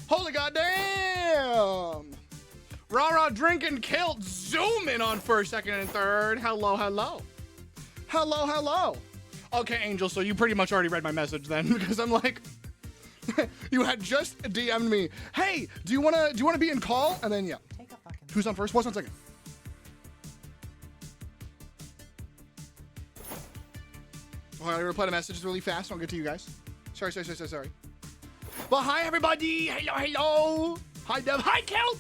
Holy goddamn! Rah-rah drinking kilt zooming on first, second, and third. Hello, hello. Hello, hello. Okay, Angel, so you pretty much already read my message then, because I'm like, you had just DM'd me, hey, do you wanna be in call? And then yeah. Take a fucking Who's on first? What's on second? Oh, I reply to messages really fast. I'll get to you guys. Sorry. Well, hi everybody. Hello. Hi Dev. Hi Kelt.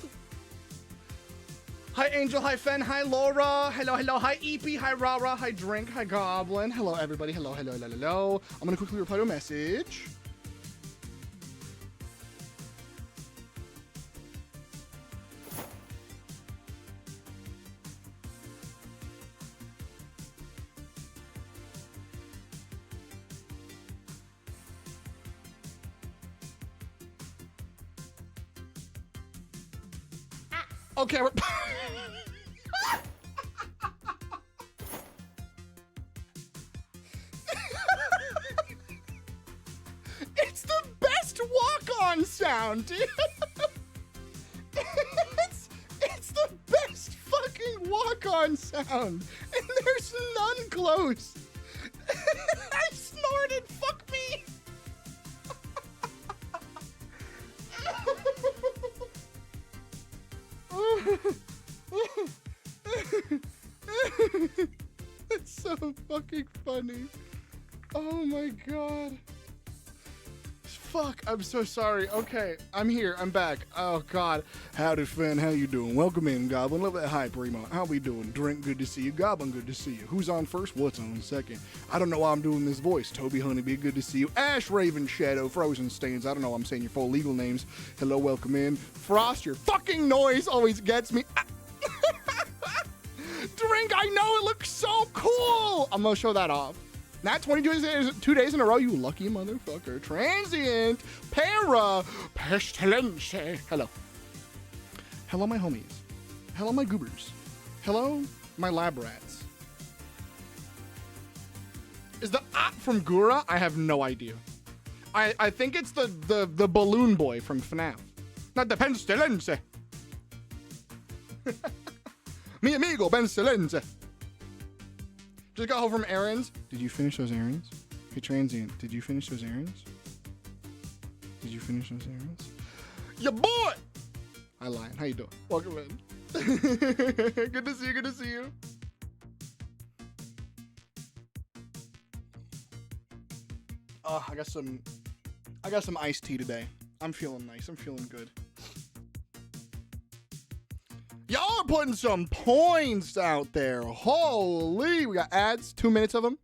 Hi Angel. Hi Fen. Hi Laura. Hello. Hi EP. Hi Rara. Hi Drink. Hi Goblin. Hello everybody. Hello. I'm gonna quickly reply to a message. Okay, we're it's the best walk-on sound, dude. It's the best fucking walk-on sound, and there's none close. I snorted. Fuck me. It's so fucking funny. Oh my god. Fuck, I'm so sorry. Okay, I'm here. I'm back. Oh god. Howdy, Finn. How you doing? Welcome in, Goblin. Love that hype, Remo. How we doing? Drink, good to see you. Goblin, good to see you. Who's on first? What's on second? I don't know why I'm doing this voice. Toby Honeybee, good to see you. Ash, Raven, Shadow, Frozen Stains. I don't know why I'm saying your full legal names. Hello, welcome in. Frost, your fucking noise always gets me. Drink, I know it looks so cool. I'm gonna show that off. Not 22 days, 2 days in a row, you lucky motherfucker. Transient, Para, Pestilence. Hello. Hello, my homies. Hello, my goobers. Hello, my lab rats. Is the from Gura? I have no idea. I think it's the balloon boy from FNAF. Not the Pestilence. Mi amigo, Pestilence. Just got home from errands. Did you finish those errands? Hey, Transient, did you finish those errands? Did you finish those errands? Ya boy! Hi, Lion. How you doing? Welcome in. Good to see you. Good to see you. I got some iced tea today. I'm feeling nice. I'm feeling good. Y'all are putting some points out there. Holy, we got ads, 2 minutes of them,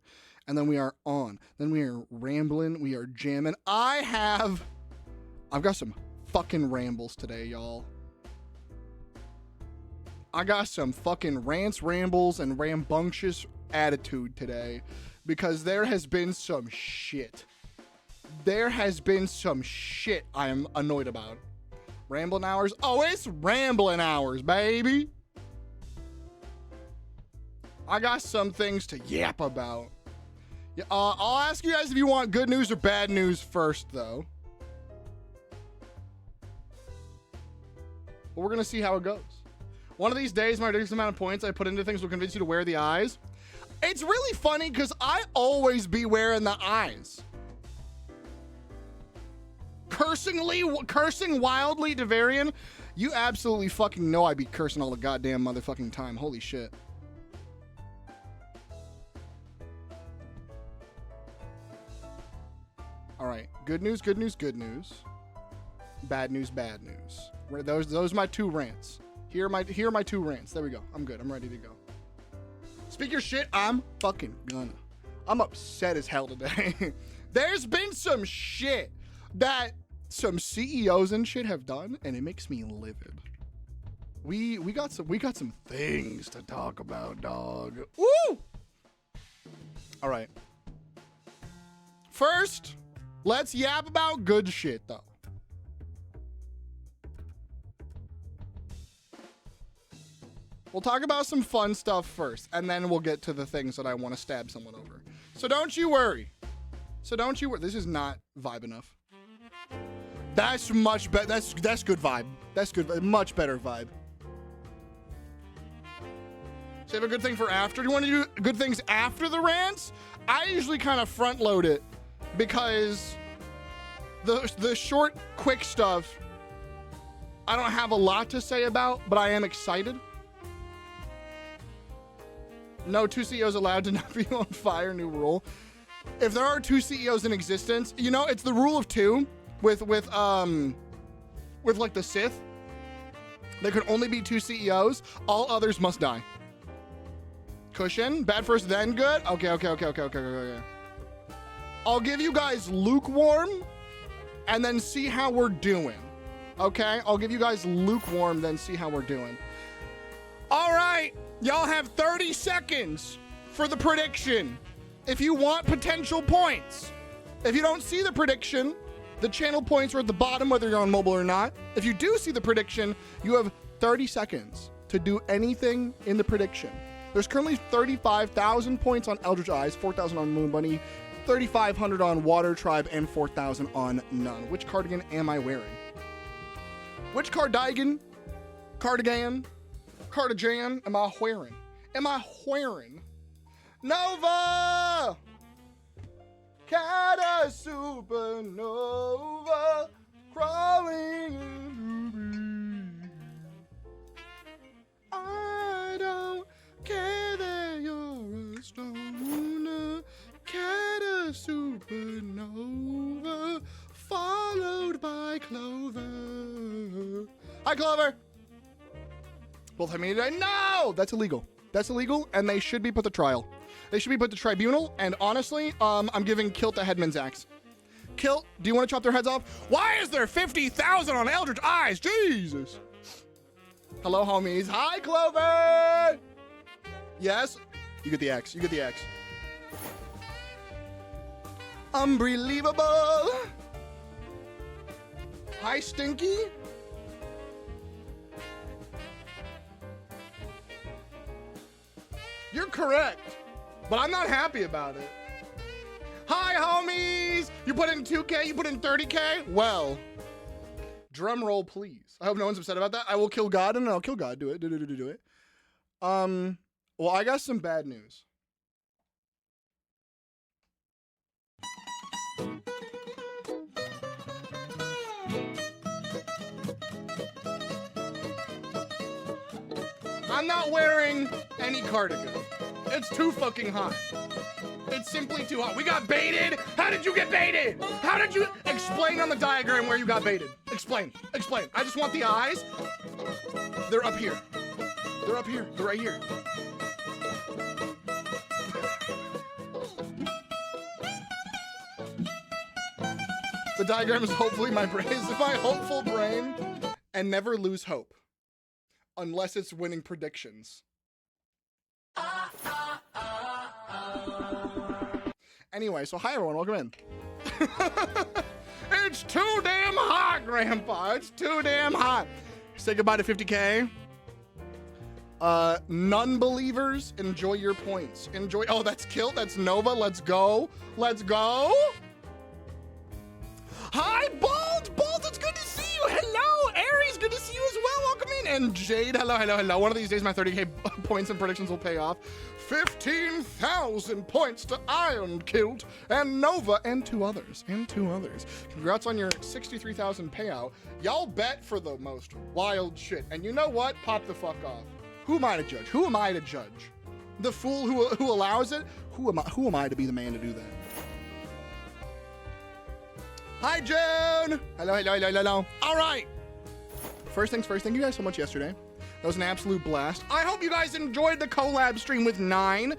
and then we are on. Then we are rambling, we are jamming. I've got some fucking rambles today, y'all. I got some fucking rants, rambles, and rambunctious attitude today because there has been some shit. There has been some shit I am annoyed about. Rambling hours? Oh, it's rambling hours, baby. I got some things to yap about. Yeah, I'll ask you guys if you want good news or bad news first, though. But we're going to see how it goes. One of these days, my ridiculous amount of points I put into things will convince you to wear the eyes. It's really funny because I always be wearing the eyes. Cursing wildly, Devarian. You absolutely fucking know I be cursing all the goddamn motherfucking time. Holy shit. All right. Good news, good news, good news. Bad news, bad news. Those are my two rants. Here are my two rants. There we go. I'm good. I'm ready to go. Speak your shit. I'm fucking gonna. I'm upset as hell today. There's been some shit that some CEOs and shit have done, and it makes me livid. We got some things to talk about, dog. Woo! All right. First, let's yap about good shit, though. We'll talk about some fun stuff first, and then we'll get to the things that I want to stab someone over. So don't you worry. This is not vibe enough. That's much better. That's good vibe. That's good. Much better vibe. Save a good thing for after. Do you want to do good things after the rants? I usually kind of front load it because the short, quick stuff I don't have a lot to say about, but I am excited. No 2 CEOs allowed to not be on fire. New rule. If there are 2 CEOs in existence, you know, it's the rule of 2 with like the Sith. There could only be 2 CEOs. All others must die. Cushion. Bad first, then good. Okay. I'll give you guys lukewarm and then see how we're doing. Okay? I'll give you guys lukewarm, then see how we're doing. All right. Y'all have 30 seconds for the prediction. If you want potential points. If you don't see the prediction, the channel points are at the bottom, whether you're on mobile or not. If you do see the prediction, you have 30 seconds to do anything in the prediction. There's currently 35,000 points on Eldritch Eyes, 4,000 on Moon Bunny, 3,500 on Water Tribe, and 4,000 on None. Which cardigan am I wearing? Which cardigan am I wearing? Nova! Cat a supernova crawling into me. I don't care that you're a stoner. Cat a supernova followed by Clover. Hi, Clover! Both have me today. No! That's illegal. That's illegal, and they should be put to trial. They should be put to tribunal, and honestly, I'm giving Kilt the Headman's axe. Kilt, do you want to chop their heads off? Why is there 50,000 on Eldritch Eyes? Jesus. Hello, homies. Hi, Clover! Yes? You get the axe. You get the axe. Unbelievable. Hi, Stinky. You're correct, but I'm not happy about it. Hi, homies! You put in 2K, you put in 30K? Well, drum roll, please. I hope no one's upset about that. I will kill God, and I'll kill God. Do it. Do it. Well, I got some bad news. I'm not wearing any cardigan. It's too fucking hot. It's simply too hot. We got baited. How did you get baited? How did you explain on the diagram where you got baited? Explain. I just want the eyes. They're up here. They're right here. The diagram is hopefully my brain. Is my hopeful brain, and never lose hope. Unless it's winning predictions. Anyway, so hi everyone, welcome in. It's too damn hot, Grandpa. It's too damn hot. Say goodbye to 50K. Non-believers, enjoy your points. Enjoy. Oh, that's Kilt. That's Nova. Let's go. Hi, Bolt. It's good to see you. Hello, Aries. Good to see you as well. Welcome in. And Jade. Hello. One of these days, my 30K points and predictions will pay off. 15,000 points to Iron Kilt and Nova and two others. Congrats on your 63,000 payout. Y'all bet for the most wild shit. And you know what? Pop the fuck off. Who am I to judge? The fool who allows it? Who am I to be the man to do that? Hi, June! Hello. All right. First things first, thank you guys so much yesterday. That was an absolute blast. I hope you guys enjoyed the collab stream with 9.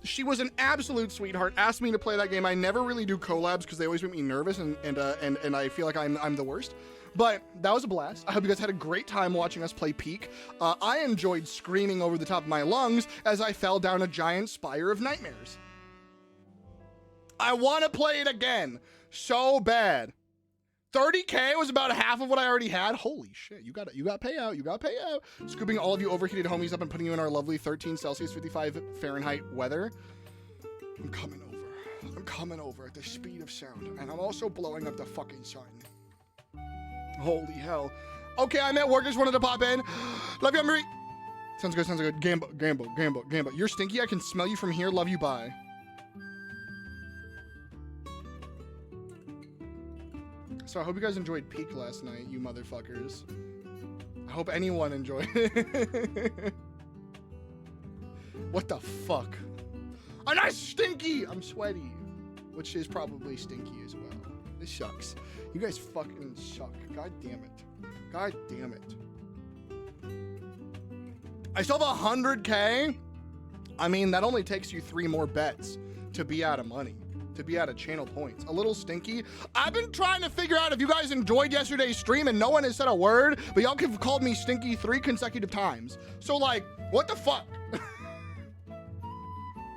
She was an absolute sweetheart. Asked me to play that game. I never really do collabs because they always make me nervous and I feel like I'm the worst. But that was a blast. I hope you guys had a great time watching us play Peak. I enjoyed screaming over the top of my lungs as I fell down a giant spire of nightmares. I want to play it again so bad. 30K was about half of what I already had. Holy shit, you got payout. Scooping all of you overheated homies up and putting you in our lovely 13 Celsius, 55 Fahrenheit weather. I'm coming over at the speed of sound, and I'm also blowing up the fucking sun. Holy hell. Okay, I'm at work. I just wanted to pop in. Love you, Marie. Sounds good, sounds good. Gambo. You're stinky. I can smell you from here. Love you, bye. So I hope you guys enjoyed Peak last night, you motherfuckers. I hope anyone enjoyed it. What the fuck? I'm not stinky! I'm sweaty. Which is probably stinky as well. This sucks. You guys fucking suck. God damn it. God damn it. I still have 100K. I mean, that only takes you 3 more bets to be out of money, to be out of channel points. A little stinky. I've been trying to figure out if you guys enjoyed yesterday's stream and no one has said a word, but y'all have called me stinky 3 consecutive times. So like, what the fuck?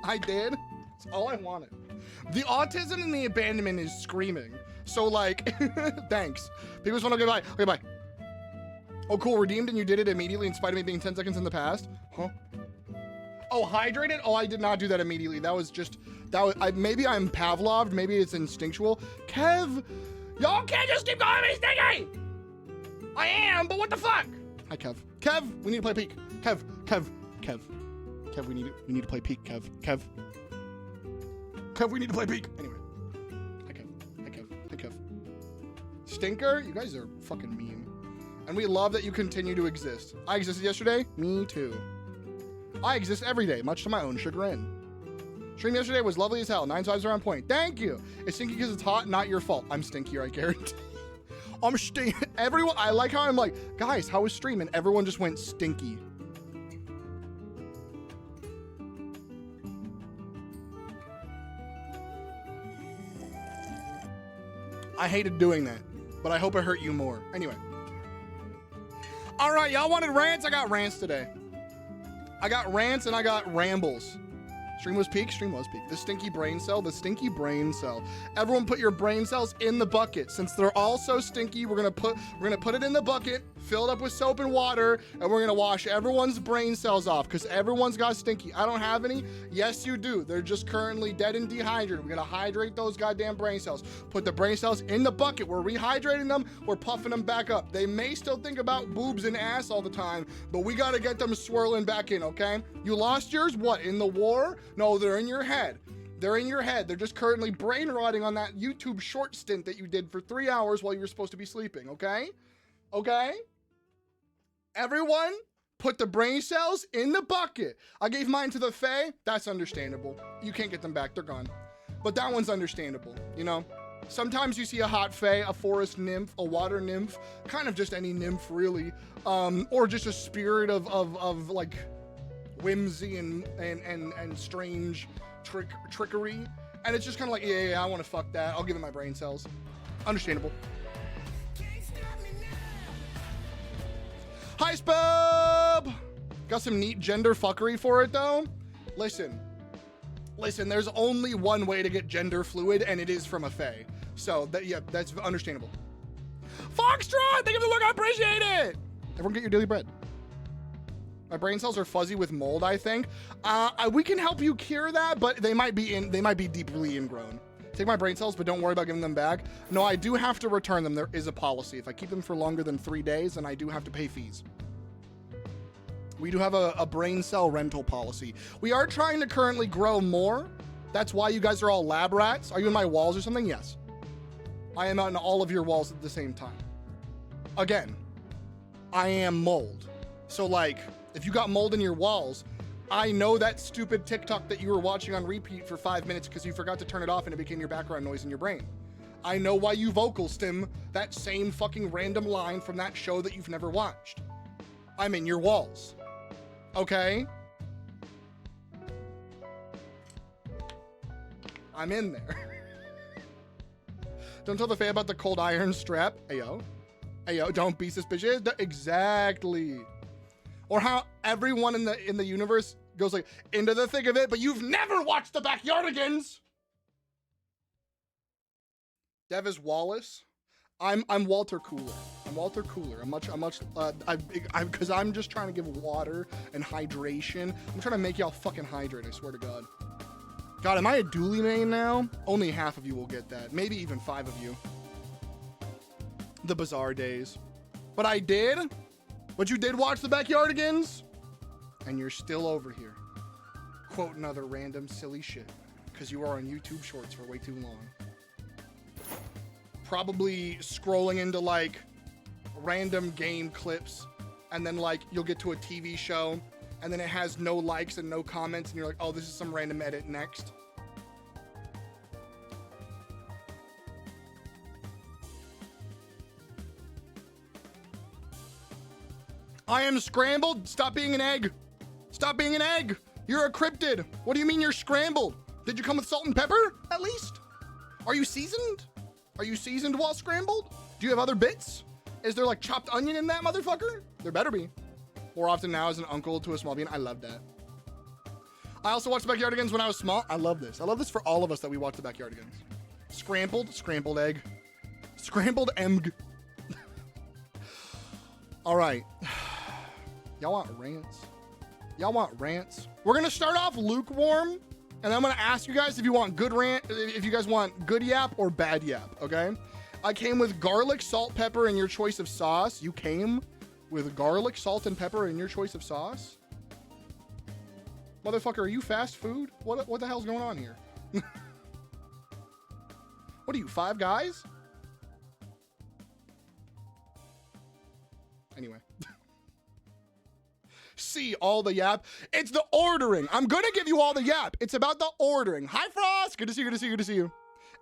I did. That's all I wanted. The autism and the abandonment is screaming. So like, thanks. People just want to go bye. Okay, bye. Oh, cool. Redeemed and you did it immediately in spite of me being 10 seconds in the past. Huh? Oh, hydrated? Oh, I did not do that immediately. That was just, maybe I'm Pavloved. Maybe it's instinctual. Kev, y'all can't just keep calling me stinky. I am, but what the fuck? Hi, Kev. Kev, we need to play Peak. Kev, we need to play Peak, Kev. Kev, we need to play Peak. Anyway. Hi, Kev. Stinker? You guys are fucking mean. And we love that you continue to exist. I existed yesterday? Me too. I exist every day, much to my own chagrin. Stream yesterday was lovely as hell. 9 vibes are on point. Thank you. It's stinky because it's hot, not your fault. I'm stinkier, I guarantee. I'm stinky. Everyone, I like how I'm like, guys, how was stream? And everyone just went stinky. I hated doing that, but I hope it hurt you more. Anyway. All right, y'all wanted rants? I got rants today. I got rants and I got rambles. Stream was peak. The stinky brain cell. Everyone put your brain cells in the bucket. Since they're all so stinky, we're gonna put it in the bucket, fill it up with soap and water, and we're gonna wash everyone's brain cells off because everyone's got stinky. I don't have any. Yes, you do. They're just currently dead and dehydrated. We're gonna hydrate those goddamn brain cells. Put the brain cells in the bucket. We're rehydrating them. We're puffing them back up. They may still think about boobs and ass all the time, but we gotta get them swirling back in, okay? You lost yours? What, in the war? No, they're in your head. They're in your head. They're just currently brain rotting on that YouTube short stint that you did for 3 hours while you were supposed to be sleeping, okay? Okay? Everyone, put the brain cells in the bucket. I gave mine to the Fae. That's understandable. You can't get them back. They're gone. But that one's understandable, you know? Sometimes you see a hot Fae, a forest nymph, a water nymph, kind of just any nymph, really. Or just a spirit of like, whimsy and strange trickery, and it's just kind of like, yeah, I want to fuck that. I'll give it my brain cells. Understandable. Hi, Spub! Got some neat gender fuckery for it, though. Listen, there's only one way to get gender fluid, and it is from a Fae. So, yeah, that's understandable. Foxtrot! Thank you for the look, I appreciate it! Everyone get your daily bread. My brain cells are fuzzy with mold, I think. We can help you cure that, but they might be deeply ingrown. Take my brain cells, but don't worry about giving them back. No, I do have to return them. There is a policy. If I keep them for longer than 3 days, then I do have to pay fees. We do have a brain cell rental policy. We are trying to currently grow more. That's why you guys are all lab rats. Are you in my walls or something? Yes. I am out in all of your walls at the same time. Again, I am mold. So like, if you got mold in your walls, I know that stupid TikTok that you were watching on repeat for 5 minutes because you forgot to turn it off and it became your background noise in your brain. I know why you vocal stim that same fucking random line from that show that you've never watched. I'm in your walls. Okay? I'm in there. Don't tell the Fae about the cold iron strap. Ayo. Ayo, don't be suspicious. Exactly. Or how everyone in the universe goes like into the thick of it, but you've never watched the Backyardigans. Dev is Wallace. I'm Walter Cooler. I'm Walter Cooler. Because I'm just trying to give water and hydration. I'm trying to make y'all fucking hydrate, I swear to God. God, am I a dually main now? Only half of you will get that. Maybe even 5 of you. The bizarre days. But I did. But you did watch the Backyardigans. And you're still over here. Quoting other random silly shit. Because you are on YouTube Shorts for way too long. Probably scrolling into like random game clips. And then like you'll get to a TV show. And then it has no likes and no comments. And you're like, oh, this is some random edit next. I am scrambled. Stop being an egg. Stop being an egg. You're a cryptid. What do you mean you're scrambled? Did you come with salt and pepper, at least? Are you seasoned? Are you seasoned while scrambled? Do you have other bits? Is there like chopped onion in that motherfucker? There better be. More often now as an uncle to a small bean. I love that. I also watched the Backyardigans when I was small. I love this. I love this for all of us that we watch the Backyardigans. Scrambled egg. Scrambled egg. All right. Y'all want rants? Y'all want rants? We're gonna start off lukewarm, and I'm gonna ask you guys if you want good rant, if you guys want good yap or bad yap, okay? I came with garlic, salt, pepper, and your choice of sauce. You came with garlic, salt, and pepper and your choice of sauce? Motherfucker, are you fast food? What the hell's going on here? What are you, Five Guys? Anyway. See all the yap. It's the ordering. I'm gonna give you all the yap. It's about the ordering. Hi, Frost. Good to see you. Good to see you. Good to see you.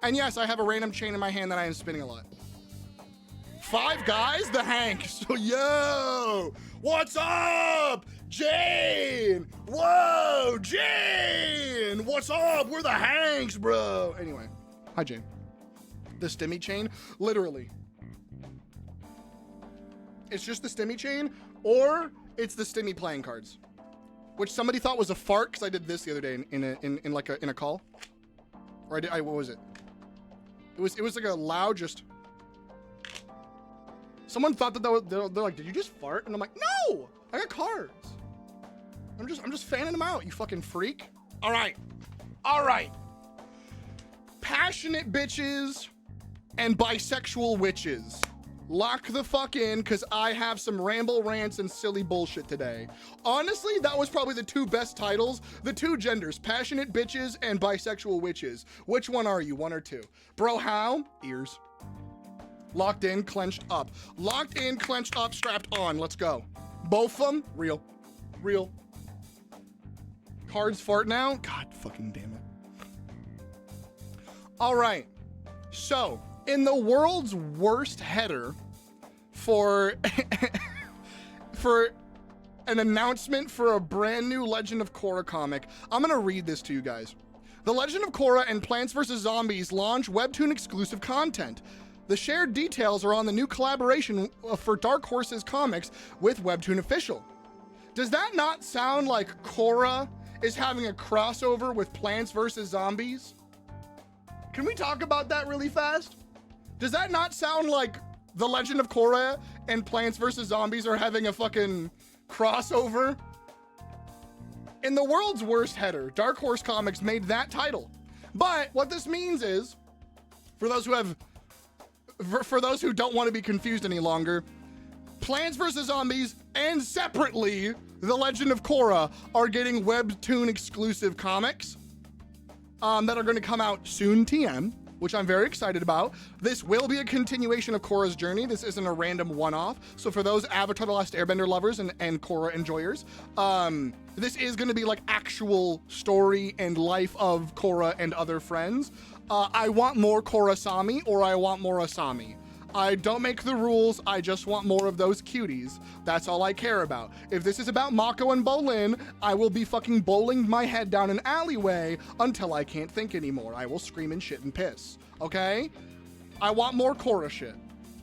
And yes, I have a random chain in my hand that I am spinning a lot. Five Guys, the Hank. So yo, what's up, Jane? Whoa, Jane. What's up? We're the Hanks, bro. Anyway, hi, Jane. The stimmy chain, literally. It's just the stimmy chain, or it's the stimmy playing cards, which somebody thought was a fart because I did this the other day in a call. Or what was it? It was like a loud just. Someone thought that they're like, did you just fart? And I'm like, no, I got cards. I'm just fanning them out, you fucking freak. All right. Passionate bitches and bisexual witches. Lock the fuck in, because I have some ramble rants and silly bullshit today. Honestly, that was probably the two best titles. The two genders, passionate bitches and bisexual witches. Which one are you, one or two? Bro, how? Ears. Locked in, clenched up. Locked in, clenched up, strapped on. Let's go. Both of them, real. Cards fart now? God fucking damn it. All right, so in the world's worst header for an announcement for a brand new Legend of Korra comic, I'm gonna read this to you guys. The Legend of Korra and Plants vs. Zombies launch Webtoon exclusive content. The shared details are on the new collaboration for Dark Horse's comics with Webtoon Official. Does that not sound like Korra is having a crossover with Plants vs. Zombies? Can we talk about that really fast? Does that not sound like The Legend of Korra and Plants vs. Zombies are having a fucking crossover? In the world's worst header, Dark Horse Comics made that title. But what this means is, for those who don't want to be confused any longer, Plants vs. Zombies and separately The Legend of Korra are getting Webtoon exclusive comics that are going to come out soon, TM, which I'm very excited about. This will be a continuation of Korra's journey. This isn't a random one-off. So for those Avatar: The Last Airbender lovers and Korra enjoyers, this is going to be like actual story and life of Korra and other friends. I want more Korra-sami, or I want more Asami. I don't make the rules, I just want more of those cuties. That's all I care about. If this is about Mako and Bolin, I will be fucking bowling my head down an alleyway until I can't think anymore. I will scream and shit and piss, okay? I want more Korra shit.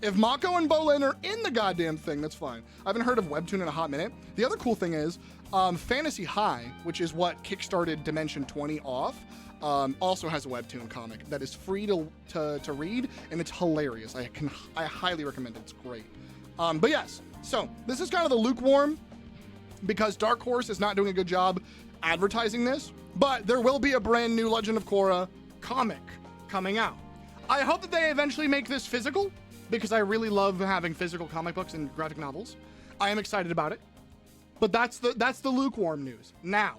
If Mako and Bolin are in the goddamn thing, that's fine. I haven't heard of Webtoon in a hot minute. The other cool thing is, Fantasy High, which is what kickstarted Dimension 20 off, also has a Webtoon comic that is free to read, and it's hilarious. I highly recommend it. It's great. But yes, so this is kind of the lukewarm because Dark Horse is not doing a good job advertising this, but there will be a brand new Legend of Korra comic coming out. I hope that they eventually make this physical, because I really love having physical comic books and graphic novels. I am excited about it. But that's the lukewarm news. Now,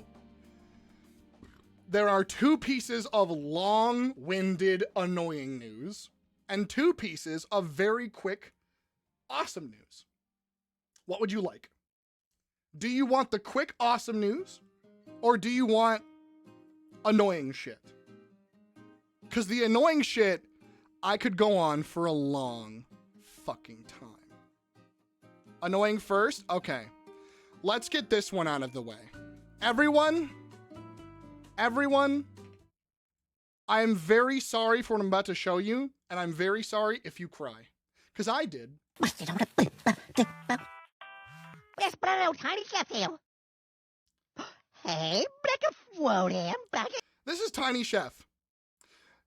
there are 2 pieces of long-winded, annoying news and 2 pieces of very quick, awesome news. What would you like? Do you want the quick, awesome news? Or do you want annoying shit? Because the annoying shit, I could go on for a long fucking time. Annoying first? Okay. Let's get this one out of the way. Everyone, I am very sorry for what I'm about to show you, and I'm very sorry if you cry. Because I did. Tiny Chef here. Hey, VOD, This is Tiny Chef.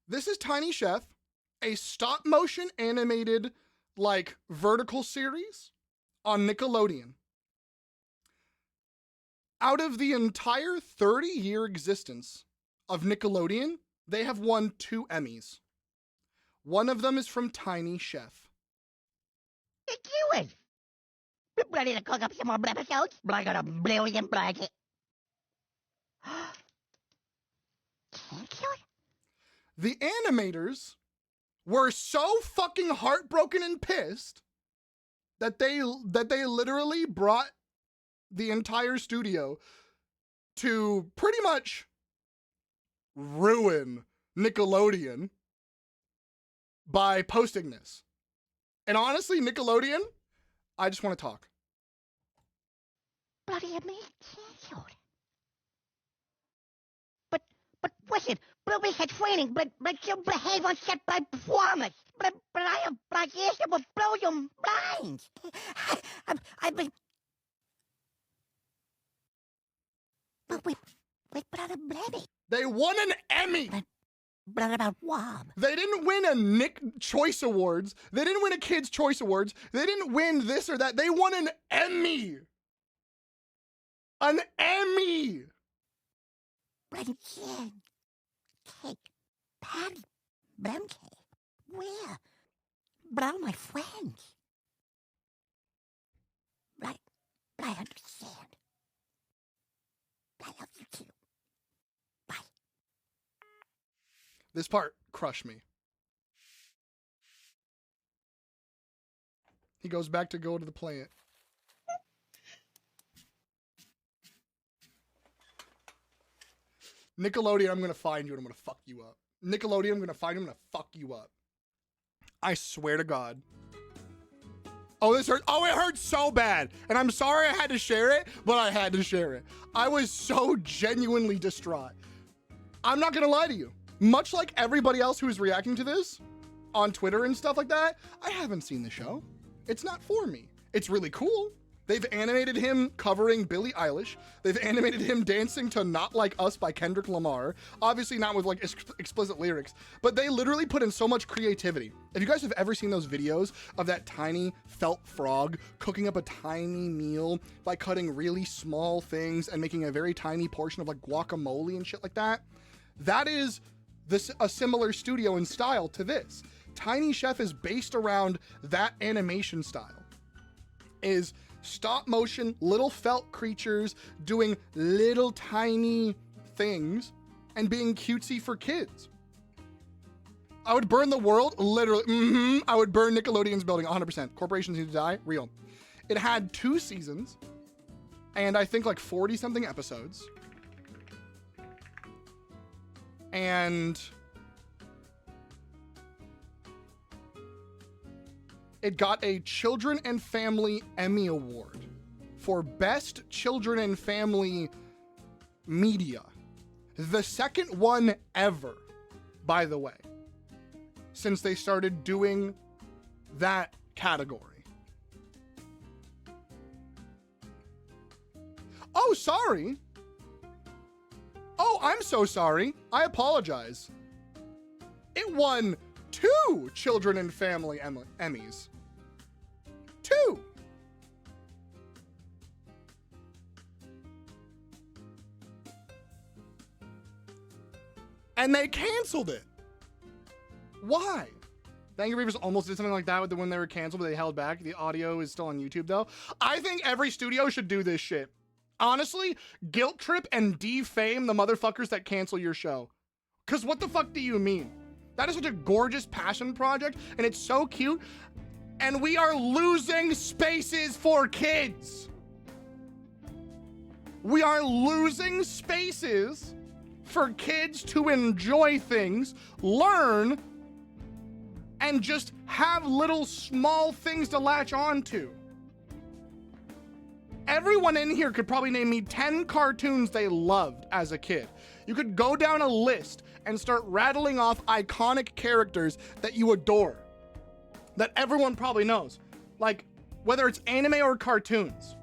This is Tiny Chef, a stop motion animated, like, vertical series on Nickelodeon. Out of the entire 30-year existence of Nickelodeon, they have won 2 Emmys. One of them is from Tiny Chef. It's you. Ready to cook up some more episodes? I got a brilliant bracket. Thank you. The animators were so fucking heartbroken and pissed that they literally brought the entire studio to pretty much ruin Nickelodeon by posting this. And honestly, Nickelodeon, I just want to talk. Bloody amazing. But listen, we had training, but you behave on set by promise. But I have years that will blow your minds. I've been. But we brought a Emmy. They won an Emmy. But about Wob. They didn't win a Nick Choice Awards. They didn't win a Kids Choice Awards. They didn't win this or that. They won an Emmy. An Emmy. Cake. Patty. Cake. Where? But all my friends. Right. I understand. I love you too. Bye. This part crushed me. He goes back to go to the plant. Nickelodeon, I'm going to find you and I'm going to fuck you up. Nickelodeon, I'm going to find you and I'm going to fuck you up. I swear to God. Oh, this hurt. Oh, it hurt so bad. And I'm sorry I had to share it, but I had to share it. I was so genuinely distraught. I'm not going to lie to you. Much like everybody else who is reacting to this on Twitter and stuff like that, I haven't seen the show. It's not for me. It's really cool. They've animated him covering Billie Eilish. They've animated him dancing to Not Like Us by Kendrick Lamar. Obviously not with like explicit lyrics, but they literally put in so much creativity. If you guys have ever seen those videos of that tiny felt frog cooking up a tiny meal by cutting really small things and making a very tiny portion of like guacamole and shit like that, that is a similar studio and style to this. Tiny Chef is based around that animation style. Is stop motion, little felt creatures doing little tiny things and being cutesy for kids. I would burn the world, literally. I would burn Nickelodeon's building 100%. Corporations need to die, real. It had 2 seasons and I think like 40 something episodes. And it got a Children and Family Emmy Award for Best Children and Family Media. The second one ever, by the way, since they started doing that category. Oh, sorry. Oh, I'm so sorry. I apologize. It won 2 Children and Family Emmys. 2. And they canceled it. Why? The Angry Beavers almost did something like that with when they were canceled, but they held back. The audio is still on YouTube, though. I think every studio should do this shit. Honestly, guilt trip and defame the motherfuckers that cancel your show. Because what the fuck do you mean? That is such a gorgeous passion project, and it's so cute. And we are losing spaces for kids. We are losing spaces for kids to enjoy things, learn, and just have little small things to latch on to. Everyone in here could probably name me 10 cartoons they loved as a kid. You could go down a list and start rattling off iconic characters that you adore, that everyone probably knows. Like, whether it's anime or cartoons.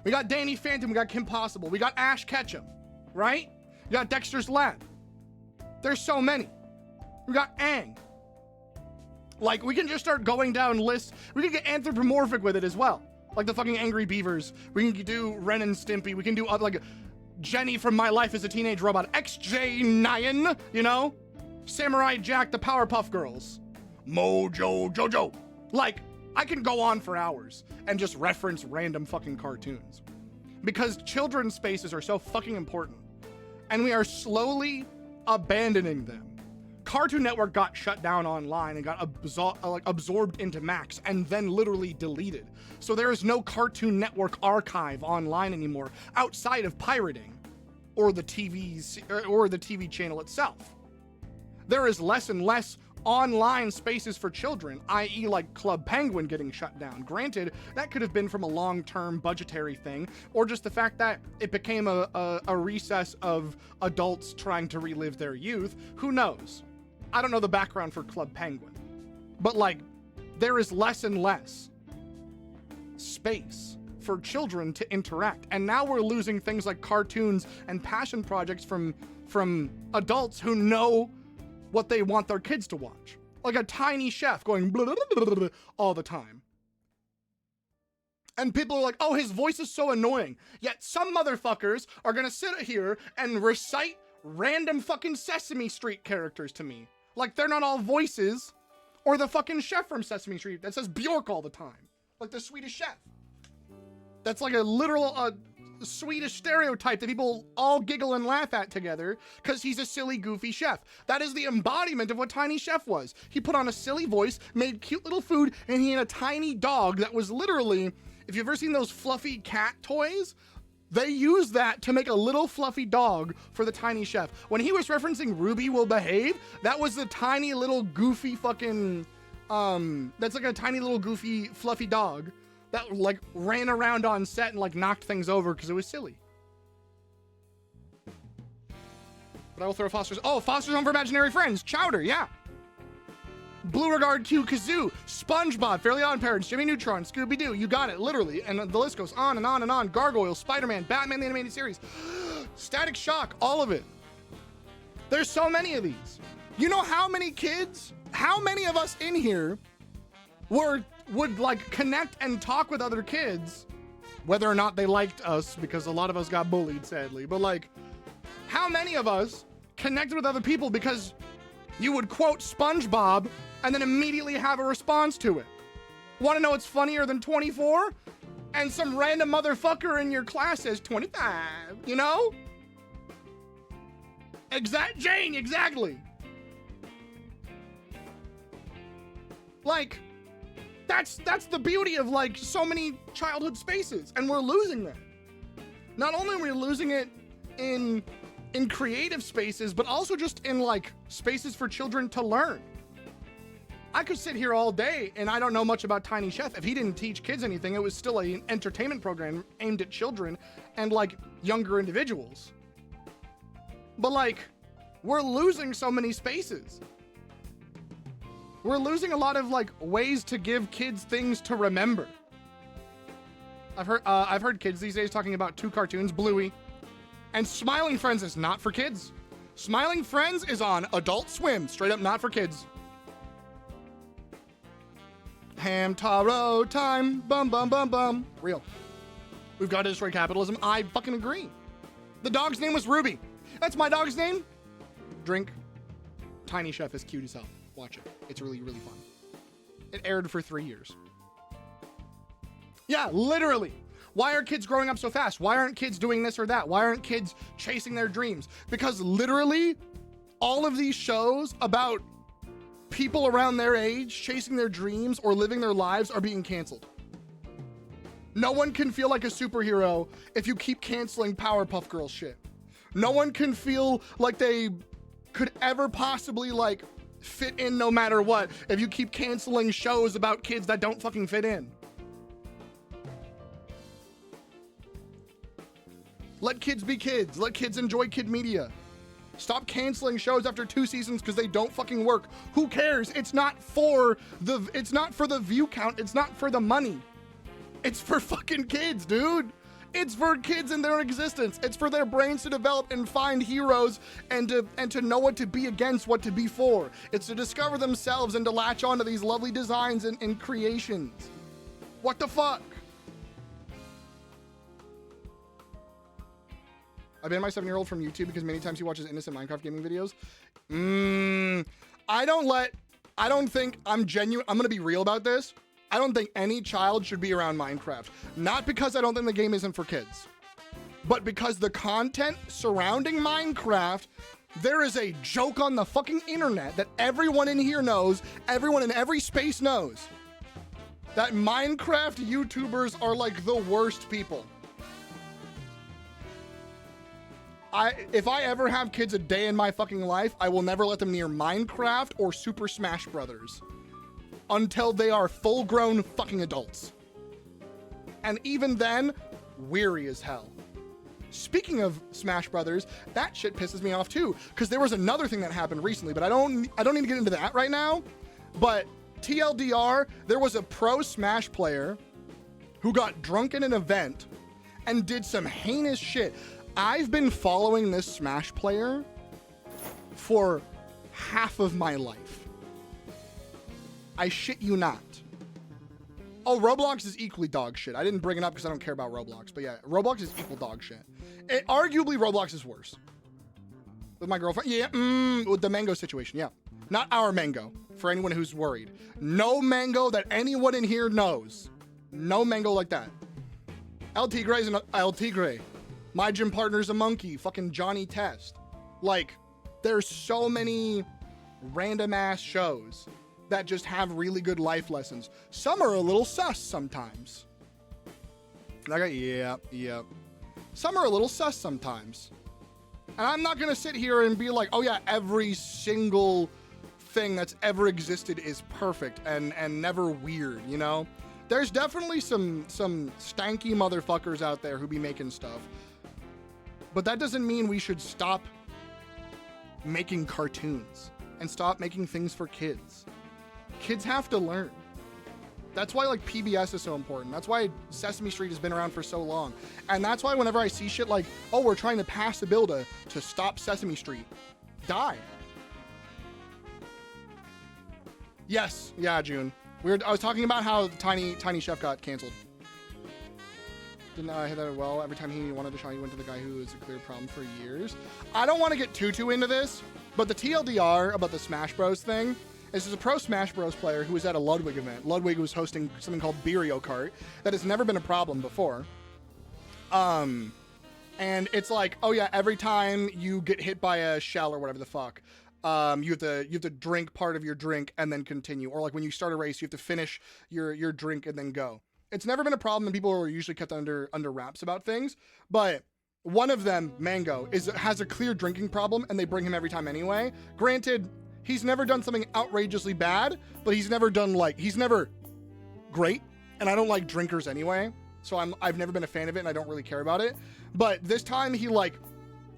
We got Danny Phantom, we got Kim Possible, we got Ash Ketchum, right? You got Dexter's Lab. There's so many. We got Aang. Like, we can just start going down lists. We can get anthropomorphic with it as well. Like the fucking Angry Beavers. We can do Ren and Stimpy. We can do other, like Jenny from My Life as a Teenage Robot. XJ9, you know? Samurai Jack, the Powerpuff Girls. Mojo Jojo. Like, I can go on for hours and just reference random fucking cartoons. Because children's spaces are so fucking important. And we are slowly abandoning them. Cartoon Network got shut down online and got absorbed into Max and then literally deleted. So there is no Cartoon Network archive online anymore outside of pirating or the TV channel itself. There is less and less online spaces for children, i.e. like Club Penguin getting shut down. Granted, that could have been from a long-term budgetary thing, or just the fact that it became a recess of adults trying to relive their youth. Who knows? I don't know the background for Club Penguin. But like, there is less and less space for children to interact. And now we're losing things like cartoons and passion projects from adults who know what they want their kids to watch. Like a tiny chef going blah, blah, blah, blah, blah, all the time. And people are like, oh, his voice is so annoying. Yet some motherfuckers are gonna sit here and recite random fucking Sesame Street characters to me. Like they're not all voices. Or the fucking chef from Sesame Street that says Bjork all the time. Like the Swedish chef. That's like a literal Swedish stereotype that people all giggle and laugh at together because he's a silly, goofy chef. That is the embodiment of what Tiny Chef was. He put on a silly voice, made cute little food, and he had a tiny dog that was literally, if you've ever seen those fluffy cat toys, they used that to make a little fluffy dog for the Tiny Chef. When he was referencing Ruby Will Behave, that was the tiny little goofy fucking, that's like a tiny little goofy fluffy dog that like ran around on set and like knocked things over because it was silly. But I will throw Foster's Home for Imaginary Friends, Chowder, yeah. Blue Regard Q Kazoo, SpongeBob, Fairly Odd Parents, Jimmy Neutron, Scooby-Doo, you got it, literally. And the list goes on and on and on. Gargoyle, Spider-Man, Batman the Animated Series, Static Shock, all of it. There's so many of these. You know how many of us in here would like connect and talk with other kids, whether or not they liked us, because a lot of us got bullied, sadly. But like, how many of us connected with other people because you would quote SpongeBob and then immediately have a response to it? Want to know what's funnier than 24? And some random motherfucker in your class says 25, you know? Jane, exactly. Like, that's the beauty of like so many childhood spaces, and we're losing them. Not only are we losing it in creative spaces, but also just in like spaces for children to learn. I could sit here all day and I don't know much about Tiny Chef. If he didn't teach kids anything, it was still an entertainment program aimed at children and like younger individuals. But like, we're losing so many spaces. We're losing a lot of like ways to give kids things to remember. I've heard kids these days talking about two cartoons, Bluey, and Smiling Friends is not for kids. Smiling Friends is on Adult Swim, straight up not for kids. Hamtaro time, bum bum bum bum. Real. We've got to destroy capitalism. I fucking agree. The dog's name was Ruby. That's my dog's name. Drink. Tiny Chef is cute as hell. Watch it. It's really, really fun. It aired for 3 years. Yeah, literally. Why are kids growing up so fast? Why aren't kids doing this or that? Why aren't kids chasing their dreams? Because literally all of these shows about people around their age chasing their dreams or living their lives are being canceled. No one can feel like a superhero if you keep canceling Powerpuff Girls shit. No one can feel like they could ever possibly like fit in no matter what if you keep canceling shows about kids that don't fucking fit in. Let kids be kids. Let kids enjoy kid media. Stop canceling shows after 2 seasons because they don't fucking work. Who cares? It's not for the view count. It's not for the money. It's for fucking kids, dude. It's for kids in their existence. It's for their brains to develop and find heroes and to know what to be against, what to be for. It's to discover themselves and to latch onto these lovely designs and creations. What the fuck? I banned my 7-year-old from YouTube because many times he watches innocent Minecraft gaming videos. I don't think I'm genuine. I'm going to be real about this. I don't think any child should be around Minecraft. Not because I don't think the game isn't for kids, but because the content surrounding Minecraft, there is a joke on the fucking internet that everyone in here knows, everyone in every space knows, that Minecraft YouTubers are like the worst people. If I ever have kids a day in my fucking life, I will never let them near Minecraft or Super Smash Brothers until they are full-grown fucking adults. And even then, weary as hell. Speaking of Smash Brothers, that shit pisses me off too, because there was another thing that happened recently, but I don't need to get into that right now. But TLDR, there was a pro Smash player who got drunk in an event and did some heinous shit. I've been following this Smash player for half of my life. I shit you not. Oh, Roblox is equally dog shit. I didn't bring it up because I don't care about Roblox, but yeah, Roblox is equal dog shit. Arguably, Roblox is worse. With my girlfriend, yeah, with the mango situation, yeah. Not our mango, for anyone who's worried. No mango that anyone in here knows. No mango like that. El Tigre's an El Tigre. My gym partner's a monkey. Fucking Johnny Test. Like, there's so many random ass shows that just have really good life lessons. Some are a little sus sometimes. Yeah. Some are a little sus sometimes. And I'm not gonna sit here and be like, oh yeah, every single thing that's ever existed is perfect and never weird, you know? There's definitely some stanky motherfuckers out there who be making stuff. But that doesn't mean we should stop making cartoons and stop making things for kids. Kids have to learn. That's why like PBS is so important. That's why Sesame Street has been around for so long. And that's why whenever I see shit like, oh, we're trying to pass a bill to stop Sesame Street, die. Yes, yeah, June. I was talking about how Tiny Chef got canceled. Didn't I hit that well? Every time he wanted to show, he went to the guy who was a clear problem for years. I don't want to get too into this, but the TLDR about the Smash Bros thing. This is a pro Smash Bros player who was at a Ludwig event. Ludwig was hosting something called Beerio Kart that has never been a problem before. And it's like, oh yeah, every time you get hit by a shell or whatever the fuck, you have to drink part of your drink and then continue. Or like when you start a race, you have to finish your drink and then go. It's never been a problem, and people are usually kept under wraps about things. But one of them, Mango, has a clear drinking problem, and they bring him every time anyway. Granted, he's never done something outrageously bad, but he's never great. And I don't like drinkers anyway, so I've never been a fan of it, and I don't really care about it. But this time he like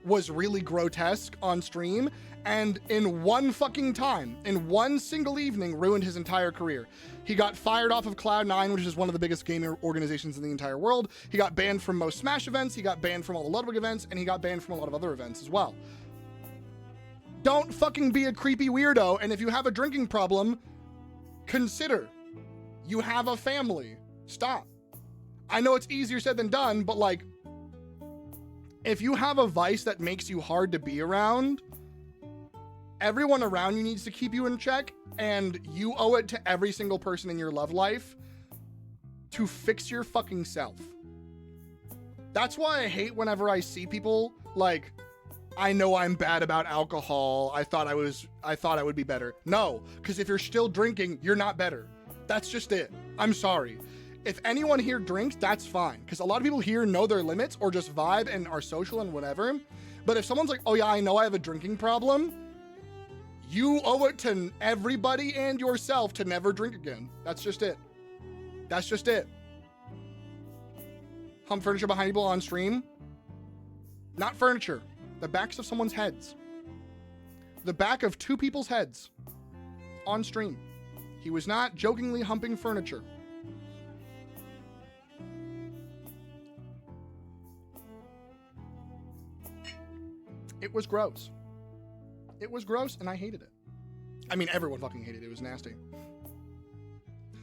was really grotesque on stream, and in one fucking time, in one single evening, ruined his entire career. He got fired off of Cloud9, which is one of the biggest gaming organizations in the entire world. He got banned from most Smash events, he got banned from all the Ludwig events, and he got banned from a lot of other events as well. Don't fucking be a creepy weirdo, and if you have a drinking problem, consider. You have a family. Stop. I know it's easier said than done, but like, if you have a vice that makes you hard to be around, everyone around you needs to keep you in check, and you owe it to every single person in your love life to fix your fucking self. That's why I hate whenever I see people like, I know I'm bad about alcohol. I thought I would be better. No, because if you're still drinking, you're not better. That's just it. I'm sorry. If anyone here drinks, that's fine. Because a lot of people here know their limits or just vibe and are social and whatever. But if someone's like, oh yeah, I know I have a drinking problem, you owe it to everybody and yourself to never drink again. That's just it. That's just it. Hump furniture behind people on stream. Not furniture. The backs of someone's heads. The back of two people's heads. On stream. He was not jokingly humping furniture. It was gross. It was gross and I hated it. I mean, everyone fucking hated it. It was nasty.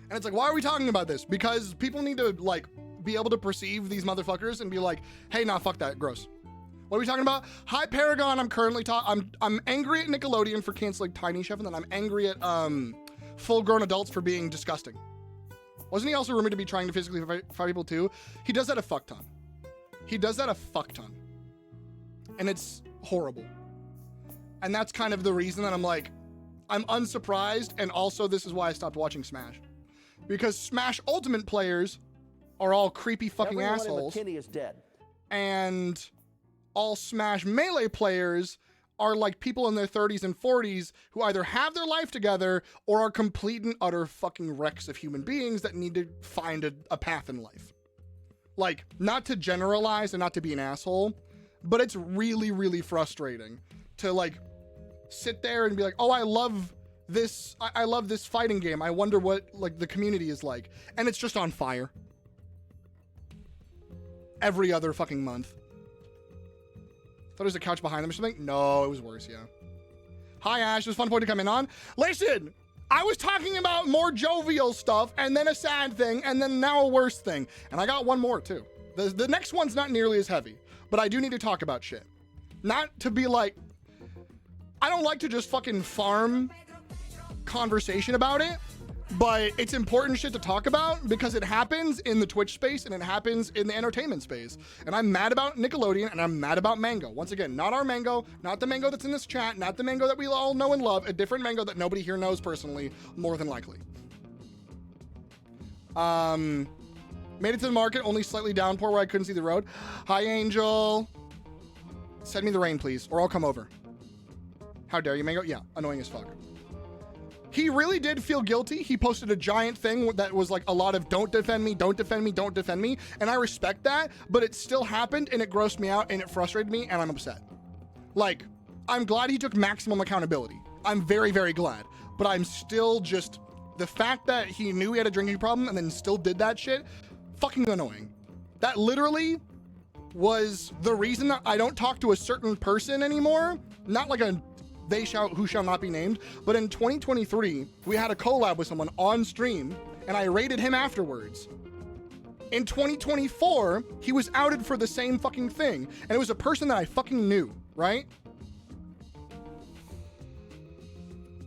And it's like, why are we talking about this? Because people need to, like, be able to perceive these motherfuckers and be like, hey, nah, fuck that. Gross. What are we talking about? Hi, Paragon. I'm currently I'm angry at Nickelodeon for canceling Tiny Chef, and then I'm angry at full-grown adults for being disgusting. Wasn't he also rumored to be trying to physically fight people too? He does that a fuck ton. He does that a fuck ton. And it's horrible. And that's kind of the reason that I'm like, I'm unsurprised, and also this is why I stopped watching Smash. Because Smash Ultimate players are all creepy fucking assholes. Everyone in McKinney is dead. And all Smash Melee players are like people in their 30s and 40s who either have their life together or are complete and utter fucking wrecks of human beings that need to find a path in life. Like, not to generalize and not to be an asshole, but it's really, really frustrating to like sit there and be like, oh, I love this. I love this fighting game. I wonder what like the community is like. And it's just on fire. Every other fucking month. Thought there was a couch behind them or something. No, it was worse, yeah. Hi, Ash. It was a fun point to come in on. Listen, I was talking about more jovial stuff and then a sad thing and then now a worse thing. And I got one more, too. The next one's not nearly as heavy, but I do need to talk about shit. Not to be like... I don't like to just fucking farm conversation about it, but it's important shit to talk about because it happens in the Twitch space and it happens in the entertainment space. And I'm mad about Nickelodeon and I'm mad about Mango. Once again, not our Mango, not the Mango that's in this chat, not the Mango that we all know and love, a different Mango that nobody here knows personally, more than likely. Made it to the market, only slightly downpour where I couldn't see the road. Hi, Angel. Send me the rain, please, or I'll come over. How dare you, Mango? Yeah, annoying as fuck. He really did feel guilty. He posted a giant thing that was like a lot of don't defend me, don't defend me, don't defend me. And I respect that, but it still happened and it grossed me out and it frustrated me and I'm upset. Like, I'm glad he took maximum accountability. I'm very, very glad. But I'm still just, the fact that he knew he had a drinking problem and then still did that shit, fucking annoying. That literally was the reason that I don't talk to a certain person anymore. Not like a who shall not be named, but in 2023 we had a collab with someone on stream and I rated him afterwards. In 2024 he was outed for the same fucking thing and it was a person that I fucking knew, right?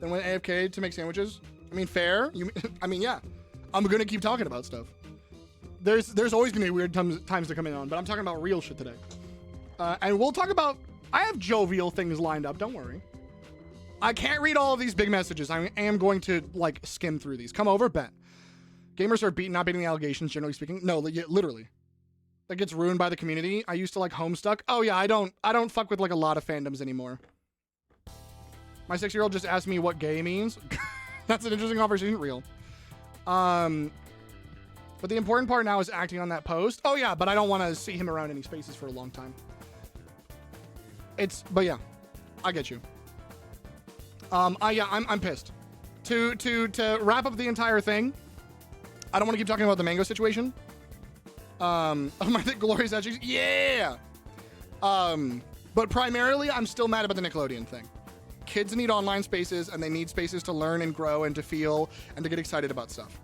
Then went AFK to make sandwiches. I mean, fair. I mean, yeah, I'm gonna keep talking about stuff. There's always gonna be weird times to come in on, but I'm talking about real shit today. And we'll talk about, I have jovial things lined up, don't worry. I can't read all of these big messages. I am going to like skim through these. Come over, bet. Gamers are not beating the allegations, generally speaking. No, literally. That gets ruined by the community. I used to like Homestuck. Oh yeah, I don't fuck with like a lot of fandoms anymore. My 6-year-old just asked me what gay means. That's an interesting conversation, real. But the important part now is acting on that post. Oh yeah, but I don't want to see him around any spaces for a long time. But yeah, I get you. I'm pissed. To wrap up the entire thing, I don't want to keep talking about the Mango situation. My glorious attributes, yeah. But primarily, I'm still mad about the Nickelodeon thing. Kids need online spaces, and they need spaces to learn and grow and to feel and to get excited about stuff.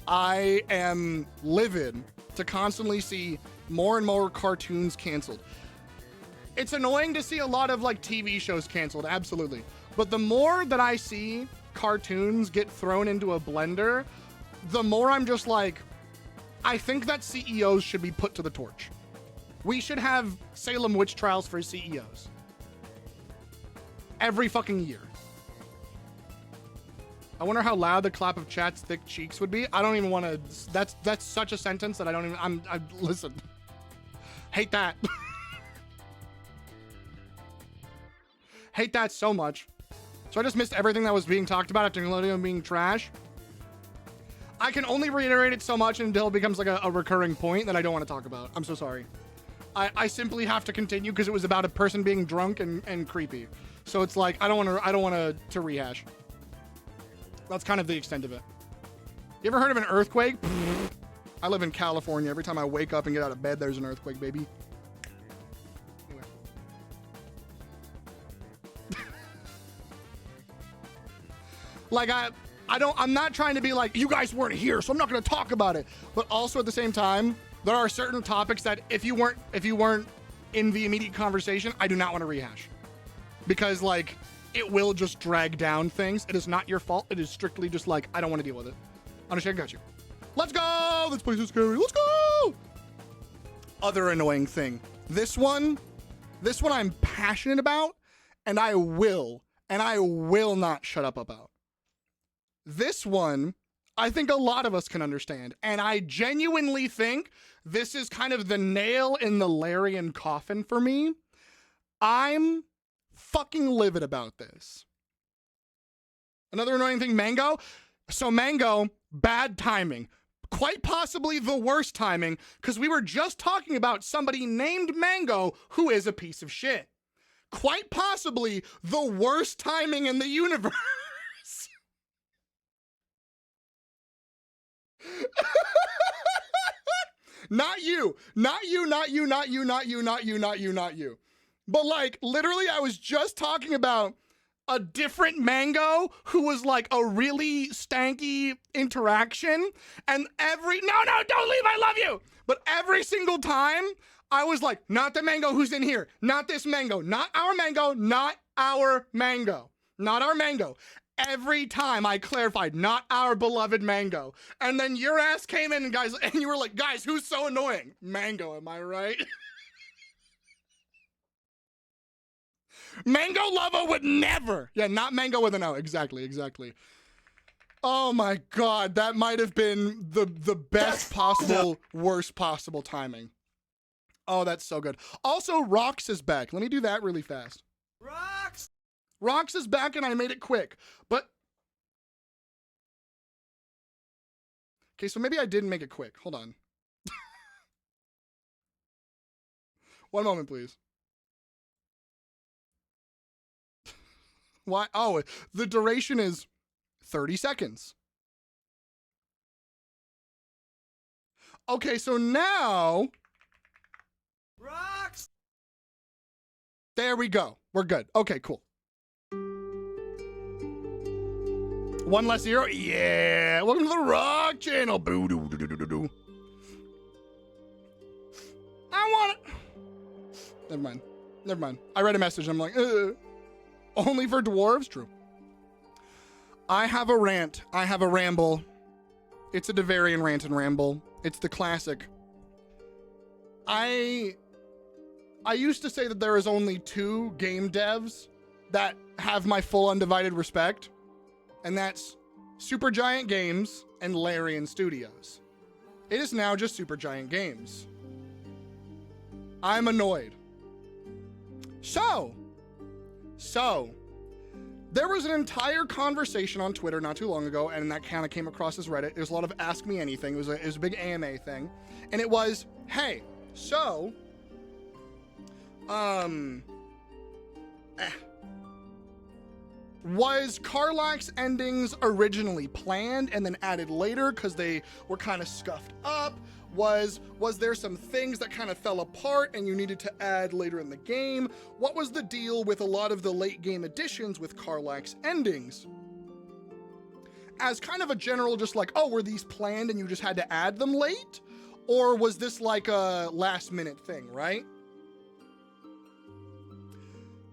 I am livid to constantly see more and more cartoons canceled. It's annoying to see a lot of like TV shows canceled, absolutely. But the more that I see cartoons get thrown into a blender, the more I'm just like, I think that CEOs should be put to the torch. We should have Salem witch trials for CEOs. Every fucking year. I wonder how loud the clap of chat's thick cheeks would be. I don't even want to. That's such a sentence that I don't even. Listen. Hate that. Hate that so much. So I just missed everything that was being talked about after Nickelodeon being trash. I can only reiterate it so much until it becomes like a recurring point that I don't want to talk about. I'm so sorry. I simply have to continue because it was about a person being drunk and creepy. So it's like I don't want to rehash. That's kind of the extent of it. You ever heard of an earthquake? I live in California. Every time I wake up and get out of bed, there's an earthquake, baby. Anyway. Like I'm not trying to be like, you guys weren't here, so I'm not going to talk about it. But also at the same time, there are certain topics that if you weren't in the immediate conversation, I do not want to rehash. Because like, it will just drag down things. It is not your fault. It is strictly just like, I don't want to deal with it. Understand? Got you. Let's go! This place is scary. Let's go! Other annoying thing. This one I'm passionate about, and I will not shut up about. This one, I think a lot of us can understand, and I genuinely think this is kind of the nail in the Larian coffin for me. I'm fucking livid about this. Another annoying thing, Mango. So Mango, bad timing. Quite possibly the worst timing, because we were just talking about somebody named Mango who is a piece of shit. Quite possibly the worst timing in the universe. Not you. But like, literally, I was just talking about a different Mango who was like a really stanky interaction. And no, don't leave, I love you. But every single time, I was like, not the Mango who's in here. Not this Mango. Not our Mango. Not our Mango. Not our Mango. Every time I clarified, not our beloved Mango. And then your ass came in, and you were like, guys, who's so annoying? Mango, am I right? Mango Lover would never. Yeah, not Mango with an O. Exactly. Oh my God, that might have been the best possible, worst possible timing. Oh, that's so good. Also, Rox is back. Let me do that really fast. Rox is back, and I made it quick. But okay, so maybe I didn't make it quick. Hold on. One moment, please. Why? Oh, the duration is 30 seconds. Okay, so now... Rox! There we go. We're good. Okay, cool. One less zero? Yeah! Welcome to the Rock channel. Boo doo doo doo doo doo. I want it. Never mind. I read a message. I'm like, only for dwarves? True. I have a rant. I have a ramble. It's a Devarian rant and ramble. It's the classic. I used to say that there is only two game devs that have my full undivided respect, and that's Supergiant Games and Larian Studios. It is now just Supergiant Games. I'm annoyed. So, there was an entire conversation on Twitter not too long ago, and that kind of came across as Reddit. There's a lot of Ask Me Anything. It was a big AMA thing. And it was, hey, so, was Karlach's endings originally planned and then added later because they were kind of scuffed up? Was there some things that kind of fell apart and you needed to add later in the game? What was the deal with a lot of the late game additions with Karlach's endings? As kind of a general, just like, oh, were these planned and you just had to add them late? Or was this like a last minute thing, right?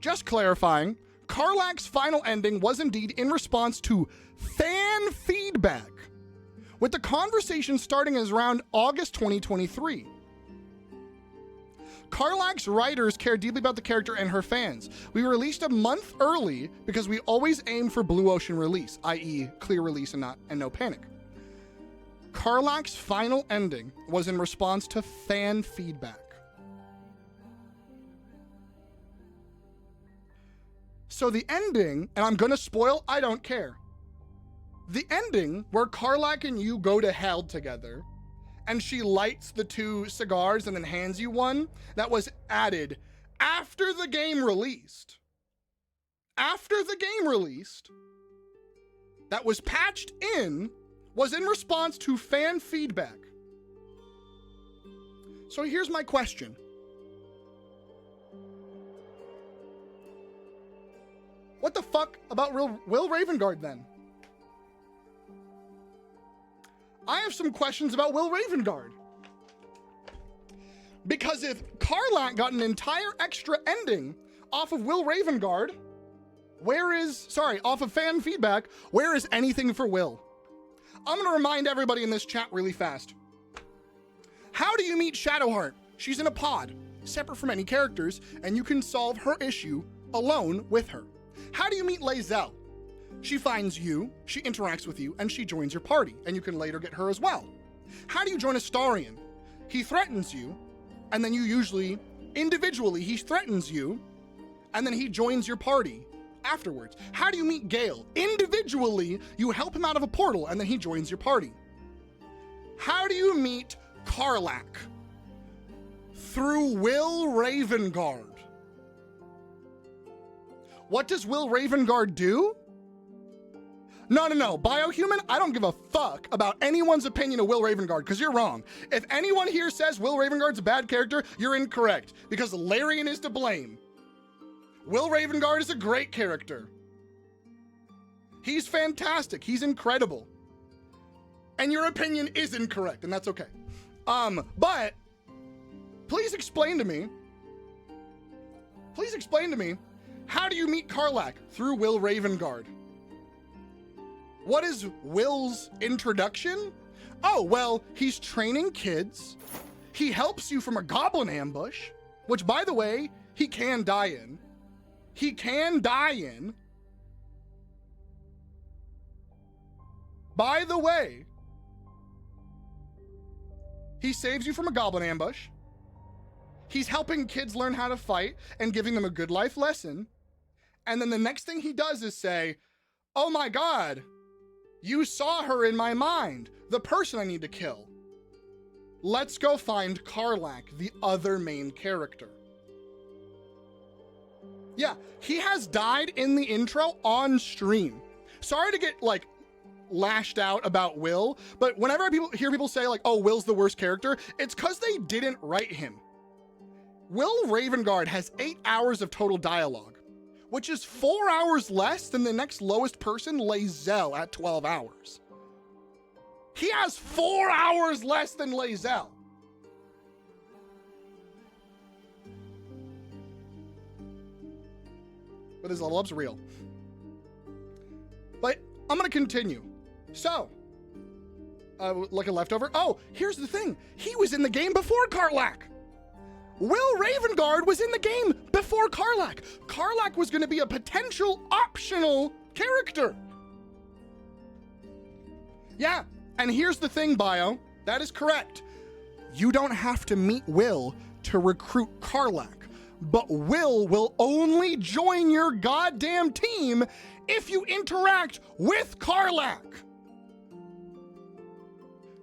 Just clarifying, Karlach's final ending was indeed in response to fan feedback, with the conversation starting as around August 2023. Karlach's writers care deeply about the character and her fans. We released a month early because we always aim for blue ocean release, i.e. clear release and no panic. Karlach's final ending was in response to fan feedback. So the ending, and I'm gonna spoil, I don't care. The ending where Karlach and you go to hell together and she lights the 2 cigars and then hands you one, that was added after the game released. After the game released, that was patched in, was in response to fan feedback. So here's my question. What the fuck about Will Ravengard then? I have some questions about Will Ravengard. Because if Karlach got an entire extra ending off of Will Ravengard, off of fan feedback, where is anything for Will? I'm gonna remind everybody in this chat really fast. How do you meet Shadowheart? She's in a pod, separate from any characters, and you can solve her issue alone with her. How do you meet Lae'zel? She finds you, she interacts with you, and she joins your party, and you can later get her as well. How do you join Astarion? He threatens you, and then you usually, individually, he threatens you, and then he joins your party afterwards. How do you meet Gale? Individually, you help him out of a portal, and then he joins your party. How do you meet Karlach? Through Will Ravengard. What does Will Ravengard do? No, Biohuman, I don't give a fuck about anyone's opinion of Will Ravengard, because you're wrong. If anyone here says Will Ravengard's a bad character, you're incorrect, because Larian is to blame. Will Ravengard is a great character. He's fantastic, he's incredible. And your opinion is incorrect, and that's okay. But, please explain to me, how do you meet Karlach? Through Will Ravengard. What is Will's introduction? Oh, well, he's training kids. He helps you from a goblin ambush, which, by the way, he can die in. By the way, he saves you from a goblin ambush. He's helping kids learn how to fight and giving them a good life lesson. And then the next thing he does is say, oh my God, you saw her in my mind, the person I need to kill. Let's go find Karlach, the other main character. Yeah, he has died in the intro on stream. Sorry to get lashed out about Will, but whenever I hear people say oh, Will's the worst character, it's because they didn't write him. Will Ravengard has 8 hours of total dialogue, which is 4 hours less than the next lowest person, Lae'zel, at 12 hours. He has 4 hours less than Lae'zel. But his level up's real. But I'm gonna continue. So, like a leftover. Oh, here's the thing. He was in the game before Karlach. Will Ravengard was in the game before Karlach. Karlach was going to be a potential optional character. Yeah, and here's the thing, Bio. That is correct. You don't have to meet Will to recruit Karlach, but Will only join your goddamn team if you interact with Karlach.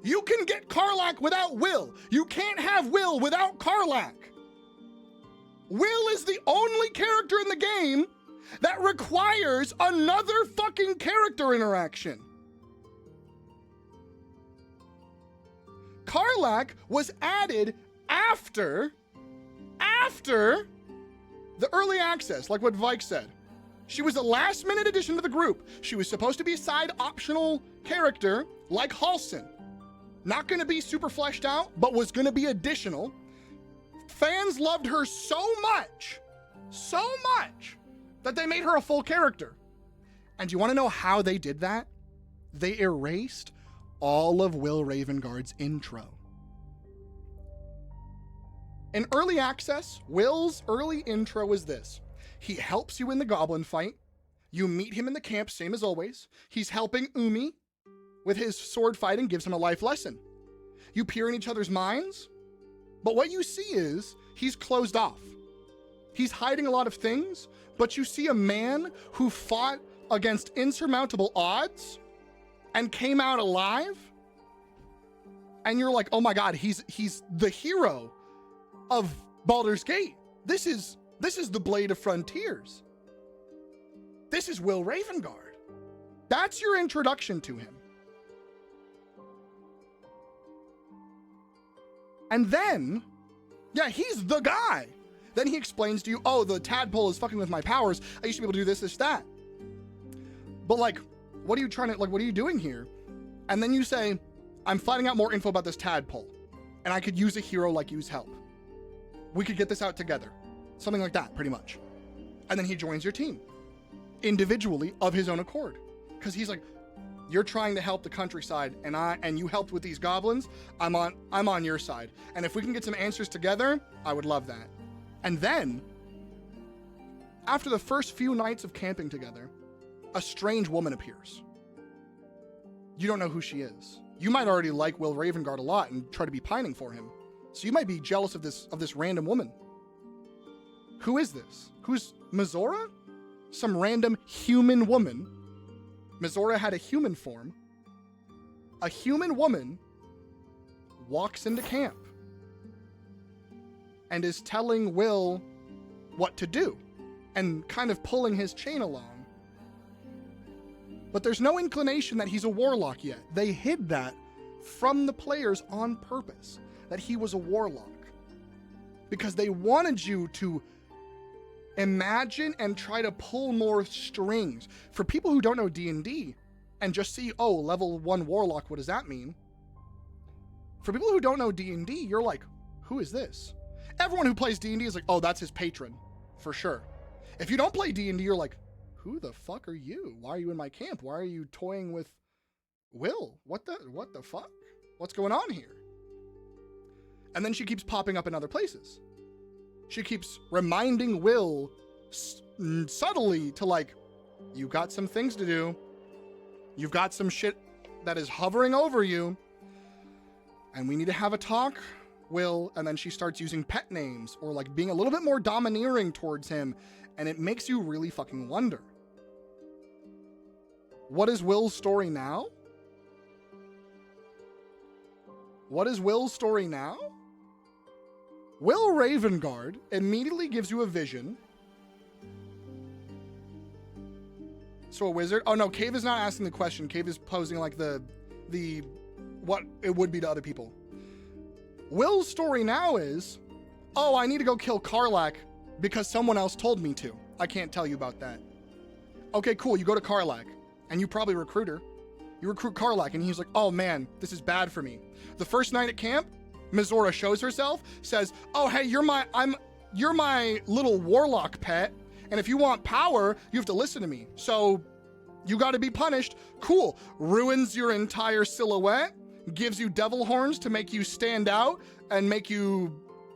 You can get Karlach without Will. You can't have Will without Karlach. Will is the only character in the game that requires another fucking character interaction. Karlach was added after the early access, like what Vike said. She was a last-minute addition to the group. She was supposed to be a side optional character like Halsin. Not gonna be super fleshed out, but was gonna be additional. Fans loved her so much, That they made her a full character. And you want to know how they did that? They erased all of Will Ravengard's intro. In early access, Will's early intro is this. He helps you in the goblin fight. You meet him in the camp, same as always. He's helping Umi with his sword fighting, gives him a life lesson. You peer in each other's minds, but what you see is he's closed off. He's hiding a lot of things, but you see a man who fought against insurmountable odds and came out alive. And you're like, oh my God, he's the hero of Baldur's Gate. This is the Blade of Frontiers. This is Will Ravengard. That's your introduction to him. And then, yeah, he's the guy. Then he explains to you, oh, the tadpole is fucking with my powers. I used to be able to do this, that. But like, what are you doing here? And then you say, I'm finding out more info about this tadpole, and I could use a hero like you's help. We could get this out together. Something like that, pretty much. And then he joins your team individually of his own accord. Because he's like, you're trying to help the countryside, and you helped with these goblins. I'm on your side. And if we can get some answers together, I would love that. And then, after the first few nights of camping together, a strange woman appears. You don't know who she is. You might already like Will Ravengard a lot and try to be pining for him. So you might be jealous of this random woman. Who is this? Who's Mizora? Some random human woman. Mizora had a human form. A human woman walks into camp and is telling Will what to do and kind of pulling his chain along. But there's no inclination that he's a warlock yet. They hid that from the players on purpose, that he was a warlock, because they wanted you to imagine and try to pull more strings. For people who don't know D&D and just see, oh, level 1 warlock, what does that mean? For people who don't know D&D, you're like, who is this? Everyone who plays D&D is like, oh, that's his patron, for sure. If you don't play D&D, you're like, who the fuck are you? Why are you in my camp? Why are you toying with Will? What the fuck? What's going on here? And then she keeps popping up in other places. She keeps reminding Will subtly to like, you got some things to do. You've got some shit that is hovering over you. And we need to have a talk, Will. And then she starts using pet names or like being a little bit more domineering towards him. And it makes you really fucking wonder. What is Will's story now? What is Will's story now? Will Ravengard immediately gives you a vision. So a wizard? Oh no, Cave is not asking the question. Cave is posing like the what it would be to other people. Will's story now is, oh, I need to go kill Karlach because someone else told me to. I can't tell you about that. Okay, cool. You go to Karlach and you probably recruit her. You recruit Karlach and he's like, oh man, this is bad for me. The first night at camp, Mizora shows herself, says, oh, hey, you're my little warlock pet. And if you want power, you have to listen to me. So you got to be punished. Cool. Ruins your entire silhouette, gives you devil horns to make you stand out and make your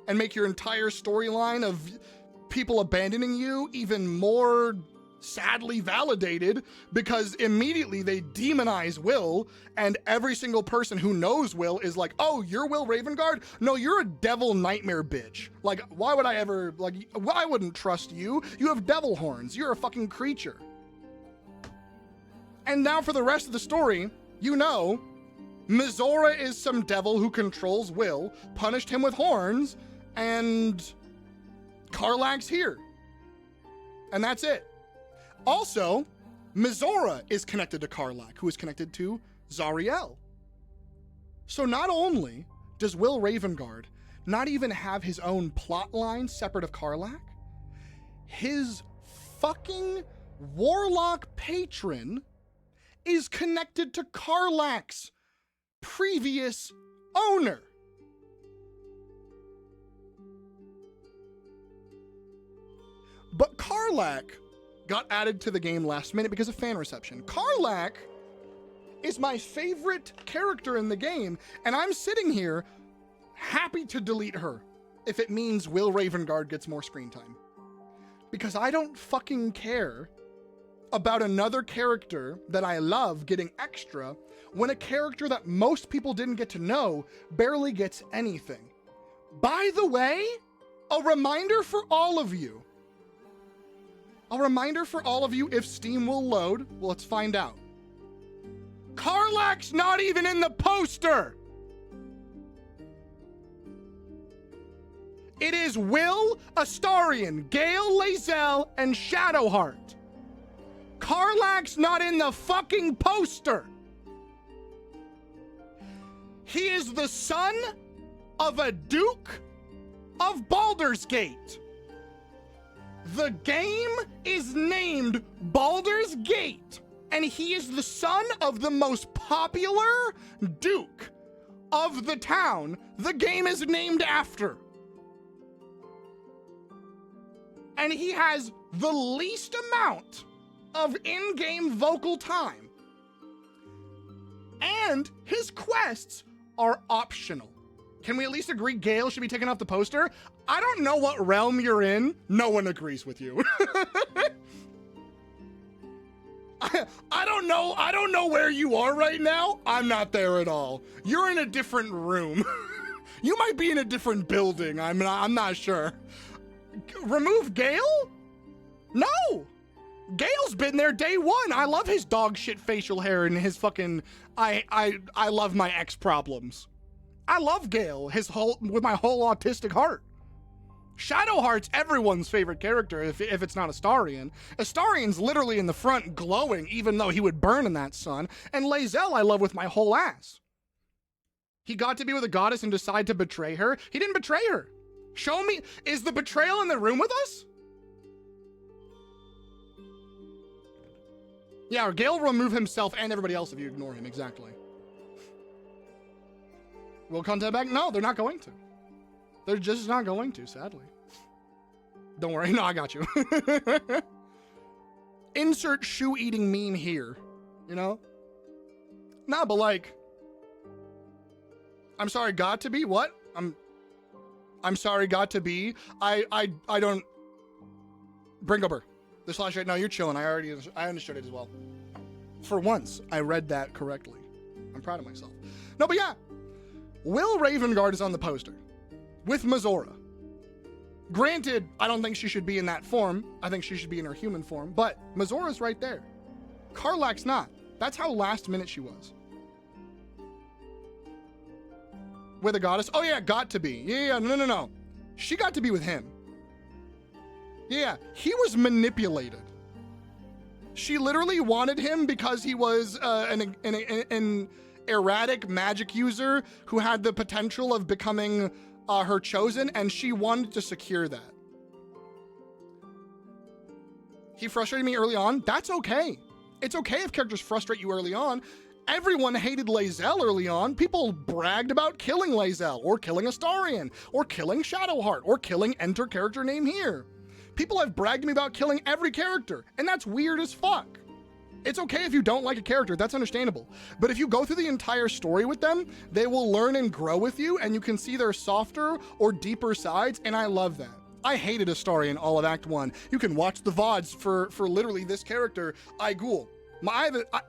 entire storyline of people abandoning you even more sadly validated, because immediately they demonize Will, and every single person who knows Will is like, oh, you're Will Ravengard? No, you're a devil nightmare bitch. Like, why would I ever, like, I wouldn't trust you. You have devil horns. You're a fucking creature. And now for the rest of the story, you know, Mizora is some devil who controls Will, punished him with horns, and Karlach's here. And that's it. Also, Mizora is connected to Karlach, who is connected to Zariel. So not only does Will Ravengard not even have his own plot line separate of Karlach, his fucking warlock patron is connected to Karlach's previous owner. But Karlach got added to the game last minute because of fan reception. Karlach is my favorite character in the game, and I'm sitting here happy to delete her if it means Will Ravengard gets more screen time. Because I don't fucking care about another character that I love getting extra when a character that most people didn't get to know barely gets anything. By the way, a reminder for all of you. If Steam will load. Well, let's find out. Karlach's not even in the poster. It is Will, Astarion, Gale, Lae'zel, and Shadowheart. Karlach's not in the fucking poster. He is the son of a Duke of Baldur's Gate. The game is named Baldur's Gate, and he is the son of the most popular Duke of the town the game is named after. And he has the least amount of in-game vocal time. And his quests are optional. Can we at least agree Gale should be taken off the poster? I don't know what realm you're in. No one agrees with you. I don't know where you are right now. I'm not there at all. You're in a different room. You might be in a different building. I'm not sure. Remove Gale? No. Gale's been there day one. I love his dog shit facial hair and his fucking I love my ex problems. I love Gale, with my whole autistic heart. Shadowheart's everyone's favorite character if it's not Astarion. Astarion's literally in the front glowing even though he would burn in that sun. And Lae'zel I love with my whole ass. He got to be with a goddess and decide to betray her. He didn't betray her. Show me, is the betrayal in the room with us? Yeah, or Gale will remove himself and everybody else if you ignore him, exactly. Will content back? No, they're not going to. They're just not going to, sadly. Don't worry, no, I got you. Insert shoe-eating meme here, you know? Nah, but like, I'm sorry, got to be? What? I'm sorry, got to be? I don't... Bringober. The slash right now, you're chilling. I understood it as well. For once, I read that correctly. I'm proud of myself. No, but yeah. Will Ravengard is on the poster. With Mizora. Granted, I don't think she should be in that form. I think she should be in her human form. But Mizora's right there. Karlach's not. That's how last minute she was. With a goddess? Oh yeah, got to be. Yeah, no. She got to be with him. Yeah, he was manipulated. She literally wanted him because he was an erratic magic user who had the potential of becoming her chosen, and she wanted to secure that. He frustrated me early on. That's okay. It's okay if characters frustrate you early on. Everyone hated Lae'zel early on. People bragged about killing Lae'zel, or killing Astarion, or killing Shadowheart, or killing enter character name here. People have bragged to me about killing every character, and that's weird as fuck. It's okay if you don't like a character, that's understandable. But if you go through the entire story with them, they will learn and grow with you, and you can see their softer or deeper sides, and I love that. I hated Astarion all of Act 1. You can watch the VODs for literally this character, Aigul.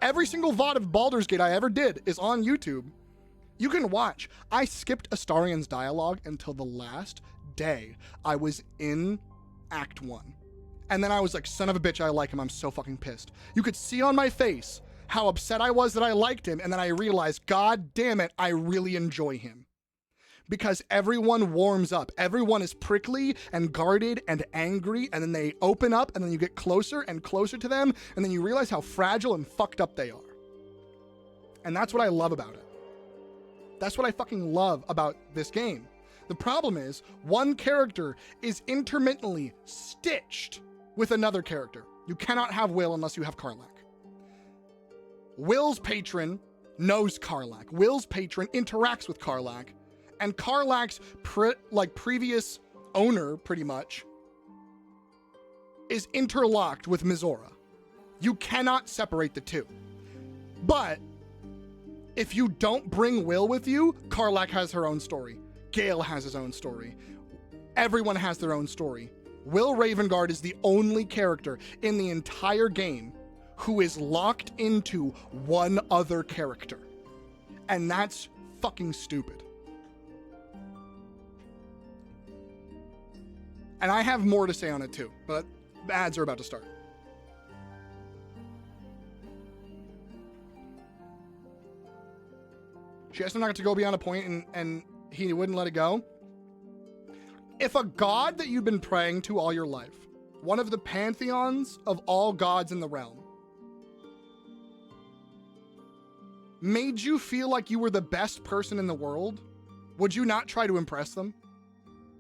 Every single VOD of Baldur's Gate I ever did is on YouTube. You can watch. I skipped Astarion's dialogue until the last day I was in Act 1. And then I was like, son of a bitch, I like him. I'm so fucking pissed. You could see on my face how upset I was that I liked him. And then I realized, God damn it, I really enjoy him. Because everyone warms up. Everyone is prickly and guarded and angry. And then they open up and then you get closer and closer to them. And then you realize how fragile and fucked up they are. And that's what I love about it. That's what I fucking love about this game. The problem is, one character is intermittently stitched with another character. You cannot have Will unless you have Karlach. Will's patron knows Karlach. Will's patron interacts with Karlach. And Karlach's previous owner, pretty much, is interlocked with Mizora. You cannot separate the two. But if you don't bring Will with you, Karlach has her own story. Gale has his own story. Everyone has their own story. Will Ravengard is the only character in the entire game who is locked into one other character. And that's fucking stupid. And I have more to say on it too, but the ads are about to start. She asked him not to go beyond a point and he wouldn't let it go. If a god that you've been praying to all your life, one of the pantheons of all gods in the realm, made you feel like you were the best person in the world, would you not try to impress them?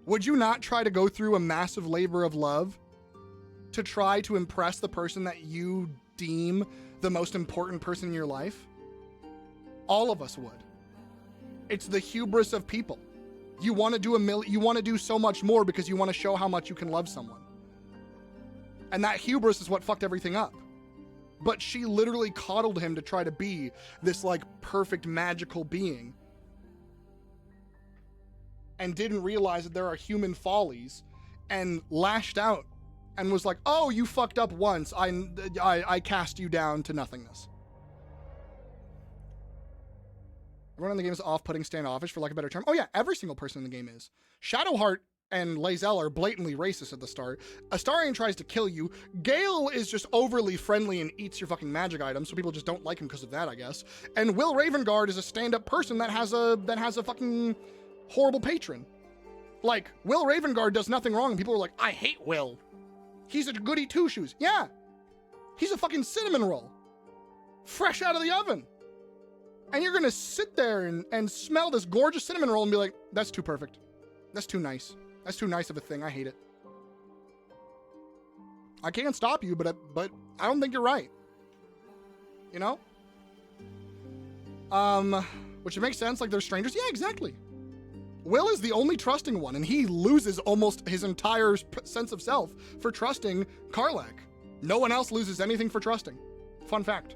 Would you not try to go through a massive labor of love to try to impress the person that you deem the most important person in your life? All of us would. It's the hubris of people. You want to do so much more because you want to show how much you can love someone. And that hubris is what fucked everything up. But she literally coddled him to try to be this like perfect magical being. And didn't realize that there are human follies and lashed out and was like, "Oh, you fucked up once. I cast you down to nothingness." Everyone in the game is off-putting, standoffish, for lack of a better term. Oh yeah, every single person in the game is. Shadowheart and Lae'zel are blatantly racist at the start. Astarion tries to kill you. Gale is just overly friendly and eats your fucking magic items, so people just don't like him because of that, I guess. And Will Ravengard is a stand-up person that has a fucking horrible patron. Like, Will Ravengard does nothing wrong, and people are like, "I hate Will. He's a goody two-shoes." Yeah. He's a fucking cinnamon roll. Fresh out of the oven. And you're gonna sit there and smell this gorgeous cinnamon roll and be like, "That's too perfect. That's too nice. That's too nice of a thing. I hate it." I can't stop you, but I don't think you're right. You know? Which it makes sense, like they're strangers. Yeah, exactly. Will is the only trusting one, and he loses almost his entire sense of self for trusting Karlach. No one else loses anything for trusting. Fun fact.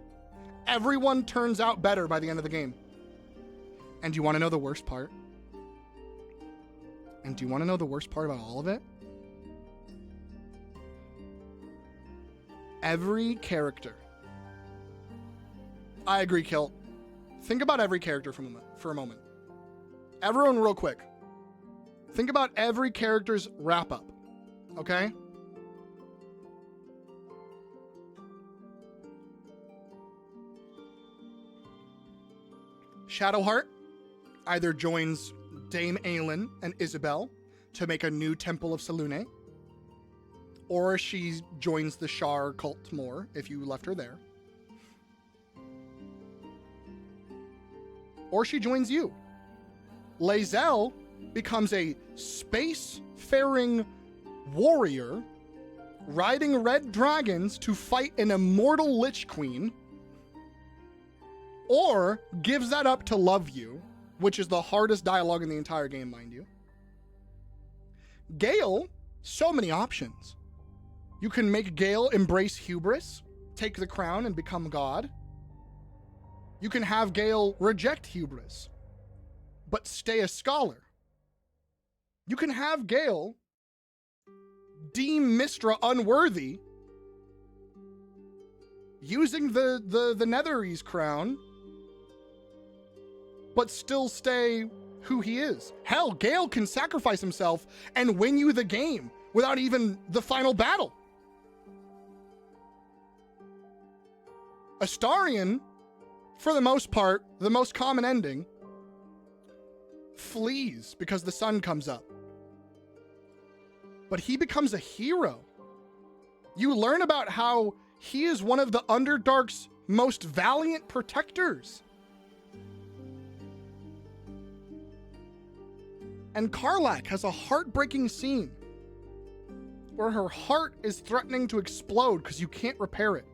Everyone turns out better by the end of the game. And do you want to know the worst part? And do you want to know the worst part about all of it? Every character. I agree, Kilt. Think about every character for a moment. Everyone real quick. Think about every character's wrap-up. Okay? Shadowheart either joins Dame Aelin and Isabel to make a new Temple of Selûne, or she joins the Shar cult more if you left her there, or she joins you. Lae'zel becomes a space-faring warrior riding red dragons to fight an immortal Lich Queen, or gives that up to love you, which is the hardest dialogue in the entire game, mind you. Gale, so many options. You can make Gale embrace hubris, take the crown and become God. You can have Gale reject hubris, but stay a scholar. You can have Gale deem Mystra unworthy, using the Netherese crown, but still stay who he is. Hell, Gale can sacrifice himself and win you the game without even the final battle. Astarion, for the most part, the most common ending, flees because the sun comes up. But he becomes a hero. You learn about how he is one of the Underdark's most valiant protectors. And Karlach has a heartbreaking scene where her heart is threatening to explode because you can't repair it.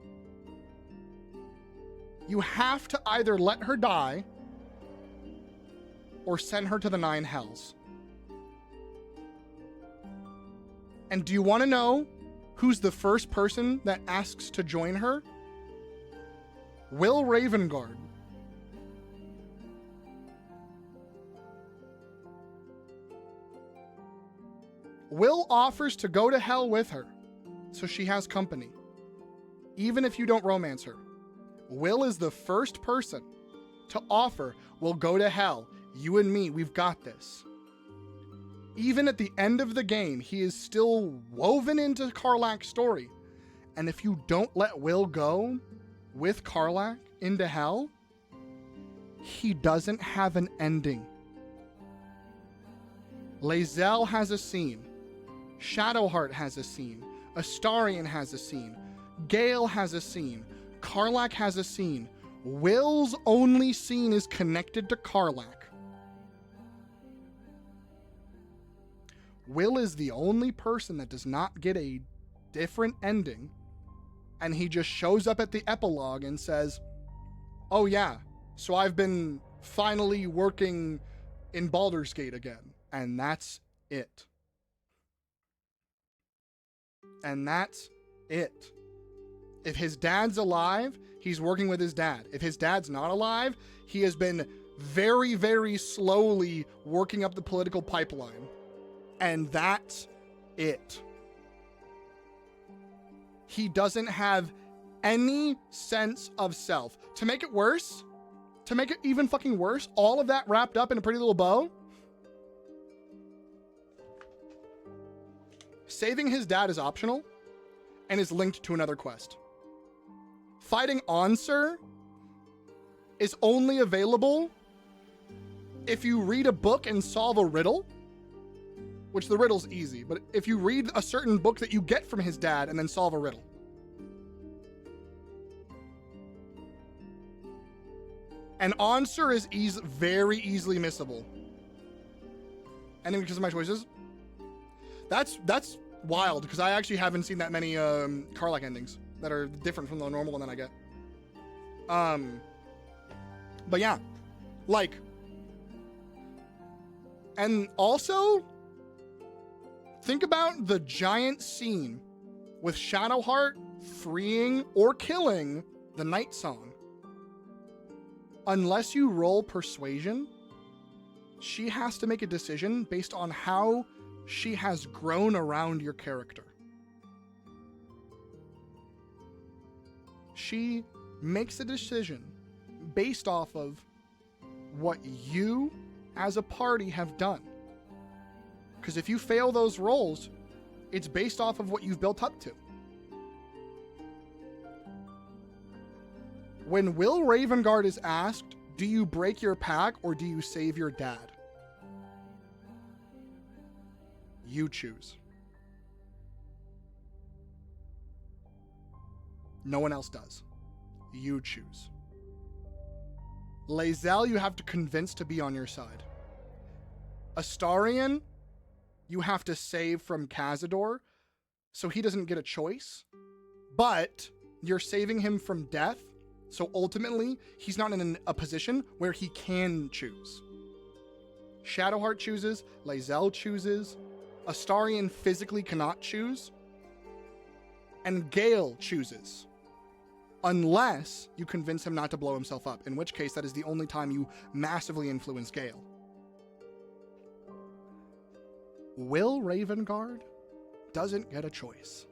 You have to either let her die or send her to the 9 hells. And do you want to know who's the first person that asks to join her? Will Ravengard. Will offers to go to hell with her, so she has company, even if you don't romance her. Will is the first person to offer, we'll go to hell. You and me, we've got this. Even at the end of the game, he is still woven into Karlach's story. And if you don't let Will go with Karlach into hell, he doesn't have an ending. Lae'zel has a scene. Shadowheart has a scene. Astarion has a scene. Gale has a scene. Karlach has a scene. Will's only scene is connected to Karlach. Will is the only person that does not get a different ending, and he just shows up at the epilogue and says, oh yeah, so I've been finally working in Baldur's Gate again. And that's it. And that's it. If his dad's alive, he's working with his dad. If his dad's not alive, he has been very, very slowly working up the political pipeline. And that's it. He doesn't have any sense of self. To make it worse, to make it even fucking worse, all of that wrapped up in a pretty little bow. Saving his dad is optional and is linked to another quest. Fighting Ansur is only available if you read a book and solve a riddle, which the riddle's easy, but if you read a certain book that you get from his dad and then solve a riddle. And Ansur is very easily missable. And because of my choices, that's wild, because I actually haven't seen that many Karlach endings that are different from the normal one that I get. But yeah, like, and also think about the giant scene with Shadowheart freeing or killing the Night Song. Unless you roll persuasion, she has to make a decision based on how she has grown around your character. She makes a decision based off of what you as a party have done. Because if you fail those rolls, it's based off of what you've built up to. When Will Ravengard is asked, do you break your pack or do you save your dad? You choose. No one else does. You choose. Lae'zel, you have to convince to be on your side. Astarion, you have to save from Cazador, so he doesn't get a choice. But you're saving him from death, so ultimately, he's not in a position where he can choose. Shadowheart chooses, Lae'zel chooses, Astarion physically cannot choose, and Gale chooses. Unless you convince him not to blow himself up, in which case that is the only time you massively influence Gale. Will Ravengard doesn't get a choice.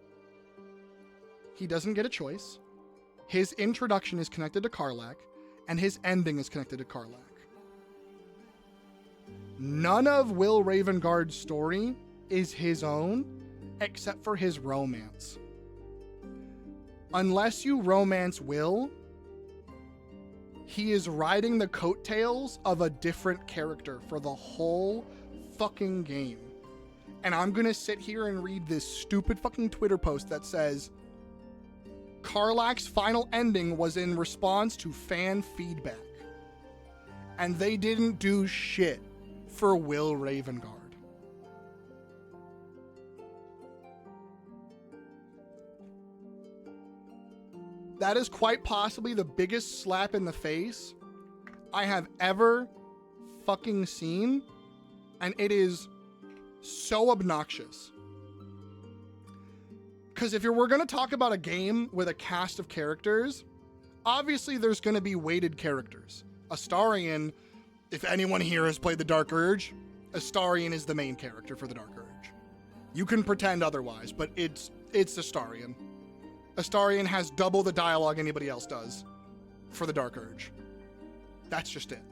He doesn't get a choice. His introduction is connected to Karlach, and his ending is connected to Karlach. None of Will Ravengard's story is his own, except for his romance. Unless you romance Will, he is riding the coattails of a different character for the whole fucking game. And I'm gonna sit here and read this stupid fucking Twitter post that says, Karlach's final ending was in response to fan feedback. And they didn't do shit for Will Ravengard. That is quite possibly the biggest slap in the face I have ever fucking seen. And it is so obnoxious. Because if we're going to talk about a game with a cast of characters, obviously there's going to be weighted characters. Astarion, if anyone here has played the Dark Urge, Astarion is the main character for the Dark Urge. You can pretend otherwise, but it's Astarion. Astarion has double the dialogue anybody else does for the Dark Urge. That's just it.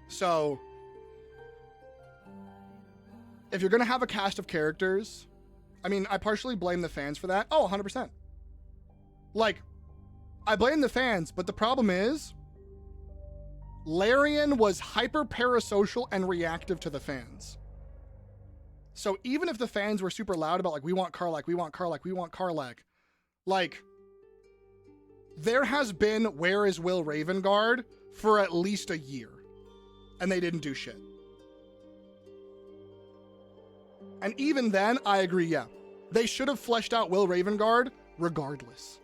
So, if you're going to have a cast of characters, I mean, I partially blame the fans for that. Oh, 100%. Like, I blame the fans, but the problem is, Larian was hyper parasocial and reactive to the fans. So even if the fans were super loud about, like, we want Karlach, we want Karlach, we want Karlach, like, there has been Where is Will Ravengard for at least a year, and they didn't do shit. And even then, I agree, yeah. They should have fleshed out Will Ravengard regardless.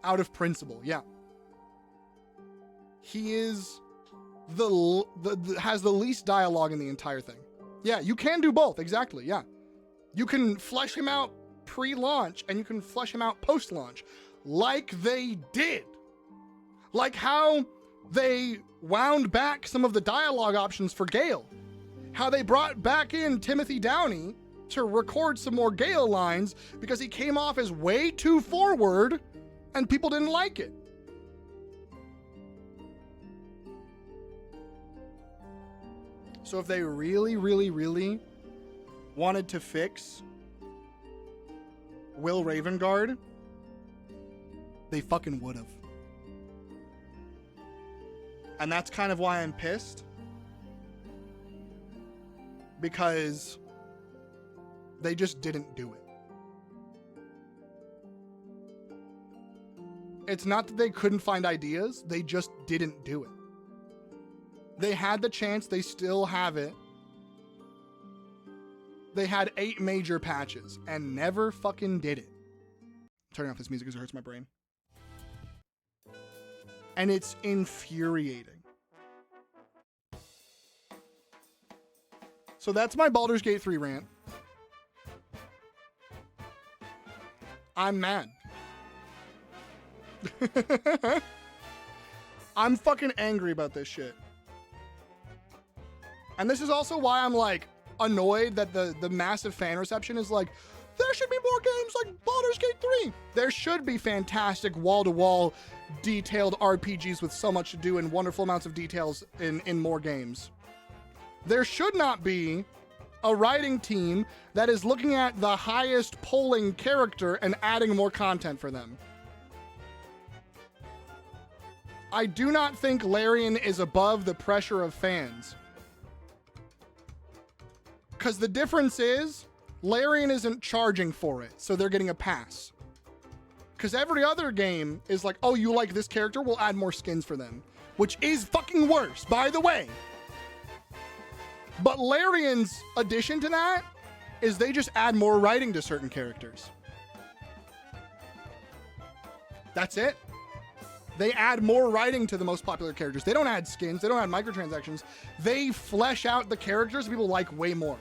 Out of principle, yeah. He is has the least dialogue in the entire thing. Yeah, you can do both, exactly, yeah. You can flesh him out pre-launch, and you can flesh him out post-launch, like they did. Like how they wound back some of the dialogue options for Gale. How they brought back in Timothy Downey to record some more Gale lines because he came off as way too forward and people didn't like it. So if they really, really, really wanted to fix Will Ravengard, they fucking would have. And that's kind of why I'm pissed. Because they just didn't do it. It's not that they couldn't find ideas, they just didn't do it. They had the chance, they still have it. They had 8 major patches and never fucking did it. I'm turning off this music because it hurts my brain. And it's infuriating. So that's my Baldur's Gate 3 rant. I'm mad. I'm fucking angry about this shit. And this is also why I'm like annoyed that the massive fan reception is like, there should be more games like Baldur's Gate 3. There should be fantastic wall-to-wall detailed RPGs with so much to do and wonderful amounts of details in more games. There should not be a writing team that is looking at the highest polling character and adding more content for them. I do not think Larian is above the pressure of fans. Because the difference is, Larian isn't charging for it, so they're getting a pass. Because every other game is like, oh, you like this character? We'll add more skins for them. Which is fucking worse, by the way. But Larian's addition to that is they just add more writing to certain characters. That's it. They add more writing to the most popular characters. They don't add skins. They don't add microtransactions. They flesh out the characters people like way more.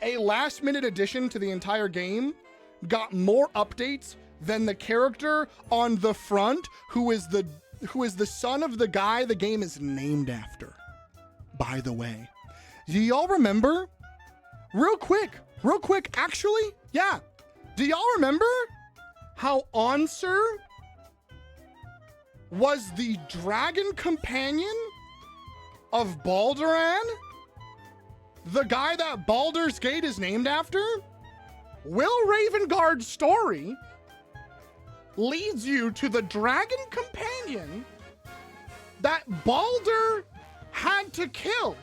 A last-minute addition to the entire game got more updates than the character on the front who is the son of the guy the game is named after. By the way, do y'all remember? Real quick, actually, yeah. Do y'all remember how Ansur was the dragon companion of Balduran? The guy that Baldur's Gate is named after? Will Ravengard's story leads you to the dragon companion that Baldur had to kill.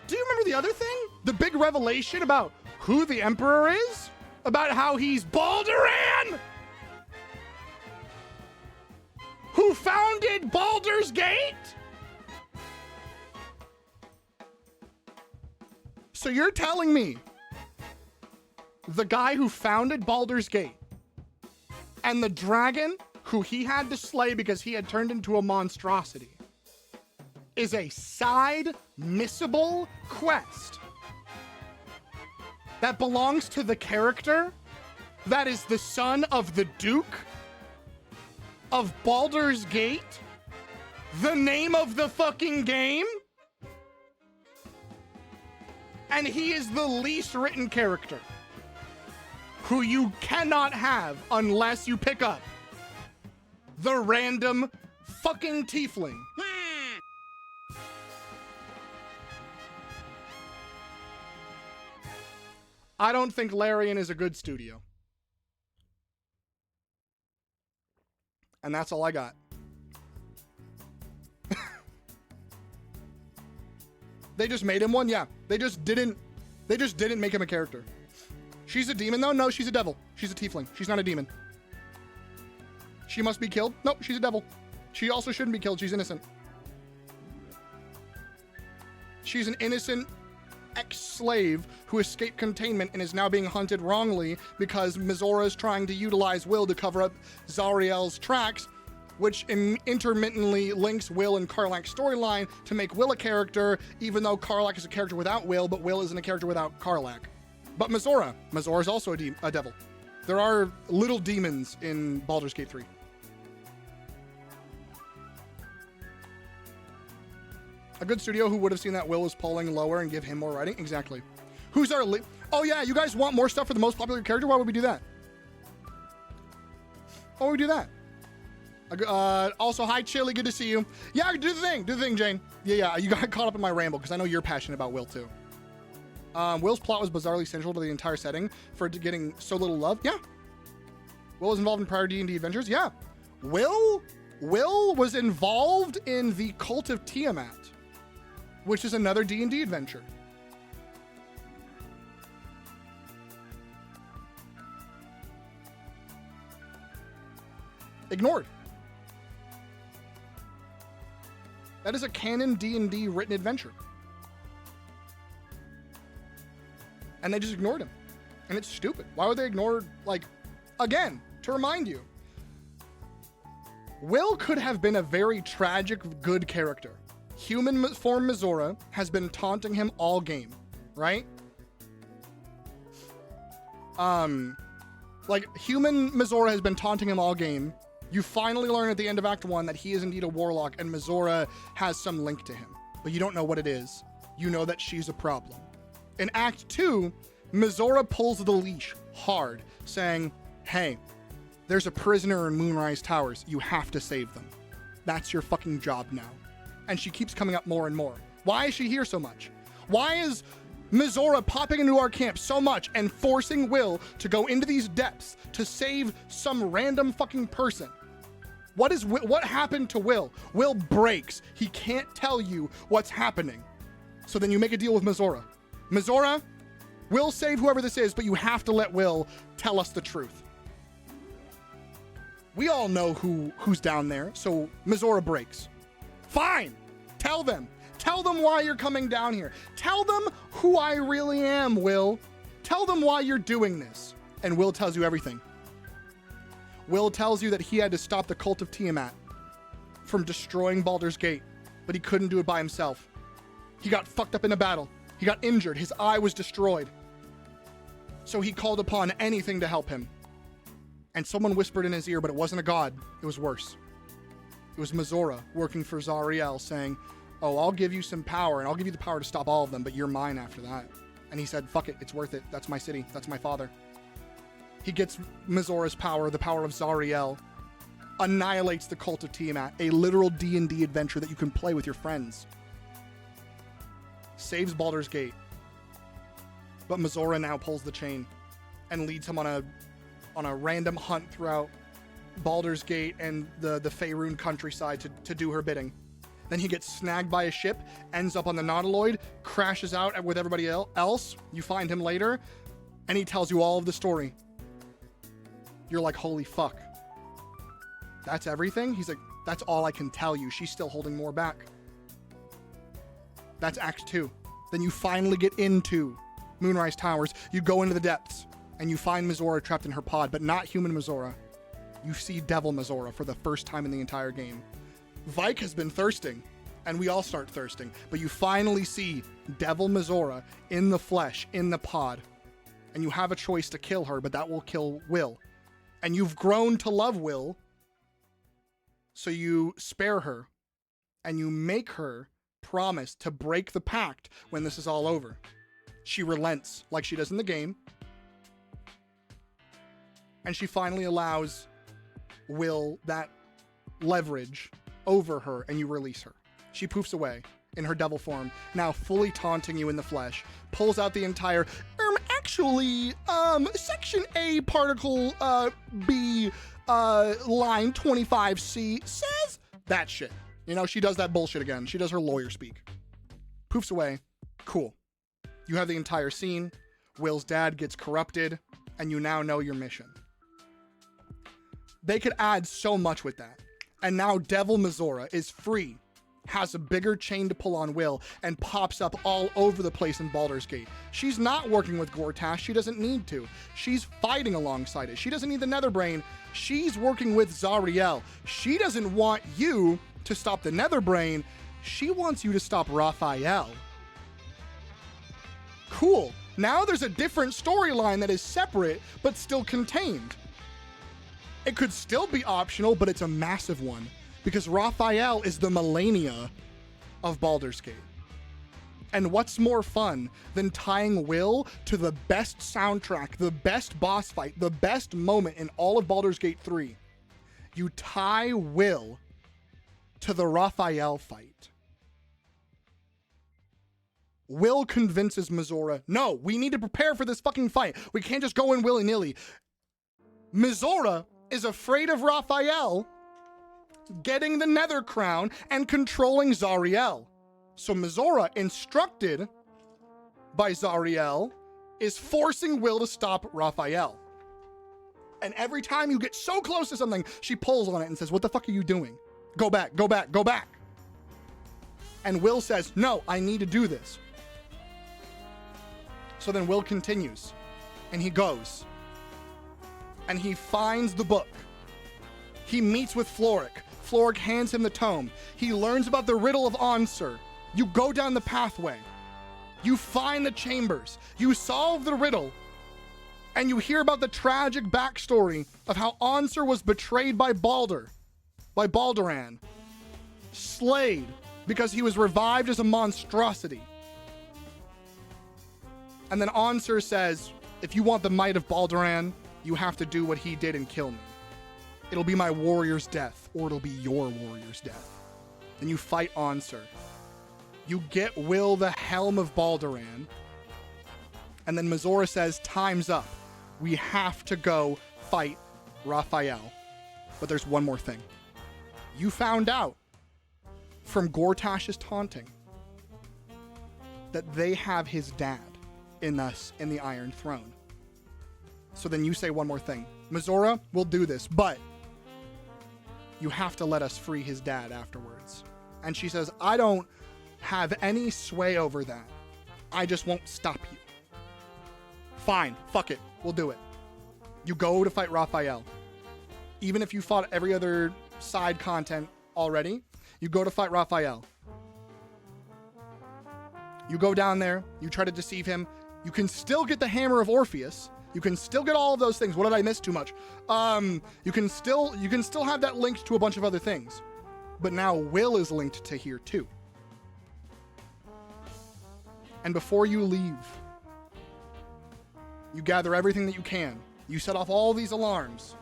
Do you remember the other thing? The big revelation about who the Emperor is? About how he's Balduran? Who founded Baldur's Gate? So you're telling me the guy who founded Baldur's Gate and the dragon who he had to slay because he had turned into a monstrosity is a side missable quest that belongs to the character that is the son of the Duke of Baldur's Gate, the name of the fucking game, and he is the least written character who you cannot have unless you pick up the random fucking tiefling. I don't think Larian is a good studio. And that's all I got. They just made him one? Yeah. They just didn't make him a character. She's a demon though? No, she's a devil. She's a tiefling. She's not a demon. She must be killed? Nope, she's a devil. She also shouldn't be killed. She's innocent. She's an innocent ex-slave who escaped containment and is now being hunted wrongly because Mizora is trying to utilize Will to cover up Zariel's tracks, which intermittently links Will and Karlach's storyline to make Will a character, even though Karlach is a character without Will, but Will isn't a character without Karlach. But Mizora is also a devil. There are little demons in Baldur's Gate 3. A good studio who would have seen that Will was polling lower and give him more writing? Exactly. Who's our oh yeah, you guys want more stuff for the most popular character? Why would we do that? Why would we do that? Also, hi Chili, good to see you. Yeah, do the thing, Jane. Yeah, you got caught up in my ramble because I know you're passionate about Will too. Will's plot was bizarrely central to the entire setting for getting so little love. Yeah. Will was involved in prior D&D adventures. Yeah. Will was involved in the Cult of Tiamat, which is another D&D adventure. Ignored. That is a canon D&D written adventure. And they just ignored him. And it's stupid. Why would they ignore, like, again, to remind you, Will could have been a very tragic, good character. Human form Mizora has been taunting him all game, right? Like, human Mizora has been taunting him all game. You finally learn at the end of Act 1 that he is indeed a warlock and Mizora has some link to him. But you don't know what it is. You know that she's a problem. In Act 2, Mizora pulls the leash hard, saying, hey, there's a prisoner in Moonrise Towers. You have to save them. That's your fucking job now. And she keeps coming up more and more. Why is she here so much? Why is Mizora popping into our camp so much and forcing Will to go into these depths to save some random fucking person? What happened to Will? Will breaks. He can't tell you what's happening. So then you make a deal with Mizora. Mizora, we'll save whoever this is, but you have to let Will tell us the truth. We all know who's down there, so Mizora breaks. Fine. Tell them. Tell them why you're coming down here. Tell them who I really am, Will. Tell them why you're doing this. And Will tells you everything. Will tells you that he had to stop the Cult of Tiamat from destroying Baldur's Gate, but he couldn't do it by himself. He got fucked up in a battle. He got injured. His eye was destroyed. So he called upon anything to help him. And someone whispered in his ear, but it wasn't a god. It was worse. It was Mizora working for Zariel saying, oh, I'll give you some power and I'll give you the power to stop all of them, but you're mine after that. And he said, fuck it. It's worth it. That's my city. That's my father. He gets Mizora's power, the power of Zariel, annihilates the Cult of Tiamat, a literal D&D adventure that you can play with your friends. Saves Baldur's Gate. But Mizora now pulls the chain and leads him on a random hunt throughout Baldur's Gate and the Faerun countryside to do her bidding. Then he gets snagged by a ship, ends up on the Nautiloid, crashes out with everybody else. You find him later, and he tells you all of the story. You're like, holy fuck. That's everything? He's like, that's all I can tell you. She's still holding more back. That's Act 2. Then you finally get into Moonrise Towers. You go into the depths, and you find Mizora trapped in her pod, but not human Mizora. You see Devil Mizora for the first time in the entire game. Vike has been thirsting, and we all start thirsting, but you finally see Devil Mizora in the flesh, in the pod. and you have a choice to kill her, but that will kill Will. And you've grown to love Will, so you spare her, and you make her promise to break the pact when this is all over. She relents, like she does in the game, and she finally allows Will that leverage over her, and you release her. She poofs away in her devil form, now fully taunting you in the flesh, pulls out the entire, section A particle, B, line 25C says that shit. You know, she does that bullshit again. She does her lawyer speak. Poofs away. Cool. You have the entire scene. Will's dad gets corrupted, and you now know your mission. They could add so much with that. And now Devil Mizora is free, has a bigger chain to pull on Will, and pops up all over the place in Baldur's Gate. She's not working with Gortash. She doesn't need to. She's fighting alongside it. She doesn't need the Netherbrain. She's working with Zariel. She doesn't want you to stop the Netherbrain. She wants you to stop Raphael. Cool. Now there's a different storyline that is separate, but still contained. It could still be optional, but it's a massive one, because Raphael is the Melania of Baldur's Gate. And what's more fun than tying Will to the best soundtrack, the best boss fight, the best moment in all of Baldur's Gate 3? You tie Will to the Raphael fight. Will convinces Mizora, no, we need to prepare for this fucking fight. We can't just go in willy-nilly. Mizora is afraid of Raphael getting the Nether Crown and controlling Zariel. So Mizora, instructed by Zariel, is forcing Will to stop Raphael. And every time you get so close to something, she pulls on it and says, what the fuck are you doing? Go back, go back, go back. And Will says, no, I need to do this. So then Will continues, and he goes, and he finds the book. He meets with Floric. Floric hands him the tome. He learns about the riddle of Ansur. You go down the pathway. You find the chambers. You solve the riddle. And you hear about the tragic backstory of how Ansur was betrayed by Balduran, slayed because he was revived as a monstrosity. And then Ansur says, if you want the might of Balduran, you have to do what he did and kill me. It'll be my warrior's death, or it'll be your warrior's death. Then you fight Ansur. You get Will the helm of Balduran. And then Mizora says, time's up. We have to go fight Raphael. But there's one more thing. You found out from Gortash's taunting that they have his dad in the Iron Throne. So then you say one more thing. Mizora, we'll do this, but you have to let us free his dad afterwards. And she says, I don't have any sway over that. I just won't stop you. Fine, fuck it, we'll do it. You go to fight Raphael. Even if you fought every other side content already, you go to fight Raphael. You go down there, you try to deceive him. You can still get the Hammer of Orpheus. You can still get all of those things. What did I miss? Too much. You can still have that linked to a bunch of other things. But now Will is linked to here too. And before you leave, you gather everything that you can. You set off all these alarms.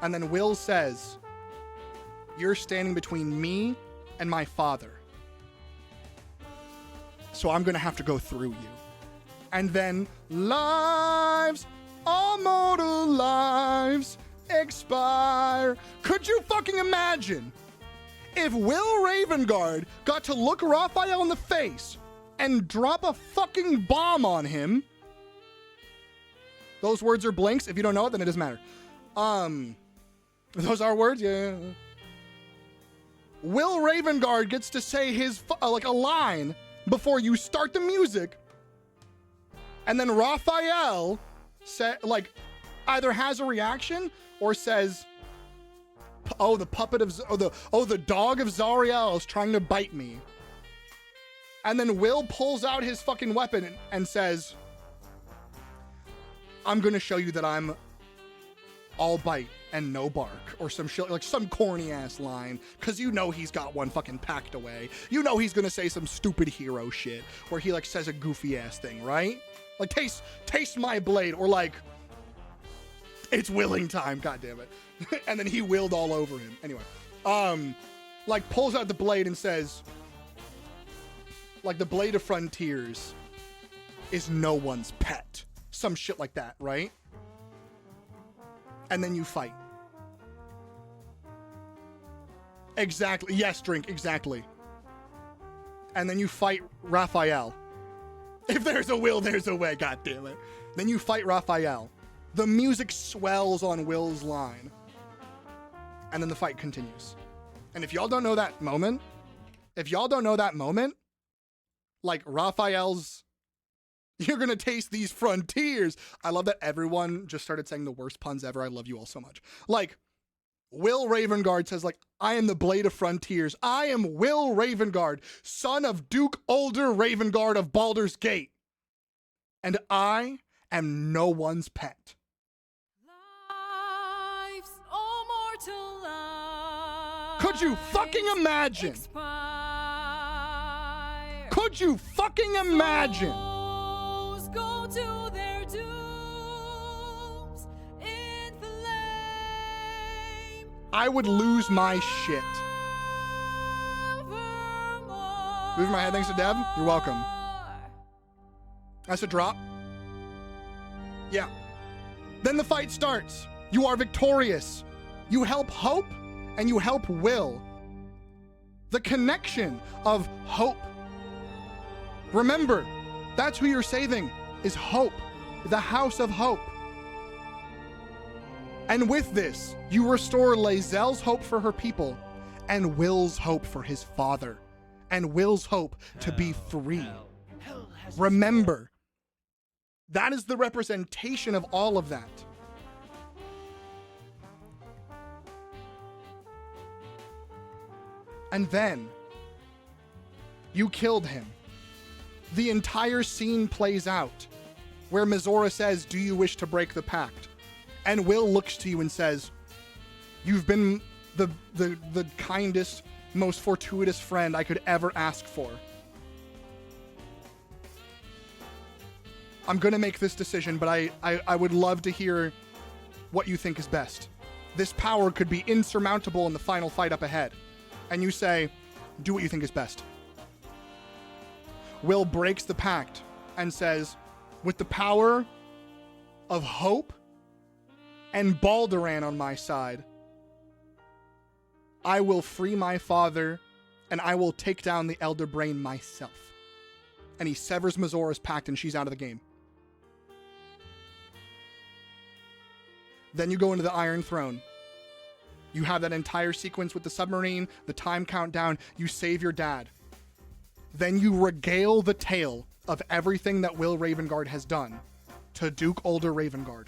And then Will says, you're standing between me and my father. So I'm going to have to go through you. And then lives, all mortal lives expire. Could you fucking imagine if Will Ravengard got to look Raphael in the face and drop a fucking bomb on him? Those words are blinks. If you don't know it, then it doesn't matter. Those are words? Yeah. Will Ravengard gets to say his, a line before you start the music. And then Raphael either has a reaction or says, the dog of Zariel is trying to bite me. And then Will pulls out his fucking weapon and says, I'm gonna show you that I'm all bite and no bark, or some shit, like some corny ass line, because you know he's got one fucking packed away. You know he's gonna say some stupid hero shit where he like says a goofy ass thing, right? Like taste my blade, or like it's willing time, god damn it. And then he willed all over him. Anyway, like pulls out the blade and says, like, the Blade of Frontiers is no one's pet. Some shit like that, right? And then you fight. Exactly. Yes, Drink, exactly. And then you fight Raphael. If there's a will, there's a way, god damn it. Then you fight Raphael. The music swells on Will's line. And then the fight continues. And if y'all don't know that moment, like Raphael's, you're gonna taste these frontiers. I love that everyone just started saying the worst puns ever. I love you all so much. Like, Will Ravengard says, like, I am the Blade of Frontiers. I am Will Ravengard, son of Duke Older Ravengard of Baldur's Gate. And I am no one's pet. Life's immortal life. Could you fucking imagine? Could you fucking imagine? Souls go to their dooms in flame. I would lose my shit. Moving my head, thanks to Deb. You're welcome. That's a drop. Yeah. Then the fight starts. You are victorious. You help Hope and you help Will. The connection of Hope. Remember, that's who you're saving, is Hope, the House of Hope. And with this, you restore Lae'zel's hope for her people, and Will's hope for his father, and Will's hope to be free. Remember, that is the representation of all of that. And then, you killed him. The entire scene plays out, where Mizora says, do you wish to break the pact? And Will looks to you and says, you've been the kindest, most fortuitous friend I could ever ask for. I'm gonna make this decision, but I would love to hear what you think is best. This power could be insurmountable in the final fight up ahead. And you say, do what you think is best. Will breaks the pact and says, with the power of Hope and Balduran on my side, I will free my father and I will take down the Elder Brain myself. And he severs Mizora's pact and she's out of the game. Then you go into the Iron Throne. You have that entire sequence with the submarine, the time countdown, you save your dad. Then you regale the tale of everything that Will Ravengard has done to Duke Older Ravengard.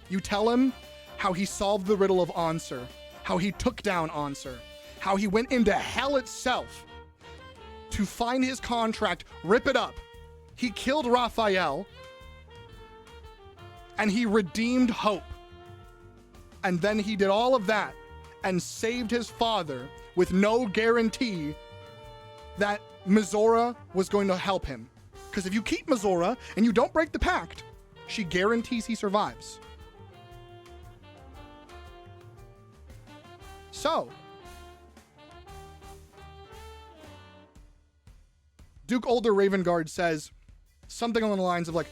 You tell him how he solved the riddle of Ansur, how he took down Ansur, how he went into hell itself to find his contract, rip it up. He killed Raphael, and he redeemed Hope. And then he did all of that and saved his father with no guarantee that Mizora was going to help him. Because if you keep Mizora and you don't break the pact, she guarantees he survives. So, Duke Older Ravengard says something along the lines of like,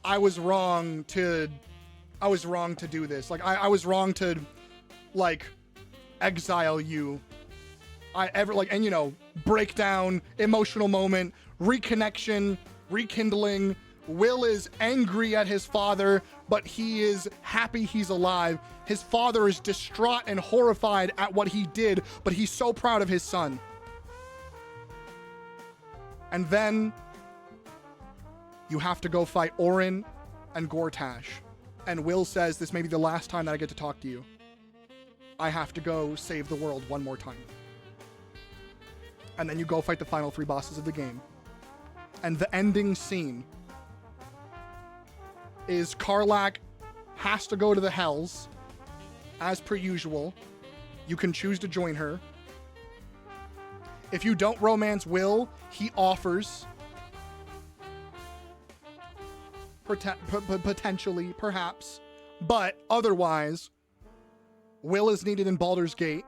I was wrong to do this. Like, I was wrong to, like, exile you. And you know, breakdown, emotional moment, reconnection, rekindling. Will is angry at his father, but he is happy he's alive. His father is distraught and horrified at what he did, but he's so proud of his son. And then you have to go fight Orin and Gortash. And Will says, this may be the last time that I get to talk to you. I have to go save the world one more time. And then you go fight the final 3 bosses of the game. And the ending scene is Karlach has to go to the Hells, as per usual. You can choose to join her. If you don't romance Will, he offers. Potentially, perhaps. But otherwise, Will is needed in Baldur's Gate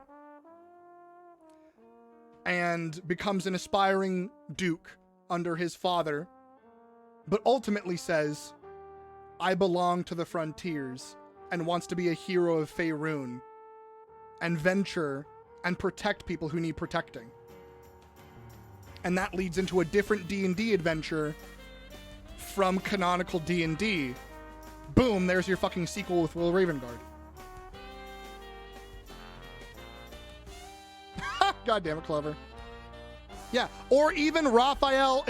and becomes an aspiring duke under his father, but ultimately says, I belong to the frontiers, and wants to be a hero of Faerun and venture and protect people who need protecting. And that leads into a different D&D adventure from canonical D&D. Boom, there's your fucking sequel with Will Ravengard. God damn it, clever. Yeah, or even Raphael,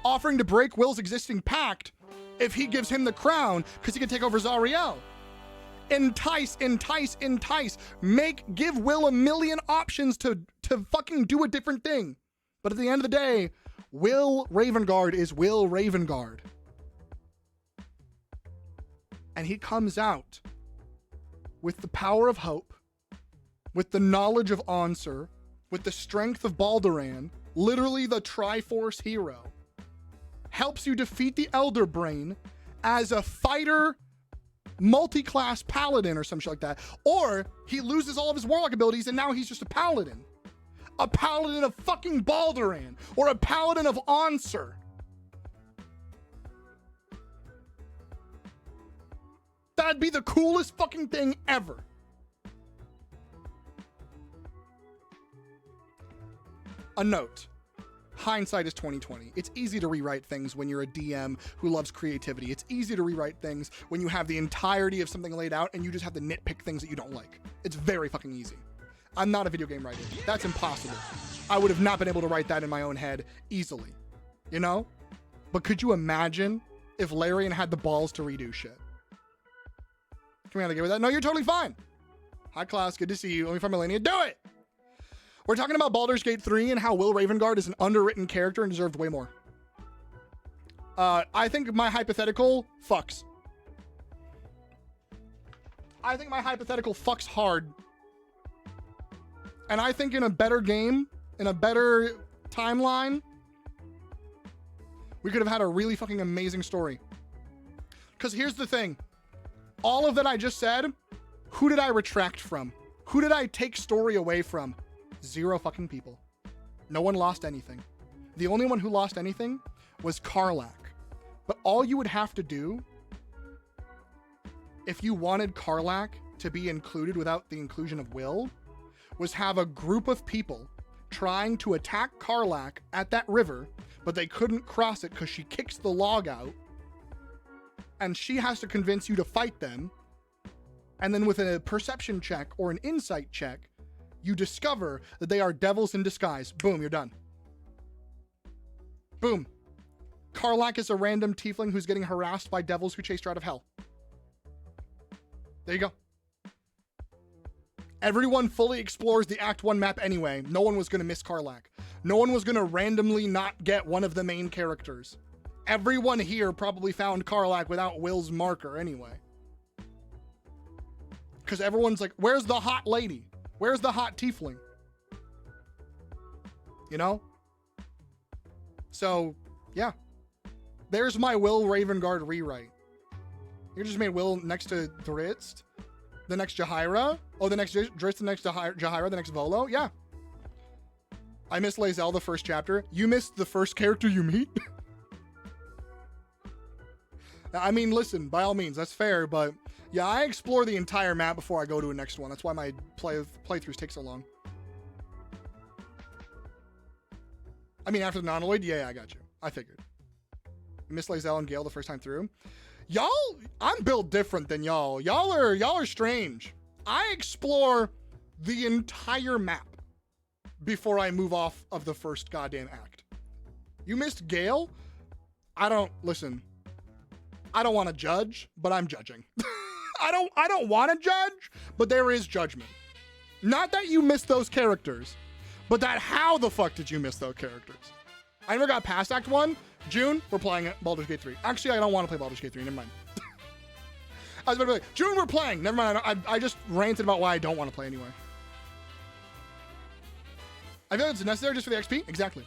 offering to break Will's existing pact if he gives him the crown, because he can take over Zariel. Entice. Give Will a million options to fucking do a different thing. But at the end of the day, Will Ravengard is Will Ravengard. And he comes out with the power of hope, with the knowledge of Ansur, with the strength of Balduran, literally the Triforce hero, helps you defeat the Elder Brain as a fighter, multi-class paladin or some shit like that. Or he loses all of his warlock abilities and now he's just a paladin. A paladin of fucking Balduran, or a paladin of Ansur. That'd be the coolest fucking thing ever. A note. Hindsight is 2020. It's easy to rewrite things when you're a DM who loves creativity. It's easy to rewrite things when you have the entirety of something laid out and you just have to nitpick things that you don't like. It's very fucking easy. I'm not a video game writer. That's impossible. I would have not been able to write that in my own head easily. You know? But could you imagine if Larian had the balls to redo shit? Can we have to get with that? No, you're totally fine. Hi, class. Good to see you. Let me find Melania. Do it! We're talking about Baldur's Gate 3 and how Will Ravengard is an underwritten character and deserved way more. I think my hypothetical fucks. I think my hypothetical fucks hard. And I think in a better game, in a better timeline, we could have had a really fucking amazing story. Because here's the thing. All of that I just said, who did I retract from? Who did I take story away from? Zero fucking people. No one lost anything. The only one who lost anything was Karlach. But all you would have to do, if you wanted Karlach to be included without the inclusion of Will, was have a group of people trying to attack Karlach at that river, but they couldn't cross it because she kicks the log out, and she has to convince you to fight them, and then with a perception check or an insight check, you discover that they are devils in disguise. Boom, you're done. Boom. Karlach is a random tiefling who's getting harassed by devils who chased her out of hell. There you go. Everyone fully explores the Act 1 map anyway. No one was going to miss Karlach. No one was going to randomly not get one of the main characters. Everyone here probably found Karlach without Will's marker anyway. Because everyone's like, where's the hot lady? Where's the hot tiefling? You know? So, yeah. There's my Will Ravengard rewrite. You just made Will next to Drizzt, the next Jahaira. Oh, the next Drizzt, the next Jahaira, the next Volo. Yeah. I missed Lae'zel the first chapter. You missed the first character you meet? I mean, listen, by all means, that's fair, but yeah, I explore the entire map before I go to a next one. That's why my playthroughs take so long. I mean, after the Nonoloid, yeah, I got you. I figured. Miss Lae'zel and Gale the first time through. Y'all, I'm built different than y'all. Y'all are strange. I explore the entire map before I move off of the first goddamn act. You missed Gale? Listen, I don't want to judge, but I'm judging. I don't want to judge, but there is judgment. Not that you missed those characters, but that how the fuck did you miss those characters? I never got past Act 1. June, we're playing Baldur's Gate 3. Actually, I don't want to play Baldur's Gate 3. Never mind. I was about to be like, June, we're playing. Never mind. I just ranted about why I don't want to play anyway. I feel like it's necessary just for the XP. Exactly.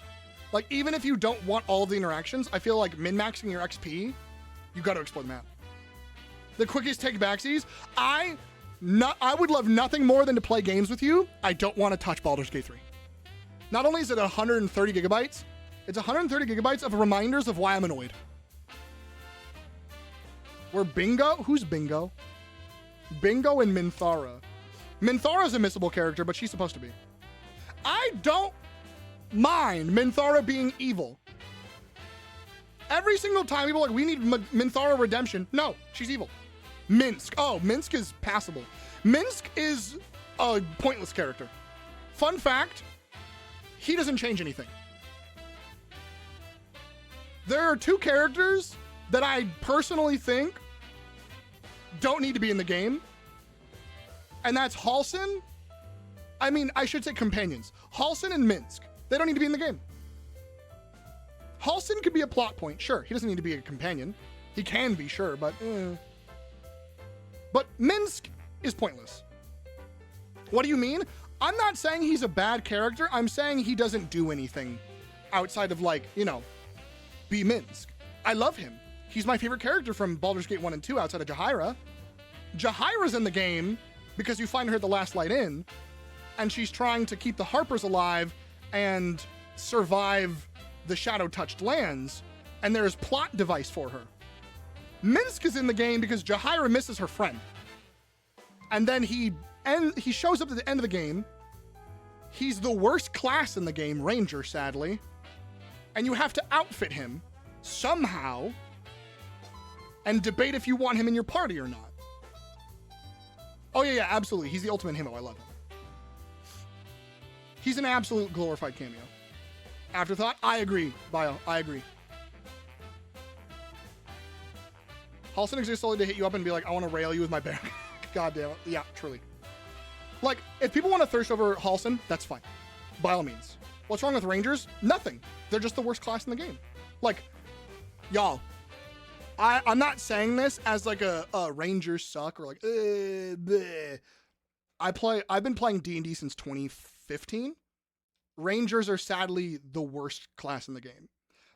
Like, even if you don't want all of the interactions, I feel like min-maxing your XP, you got to explore the map. The quickest take backsies. I would love nothing more than to play games with you. I don't want to touch Baldur's Gate 3. Not only is it 130 gigabytes, it's 130 gigabytes of reminders of why I'm annoyed. We're Bingo? Who's Bingo? Bingo and Minthara. Minthara's a missable character, but she's supposed to be. I don't mind Minthara being evil. Every single time people are like, we need Minthara redemption. No, she's evil. Minsk. Oh, Minsk is passable. Minsk is a pointless character. Fun fact, he doesn't change anything. There are two characters that I personally think don't need to be in the game. And that's Halsin. I mean, I should say companions. Halsin and Minsk. They don't need to be in the game. Halsin could be a plot point, sure. He doesn't need to be a companion. He can be, sure, but But Minsk is pointless. What do you mean? I'm not saying he's a bad character. I'm saying he doesn't do anything outside of, like, you know, be Minsk. I love him. He's my favorite character from Baldur's Gate 1 and 2 outside of Jahaira. Jahaira's in the game because you find her at the Last Light Inn, and she's trying to keep the Harpers alive and survive the Shadow-touched lands, and there's plot device for her. Minsk is in the game because Jahaira misses her friend. And then he shows up at the end of the game. He's the worst class in the game, Ranger, sadly. And you have to outfit him somehow and debate if you want him in your party or not. Oh, yeah, absolutely. He's the ultimate himbo. I love him. He's an absolute glorified cameo. Afterthought? I agree, Bio. I agree. Halsin exists solely to hit you up and be like, I want to rail you with my bear. God damn it. Yeah, truly. Like, if people want to thirst over Halsin, that's fine. By all means. What's wrong with Rangers? Nothing. They're just the worst class in the game. Like, y'all, I'm not saying this as like a Rangers suck or like, bleh. I've been playing D&D since 2015. Rangers are sadly the worst class in the game.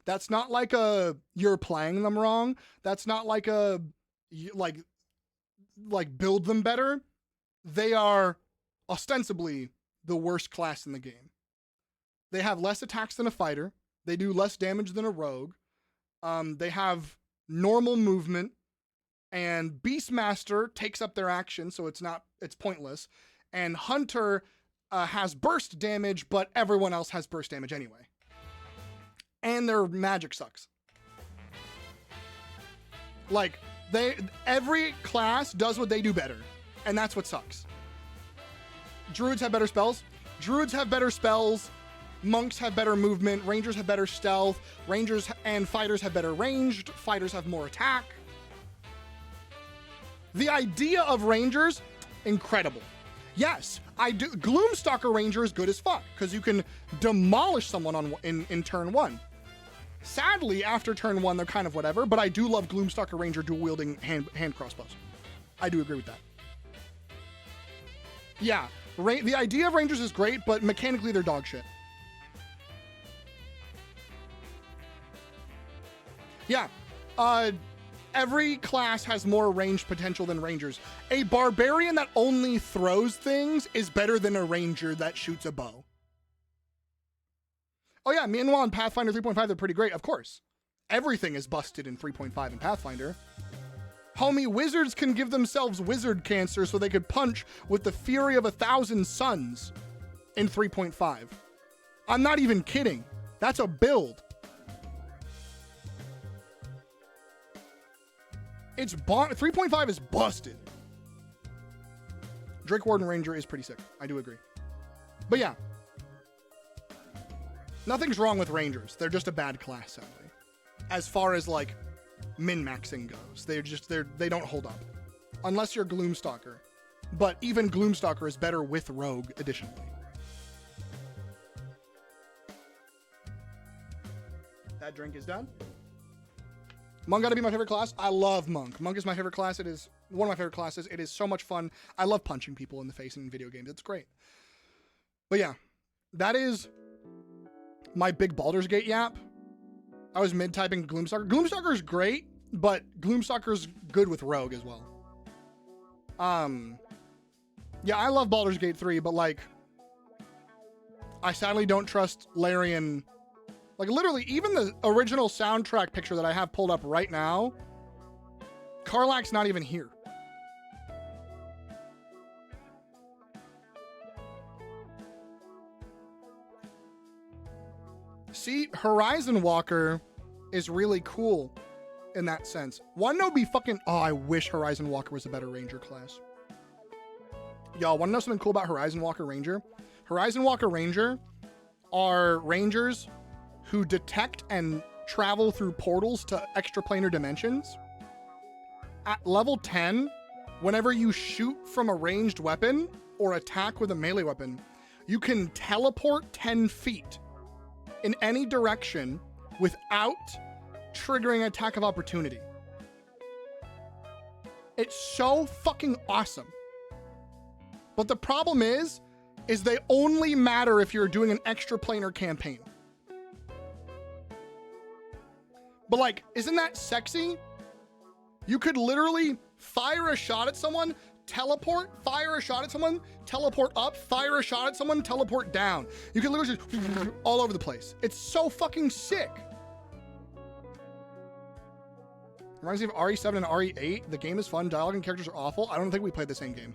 That's not like you're playing them wrong. That's not like like build them better. They are ostensibly the worst class in the game. They have less attacks than a fighter. They do less damage than a rogue. They have normal movement, and Beastmaster takes up their action, so it's pointless. And Hunter has burst damage, but everyone else has burst damage anyway. And their magic sucks. Like, every class does what they do better, and that's what sucks. Druids have better spells. Monks have better movement. Rangers have better stealth. Rangers and fighters have better ranged. Fighters have more attack. The idea of Rangers, incredible. Yes, I do. Gloomstalker Ranger is good as fuck because you can demolish someone in turn 1. Sadly, after turn 1, they're kind of whatever, but I do love Gloomstalker Ranger dual-wielding hand crossbows. I do agree with that. Yeah, the idea of Rangers is great, but mechanically they're dog shit. Yeah, every class has more ranged potential than Rangers. A Barbarian that only throws things is better than a Ranger that shoots a bow. Oh yeah, meanwhile in Pathfinder 3.5, they're pretty great, of course. Everything is busted in 3.5 in Pathfinder. Homie, wizards can give themselves wizard cancer so they could punch with the fury of 1,000 suns in 3.5. I'm not even kidding. That's a build. It's 3.5 is busted. Drake Warden Ranger is pretty sick. I do agree. But yeah. Nothing's wrong with Rangers. They're just a bad class, sadly. As far as like min-maxing goes. They don't hold up. Unless you're Gloomstalker. But even Gloomstalker is better with Rogue additionally. That drink is done. Monk gotta be my favorite class. I love Monk. Monk is my favorite class. It is one of my favorite classes. It is so much fun. I love punching people in the face in video games. It's great. But yeah, that is my big Baldur's Gate yap. I was mid-typing Gloomstalker. Gloomstalker is great, but Gloomstalker's good with Rogue as well. Yeah, I love Baldur's Gate 3, but like, I sadly don't trust Larian. Like, literally, even the original soundtrack picture that I have pulled up right now, Karlach's not even here. See, Horizon Walker is really cool in that sense. Wanna know be fucking... Oh, I wish Horizon Walker was a better Ranger class. Y'all, wanna know something cool about Horizon Walker Ranger? Horizon Walker Ranger are Rangers who detect and travel through portals to extraplanar dimensions. At level 10, whenever you shoot from a ranged weapon or attack with a melee weapon, you can teleport 10 feet in any direction without triggering an attack of opportunity. It's so fucking awesome. But the problem is they only matter if you're doing an extraplanar campaign. But like, isn't that sexy? You could literally fire a shot at someone, teleport, fire a shot at someone, teleport up, fire a shot at someone, teleport down. You can literally just all over the place. It's so fucking sick. Reminds me of RE7 and RE8. The game is fun. Dialogue and characters are awful. I don't think we played the same game.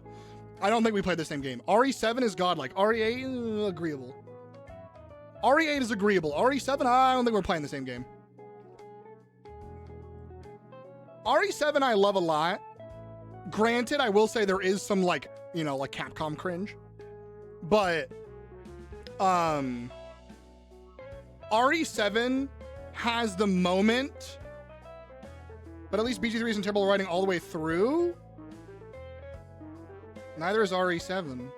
RE7 is godlike. RE8, agreeable. RE8 is agreeable. RE7, I don't think we're playing the same game. RE7 I love a lot. Granted, I will say there is some like, you know, like Capcom cringe. But RE7 has the moment, but at least BG3 isn't terrible writing all the way through. Neither is RE7.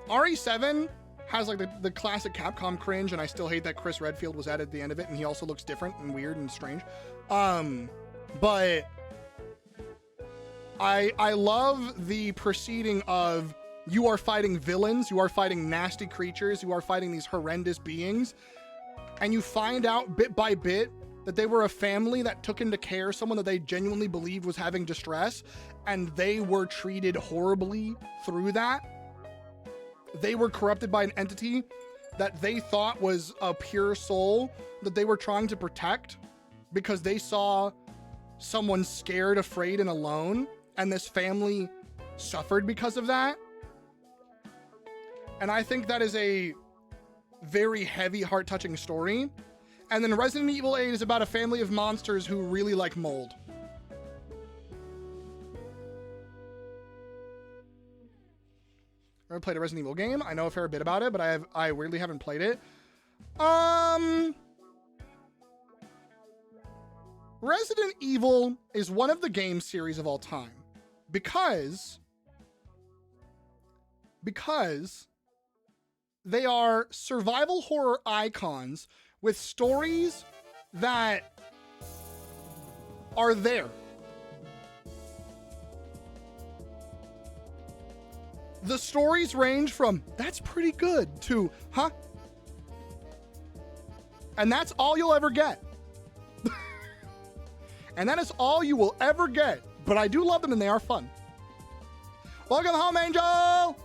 RE7 has like the classic Capcom cringe, and I still hate that Chris Redfield was added at the end of it, and he also looks different and weird and strange. But I love the proceeding of you are fighting villains, you are fighting nasty creatures, you are fighting these horrendous beings, and you find out bit by bit that they were a family that took into care someone that they genuinely believed was having distress, and they were treated horribly through that. They were corrupted by an entity that they thought was a pure soul that they were trying to protect because they saw someone scared, afraid, and alone, and this family suffered because of that. And I think that is a very heavy, heart-touching story. And then Resident Evil 8 is about a family of monsters who really like mold. I never played a Resident Evil game. I know a fair bit about it, but I weirdly haven't played it. Resident Evil is one of the game series of all time because they are survival horror icons with stories that are there. The stories range from, that's pretty good, to, huh? And that's all you'll ever get. And that is all you will ever get. But I do love them and they are fun. Welcome home, Angel!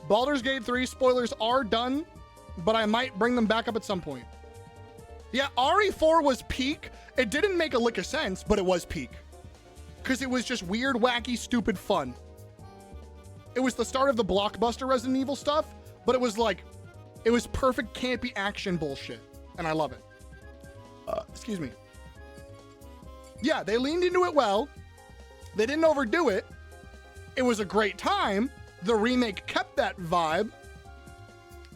Baldur's Gate 3 spoilers are done, but I might bring them back up at some point. Yeah, RE4 was peak. It didn't make a lick of sense, but it was peak. Because it was just weird, wacky, stupid fun. It was the start of the blockbuster Resident Evil stuff, but it was like, it was perfect campy action bullshit. And I love it. Excuse me. Yeah, they leaned into it well. They didn't overdo it. It was a great time. The remake kept that vibe.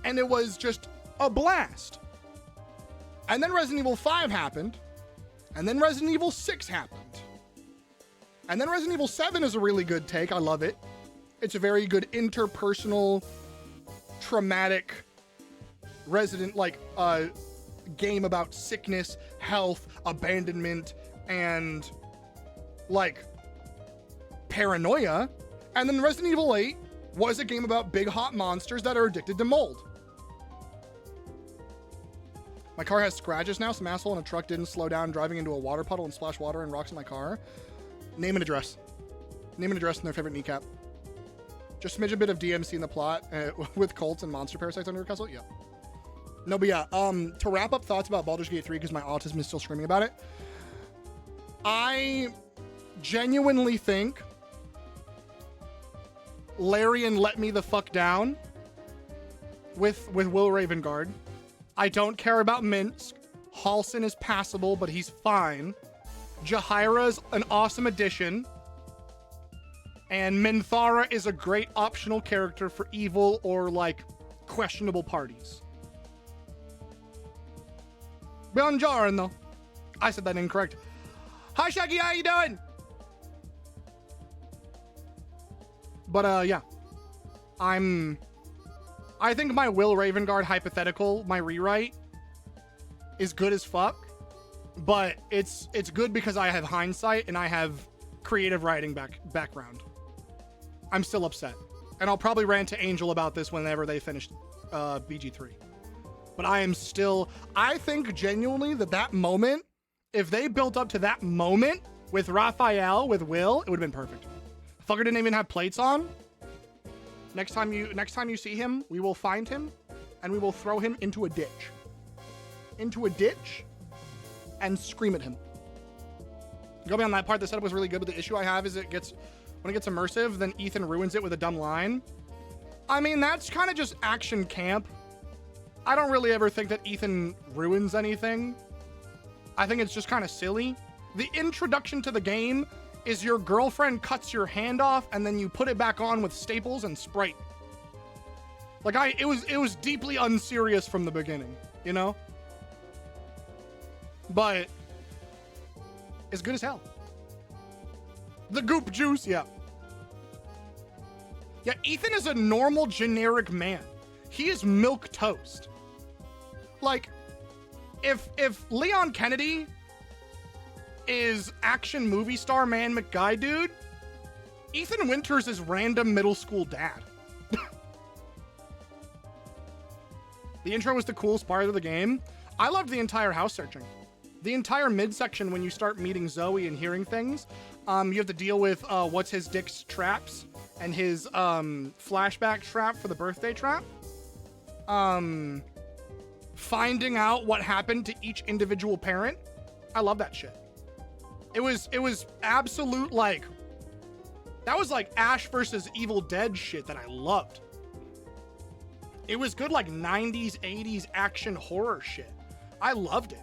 And it was just a blast. And then Resident Evil 5 happened. And then Resident Evil 6 happened. And then Resident Evil 7 is a really good take. I love it. It's a very good interpersonal, traumatic Resident, like, game about sickness, health, abandonment, and like paranoia. And then Resident Evil 8 was a game about big hot monsters that are addicted to mold. My car has scratches now. Some asshole in a truck didn't slow down driving into a water puddle and splash water and rocks in my car. Name and address. Name and address and their favorite kneecap. Just smidge a bit of DMC in the plot with cults and monster parasites under your castle. Yeah. No, but yeah. To wrap up thoughts about Baldur's Gate 3, because my autism is still screaming about it. I genuinely think Larian let me the fuck down with Will Ravengard. I don't care about Minsk. Halsin is passable, but he's fine. Jahaira's an awesome addition. And Minthara is a great optional character for evil or, like, questionable parties. Buongiorno. I said that incorrect. Hi, Shaggy, how you doing? But, yeah. I think my Will Ravengard hypothetical, my rewrite, is good as fuck. But it's good because I have hindsight and I have creative writing background. I'm still upset. And I'll probably rant to Angel about this whenever they finish BG3. But I think genuinely that moment, if they built up to that moment with Raphael, with Will, it would have been perfect. Fucker didn't even have plates on. Next time you see him, we will find him and we will throw him into a ditch. Into a ditch and scream at him. Go beyond that part. The setup was really good, but the issue I have is when it gets immersive, then Ethan ruins it with a dumb line. I mean, that's kind of just action camp. I don't really ever think that Ethan ruins anything. I think it's just kind of silly. The introduction to the game is your girlfriend cuts your hand off and then you put it back on with staples and Sprite. Like it was deeply unserious from the beginning, you know? But it's good as hell. The goop juice, yeah. Yeah, Ethan is a normal generic man. He is milk toast. Like, if Leon Kennedy is action movie star man McGuy dude, Ethan Winters is random middle school dad. The intro was the coolest part of the game. I loved the entire house searching. The entire midsection when you start meeting Zoe and hearing things, you have to deal with what's his dick's traps and his flashback trap for the birthday trap. Finding out what happened to each individual parent. I love that shit. It was absolute, like, that was like Ash versus Evil Dead shit that I loved. It was good, like 90s, 80s action horror shit. I loved it.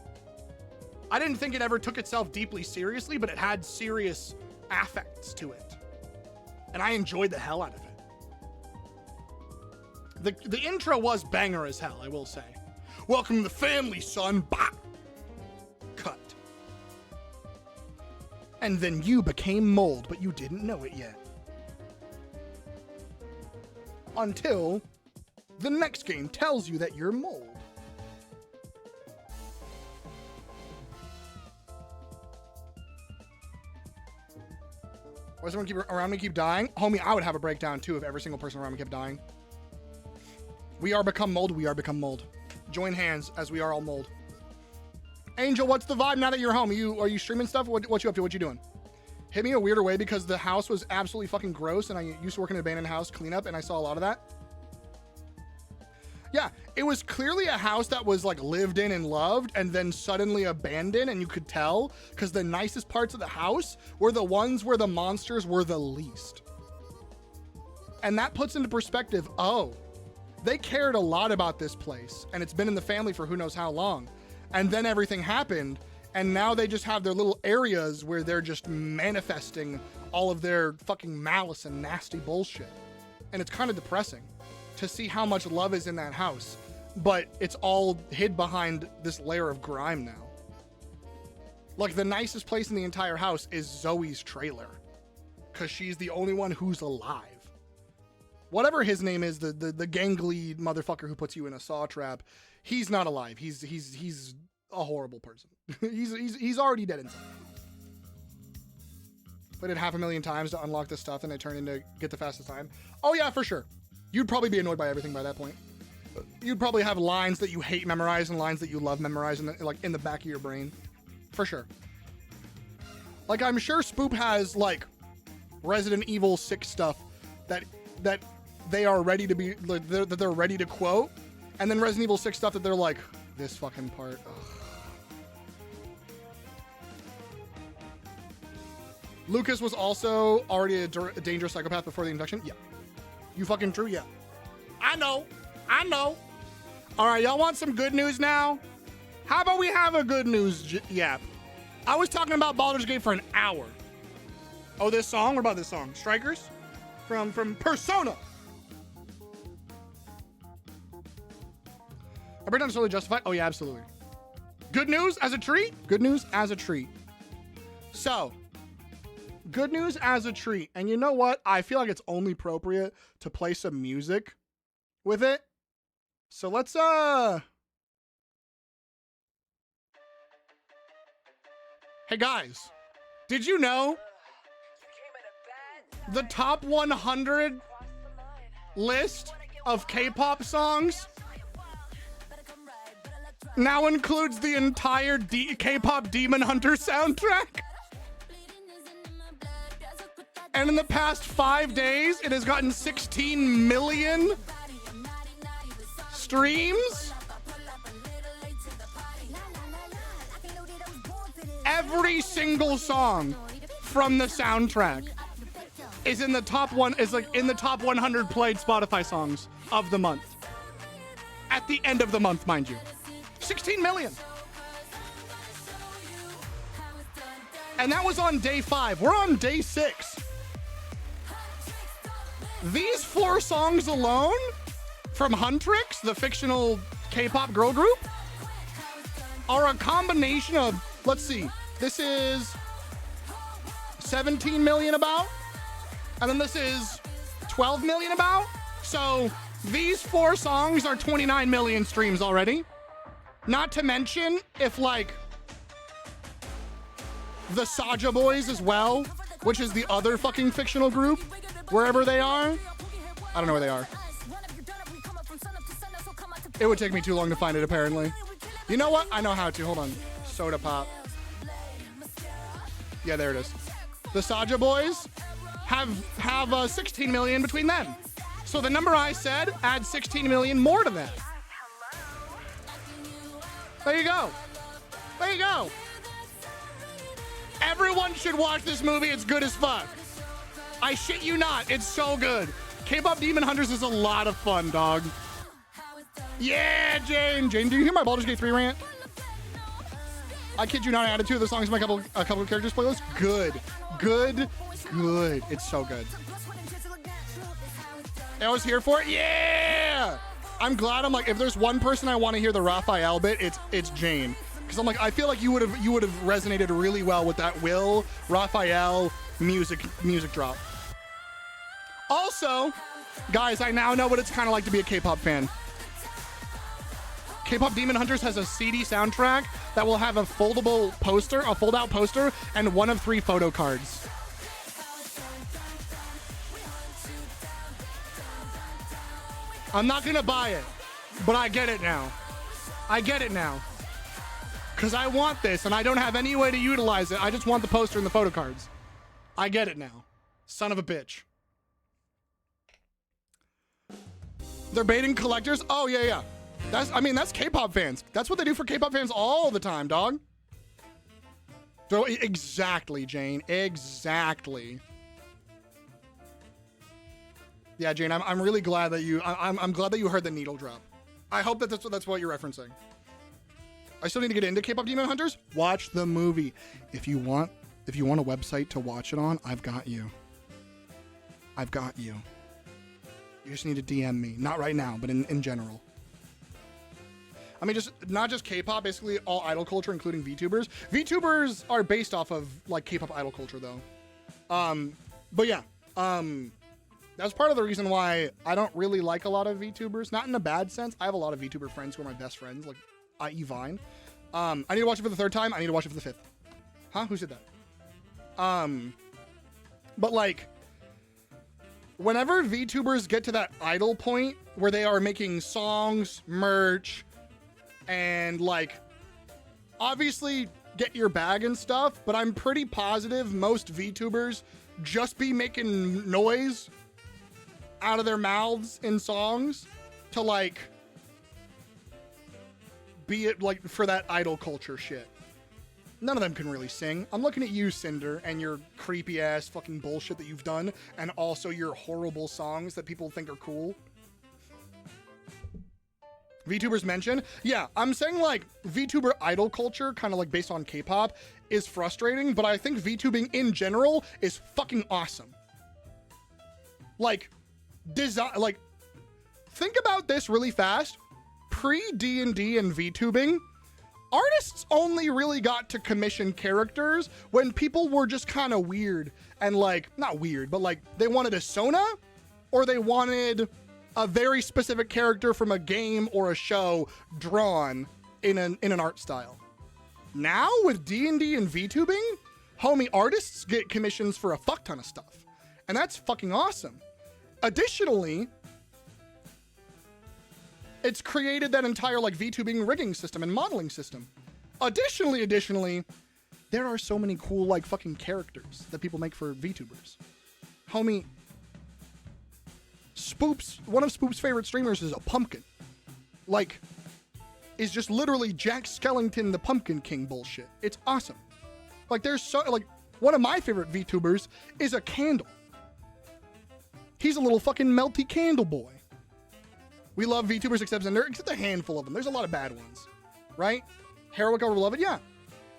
I didn't think it ever took itself deeply seriously, but it had serious affects to it. And I enjoyed the hell out of it. The intro was banger as hell, I will say. Welcome to the family, son. Bah! Cut. And then you became mold, but you didn't know it yet. Until the next game tells you that you're mold. Why does everyone around me keep dying? Homie, I would have a breakdown too if every single person around me kept dying. We are become mold. We are become mold. Join hands as we are all mold. Angel, what's the vibe now that you're home? Are you streaming stuff? What you up to? What you doing? Hit me a weirder way because the house was absolutely fucking gross and I used to work in an abandoned house cleanup and I saw a lot of that. Yeah, it was clearly a house that was like lived in and loved and then suddenly abandoned, and you could tell because the nicest parts of the house were the ones where the monsters were the least. And that puts into perspective, oh, they cared a lot about this place and it's been in the family for who knows how long. And then everything happened and now they just have their little areas where they're just manifesting all of their fucking malice and nasty bullshit. And it's kind of depressing to see how much love is in that house, but it's all hid behind this layer of grime now. Like, the nicest place in the entire house is Zoe's trailer, because she's the only one who's alive. whatever his name is, the gangly motherfucker who puts you in a saw trap, he's not alive. He's a horrible person. he's already dead inside. Played it 500,000 times to unlock this stuff and it turned into get the fastest time. Oh yeah, for sure. You'd probably be annoyed by everything by that point. You'd probably have lines that you hate memorized and lines that you love memorized like in the back of your brain. For sure. Like I'm sure Spoop has like Resident Evil 6 stuff that they are ready to be like, that they're ready to quote, and then Resident Evil 6 stuff that they're like, this fucking part. Ugh. Lucas was also already a dangerous psychopath before the infection. Yeah. You fucking true? Yeah. I know. All right, y'all want some good news now? How about we have a good news yap? I was talking about Baldur's Gate for an hour. Oh, this song? What about this song? Strikers? From Persona. Our breakdown is totally justified. Oh yeah, absolutely. Good news as a treat? Good news as a treat. So, good news as a treat. And you know what? I feel like it's only appropriate to play some music with it. So let's Hey guys, did you know the top 100 list of K-pop songs now includes the entire K-pop Demon Hunter soundtrack? And in the past 5 days, it has gotten 16 million streams. Every single song from the soundtrack is in the top 100 played Spotify songs of the month. At the end of the month, mind you. 16 million. And that was on day 5. We're on day 6. These 4 songs alone from Huntrix, the fictional K-pop girl group, are a combination of, let's see, this is 17 million about, and then this is 12 million about. So these 4 songs are 29 million streams already. Not to mention if like the Saja Boys as well, which is the other fucking fictional group, wherever they are. I don't know where they are. It would take me too long to find it, apparently. You know what? I know how to. Hold on. Soda Pop. Yeah, there it is. The Saja Boys have 16 million between them. So the number I said, add 16 million more to that. There you go. There you go. Everyone should watch this movie. It's good as fuck. I shit you not. It's so good. K-pop Demon Hunters is a lot of fun, dog. Yeah, Jane. Jane, do you hear my Baldur's Gate 3 rant? I kid you not, I added 2 of the songs in my a couple of characters playlist. Good. It's so good. I was here for it. Yeah. I'm glad. I'm like, if there's one person I want to hear the Raphael bit, it's Jane. Because I'm like, I feel like you would have resonated really well with that Will Raphael music drop. Also, guys, I now know what it's kind of like to be a K-pop fan. K-pop Demon Hunters has a CD soundtrack that will have a fold-out poster, and 1 of 3 photo cards. I'm not gonna buy it, but I get it now. Because I want this, and I don't have any way to utilize it. I just want the poster and the photo cards. I get it now. Son of a bitch. They're baiting collectors? Oh, yeah. That's K-pop fans. That's what they do for K-pop fans all the time, dog. Exactly, Jane. Exactly. Yeah, Jane, I'm really glad that I'm glad that you heard the needle drop. I hope that that's what you're referencing. I still need to get into K-pop Demon Hunters. Watch the movie. If you want a website to watch it on, I've got you. You just need to DM me. Not right now, but in general. I mean, not just K-pop, basically all idol culture, including VTubers. VTubers are based off of like K-pop idol culture, though. But yeah, That's part of the reason why I don't really like a lot of VTubers. Not in a bad sense. I have a lot of VTuber friends who are my best friends, like i.e. Vine. I need to watch it for the third time. I need to watch it for the fifth. Huh? Who said that? But like, whenever VTubers get to that idle point where they are making songs, merch, and like, obviously get your bag and stuff, but I'm pretty positive most VTubers just be making noise out of their mouths in songs to like be it like for that idol culture shit. None of them can really sing. I'm looking at you, Cinder, and your creepy ass fucking bullshit that you've done, and also your horrible songs that people think are cool. VTubers mention, yeah, I'm saying like VTuber idol culture, kind of like based on K-pop, is frustrating, but I think VTubing in general is fucking awesome. Like, think about this really fast. Pre-D&D and VTubing, artists only really got to commission characters when people were just kind of weird and like, not weird, but like they wanted a Sona or they wanted a very specific character from a game or a show drawn in an art style. Now with D&D and VTubing, homie, artists get commissions for a fuck ton of stuff. And that's fucking awesome. Additionally, it's created that entire like VTubing rigging system and modeling system. Additionally, there are so many cool like fucking characters that people make for VTubers. Homie, one of Spoop's favorite streamers is a pumpkin. Like, is just literally Jack Skellington the Pumpkin King bullshit. It's awesome. Like, there's so, like, one of my favorite VTubers is a candle. He's a little fucking melty candle boy. We love VTubers except a handful of them. There's a lot of bad ones, right? Heroic Overloved, yeah.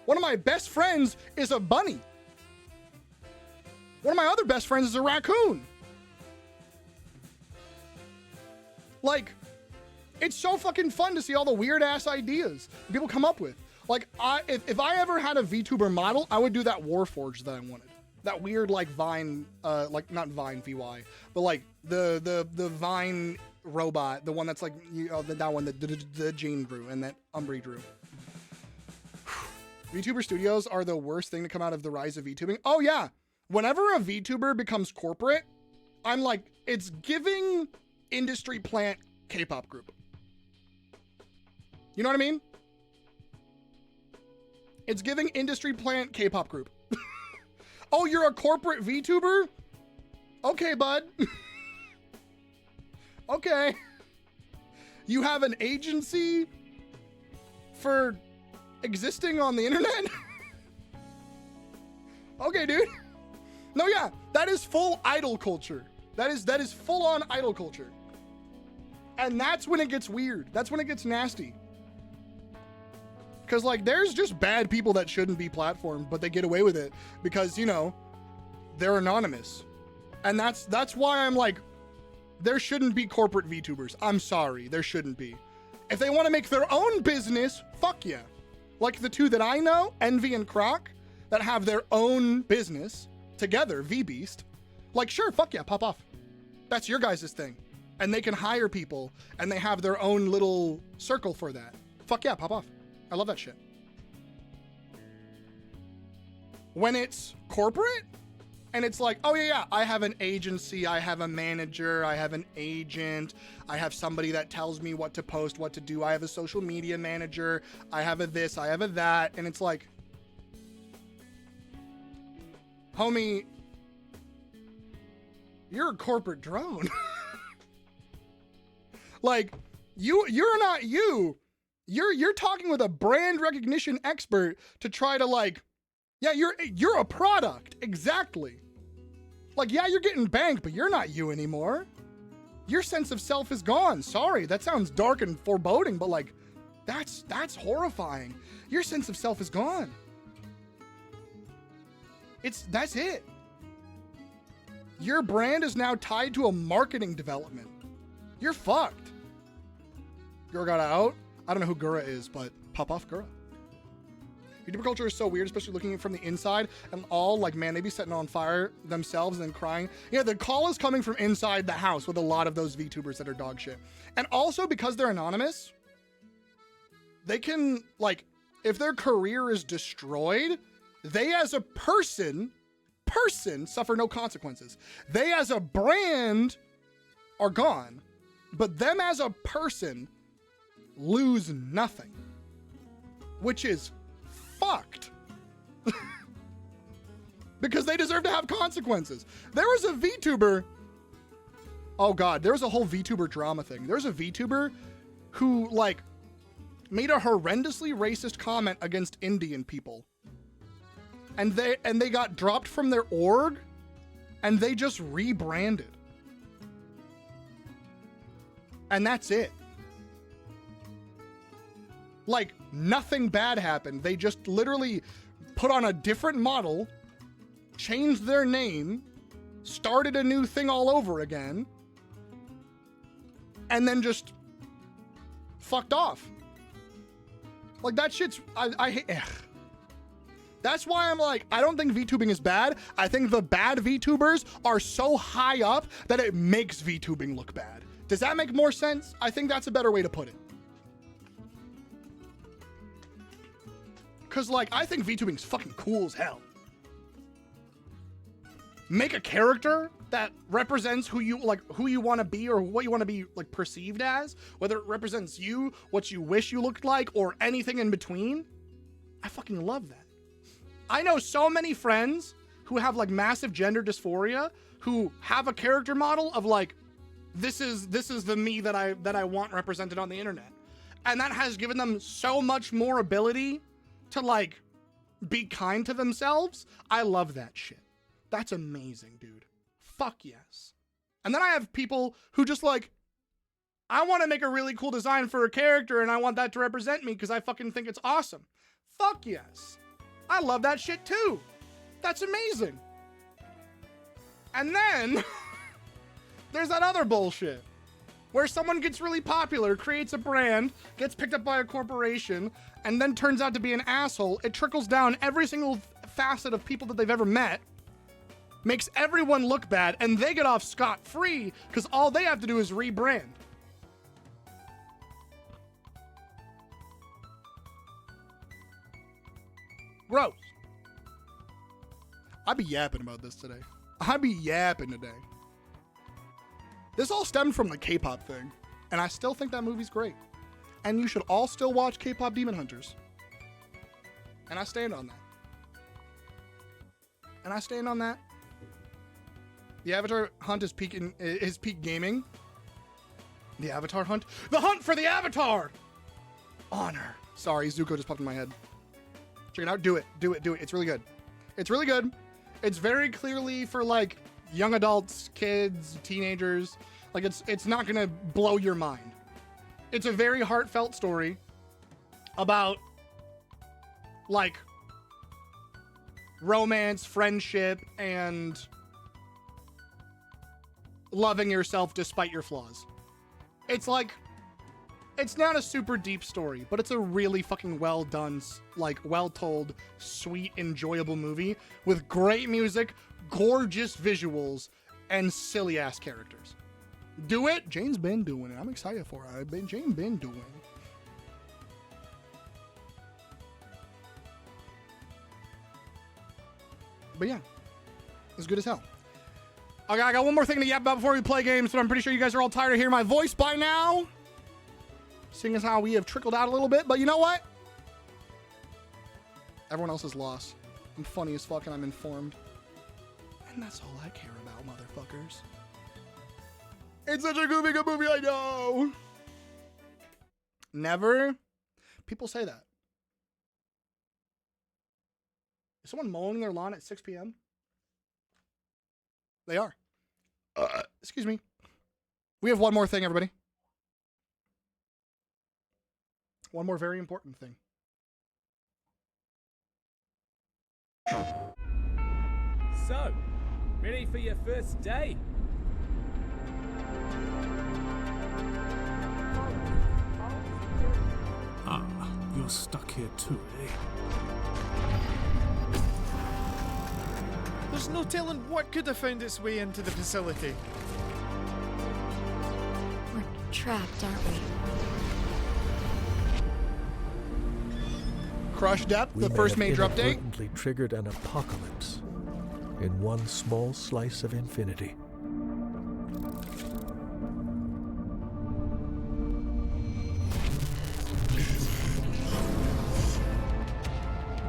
One of my best friends is a bunny. One of my other best friends is a raccoon. Like, it's so fucking fun to see all the weird ass ideas people come up with. Like, if I ever had a VTuber model, I would do that Warforged that I wanted. That weird like Vine, like not Vine VY, but like the Vine robot, the one that's like that one that the Gene drew and that Umbri drew. VTuber studios are the worst thing to come out of the rise of VTubing. Oh yeah, whenever a VTuber becomes corporate, I'm like, it's giving industry plant K-pop group. You know what I mean? It's giving industry plant K-pop group. Oh, you're a corporate VTuber? Okay, bud. Okay. You have an agency for existing on the internet? Okay, dude. No, yeah, that is full idol culture. That is full on idol culture. And that's when it gets weird. That's when it gets nasty. Because, like, there's just bad people that shouldn't be platformed, but they get away with it because, you know, they're anonymous. And that's why I'm like, there shouldn't be corporate VTubers. I'm sorry, there shouldn't be. If they want to make their own business, fuck yeah. Like the two that I know, Envy and Croc, that have their own business together, V-Beast. Like, sure, fuck yeah, pop off. That's your guys' thing. And they can hire people, and they have their own little circle for that. Fuck yeah, pop off. I love that shit. When it's corporate, and it's like, oh yeah, I have an agency, I have a manager, I have an agent, I have somebody that tells me what to post, what to do, I have a social media manager, I have a this, I have a that, and it's like, homie, you're a corporate drone. Like, you're not you. You're talking with a brand recognition expert to try to like, yeah, you're a product. Exactly. Like, yeah, you're getting banked, but you're not you anymore. Your sense of self is gone. Sorry, that sounds dark and foreboding, but like, that's horrifying. Your sense of self is gone. That's it. Your brand is now tied to a marketing development. You're fucked. Gura got out. I don't know who Gura is, but pop off Gura. VTuber culture is so weird, especially looking at it from the inside, and all like, man, they be setting on fire themselves and then crying. Yeah, the call is coming from inside the house with a lot of those VTubers that are dog shit. And also because they're anonymous, they can, like, if their career is destroyed, they as a person suffer no consequences. They as a brand are gone, but them as a person lose nothing, which is fucked. Because they deserve to have consequences. There was a VTuber, oh god, there was a whole VTuber drama thing. There's a VTuber who, like, made a horrendously racist comment against Indian people. And they got dropped from their org, and they just rebranded. And that's it. Like, nothing bad happened. They just literally put on a different model, changed their name, started a new thing all over again, and then just fucked off. Like, that shit's, I hate, ugh. That's why I'm like, I don't think VTubing is bad. I think the bad VTubers are so high up that it makes VTubing look bad. Does that make more sense? I think that's a better way to put it. Cause like, I think VTubing is fucking cool as hell. Make a character that represents who you want to be or what you want to be like perceived as, whether it represents you, what you wish you looked like, or anything in between. I fucking love that. I know so many friends who have like massive gender dysphoria who have a character model of like, this is the me that I want represented on the internet. And that has given them so much more ability to like be kind to themselves. I love that shit. That's amazing, dude. Fuck yes. And then I have people who just like, I want to make a really cool design for a character and I want that to represent me because I fucking think it's awesome. Fuck yes. I love that shit too. That's amazing. And then there's that other bullshit where someone gets really popular, creates a brand, gets picked up by a corporation, and then turns out to be an asshole. It trickles down every single facet of people that they've ever met, makes everyone look bad, and they get off scot-free because all they have to do is rebrand. Gross. I be yapping about this today. I be yapping today. This all stemmed from the K-pop thing, and I still think that movie's great. And you should all still watch K-pop Demon Hunters. And I stand on that. And I stand on that. The Avatar hunt is peak gaming. The Avatar hunt. The hunt for the Avatar! Honor. Sorry, Zuko just popped in my head. Check it out. Do it. Do it. Do it. It's really good. It's really good. It's very clearly for like young adults, kids, teenagers. Like it's not gonna blow your mind. It's a very heartfelt story about like romance, friendship, and loving yourself despite your flaws. It's like, it's not a super deep story, but it's a really fucking well done, like well told, sweet, enjoyable movie with great music, gorgeous visuals, and silly ass characters. Do it. Jane's been doing it. I'm excited for it. Jane been doing it. But yeah, it's good as hell. Okay, I got one more thing to yap about before we play games, but I'm pretty sure you guys are all tired of hearing my voice by now. Seeing as how we have trickled out a little bit, but you know what? Everyone else is lost. I'm funny as fuck and I'm informed. And that's all I care about, motherfuckers. It's such a goofy good movie, I know. Never. People say that. Is someone mowing their lawn at 6 p.m.? They are. Excuse me. We have one more thing, everybody. One more very important thing. So, ready for your first date? You're stuck here too, eh? There's no telling what could have found its way into the facility. We're trapped, aren't we? Crush Depth, We the may first have major update. inadvertently triggered an apocalypse in one small slice of infinity.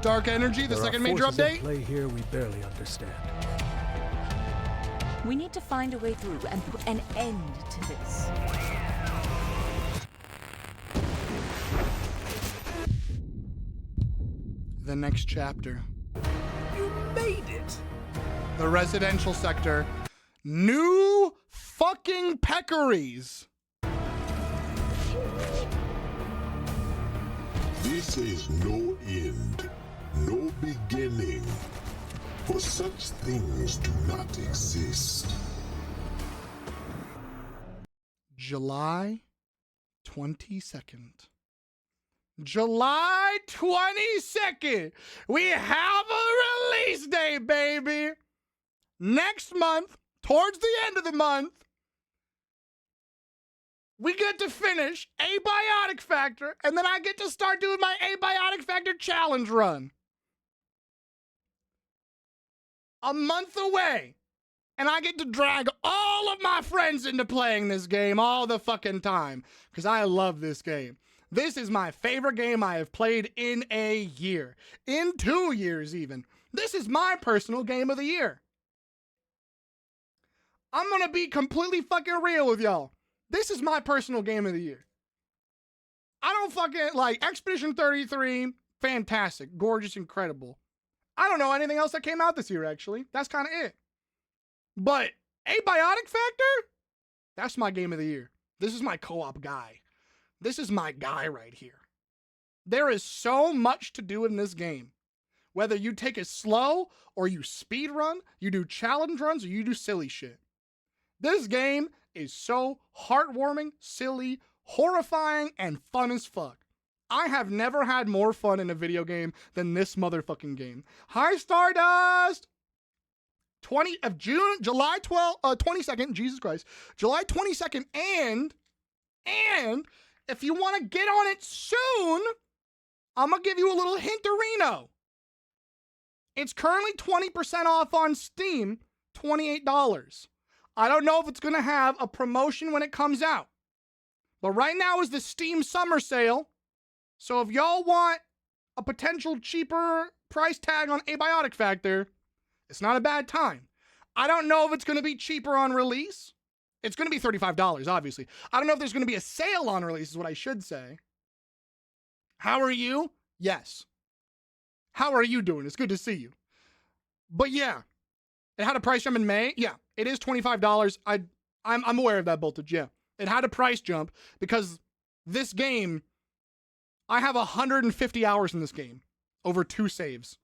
Dark Energy, the There second are major forces in update. play here we barely understand. We need to find a way through and put an end to this. The next chapter. You made it! The residential sector. New fucking peccaries. This is no end, no beginning, for such things do not exist. July 22nd. July 22nd. We have a release date, baby. Next month, towards the end of the month, we get to finish Abiotic Factor, and then I get to start doing my Abiotic Factor challenge run. A month away, and I get to drag all of my friends into playing this game all the fucking time, because I love this game. This is my favorite game I have played in a year, in 2 years even. This is my personal game of the year. I'm gonna be completely fucking real with y'all. This is my personal game of the year. I don't fucking like Expedition 33, fantastic, gorgeous, incredible. I don't know anything else that came out this year, actually. That's kind of it. But Abiotic Factor, that's my game of the year. This is my co-op guy. This is my guy right here. There is so much to do in this game. Whether you take it slow or you speed run, you do challenge runs, or you do silly shit. This game is so heartwarming, silly, horrifying, and fun as fuck. I have never had more fun in a video game than this motherfucking game. Hi, Stardust! July 22nd, Jesus Christ. July 22nd, and if you want to get on it soon, I'm going to give you a little hinterino. It's currently 20% off on Steam, $28. I don't know if it's going to have a promotion when it comes out. But right now is the Steam summer sale. So if y'all want a potential cheaper price tag on Abiotic Factor, it's not a bad time. I don't know if it's going to be cheaper on release. It's going to be $35, obviously. I don't know if there's going to be a sale on release, is what I should say. How are you? Yes. How are you doing? It's good to see you. But yeah, it had a price jump in May. Yeah, it is $25. I'm aware of that, Voltage. Yeah, it had a price jump because this game, I have 150 hours in this game over 2 saves.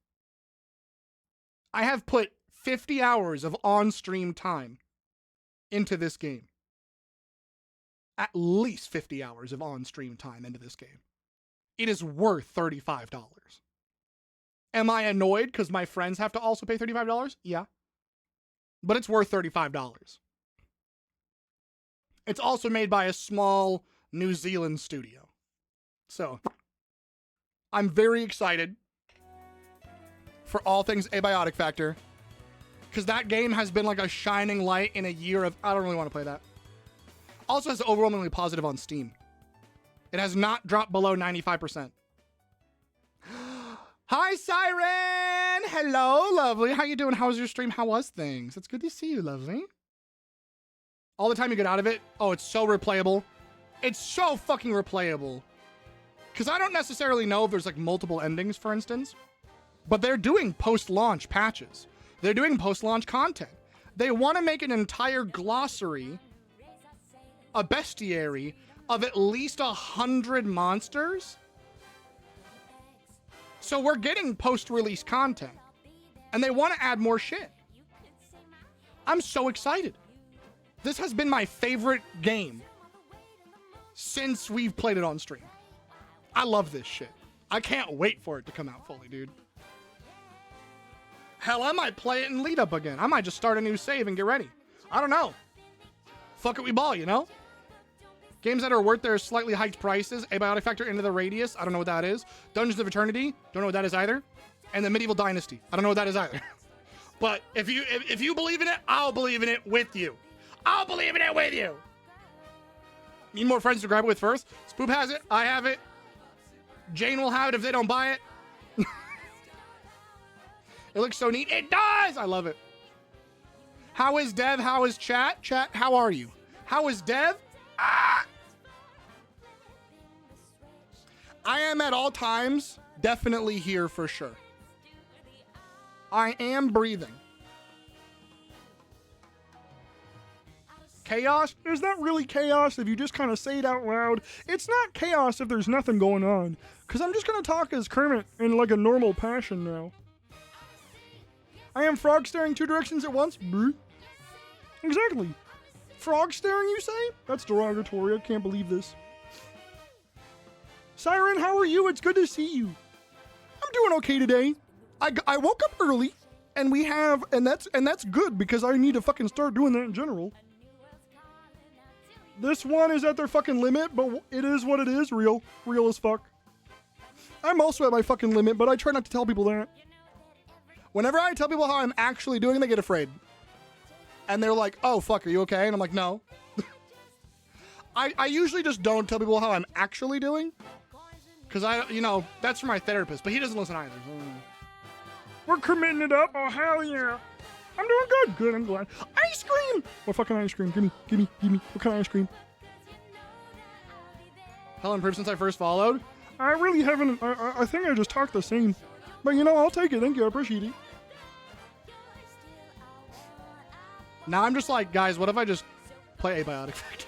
I have put 50 hours of on-stream time into this game. At least 50 hours of on-stream time into this game. It is worth $35. Am I annoyed because my friends have to also pay $35? Yeah. But it's worth $35. It's also made by a small New Zealand studio. So, I'm very excited for all things Abiotic Factor, because that game has been like a shining light in a year of, I don't really want to play that. Also has overwhelmingly positive on Steam. It has not dropped below 95%. Hi, Siren! Hello, lovely. How you doing? How was your stream? How was things? It's good to see you, lovely. All the time you get out of it, oh, it's so replayable. It's so fucking replayable. Because I don't necessarily know if there's like multiple endings, for instance. But they're doing post-launch patches. They're doing post-launch content. They want to make an entire glossary, a bestiary, of at least 100 monsters. So we're getting post-release content. And they want to add more shit. I'm so excited. This has been my favorite game since we've played it on stream. I love this shit. I can't wait for it to come out fully, dude. Hell, I might play it in lead up again. I might just start a new save and get ready. I don't know. Fuck it, we ball, you know? Games that are worth their slightly hiked prices. Abiotic Factor Into the Radius. I don't know what that is. Dungeons of Eternity. Don't know what that is either. And the Medieval Dynasty. I don't know what that is either. But if you believe in it, I'll believe in it with you. I'll believe in it with you. Need more friends to grab it with first. Spoop has it. I have it. Jane will have it if they don't buy it. It looks so neat. It does! I love it. How is Dev? How is chat? Chat, how are you? How is Dev? Ah! I am at all times definitely here for sure. I am breathing. Chaos? There's not really chaos if you just kind of say it out loud. It's not chaos if there's nothing going on. Because I'm just going to talk as Kermit in like a normal passion now. I am frog staring 2 directions at once? Brr. Exactly. Frog staring, you say? That's derogatory. I can't believe this. Siren, how are you? It's good to see you. I'm doing okay today. I woke up early, and that's good because I need to fucking start doing that in general. This one is at their fucking limit, but it is what it is. Real as fuck. I'm also at my fucking limit, but I try not to tell people that. Whenever I tell people how I'm actually doing, they get afraid. And they're like, oh, fuck, are you okay? And I'm like, no. I usually just don't tell people how I'm actually doing. Because that's for my therapist, but he doesn't listen either. So. We're committing it up. Oh, hell yeah. I'm doing good. Good, I'm glad. Ice cream! What fucking ice cream? Give me. What kind of ice cream? Hell improved since I first followed? I really haven't. I think I just talked the same. But I'll take it. Thank you. I appreciate it. Now I'm just like, guys, what if I just play Abiotic Factor?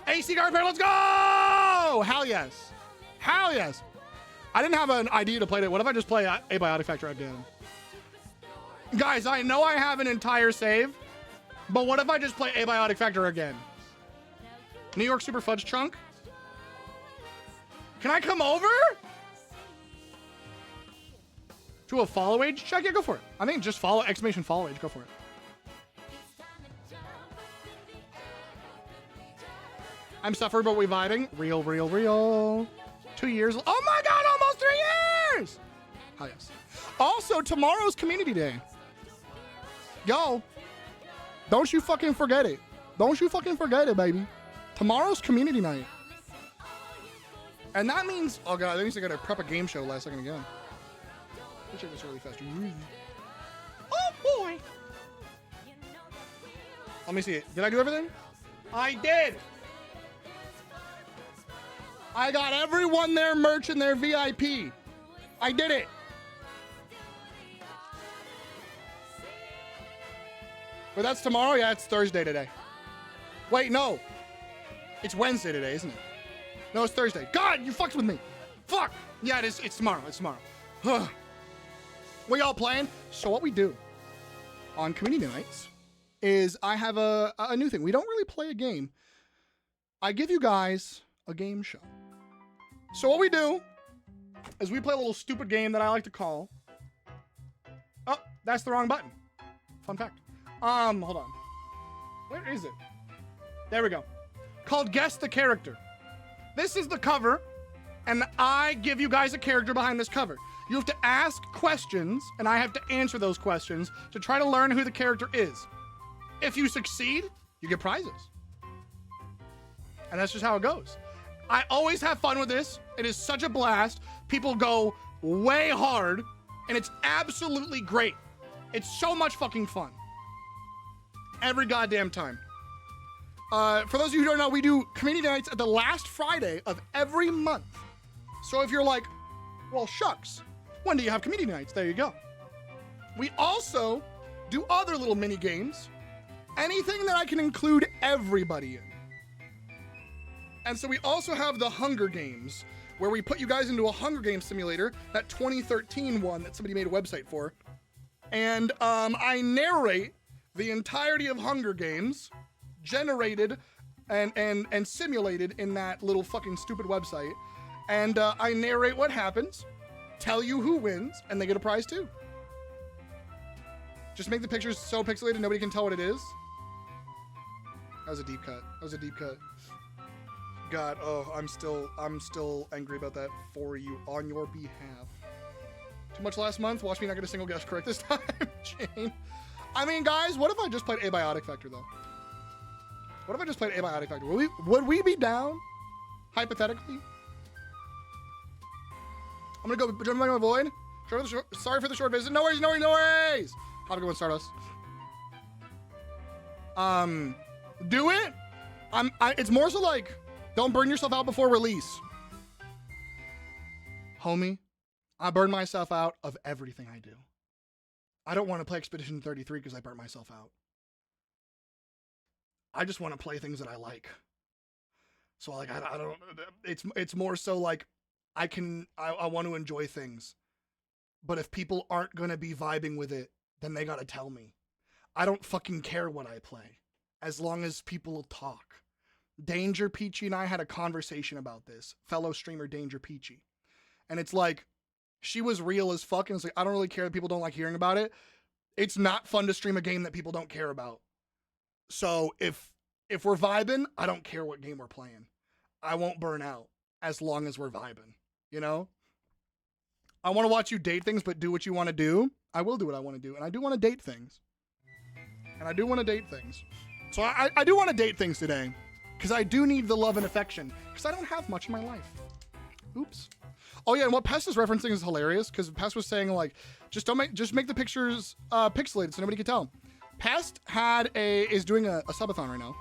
AC Carpet, let's go! Hell yes. Hell yes. I didn't have an idea to play it. What if I just play Abiotic Factor again? Guys, I know I have an entire save, but what if I just play Abiotic Factor again? New York Super Fudge Chunk? Can I come over? To a follow age check? Yeah, go for it. I think just follow, exclamation follow age. Go for it. I'm suffering, but we vibing. Real. 2 years. Oh my God, almost 3 years! Oh, yes. Also, tomorrow's Community Day. Yo, don't you fucking forget it. Don't you fucking forget it, baby. Tomorrow's Community Night. And that means, oh God, that means I gotta prep a game show last second again. Let me check this really fast. Oh boy! Let me see it. Did I do everything? I did! I got everyone their merch and their VIP. I did it. But that's tomorrow? Yeah, it's Thursday today. Wait, no. It's Wednesday today, isn't it? No, it's Thursday. God, you fucked with me. Fuck. Yeah, it is. It's tomorrow. It's tomorrow. We all playing? So what we do on community nights is I have a new thing. We don't really play a game. I give you guys a game show. So what we do is we play a little stupid game that I like to call... Oh, that's the wrong button. Fun fact. Hold on. Where is it? There we go. Called Guess the Character. This is the cover, and I give you guys a character behind this cover. You have to ask questions, and I have to answer those questions to try to learn who the character is. If you succeed, you get prizes. And that's just how it goes. I always have fun with this. It is such a blast. People go way hard, and it's absolutely great. It's so much fucking fun. Every goddamn time. For those of you who don't know, we do community nights at the last Friday of every month. So if you're like, well, shucks, when do you have community nights? There you go. We also do other little mini games. Anything that I can include everybody in. And so we also have the Hunger Games, where we put you guys into a Hunger Games simulator, that 2013 one that somebody made a website for. And I narrate the entirety of Hunger Games, generated and simulated in that little fucking stupid website. And I narrate what happens, tell you who wins, and they get a prize too. Just make the pictures so pixelated nobody can tell what it is. That was a deep cut. That was a deep cut. God, oh, I'm still angry about that for you on your behalf. Too much last month. Watch me not get a single guess correct this time, Shane. I mean, guys, what if I just played Abiotic Factor though? What if I just played Abiotic Factor? Would we be down? Hypothetically? I'm gonna go jump back in my void. Sorry for the short visit. No worries, no worries, no worries. Have a good one, Stardust. Do it. It's more so like, don't burn yourself out before release. Homie, I burn myself out of everything I do. I don't want to play Expedition 33 because I burnt myself out. I just want to play things that I like. So like, I don't, it's more so like, I want to enjoy things. But if people aren't going to be vibing with it, then they got to tell me. I don't fucking care what I play, as long as people talk. Danger Peachy and I had a conversation about this, fellow streamer Danger Peachy. And it's like, she was real as fuck, and it's like, I don't really care that people don't like hearing about it. It's not fun to stream a game that people don't care about. So if we're vibing, I don't care what game we're playing. I won't burn out as long as we're vibing, you know? I want to watch you date things, but do what you want to do. I will do what I want to do, and I do want to date things. So I do want to date things today, because I do need the love and affection, because I don't have much in my life. Oops. Oh yeah, and what Pest is referencing is hilarious, because Pest was saying like, just make the pictures pixelated so nobody can tell. Pest is doing a subathon right now,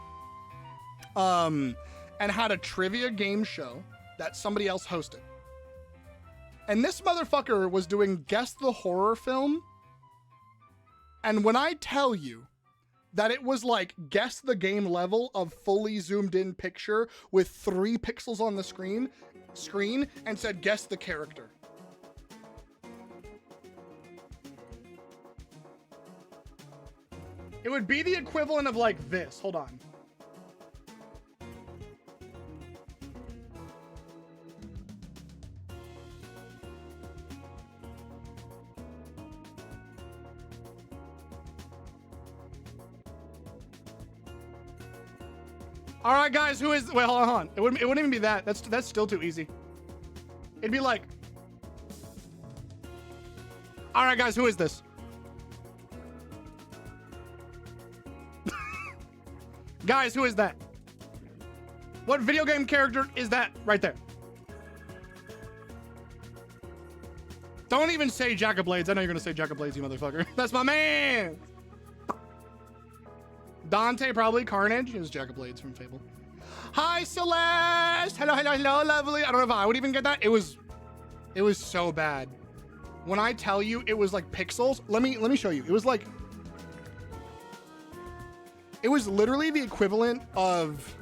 and had a trivia game show that somebody else hosted. And this motherfucker was doing Guess the Horror Film. And when I tell you that it was like guess the game level of fully zoomed in picture with 3 pixels on the screen and said guess the character. It would be the equivalent of like this. Hold on. All right, guys, who is? Wait, hold on. It wouldn't even be that. That's still too easy. It'd be like, all right, guys, who is this? Guys, who is that? What video game character is that right there? Don't even say Jack of Blades. I know you're gonna say Jack of Blades, you motherfucker. That's my man. Dante, probably. Carnage is Jack of Blades from Fable. Hi, Celeste. Hello, hello, hello, lovely. I don't know if I would even get that. It was so bad. When I tell you it was like pixels, let me show you. It was like, it was literally the equivalent of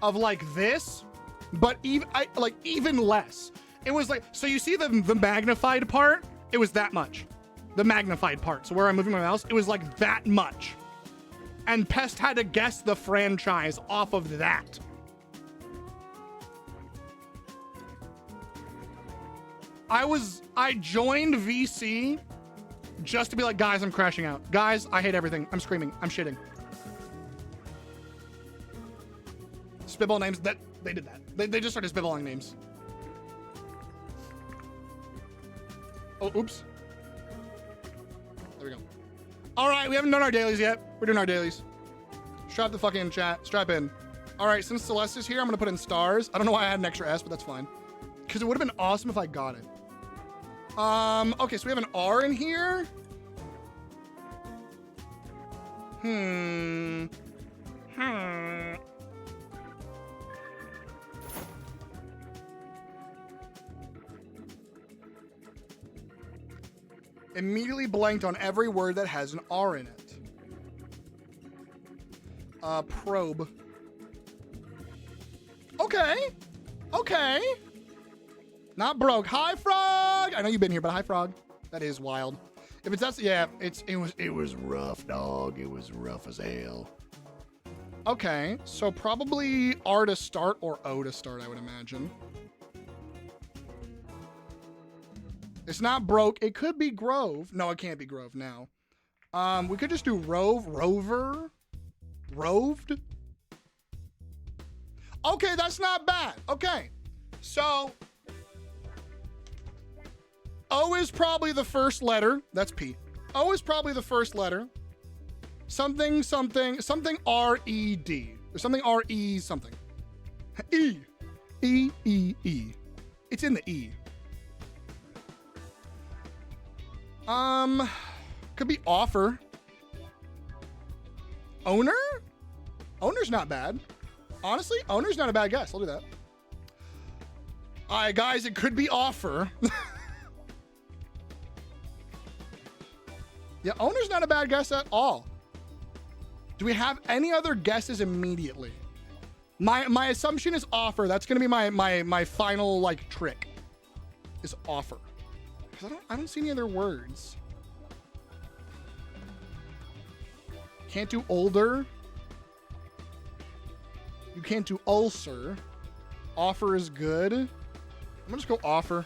like this, but even less. It was like, so you see the magnified part? It was that much. The magnified part. So where I'm moving my mouse, it was like that much. And Pest had to guess the franchise off of that. I joined VC just to be like, guys, I'm crashing out. Guys, I hate everything. I'm screaming. I'm shitting. Spitball names. They did that. They just started spitballing names. Oh, oops. There we go. All right, we haven't done our dailies yet. We're doing our dailies. Strap the fucking chat. Strap in. All right, since Celeste is here, I'm gonna put in stars. I don't know why I had an extra S, but that's fine. Because it would have been awesome if I got it. Okay, so we have an R in here. Immediately blanked on every word that has an R in it. Probe. Okay. Okay. Not broke. Hi, Frog. I know you've been here, but hi, Frog. That is wild. If it's that, yeah, it was rough, dog. It was rough as hell. Okay, so probably R to start or O to start, I would imagine. It's not broke. It could be Grove. No, it can't be Grove now. We could just do Rove, Rover, Roved. Okay, that's not bad. Okay, so O is probably the first letter. That's P. O is probably the first letter. Something, something, something R-E-D. Or something R-E something. E. E, E, E. It's in the E. Could be offer. Owner? Owner's not bad. Honestly, owner's not a bad guess. I'll do that. All right, guys, it could be offer. Yeah, owner's not a bad guess at all. Do we have any other guesses immediately? My assumption is offer. That's gonna be my final like trick. Is offer. Because I don't see any other words. Can't do older. You can't do ulcer. Offer is good. I'm gonna just go offer.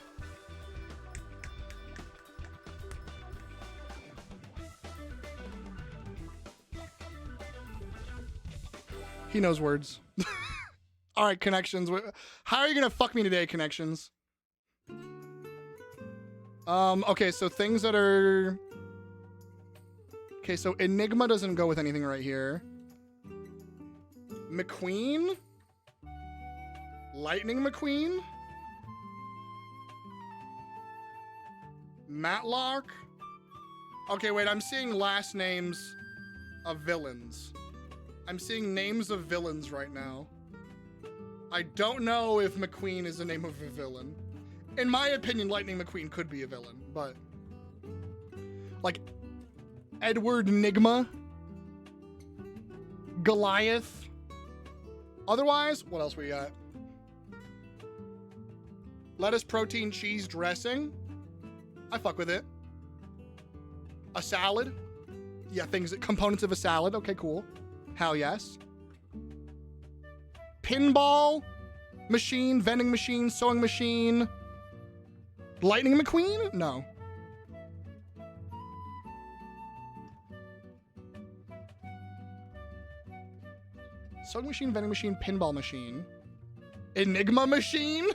He knows words. All right, connections. How are you gonna fuck me today, connections? Okay, so things that are... Okay, so Enigma doesn't go with anything right here. McQueen? Lightning McQueen? Matlock? Okay, wait, I'm seeing last names of villains. I'm seeing names of villains right now. I don't know if McQueen is the name of a villain. In my opinion, Lightning McQueen could be a villain, but... Like, Edward Nigma? Goliath? Otherwise, what else we got? Lettuce, protein, cheese, dressing. I fuck with it. A salad. Yeah, components of a salad. Okay, cool. Hell yes. Pinball machine, vending machine, sewing machine. Lightning McQueen? No. Sewing machine, vending machine, pinball machine. Enigma machine?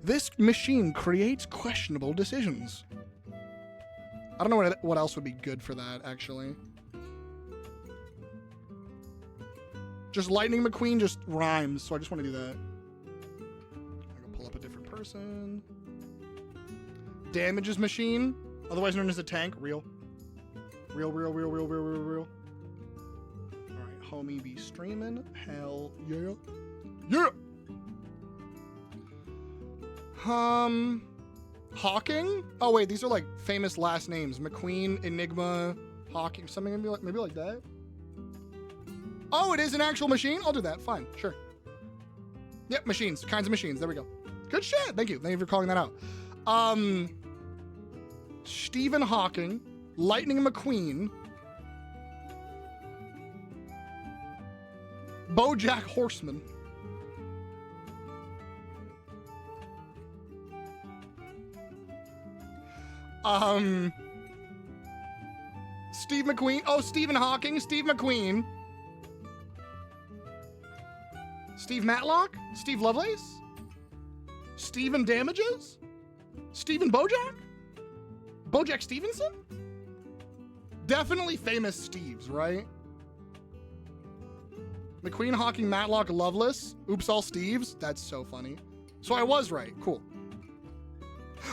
This machine creates questionable decisions. I don't know what else would be good for that, actually. Just Lightning McQueen just rhymes, so I just want to do that. I'm gonna pull up a different person. Damages machine, otherwise known as a tank. Real. Real. All right, homie be streaming. Hell yeah. Yeah! Hawking? Oh wait, these are like famous last names. McQueen, Enigma, Hawking, something maybe like that. Oh, it is an actual machine? I'll do that. Fine. Sure. Yep, machines. Kinds of machines. There we go. Good shit. Thank you. Thank you for calling that out. Stephen Hawking, Lightning McQueen, BoJack Horseman. Steve McQueen. Oh, Stephen Hawking, Steve McQueen. Steve Matlock? Steve Lovelace? Stephen Damages? Stephen BoJack? BoJack Stevenson? Definitely famous Steves, right? McQueen, Hawking, Matlock, Lovelace. Oops, all Steves. That's so funny. So I was right. Cool.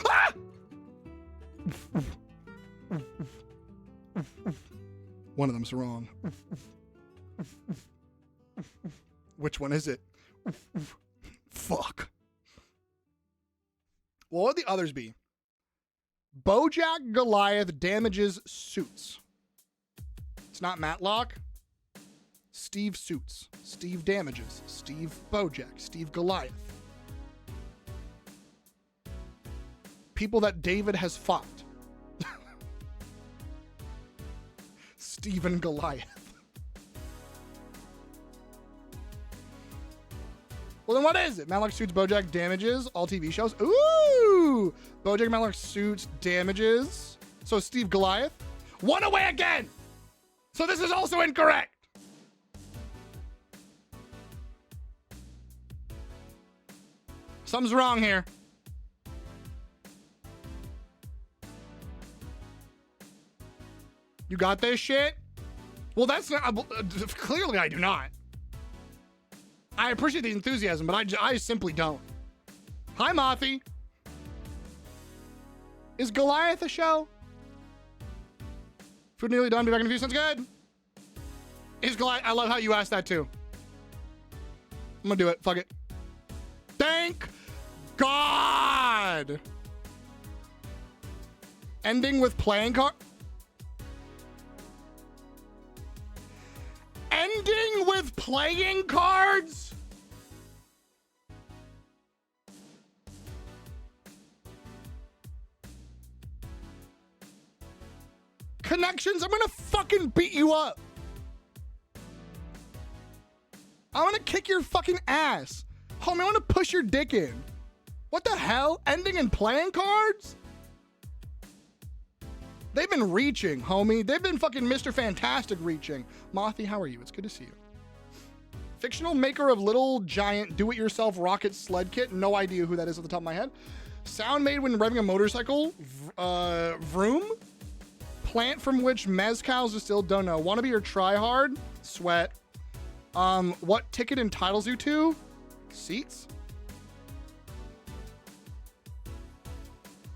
Ah! One of them's wrong. Which one is it? Fuck. What would the others be? BoJack Goliath damages suits. It's not Matlock. Steve suits. Steve damages. Steve BoJack. Steve Goliath. People that David has fought. Stephen Goliath. Well, then what is it? Matlock suits Bojack damages all TV shows. Ooh! Bojack Matlock suits damages. So Steve Goliath. One away again! So this is also incorrect. Something's wrong here. You got this shit? Well, that's not... clearly, I do not. I appreciate the enthusiasm, but I simply don't. Hi, Mothy. Is Goliath a show? Food nearly done. Be back in a few. Sounds good. Is Goliath... I love how you asked that, too. I'm gonna do it. Fuck it. Thank God! Ending with playing card... Ending with playing cards? Connections, I'm gonna fucking beat you up. I'm gonna kick your fucking ass. Homie, I wanna push your dick in. What the hell? Ending in playing cards? They've been reaching, homie. They've been fucking Mr. Fantastic reaching. Mothy, how are you? It's good to see you. Fictional maker of little giant do-it-yourself rocket sled kit. No idea who that is at the top of my head. Sound made when revving a motorcycle. Vroom. Plant from which mezcal is distilled. Don't know. Wanna be your try hard? Sweat. What ticket entitles you to? Seats.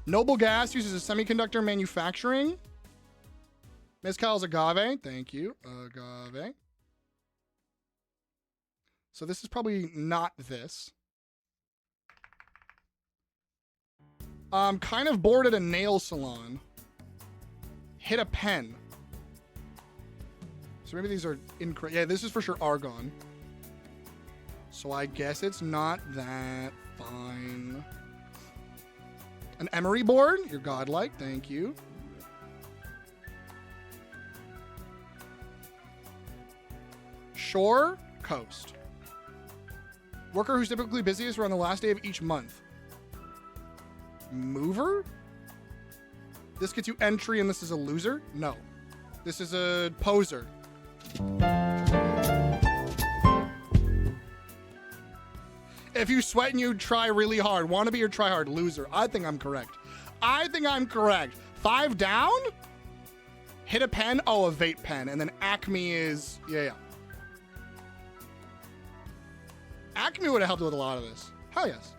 Noble Gas uses a semiconductor manufacturing. Mezcal is agave. Thank you. Agave. So this is probably not this. Kind of bored at a nail salon. Hit a pen. So maybe these are incorrect. Yeah, this is for sure argon. So I guess it's not that. Fine. An emery board. You're godlike. Thank you. Shore. Coast. Worker who's typically busiest around the last day of each month. Mover? This gets you entry and this is a loser? No. This is a poser. If you sweat and you try really hard, want to be your try hard loser. I think I'm correct. I think I'm correct. 5 down? Hit a pen? Oh, a vape pen. And then Acme is... Yeah. Acme would have helped with a lot of this. Hell yes.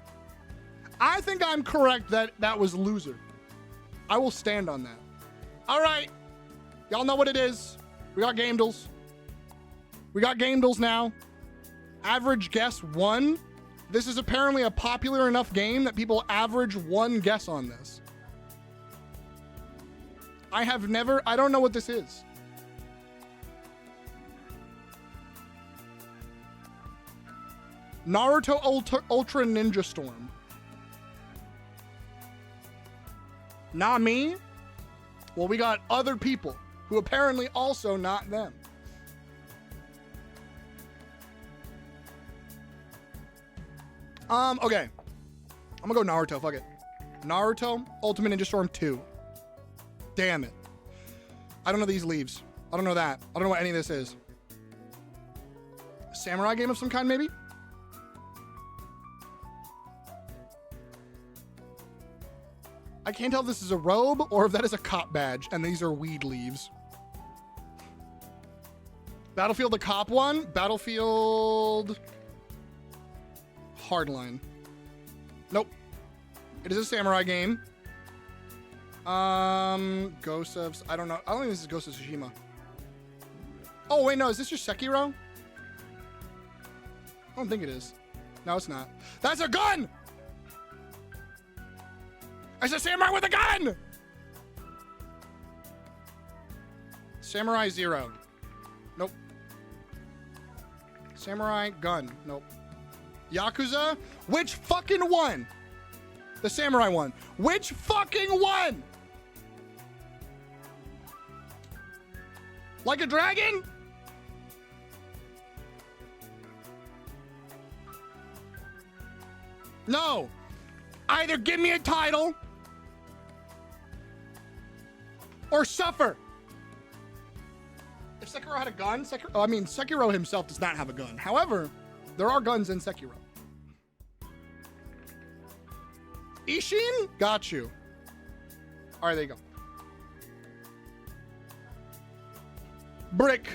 I think I'm correct that that was loser. I will stand on that. All right. Y'all know what it is. We got Gamedles. We got Gamedles now. Average guess 1. This is apparently a popular enough game that people average 1 guess on this. I don't know what this is. Naruto Ultra Ninja Storm. Not me? Well, we got other people who apparently also not them. Okay. I'm gonna go Naruto, fuck it. Naruto Ultimate Ninja Storm 2. Damn it. I don't know these leaves. I don't know that. I don't know what any of this is. A samurai game of some kind, maybe? I can't tell if this is a robe or if that is a cop badge, and these are weed leaves. Battlefield, the cop one. Battlefield... Hardline. Nope. It is a samurai game. Ghost of... I don't know. I don't think this is Ghost of Tsushima. Oh, wait, no. Is this your Sekiro? I don't think it is. No, it's not. That's a gun! It's a samurai with a gun! Samurai 0. Nope. Samurai gun. Nope. Yakuza? Which fucking one? The samurai one. Which fucking one? Like a dragon? No. Either give me a title or suffer. If Sekiro had a gun, Sekiro himself does not have a gun. However, there are guns in Sekiro. Ishin? Got you. All right, there you go. Brick.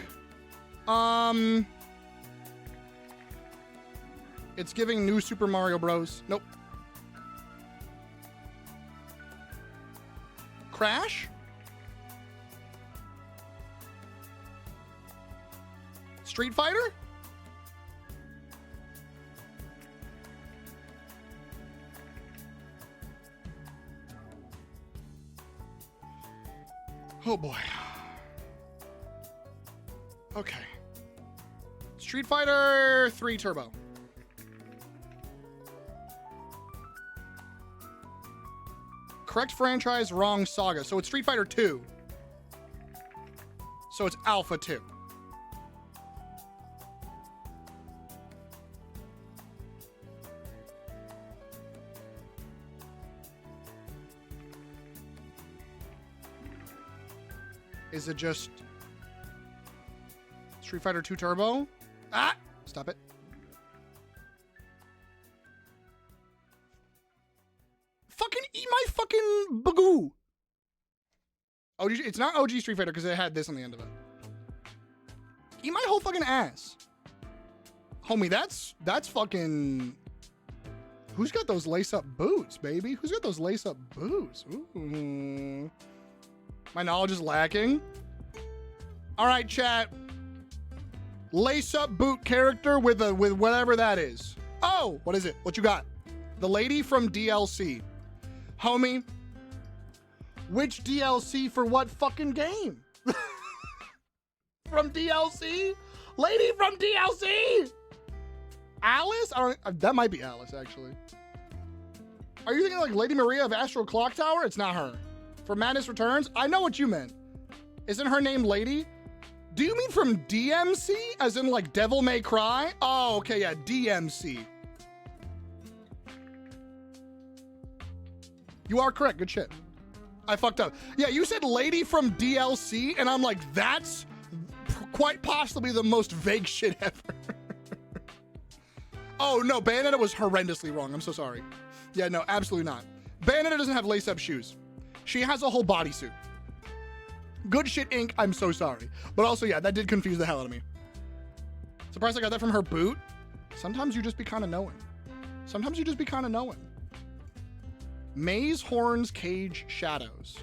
It's giving New Super Mario Bros. Nope. Crash? Street Fighter? Oh boy. Okay. Street Fighter 3 Turbo. Correct franchise, wrong saga. So it's Street Fighter 2. So it's Alpha 2. Is it just Street Fighter 2 Turbo? Ah! Stop it. Fucking eat my fucking bagoo. OG, it's not OG Street Fighter because it had this on the end of it. Eat my whole fucking ass. Homie, that's fucking... Who's got those lace-up boots, baby? Who's got those lace-up boots? Ooh. My knowledge is lacking. All right, chat. Lace-up boot character with whatever that is. Oh, what is it? What you got? The lady from DLC. Homie, which DLC for what fucking game? From DLC? Lady from DLC? Alice? That might be Alice, actually. Are you thinking like Lady Maria of Astral Clock Tower? It's not her. For Madness Returns? I know what you meant. Isn't her name Lady? Do you mean from DMC? As in like Devil May Cry? Oh, okay, yeah, DMC. You are correct, good shit. I fucked up. Yeah, you said Lady from DLC, and I'm like, that's quite possibly the most vague shit ever. Oh no, Bayonetta was horrendously wrong. I'm so sorry. Yeah, no, absolutely not. Bayonetta doesn't have lace-up shoes. She has a whole bodysuit. Good shit, Inc. I'm so sorry. But also, yeah, that did confuse the hell out of me. Surprised I got that from her boot. Sometimes you just be kind of knowing. Sometimes you just be kind of knowing. Maze, Horns, Cage, Shadows.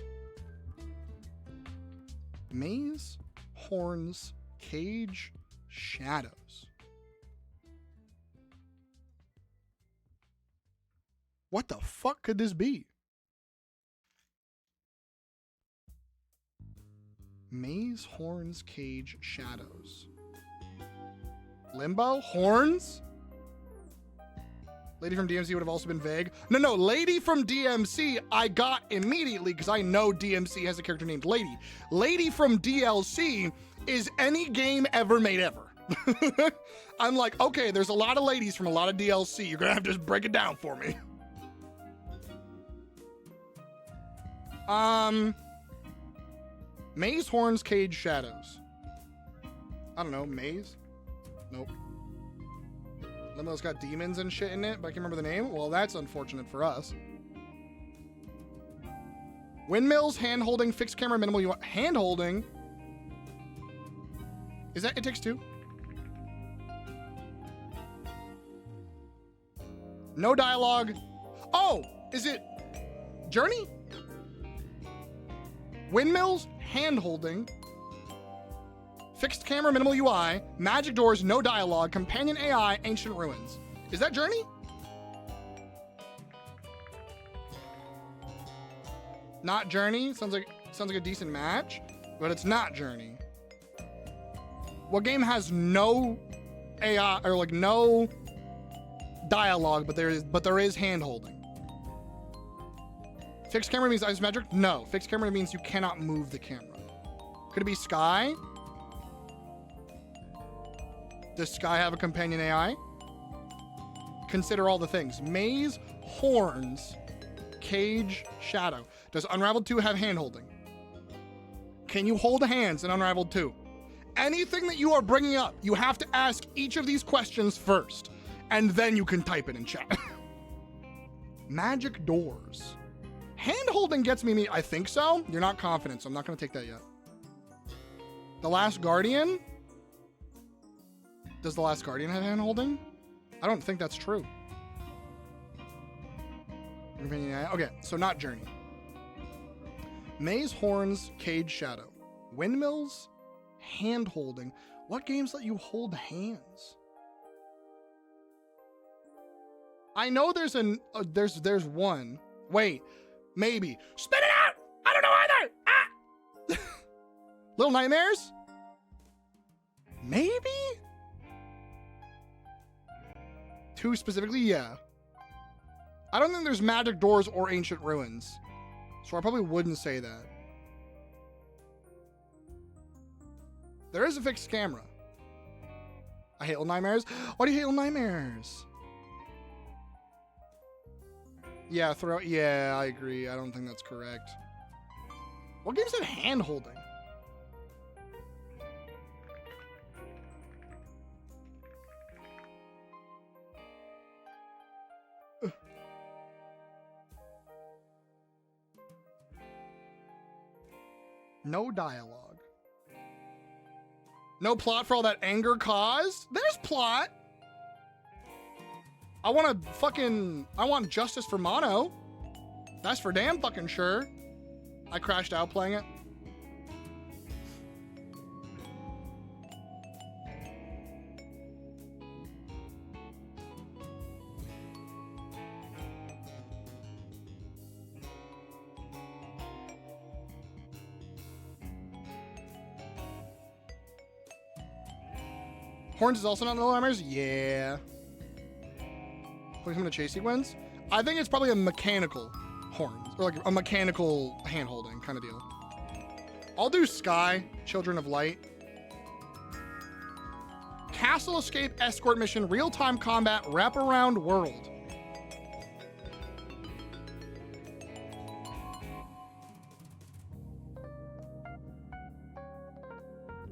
Maze, Horns, Cage, Shadows. What the fuck could this be? Maze, Horns, Cage, Shadows. Limbo? Horns? Lady from DMC would have also been vague. No, Lady from DMC I got immediately because I know DMC has a character named Lady. Lady from DLC is any game ever made ever. I'm like, okay, there's a lot of ladies from a lot of DLC. You're gonna have to just break it down for me. Maze, Horns, Cage, Shadows. I don't know, Maze? Nope. Limo's got demons and shit in it, but I can't remember the name. Well, that's unfortunate for us. Windmills, hand-holding, fixed camera, minimal UI. Hand-holding? Is that It Takes Two? No dialogue. Oh, is it Journey? Windmills, hand-holding, fixed camera, minimal UI, magic doors, no dialogue, companion AI, ancient ruins. Is that Journey? Not Journey. Sounds like a decent match, but it's not Journey. What game has no AI or like no dialogue, but there is hand-holding? Fixed camera means isometric? No. Fixed camera means you cannot move the camera. Could it be Sky? Does Sky have a companion AI? consider all the things. Maze, horns, cage, shadow. Does Unraveled 2 have hand-holding? Can you hold hands in Unraveled 2? Anything that you are bringing up, you have to ask each of these questions first, and then you can type it in chat. Magic doors. Hand-holding gets me, I think so. You're not confident, so I'm not going to take that yet. The Last Guardian? Does The Last Guardian have hand-holding? I don't think that's true. Okay, so not Journey. Maze, horns, cage, shadow. Windmills, hand-holding. What games let you hold hands? I know there's there's one. Wait, maybe. Spit it out! I don't know either! Ah! Little Nightmares? Maybe? 2 specifically, yeah. I don't think there's magic doors or ancient ruins, so I probably wouldn't say that. There is a fixed camera. I hate Little Nightmares. Why do you hate Little Nightmares? Yeah, yeah, I agree. I don't think that's correct. What game said hand holding? No dialogue. No plot for all that anger caused? There's plot. I want justice for Mono. That's for damn fucking sure. I crashed out playing it. Horns is also not in the Nightmares? Yeah. Putting him in a chase sequence? I think it's probably a mechanical horns, or like a mechanical hand-holding kind of deal. I'll do Sky, Children of Light. Castle Escape Escort Mission, Real-Time Combat, Wraparound World.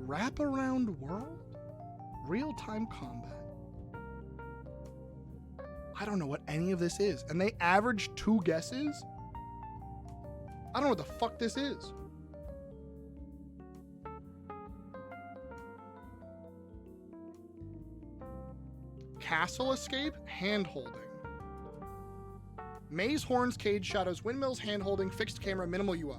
Wraparound World? Real-time combat. I don't know what any of this is. And they averaged 2 guesses? I don't know what the fuck this is. Castle Escape, hand-holding. Maze, horns, cage, shadows, windmills, hand-holding, fixed camera, minimal UI.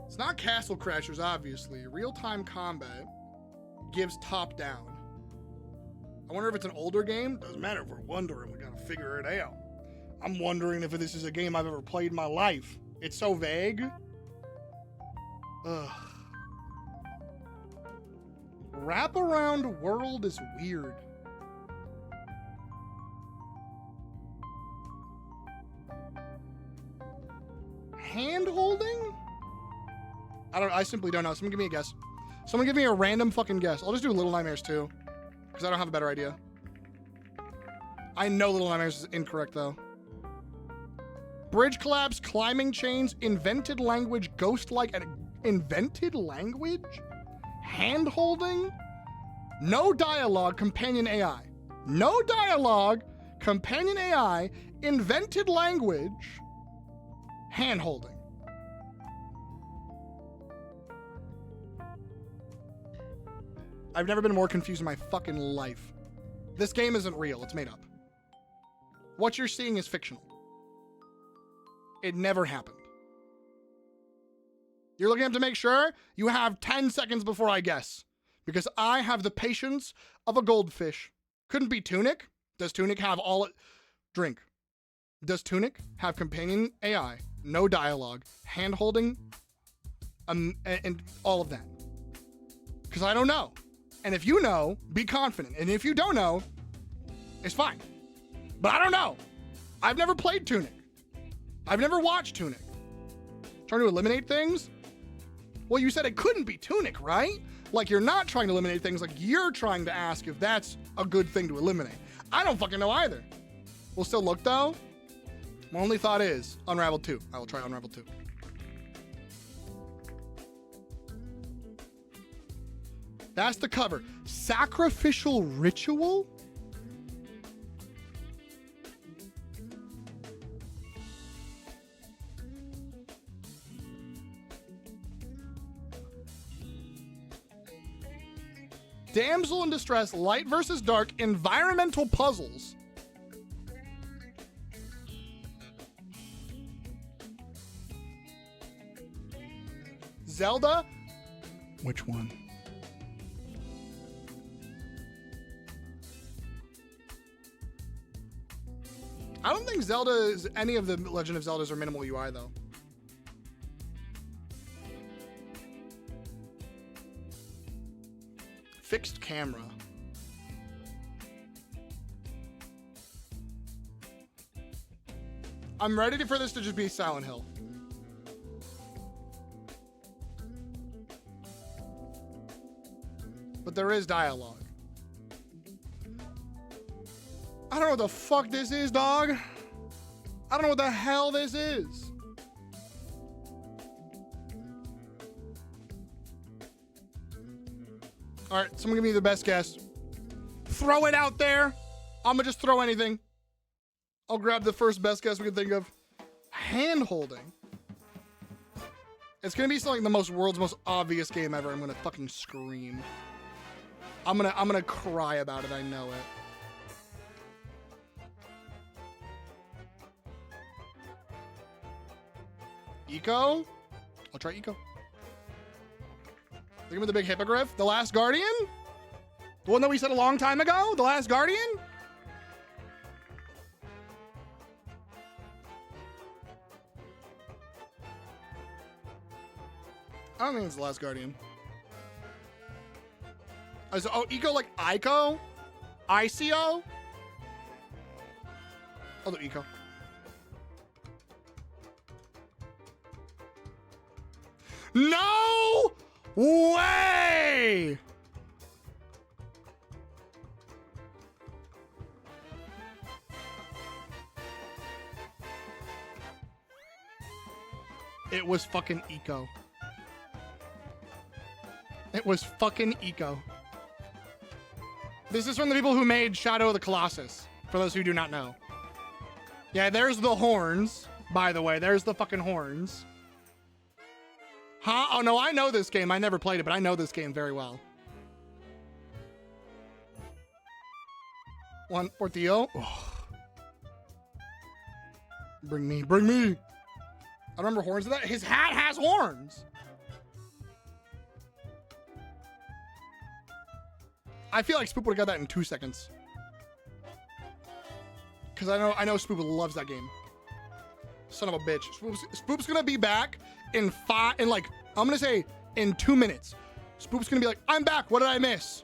It's not Castle Crashers, obviously. Real-time combat. Gives top down. I wonder if it's an older game. Doesn't matter if we're wondering. We gotta figure it out. I'm wondering if this is a game I've ever played in my life. It's so vague. Ugh. Wraparound World is weird. Hand holding? I simply don't know. Someone give me a guess. Someone give me a random fucking guess. I'll just do Little Nightmares too, because I don't have a better idea. I know Little Nightmares is incorrect though. Bridge collapse, climbing chains, invented language, ghost-like, and invented language? Hand-holding? No dialogue, companion AI. No dialogue, companion AI, invented language, hand-holding. I've never been more confused in my fucking life. This game isn't real, it's made up. What you're seeing is fictional. It never happened. You're looking up to make sure you have 10 seconds before I guess, because I have the patience of a goldfish. Couldn't be Tunic. Does Tunic have all... Drink. Does Tunic have companion AI, no dialogue, hand-holding, and all of that? Because I don't know. And if you know, be confident. And if you don't know, it's fine. But I don't know. I've never played Tunic. I've never watched Tunic. Trying to eliminate things? Well, you said it couldn't be Tunic, right? Like you're not trying to eliminate things, like you're trying to ask if that's a good thing to eliminate. I don't fucking know either. We'll still look though. My only thought is Unravel 2. I will try Unravel 2. That's the cover. Sacrificial Ritual? Damsel in Distress, Light versus Dark, Environmental Puzzles. Zelda? Which one? I don't think any of the Legend of Zeldas are minimal UI though. Fixed camera. I'm ready for this to just be Silent Hill. But there is dialogue. I don't know what the fuck this is, dog. I don't know what the hell this is. All right, someone give me the best guess. Throw it out there. I'm gonna just throw anything. I'll grab the first best guess we can think of. Hand holding. It's gonna be something the world's most obvious game ever. I'm gonna fucking scream. I'm gonna cry about it. I know it. Eco? I'll try Eco. Think of the big hippogriff. The Last Guardian? The one that we said a long time ago? The Last Guardian? I don't think it's The Last Guardian. Oh, Eco like Ico? ICO? I'll do Eco. No way! It was fucking Eco. It was fucking Eco. This is from the people who made Shadow of the Colossus, for those who do not know. Yeah, there's the horns, by the way. There's the fucking horns. Huh? Oh, no, I know this game. I never played it, but I know this game very well. One, Portillo. Oh. Bring me, bring me. I remember horns of that. His hat has horns. I feel like Spoop would have got that in 2 seconds. Because I know Spoop loves that game. Son of a bitch. Spoop's gonna be back in I'm gonna say in 2 minutes. Spoop's gonna be like, I'm back. What did I miss?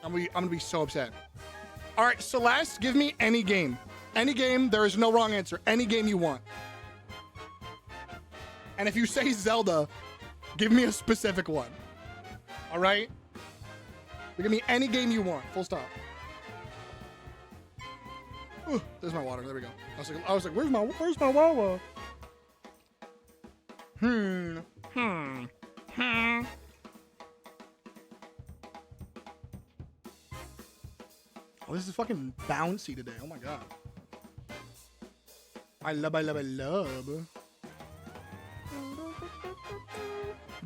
I'm gonna be so upset. All right, Celeste, give me any game. Any game. There is no wrong answer. Any game you want. And if you say Zelda, give me a specific one. All right? Give me any game you want. Full stop. Ooh, there's my water. There we go. I was like, where's my Wawa? Oh, this is fucking bouncy today. Oh my god. I love.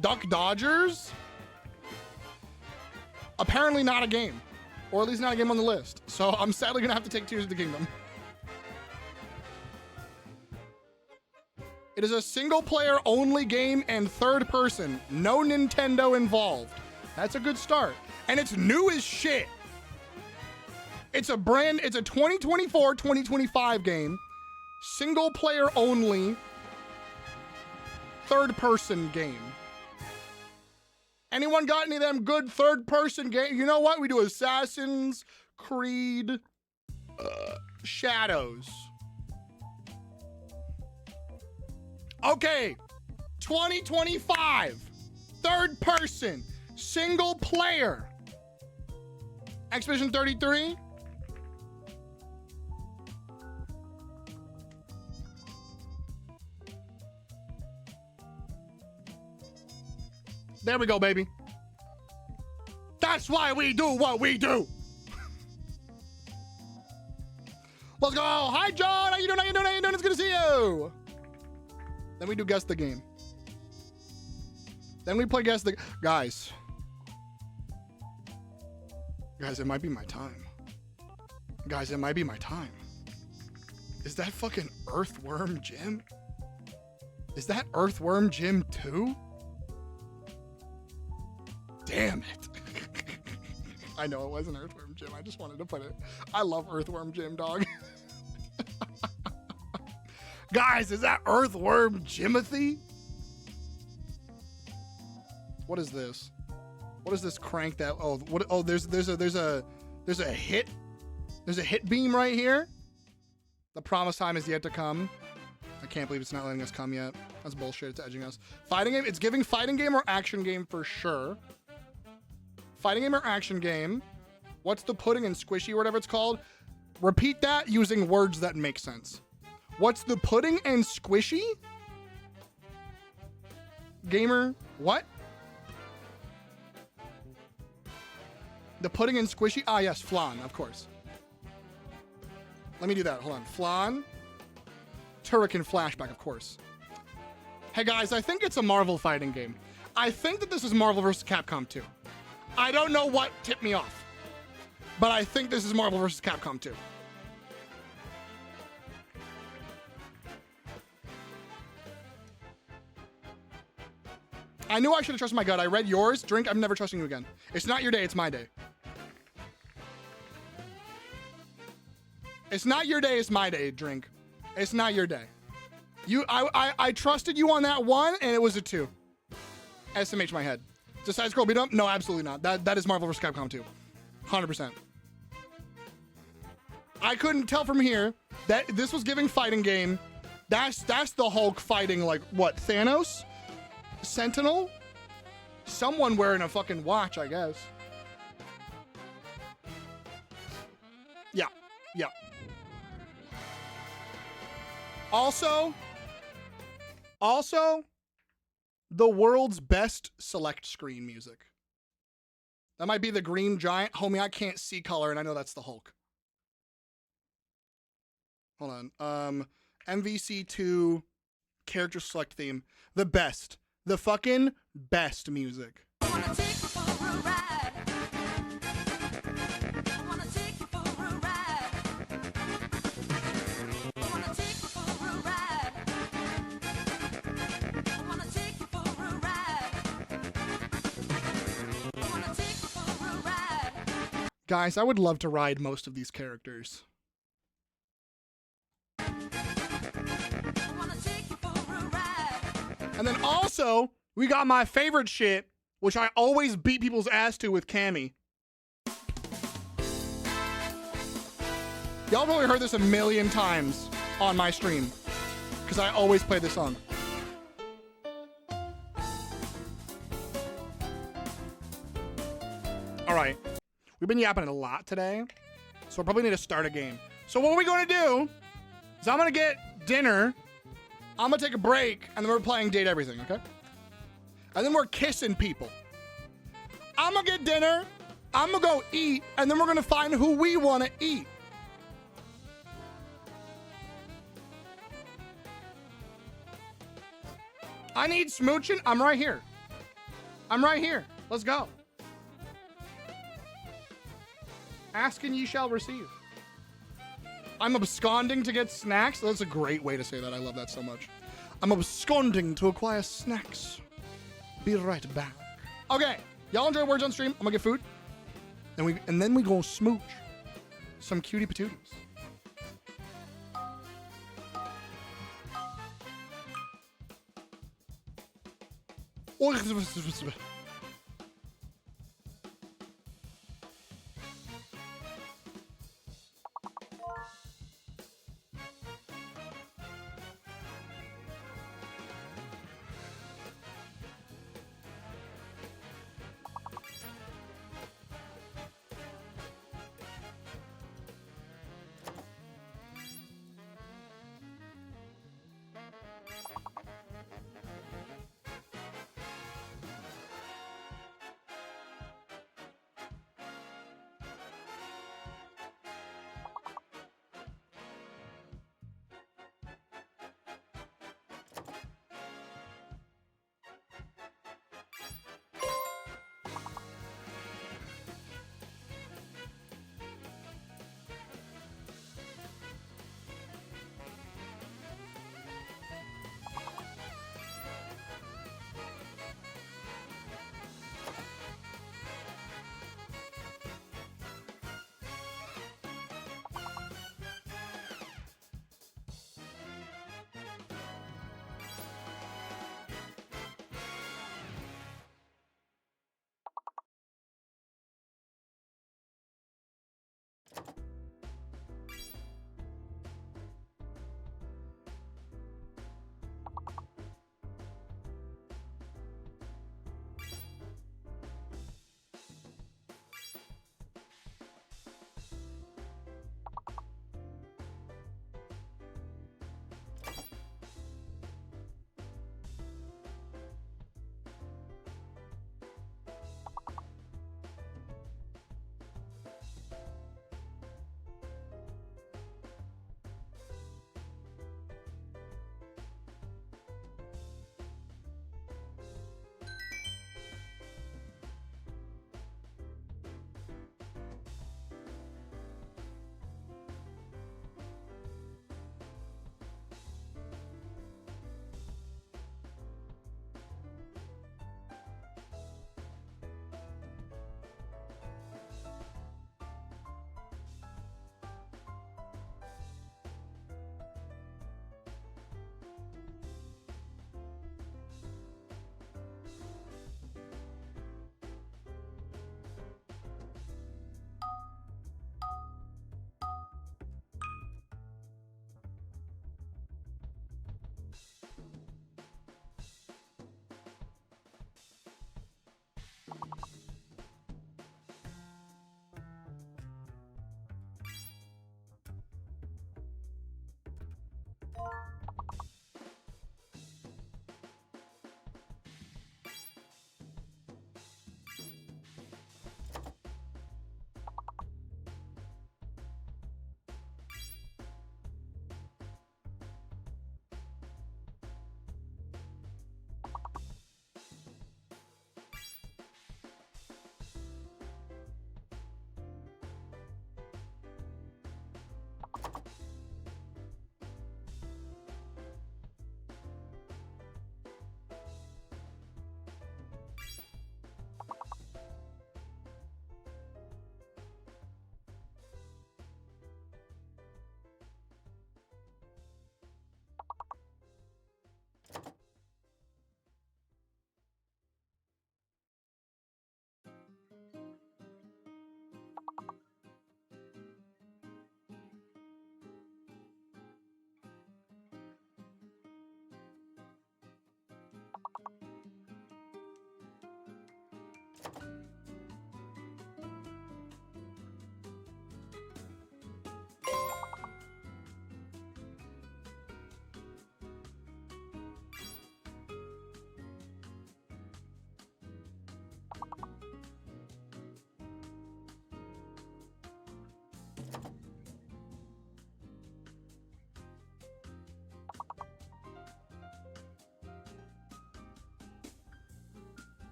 Duck Dodgers? Apparently not a game. Or at least not a game on the list. So I'm sadly gonna have to take Tears of the Kingdom. It is a single player only game and third person. No Nintendo involved. That's a good start. And it's new as shit. It's a 2024-2025 game. Single player only. Third person game. Anyone got any of them good third person games? You know what? We do Assassin's Creed Shadows. Okay. 2025. Third person. Single player. Expedition 33. There we go, baby. That's why we do what we do. Let's go. Hi, John. How you doing? How you doing? How you doing? It's good to see you. Then we do guess the game. Then we play guess the... Guys, it might be my time. Guys, it might be my time. Is that fucking Earthworm Jim? Is that Earthworm Jim 2? Damn it. I know it wasn't Earthworm Jim. I just wanted to put it. I love Earthworm Jim, dog. Guys, is that Earthworm Jimothy? What is this? What is this crank that? Oh, what? Oh, there's a hit. There's a hit beam right here. The promised time is yet to come. I can't believe it's not letting us come yet. That's bullshit. It's edging us. Fighting game. It's giving fighting game or action game for sure. Fighting game or action game. What's the pudding and squishy or whatever it's called? Repeat that using words that make sense. What's the pudding and squishy? Gamer, what? The pudding and squishy? Ah, yes, flan, of course. Let me do that. Hold on. Flan. Turrican flashback, of course. Hey, guys, I think it's a Marvel fighting game. I think that this is Marvel vs. Capcom 2. I don't know what tipped me off, but I think this is Marvel vs. Capcom 2. I knew I should have trusted my gut. I read yours. Drink, I'm never trusting you again. It's not your day, it's my day. It's not your day, it's my day, Drink. It's not your day. I trusted you on that one, and it was a 2. SMH my head. Does side scroll beat up? No, absolutely not. That is Marvel vs. Capcom 2. 100%. I couldn't tell from here that this was giving fighting game. That's the Hulk fighting, like, what, Thanos? Sentinel? Someone wearing a fucking watch, I guess. Yeah. Yeah. Also, the world's best select screen music. That might be the Green Giant. Homie, I can't see color, and I know that's the Hulk. Hold on. MVC2 character select theme. The best. The fucking best music. Guys, I would love to ride most of these characters. And then also, we got my favorite shit, which I always beat people's ass to with Cammy. Y'all probably heard this a million times on my stream, because I always play this song. All right. We've been yapping a lot today, so I probably need to start a game. So what we're going to do is I'm going to get dinner, I'm going to take a break, and then we're playing Date Everything, okay? And then we're kissing people. I'm going to get dinner, I'm going to go eat, and then we're going to find who we want to eat. I need smooching. I'm right here. I'm right here. Let's go. Ask and ye shall receive. I'm absconding to get snacks. That's a great way to say that. I love that so much. I'm absconding to acquire snacks. Be right back. Okay, y'all enjoy words on stream. I'm gonna get food, and then we go smooch some cutie patooties.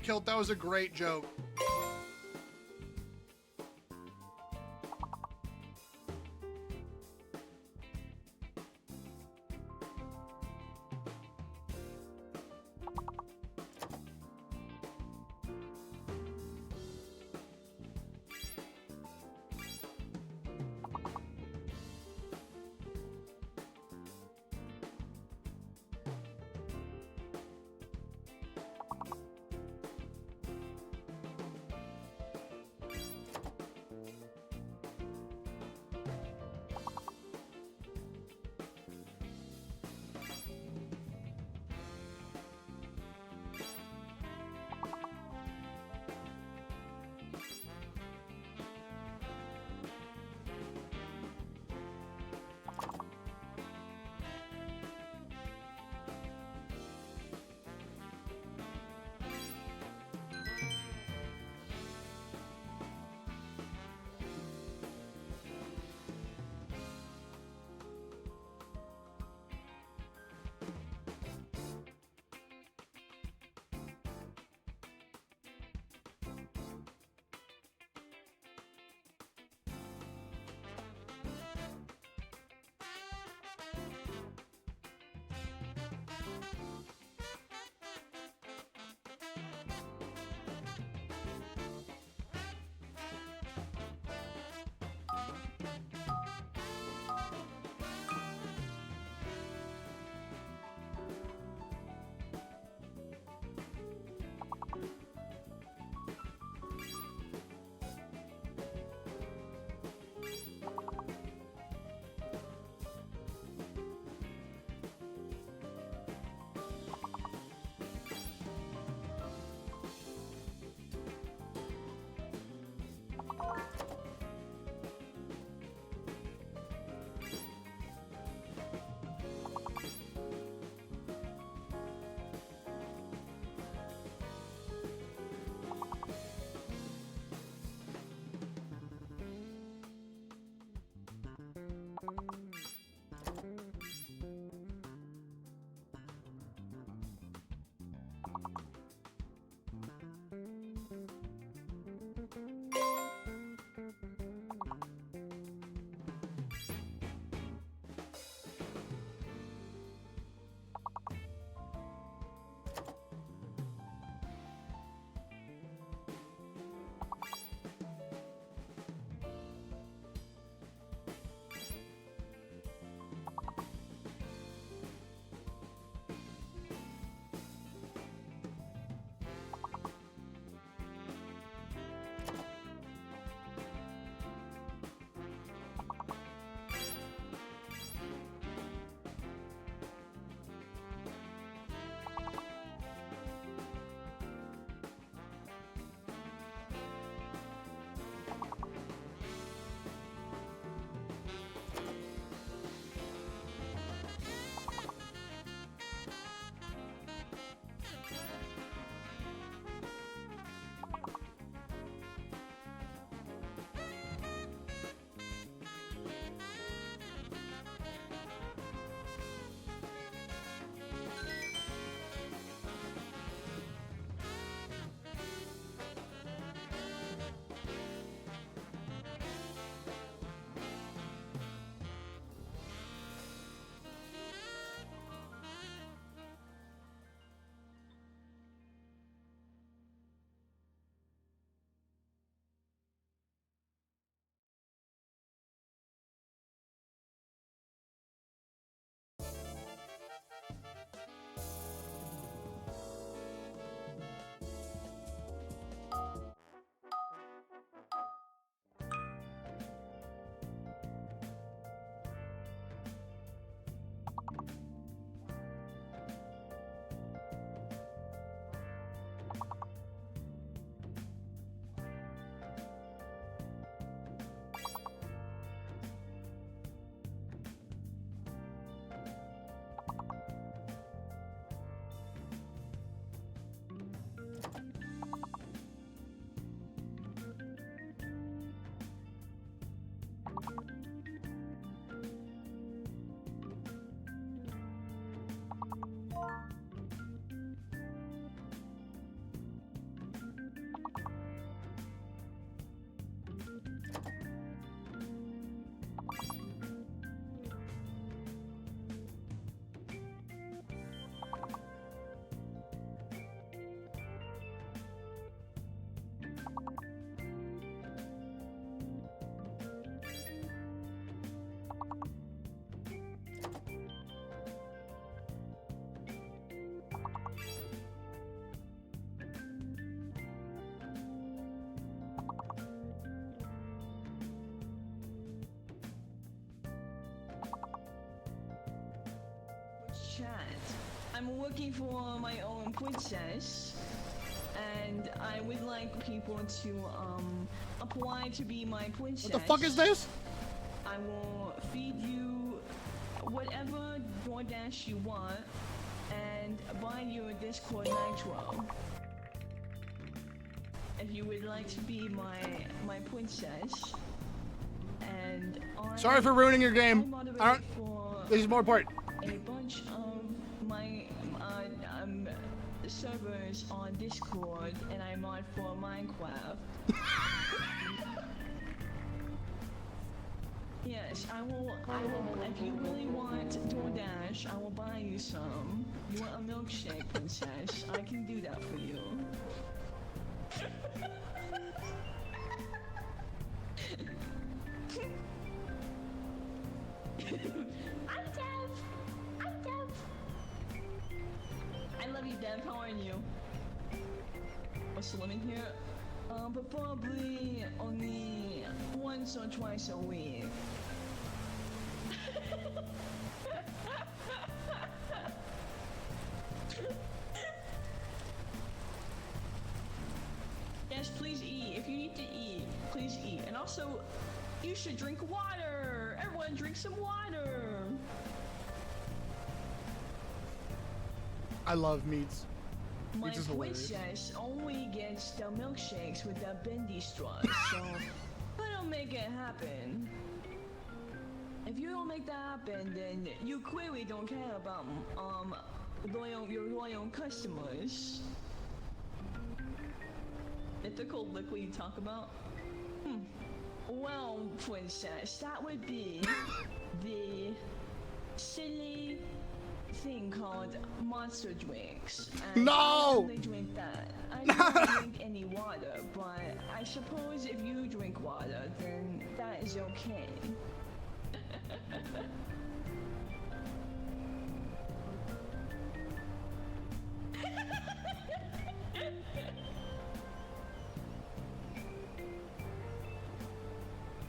Kilt, that was a great joke. chat. I'm looking for my own princess, and I would like people to apply to be my princess. What the fuck is this? I will feed you whatever DoorDash you want, and buy you a Discord Nitro. If you would like to be my princess, and Sorry for ruining your game. I don't. This is more important. A bunch of my servers on Discord, and I mod for Minecraft. Yes, I will. If you really want DoorDash, I will buy you some. You want a milkshake, princess? I can do that for you. I'm Dev. I'm Dev. I love you, Dev. How are you? What's the limit here? But probably only once or twice a week. Yes, please eat. If you need to eat, please eat. And also, you should drink water. Everyone drink some water. I love meats. My Meats is hilarious. princess only gets the milkshakes with the bendy straws, so I don't make it happen. If you don't make that happen, then you clearly don't care about your loyal customers. Mythical liquid you talk about? Well, princess, that would be the silly thing called monster drinks. And No! I only drink that. I don't drink any water, but I suppose if you drink water, then that is okay.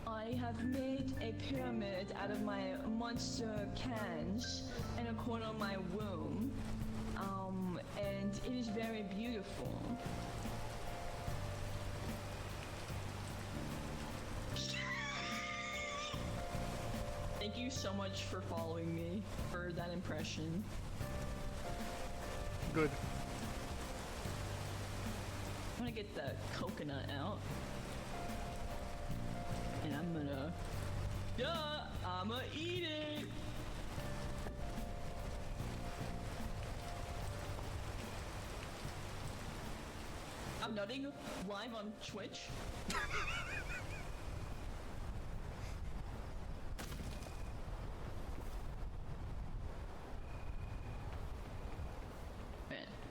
I have made a pyramid out of my monster cans in a corner of my room, and it is very beautiful. Thank you so much for following me for that impression. Good. I'm gonna get the coconut out. And I'm gonna eat it! I'm nutting live on Twitch.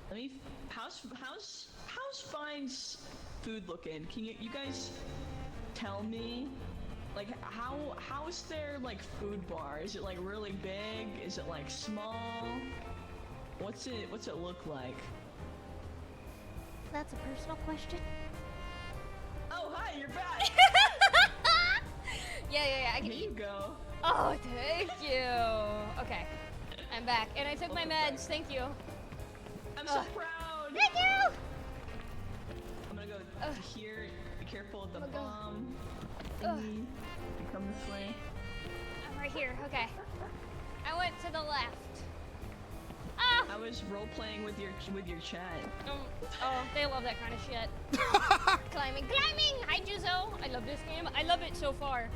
Let me. How's Fine's food looking? Can you guys tell me? Like how is their like food bar? Is it like really big? Is it like small? What's it look like? That's a personal question. Oh hi, you're back. Yeah. I can Here you go. Oh, thank you. Okay, I'm back, and I took my meds. Thank you. I'm so proud. Thank you. I'm gonna go here. Be careful of the Oh, God. bomb thingy. Come this way. I'm right here. Okay. I went to the left. Ah! I was role playing with your chat. Oh, they love that kind of shit. Climbing. Hi, Juzo. I love this game. I love it so far.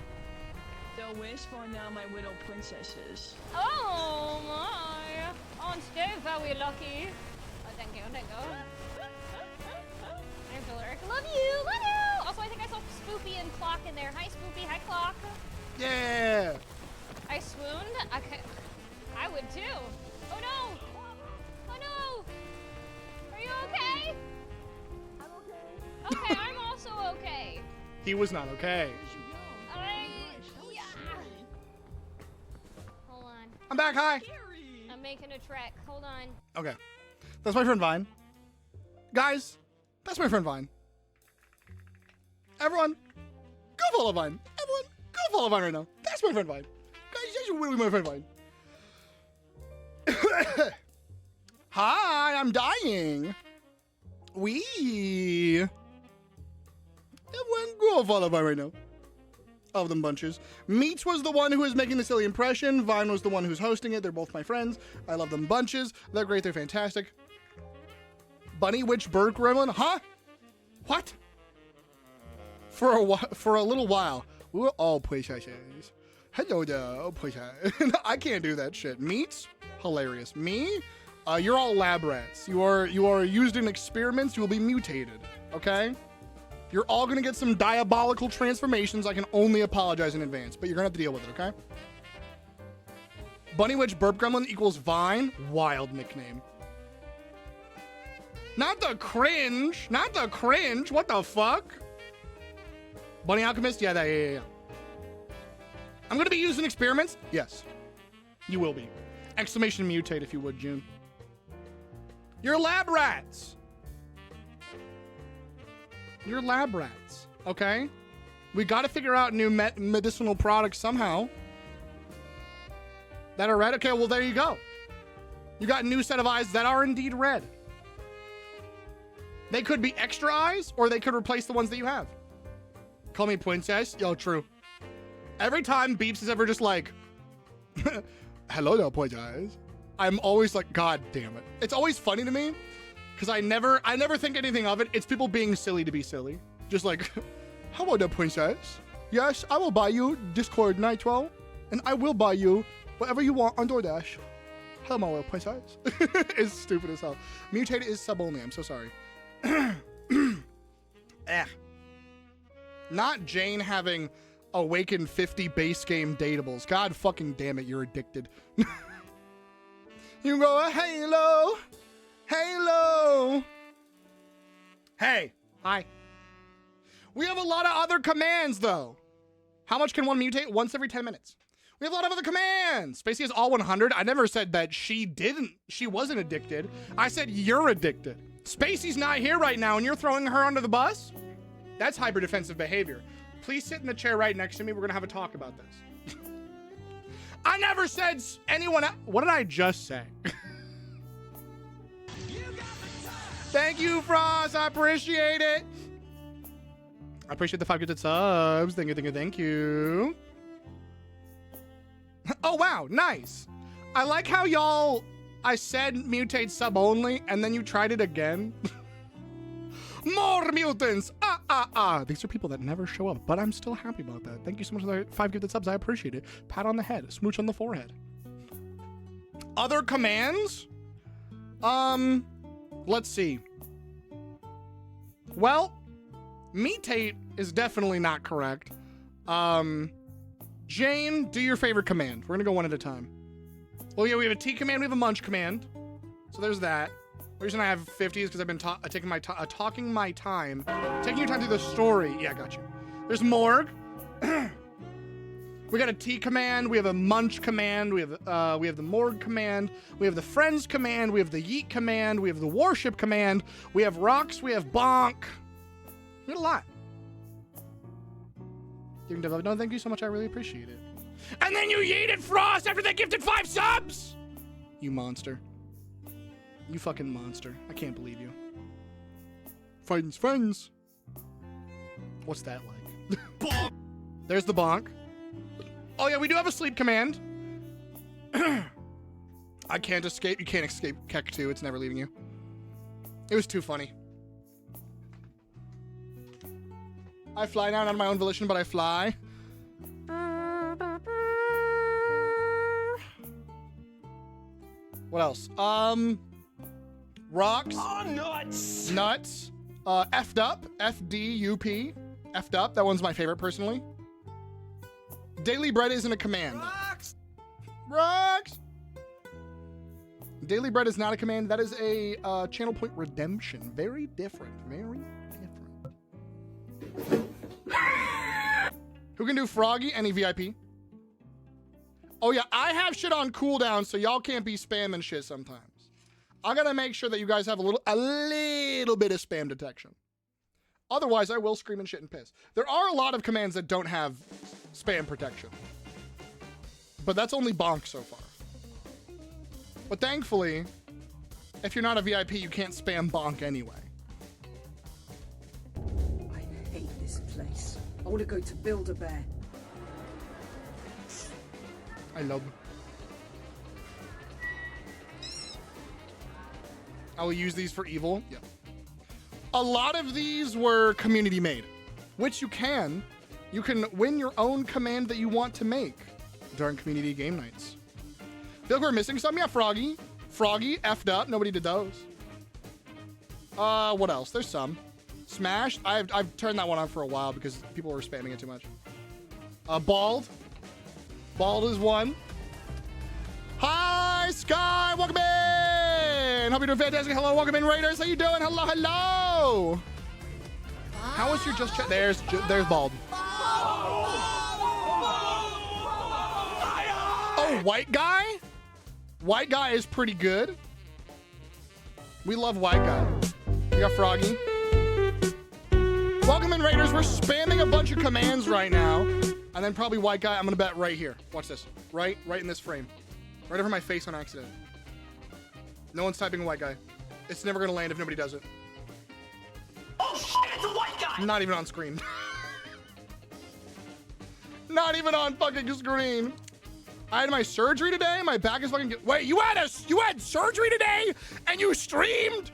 So where's for now my widow princesses? Oh my! Aren't they very lucky? Oh, thank you. I'm Phileric. Love you. Also, I think I saw Spoopy and Clock in there. Hi, Spoopy. Hi, Clock. Yeah. I swooned. I would too. Oh no! Oh no! Are you okay? I'm okay. Okay, I'm also okay. He was not okay. Yeah. Hold on. I'm back. Hi. I'm making a trek. Hold on. Okay. That's my friend Vine. Guys, that's my friend Vine. Everyone, go follow Vine. Everyone, go follow Vine right now. That's my friend Vine. Guys, that's really my friend Vine. Hi, I'm dying. Wee. Everyone go follow by right now. Of them bunches. Meats was the one who was making the silly impression. Vine was the one who's hosting it. They're both my friends. I love them bunches. They're great. They're fantastic. Bunny Witch Bird Gremlin? Huh? What? For a little while, we were all princesses. Hello there, princess. I can't do that shit. Meats? Hilarious. Me? You're all lab rats. You are used in experiments. You will be mutated. Okay? You're all gonna get some diabolical transformations. I can only apologize in advance, but you're gonna have to deal with it, okay? Bunny Witch Burp Gremlin equals Vine. Wild nickname. Not the cringe. Not the cringe. What the fuck? Bunny Alchemist? Yeah. I'm gonna be used in experiments? Yes. You will be. Exclamation mutate if you would, June. You're lab rats. You're lab rats, okay? We gotta figure out new medicinal products somehow. That are red? Okay, well, there you go. You got a new set of eyes that are indeed red. They could be extra eyes, or they could replace the ones that you have. Call me princess. Yo, true. Every time Beeps is ever just like, hello there, princess, I'm always like, God damn it. It's always funny to me, because I never think anything of it. It's people being silly to be silly. Just like, hello there, princess. Yes, I will buy you Discord Nitro, and I will buy you whatever you want on DoorDash. Hello, my little princess. It's stupid as hell. Mutated is sub only. I'm so sorry. Not Jane having awakened 50 base game datables. God fucking damn it, you're addicted. You go, Halo. Halo. Hey. Hi. We have a lot of other commands, though. How much can one mutate? Once every 10 minutes. We have a lot of other commands. Spacey is all 100. I never said that she wasn't addicted. I said you're addicted. Spacey's not here right now and you're throwing her under the bus? That's hyper defensive behavior. Please sit in the chair right next to me. We're gonna have a talk about this. I never said anyone. What did I just say? Thank you, Frost. I appreciate it. I appreciate the 5 gifted subs. Thank you, thank you. Oh, wow. Nice. I like how y'all, I said mutate sub only, and then you tried it again. More mutants. These are people that never show up, but I'm still happy about that. Thank you so much for the 5 gifted subs. I appreciate it. Pat on the head. Smooch on the forehead. Other commands? Let's see. Well, mutate is definitely not correct. Jane, do your favorite command. We're gonna go one at a time. Well, yeah, we have a T command, we have a munch command. So there's that. The reason I have 50 is because I've been taking my time. Taking your time through the story. Yeah, I got you. There's morgue. We got a T command, we have a munch command, we have the morgue command, we have the friends command, we have the yeet command, we have the warship command, we have rocks, we have bonk. We got a lot. You can develop. No, thank you so much. I really appreciate it. And then you yeeted Frost after they gifted 5 subs! You monster. You fucking monster. I can't believe you. Friends. What's that like? Bonk! There's the bonk. Oh yeah, we do have a sleep command. I can't escape. You can't escape Keck 2. It's never leaving you. It was too funny. I fly now, not on my own volition, but I fly. What else? Rocks. Oh, nuts. Nuts. F'd up. FDUP. F'd up. That one's my favorite, personally. Daily bread isn't a command. Rocks. Daily bread is not a command. That is a channel point redemption. Very different. Very different. Who can do Froggy? Any VIP? Oh yeah, I have shit on cooldown, so y'all can't be spamming shit sometimes. I gotta make sure that you guys have a little bit of spam detection. Otherwise, I will scream and shit and piss. There are a lot of commands that don't have spam protection. But that's only bonk so far. But thankfully, if you're not a VIP, you can't spam bonk anyway. I hate this place. I want to go to Build-A-Bear. I love. I will use these for evil. Yeah. A lot of these were community made, which you can win your own command that you want to make during community game nights. Feel like we're missing some? Yeah, Froggy effed up. Nobody did those. What else? There's some. Smash. I've turned that one on for a while because people were spamming it too much. Bald. Bald is one. Hi, Sky. Welcome in. Hope you're doing fantastic. Hello, welcome in, Raiders. How you doing? Hello, hello. How was your just chat? There's Bald. Oh, white guy? White guy is pretty good. We love white guy. We got Froggy. Welcome in, Raiders. We're spamming a bunch of commands right now. And then probably white guy. I'm going to bet right here. Watch this. Right in this frame. Right over my face on accident. No one's typing white guy. It's never going to land if nobody does it. Oh shit, it's a white guy! Not even on screen. Not even on fucking screen. I had my surgery today. My back is fucking... Wait, you had surgery today and you streamed?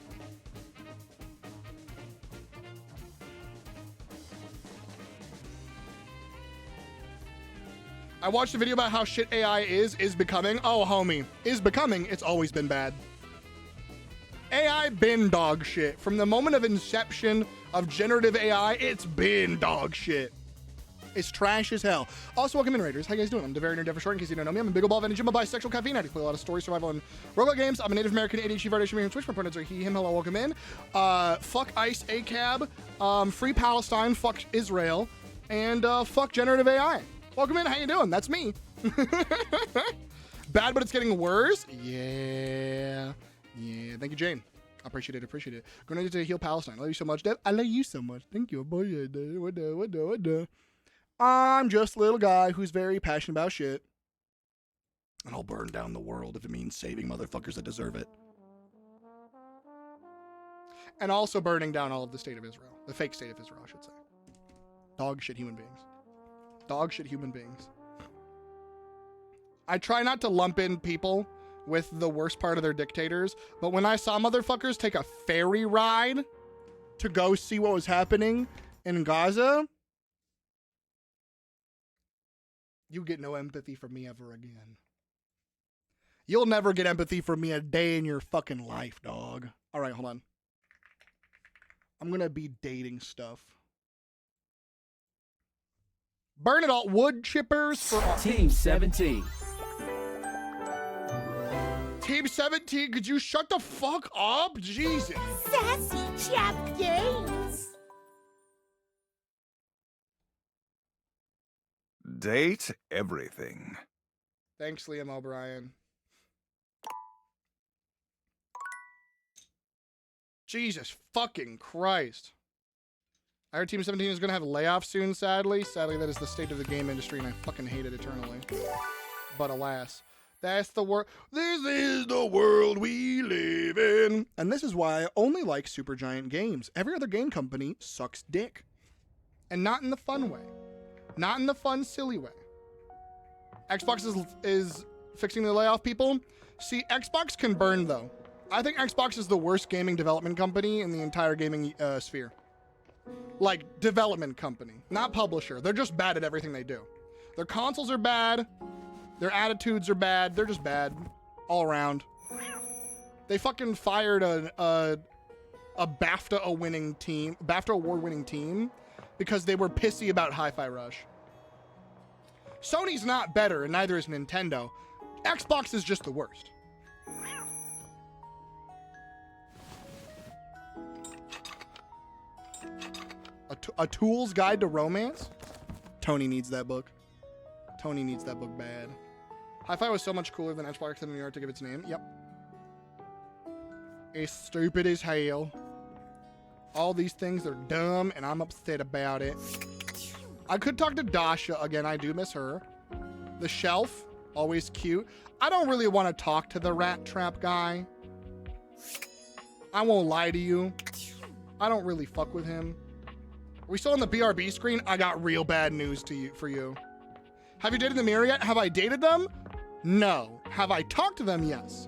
I watched a video about how shit AI is becoming. Oh, homie. Is becoming. It's always been bad. AI been dog shit. From the moment of inception of generative AI, it's been dog shit. It's trash as hell. Also, welcome in, Raiders. How you guys doing? I'm Devarian or Dev for short, in case you don't know me. I'm a big ol' ball of energy. I'm a bisexual caffeine addict. Play a lot of story, survival, and roguelike games. I'm a Native American ADHD variation from Twitch. My pronouns are he, him. Hello, welcome in. Fuck ICE, ACAB. Free Palestine. Fuck Israel. And fuck generative AI. Welcome in. How you doing? That's me. Bad, but it's getting worse. Yeah. Thank you, Jane. I appreciate it. Going to heal Palestine. I love you so much, Dev. I love you so much. Thank you. What? I'm just a little guy who's very passionate about shit. And I'll burn down the world if it means saving motherfuckers that deserve it. And also burning down all of the state of Israel. The fake state of Israel, I should say. Dog shit human beings. I try not to lump in people with the worst part of their dictators, but when I saw motherfuckers take a ferry ride to go see what was happening in Gaza, you get no empathy from me ever again. You'll never get empathy from me a day in your fucking life, dog. All right, hold on. I'm gonna be dating stuff. Burn it all. Wood chippers for all. Team 17. Team 17, could you shut the fuck up? Jesus. Sassy Chap Games. Date everything. Thanks, Liam O'Brien. Jesus fucking Christ. I heard Team 17 is going to have layoffs soon, sadly. Sadly, that is the state of the game industry, and I fucking hate it eternally. But alas, that's the world. This is the world we live in. And this is why I only like Supergiant Games. Every other game company sucks dick. And not in the fun way. Not in the fun, silly way. Xbox is fixing the layoff people. See, Xbox can burn, though. I think Xbox is the worst gaming development company in the entire gaming sphere. Like, development company, not publisher. They're just bad at everything they do. Their consoles are bad. Their attitudes are bad. They're just bad all around. They fucking fired a BAFTA award-winning team because they were pissy about Hi-Fi Rush. Sony's not better, and neither is Nintendo. Xbox is just the worst. A Tool's Guide to Romance? Tony needs that book. Tony needs that book bad. Hi-Fi was so much cooler than Xbox in New York to give its name. Yep. It's stupid as hell. All these things are dumb, and I'm upset about it. I could talk to Dasha again. I do miss her. The Shelf. Always cute. I don't really want to talk to the rat trap guy. I won't lie to you. I don't really fuck with him. Are we still on the BRB screen? I got real bad news for you. Have you dated the mirror yet? Have I dated them? No. Have I talked to them? Yes.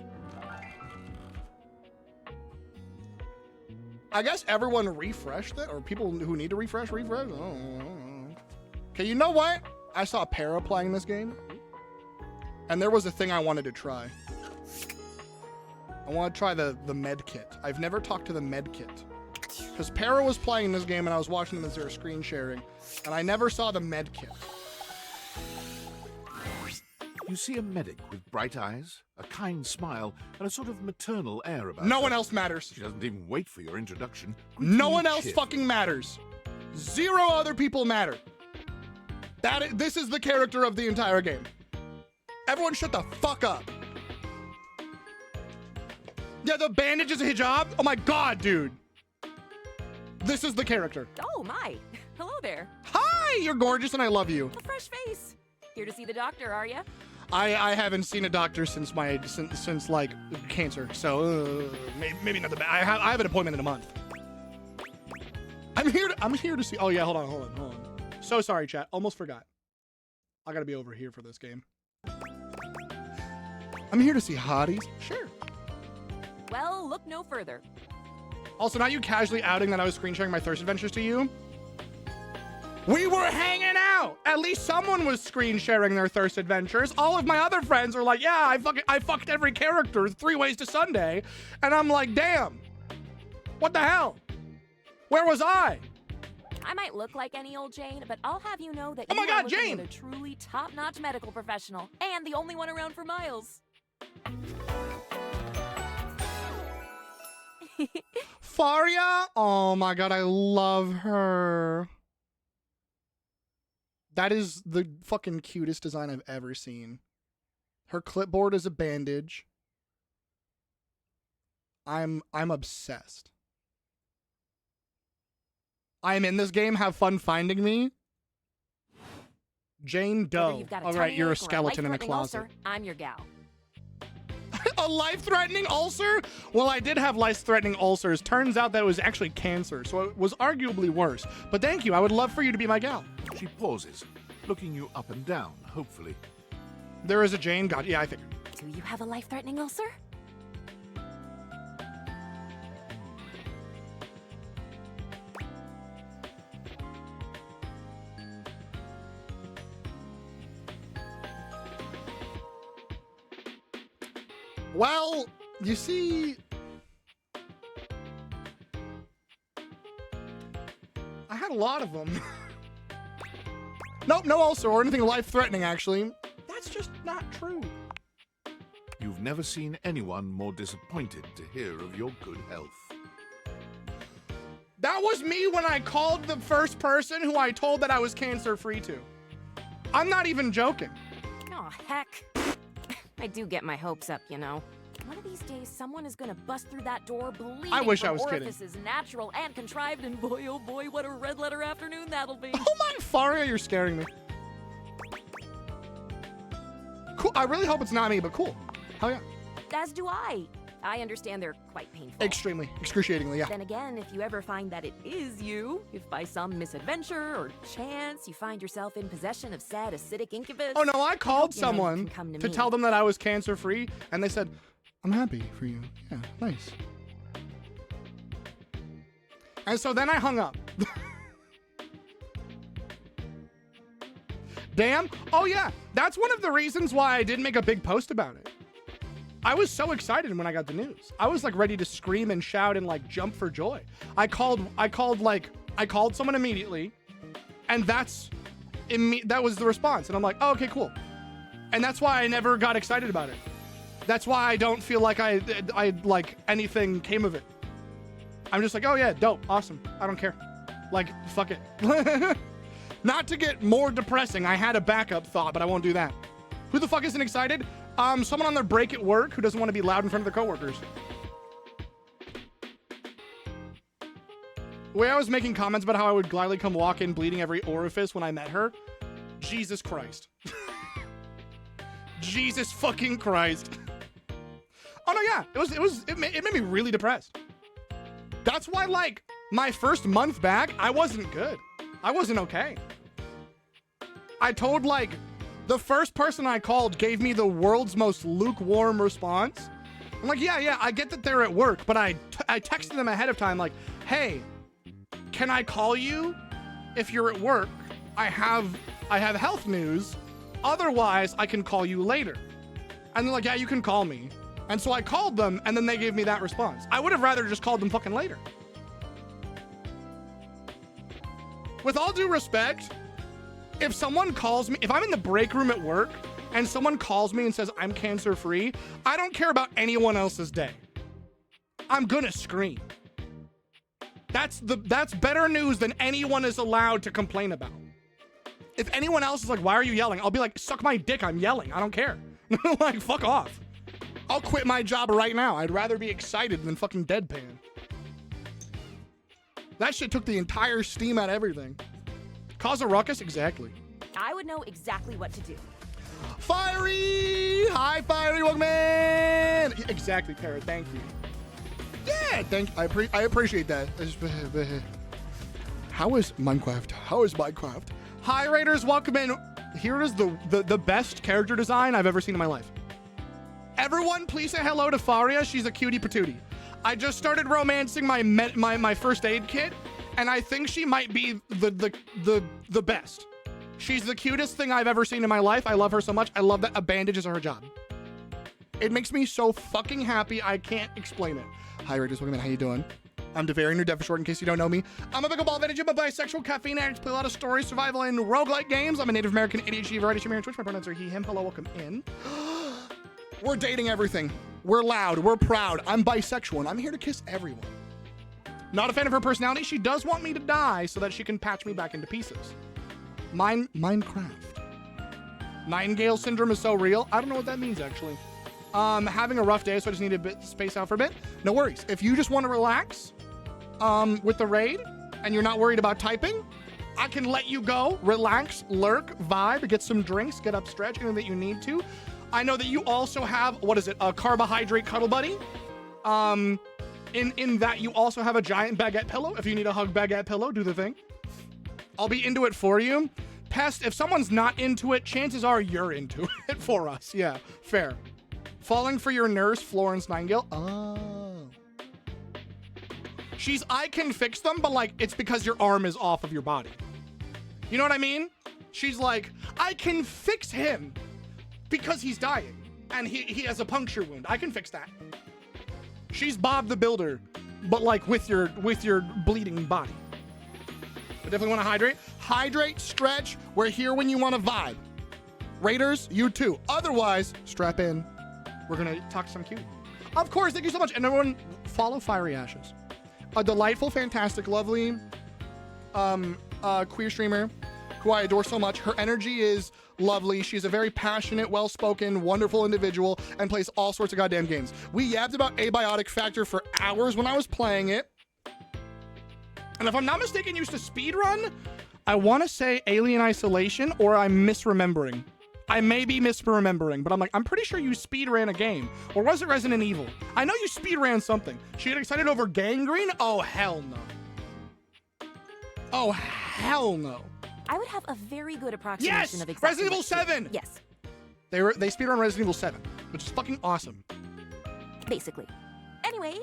I guess everyone refreshed it, or people who need to refresh. Okay, you know what? I saw Para playing this game, and there was a thing I wanted to try. I want to try the med kit. I've never talked to the med kit. Because Para was playing this game and I was watching them as they were screen sharing, and I never saw the med kit. You see a medic with bright eyes, a kind smile, and a sort of maternal air about her. No one else matters. She doesn't even wait for your introduction. No one else fucking matters. Zero other people matter. This is the character of the entire game. Everyone shut the fuck up. Yeah, the bandage is a hijab? Oh my god, dude. This is the character. Oh my. Hello there. Hi, you're gorgeous and I love you. A fresh face. Here to see the doctor, are you? I haven't seen a doctor since like cancer, so maybe not the best. I have an appointment in a month. I'm here to see. Oh yeah, hold on. So sorry, chat. Almost forgot. I gotta be over here for this game. I'm here to see hotties. Sure. Well, look no further. Also, not you casually outing that I was screen sharing my thirst adventures to you. We were hanging out. At least someone was screen sharing their thirst adventures. All of my other friends were like, yeah, I fucked every character 3 ways to Sunday. And I'm like, damn. What the hell? Where was I? I might look like any old Jane, but I'll have you know that oh my you God, are Jane! with a truly top-notch medical professional and the only one around for miles. Faria? Oh my god, I love her. That is the fucking cutest design I've ever seen. Her clipboard is a bandage. I'm obsessed. I am in this game. Have fun finding me. Jane Doe. All right, you're a skeleton in a closet. Ulcer, I'm your gal. A life-threatening ulcer? Well, I did have life-threatening ulcers. Turns out that it was actually cancer, so it was arguably worse. But thank you. I would love for you to be my gal. She pauses, looking you up and down, hopefully. There is a Jane. God, yeah, I figured. Do you have a life-threatening ulcer? Well, you see, I had a lot of them. Nope, no ulcer or anything life-threatening, actually. That's just not true. You've never seen anyone more disappointed to hear of your good health. That was me when I called the first person who I told that I was cancer-free to. I'm not even joking. Oh, heck. I do get my hopes up, you know. One of these days, someone is gonna bust through that door bleeding I wish from I was kidding. orifices natural and contrived, and boy, oh boy, what a red letter afternoon that'll be. Oh my, Faria, you're scaring me. Cool, I really hope it's not me, but cool. Hell yeah. As do I. I understand they're quite painful. Extremely, excruciatingly, yeah. Then again, if you ever find that it is you, if by some misadventure or chance you find yourself in possession of sad acidic incubus... Oh no, I called someone to me. tell them that I was cancer-free, and they said, I'm happy for you. Yeah, nice. And so then I hung up. Damn. Oh yeah, that's one of the reasons why I didn't make a big post about it. I was so excited when I got the news. I was like ready to scream and shout and like jump for joy. I called someone immediately, and that was the response. And I'm like, oh, okay, cool. And that's why I never got excited about it. That's why I don't feel like I like anything came of it. I'm just like, oh yeah, dope, awesome. I don't care. Like, fuck it. Not to get more depressing, I had a backup thought, but I won't do that. Who the fuck isn't excited? Someone on their break at work who doesn't want to be loud in front of their coworkers. The way I was making comments about how I would gladly come walk in bleeding every orifice when I met her. Jesus Christ. Jesus fucking Christ. Oh no, yeah, it made me really depressed. That's why, like, my first month back, I wasn't good. I wasn't okay. I told, like, the first person I called gave me the world's most lukewarm response. I'm like, yeah, I get that they're at work, but I texted them ahead of time, like, hey, can I call you if you're at work? I have health news. Otherwise, I can call you later. And they're like, yeah, you can call me. And so I called them, and then they gave me that response. I would have rather just called them fucking later. With all due respect, if someone calls me, if I'm in the break room at work and someone calls me and says I'm cancer-free, I don't care about anyone else's day. I'm gonna scream. That's better news than anyone is allowed to complain about. If anyone else is like, why are you yelling? I'll be like, suck my dick, I'm yelling. I don't care. Like, fuck off. I'll quit my job right now. I'd rather be excited than fucking deadpan. That shit took the entire steam out of everything. Cause a ruckus? Exactly. I would know exactly what to do. Fiery! Hi, Fiery, welcome in! Exactly, Parrot, thank you. Yeah, I appreciate that. How is Minecraft? Hi, Raiders, welcome in. Here is the best character design I've ever seen in my life. Everyone, please say hello to Faria. She's a cutie patootie. I just started romancing my first aid kit, and I think she might be the best. She's the cutest thing I've ever seen in my life. I love her so much. I love that a bandage is her job. It makes me so fucking happy. I can't explain it. Hi, Raiders. Welcome in. How you doing? I'm Devarian or Devashort, in case you don't know me. I'm a pickleball vintage. I'm a bisexual caffeine addict. Play a lot of stories, survival, and roguelike games. I'm a Native American ADHD variety streamer on Twitch. My pronouns are he, him. Hello, welcome in. We're dating everything. We're loud. We're proud. I'm bisexual, and I'm here to kiss everyone. Not a fan of her personality. She does want me to die so that she can patch me back into pieces. Minecraft. Nightingale syndrome is so real. I don't know what that means, actually. Having a rough day, so I just need a bit space out for a bit. No worries. If you just want to relax with the raid and you're not worried about typing, I can let you go, relax, lurk, vibe, get some drinks, get up, stretch, anything that you need to. I know that you also have, a carbohydrate cuddle buddy. In that you also have a giant baguette pillow. If you need a hug baguette pillow, do the thing. I'll be into it for you. Pest, if someone's not into it, chances are you're into it for us. Yeah, fair. Falling for your nurse, Florence Nightingale. Oh. I can fix them, but like, it's because your arm is off of your body. You know what I mean? She's like, I can fix him because he's dying and he has a puncture wound. I can fix that. She's Bob the Builder, but like with your bleeding body. But definitely want to hydrate. Hydrate, stretch. We're here when you want to vibe. Raiders, you too. Otherwise, strap in. We're going to talk some cute. Of course, thank you so much. And everyone, follow Fiery Ashes. A delightful, fantastic, lovely queer streamer who I adore so much. Her energy is lovely. She's a very passionate, well-spoken, wonderful individual and plays all sorts of goddamn games. We yapped about Abiotic Factor for hours when I was playing it. And if I'm not mistaken, used to speedrun. I want to say Alien Isolation, or I'm misremembering. I may be misremembering, but I'm pretty sure you speedran a game. Or was it Resident Evil? I know you speedran something. She got excited over Gangrene? Oh, hell no. Oh, hell no. I would have a very good approximation of exactly Resident Evil 7! Yes. They speedrun Resident Evil 7, which is fucking awesome. Basically. Anyway,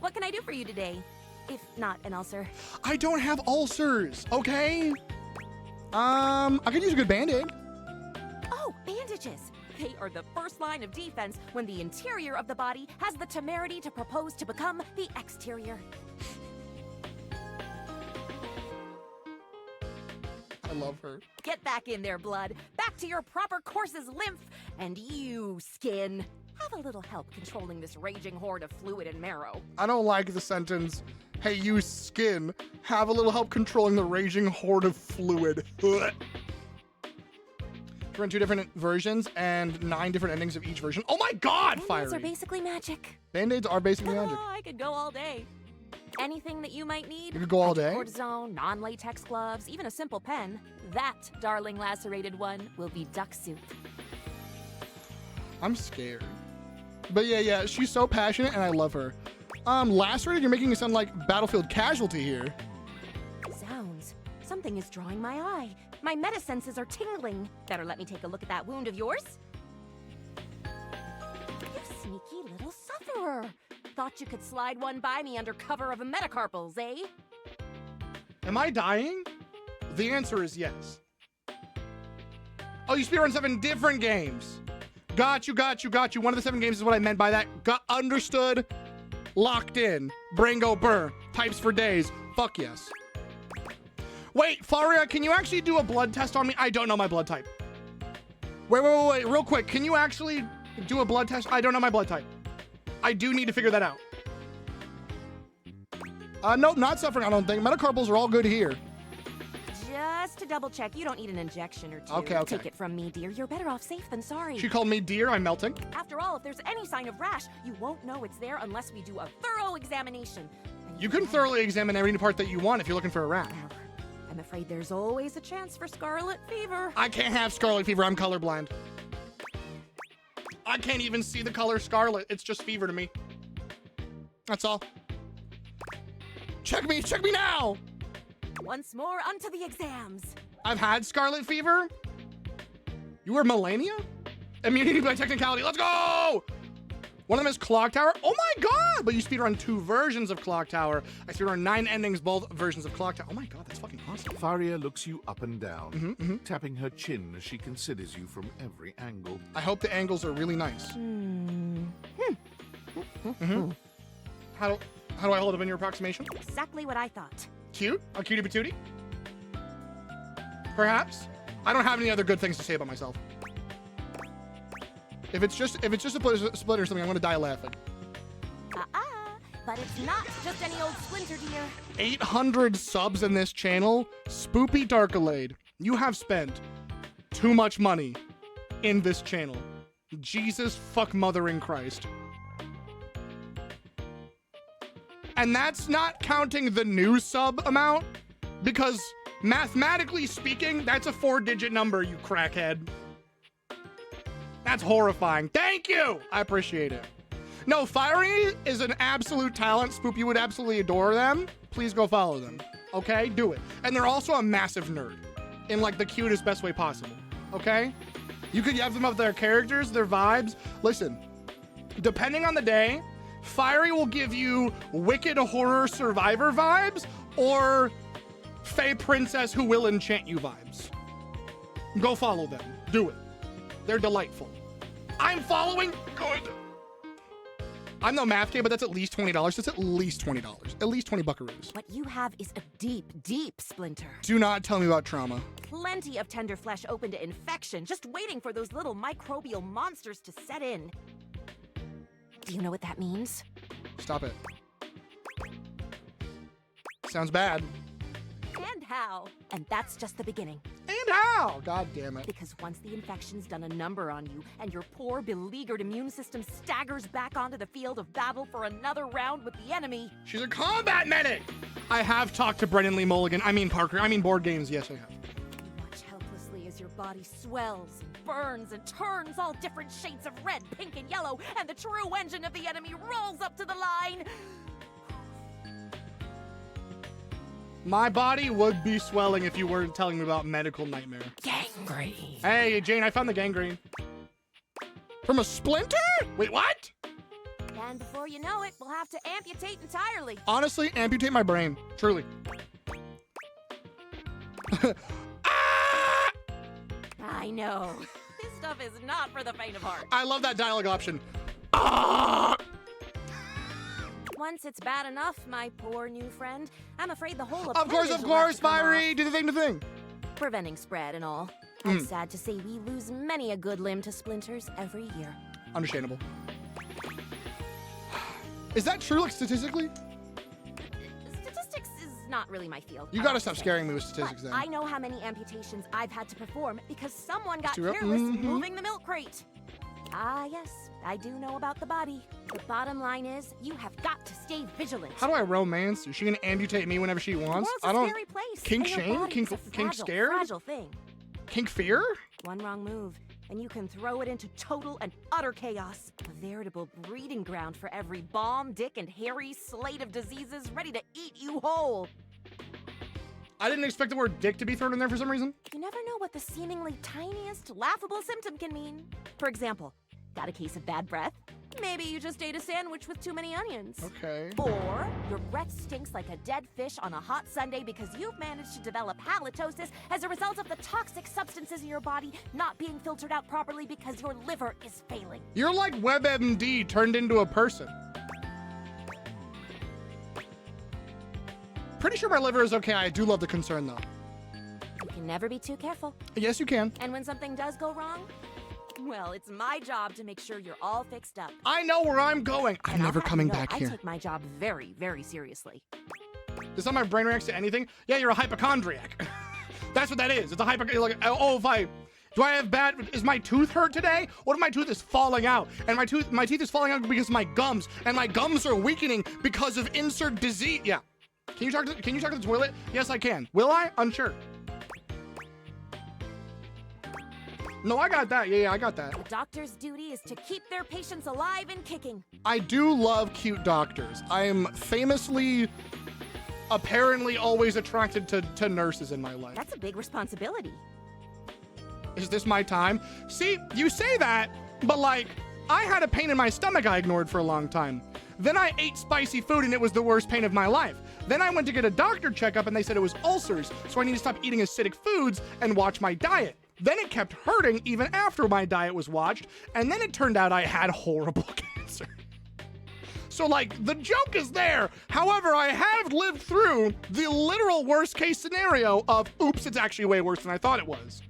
what can I do for you today? If not an ulcer. I don't have ulcers, okay? I could use a good Band-Aid. Oh, bandages. They are the first line of defense when the interior of the body has the temerity to propose to become the exterior. I love her. Get back in there, blood. Back to your proper course's lymph. And you, skin. Have a little help controlling this raging horde of fluid and marrow. I don't like the sentence, hey, you, skin. Have a little help controlling the raging horde of fluid. We're in 2 different versions and 9 different endings of each version. Oh my god, Fiery! Band-Aids are basically magic. Band-Aids are basically magic. I could go all day. Anything that you might need. You could go all day? Cortisone, non-latex gloves, even a simple pen. That, darling lacerated one, will be duck soup. I'm scared. But yeah, she's so passionate and I love her. Lacerated, you're making it sound like Battlefield Casualty here. Zounds. Something is drawing my eye. My meta senses are tingling. Better let me take a look at that wound of yours. You sneaky little sufferer. Thought you could slide one by me under cover of a metacarpals, eh? Am I dying? The answer is yes. Oh, you speedrun 7 different games. Got you. One of the 7 games is what I meant by that. Got understood. Locked in. Brain go burr. Types for days. Fuck yes. Wait, Faria, can you actually do a blood test on me? I don't know my blood type. Wait, real quick. Can you actually do a blood test? I don't know my blood type. I do need to figure that out. Nope, not suffering, I don't think. Metacarpals are all good here. Just to double check, you don't need an injection or two. Okay. Take it from me, dear. You're better off safe than sorry. She called me dear, I'm melting. After all, if there's any sign of rash, you won't know it's there unless we do a thorough examination. You can thoroughly examine every part that you want if you're looking for a rash. Well, I'm afraid there's always a chance for scarlet fever. I can't have scarlet fever, I'm colorblind. I can't even see the color scarlet. It's just fever to me. That's all. Check me now! Once more, onto the exams. I've had scarlet fever. You were Melania? Immunity by technicality, let's go! One of them is Clock Tower. Oh my god! But you speedrun 2 versions of Clock Tower. I speedrun 9 endings, both versions of Clock Tower. Oh my god, that's fucking awesome. Faria looks you up and down, tapping her chin as she considers you from every angle. I hope the angles are really nice. How do I hold up in your approximation? Exactly what I thought. Cute? A cutie patootie? Perhaps? I don't have any other good things to say about myself. If it's just a split or something, I'm gonna die laughing. But it's not just any old splinter, dear. 800 subs in this channel. Spoopy Darkalade, you have spent too much money in this channel. Jesus fuck mothering Christ. And that's not counting the new sub amount, because mathematically speaking, that's a 4-digit number, you crackhead. That's horrifying. Thank you! I appreciate it. No, Fiery is an absolute talent. Spoop, you would absolutely adore them. Please go follow them. Okay? Do it. And they're also a massive nerd. In like the cutest, best way possible. Okay? You could have them up their characters, their vibes. Listen, depending on the day, Fiery will give you wicked horror survivor vibes or Fey princess who will enchant you vibes. Go follow them. Do it. They're delightful. I'm following. Good. I'm no math kid, but that's at least $20. That's at least $20. At least 20 buckaroos. What you have is a deep, deep splinter. Do not tell me about trauma. Plenty of tender flesh open to infection, just waiting for those little microbial monsters to set in. Do you know what that means? Stop it. Sounds bad. And how? And that's just the beginning. And how? God damn it. Because once the infection's done a number on you, and your poor, beleaguered immune system staggers back onto the field of battle for another round with the enemy. She's a combat medic! I have talked to Brennan Lee Mulligan. I mean Parker. I mean board games. Yes, I have. You watch helplessly as your body swells and burns and turns all different shades of red, pink, and yellow, and the true engine of the enemy rolls up to the line. My body would be swelling if you weren't telling me about medical nightmare. Gangrene. Hey, Jane, I found the gangrene. From a splinter? Wait, what? And before you know it, we'll have to amputate entirely. Honestly, amputate my brain. Truly. I know. This stuff is not for the faint of heart. I love that dialogue option. Once it's bad enough, my poor new friend, I'm afraid the whole Of course, Fiery, do the thing. Preventing spread and all. I'm sad to say we lose many a good limb to splinters every year. Understandable. Is that true, like, statistically? Statistics is not really my field. You gotta stop scaring me with statistics, but then. I know how many amputations I've had to perform because someone got careless moving the milk crate. Ah, yes, I do know about the body. The bottom line is, you have got to stay vigilant. How do I romance? Is she gonna amputate me whenever she wants? The world's a scary place. Kink shame? Kink scared? Fragile thing. Kink fear? One wrong move, and you can throw it into total and utter chaos. A veritable breeding ground for every bomb, dick, and hairy slate of diseases ready to eat you whole. I didn't expect the word dick to be thrown in there for some reason. You never know what the seemingly tiniest, laughable symptom can mean. For example, got a case of bad breath? Maybe you just ate a sandwich with too many onions. Okay. Or your breath stinks like a dead fish on a hot Sunday because you've managed to develop halitosis as a result of the toxic substances in your body not being filtered out properly because your liver is failing. You're like WebMD turned into a person. Pretty sure my liver is okay. I do love the concern though. You can never be too careful. Yes, you can. And when something does go wrong, well, it's my job to make sure you're all fixed up. I know where I'm going. I'm never coming back here. I take my job very, very seriously. Does how my brain reacts to anything? Yeah, you're a hypochondriac. That's what that is. It's a like, oh, do I have bad, is my tooth hurt today? What if my tooth is falling out? And my teeth is falling out because of my gums, and my gums are weakening because of insert disease. Yeah. Can you talk to the toilet? Yes, I can. Will I? Unsure. No, I got that. Yeah, I got that. The doctor's duty is to keep their patients alive and kicking. I do love cute doctors. I am famously, apparently always attracted to nurses in my life. That's a big responsibility. Is this my time? See, you say that, but like, I had a pain in my stomach I ignored for a long time. Then I ate spicy food and it was the worst pain of my life. Then I went to get a doctor checkup and they said it was ulcers, so I need to stop eating acidic foods and watch my diet. Then it kept hurting even after my diet was watched, and then it turned out I had horrible cancer. So like, the joke is there. However, I have lived through the literal worst case scenario of, oops, it's actually way worse than I thought it was.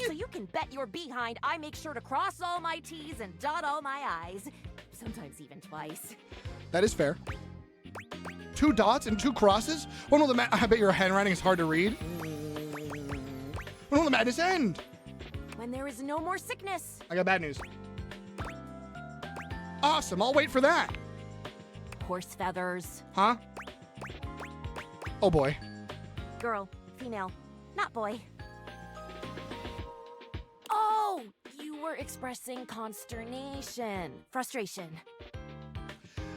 So you can bet your behind I make sure to cross all my T's and dot all my I's. Sometimes even twice. That is fair. 2 dots and 2 crosses? When will the I bet your handwriting is hard to read. When will the madness end? When there is no more sickness. I got bad news. Awesome, I'll wait for that. Horse feathers. Huh? Oh boy. Girl, female, not boy. Oh, you were expressing consternation, frustration.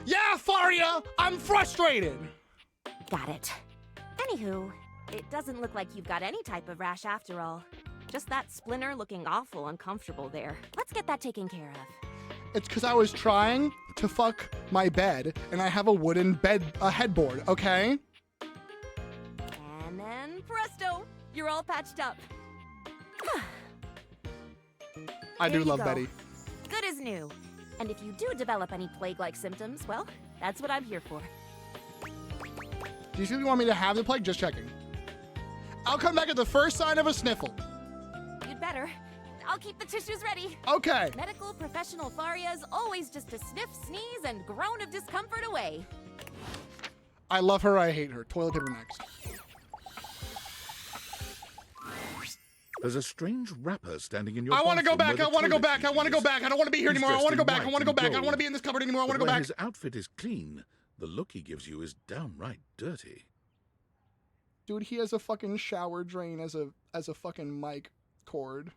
Yeah, Faria, I'm frustrated. Got it. Anywho, it doesn't look like you've got any type of rash after all. Just that splinter looking awful uncomfortable there. Let's get that taken care of. It's because I was trying to fuck my bed, and I have a wooden headboard, okay? And then presto, you're all patched up. I do love Betty. Good as new. And if you do develop any plague-like symptoms, well, that's what I'm here for. Do you really want me to have the plague? Just checking. I'll come back at the first sign of a sniffle. You'd better. I'll keep the tissues ready. Okay. Medical professional Faria's always just a sniff, sneeze, and groan of discomfort away. I love her, I hate her. Toilet paper next. There's a strange rapper standing in your I want to go back. I want to go back. I want to go is. back. I don't want to be here He's anymore. I want to dressed go in back. I white want to go and back. I don't gold. want to be in this cupboard anymore. I want to But go when back. his outfit is clean, the look he gives you is downright dirty. Dude, he has a fucking shower drain as a fucking mic cord.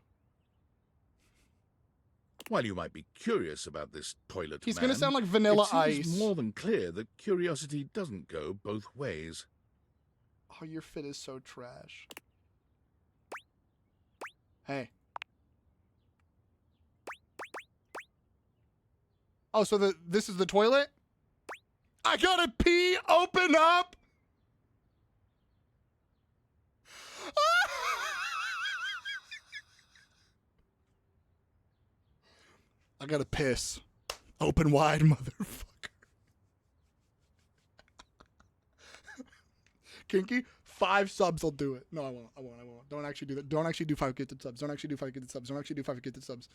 While you might be curious about this toilet He's man, gonna sound like Vanilla it seems Ice. more than clear that curiosity doesn't go both ways. Oh, your fit is so trash. Hey. Oh, so this is the toilet? I gotta pee, open up! I gotta piss. Open wide, motherfucker. Kinky, 5 subs will do it. No, I won't. Don't actually do that. Don't actually do 5 gifted subs. Don't actually do 5 gifted subs. Don't actually do 5 gifted subs.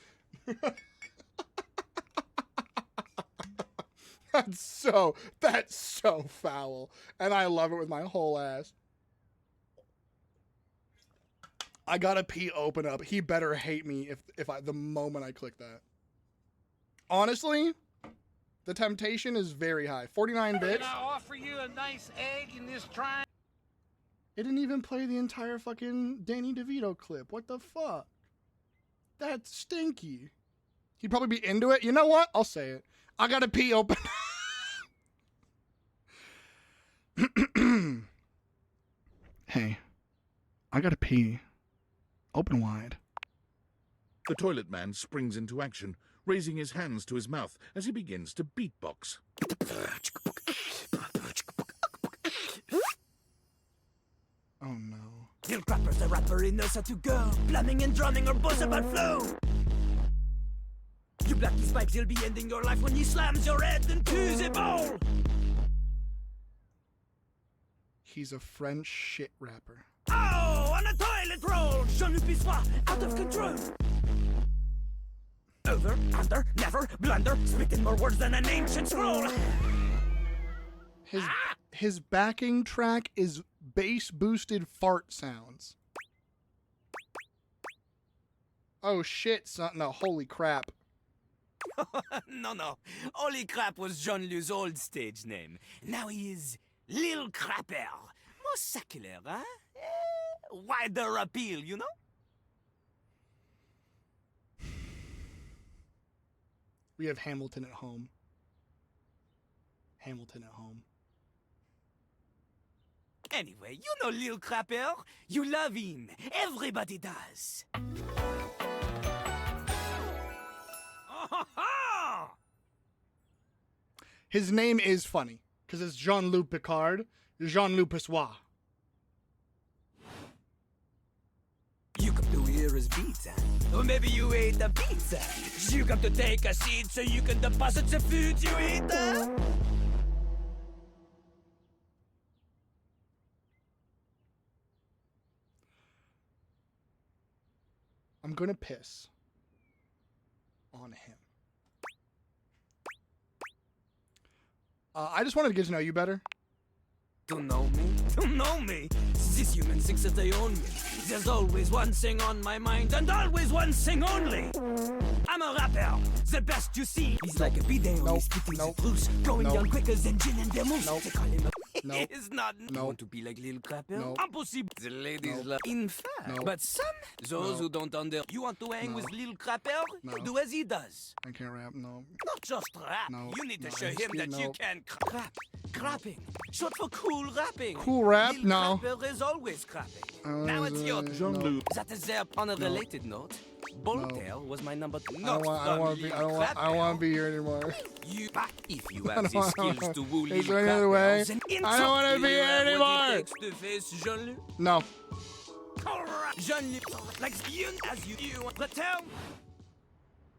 That's so foul. And I love it with my whole ass. I gotta pee, open up. He better hate me if the moment I click that. Honestly, the temptation is very high. 49 bits. Can I offer you a nice egg in this triangle? It didn't even play the entire fucking Danny DeVito clip. What the fuck? That's stinky. He'd probably be into it. You know what? I'll say it. I gotta pee open. Hey, I gotta pee. Open wide. The toilet man springs into action, raising his hands to his mouth as he begins to beatbox. Oh no. Lil Crapper's the rapper, he knows how to go. Plumbing and drumming or boss about flow. You block these pipes, he'll be ending your life when he slams your head into the bowl. He's a French shit rapper. Oh, on a toilet roll! Jean-Luc Pissoir, out of control. Over, under, never, blunder, speaking more words than an ancient scroll. His backing track is bass boosted fart sounds. Oh shit, son. No, holy crap. No. Holy Crap was Jean-Luc's old stage name. Now he is Lil Crapper. More secular, huh? Wider appeal, you know? We have Hamilton at home. Hamilton at home. Anyway, you know Lil Crapper. You love him. Everybody does. His name is funny, because it's Jean-Luc Picard, Jean-Luc Pissoir. You come to hear his beats, huh? Or maybe you ate the pizza. You come to take a seat so you can deposit the food you eat, huh? I'm gonna piss on him. I just wanted to get to know you better. To know me? To know me? This human thinks that they own me. There's always one thing on my mind, and always one thing only. I'm a rapper, the best you see. He's like a bidet, only spitting the truth, going down quicker than gin and vermouth. They call him a... It's not... Want to be like Lil Crapper? Impossible. The ladies love... In fact. But some, those who don't under... You want to hang with Lil Crapper? Do as he does. I can't rap, no. Not just rap. You need to show him that you can crap. Crapping. Short for cool rapping. Cool rap? Lil No. Crapper is always crapping. Now it's your Jean-Luc. That is there on a related note. Boltail was my number 2. I don't want to be here anymore. If you have the skills to woo Is there any other way? I don't want to be here anymore. No. Jean-Luc, like you as you tell.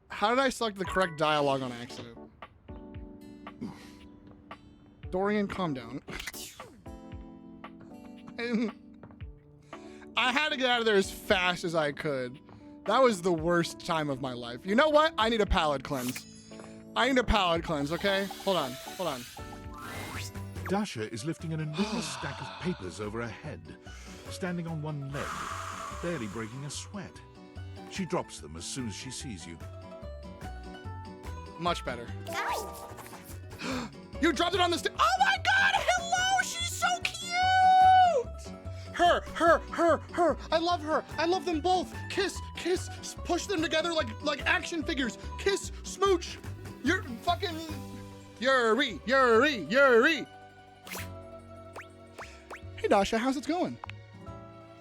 How did I select the correct dialogue on accident? Dorian, calm down. I had to get out of there as fast as I could. That was the worst time of my life. You know what? I need a palate cleanse. I need a palate cleanse, okay? Hold on. Dasha is lifting an enormous stack of papers over her head, standing on one leg, barely breaking a sweat. She drops them as soon as she sees you. Much better. You dropped it on the oh my god! Hello! She's so cute! Her. I love her. I love them both. Kiss. Push them together like action figures. Kiss, smooch. You're fucking... Yuri. Hey, Dasha, how's it going?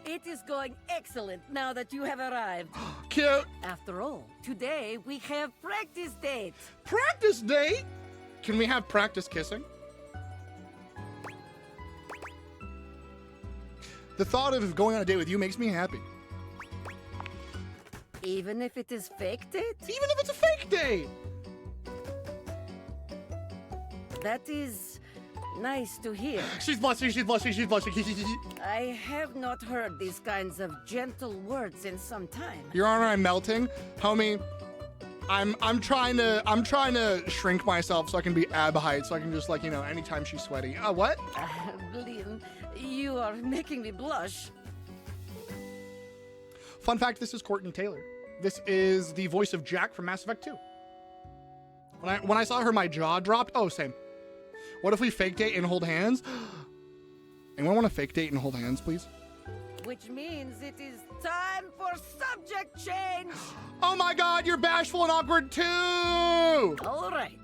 It is going excellent now that you have arrived. Cute. After all, today we have practice date. Practice date? Can we have practice kissing? The thought of going on a date with you makes me happy. Even if it is fake date? Even if it's a fake date! That is nice to hear. She's blushing. I have not heard these kinds of gentle words in some time. Your Honor, I'm melting. Homie, I'm trying to shrink myself so I can be ab height, so I can just anytime she's sweaty. What? Blin, you are making me blush. Fun fact, this is Courtney Taylor. This is the voice of Jack from Mass Effect 2. When I saw her, my jaw dropped. Oh, same. What if we fake date and hold hands? Anyone want to fake date and hold hands, please? Which means it is time for subject change. Oh my God, you're bashful and awkward too. All right,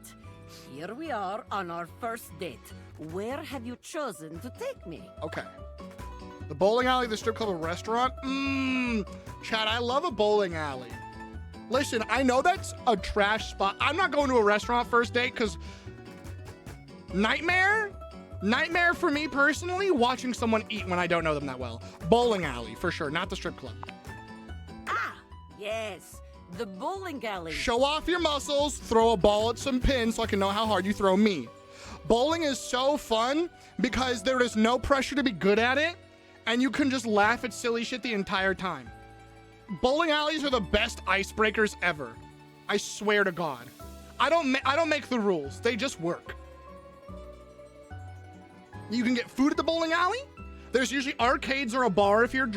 here we are on our first date. Where have you chosen to take me? Okay. The bowling alley, the strip club, a restaurant. Chad, I love a bowling alley. Listen, I know that's a trash spot. I'm not going to a restaurant first date because nightmare for me personally, watching someone eat when I don't know them that well. Bowling alley, for sure, not the strip club. Ah, yes, the bowling alley. Show off your muscles, throw a ball at some pins so I can know how hard you throw me. Bowling is so fun because there is no pressure to be good at it, and you can just laugh at silly shit the entire time. Bowling alleys are the best icebreakers ever. I swear to God. I don't make the rules. They just work. You can get food at the bowling alley. There's usually arcades or a bar if you're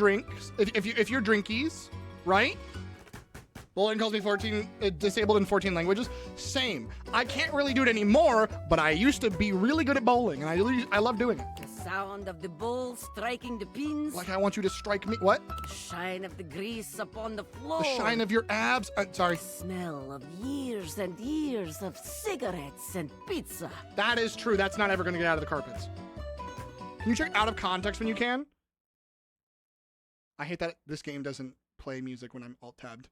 if you're drinkies, right? Bowling calls me 14 disabled in 14 languages. Same. I can't really do it anymore, but I used to be really good at bowling, and I love doing it. The sound of the ball striking the pins. Like I want you to strike me. What? The shine of the grease upon the floor. The shine of your abs. Sorry. The smell of years and years of cigarettes and pizza. That is true. That's not ever going to get out of the carpets. Can you check out of context when you can? I hate that this game doesn't play music when I'm alt-tabbed.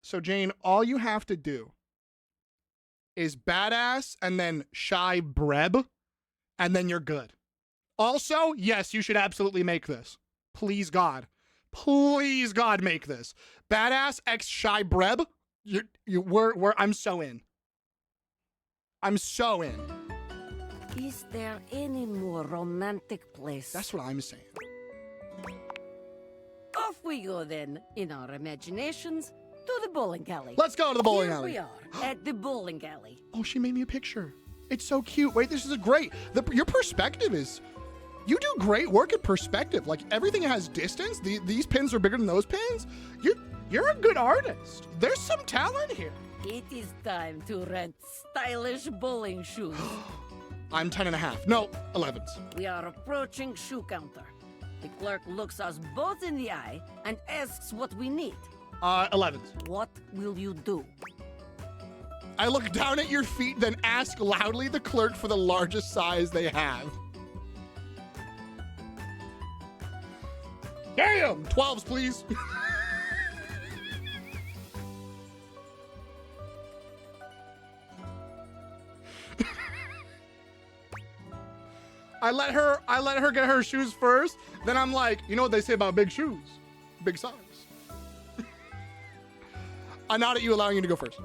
So Jane, all you have to do is badass and then shy breb, and then you're good. Also, yes, you should absolutely make this. Please God. Please God, make this. Badass X shy breb. I'm so in. I'm so in. Is there any more romantic place? That's what I'm saying. Off we go then, in our imaginations, to the bowling alley. Let's go to the bowling alley. Here we are, at the bowling alley. Oh, she made me a picture. It's so cute. Wait, this is great. Your perspective is... You do great work at perspective. Like, everything has distance. These pins are bigger than those pins. You're a good artist. There's some talent here. It is time to rent stylish bowling shoes. I'm 10.5. No, 11s. We are approaching shoe counter. The clerk looks us both in the eye and asks what we need. 11s. What will you do? I look down at your feet, then ask loudly the clerk for the largest size they have. Damn! 12s, please. I let her get her shoes first. Then I'm like, you know what they say about big shoes? Big size. I nod at you, allowing you to go first.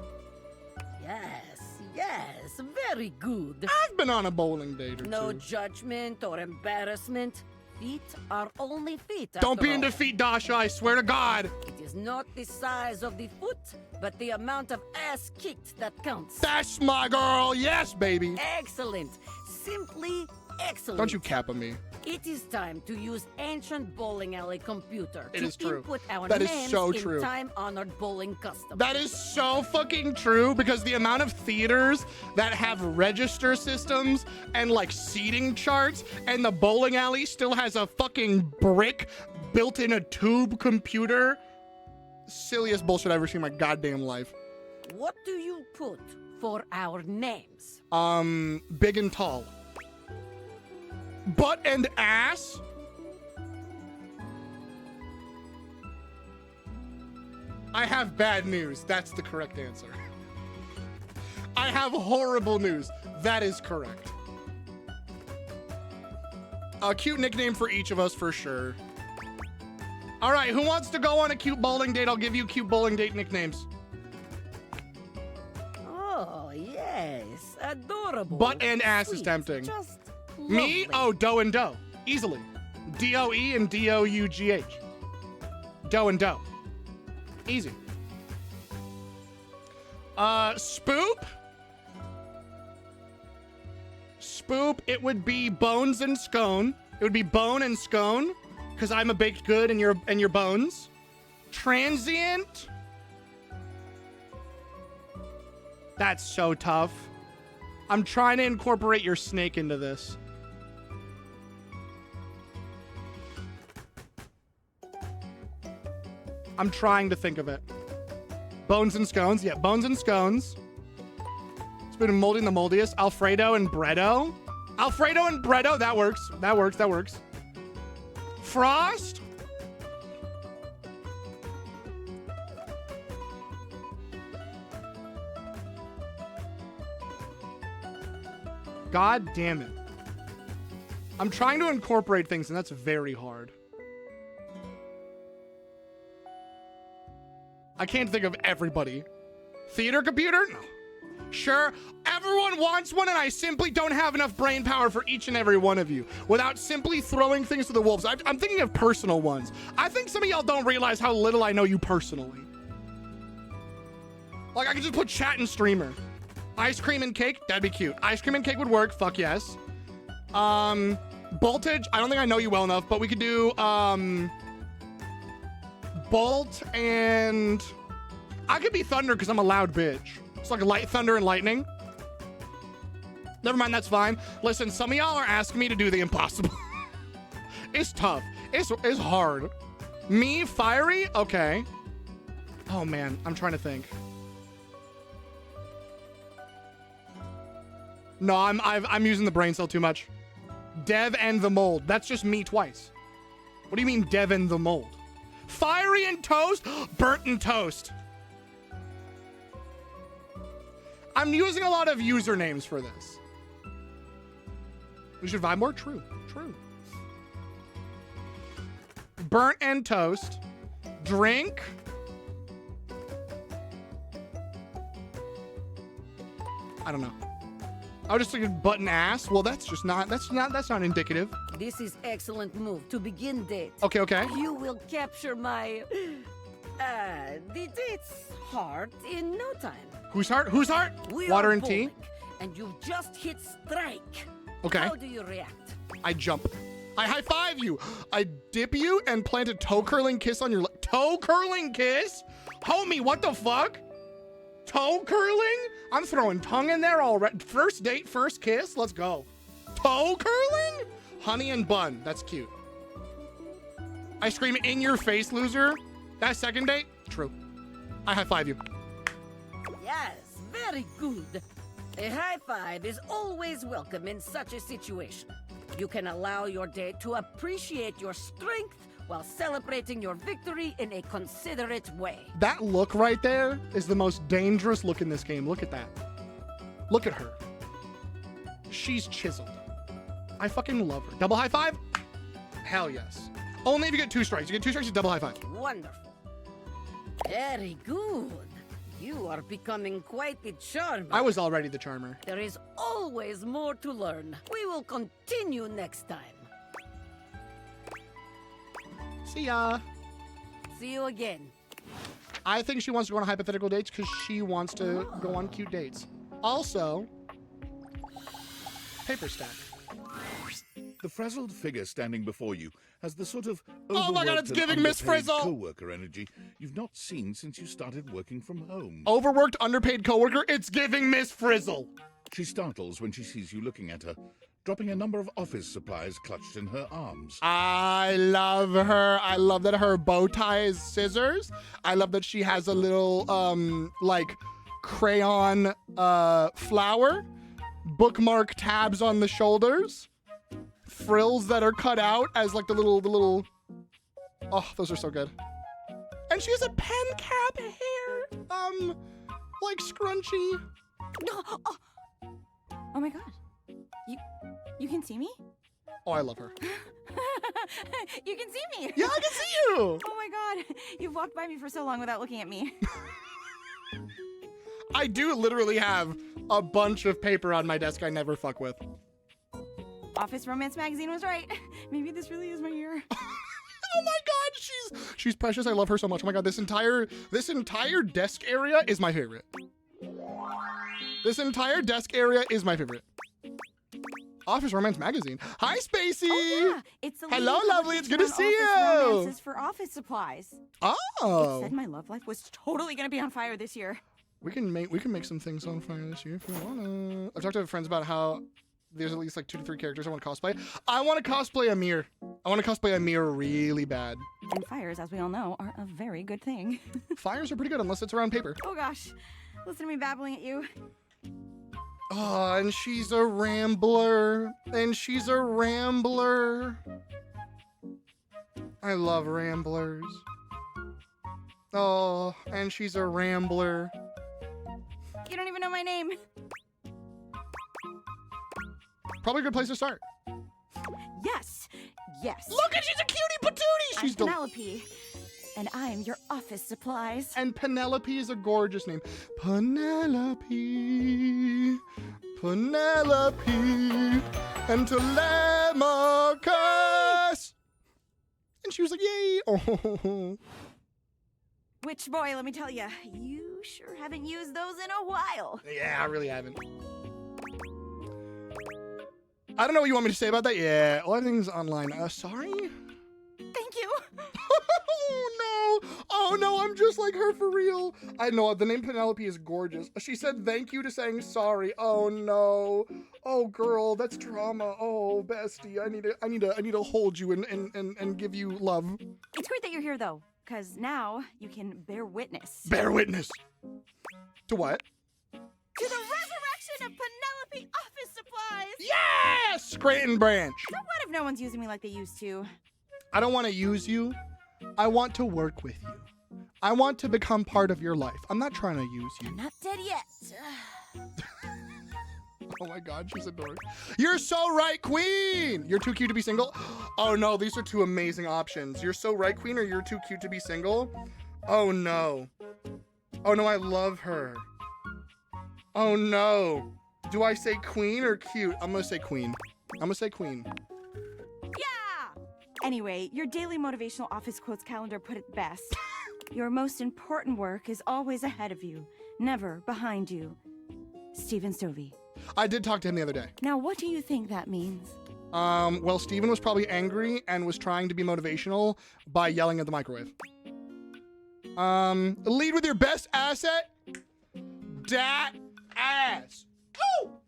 Yes, very good. I've been on a bowling date or No two. judgment or embarrassment. Feet are only feet. Don't be in all. defeat, Dasha, I swear to God. It is not the size of the foot, but the amount of ass kicked that counts. That's my girl. Yes, baby. Excellent. Simply excellent. Don't you cap on me. It is time to use ancient bowling alley computer It to is true. input our That is names so in true. time-honored bowling custom. That is so fucking true, because the amount of theaters that have register systems and like seating charts, and the bowling alley still has a fucking brick built in a tube computer. Silliest bullshit I've ever seen in my goddamn life. What do you put for our names? Big and tall. Butt and ass? I have bad news. That's the correct answer. I have horrible news. That is correct. A cute nickname for each of us for sure. All right, who wants to go on a cute bowling date? I'll give you cute bowling date nicknames. Oh, yes. Adorable. Butt and ass is Sweet. tempting. Just Me? lovely. Oh, dough and dough. Easily. D-O-E and D-O-U-G-H. Dough and dough. Easy. Spoop? Spoop, it would be bones and scone. It would be bone and scone, because I'm a baked good and you're bones. Transient? That's so tough. I'm trying to incorporate your snake into this. I'm trying to think of it. Bones and scones. Yeah, bones and scones. Spoon and molding the moldiest. Alfredo and Bretto. Alfredo and Bretto. That works. That works. That works. Frost. God damn it. I'm trying to incorporate things, and that's very hard. I can't think of everybody. Theater computer? No. Sure, everyone wants one, and I simply don't have enough brain power for each and every one of you without simply throwing things to the wolves. I'm thinking of personal ones. I think some of y'all don't realize how little I know you personally. Like, I could just put chat and streamer. Ice cream and cake? That'd be cute. Ice cream and cake would work. Fuck yes. Boltage? I don't think I know you well enough, but we could do, Bolt and... I could be Thunder because I'm a loud bitch. It's like light thunder and lightning. Never mind, that's fine. Listen, some of y'all are asking me to do the impossible. It's tough. It's hard. Me, fiery? Okay. Oh man, I'm trying to think. No, I'm using the brain cell too much. Dev and the mold. That's just me twice. What do you mean Dev and the mold? Fiery and toast? Burnt and toast. I'm using a lot of usernames for this. We should vibe more? True. True. Burnt and toast. Drink. I don't know. I was just thinking butt and ass. Well, that's not indicative. This is excellent move to begin date. Okay, okay. You will capture my the date's heart in no time. Whose heart? Whose heart? We Water are and tea. bowling, and you've just hit strike. Okay. How do you react? I jump. I high five you. I dip you and plant a toe curling kiss on your toe curling kiss? Homie, what the fuck? Toe curling? I'm throwing tongue in there already. First date, first kiss. Let's go. Toe curling? Honey and bun. That's cute. I scream in your face, loser. That second date? True. I high five you. Yes, very good. A high five is always welcome in such a situation. You can allow your date to appreciate your strength while celebrating your victory in a considerate way. That look right there is the most dangerous look in this game. Look at that. Look at her. She's chiseled. I fucking love her. Double high five? Hell yes. Only if you get 2 strikes. You get 2 strikes, you double high five. Wonderful. Very good. You are becoming quite the charmer. I was already the charmer. There is always more to learn. We will continue next time. See ya. See you again. I think she wants to go on hypothetical dates because she wants to go on cute dates. Also, paper stack. The frazzled figure standing before you has the sort of oh my god, it's giving Miss Frizzle co-worker energy you've not seen since you started working from home. Overworked, underpaid coworker. It's giving Miss Frizzle. She startles when she sees you looking at her, dropping a number of office supplies clutched in her arms. I love her. I love that her bow tie is scissors. I love that she has a little like crayon flower, bookmark tabs on the shoulders, frills that are cut out as like the little oh, those are so good. And she has a pen cap hair like scrunchy. Oh my god. You can see me? Oh, I love her. You can see me. Yeah, I can see you. Oh my god. You've walked by me for so long without looking at me. I do literally have a bunch of paper on my desk I never fuck with. Office Romance Magazine was right. Maybe this really is my year. Oh my god, she's precious. I love her so much. Oh my god, this entire desk area is my favorite. This entire desk area is my favorite. Office Romance Magazine. Hi, Spacey. Oh, yeah. It's a hello, lovely. It's good to see you. Romances for office supplies. Oh. It said my love life was totally going to be on fire this year. We can make some things on fire this year if we wanna. I've talked to friends about how there's at least like 2 to 3 characters I want to cosplay. I want to cosplay Amir. I want to cosplay Amir really bad. And fires, as we all know, are a very good thing. Fires are pretty good unless it's around paper. Oh gosh, listen to me babbling at you. Oh, and she's a rambler. And she's a rambler. I love ramblers. Oh, and she's a rambler. You don't even know my name. Probably a good place to start. Yes, yes. Look at she's a cutie patootie. She's I'm Penelope, and I'm your office supplies. And Penelope is a gorgeous name. Penelope, Penelope, and Telemachus. And she was like, yay. Oh. Which, boy, let me tell you, you sure haven't used those in a while. Yeah, I really haven't. I don't know what you want me to say about that. Yeah, all everything's online. Sorry? Thank you. Oh, no. Oh, no, I'm just like her for real. I know, the name Penelope is gorgeous. She said thank you to saying sorry. Oh, no. Oh, girl, that's trauma. Oh, bestie, I need to hold you and give you love. It's great that you're here, though, because now you can bear witness. Bear witness. To what? To the resurrection of Penelope office supplies! Yes! Scranton branch. So what if no one's using me like they used to? I don't want to use you. I want to work with you. I want to become part of your life. I'm not trying to use you. I'm not dead yet. Oh my God, she's a dork. You're so right, Queen! You're too cute to be single? Oh no, these are 2 amazing options. You're so right, Queen, or you're too cute to be single? Oh no. Oh no, I love her. Oh no. Do I say queen or cute? I'm gonna say queen. I'm gonna say queen. Yeah! Anyway, your daily motivational office quotes calendar put it best. Your most important work is always ahead of you, never behind you. Stephen Stovey. I did talk to him the other day. Now, what do you think that means? Well, Stephen was probably angry and was trying to be motivational by yelling at the microwave. Lead with your best asset. Dat ass. Oh!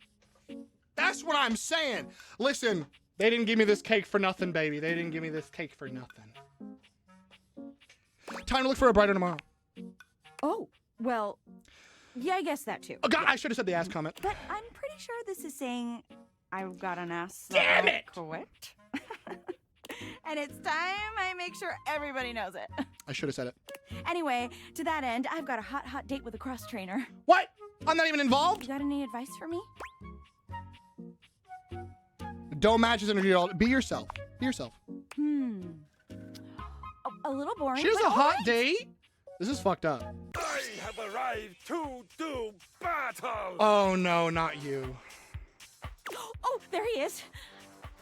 That's what I'm saying. Listen, they didn't give me this cake for nothing, baby. They didn't give me this cake for nothing. Time to look for a brighter tomorrow. Oh, well, yeah, I guess that too. Oh, God, I should have said the ass comment. But I'm pretty sure this is saying I've got an ass. Damn it! Quit. And it's time I make sure everybody knows it. I should have said it. Anyway, to that end, I've got a hot date with a cross trainer. What? I'm not even involved? You got any advice for me? Don't match his energy at all. Be yourself. Be yourself. A little boring. She has a but hot all right. date? This is fucked up. I have arrived to do battle! Oh no, not you. Oh, there he is.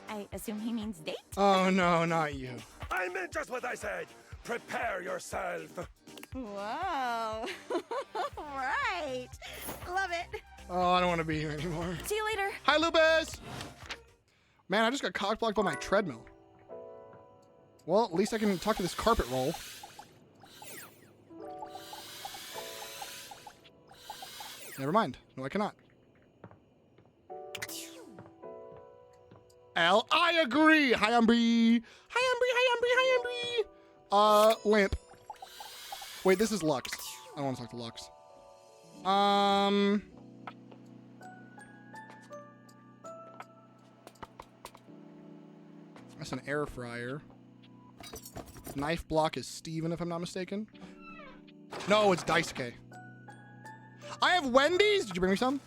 I assume he means date? Oh no, not you. I meant just what I said. Prepare yourself. Wow. Right. Love it. Oh, I don't want to be here anymore. See you later. Hi, Lupus! Man, I just got cock-blocked by my treadmill. Well, at least I can talk to this carpet roll. Never mind. No, I cannot. I agree! Hi, Umbry! Hi, Umbry! Hi, Umbry! Hi, Umbry! Lamp. Wait, this is Lux. I don't want to talk to Lux. That's an air fryer. Knife block is Steven, if I'm not mistaken. No, it's Daisuke. I have Wendy's. Did you bring me some?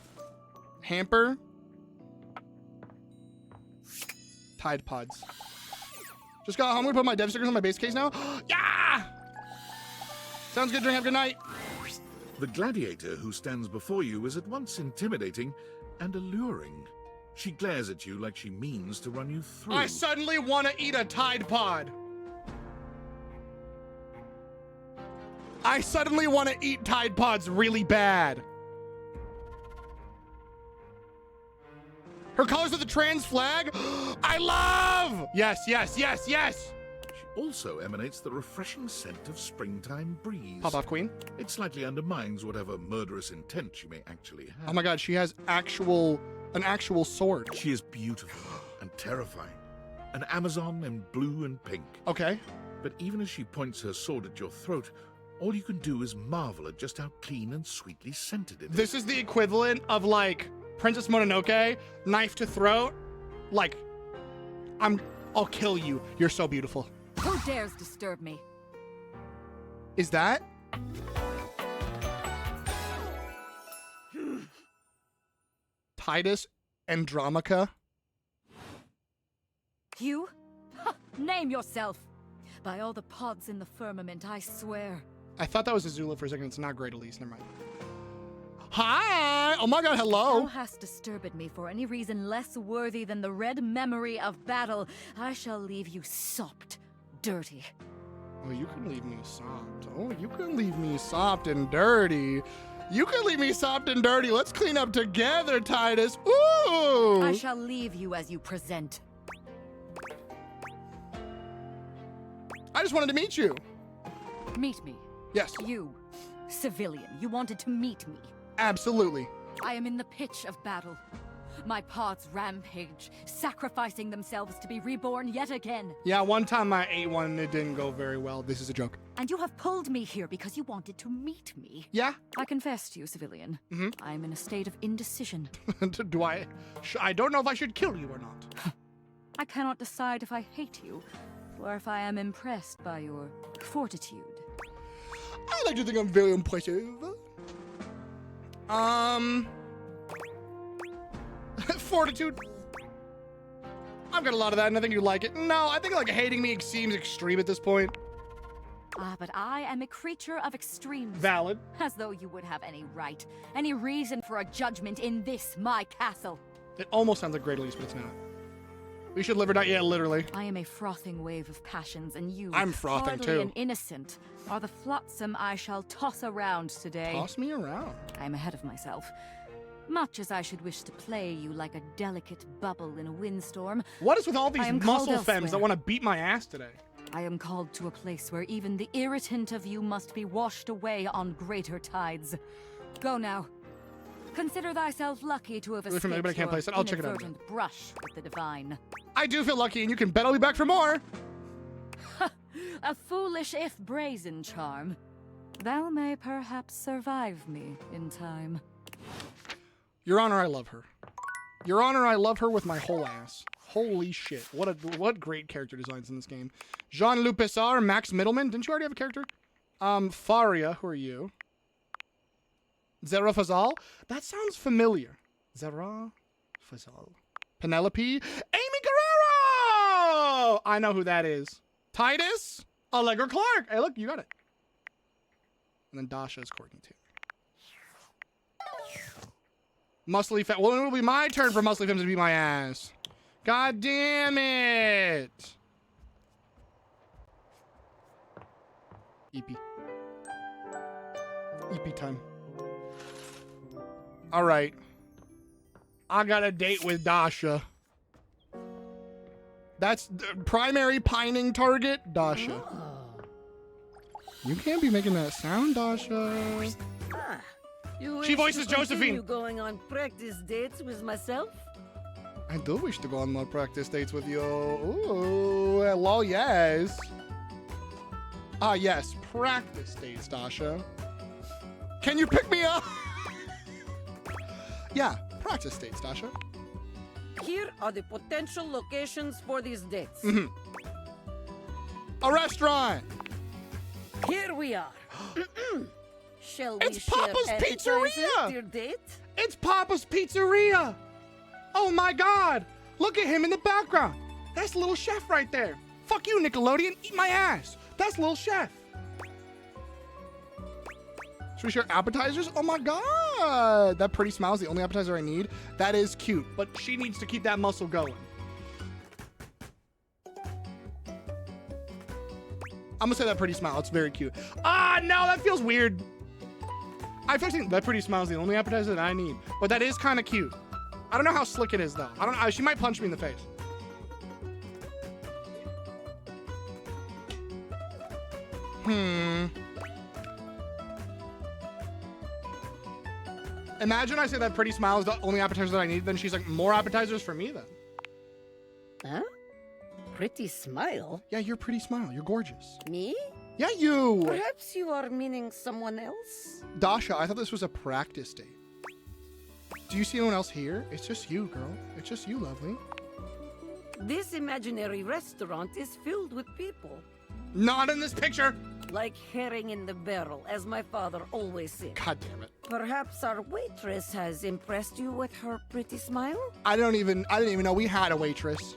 Hamper. Tide Pods. Just got home. I'm gonna put my dev stickers on my base case now. Yeah! Sounds good. Drink. Have a good night. The gladiator who stands before you is at once intimidating and alluring. She glares at you like she means to run you through. I suddenly want to eat a Tide Pod. I suddenly want to eat Tide Pods really bad. Her colors of the trans flag. I love. Yes, yes, yes, yes. also emanates the refreshing scent of springtime breeze. Pop off, Queen. It slightly undermines whatever murderous intent she may actually have. Oh my god, she has an actual sword. She is beautiful and terrifying. An Amazon in blue and pink. Okay. But even as she points her sword at your throat, all you can do is marvel at just how clean and sweetly scented it is. This is the equivalent of like Princess Mononoke, knife to throat. Like, I'll kill you. You're so beautiful. Who dares disturb me? Is that? Titus Andromaca? You? Ha, name yourself. By all the pods in the firmament, I swear. I thought that was Azula for a second. It's not great, Elise. Never mind. Hi! Oh my god, hello! Thou hast disturbed me for any reason less worthy than the red memory of battle. I shall leave you sopped, dirty. Oh, you can leave me sopped. Oh, you can leave me sopped and dirty. You can leave me sopped and dirty. Let's clean up together, Titus. Ooh! I shall leave you as you present. I just wanted to meet you. Meet me. Yes. You, civilian. You wanted to meet me. Absolutely. I am in the pitch of battle. My pods rampage, sacrificing themselves to be reborn yet again. Yeah, one time I ate one and it didn't go very well. This is a joke. And you have pulled me here because you wanted to meet me. Yeah? I confess to you, civilian. I am in a state of indecision. Do I? I don't know if I should kill you or not. I cannot decide if I hate you or if I am impressed by your fortitude. I like to think I'm very impressive. Fortitude. I've got a lot of that, and I think you like it. No, I think like hating me seems extreme at this point. Ah, but I am a creature of extremes. Valid. As though you would have any right, any reason for a judgment in this, my castle. It almost sounds like Great Elise, but it's not. We should live or die. Yeah, literally. I am a frothing wave of passions, and you, I'm frothing hardly too. An innocent, are the flotsam I shall toss around today. Toss me around. I am ahead of myself. Much as I should wish to play you like a delicate bubble in a windstorm. What is with all these muscle femmes that want to beat my ass today? I am called to a place where even the irritant of you must be washed away on greater tides. Go now. Consider thyself lucky to have escaped your I'll check it out. inadvertent brush with the divine. I do feel lucky, and you can bet I'll be back for more. A foolish if brazen charm. Thou may perhaps survive me in time. Your Honor, I love her. Your Honor, I love her with my whole ass. Holy shit. What great character designs in this game. Jean-Luc Pissard, Max Middleman. Didn't you already have a character? Faria, who are you? Zara Fazal? That sounds familiar. Zara Fazal. Penelope? Amy Guerrero! I know who that is. Titus? Allegra Clark. Hey, look, you got it. And then Dasha is Courtney, too. Muscly Femme. Well, it'll be my turn for Muscly Femmes to beat my ass. God damn it. EP. EP time. All right. I got a date with Dasha. That's the primary pining target, Dasha. You can't be making that sound, Dasha. She voices Josephine. You going on practice dates with myself? I do wish to go on more practice dates with you. Ooh, hello, yes. Ah, yes, practice dates, Dasha. Can you pick me up? Yeah, practice dates, Dasha. Here are the potential locations for these dates. A restaurant. Here we are. Shall we It's Papa's share Pizzeria! Dear date? It's Papa's Pizzeria! Oh my god! Look at him in the background! That's Little Chef right there! Fuck you, Nickelodeon! Eat my ass! That's Little Chef! Should we share appetizers? Oh my god! That pretty smile is the only appetizer I need. That is cute, but she needs to keep that muscle going. I'm gonna say that pretty smile. It's very cute. Ah, no, that feels weird. I feel like that pretty smile is the only appetizer that I need, but that is kind of cute. I don't know how slick it is though. I don't know. She might punch me in the face. Imagine I say that pretty smile is the only appetizer that I need, then she's like, more appetizers for me then. Huh? Pretty smile? Yeah, you're pretty smile. You're gorgeous. Me? Yeah, you! Perhaps you are meaning someone else? Dasha, I thought this was a practice date. Do you see anyone else here? It's just you, girl. It's just you, lovely. This imaginary restaurant is filled with people. Not in this picture! Like herring in the barrel, as my father always said. God damn it. Perhaps our waitress has impressed you with her pretty smile? I didn't even know we had a waitress.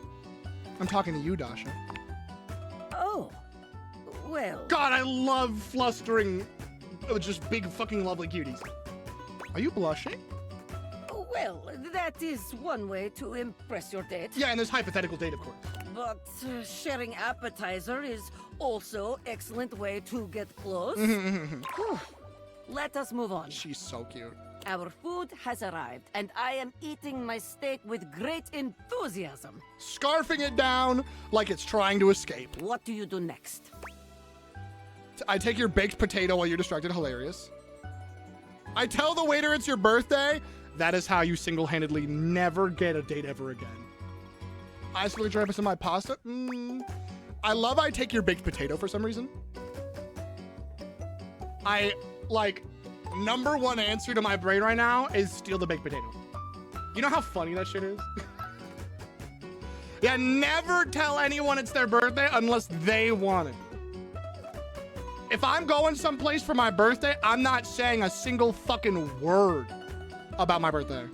I'm talking to you, Dasha. Oh. Well. God, I love flustering, just big fucking lovely cuties. Are you blushing? Well, that is one way to impress your date. Yeah, in this hypothetical date, of course. But sharing appetizer is also excellent way to get close. Let us move on. She's so cute. Our food has arrived, and I am eating my steak with great enthusiasm. Scarfing it down like it's trying to escape. What do you do next? I take your baked potato while you're distracted. Hilarious. I tell the waiter it's your birthday. That is how you single-handedly never get a date ever again. I slowly try to put some of my pasta. I love I take your baked potato for some reason. Number one answer to my brain right now is steal the baked potato. You know how funny that shit is? Yeah, never tell anyone it's their birthday unless they want it. If I'm going someplace for my birthday, I'm not saying a single fucking word about my birthday.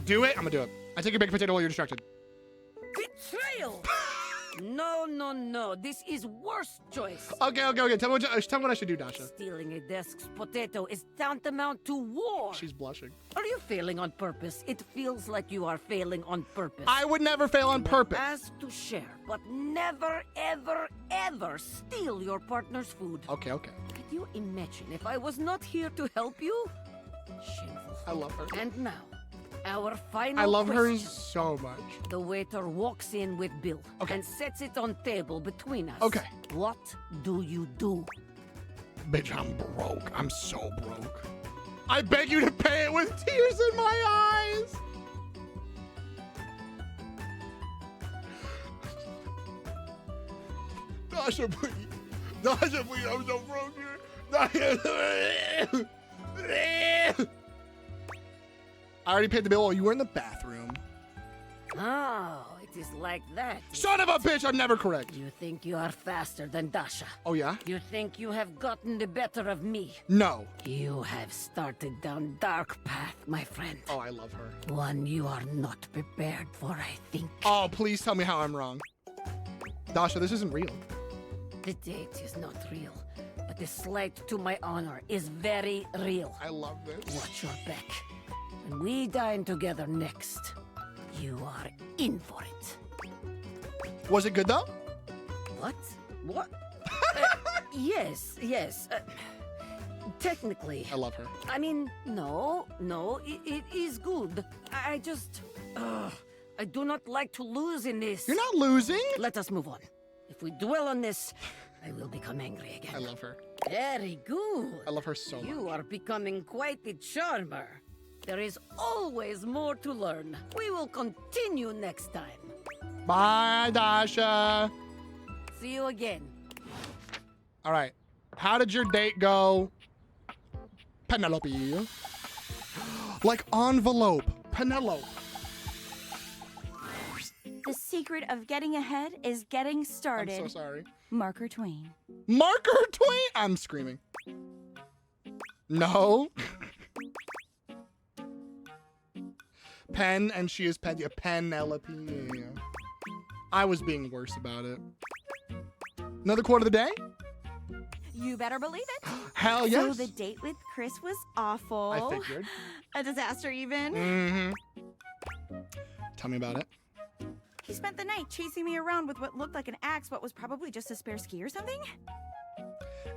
Do it? I'm gonna do it. I take your baked potato while you're distracted. Betrayal! No. This is worst choice. Okay. Tell me what I should do, Dasha. Stealing a desk's potato is tantamount to war. She's blushing. Are you failing on purpose? It feels like you are failing on purpose. I would never fail on purpose. Ask to share, but never, ever steal your partner's food. Okay. Could you imagine if I was not here to help you? Shameful. I love her. And now, our final I love question. her so much. The waiter walks in with bill and sets it on table between us. Okay. What do you do? Bitch, I'm broke. I'm so broke. I beg you to pay it with tears in my eyes. Dasha, please. Dasha, please. I'm so broke here. Dasha. I already paid the bill while you were in the bathroom. Oh, it is like that. Son of a bitch, I'm never correct. You think you are faster than Dasha? Oh, yeah? You think you have gotten the better of me? No. You have started down dark path, my friend. Oh, I love her. One you are not prepared for, I think. Oh, please tell me how I'm wrong. Dasha, this isn't real. The date is not real, but the slight to my honor is very real. I love this. Watch your back. When we dine together next, you are in for it. Was it good, though? What? Yes. Technically. I love her. I mean, no, it is good. I just... I do not like to lose in this. You're not losing. Let us move on. If we dwell on this, I will become angry again. I love her. Very good. I love her so much. You are becoming quite the charmer. There is always more to learn. We will continue next time. Bye, Dasha. See you again. All right. How did your date go? Penelope. Like envelope. Penelope. The secret of getting ahead is getting started. I'm so sorry. Marker Twain. Marker Twain? I'm screaming. No. Pen, and she is Pen. Yeah, Penelope. Yeah. I was being worse about it. Another quote of the day? You better believe it. Hell yes. So the date with Chris was awful. I figured. A disaster even. Mm-hmm. Tell me about it. He spent the night chasing me around with what looked like an axe, but was probably just a spare ski or something.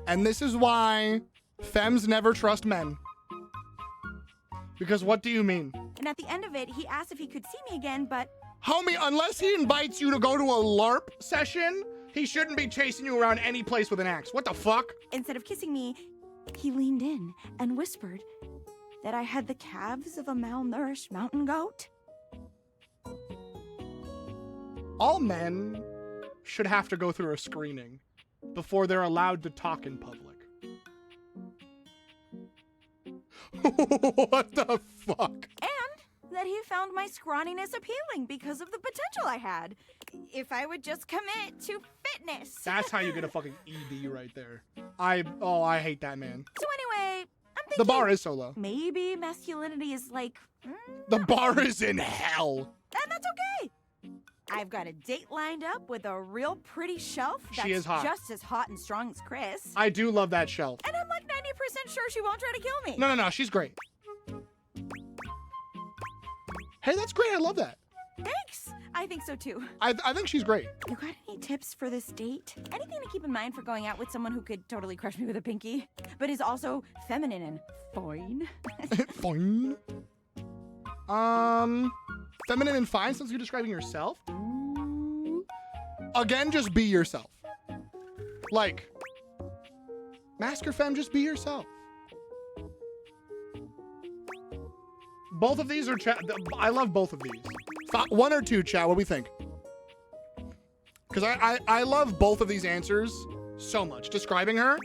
And this is why femmes never trust men. Because what do you mean? And at the end of it, he asked if he could see me again, but... Homie, unless he invites you to go to a LARP session, He shouldn't be chasing you around any place with an axe. What the fuck? Instead of kissing me, he leaned in and whispered that I had the calves of a malnourished mountain goat. All men should have to go through a screening before they're allowed to talk in public. What the fuck? And that he found my scrawniness appealing because of the potential I had. If I would just commit to fitness. That's how you get a fucking ED right there. I hate that man. So anyway, I'm thinking The bar is so low. maybe masculinity is like... The bar is in hell. And that's okay. I've got a date lined up with a real pretty shelf that's She is hot. just as hot and strong as Chris. I do love that shelf. And I'm like 90% sure she won't try to kill me. No, she's great. Hey, that's great. I love that. Thanks. I think so too. I think she's great. You got any tips for this date? Anything to keep in mind for going out with someone who could totally crush me with a pinky, but is also feminine and fine? Fine. Feminine and fine since you're describing yourself? Again, just be yourself. Like, mask or femme, just be yourself. Both of these are I love both of these. One or two, chat, what do we think? Because I love both of these answers so much. Describing her?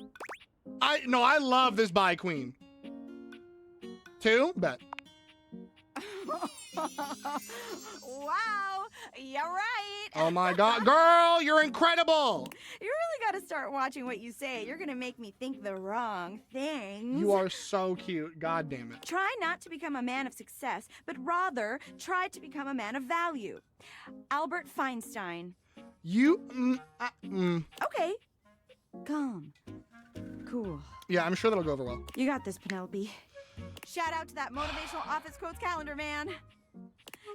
I love this bi queen. Two? Bet. Wow, you're right. Oh my god, girl, you're incredible. You really got to start watching what you say. You're going to make me think the wrong things. You are so cute. God damn it. Try not to become a man of success, but rather try to become a man of value. Albert Feinstein. Okay. Calm. Cool. Yeah, I'm sure that'll go over well. You got this, Penelope. Shout out to that motivational office quotes calendar, man.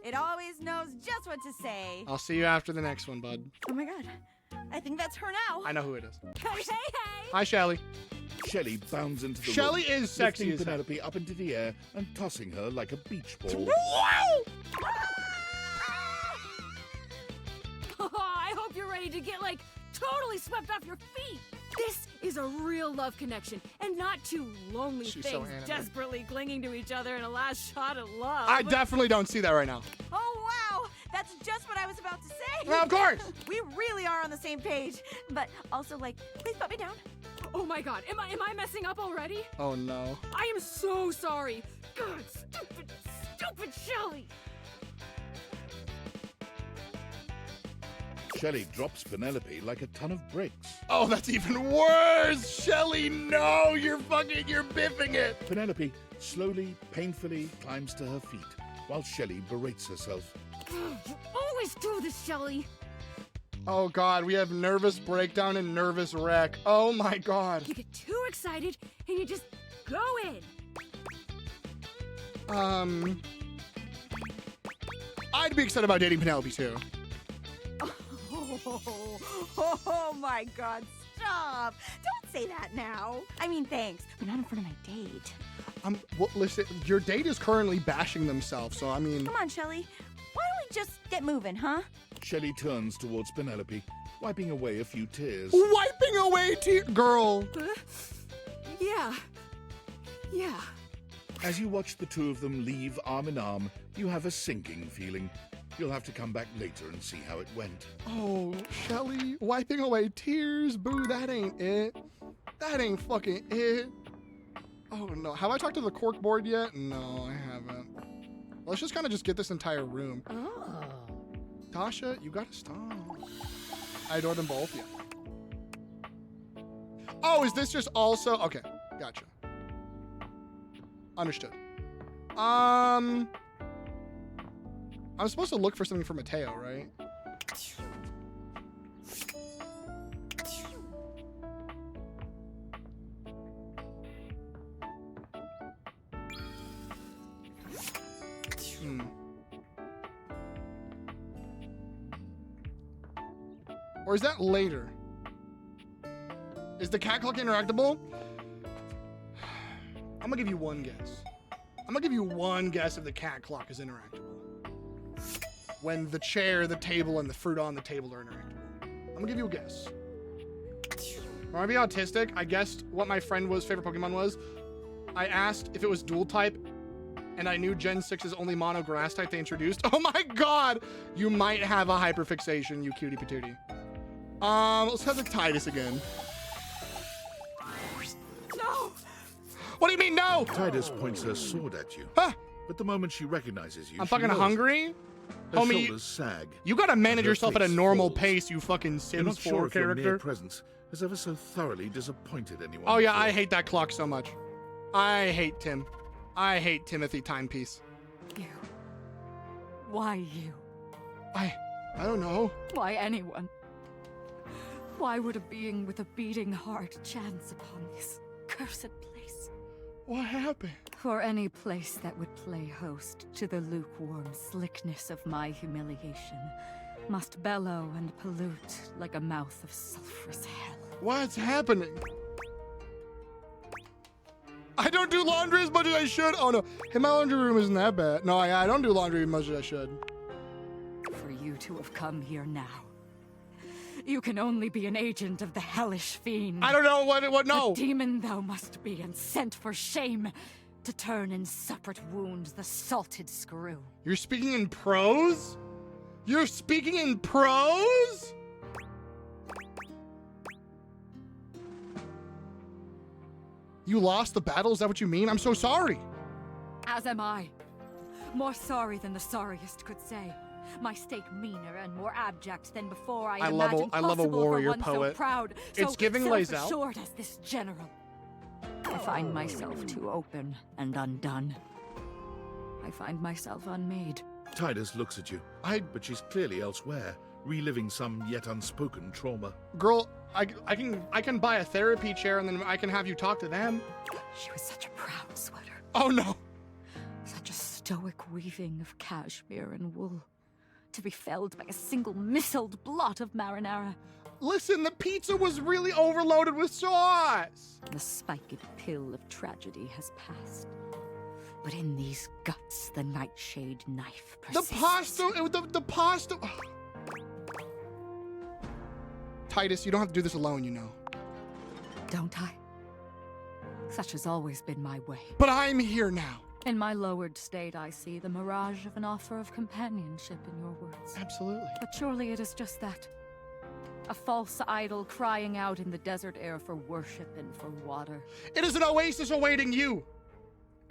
It always knows just what to say. I'll see you after the next one, bud. Oh my god. I think that's her now. I know who it is. Hey. Hi, Shelly. Shelley bounds into the Shelly room, is sexy lifting as hell. Penelope up into the air and tossing her like a beach ball. I hope you're ready to get, like, totally swept off your feet. This is a real love connection, and not two lonely She's so things animated. desperately clinging to each other in a last shot of love. I definitely don't see that right now. Oh, wow. That's just what I was about to say. Well, of course. We really are on the same page. But also, like, please put me down. Oh my god, am I messing up already? Oh no. I am so sorry. God, stupid Shelly. Shelley drops Penelope like a ton of bricks. Oh, that's even worse. Shelly, no, you're biffing it. Penelope slowly, painfully climbs to her feet while Shelley berates herself. You always do this, Shelly. Oh god, we have nervous breakdown and nervous wreck. Oh my god. You get too excited and you just go in. I'd be excited about dating Penelope too. Oh my god, stop. Don't say that now. I mean, thanks, but not in front of my date. Well, listen, your date is currently bashing themselves, so I mean... Come on, Shelly. Why don't we just get moving, huh? Shelley turns towards Penelope, wiping away a few tears. Wiping away tears? Girl. Yeah. As you watch the two of them leave arm in arm, you have a sinking feeling. You'll have to come back later and see how it went. Oh, Shelly, wiping away tears? Boo, that ain't it. That ain't fucking it. Oh no, have I talked to the cork board yet? No, I haven't. Let's just kind of just get this entire room. Oh. Dasha, you gotta stop. I adored them both, yeah. Oh, is this just also, okay, gotcha. Understood. I'm supposed to look for something for Mateo, right? Or is that later? Is the cat clock interactable? I'm gonna give you one guess. I'm gonna give you one guess if the cat clock is interactable. When the chair, the table, and the fruit on the table are interactable. I'm I'm gonna give you a guess. When I be autistic, I guessed what my friend was favorite Pokemon was. I asked if it was dual type, and I knew Gen 6's only mono grass type they introduced. Oh my god! You might have a hyperfixation, you cutie patootie. Let's have the Titus again. No! What do you mean, no? Titus points her sword at you. Huh? But the moment she recognizes you, I'm she fucking knows. hungry? Her Homie, shoulders sag. you gotta manage her yourself at a face normal falls. pace, you fucking You're Sims not 4 sure if your mere character. presence has ever so thoroughly disappointed anyone. Oh yeah, before. I hate that clock so much. I hate Tim. I hate Timothy Timepiece. You. Why you? I don't know. Why anyone? Why would a being with a beating heart chance upon this cursed place? What happened? For any place that would play host to the lukewarm slickness of my humiliation must bellow and pollute like a mouth of sulphurous hell. What's happening? I don't do laundry as much as I should. Oh no, hey, my laundry room isn't that bad. No, I don't do laundry as much as I should. For you to have come here now, you can only be an agent of the hellish fiend. I don't know what no. A demon thou must be, and sent for shame to turn in separate wounds the salted screw. You're speaking in prose? You're speaking in prose? You lost the battle? Is that what you mean? I'm so sorry. As am I. More sorry than the sorriest could say. My stake meaner and more abject than before I imagined I love a possible warrior for one poet. so proud, It's so giving Lazel. self-assured as this general. I find myself too open and undone. I find myself unmade. Titus looks at you, but she's clearly elsewhere, reliving some yet unspoken trauma. Girl, I can buy a therapy chair and then I can have you talk to them. She was such a proud sweater. Oh no. Such a stoic weaving of cashmere and wool, to be felled by a single missiled blot of marinara. Listen, the pizza was really overloaded with sauce. The spiked pill of tragedy has passed. But in these guts, the nightshade knife persists. The pasta. Titus, you don't have to do this alone, you know. Don't I? Such has always been my way. But I'm here now. In my lowered state, I see the mirage of an offer of companionship in your words. Absolutely. But surely it is just that. A false idol crying out in the desert air for worship and for water. It is an oasis awaiting you.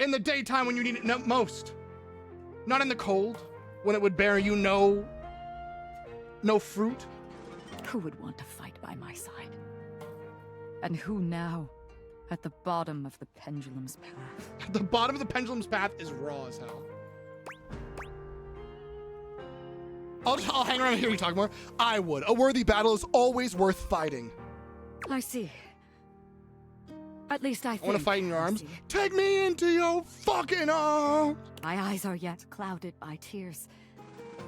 In the daytime when you need it most. Not in the cold, when it would bear you no fruit. Who would want to fight by my side? And who now? At the bottom of the pendulum's path. At the bottom of the pendulum's path is raw as hell. I'll hang around here and talk more. I would. A worthy battle is always worth fighting. I see. At least I think. I want to fight in your arms. Take me into your fucking arms. My eyes are yet clouded by tears.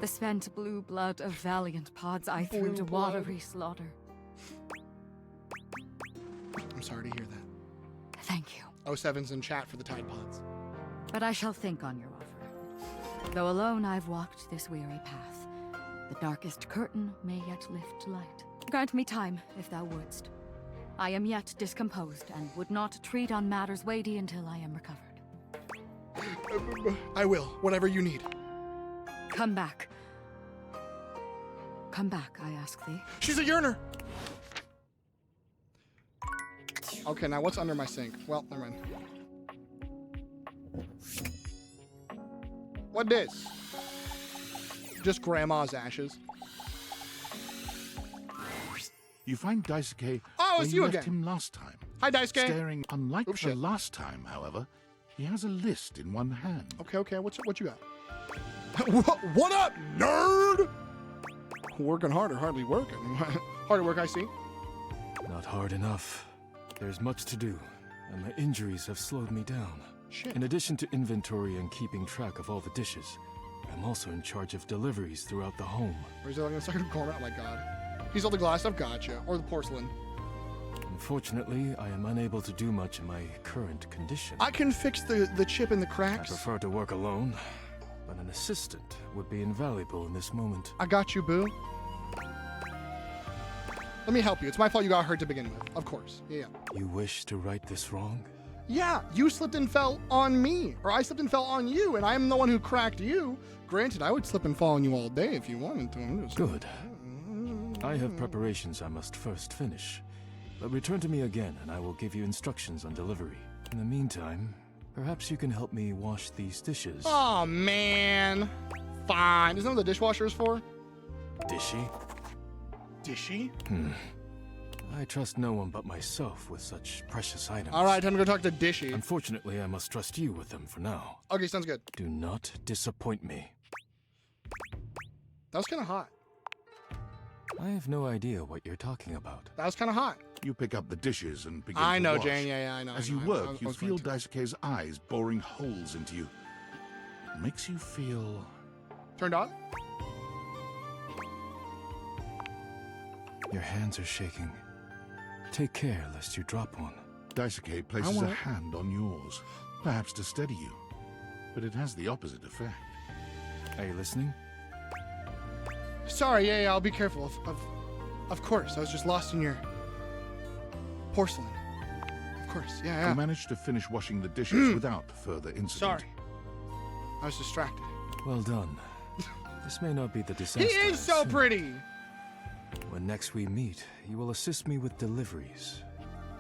The spent blue blood of valiant pods I threw to watery slaughter. I'm sorry to hear that. Thank you. 07's in chat for the Tide Pods. But I shall think on your offer. Though alone I've walked this weary path, the darkest curtain may yet lift light. Grant me time, if thou wouldst. I am yet discomposed, and would not treat on matters weighty until I am recovered. I will, whatever you need. Come back. Come back, I ask thee. She's a yearner! Okay, now what's under my sink? Well, never mind. What this? Just grandma's ashes. You find Daisuke Oh, where it's you you left again. him last time. Hi, Daisuke. Staring, unlike Oops, the shit. last time, however, he has a list in one hand. Okay, what you got? What up, nerd? Working harder, hardly working. Harder work, I see. Not hard enough. There's much to do, and my injuries have slowed me down. Shit. In addition to inventory and keeping track of all the dishes, I'm also in charge of deliveries throughout the home. Or is it like in the second corner? Oh my god. He's all the glass stuff, gotcha. Or the porcelain. Unfortunately, I am unable to do much in my current condition. I can fix the chip in the I cracks. prefer to work alone, but an assistant would be invaluable in this moment. I got you, boo. Let me help you. It's my fault you got hurt to begin with. Of course. Yeah. You wish to right this wrong? Yeah, you slipped and fell on me, or I slipped and fell on you, and I'm the one who cracked you. Granted, I would slip and fall on you all day if you wanted to. I'm just... Good. I have preparations I must first finish. But return to me again, and I will give you instructions on delivery. In the meantime, perhaps you can help me wash these dishes. Oh, man. Fine. Isn't that what the dishwasher is for? Dishy? Dishy? I trust no one but myself with such precious items. All right, time to go talk to Dishy. Unfortunately, I must trust you with them for now. Okay, sounds good. Do not disappoint me. That was kind of hot. I have no idea what you're talking about. That was kind of hot. You pick up the dishes and begin I to know, wash. Jane. Yeah, I know. As I know, you work, you feel Daisuke's eyes boring holes into you. It makes you feel... Turned on? Your hands are shaking. Take care lest you drop one. Daisuke places a hand on yours, perhaps to steady you. But it has the opposite effect. Are you listening? Sorry, yeah, I'll be careful. Of course, I was just lost in your porcelain. Of course, yeah. You managed to finish washing the dishes without further incident. Sorry. I was distracted. Well done. This may not be the disaster. He is so pretty! When next we meet, you will assist me with deliveries.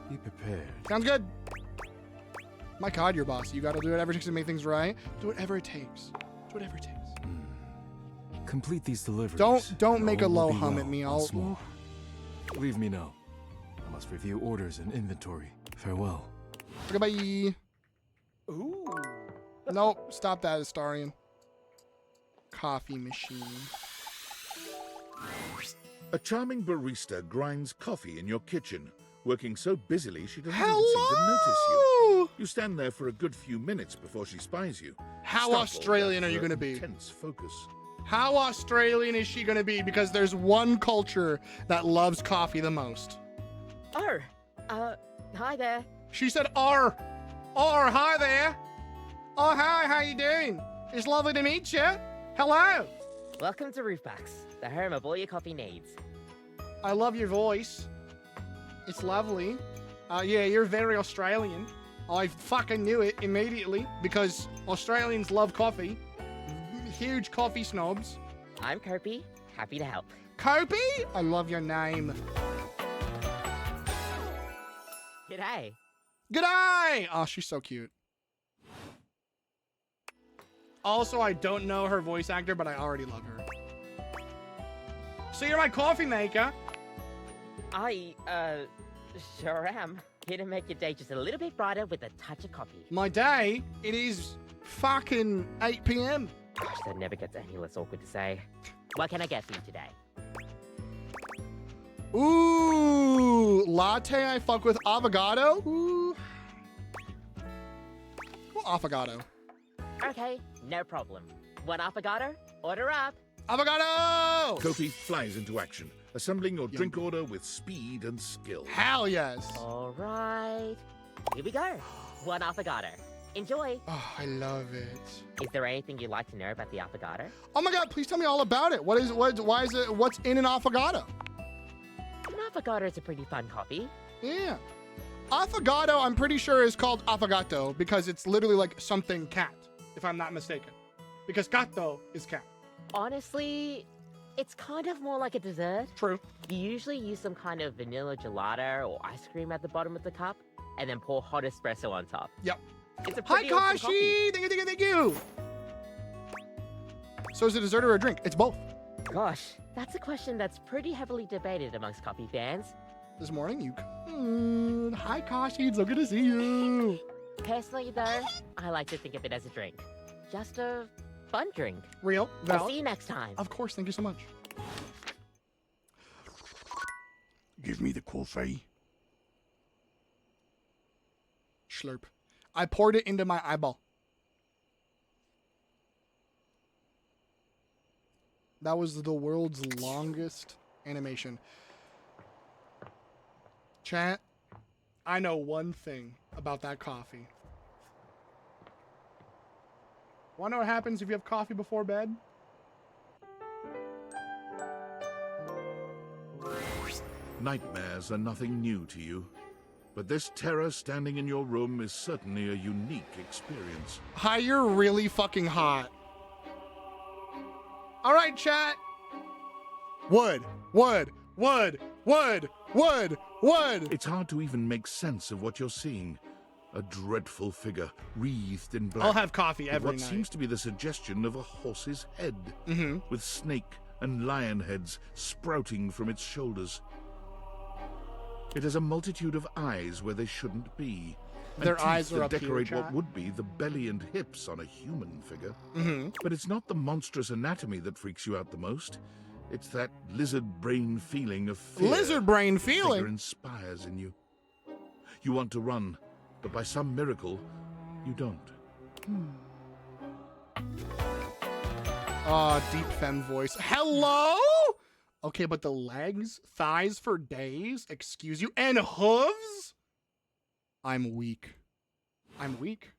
Be prepared. Sounds good. My God, your boss. You gotta do whatever it takes to make things right. Do whatever it takes. Do whatever it takes. Complete these deliveries. Don't make a low hum at me. I'll... Leave me now. I must review orders and inventory. Farewell. Goodbye. Ooh. Nope. Stop that, Astarian. Coffee machine. A charming barista grinds coffee in your kitchen, working so busily she doesn't even seem to notice you. You stand there for a good few minutes before she spies you. How Australian are you going to be? Intense focus. How Australian is she going to be? Because there's one culture that loves coffee the most. Hi there. She said R. Hi there. Oh, hi, how you doing? It's lovely to meet you. Hello. Welcome to Roofbox, the home of all your coffee needs. I love your voice. It's lovely. Yeah, you're very Australian. I fucking knew it immediately because Australians love coffee. Huge coffee snobs. I'm Kopi. Happy to help. Kopi? I love your name. G'day. G'day! Oh, she's so cute. Also, I don't know her voice actor, but I already love her. So you're my coffee maker? I, sure am. Here to make your day just a little bit brighter with a touch of coffee. My day? It is fucking 8 p.m. Gosh, that never gets any less awkward to say. What can I get for you today? Ooh, latte I fuck with avocado? Ooh. Avocado. Okay, no problem. One avocado? Order up. Avocado! Kofi flies into action, assembling your drink order with speed and skill. Hell yes! All right. Here we go. One avocado. Enjoy. Oh, I love it. Is there anything you'd like to know about the avocado? Oh my God, please tell me all about it. Why is it, what's in an avocado? An avocado is a pretty fun coffee. Yeah. Affogato, I'm pretty sure, is called affogato because it's literally like something cat, if I'm not mistaken. Because gatto is cat. Honestly, it's kind of more like a dessert. True. You usually use some kind of vanilla gelato or ice cream at the bottom of the cup, and then pour hot espresso on top. Yep. It's a Hi, pretty awesome Kashi! coffee. Thank you! So is it a dessert or a drink? It's both. Gosh, that's a question that's pretty heavily debated amongst coffee fans. This morning, you could. Hi, Kashi. It's so good to see you. Personally, though, I like to think of it as a drink. Just a fun drink. Real. I'll Valid. see you next time. Of course. Thank you so much. Give me the coffee. Slurp. I poured it into my eyeball. That was the world's longest animation. Chat, I know one thing about that coffee. Wanna know what happens if you have coffee before bed? Nightmares are nothing new to you, but this terror standing in your room is certainly a unique experience. Hi, you're really fucking hot. All right, chat. Wood. It's hard to even make sense of what you're seeing. A dreadful figure, wreathed in black. I'll have coffee with every what night. seems to be the suggestion of a horse's head, with snake and lion heads sprouting from its shoulders. It has a multitude of eyes where they shouldn't be. and Their teeth eyes are that up here, decorate chat. what would be the belly and hips on a human figure. Mm-hmm. But it's not the monstrous anatomy that freaks you out the most. It's that lizard brain feeling of fear. Lizard brain the feeling? figure inspires in you. You want to run, but by some miracle, you don't. Deep femme voice. Hello? Okay, but the legs, thighs for days, excuse you, and hooves? I'm weak. I'm weak.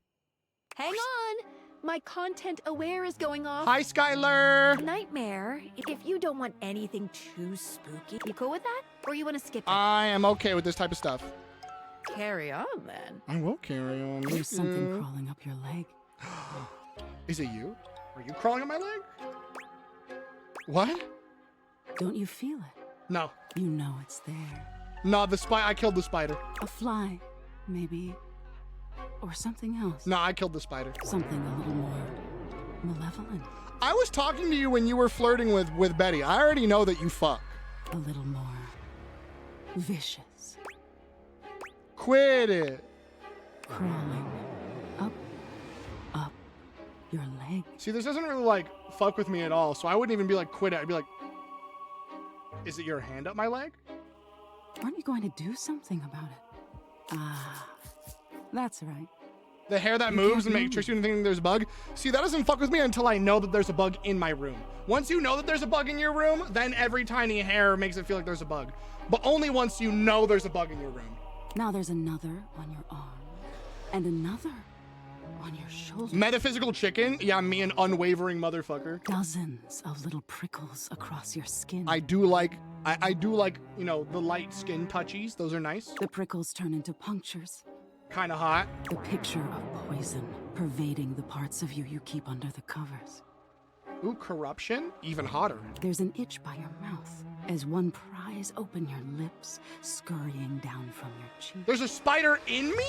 Hang on. My content aware is going off. Hi, Skylar. Nightmare, if you don't want anything too spooky, you cool with that? Or you want to skip it? I am okay with this type of stuff. Carry on, then. I will carry on. There's something crawling up your leg. Is it you? Are you crawling up my leg? What? Don't you feel it? No. You know it's there. No, I killed the spider. A fly, maybe. Or something else. No, I killed the spider. Something a little more malevolent. I was talking to you when you were flirting with Betty. I already know that you fuck. A little more vicious. Quit it. Crawling up your leg. See, this doesn't really like fuck with me at all, so I wouldn't even be like quit it. I'd be like, is it your hand up my leg? Aren't you going to do something about it? Ah, that's right. The hair that moves and tricks you into thinking there's a bug? See, that doesn't fuck with me until I know that there's a bug in my room. Once you know that there's a bug in your room, then every tiny hair makes it feel like there's a bug. But only once you know there's a bug in your room. Now there's another on your arm. And another on your shoulder. Metaphysical chicken? Yeah, me an unwavering motherfucker. Dozens of little prickles across your skin. I do like, you know, the light skin touchies. Those are nice. The prickles turn into punctures. Kind of hot. The picture of poison pervading the parts of you keep under the covers. Ooh, corruption? Even hotter. There's an itch by your mouth as one pries open your lips, scurrying down from your cheek. There's a spider in me?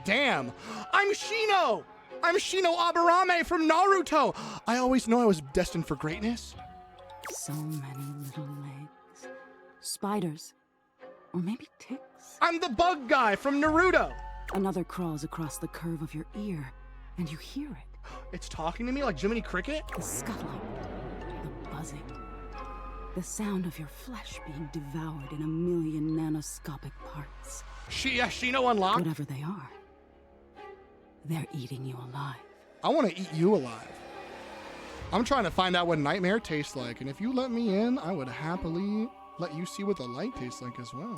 Damn. I'm Shino! I'm Shino Aburame from Naruto! I always know I was destined for greatness. So many little legs. Spiders. Or maybe ticks. I'm the bug guy from Naruto! Another crawls across the curve of your ear, and you hear it. It's talking to me like Jiminy Cricket? The scuttling, the buzzing, the sound of your flesh being devoured in a million nanoscopic parts. Shino unlocked? Whatever they are, they're eating you alive. I want to eat you alive. I'm trying to find out what nightmare tastes like, and if you let me in, I would happily let you see what the light tastes like as well.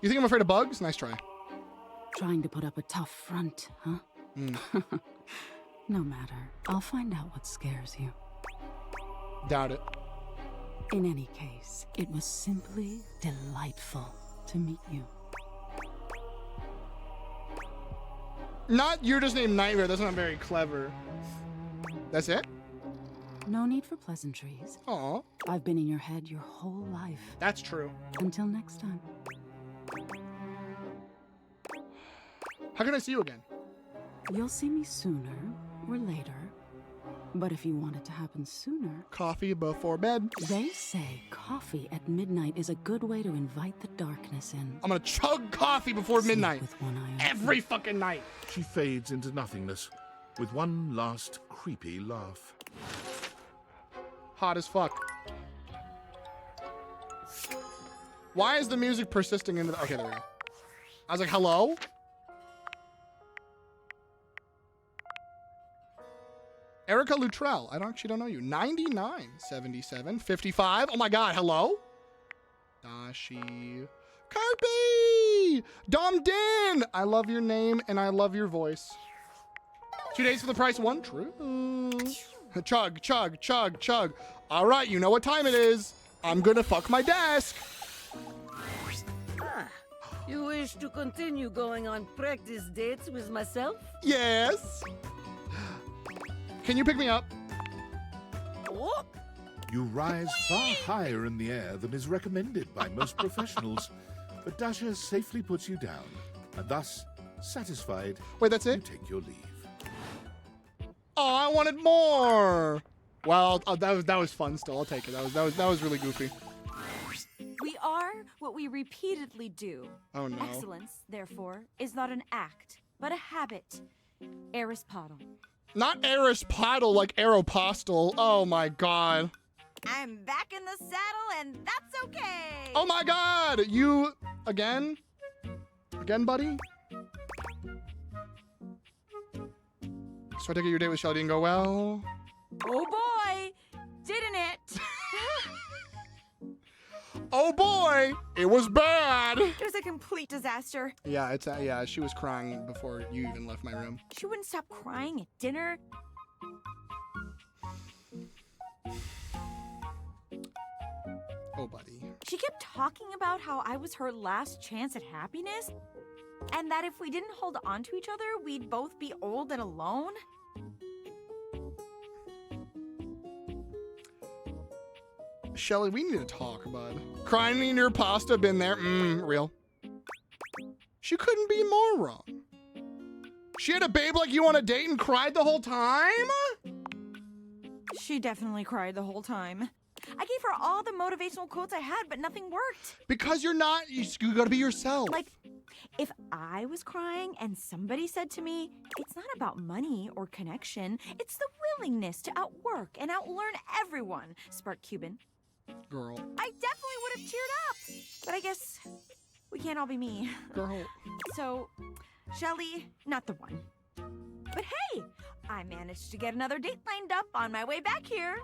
You think I'm afraid of bugs? Nice try. Trying to put up a tough front, huh? No matter. I'll find out what scares you. Doubt it. In any case, it was simply delightful to meet you. Not you're just named Nightmare. That's not very clever. That's it? No need for pleasantries. Aw. I've been in your head your whole life. That's true. Until next time. How can I see you again? You'll see me sooner or later. But if you want it to happen sooner... Coffee before bed. They say coffee at midnight is a good way to invite the darkness in. I'm gonna chug coffee before midnight. With one eye every fucking night. She fades into nothingness with one last creepy laugh. Hot as fuck. Why is the music persisting into the... Okay, there we go. I was like, hello? Erica Luttrell. I actually don't know you. 99, 77, 55. Oh my god, hello? Dashi. Carpy! Dom Din! I love your name and I love your voice. 2 days for the price of one? True. Chug, chug, chug, chug. All right, you know what time it is. I'm gonna fuck my desk. Ah, you wish to continue going on practice dates with myself? Yes. Can you pick me up? Oh. You rise far higher in the air than is recommended by most professionals, but Dasha safely puts you down, and thus, satisfied, wait, that's it? You take your leave. Oh, I wanted more. Well, that was fun. Still, I'll take it. That was really goofy. We are what we repeatedly do. Oh no. Excellence, therefore, is not an act, but a habit. Aristotle. Not Aristotle, like Aeropostale. Oh my god. I'm back in the saddle, and that's okay. Oh my god! You again? Again, buddy? So I take it your date with Shelly didn't go well? Oh boy, didn't it? Oh boy, it was bad. It was a complete disaster. Yeah, yeah, she was crying before you even left my room. She wouldn't stop crying at dinner. Oh, buddy. She kept talking about how I was her last chance at happiness, and that if we didn't hold on to each other, we'd both be old and alone. Shelly, we need to talk, bud. Crying in your pasta, been there. Real. She couldn't be more wrong. She had a babe like you on a date and cried the whole time? She definitely cried the whole time. I gave her all the motivational quotes I had, but nothing worked. Because you're not, you gotta be yourself. Like, if I was crying and somebody said to me, it's not about money or connection, it's the willingness to outwork and outlearn everyone, Spark Cuban. Girl. I definitely would have cheered up. But I guess we can't all be me. Girl. So, Shelly, not the one. But hey, I managed to get another date lined up on my way back here.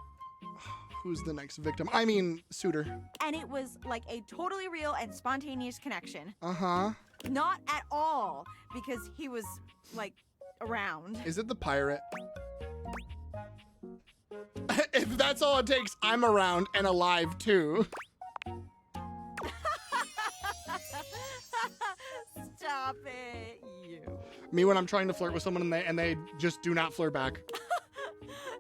Who's the next victim? I mean, suitor. And it was like a totally real and spontaneous connection. Uh-huh. Not at all, because he was, like, around. Is it the pirate? If that's all it takes, I'm around and alive, too. Stop it, you. Me when I'm trying to flirt with someone and they just do not flirt back.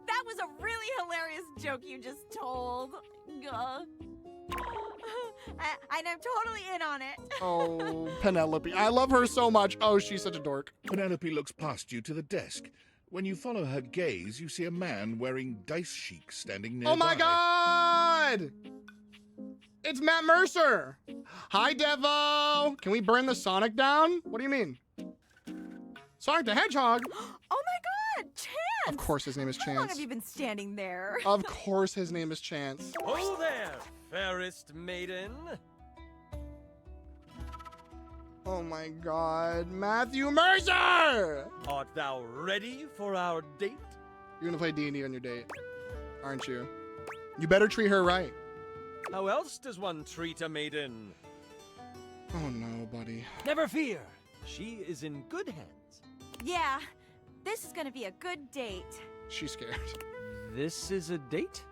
That was a really hilarious joke you just told. And I'm totally in on it. Oh, Penelope. I love her so much. Oh, she's such a dork. Penelope looks past you to the desk. When you follow her gaze, you see a man wearing dice chic standing nearby. Oh my god! It's Matt Mercer! Hi, Devo! Can we burn the Sonic down? What do you mean? Sonic the Hedgehog? Oh my god, Chance! Of course his name is Chance. How long have you been standing there? Of course his name is Chance. Oh there, fairest maiden. Oh my god, Matthew Mercer! Art thou ready for our date? You're gonna play D&D on your date, aren't you? You better treat her right. How else does one treat a maiden? Oh no, buddy. Never fear, she is in good hands. Yeah, this is gonna be a good date. She's scared. This is a date?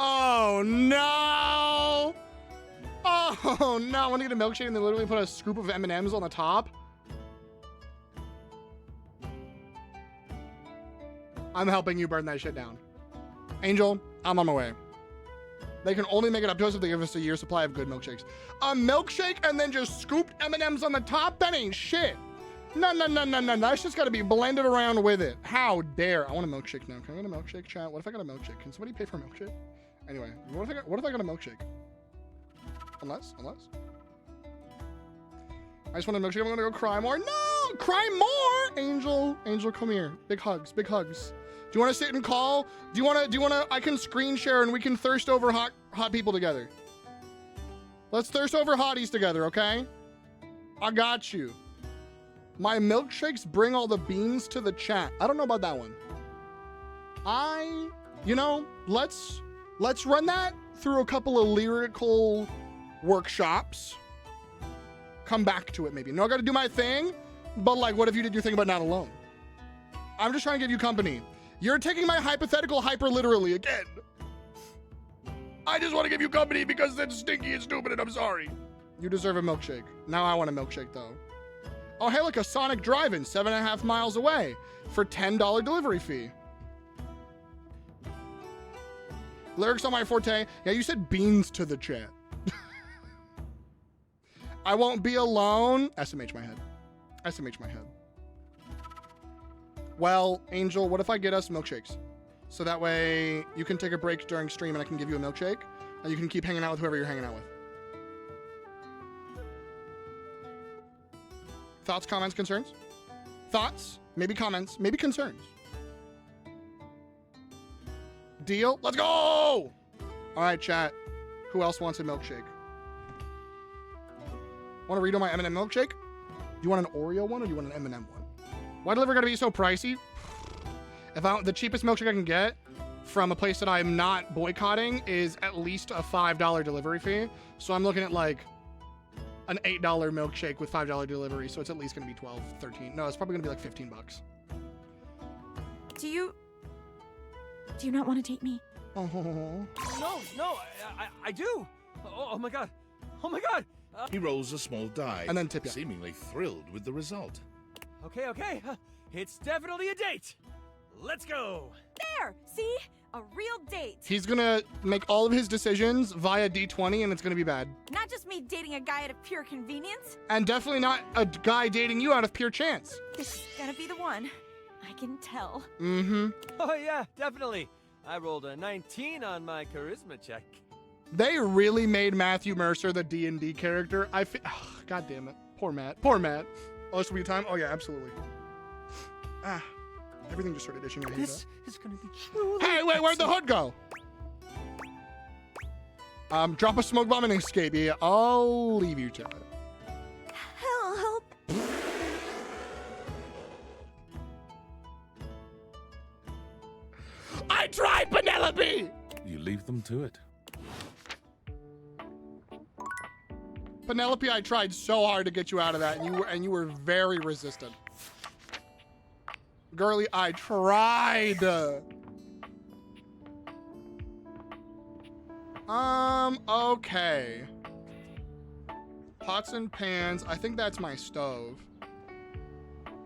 Oh no! Oh no! I want to get a milkshake and they literally put a scoop of M&Ms on the top. I'm helping you burn that shit down. Angel, I'm on my way. They can only make it up to us if they give us a year's supply of good milkshakes. A milkshake and then just scooped M&Ms on the top? That ain't shit. No. That's just got to be blended around with it. How dare. I want a milkshake now. Can I get a milkshake, chat? What if I got a milkshake? Can somebody pay for a milkshake? Anyway, what if I got a milkshake? Unless? I just want a milkshake. I'm going to go cry more. No! Cry more! Angel, come here. Big hugs. Do you want to sit and call? Do you want to, I can screen share and we can thirst over hot people together. Let's thirst over hotties together, okay? I got you. My milkshakes bring all the beans to the chat. I don't know about that one. Let's run that through a couple of lyrical workshops. Come back to it maybe. No, I got to do my thing. But like, what if you did your thing but not alone? I'm just trying to give you company. You're taking my hypothetical hyper literally again. I just want to give you company because it's stinky and stupid and I'm sorry. You deserve a milkshake. Now I want a milkshake though. Oh, hey, look, a Sonic Drive-In 7.5 miles away for $10 delivery fee. Lyrics on my forte. Yeah, you said beans to the chat. I won't be alone. SMH my head. SMH my head. Well, Angel, what if I get us milkshakes? So that way you can take a break during stream and I can give you a milkshake and you can keep hanging out with whoever you're hanging out with. Thoughts, comments, concerns? Thoughts, maybe comments, maybe concerns. Deal? Let's go! All right, chat. Who else wants a milkshake? Want to read on my M&M milkshake? Do you want an Oreo one or do you want an M&M one? Why delivery gotta be so pricey? If the cheapest milkshake I can get from a place that I'm not boycotting is at least a $5 delivery fee. So I'm looking at like an $8 milkshake with $5 delivery. So it's at least gonna be 12, 13. No, it's probably gonna be like 15 bucks. Do you not want to date me? Oh. No, I do. Oh my god. Oh my god. He rolls a small die, and then tip you. Seemingly thrilled with the result. Okay. It's definitely a date. Let's go. There! See? A real date. He's gonna make all of his decisions via D20 and it's gonna be bad. Not just me dating a guy out of pure convenience. And definitely not a guy dating you out of pure chance. This is gonna be the one. I can tell. Mm-hmm. Oh yeah, definitely. I rolled a 19 on my charisma check. They really made Matthew Mercer the D&D character. God damn it. Poor Matt. Poor Matt. Oh, this will be a time? Oh yeah, absolutely. Everything just started itching. This is gonna be truly. Hey, wait, where'd the hood go? Drop a smoke bomb and escape. Yeah, I'll leave you to it. Help. I tried, Penelope! You leave them to it. Penelope, I tried so hard to get you out of that, and you were very resistant. Girly, I tried. Okay. Pots and pans. I think that's my stove.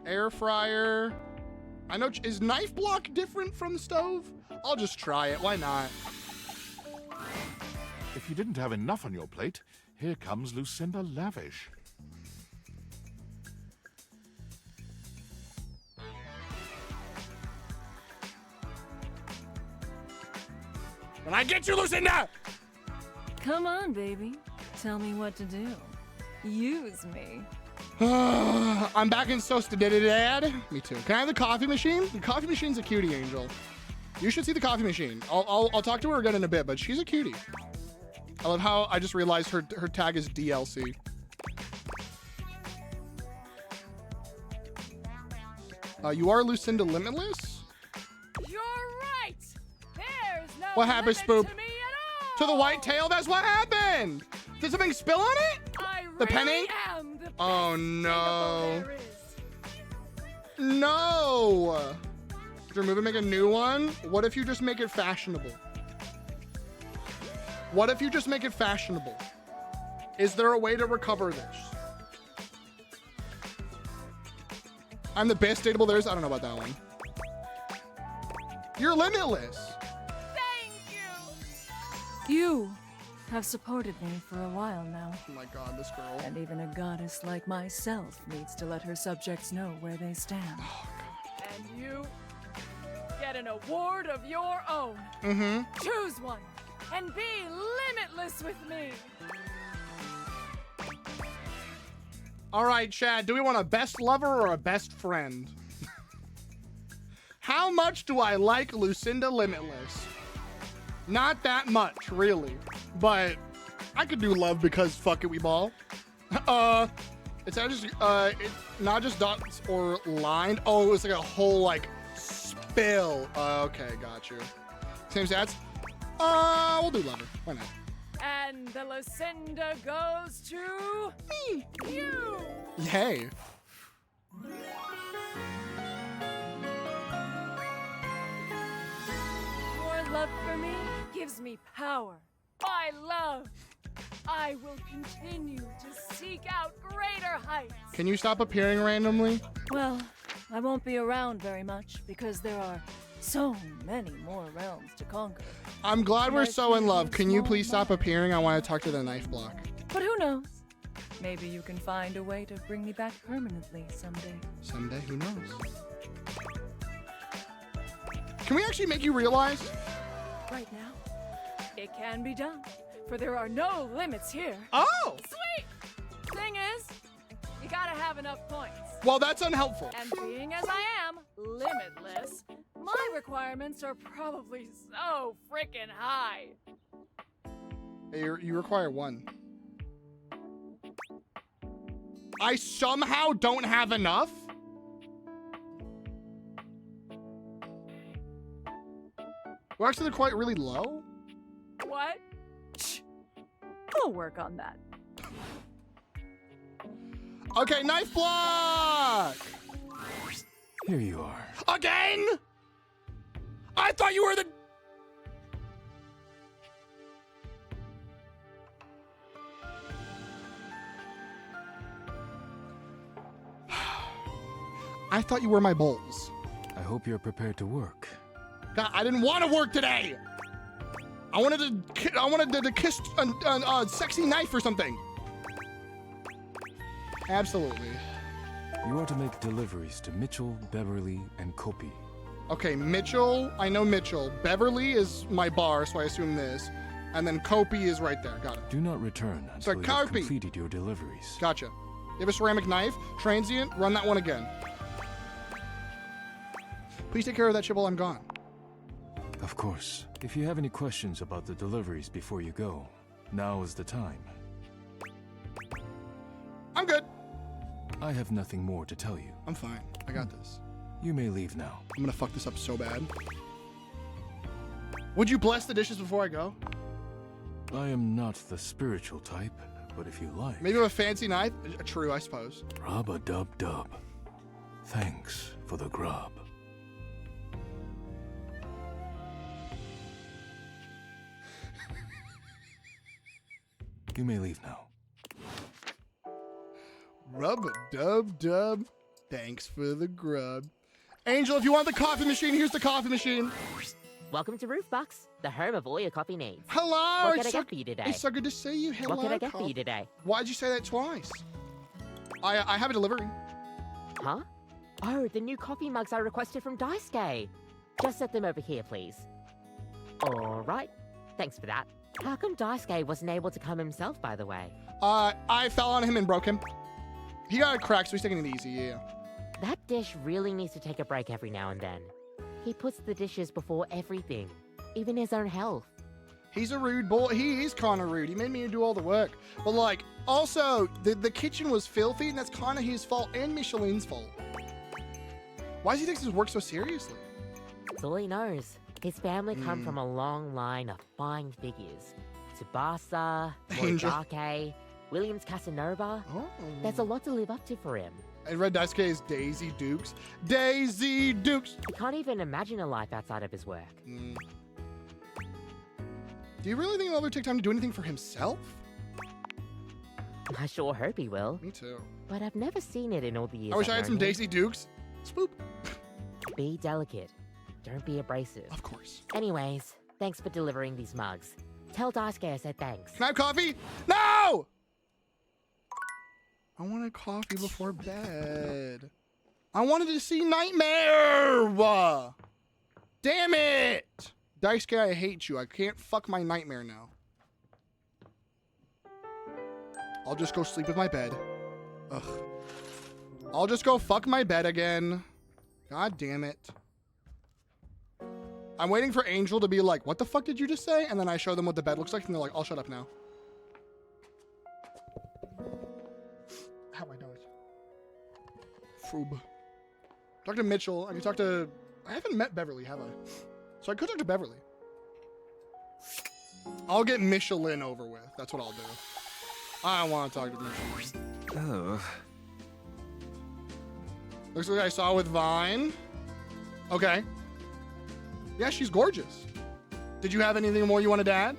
Air fryer. I know. Is knife block different from the stove? I'll just try it. Why not? If you didn't have enough on your plate, here comes Lucinda Lavish. When I get you, Lucinda! Come on, baby. Tell me what to do. Use me. I'm back in Dad. Me too. Can I have the coffee machine? The coffee machine's a cutie, Angel. You should see the coffee machine. I'll talk to her again in a bit, but she's a cutie. I love how I just realized her tag is DLC. You are Lucinda Limitless? You're right. There's no What happened, limit Spoop? to me at all. To the white tail? That's what happened. Did something spill on it? The penny? Am the Oh no. No. Did you remove and make a new one? What if you just make it fashionable? What if you just make it fashionable? Is there a way to recover this? I'm the best dateable there is? I don't know about that one. You're limitless. You have supported me for a while now. Oh my god, this girl. And even a goddess like myself needs to let her subjects know where they stand. Oh, and you get an award of your own. Mm-hmm. Choose one and be limitless with me. All right, Chad, do we want a best lover or a best friend? How much do I like Lucinda Limitless? Not that much, really. But I could do love because fuck it, we ball. It's not just dots or lined. Oh, it was like a whole like spill. Okay, got you. Same stats. We'll do lover. Why not? And the Lucinda goes to me. You. Yay. love for me gives me power. My love. I will continue to seek out greater heights. Can you stop appearing randomly? Well, I won't be around very much because there are so many more realms to conquer. I'm glad we're so in love. Can you please stop appearing? I want to talk to the knife block. But who knows? Maybe you can find a way to bring me back permanently someday. Someday, who knows? Can we actually make you realize? Right now, it can be done, for there are no limits here. Oh! Sweet! Thing is, you gotta have enough points. Well, that's unhelpful. And being as I am, limitless, my requirements are probably so freaking high. Hey, you require 1. I somehow don't have enough? Well, actually, they're quite really low. What? I'll work on that. Okay, knife block! Here you are. Again? I thought you were the... I thought you were my bowls. I hope you're prepared to work. God, I didn't want to work today. I wanted to kiss a sexy knife or something. Absolutely. You are to make deliveries to Mitchell, Beverly, and Kopi. Okay, Mitchell. I know Mitchell. Beverly is my bar, so I assume this. And then Kopi is right there. Got it. Do not return until Sorry, you have Kopi. completed your deliveries. Gotcha. You have a ceramic knife. Transient. Run that one again. Please take care of that shit while I'm gone. Of course. If you have any questions about the deliveries before you go, now is the time. I'm good. I have nothing more to tell you. I'm fine. I got this. You may leave now. I'm gonna fuck this up so bad. Would you bless the dishes before I go? I am not the spiritual type, but if you like... Maybe with a fancy knife? True, I suppose. Rub-a-dub-dub. Thanks for the grub. You may leave now. Rub-a-dub-dub. Thanks for the grub. Angel, if you want the coffee machine, here's the coffee machine. Welcome to Roofbox, the home of all your coffee needs. Hello! What can I get for you today? It's so good to see you. Hello. What can I get for you today? Why'd you say that twice? I have a delivery. Huh? Oh, the new coffee mugs I requested from Daisuke. Just set them over here, please. All right. Thanks for that. How come Daisuke wasn't able to come himself, by the way? I fell on him and broke him. He got a crack, so he's taking it easy, yeah. That dish really needs to take a break every now and then. He puts the dishes before everything, even his own health. He's a rude boy. He is kind of rude. He made me do all the work. But, like, also, the kitchen was filthy, and that's kind of his fault and Michelin's fault. Why does he take his work so seriously? That's all he knows. His family come from a long line of fine figures. Tsubasa, Moridake, Williams Casanova. Oh. There's a lot to live up to for him. I read Daisuke is Daisy Dukes. Daisy Dukes! He can't even imagine a life outside of his work. Do you really think he'll ever take time to do anything for himself? I sure hope he will. Me too. But I've never seen it in all the years. I wish I had some Daisy Dukes. Spoop. Be delicate. Don't be abrasive. Of course. Anyways, thanks for delivering these mugs. Tell Daisuke I said thanks. Can I have coffee? No! I wanted coffee before bed. I wanted to see Nightmare! Damn it! Daisuke, I hate you. I can't fuck my nightmare now. I'll just go sleep with my bed. Ugh. I'll just go fuck my bed again. God damn it. I'm waiting for Angel to be like, what the fuck did you just say? And then I show them what the bed looks like, and they're like, I'll shut up now. How do I know it? Foob. Talk to Mitchell. I can talk to... I haven't met Beverly, have I? So I could talk to Beverly. I'll get Michelin over with. That's what I'll do. I want to talk to Michelin. Oh. Looks like I saw with Vine. Okay. Yeah, she's gorgeous. Did you have anything more you wanted to add?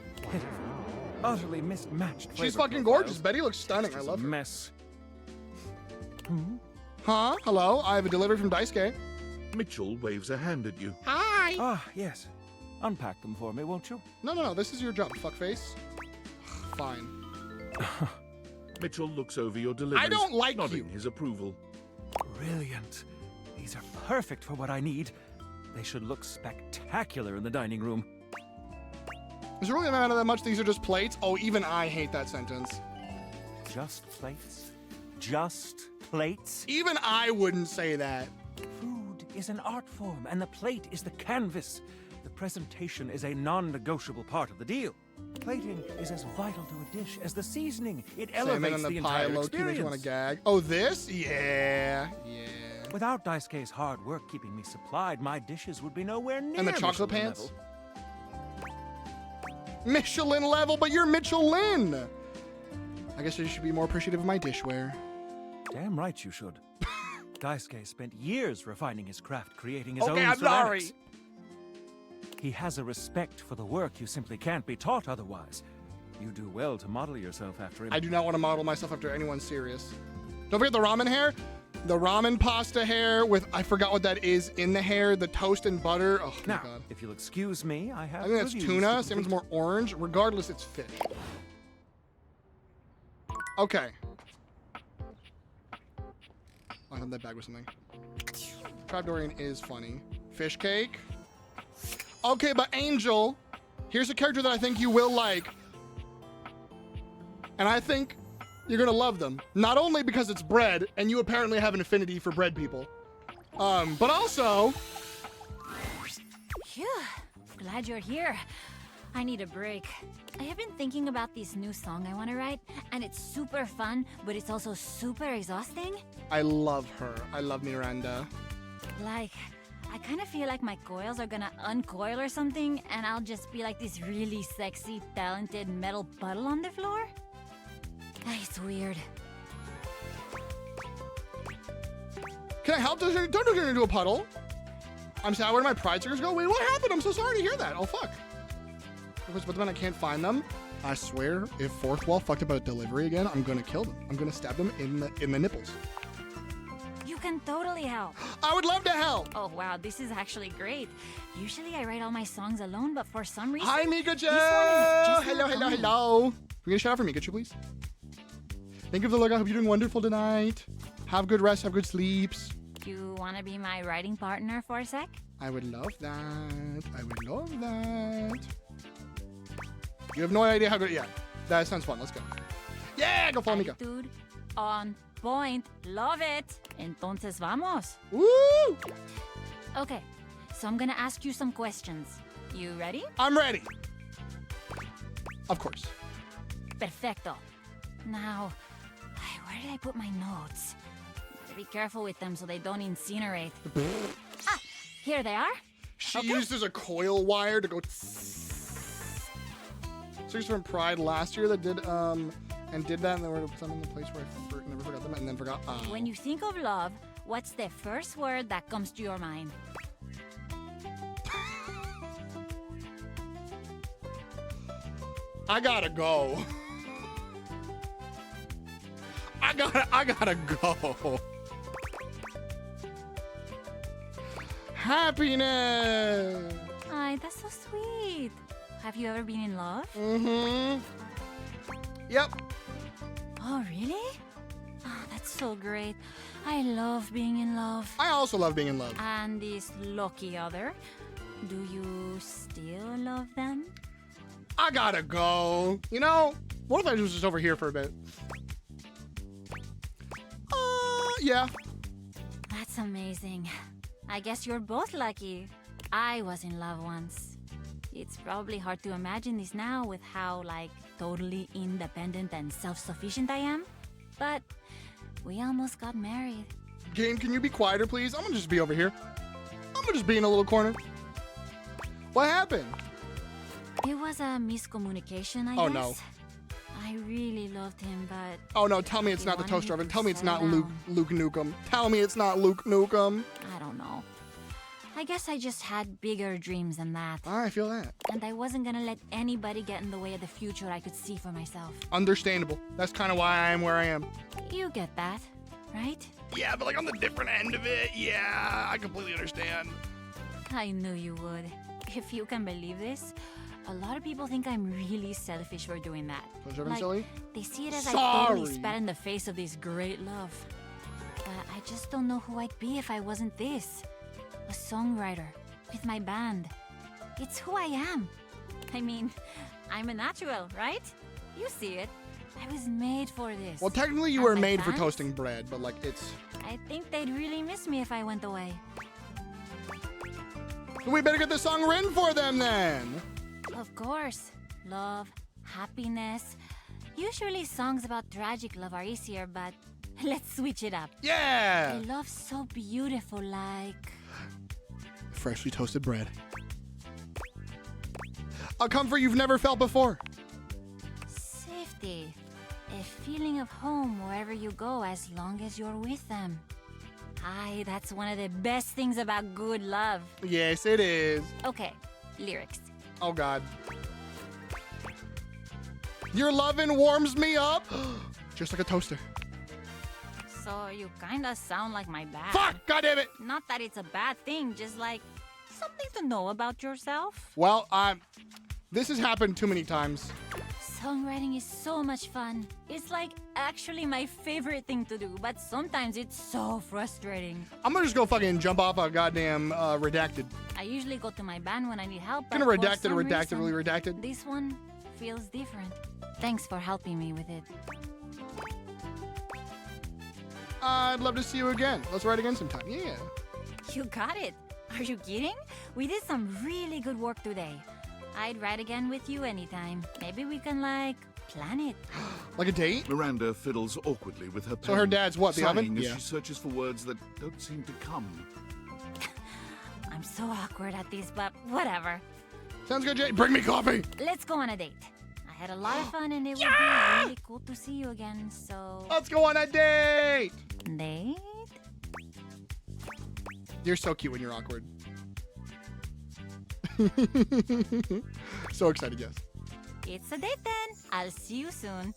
Utterly mismatched. She's flavor fucking profiles. gorgeous. Betty looks stunning. I love her. Mess. Huh? Hello? I have a delivery from Daisuke. Mitchell waves a hand at you. Hi! Ah, yes. Unpack them for me, won't you? No. This is your job, fuckface. Fine. Mitchell looks over your deliveries, I don't like nodding you. his approval. Brilliant. These are perfect for what I need. They should look spectacular in the dining room. Does it really matter that much? These are just plates? Oh, even I hate that sentence. Just plates? Just plates? Even I wouldn't say that. Food is an art form, and the plate is the canvas. The presentation is a non-negotiable part of the deal. Plating is as vital to a dish as the seasoning. It elevates the entire experience. Makes you want to gag. Oh, this? Yeah. Without Daisuke's hard work keeping me supplied, my dishes would be nowhere near And the chocolate Michelin pants? level. Michelin level, but you're Michelin. I guess I should be more appreciative of my dishware. Damn right you should. Daisuke spent years refining his craft, creating his own Okay, I'm ceramics. sorry. He has a respect for the work you simply can't be taught otherwise. You do well to model yourself after him. I do not want to model myself after anyone serious. Don't forget the ramen hair. The ramen pasta hair with, I forgot what that is in the hair, the toast and butter. Oh, now, my God. if you'll excuse me, I have I think that's reviews tuna. to Salmon's complete. more orange. Regardless, it's fish. Okay. I thought that bag was something. Trapdorian is funny. Fish cake. Okay, but Angel, here's a character that I think you will like. And I think you're gonna love them. Not only because it's bread, and you apparently have an affinity for bread people, but also... Phew. Glad you're here. I need a break. I have been thinking about this new song I want to write, and it's super fun, but it's also super exhausting. I love her. I love Miranda. Like, I kind of feel like my coils are gonna uncoil or something, and I'll just be like this really sexy, talented metal puddle on the floor. It's weird. Can I help? Don't turn her into a puddle. I'm sad. Where did my pride stickers go? Wait, what happened? I'm so sorry to hear that. Oh, fuck. But then I can't find them. I swear, if Fourth Wall fucked about delivery again, I'm gonna kill them. I'm gonna stab them in the nipples. You can totally help. I would love to help. Oh, wow, this is actually great. Usually I write all my songs alone, but for some reason... Hi, Mikachu! This one is just Hello, not hello, coming. hello. Can we get a shout out for Mikachu, please? Thank you for the look. I hope you're doing wonderful tonight. Have good rest, have good sleeps. You want to be my writing partner for a sec? I would love that. I would love that. You have no idea how good... Yeah, that sounds fun. Let's go. Yeah, go follow Mika. Attitude on point. Love it. Entonces vamos. Woo! Okay, so I'm gonna ask you some questions. You ready? I'm ready. Of course. Perfecto. Now, where did I put my notes? Better be careful with them so they don't incinerate. Ah, here they are. She used as a coil wire to go... Series from Pride last year that did that, and there were some in the place where I never forgot them, and then forgot. When you think of love, what's the first word that comes to your mind? I gotta go. I gotta go. Happiness. Ay, that's so sweet. Have you ever been in love? Mm-hmm. Yep. Oh, really? Oh, that's so great. I love being in love. I also love being in love. And this lucky other, do you still love them? I gotta go. You know, what if I was just over here for a bit? Yeah. That's amazing. I guess you're both lucky. I was in love once. It's probably hard to imagine this now with how, like, totally independent and self-sufficient I am. But we almost got married. Game, can you be quieter, please? I'm gonna just be over here. I'm gonna just be in a little corner. What happened? It was a miscommunication, I guess. Oh, no. I really loved him, but... Oh, no, tell me it's not the wanted toaster me oven. to Tell me it's not settle Luke Nukem. Tell me it's not Luke Nukem. I don't know. I guess I just had bigger dreams than that. I feel that. And I wasn't gonna let anybody get in the way of the future I could see for myself. Understandable. That's kind of why I am where I am. You get that, right? Yeah, but like on the different end of it, yeah, I completely understand. I knew you would. If you can believe this, a lot of people think I'm really selfish for doing that. Like, silly? They see it as I totally spat in the face of this great love. But I just don't know who I'd be if I wasn't this. A songwriter, with my band. It's who I am. I mean, I'm a natural, right? You see it. I was made for this. Well, technically you were made for toasting bread, but like it's... I think they'd really miss me if I went away. We better get the song written for them then. Of course. Love, happiness. Usually songs about tragic love are easier, but let's switch it up. Yeah! A love so beautiful like... freshly toasted bread. A comfort you've never felt before. Safety. A feeling of home wherever you go as long as you're with them. Aye, that's one of the best things about good love. Yes, it is. Okay, lyrics. Oh, God. Your loving warms me up. Just like a toaster. So you kinda sound like my dad. Fuck! God damn it! Not that it's a bad thing, just like something to know about yourself. Well, this has happened too many times. Songwriting is so much fun. It's like actually my favorite thing to do, but sometimes it's so frustrating. I'm gonna just go fucking jump off a goddamn redacted. I usually go to my band when I need help. Gonna redacted, redacted, really redacted. This one feels different. Thanks for helping me with it. I'd love to see you again. Let's write again sometime. Yeah. You got it. Are you kidding? We did some really good work today. I'd write again with you anytime. Maybe we can, like, plan it. Like a date? Miranda fiddles awkwardly with her pen. So her dad's what, the oven? As Yeah. she searches for words that don't seem to come. I'm so awkward at this, but whatever. Sounds good, Jay. Bring me coffee. Let's go on a date. I had a lot of fun and it would be really cool to see you again, so... Let's go on a date! Date? You're so cute when you're awkward. So excited, yes. It's a date then. I'll see you soon.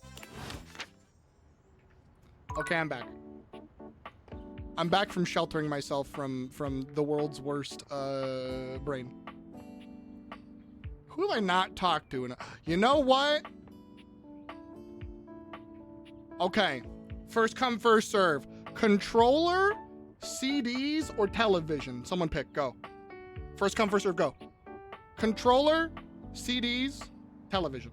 Okay, I'm back. I'm back from sheltering myself from the world's worst brain. Who have I not talked to? You know what? Okay. First come, first serve. Controller, CDs, or television? Someone pick. Go. First come, first serve. Go. Controller, CDs, television.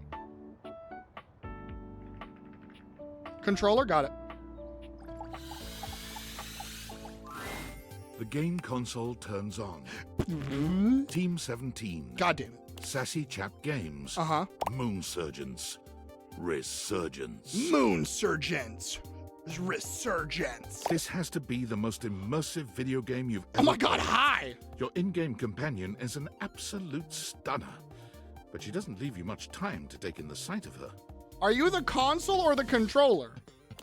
Controller, got it. The game console turns on. Team 17. God damn it. Sassy Chap Games. Uh-huh. Moon Surgeons. Resurgence. Moon Surgeons. Resurgence. This has to be the most immersive video game you've ever Oh my God, played. hi! Your in-game companion is an absolute stunner. But she doesn't leave you much time to take in the sight of her. Are you the console or the controller?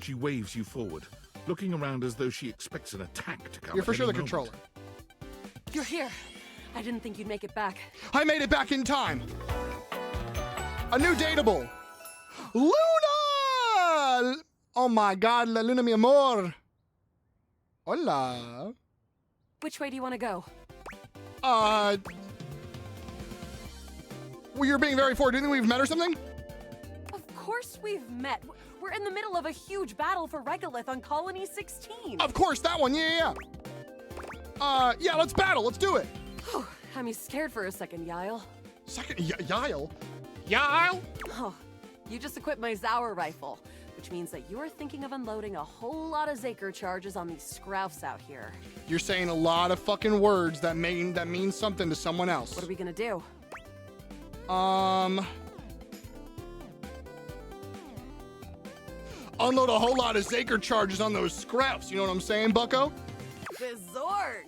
She waves you forward, looking around as though she expects an attack to come. You're for at sure the any moment. controller. You're here. I didn't think you'd make it back. I made it back in time. A new dateable. Luna! Oh my God, la Luna, mi amor. Hola. Which way do you want to go? Well, you're being very forward. Do you think we've met or something? Of course we've met. We're in the middle of a huge battle for Regolith on Colony 16. Of course, that one. Yeah. Yeah, let's battle. Let's do it. I'm scared for a second, Yael. Second, Yael? Yael? Oh, you just equipped my Zauer rifle, which means that you're thinking of unloading a whole lot of Zaker charges on these scroufs out here. You're saying a lot of fucking words that mean something to someone else. What are we gonna do? Unload a whole lot of Zaker charges on those scraps. You know what I'm saying, bucko? Bizork!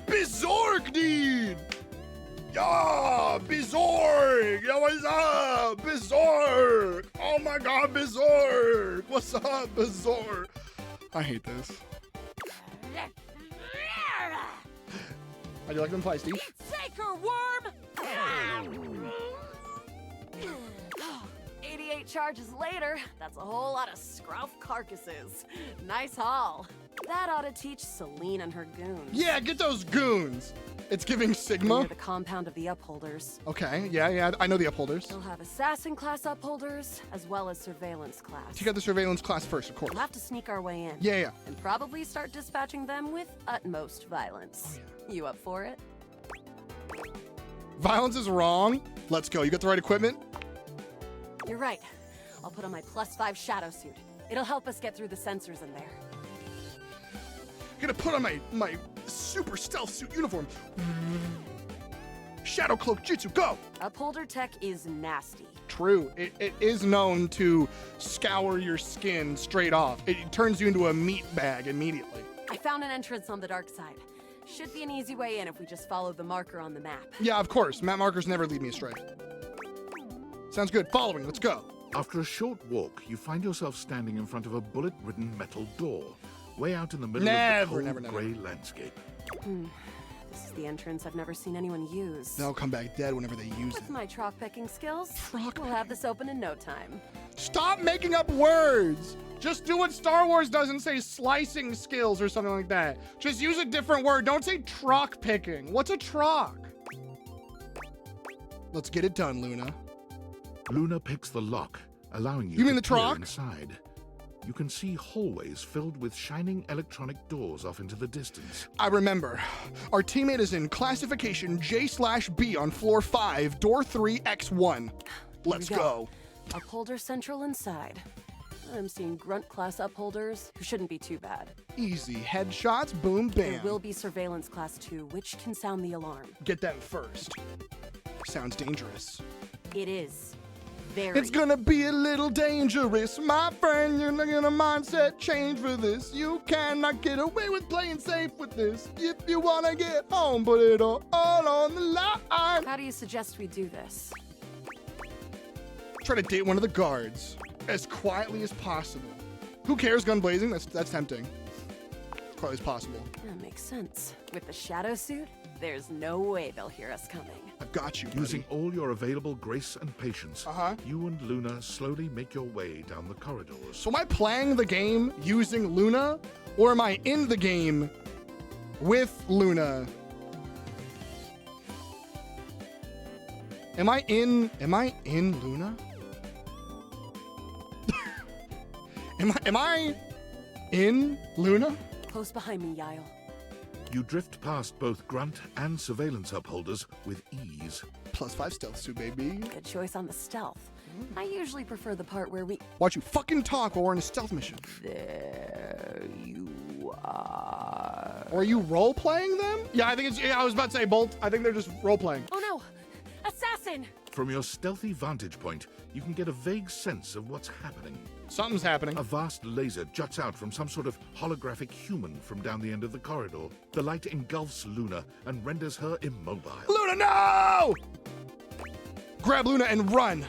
Bizork, dude! Yeah, Bizork! Yeah, what's up? Berserk! Oh my god, Berserk! What's up, Berserk? I hate this. How do you like them feisty? Saker worm! 88 charges later, that's a whole lot of scruff carcasses. Nice haul. That ought to teach Celine and her goons. Yeah, get those goons. It's giving Sigma. Near the compound of the Upholders. Okay, yeah, I know the Upholders. They'll have assassin class Upholders, as well as surveillance class. Take out the surveillance class first, of course. We'll have to sneak our way in. Yeah. And probably start dispatching them with utmost violence. You up for it? Violence is wrong. Let's go. You got the right equipment? You're right. I'll put on my +5 shadow suit. It'll help us get through the sensors in there. I'm gonna put on my super stealth suit uniform. Shadow cloak jutsu, go! Upholder tech is nasty. True. It is known to scour your skin straight off. It turns you into a meat bag immediately. I found an entrance on the dark side. Should be an easy way in if we just follow the marker on the map. Yeah, of course. Map markers never lead me astray. Sounds good. Following. Let's go. After a short walk, you find yourself standing in front of a bullet-ridden metal door, way out in the middle of the cold, grey landscape. This is the entrance I've never seen anyone use. They'll come back dead whenever they use With it. my troc picking skills, we'll have this open in no time. Stop making up words! Just do what Star Wars does and say slicing skills or something like that. Just use a different word. Don't say troc picking. What's a troc? Let's get it done, Luna. Luna picks the lock, allowing you You mean to the peer troc? inside. You can see hallways filled with shining electronic doors off into the distance. I remember. Our teammate is in classification J/B on floor 5, door 3X1. Let's go. Upholder central inside. I'm seeing grunt class upholders who shouldn't be too bad. Easy. Headshots, boom, bam. There will be surveillance class 2, which can sound the alarm. Get them first. Sounds dangerous. It is. Very. It's gonna be a little dangerous, my friend. You're not gonna mindset change for this. You cannot get away with playing safe with this. If you wanna get home, put it all on the line. How do you suggest we do this? Try to date one of the guards as quietly as possible. Who cares, gun blazing? That's tempting. As quietly as possible. That makes sense. With the shadow suit, there's no way they'll hear us coming. I've got you, buddy. Using all your available grace and patience, you and Luna slowly make your way down the corridors. So am I playing the game using Luna, or am I in the game with Luna? Am I in Luna? Am I in Luna? Close behind me, Yael. You drift past both grunt and surveillance upholders with ease. +5 stealth suit, baby. Good choice on the stealth. I usually prefer the part where we... Watch you fucking talk while we're in a stealth mission. There you are. Or are you role-playing them? Yeah, I think it's... Yeah, I was about to say both. I think they're just role-playing. Oh no! Assassin! From your stealthy vantage point, you can get a vague sense of what's happening. Something's happening. A vast laser juts out from some sort of holographic human from down the end of the corridor. The light engulfs Luna and renders her immobile. Luna, no! Grab Luna and run.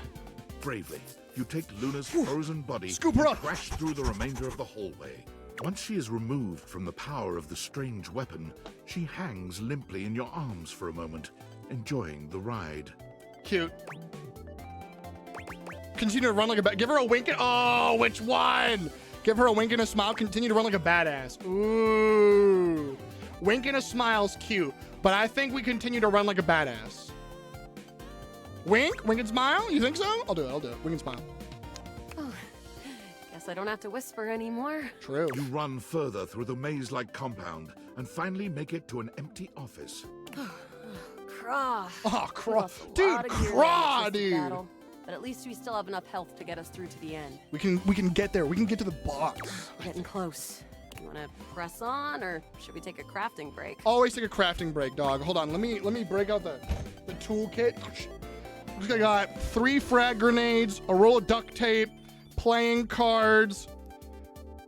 Bravely, you take Luna's frozen body Scoop her and up. crash through the remainder of the hallway. Once she is removed from the power of the strange weapon, she hangs limply in your arms for a moment, enjoying the ride. Cute. Continue to run like a give her a wink and oh, which one? Give her a wink and a smile. Continue to run like a badass. Ooh. Wink and a smile's cute, but I think we continue to run like a badass. Wink? Wink and smile? You think so? I'll do it. Wink and smile. Oh, guess I don't have to whisper anymore. True. You run further through the maze-like compound and finally make it to an empty office. Craw. Oh, Craw. Dude, Craw, dude. Battle, but at least we still have enough health to get us through to the end. We can get there. We can get to the box. We're getting close. You want to press on, or should we take a crafting break? Always take a crafting break, dog. Hold on. Let me break out the toolkit. I got 3 frag grenades, a roll of duct tape, playing cards.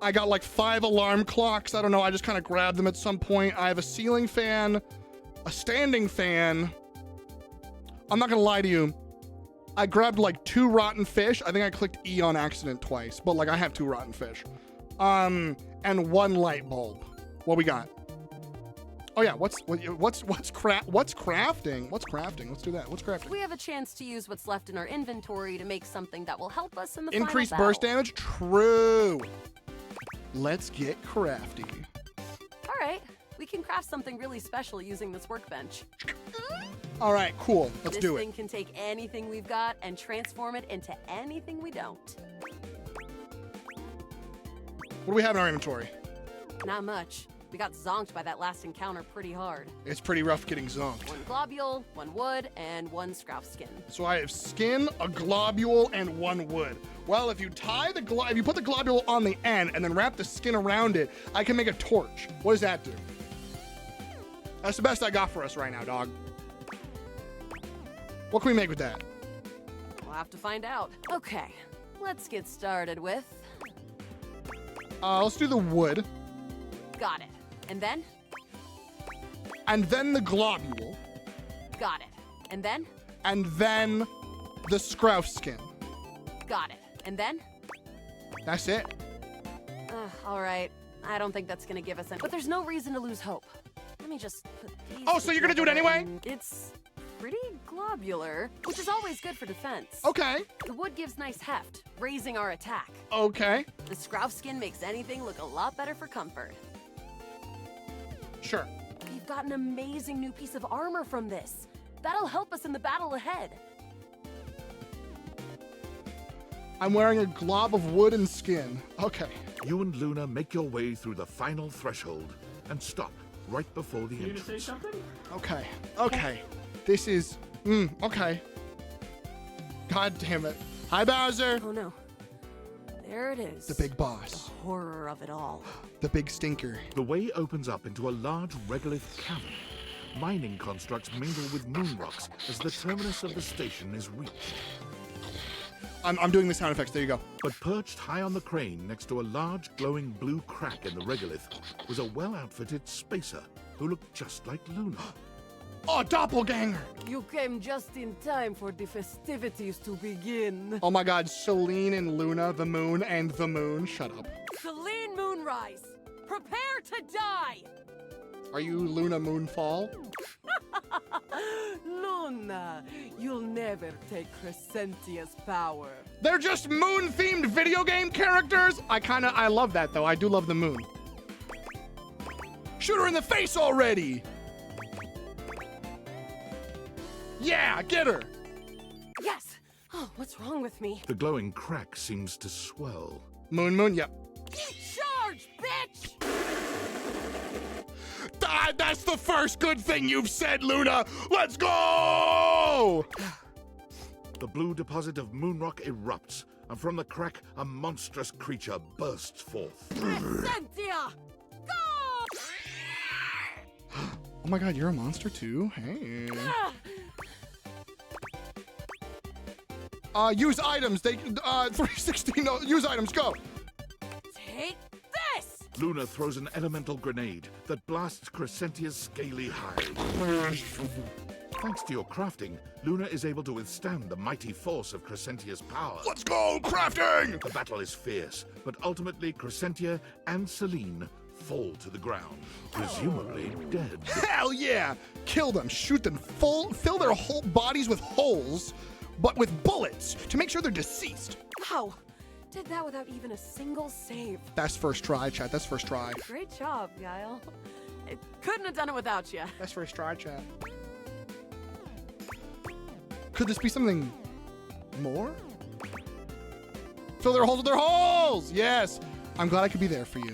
I got like 5 alarm clocks. I don't know. I just kind of grabbed them at some point. I have a ceiling fan, a standing fan. I'm not going to lie to you. I grabbed like 2 rotten fish. I think I clicked E on accident twice, but like I have 2 rotten fish. And 1 light bulb. What we got? Oh yeah, what's crafting? What's crafting? Let's do that. What's crafting? We have a chance to use what's left in our inventory to make something that will help us in the Increased final burst battle. damage? True. Let's get crafty. All right, we can craft something really special using this workbench. All right, cool. Let's do This it. thing can take anything we've got and transform it into anything we don't. What do we have in our inventory? Not much. We got zonked by that last encounter pretty hard. It's pretty rough getting zonked. 1 globule, 1 wood, and 1 scrouf skin. So I have skin, a globule, and 1 wood. Well, if you if you put the globule on the end and then wrap the skin around it, I can make a torch. What does that do? That's the best I got for us right now, dog. What can we make with that? We'll have to find out. Okay, let's get started with... Let's do the wood. Got it. And then? And then the globule. Got it. And then? And then the scrouf skin. Got it. And then? That's it. All right. I don't think that's gonna give us any... But there's no reason to lose hope. Let me just put these Oh, so you're gonna do it together anyway? and It's pretty globular, which is always good for defense. Okay. The wood gives nice heft, raising our attack. Okay. The scrouf skin makes anything look a lot better for comfort. Sure. We've got an amazing new piece of armor from this. That'll help us in the battle ahead. I'm wearing a glob of wood and skin. Okay. You and Luna make your way through the final threshold and stop right before the entrance. You gonna say something? Okay. Okay. This is... okay. God damn it. Hi, Bowser. Oh, no. There it is. The big boss. The horror of it all. The big stinker. The way opens up into a large regolith cavern. Mining constructs mingle with moon rocks as the terminus of the station is reached. I'm doing the sound effects. There you go. But perched high on the crane next to a large glowing blue crack in the regolith was a well-outfitted spacer who looked just like Luna. Oh, doppelganger! You came just in time for the festivities to begin. Oh my god, Celine and Luna, the moon and the moon. Shut up. Celine Moonrise, prepare to die! Are you Luna Moonfall? Luna, you'll never take Crescentia's power. They're just moon-themed video game characters? I love that though. I do love the moon. Shoot her in the face already! Yeah, get her! Yes! Oh, what's wrong with me? The glowing crack seems to swell. Moon, yep. Charge, bitch! That's the first good thing you've said, Luna! Let's go! The blue deposit of moonrock erupts, and from the crack, a monstrous creature bursts forth. Crescentia! Go! Oh my god, you're a monster too? Hey. Use items. They 360. No, use items. Go. Take this. Luna throws an elemental grenade that blasts Crescentia's scaly hide. Thanks to your crafting, Luna is able to withstand the mighty force of Crescentia's power. Let's go, crafting! The battle is fierce, but ultimately Crescentia and Celine fall to the ground, presumably dead. Hell yeah! Kill them, shoot them, fill their whole bodies with holes, but with bullets to make sure they're deceased. Wow, did that without even a single save. That's first try, chat. That's first try. Great job, Guile. I couldn't have done it without you. That's first try, chat. Could this be something more? Fill their holes with their holes! Yes! I'm glad I could be there for you.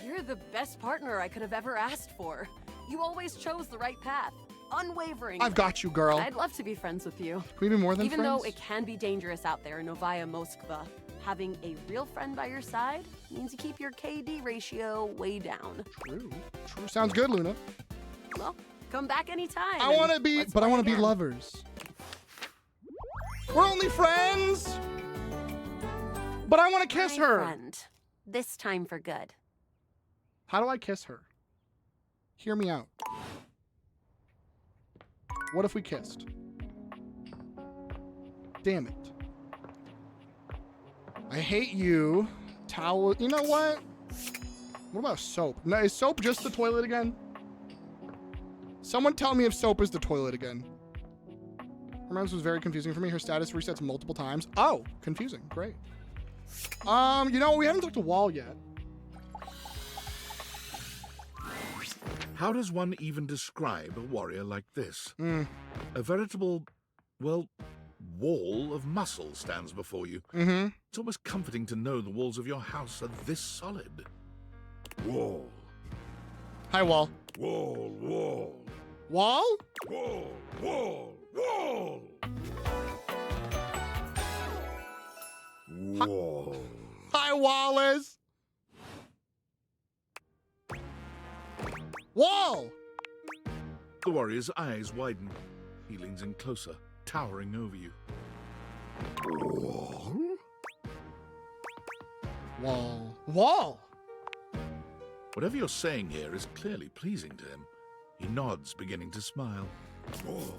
You're the best partner I could have ever asked for. You always chose the right path. Unwavering. I've got you, girl. I'd love to be friends with you. Can we be more than Even friends? though it can be dangerous out there in Novaya Moskva, having a real friend by your side means you keep your KD ratio way down. True. True. Sounds good, Luna. Well, come back anytime. I want to be, but I want to be lovers. We're only friends. But I want to kiss her. Friend. This time for good. How do I kiss her? Hear me out. What if we kissed? Damn it. I hate you. Towel. You know what? What about soap? No, is soap just the toilet again? Someone tell me if soap is the toilet again. Her mom's was very confusing for me. Her status resets multiple times. Oh, confusing. Great. You know, we haven't talked to Wall yet. How does one even describe a warrior like this? A veritable, well, wall of muscle stands before you. It's almost comforting to know the walls of your house are this solid. Wall. Hi, Wall. Wall, wall. Wall? Wall, wall, wall. Wall. Hi, Wallace. Wall! The warrior's eyes widen. He leans in closer, towering over you. Wall? Wall. Wall! Whatever you're saying here is clearly pleasing to him. He nods, beginning to smile. Wall!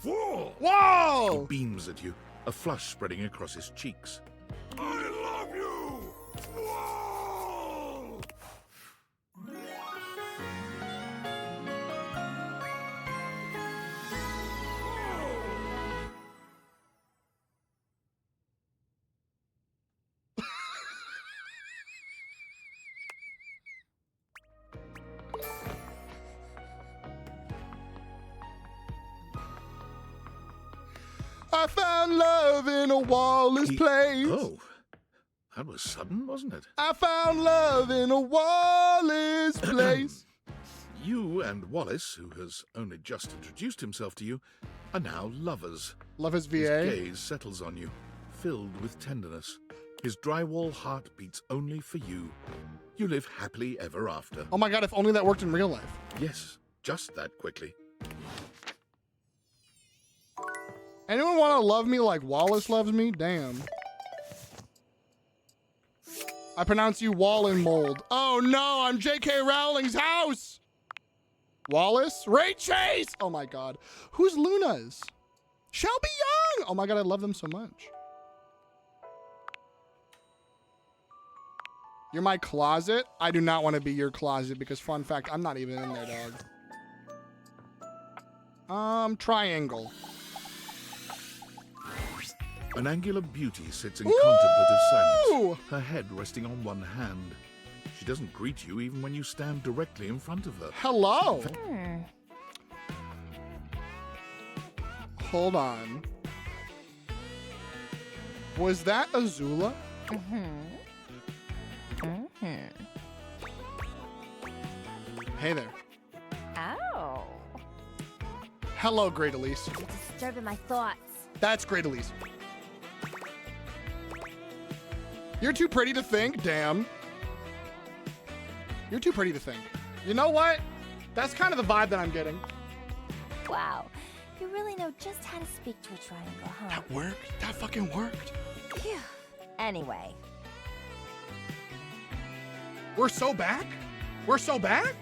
Wall! Whoa! He beams at you, a flush spreading across his cheeks. I love you! Wall! I found love in a Wallace place. Oh, that was sudden, wasn't it? I found love in a Wallace place. You and Wallace, who has only just introduced himself to you, are now lovers. Lovers VA? His gaze settles on you, filled with tenderness. His drywall heart beats only for you. You live happily ever after. Oh my god, if only that worked in real life. Yes, just that quickly. Anyone want to love me like Wallace loves me? Damn. I pronounce you Wall and Mold. Oh no, I'm J.K. Rowling's house! Wallace? Ray Chase! Oh my god. Who's Luna's? Shelby Young! Oh my god, I love them so much. You're my closet? I do not want to be your closet because, fun fact, I'm not even in there, dog. Triangle. An angular beauty sits in contemplative silence, her head resting on one hand. She doesn't greet you even when you stand directly in front of her. Hello. Hold on. Was that Azula? Hey there. Oh. Hello, Great Elise. You're disturbing my thoughts. That's Great Elise. You're too pretty to think, damn. You're too pretty to think. You know what? That's kind of the vibe that I'm getting. Wow. You really know just how to speak to a triangle, huh? That worked. That fucking worked. Phew. Anyway. We're so back? We're so back?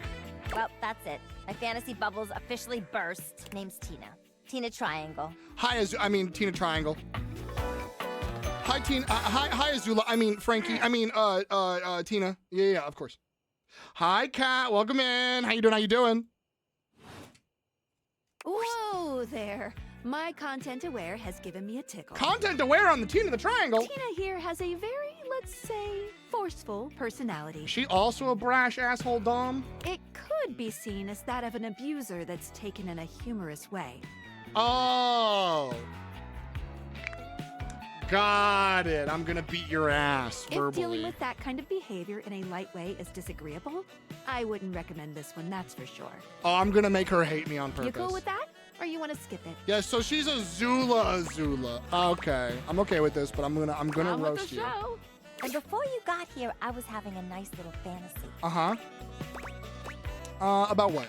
Well, that's it. My fantasy bubbles officially burst. Name's Tina. Tina Triangle. Hi, Tina Triangle. Hi, Tina. Hi, Azula. I mean, Frankie. I mean, Tina. Yeah, of course. Hi, Kat. Welcome in. How you doing? How you doing? Whoa there. My content aware has given me a tickle. Content aware on the Tina the Triangle? Tina here has a very, let's say, forceful personality. She also a brash asshole dom? It could be seen as that of an abuser that's taken in a humorous way. Oh. Got it. I'm gonna beat your ass verbally. If dealing with that kind of behavior in a light way is disagreeable, I wouldn't recommend this one, that's for sure. Oh, I'm gonna make her hate me on purpose. You cool with that? Or you want to skip it? Yeah, so she's Azula. Okay, I'm okay with this, but I'm gonna roast you. Show. And before you got here, I was having a nice little fantasy. About what?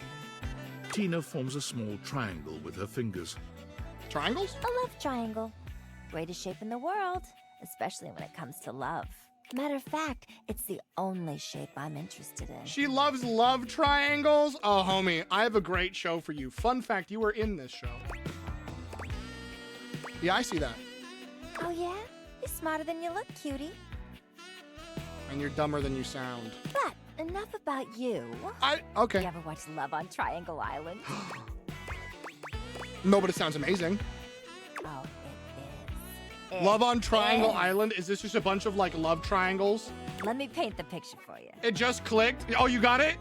Tina forms a small triangle with her fingers. Triangles? A love triangle. Greatest shape in the world, especially when it comes to love. Matter of fact, it's the only shape I'm interested in. She loves love triangles? Oh, homie, I have a great show for you. Fun fact, you were in this show. Yeah, I see that. Oh yeah? You're smarter than you look, cutie. And you're dumber than you sound. But enough about you. Okay. You ever watch Love on Triangle Island? No, but it sounds amazing. Oh, it is. Love on Triangle Island? Is this just a bunch of like love triangles? Let me paint the picture for you. It just clicked. Oh, you got it?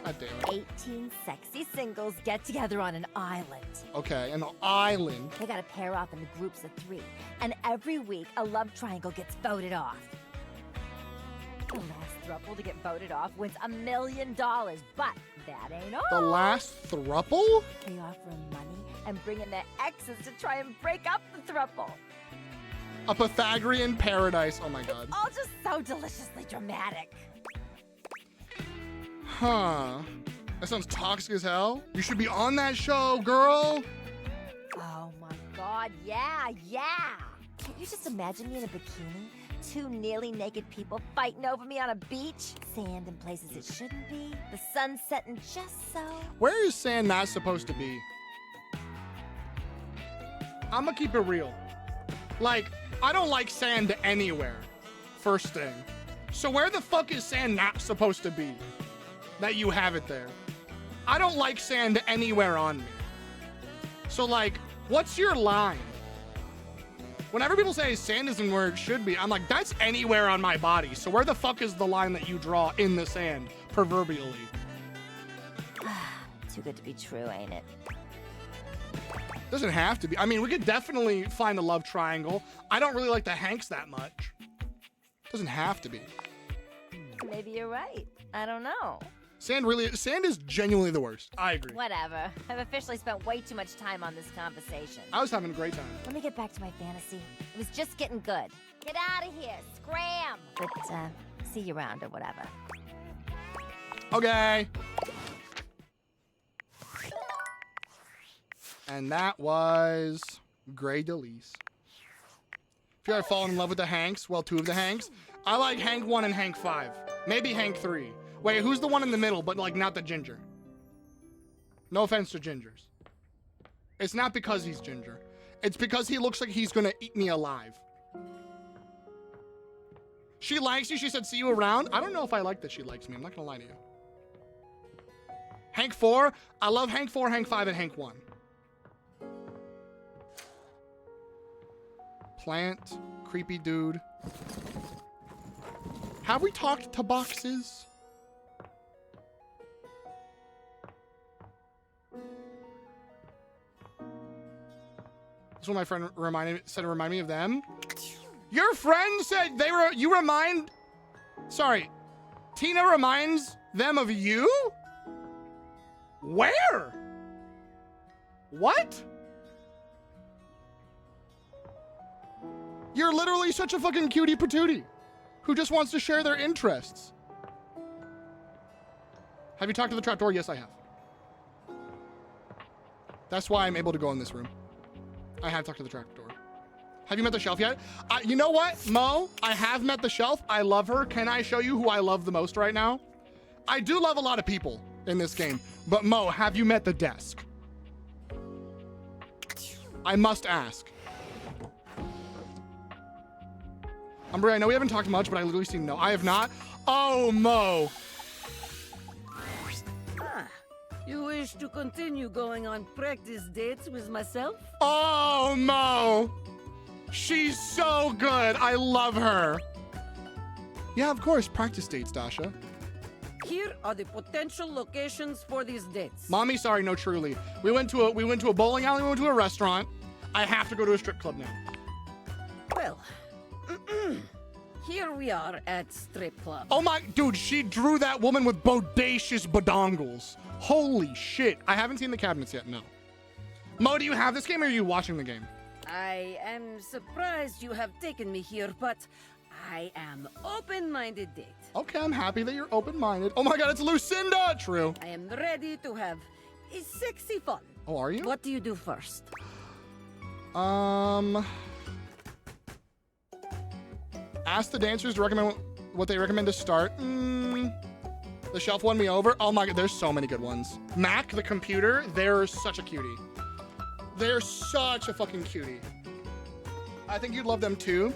God damn it. 18 sexy singles get together on an island. Okay, an island. They gotta pair off into groups of 3. And every week, a love triangle gets voted off. The last throuple to get voted off wins $1 million. But that ain't all. The last throuple? They offer them money and bring in their exes to try and break up the throuple. A Pythagorean paradise. Oh my god. All just so deliciously dramatic. Huh. That sounds toxic as hell. You should be on that show, girl. Oh my god, yeah. Can't you just imagine me in a bikini? 2 nearly naked people fighting over me on a beach? Sand in places it shouldn't be. The sun setting just so. Where is sand not supposed to be? I'm gonna keep it real. Like, I don't like sand anywhere. First thing. So where the fuck is sand not supposed to be? That you have it there. I don't like sand anywhere on me. So like, what's your line? Whenever people say sand isn't where it should be, I'm like, that's anywhere on my body. So where the fuck is the line that you draw in the sand, proverbially? Too good to be true, ain't it? Doesn't have to be. I mean, we could definitely find a love triangle. I don't really like the Hanks that much. Doesn't have to be. Maybe you're right. I don't know. Sand is genuinely the worst. I agree. Whatever. I've officially spent way too much time on this conversation. I was having a great time. Let me get back to my fantasy. It was just getting good. Get out of here. Scram. But, see you around or whatever. Okay. And that was Grey Delise. If you had fallen in love with the Hanks, well, 2 of the Hanks. I like Hank 1 and Hank 5. Maybe Hank 3. Wait, who's the one in the middle, but like not the ginger? No offense to gingers. It's not because he's ginger. It's because he looks like he's gonna eat me alive. She likes you. She said, see you around. I don't know if I like that she likes me. I'm not gonna lie to you. Hank 4. I love Hank 4, Hank 5, and Hank 1. Plant. Creepy dude. Have we talked to boxes? That's what my friend said to remind me of them. Your friend said sorry, Tina reminds them of you? Where? What? You're literally such a fucking cutie patootie who just wants to share their interests. Have you talked to the trapdoor? Yes, I have. That's why I'm able to go in this room. I have talked to the trapdoor. Have you met the shelf yet? You know what, Mo? I have met the shelf. I love her. Can I show you who I love the most right now? I do love a lot of people in this game, but Mo, have you met the desk? I must ask. Umber, I know we haven't talked much, but I literally see no. I have not. Oh, Mo. You wish to continue going on practice dates with myself? Oh, Mo. She's so good. I love her. Yeah, of course. Practice dates, Dasha. Here are the potential locations for these dates. Mommy, sorry, no, truly. We went to a bowling alley. We went to a restaurant. I have to go to a strip club now. Well, here we are at strip club. Oh my, dude, she drew that woman with bodacious badongles. Holy shit. I haven't seen the cabinets yet, no. Mo, do you have this game or are you watching the game? I am surprised you have taken me here, but I am open-minded date. Okay, I'm happy that you're open-minded. Oh my god, it's Lucinda! True. I am ready to have a sexy fun. Oh, are you? What do you do first? Ask the dancers to recommend what they recommend to start. The shelf won me over. Oh my god, there's so many good ones. Mac, the computer, they're such a cutie. They're such a fucking cutie. I think you'd love them too,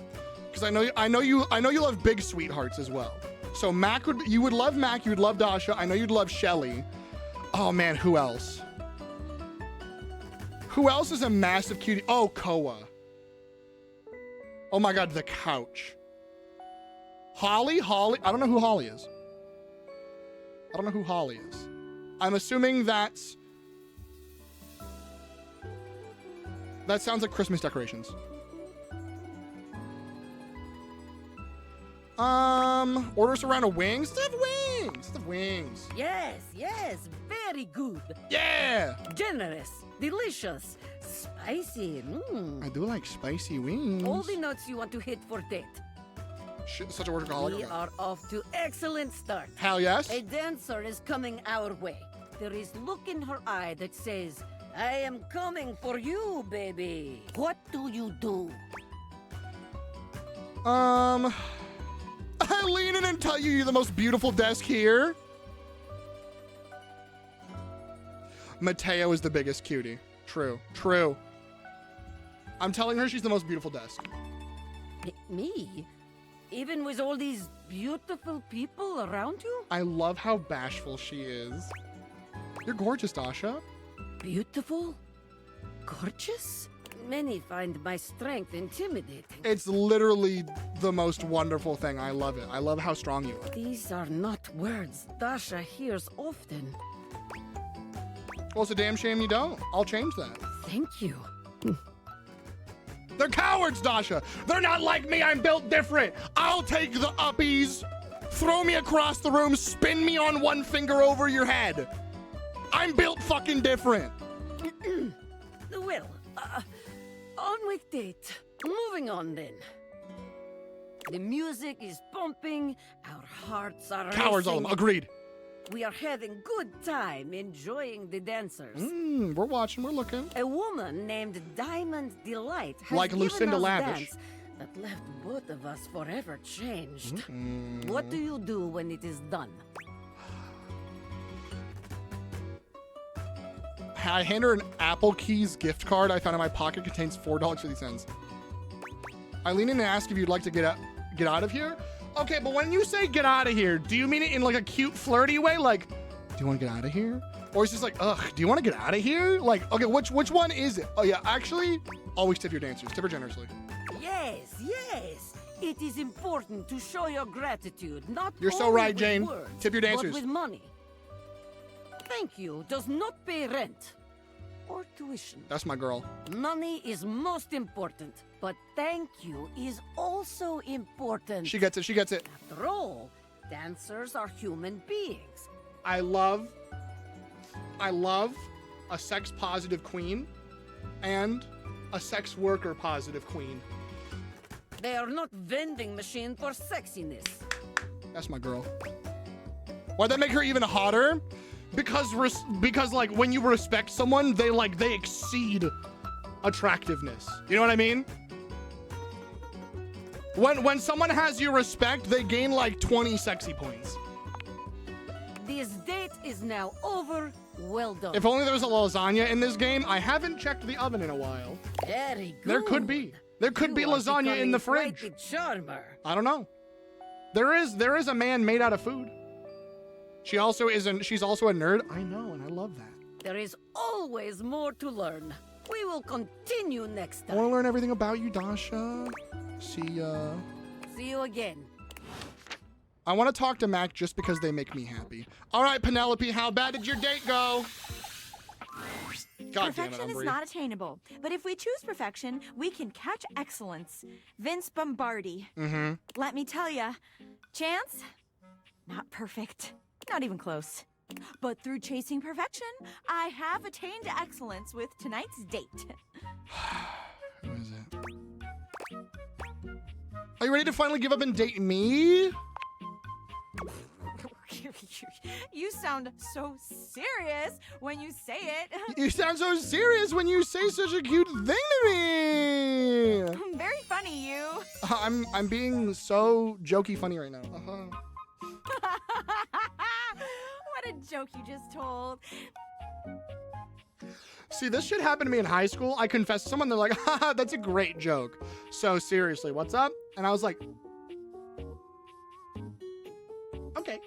because I know you love big sweethearts as well. So you would love Mac, you would love Dasha. I know you'd love Shelly. Oh man, who else? Who else is a massive cutie? Oh, Koa. Oh my God, the couch. Holly. I don't know who Holly is. I'm assuming that sounds like Christmas decorations. Order serrano wings? Let's have wings. Yes, very good. Yeah! Generous, delicious, spicy. I do like spicy wings. All the notes you want to hit for date. Shit, such a workaholic. We are off to excellent start. Hell yes. A dancer is coming our way. There is look in her eye that says, I am coming for you, baby. What do you do? I lean in and tell you you're the most beautiful desk here. Mateo is the biggest cutie. True. I'm telling her she's the most beautiful desk. Me? Even with all these beautiful people around you? I love how bashful she is. You're gorgeous, Dasha. Beautiful? Gorgeous? Many find my strength intimidating. It's literally the most wonderful thing. I love it. I love how strong you are. These are not words Dasha hears often. Well, it's a damn shame you don't. I'll change that. Thank you. They're cowards, Dasha. They're not like me. I'm built different. I'll take the uppies, throw me across the room, spin me on one finger over your head. I'm built fucking different. Well, on with date. Moving on then. The music is pumping. Our hearts are Cowards, all of them. Agreed. We are having good time enjoying the dancers. We're watching, we're looking. A woman named Diamond Delight has like given Lucinda us Lavish. dance that left both of us forever changed. What do you do when it is done? I hand her an Apple Keys gift card I found in my pocket. Contains $4.50. I lean in and ask if you'd like to get out of here. Okay, but when you say get out of here, do you mean it in like a cute, flirty way? Like, do you want to get out of here? Or is it just like, ugh, do you want to get out of here? Like, okay, which one is it? Oh yeah, actually, always tip your dancers. Tip her generously. Yes. It is important to show your gratitude, not You're so only right, with Jane. words, Tip your dancers. but with money. Thank you does not pay rent or tuition. That's my girl. Money is most important, but thank you is also important. She gets it. After all, dancers are human beings. I love a sex-positive queen and a sex worker-positive queen. They are not vending machine for sexiness. That's my girl. Why'd that make her even hotter? Because like when you respect someone, they exceed attractiveness. You know what I mean? When someone has your respect, they gain like 20 sexy points. This date is now over. Well done. If only there was a lasagna in this game. I haven't checked the oven in a while. Very good. There could be lasagna in the fridge. Quite the charmer. I don't know. There is a man made out of food. She's also a nerd. I know, and I love that. There is always more to learn. We will continue next I time. want to learn everything about you, Dasha. See ya. See you again. I want to talk to Mac just because they make me happy. All right, Penelope, how bad did your date go? God damn it, Perfection is not attainable, but if we choose perfection, we can catch excellence. Vince Bombardi. Let me tell ya, Chance, not perfect. Not even close. But through chasing perfection, I have attained excellence with tonight's date. Who is it? Are you ready to finally give up and date me? You sound so serious when you say it. You sound so serious when you say such a cute thing to me. Very funny, you. I'm being so jokey funny right now. What a joke you just told. See, this shit happened to me in high school. I confessed to someone, they're like, haha, that's a great joke. So seriously, what's up? And I was like, okay.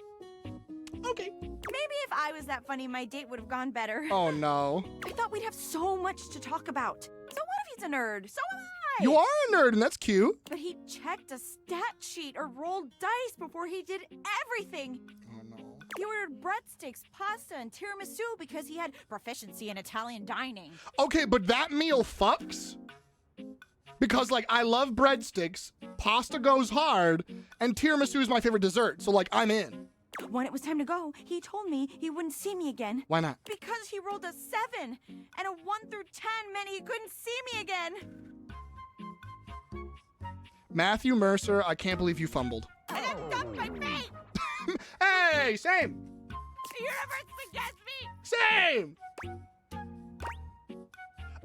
Okay. Maybe if I was that funny, my date would have gone better. Oh no. I thought we'd have so much to talk about. So what if he's a nerd? So am I. You are a nerd, and that's cute. But he checked a stat sheet or rolled dice before he did everything. Oh no. He ordered breadsticks, pasta, and tiramisu because he had proficiency in Italian dining. Okay, but that meal fucks. Because, like, I love breadsticks, pasta goes hard, and tiramisu is my favorite dessert, so, like, I'm in. When it was time to go, he told me he wouldn't see me again. Why not? Because he rolled a 7, and a 1 through 10 meant he couldn't see me again. Matthew Mercer, I can't believe you fumbled. And I dumped my feet! Hey, same! You never suggest me! Same!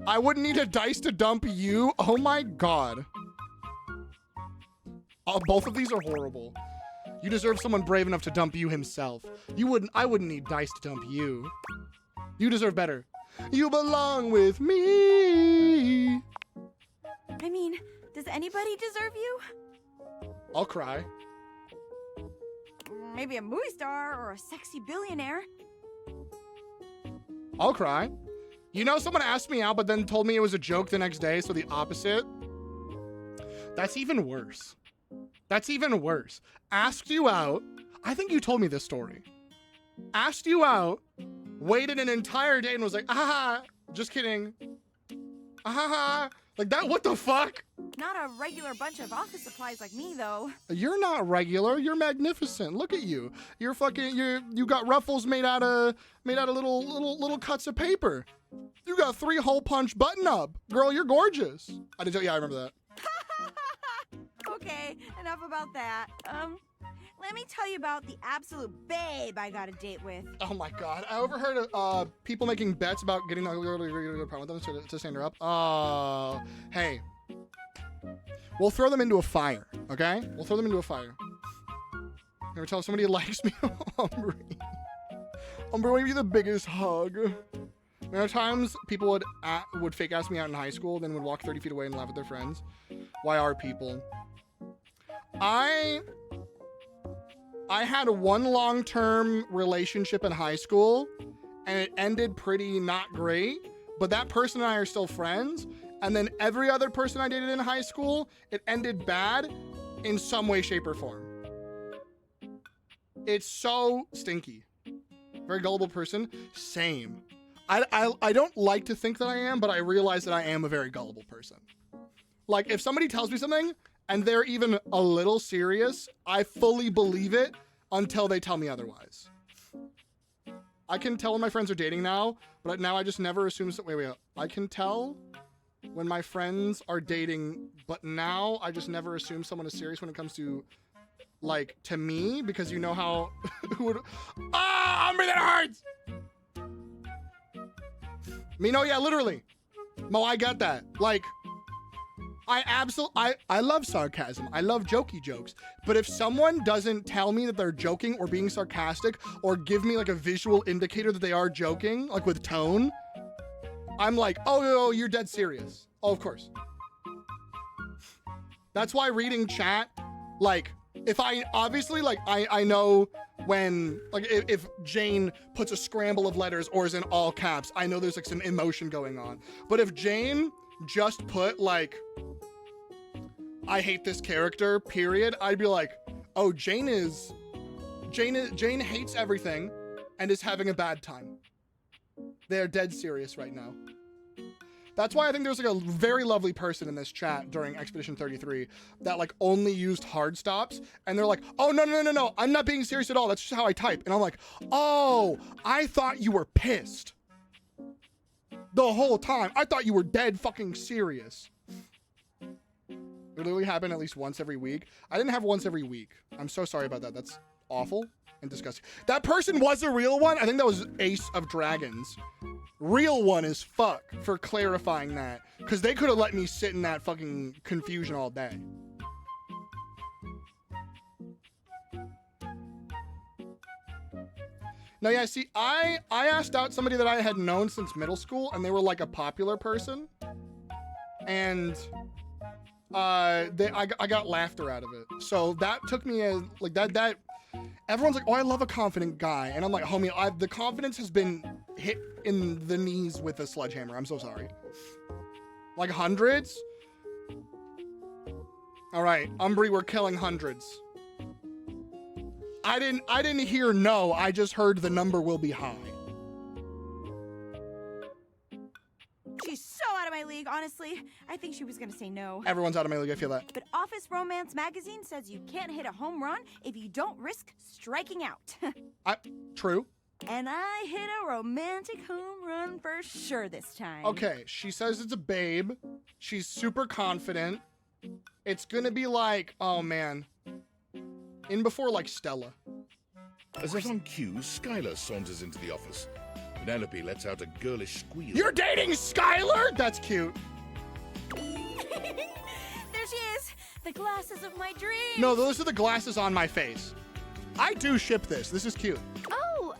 I wouldn't need a dice to dump you. Oh my god. Oh, both of these are horrible. You deserve someone brave enough to dump you himself. I wouldn't need dice to dump you. You deserve better. You belong with me. I mean, does anybody deserve you? I'll cry. Maybe a movie star or a sexy billionaire. I'll cry. You know, someone asked me out, but then told me it was a joke the next day, so the opposite. That's even worse. That's even worse. Asked you out. I think you told me this story. Asked you out, waited an entire day and was like, ah, just kidding. Ah, like that, what the fuck? Not a regular bunch of office supplies like me, though. You're not regular. You're magnificent. Look at you. You're fucking. You got ruffles made out of little cuts of paper. You got 3 hole punch button up, girl. You're gorgeous. I did tell you. Yeah, I remember that. Okay, enough about that. Let me tell you about the absolute babe I got a date with. Oh my god. I overheard people making bets about getting the with them to stand her up. Oh, hey. We'll throw them into a fire, okay? We'll throw them into a fire. Never tell somebody likes me. Umbre, give you the biggest hug. There are times people would fake ask me out in high school, then would walk 30 feet away and laugh at their friends. Why are people? I had one long-term relationship in high school, and it ended pretty not great, but that person and I are still friends. And then every other person I dated in high school, it ended bad in some way, shape, or form. It's so stinky. Very gullible person. Same. I don't like to think that I am, but I realize that I am a very gullible person. Like, if somebody tells me something and they're even a little serious, I fully believe it until they tell me otherwise. I can tell when my friends are dating now, but now I just never assume... Wait. I can tell when my friends are dating, but now I just never assume someone is serious when it comes to, like, to me, because you know how... Umbre, that hurts! Me, no, yeah, literally. Mo, I got that. Like, I love sarcasm. I love jokey jokes. But if someone doesn't tell me that they're joking or being sarcastic or give me, like, a visual indicator that they are joking, like, with tone... I'm like, oh, you're dead serious. Oh, of course. That's why reading chat, like, if I, obviously, like, I know when, like, if Jane puts a scramble of letters or is in all caps, I know there's, like, some emotion going on. But if Jane just put, like, I hate this character, period, I'd be like, oh, Jane hates everything and is having a bad time. They're dead serious right now. That's why I think there's like a very lovely person in this chat during Expedition 33 that like only used hard stops, and they're like, oh, no, I'm not being serious at all. That's just how I type. And I'm like, oh, I thought you were pissed the whole time. I thought you were dead fucking serious. It literally happened at least once every week. I didn't have once every week. I'm so sorry about that. That's awful and disgusting. That person was a real one. I think that was Ace of Dragons. Real one as fuck for clarifying that, because they could have let me sit in that fucking confusion all day. No, yeah, see, I asked out somebody that I had known since middle school, and they were like a popular person. And I got laughter out of it. So that took me as, like, that everyone's like, oh, I love a confident guy. And I'm like, homie, the confidence has been hit in the knees with a sledgehammer. I'm so sorry. Like hundreds? All right, Umbry, we're killing hundreds. I didn't hear no, I just heard the number will be high. She's so out of my league, honestly. I think she was gonna say no. Everyone's out of my league, I feel that. But Office Romance Magazine says you can't hit a home run if you don't risk striking out. True. And I hit a romantic home run for sure this time. Okay, she says it's a babe. She's super confident. It's gonna be like, oh man. In before like Stella. As if on cue, Skylar saunters into the office. Penelope lets out a girlish squeal. You're dating Skylar? That's cute. There she is! The glasses of my dreams! No, those are the glasses on my face. I do ship this. This is cute. Oh,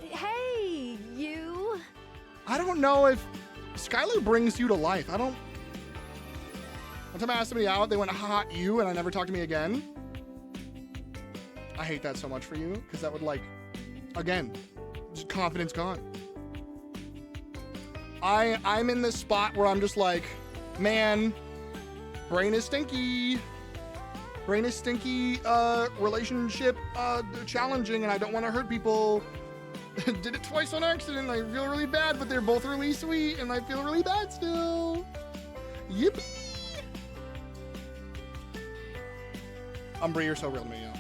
hey, you. I don't know if Skylar brings you to life. One time I asked somebody out, they went, hot you, and I never talked to me again. I hate that so much for you, because that would, like, again, just confidence gone. I'm in this spot where I'm just like, man, brain is stinky. Brain is stinky, relationship challenging, and I don't want to hurt people. Did it twice on accident, I feel really bad, but they're both really sweet, and I feel really bad still. Yippee! Umbry, you're so real to me, yeah.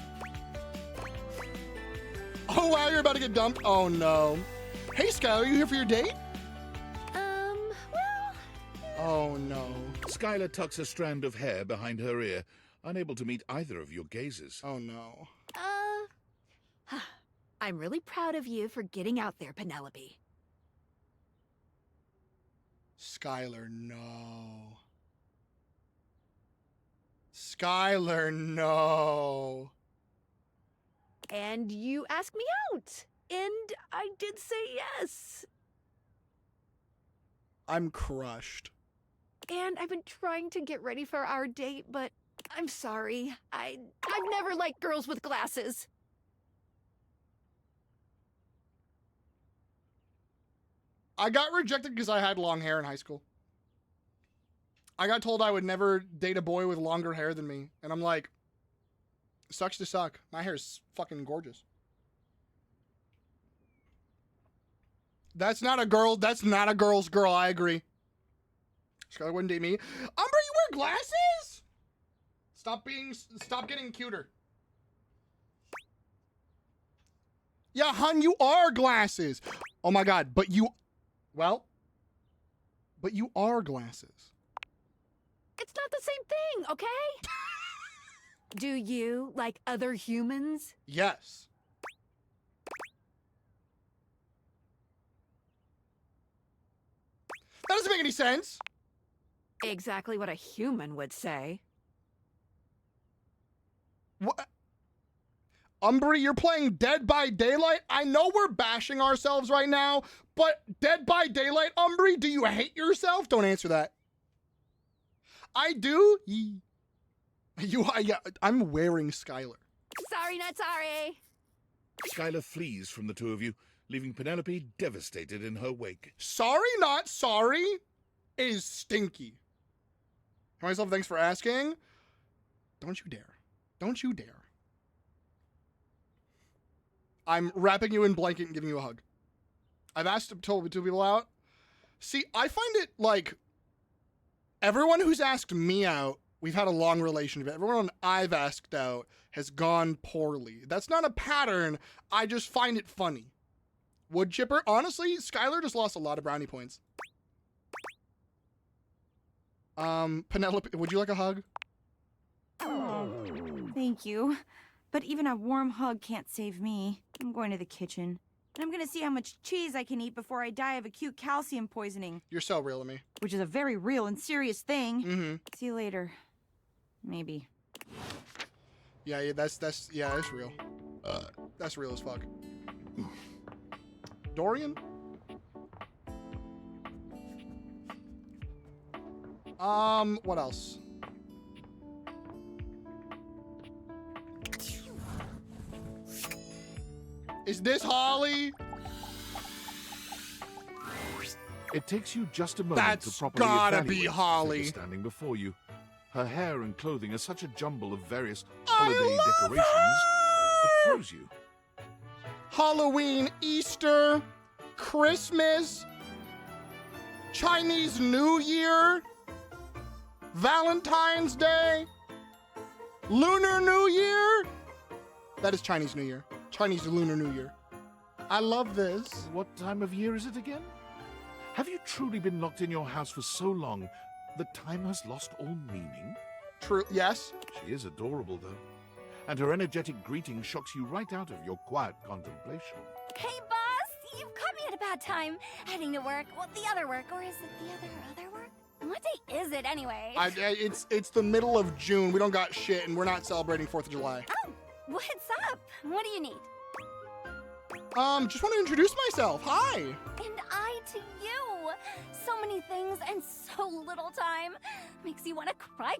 Oh wow, you're about to get dumped? Oh no. Hey Skylar, are you here for your date? Well... Oh no. Skylar tucks a strand of hair behind her ear, unable to meet either of your gazes. Oh no. I'm really proud of you for getting out there, Penelope. Skylar, no. Skylar, no. And you asked me out, and I did say yes. I'm crushed. And I've been trying to get ready for our date, but I'm sorry. I've never liked girls with glasses. I got rejected because I had long hair in high school. I got told I would never date a boy with longer hair than me. And I'm like, sucks to suck. My hair is fucking gorgeous. That's not a girl. That's not a girl's girl. I agree. Skylar wouldn't date me. Umber, you wear glasses? Stop getting cuter. Yeah, hun, you are glasses. Oh my God, but you are glasses. It's not the same thing, okay? Do you like other humans? Yes. That doesn't make any sense. Exactly what a human would say. What? Umbry, you're playing Dead by Daylight? I know we're bashing ourselves right now, but Dead by Daylight, Umbry, do you hate yourself? Don't answer that. I do. I'm wearing Skylar. Sorry, not sorry. Skylar flees from the two of you, leaving Penelope devastated in her wake. Sorry, not sorry is stinky. Myself, thanks for asking. Don't you dare. Don't you dare. I'm wrapping you in blanket and giving you a hug. I've asked two people out. See, I find it like everyone who's asked me out, we've had a long relationship. Everyone I've asked out has gone poorly. That's not a pattern. I just find it funny. Wood chipper, honestly, Skylar just lost a lot of brownie points. Penelope, would you like a hug? Oh, thank you. But even a warm hug can't save me. I'm going to the kitchen. And I'm gonna see how much cheese I can eat before I die of acute calcium poisoning. You're so real to me. Which is a very real and serious thing. Mm-hmm. See you later. Maybe. Yeah, that's real. That's real as fuck. Dorian? What else? Is this Holly? It takes you just a moment to That's properly gotta evaluate be the Holly. figure standing before you. Her hair and clothing are such a jumble of various holiday decorations, it throws you. Halloween, Easter, Christmas, Chinese New Year, Valentine's Day, Lunar New Year. That is Chinese New Year. Chinese Lunar New Year. I love this. What time of year is it again? Have you truly been locked in your house for so long that time has lost all meaning? True, yes. She is adorable, though. And her energetic greeting shocks you right out of your quiet contemplation. Hey, boss! You've caught me at a bad time. Heading to work. Well, the other work. Or is it the other work? What day is it, anyway? It's the middle of June. We don't got shit, and we're not celebrating 4th of July. Oh, what's up? What do you need? Just want to introduce myself. Hi. And I to you. So many things and so little time. Makes you want to cry.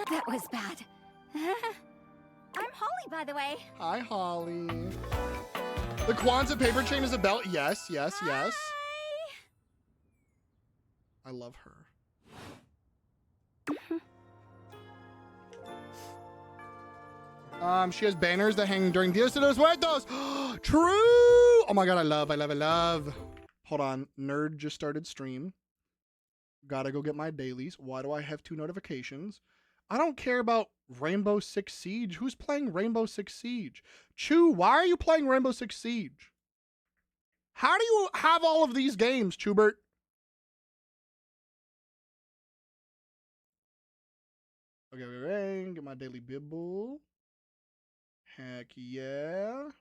That was bad. I'm Holly, by the way. Hi, Holly. The Kwanzaa paper chain is a belt. Yes. I love her. She has banners that hang during Dias de los Muertos. True. Oh my god, I love. Hold on. Nerd just started stream. Gotta go get my dailies. Why do I have 2 notifications? I don't care about Rainbow Six Siege. Who's playing Rainbow Six Siege? Chew, why are you playing Rainbow Six Siege? How do you have all of these games, Chubert? Okay, get my daily bibble. Heck yeah. I'm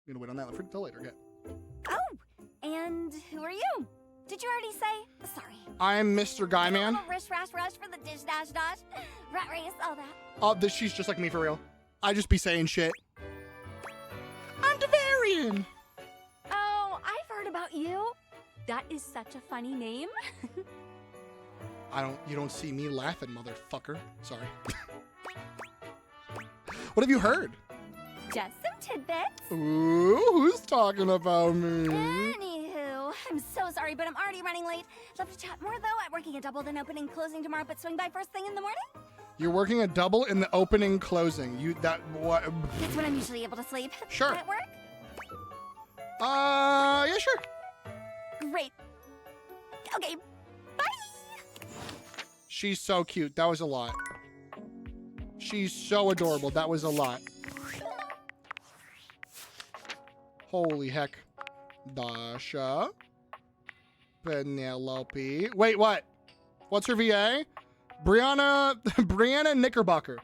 gonna wait on that for till later. Okay. Oh, and who are you? Did you already say? Sorry. I'm Mr. Guy Man. Rush for the dish dash. Rat race, all that. Oh, she's just like me for real. I just be saying shit. I'm Devarian. Oh, I've heard about you. That is such a funny name. You don't see me laughing, motherfucker. Sorry. What have you heard? Just some tidbits. Ooh, who's talking about me? Anywho, I'm so sorry, but I'm already running late. Love to chat more, though. I'm working a double, then opening, closing tomorrow, but swing by first thing in the morning. You're working a double in the opening, closing. What? That's when I'm usually able to sleep. Sure. At work? Yeah, sure. Great. Okay, bye. She's so cute. That was a lot. She's so adorable. That was a lot. Holy heck. Dasha. Penelope. Wait, what? What's her VA? Brianna Knickerbocker.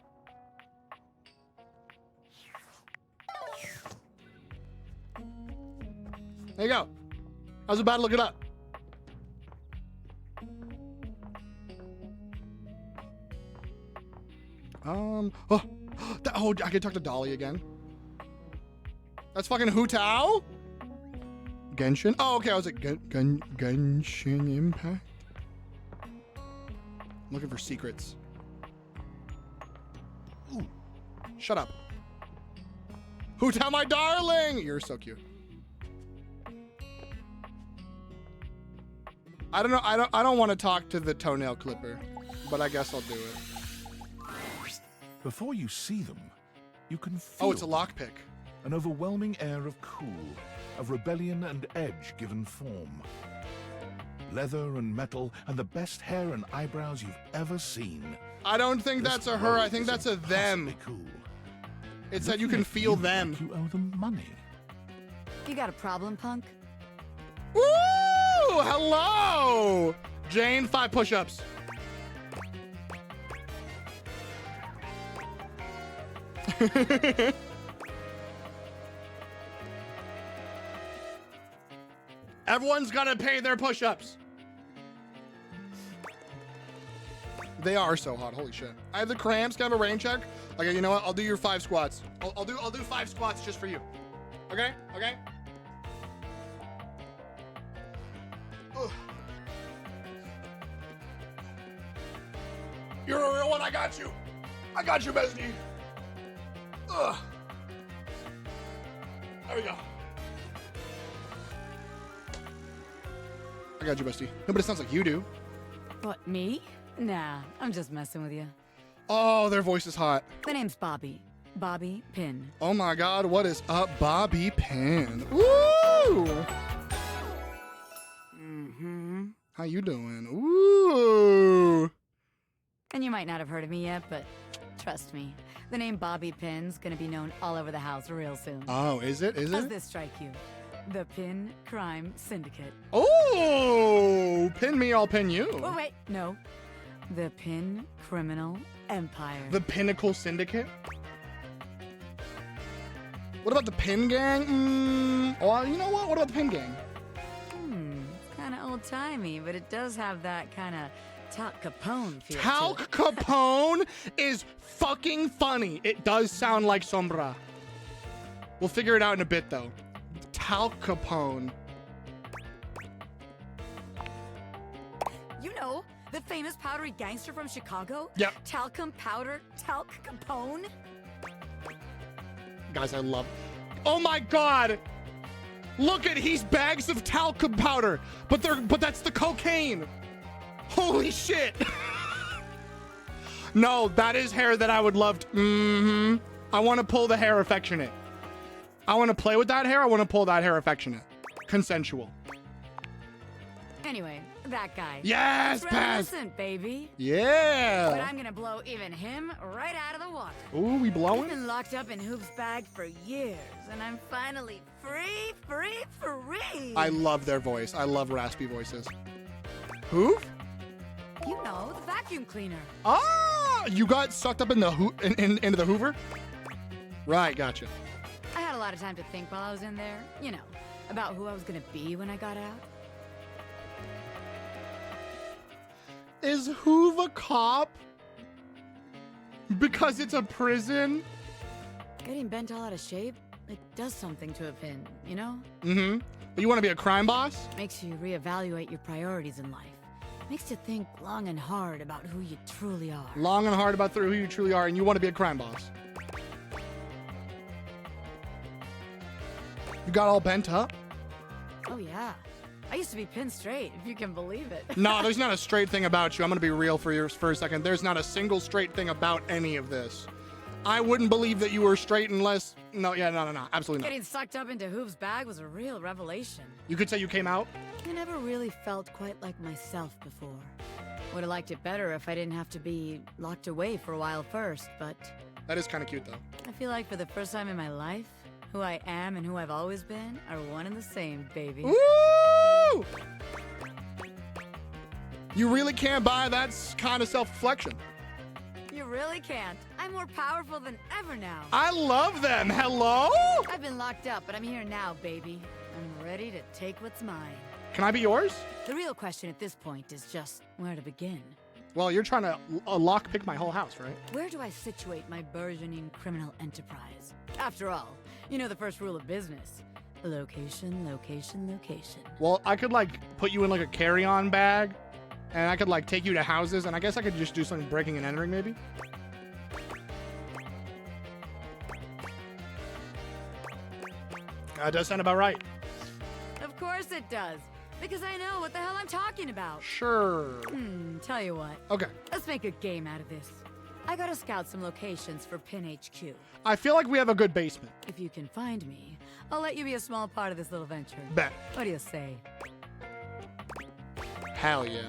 There you go. I was about to look it up. I can talk to Dolly again. That's fucking Hu Tao? Genshin? Oh, okay, I was like, Genshin Impact? I'm looking for secrets. Ooh, shut up. Hu Tao, my darling! You're so cute. I don't know, I don't want to talk to the toenail clipper, but I guess I'll do it. Before you see them, you can feel. Oh, it's a lockpick. An overwhelming air of cool, of rebellion and edge given form. Leather and metal and the best hair and eyebrows you've ever seen. I don't think that's a her. I think that's a them. Cool. It said you can feel them. Like you owe them money. You got a problem, punk? Woo! Hello! Jane, 5 push-ups. Everyone's gotta pay their push-ups. They are so hot. Holy shit. I have the cramps. Can I have a rain check? Okay, you know what? I'll do your 5 squats. I'll do 5 squats just for you. Okay? Okay? one. I got you. I got you, bestie. Ugh. There we go. I got you, bestie. No, but it sounds like you do. What, me? Nah, I'm just messing with you. Oh, their voice is hot. The name's Bobby. Bobby Pin. Oh my God, what is up, Bobby Pin? Woo! Mm-hmm. How you doing? Ooh. And you might not have heard of me yet, but trust me, the name Bobby Pin's gonna be known all over the house real soon. Oh, is it? Is Does it? this strike you? The Pin Crime Syndicate. Oh, pin me, I'll pin you. Oh, wait, no. The Pin Criminal Empire. The Pinnacle Syndicate? What about the Pin Gang? Oh, you know what? What about the Pin Gang? It's kind of old-timey, but it does have that kind of Talc Capone feel to Talc it. Capone is fucking funny. It does sound like Sombra. We'll figure it out in a bit, though. Talc Capone. You know, the famous powdery gangster from Chicago? Yep. Talcum powder, Talc Capone? Guys, I love. Oh my God! Look at he's bags of talcum powder, but that's the cocaine. Holy shit! No, that is hair that I would love to. I want to pull the hair affectionate. I want to play with that hair. I want to pull that hair affectionate, consensual. Anyway, that guy. Yes, It's Paz. reminiscent, baby. Yeah. But I'm gonna blow even him right out of the water. Ooh, we I've blowing? been locked up in Hoop's bag for years, and I'm finally free. I love their voice. I love raspy voices. Who? You know, the vacuum cleaner. Ah, you got sucked up in the into the Hoover? Right, gotcha. I had a lot of time to think while I was in there, you know, about who I was gonna be when I got out. Is Hoove a cop? Because it's a prison? Getting bent all out of shape, it does something to a pin, you know? Mm-hmm. You want to be a crime boss? Makes you reevaluate your priorities in life. Makes you think long and hard about who you truly are. Long and hard about who you truly are, and you want to be a crime boss. You got all bent up? Oh yeah. I used to be pin straight, if you can believe it. No, there's not a straight thing about you. I'm going to be real for a second. There's not a single straight thing about any of this. I wouldn't believe that you were straight unless... No, absolutely not. Getting sucked up into Hoop's bag was a real revelation. You could say you came out? I never really felt quite like myself before. Would have liked it better if I didn't have to be locked away for a while first, but... That is kind of cute, though. I feel like for the first time in my life, who I am and who I've always been are one and the same, baby. Woo! You really can't buy that kind of self-reflection. You really can't. I'm more powerful than ever now. I love them. Hello? I've been locked up, but I'm here now, baby. I'm ready to take what's mine. Can I be yours? The real question at this point is just where to begin. Well, you're trying to lockpick my whole house, right? Where do I situate my burgeoning criminal enterprise? After all, you know the first rule of business. Location, location, location. Well, I could, put you in, a carry-on bag, and I could, take you to houses, and I guess I could just do something breaking and entering, maybe? That does sound about right. Of course it does. Because I know what the hell I'm talking about. Sure. Tell you what. Okay. Let's make a game out of this. I gotta scout some locations for Pin HQ. I feel like we have a good basement. If you can find me, I'll let you be a small part of this little venture. Bet. What do you say? Hell yeah.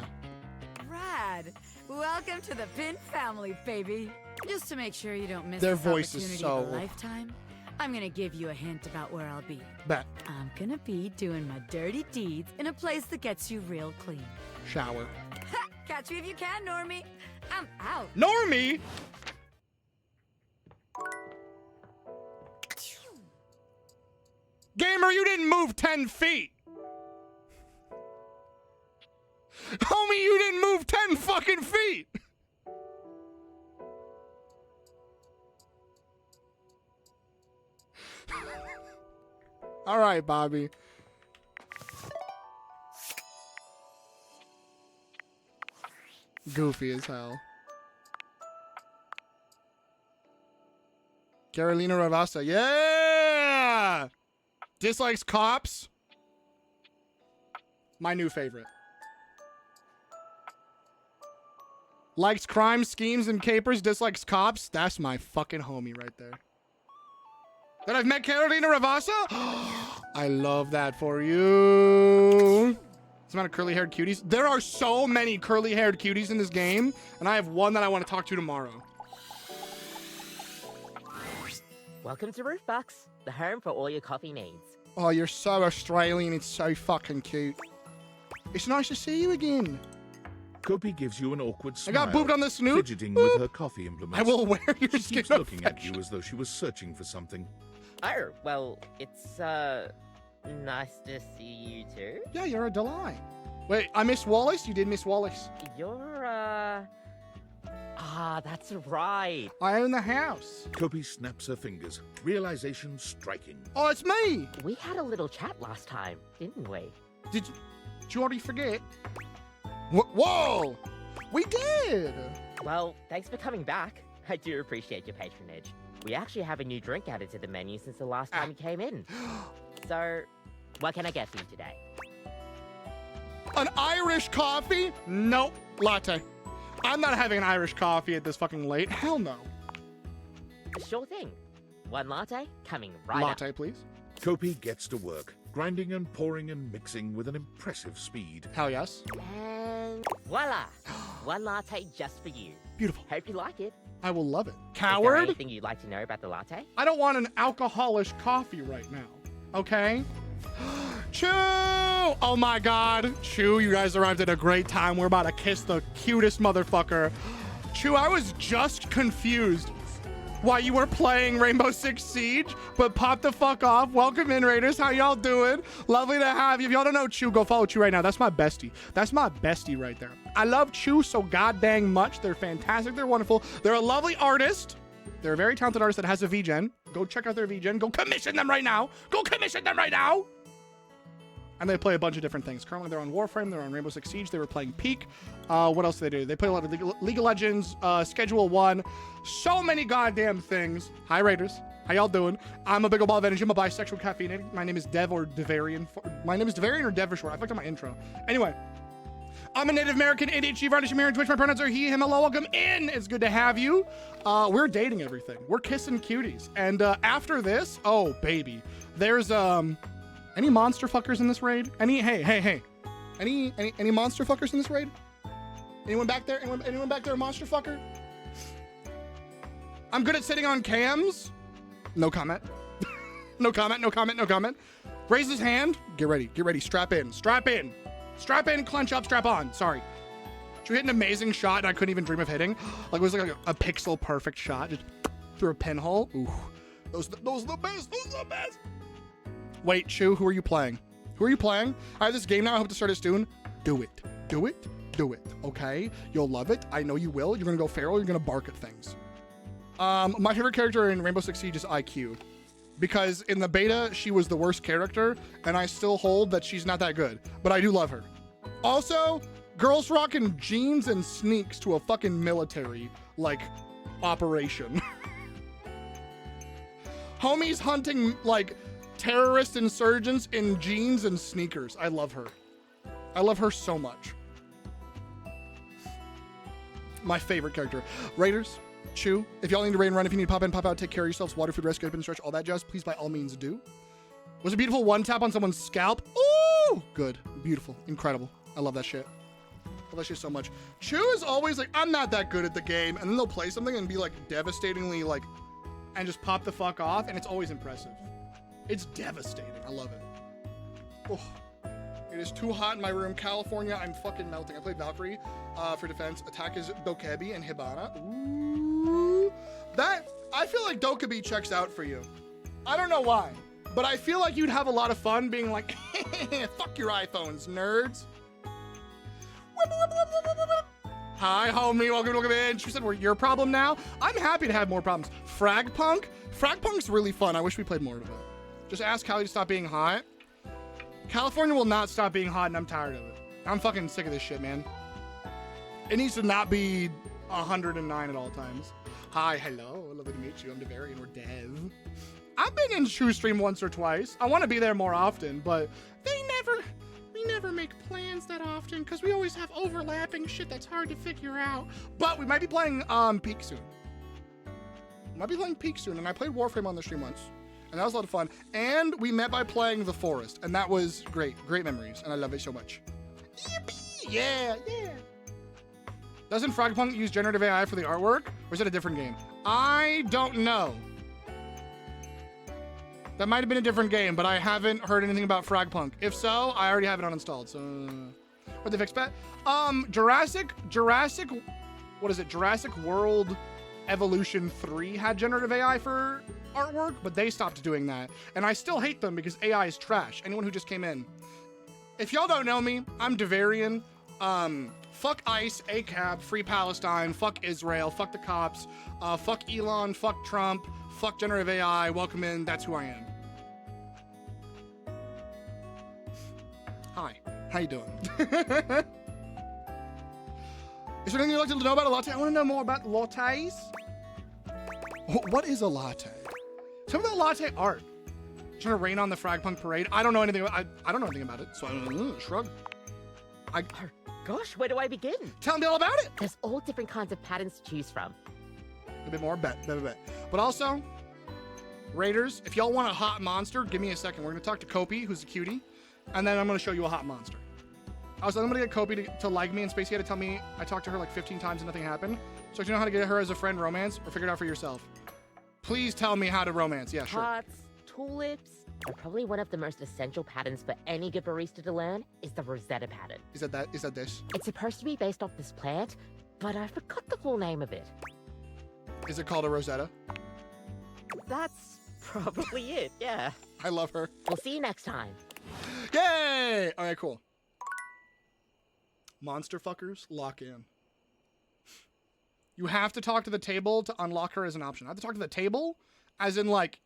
Rad. Welcome to the Pin family, baby. Just to make sure you don't miss Their this voice is opportunity so... of a lifetime, I'm gonna give you a hint about where I'll be. Bet. I'm gonna be doing my dirty deeds in a place that gets you real clean. Shower. Catch me if you can, Normie. I'm out. Normie? Gamer, you didn't move 10 feet. Homie, you didn't move 10 fucking feet. All right, Bobby. Goofy as hell. Carolina Ravassa. Yeah! Dislikes cops. My new favorite. Likes crime, schemes, and capers. Dislikes cops. That's my fucking homie right there. That I've met Carolina Ravassa? I love that for you. This amount of curly-haired cuties. There are so many curly-haired cuties in this game, and I have one that I want to talk to tomorrow. Welcome to Roofbox, the home for all your coffee needs. Oh, you're so Australian. It's so fucking cute. It's nice to see you again. Kopi gives you an awkward smile. I got booped on the snoot. Fidgeting with her coffee implements. I will wear your She skin keeps looking at you as though she was searching for something. Oh, well, it's, nice to see you too. Yeah, you're a delight. Wait, I missed Wallace? You did miss Wallace. You're, that's right. I own the house. Kopi snaps her fingers, realization striking. Oh, it's me. We had a little chat last time, didn't we? Did you already forget? Whoa! We did! Well, thanks for coming back. I do appreciate your patronage. We actually have a new drink added to the menu since the last time you came in. So, what can I get for you today? An Irish coffee? Nope. Latte. I'm not having an Irish coffee at this fucking late. Hell no. Sure thing. One latte coming right Latte, up. please. Kopi gets to work, grinding and pouring and mixing with an impressive speed. Hell yes. And voila! One latte just for you. Beautiful. Hope you like it. I will love it. Is there Coward? anything you'd like to know about the latte? I don't want an alcoholish coffee right now. Okay? Chew! Oh my god. Chew, you guys arrived at a great time. We're about to kiss the cutest motherfucker. Chew, I was just confused why you were playing Rainbow Six Siege, but pop the fuck off. Welcome in, Raiders. How y'all doing? Lovely to have you. If y'all don't know Chew, go follow Chew right now. That's my bestie. That's my bestie right there. I love Chew so goddamn much. They're fantastic. They're wonderful. They're a lovely artist. They're a very talented artist that has a VGen. Go check out their VGen. Go commission them right now. Go commission them right now. And they play a bunch of different things. Currently, they're on Warframe. They're on Rainbow Six Siege. They were playing Peak. What else do they do? They play a lot of League of Legends, Schedule 1. So many goddamn things. Hi, Raiders. How y'all doing? I'm a big ol' ball of energy. I'm a bisexual caffeinated. My name is Dev or Devarian. My name is Devarian or Dev for short. I fucked up my intro. Anyway. I'm a Native American ADHD artist. I'm here on Twitch. My pronouns are he, him, hello. Welcome in. It's good to have you. We're dating everything. We're kissing cuties. And after this, oh, baby. There's, any monster fuckers in this raid? Hey. Any monster fuckers in this raid? Anyone back there? Anyone back there a monster fucker? I'm good at sitting on cams. No comment. No comment. Raise his hand. Get ready. Strap in. Clench up, strap on. Sorry. She hit an amazing shot and I couldn't even dream of hitting. Like it was like a pixel perfect shot. Just through a pinhole. Ooh. Those are the best. Wait, Chew, who are you playing? I have this game now. I hope to start it soon. Do it. Okay? You'll love it. I know you will. You're gonna go feral. You're gonna bark at things. My favorite character in Rainbow Six Siege is IQ. Because in the beta, she was the worst character, and I still hold that she's not that good. But I do love her. Also, girls rocking jeans and sneaks to a fucking military, like, operation. Homies hunting, like, terrorist insurgents in jeans and sneakers. I love her. I love her so much. My favorite character. Raiders, Chew, if y'all need to raid and run, if you need to pop in, pop out, take care of yourselves, water, food, rest, get up and stretch, all that jazz, please by all means do. Was a beautiful one tap on someone's scalp. Ooh, good, beautiful, incredible. I love that shit. I love that shit so much. Chew is always like, I'm not that good at the game, and then they'll play something and be like devastatingly like, and just pop the fuck off, and it's always impressive. It's devastating. I love it. Oh, it is too hot in my room. California, I'm fucking melting. I played Valkyrie for defense. Attack is Dokebi and Hibana. Ooh. That, I feel like Dokebi checks out for you. I don't know why, but I feel like you'd have a lot of fun being like, fuck your iPhones, nerds. Hi, homie. Welcome in. She said, we're your problem now. I'm happy to have more problems. Fragpunk's really fun. I wish we played more of it. Just ask Callie to stop being hot. California will not stop being hot, and I'm tired of it. I'm fucking sick of this shit, man. It needs to not be 109 at all times. Hi, hello, lovely to meet you. I'm Devarian or Dev. I've been in Shoestream once or twice. I want to be there more often, but we never make plans that often because we always have overlapping shit that's hard to figure out. But we might be playing Peak soon. And I played Warframe on the stream once, and that was a lot of fun. And we met by playing The Forest, and that was great memories, and I love it so much. Yippee! Yeah. Doesn't Frogpunk use generative AI for the artwork, or is it a different game? I don't know. That might have been a different game, but I haven't heard anything about Frogpunk. If so, I already have it uninstalled. So, what they fix that? Jurassic. What is it? Jurassic World Evolution 3 had generative AI for artwork, but they stopped doing that, and I still hate them because AI is trash. Anyone who just came in, if y'all don't know me, I'm Devarian. Fuck ICE, ACAB, Free Palestine, fuck Israel, fuck the cops, fuck Elon, fuck Trump, fuck generative AI, welcome in, that's who I am. Hi, how you doing? Is there anything you'd like to know about a latte? I want to know more about lattes. What is a latte? Tell me about latte art. Trying to rain on the Frogpunk parade. I don't know anything about I don't know anything about it, so I shrug. Gosh, where do I begin? Tell me all about it. There's all different kinds of patterns to choose from. A bit more, bet. But also, Raiders, if y'all want a hot monster, give me a second. We're gonna talk to Kopi, who's a cutie, and then I'm gonna show you a hot monster. I'm gonna get Kopi to like me, and Spacey had to tell me I talked to her like 15 times and nothing happened. So if you know how to get her as a friend romance, or figure it out for yourself, please tell me how to romance. Yeah, sure. Hearts, tulips, and probably one of the most essential patterns for any good barista to learn is the Rosetta pattern. Is that this? It's supposed to be based off this plant, but I forgot the full name of it. Is it called a Rosetta? That's probably it, yeah. I love her. We'll see you next time. Yay! All right, cool. Monster fuckers, lock in. You have to talk to the table to unlock her as an option. I have to talk to the table, as in like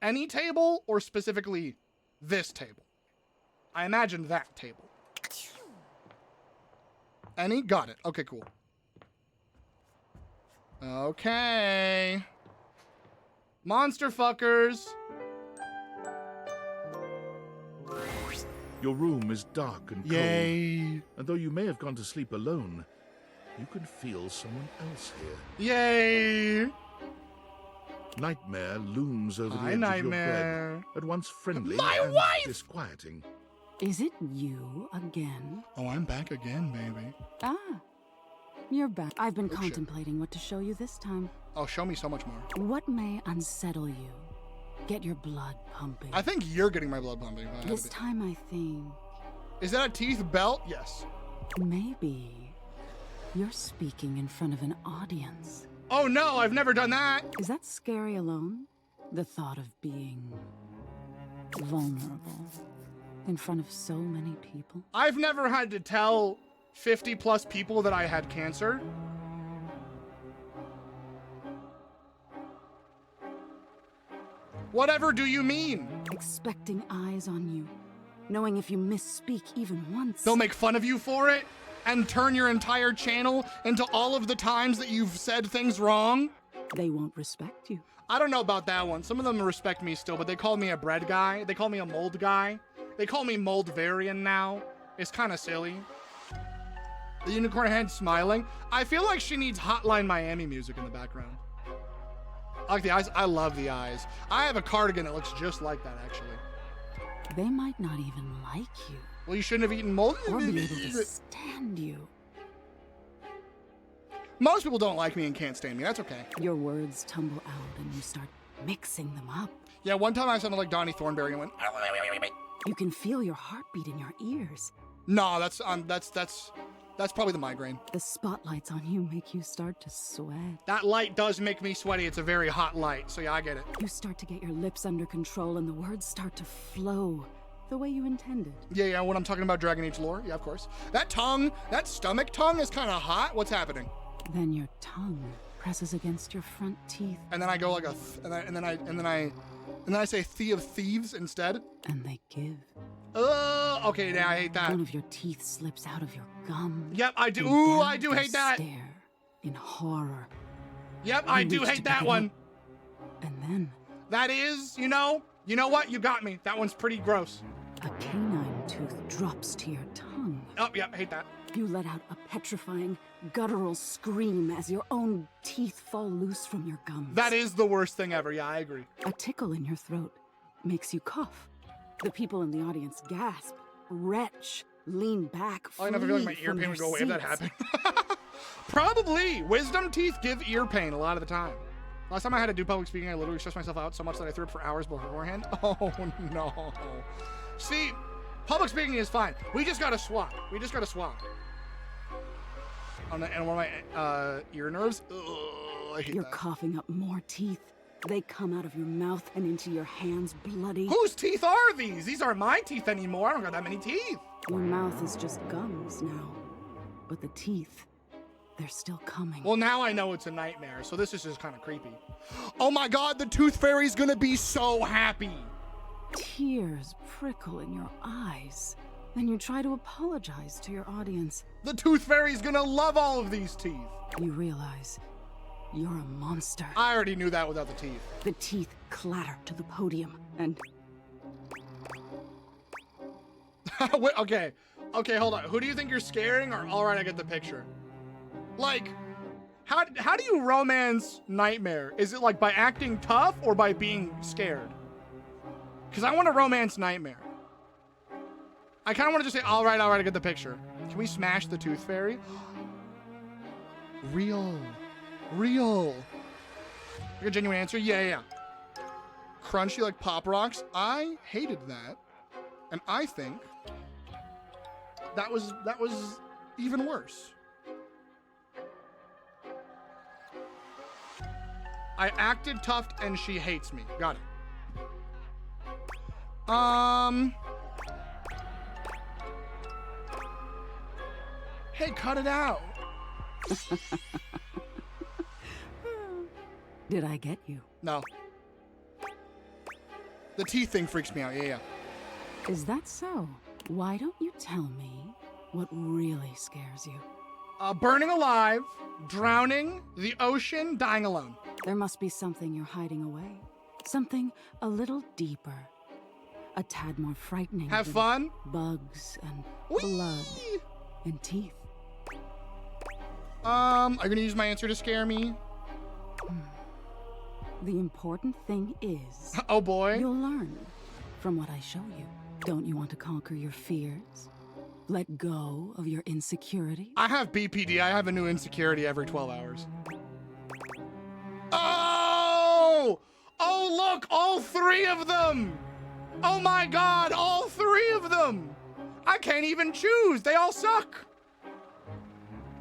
any table, or specifically this table. I imagine that table. Any? Got it. Okay, cool. Okay. Monster fuckers. Your room is dark and cold. Yay. And though you may have gone to sleep alone, you can feel someone else here. Yay. Nightmare looms over the edge Nightmare. of your bed, at once friendly My and wife! disquieting. Is it you again? Oh, I'm back again, baby. Ah, you're back. I've been Oh, contemplating what to show you this time. Oh, show me so much more. What may unsettle you? Get your blood pumping. I think you're getting my blood pumping. This time I think... Is that a teeth belt? Yes. Maybe you're speaking in front of an audience. Oh no, I've never done that. Is that scary alone? The thought of being vulnerable in front of so many people? I've never had to tell 50 plus people that I had cancer. Whatever do you mean? Expecting eyes on you, knowing if you misspeak even once... They'll make fun of you for it and turn your entire channel into all of the times that you've said things wrong? They won't respect you. I don't know about that one. Some of them respect me still, but they call me a bread guy. They call me a mold guy. They call me Moldvarian now. It's kind of silly. The unicorn head smiling. I feel like she needs Hotline Miami music in the background. I like the eyes. I love the eyes. I have a cardigan that looks just like that, actually. They might not even like you. Well, you shouldn't have eaten mold. Or be able to stand you. Most people don't like me and can't stand me. That's okay. Your words tumble out and you start mixing them up. Yeah, one time I sounded like Donnie Thornberry and went... You can feel your heartbeat in your ears. No, that's probably the migraine. The spotlights on you make you start to sweat. That light does make me sweaty. It's a very hot light, so yeah, I get it. You start to get your lips under control and the words start to flow the way you intended. Yeah, when I'm talking about Dragon Age lore, yeah, of course. That tongue, that stomach tongue is kind of hot. What's happening? Then your tongue presses against your front teeth. And then I go like a, and then I say "thie of thieves" instead. And they give. Oh, okay, now I hate that. One of your teeth slips out of your gum. Yep, I do. Ooh, I do hate that. Stare. in horror. Yep, I do hate that one. And then that is, you know what? You got me. That one's pretty gross. A canine tooth drops to your tongue. Oh, yep, hate that. You let out a petrifying, guttural scream as your own teeth fall loose from your gums. That is the worst thing ever. Yeah, I agree. A tickle in your throat makes you cough. The people in the audience gasp, retch, lean back. I never feel like my ear pain would go away if that happened. Probably. Wisdom teeth give ear pain a lot of the time. Last time I had to do public speaking, I literally stressed myself out so much that I threw up for hours beforehand. Oh, no. See, public speaking is fine. We just got to swap. And one of my ear nerves. Ugh, I hate You're that. coughing up more teeth. They come out of your mouth and into your hands bloody. Whose teeth are these? These aren't my teeth anymore. I don't got that many teeth. Your mouth is just gums now. But the teeth, they're still coming. Well, now I know it's a nightmare, so this is just kind of creepy. Oh my God, the tooth fairy's gonna be so happy. Tears prickle in your eyes. Then you try to apologize to your audience. The tooth fairy's gonna love all of these teeth. You realize you're a monster. I already knew that without the teeth. The teeth clatter to the podium and... Wait, okay, hold on. Who do you think you're scaring, or all right, I get the picture? Like, how do you romance Nightmare? Is it like by acting tough or by being scared? Because I want to romance Nightmare. I kind of want to just say, all right, I get the picture. Can we smash the tooth fairy? Real. Like a genuine answer? Yeah. Crunchy like Pop Rocks? I hated that. And I think that was even worse. I acted tough and she hates me. Got it. Hey, cut it out. Did I get you? No. The teeth thing freaks me out. Yeah. Is that so? Why don't you tell me what really scares you? Burning alive, drowning, the ocean, dying alone. There must be something you're hiding away. Something a little deeper. A tad more frightening. Have fun? Bugs and blood and teeth. Are you gonna use my answer to scare me? The important thing is... Oh boy. You'll learn from what I show you. Don't you want to conquer your fears? Let go of your insecurity? I have BPD. I have a new insecurity every 12 hours. Oh! Oh, look! All three of them! Oh my God! All three of them! I can't even choose! They all suck!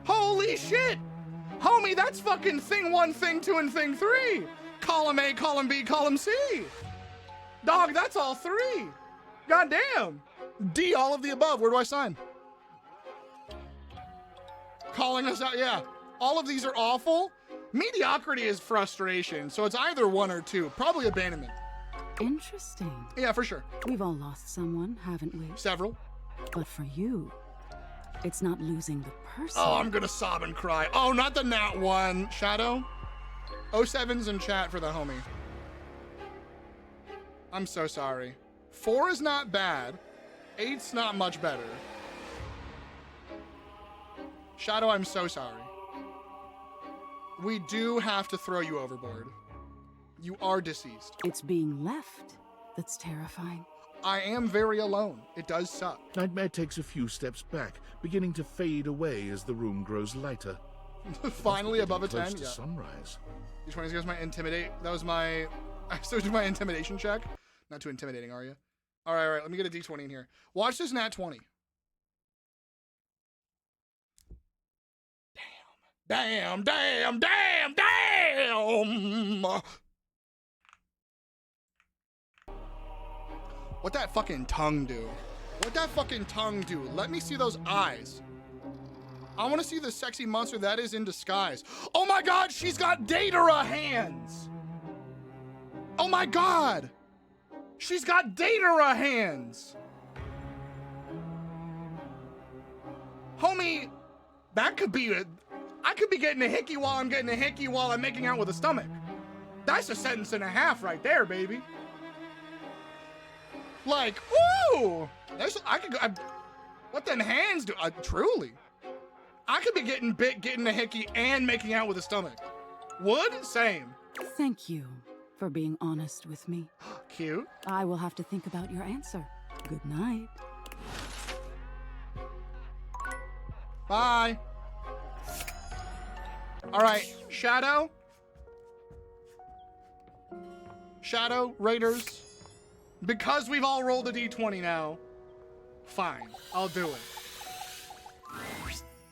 Holy shit! Homie, that's fucking thing 1, thing 2, and thing 3! Column A, column B, column C! Dog, that's all 3! Goddamn! D, all of the above. Where do I sign? Calling us out, yeah. All of these are awful. Mediocrity is frustration, so it's either 1 or 2. Probably abandonment. Interesting. Yeah, for sure. We've all lost someone, haven't we? Several. But for you, it's not losing the person. Oh, I'm gonna sob and cry. Oh, not the nat 1. Shadow? 07's in chat for the homie. I'm so sorry. 4 is not bad. 8's not much better. Shadow, I'm so sorry. We do have to throw you overboard. You are deceased. It's being left that's terrifying. I am very alone. It does suck. Nightmare takes a few steps back, beginning to fade away as the room grows lighter. Finally above a 10. Close to Yeah. sunrise. D20 goes my intimidate. That was my. I still do my intimidation check. Not too intimidating, are you? All right. Let me get a D20 in here. Watch this nat 20. Damn. What that fucking tongue do? Let me see those eyes. I want to see the sexy monster that is in disguise. Oh my God, she's got Datara hands. Oh my God. She's got Datara hands. Homie, that could be I could be getting a hickey while I'm getting a hickey while I'm making out with a stomach. That's a sentence and a half right there, baby. Like, ooh, I could go. What them hands do? Truly, I could be getting a hickey and making out with a stomach. Would? Same. Thank you for being honest with me. Cute. I will have to think about your answer. Good night. Bye. All right, Shadow, Raiders, because we've all rolled a d20 now, fine, I'll do it.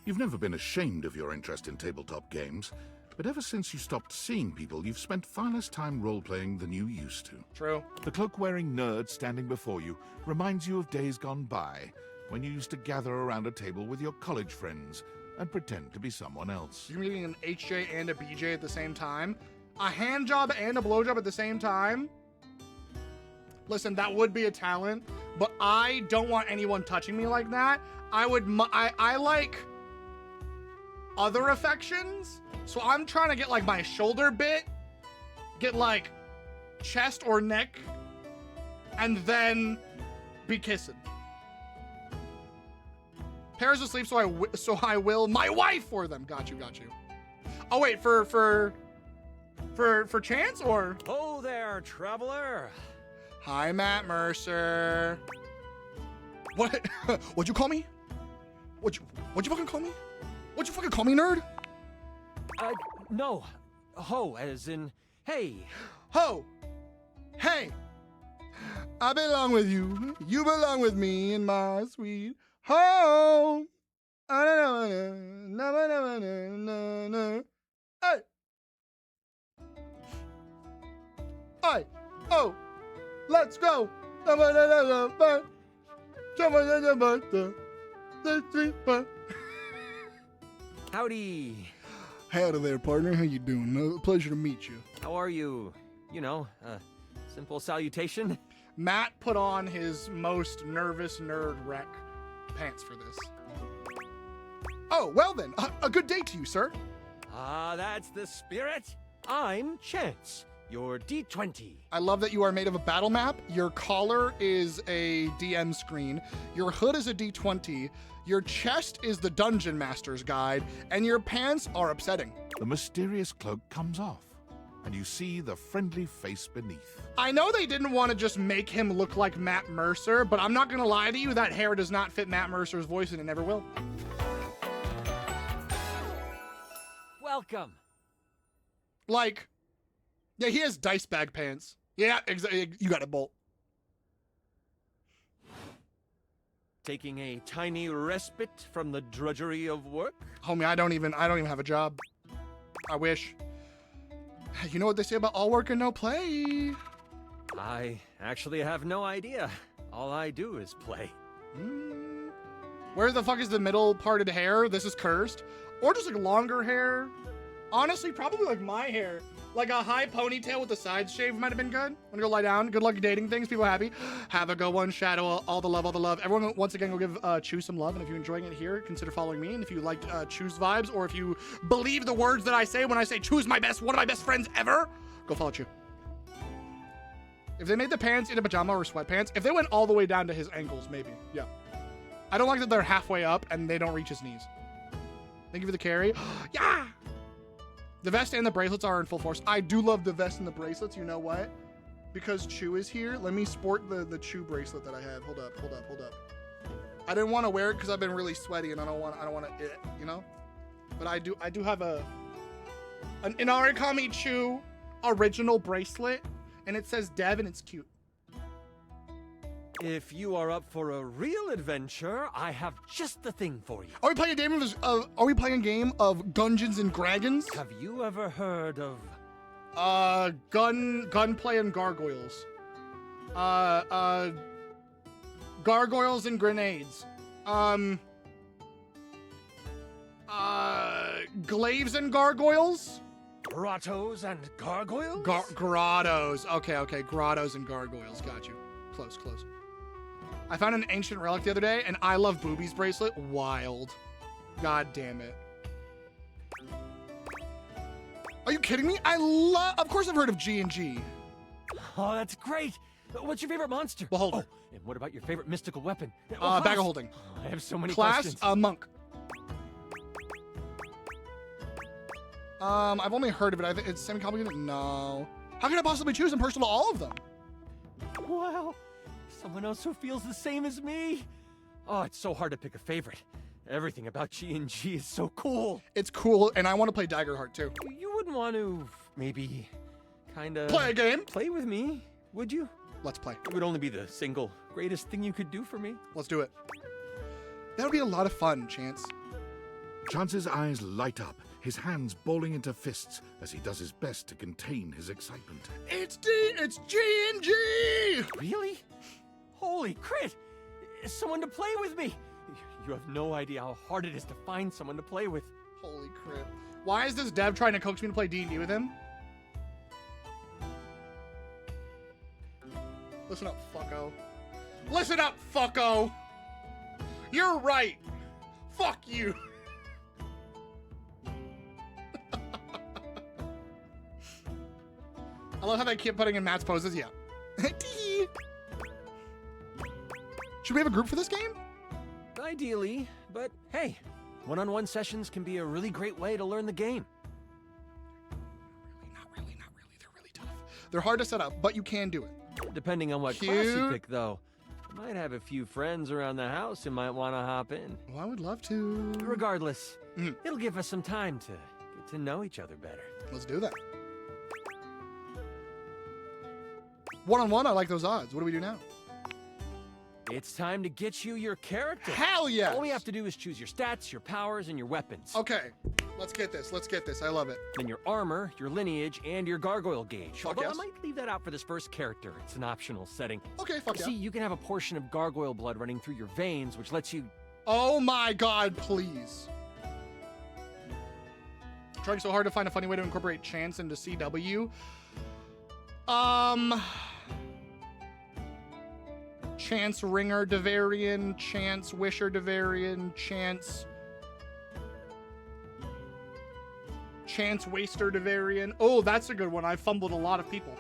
You've never been ashamed of your interest in tabletop games, but ever since you stopped seeing people, you've spent far less time role-playing than you used to. True. The cloak-wearing nerd standing before you reminds you of days gone by, when you used to gather around a table with your college friends and pretend to be someone else. You're meeting an HJ and a BJ at the same time? A hand job and a blowjob at the same time? Listen, that would be a talent, but I don't want anyone touching me like that. I like other affections, so I'm trying to get like my shoulder bit, get like chest or neck, and then be kissing. Pairs asleep, so I will my wife for them. Got you. Oh wait, for chance or? Oh there, traveler. Hi, Matt Mercer. What? What'd you call me? What'd you fucking call me? What'd you fucking call me, nerd? No. Ho, as in hey. Ho. Hey. I belong with you. You belong with me in my sweet home. Hey. Hey. Oh. Let's go. Howdy. Howdy there, partner. How you doing? Pleasure to meet you. How are you? You know, simple salutation. Matt put on his most nervous nerd wreck pants for this. Oh, well then, a good day to you, sir. That's the spirit. I'm Chance, your D20. I love that you are made of a battle map. Your collar is a DM screen. Your hood is a D20. Your chest is the Dungeon Master's Guide. And your pants are upsetting. The mysterious cloak comes off, and you see the friendly face beneath. I know they didn't want to just make him look like Matt Mercer, but I'm not going to lie to you, that hair does not fit Matt Mercer's voice, and it never will. Welcome. Like, yeah, he has dice bag pants. Yeah, exactly. You got it, Bolt. Taking a tiny respite from the drudgery of work? Homie, I don't even have a job. I wish. You know what they say about all work and no play? I actually have no idea. All I do is play. Where the fuck is the middle parted hair? This is cursed. Or just like longer hair. Honestly, probably like my hair. Like a high ponytail with the sides shaved might have been good. Wanna go lie down? Good luck dating things. People happy. Have a good one. Shadow, all the love, all the love. Everyone, once again, go give Chew some love. And if you're enjoying it here, consider following me. And if you like Chew's vibes, or if you believe the words that I say when I say Chew's my best, one of my best friends ever, go follow Chew. If they made the pants into pajama or sweatpants, if they went all the way down to his ankles, maybe. Yeah. I don't like that they're halfway up and they don't reach his knees. Thank you for the carry. Yeah! The vest and the bracelets are in full force. I do love the vest and the bracelets. You know what? Because Chew is here, let me sport the Chew bracelet that I have. Hold up. I didn't want to wear it because I've been really sweaty and I don't want to, you know? But I do have an Origami Chew original bracelet, and it says Dev and it's cute. If you are up for a real adventure, I have just the thing for you. Are we playing a game of Dungeons and Dragons? Have you ever heard of gunplay and gargoyles? Gargoyles and grenades. Glaives and gargoyles? Grottos and gargoyles? Grottos. Okay. Grottos and gargoyles. Got you. Close. I found an ancient relic the other day, and I love Booby's bracelet. Wild. God damn it. Are you kidding me? Of course I've heard of G&G. Oh, that's great. What's your favorite monster? Beholder. Oh, and what about your favorite mystical weapon? Bag of holding. I have so many Class, questions. Monk. I've only heard of it. I think it's semi-complicated. No. How can I possibly choose? I'm personal to all of them. Wow. Someone else who feels the same as me. Oh, it's so hard to pick a favorite. Everything about G&G is so cool. It's cool, and I want to play Daggerheart too. You wouldn't want to maybe kind of play a game? Play with me, would you? Let's play. It would only be the single greatest thing you could do for me. Let's do it. That would be a lot of fun, Chance. Chance's eyes light up, his hands balling into fists as he does his best to contain his excitement. It's G&G! Really? Holy crit! Someone to play with me! You have no idea how hard it is to find someone to play with. Holy crap. Why is this dev trying to coax me to play D&D with him? Listen up, fucko. Listen up, fucko! You're right! Fuck you! I love how they keep putting in Matt's poses, yeah. Should we have a group for this game? Ideally, but hey, one-on-one sessions can be a really great way to learn the game. Not really. They're really tough. They're hard to set up, but you can do it. Depending on what class you pick, though. You might have a few friends around the house who might want to hop in. Well, I would love to. Regardless, it'll give us some time to get to know each other better. Let's do that. One-on-one, I like those odds. What do we do now? It's time to get you your character. Hell yeah! All we have to do is choose your stats, your powers, and your weapons. Okay, let's get this. I love it. Then your armor, your lineage, and your gargoyle gauge. Fuck Although yes. I might leave that out for this first character. It's an optional setting. Okay, fuck yeah. See, you can have a portion of gargoyle blood running through your veins, which lets you... Oh my god, please. Trying so hard to find a funny way to incorporate Chance into CW. Chance Ringer Devarian, Chance Wisher Devarian, Chance Waster Devarian. Oh, that's a good one. I fumbled a lot of people.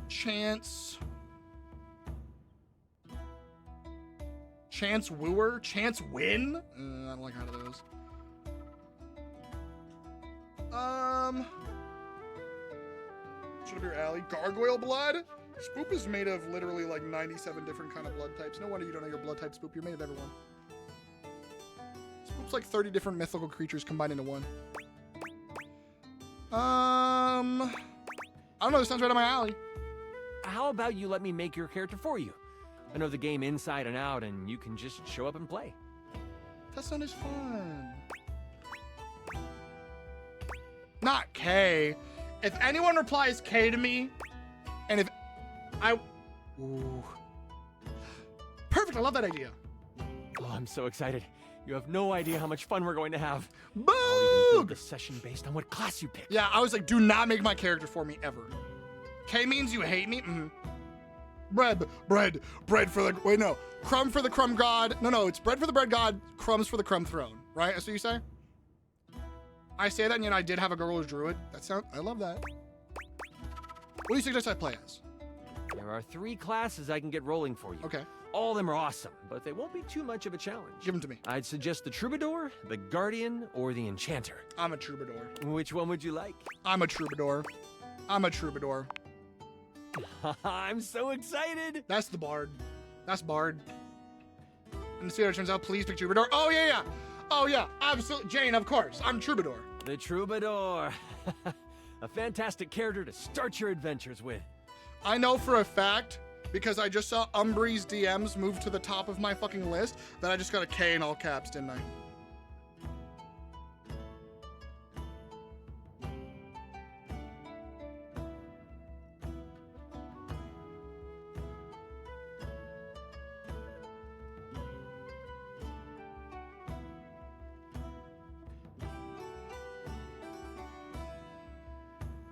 Chance Wooer, Chance Win. I don't like either of those. Should it be your alley? Gargoyle blood? Spoop is made of literally like 97 different kind of blood types. No wonder you don't know your blood type, Spoop. You're made of everyone. Spoop's like 30 different mythical creatures combined into one. I don't know. This sounds right on my alley. How about you let me make your character for you? I know the game inside and out, and you can just show up and play. That sounds fun. Not K. If anyone replies K to me, and if Ooh. Perfect, I love that idea. Oh, I'm so excited. You have no idea how much fun we're going to have. Boog! I'll even build the session based on what class you pick. Yeah, I was like, do not make my character for me ever. K means you hate me? Bread for the, wait, no. Crumb for the crumb god. No, it's bread for the bread god, crumbs for the crumb throne. Right? That's what you say? I say that, and yet I did have a girl who's druid. I love that. What do you suggest I play as? There are 3 classes I can get rolling for you. Okay. All of them are awesome, but they won't be too much of a challenge. Give them to me. I'd suggest the Troubadour, the Guardian, or the Enchanter. I'm a Troubadour. Which one would you like? I'm a Troubadour. I'm so excited. That's the Bard. And to see how it turns out, please pick Troubadour. Oh, yeah. Oh, yeah. Absolutely. Jane, of course. I'm Troubadour. The Troubadour. A fantastic character to start your adventures with. I know for a fact, because I just saw Umbree's DMs move to the top of my fucking list, that I just got a K in all caps, didn't I?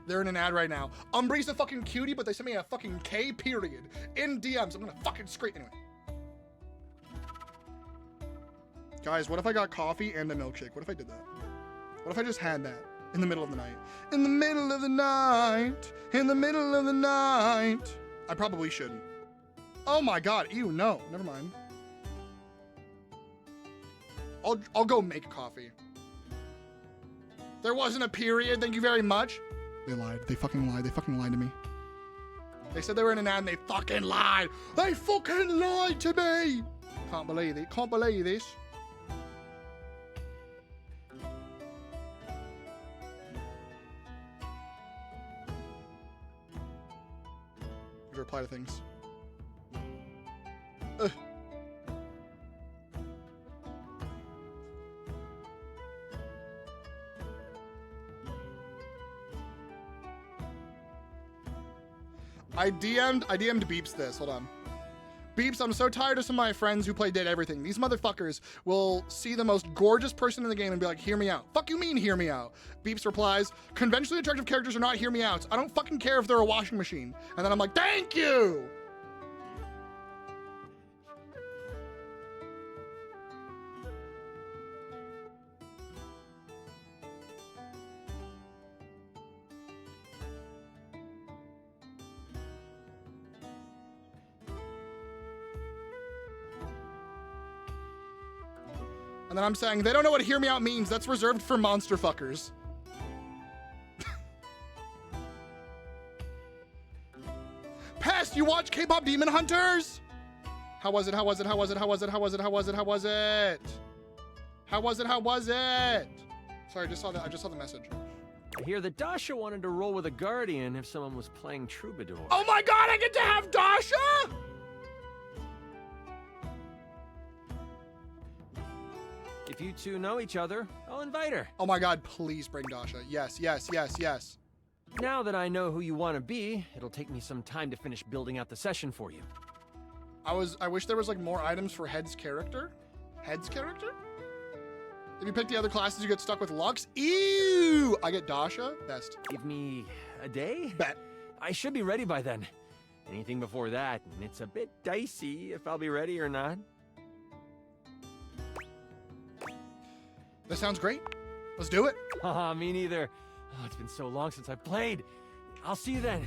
They're in an ad right now. Umbree's a fucking cutie, but they sent me a fucking K period in DMs. I'm gonna fucking scream. Anyway. Guys, what if I got coffee and a milkshake? What if I did that? What if I just had that in the middle of the night? In the middle of the night, in the middle of the night. I probably shouldn't. Oh my God, ew, no, never mind. I'll go make coffee. There wasn't a period, thank you very much. They lied, they fucking lied to me. They said they were in an ad and they fucking lied. They fucking lied to me. Can't believe it, can't believe this. You reply to things. Ugh. I DM'd Beeps this. Hold on. Beeps, I'm so tired of some of my friends who play Dead Everything. These motherfuckers will see the most gorgeous person in the game and be like, hear me out. Fuck you mean, hear me out? Beeps replies, conventionally attractive characters are not hear me outs. I don't fucking care if they're a washing machine. And then I'm like, thank you! And then I'm saying, they don't know what hear me out means. That's reserved for monster fuckers. Pest, you watch K-pop Demon Hunters? How was it? How was it? How was it? How was it? How was it? How was it? How was it? How was it? How was it? Sorry, I just saw the message. I hear that Dasha wanted to roll with a guardian if someone was playing Troubadour. Oh my God, I get to have Dasha? If you two know each other, I'll invite her. Oh my God, please bring Dasha. Yes, yes, yes, yes. Now that I know who you want to be, it'll take me some time to finish building out the session for you. I wish there was like more items for Head's character. Head's character? If you pick the other classes, you get stuck with Lux. Ew! I get Dasha. Best. Give me a day? Bet. I should be ready by then. Anything before that, and it's a bit dicey if I'll be ready or not. That sounds great. Let's do it. Haha, me neither. Oh, it's been so long since I've played. I'll see you then.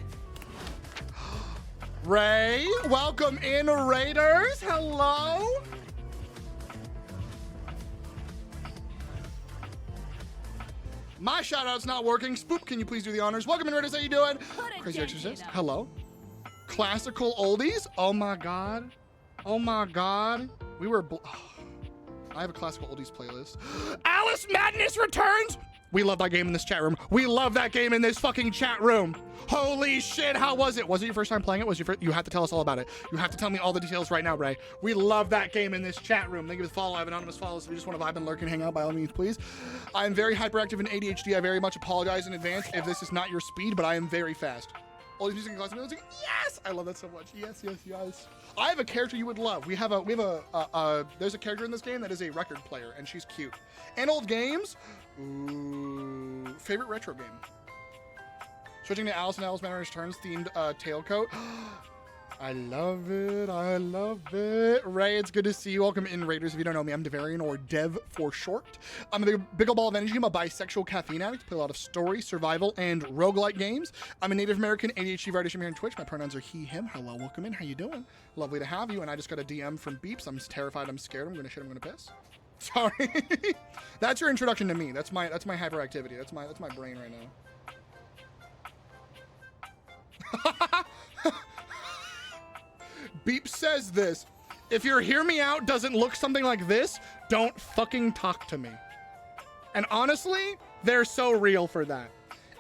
Ray, welcome in, Raiders. Hello. My shout-out's not working. Spoop, can you please do the honors? Welcome in, Raiders. How you doing? Crazy Exorcist. Hello. Classical oldies. Oh my God. Oh my God. We were... I have a classical oldies playlist. Alice Madness returns! We love that game in this chat room. We love that game in this fucking chat room. Holy shit, how was it? Was it your first time playing it? You have to tell us all about it. You have to tell me all the details right now, Ray. We love that game in this chat room. Thank you for the follow. I have anonymous follows. If you just want to vibe and lurk and hang out, by all means, please. I'm very hyperactive and ADHD. I very much apologize in advance if this is not your speed, but I am very fast. All these music and classical music. Yes! I love that so much. Yes, yes, yes. I have a character you would love. There's a character in this game that is a record player, and she's cute. And old games. Ooh, favorite retro game. Switching to Alice and Alice Madness Returns themed tailcoat. I love it. I love it. Ray, it's good to see you. Welcome in, Raiders. If you don't know me, I'm Devarian, or Dev for short. I'm a big ol' ball of energy. I'm a bisexual caffeine addict. Play a lot of story, survival, and roguelike games. I'm a Native American ADHD writer. I'm here on Twitch. My pronouns are he, him. Hello, welcome in. How you doing? Lovely to have you. And I just got a DM from Beeps. I'm terrified. I'm scared. I'm gonna shit. I'm gonna piss. Sorry. That's your introduction to me. That's my hyperactivity. That's my brain right now. Beep says this. If your hear me out doesn't look something like this, don't fucking talk to me. And honestly, they're so real for that.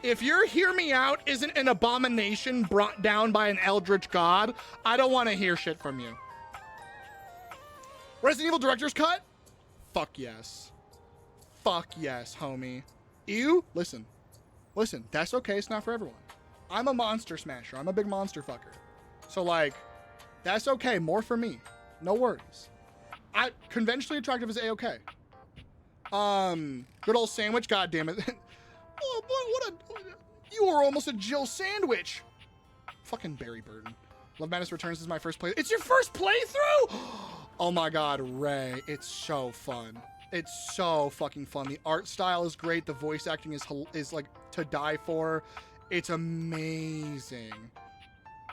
If your hear me out isn't an abomination brought down by an eldritch god, I don't want to hear shit from you. Resident Evil Director's Cut? Fuck yes. Fuck yes, homie. Ew, listen. Listen, that's okay, it's not for everyone. I'm a monster smasher. I'm a big monster fucker. So like, that's okay, more for me. No worries. Conventionally attractive is A-okay. Good old sandwich, god damn it. Oh, you were almost a Jill sandwich. Fucking Barry Burton. Love Madness Returns is my first play. It's your first playthrough? Oh my god, Ray, it's so fun. It's so fucking fun. The art style is great. The voice acting is like to die for. It's amazing.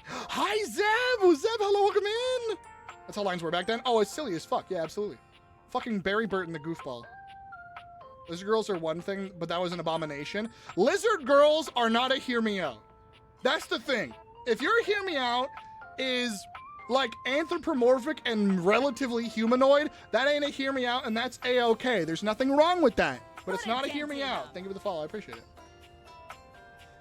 Hi, Zeb! Zeb, hello, welcome in! That's how lines were back then. Oh, it's silly as fuck. Yeah, absolutely. Fucking Barry Burton, the goofball. Lizard girls are one thing, but that was an abomination. Lizard girls are not a hear me out. That's the thing. If your hear me out is like anthropomorphic and relatively humanoid, that ain't a hear me out, and that's a-okay. There's nothing wrong with that, but it's not a hear me out. Thank you for the follow. I appreciate it.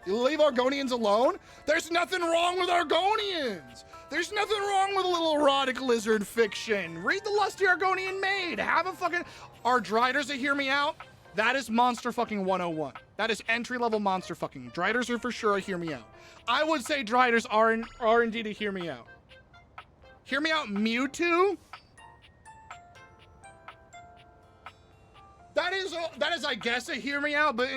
You leave Argonians alone? There's nothing wrong with Argonians. There's nothing wrong with a little erotic lizard fiction. Read the Lusty Argonian Maid. Have a fucking... Are Driders a hear me out? That is monster fucking 101. That is entry-level monster fucking. Driders are for sure a hear me out. I would say Driders are indeed a hear me out. Hear me out, Mewtwo? That is, I guess, a hear me out, but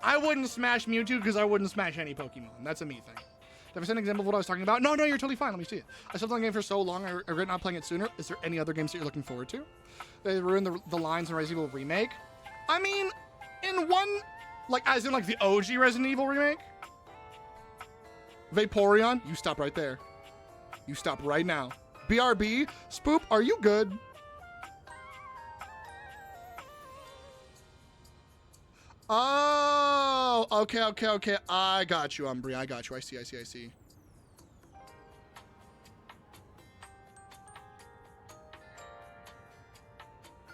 I wouldn't smash Mewtwo because I wouldn't smash any Pokemon. That's a me thing. Have I seen an example of what I was talking about? No, you're totally fine. Let me see it. I stopped playing the game for so long, I regret not playing it sooner. Is there any other games that you're looking forward to? They ruined the lines in Resident Evil Remake. I mean, in one, like, as in, like, the OG Resident Evil Remake? Vaporeon, you stop right there. You stop right now. BRB, Spoop, are you good? Oh, okay. I got you, Umbri. I got you. I see.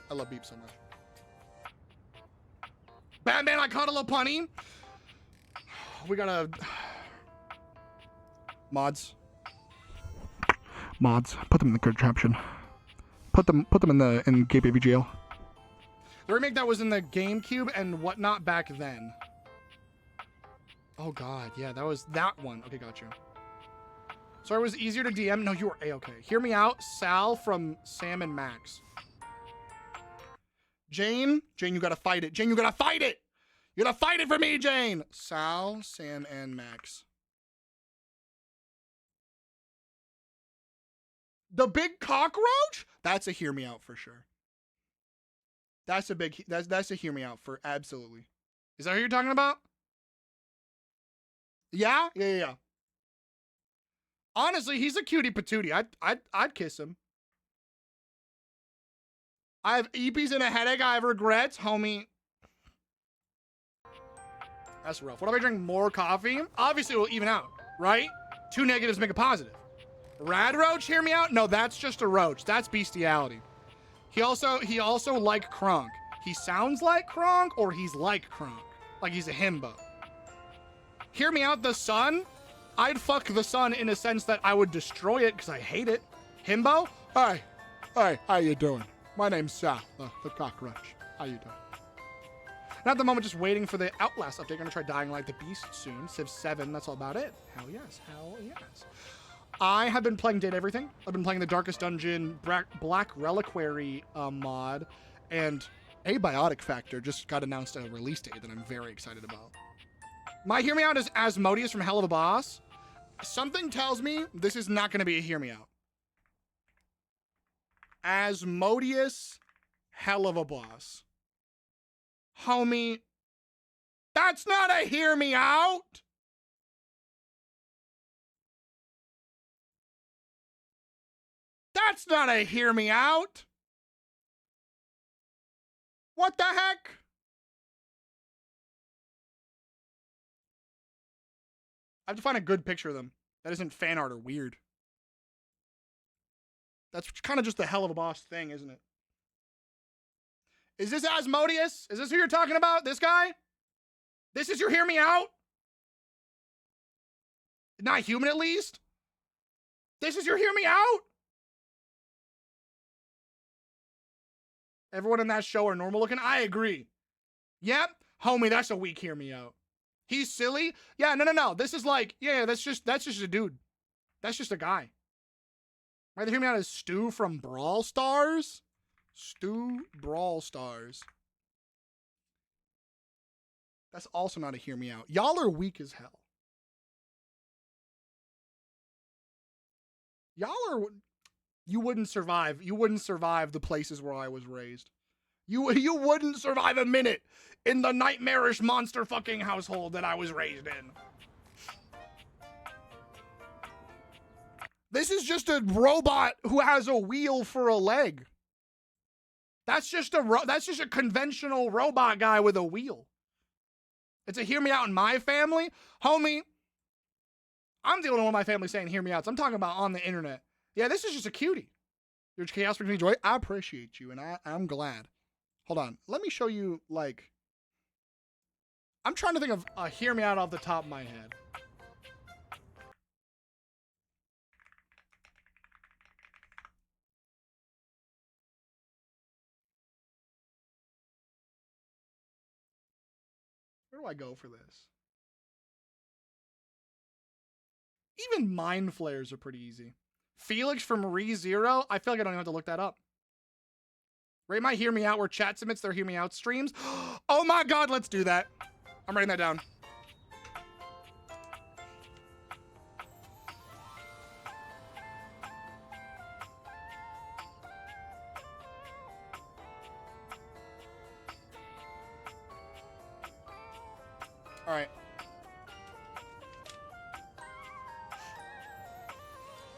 I love Beep so much. Batman, I caught a little punny. We gotta... Mods. Put them in the contraption. Put them in gay baby jail. The remake that was in the GameCube and whatnot back then. Oh god, yeah, that was that one. Okay, got you. So it was easier to DM. No, you were A-okay. Hear me out. Sal from Sam and Max. Jane, you gotta fight it. You gotta fight it for me, Jane. Sal, Sam, and Max. The big cockroach? That's a hear me out for sure. That's a hear me out for absolutely. Is that who you're talking about? Yeah. Honestly, he's a cutie patootie. I'd kiss him. I have EPs and a headache. I have regrets, homie. That's rough. What if I drink more coffee? Obviously, it will even out, right? 2 negatives make a positive. Rad Roach, hear me out? No, that's just a roach. That's bestiality. He also like Kronk. He sounds like Kronk, or he's like Kronk. Like he's a himbo. Hear me out, the sun? I'd fuck the sun in a sense that I would destroy it because I hate it. Himbo? Hi, how you doing? My name's Sal, the cockroach. How you doing? Not at the moment, just waiting for the Outlast update. Gonna try Dying Like the Beast soon. Civ 7, that's all about it. Hell yes. I have been playing Date Everything. I've been playing the Darkest Dungeon Black Reliquary mod, and Abiotic Factor just got announced a release date that I'm very excited about. My Hear Me Out is Asmodeus from Hell of a Boss. Something tells me this is not going to be a Hear Me Out. Asmodeus, Hell of a Boss. Homie, that's not a Hear Me Out. That's not a hear me out. What the heck? I have to find a good picture of them. That isn't fan art or weird. That's kind of just the Hell of a Boss thing, isn't it? Is this Asmodeus? Is this who you're talking about? This guy? This is your hear me out? Not human, at least? This is your hear me out? Everyone in that show are normal looking? I agree. Yep. Homie, that's a weak hear me out. He's silly? Yeah, no. This is like, yeah, that's just a dude. That's just a guy. Right, they hear me out as Stu from Brawl Stars? Stu Brawl Stars. That's also not a hear me out. Y'all are weak as hell. Y'all You wouldn't survive. You wouldn't survive the places where I was raised. You wouldn't survive a minute in the nightmarish monster fucking household that I was raised in. This is just a robot who has a wheel for a leg. That's just a conventional robot guy with a wheel. It's a hear me out in my family. Homie, I'm the only one in my family saying hear me out. So I'm talking about on the internet. Yeah, this is just a cutie. Your chaos brings me joy. I appreciate you, and I'm glad. Hold on. Let me show you, like... I'm trying to think of a hear me out off the top of my head. Where do I go for this? Even mind flares are pretty easy. Felix from ReZero? I feel like I don't even have to look that up. Rate my hear me out where chat submits their hear me out streams. Oh my god, let's do that. I'm writing that down. All right.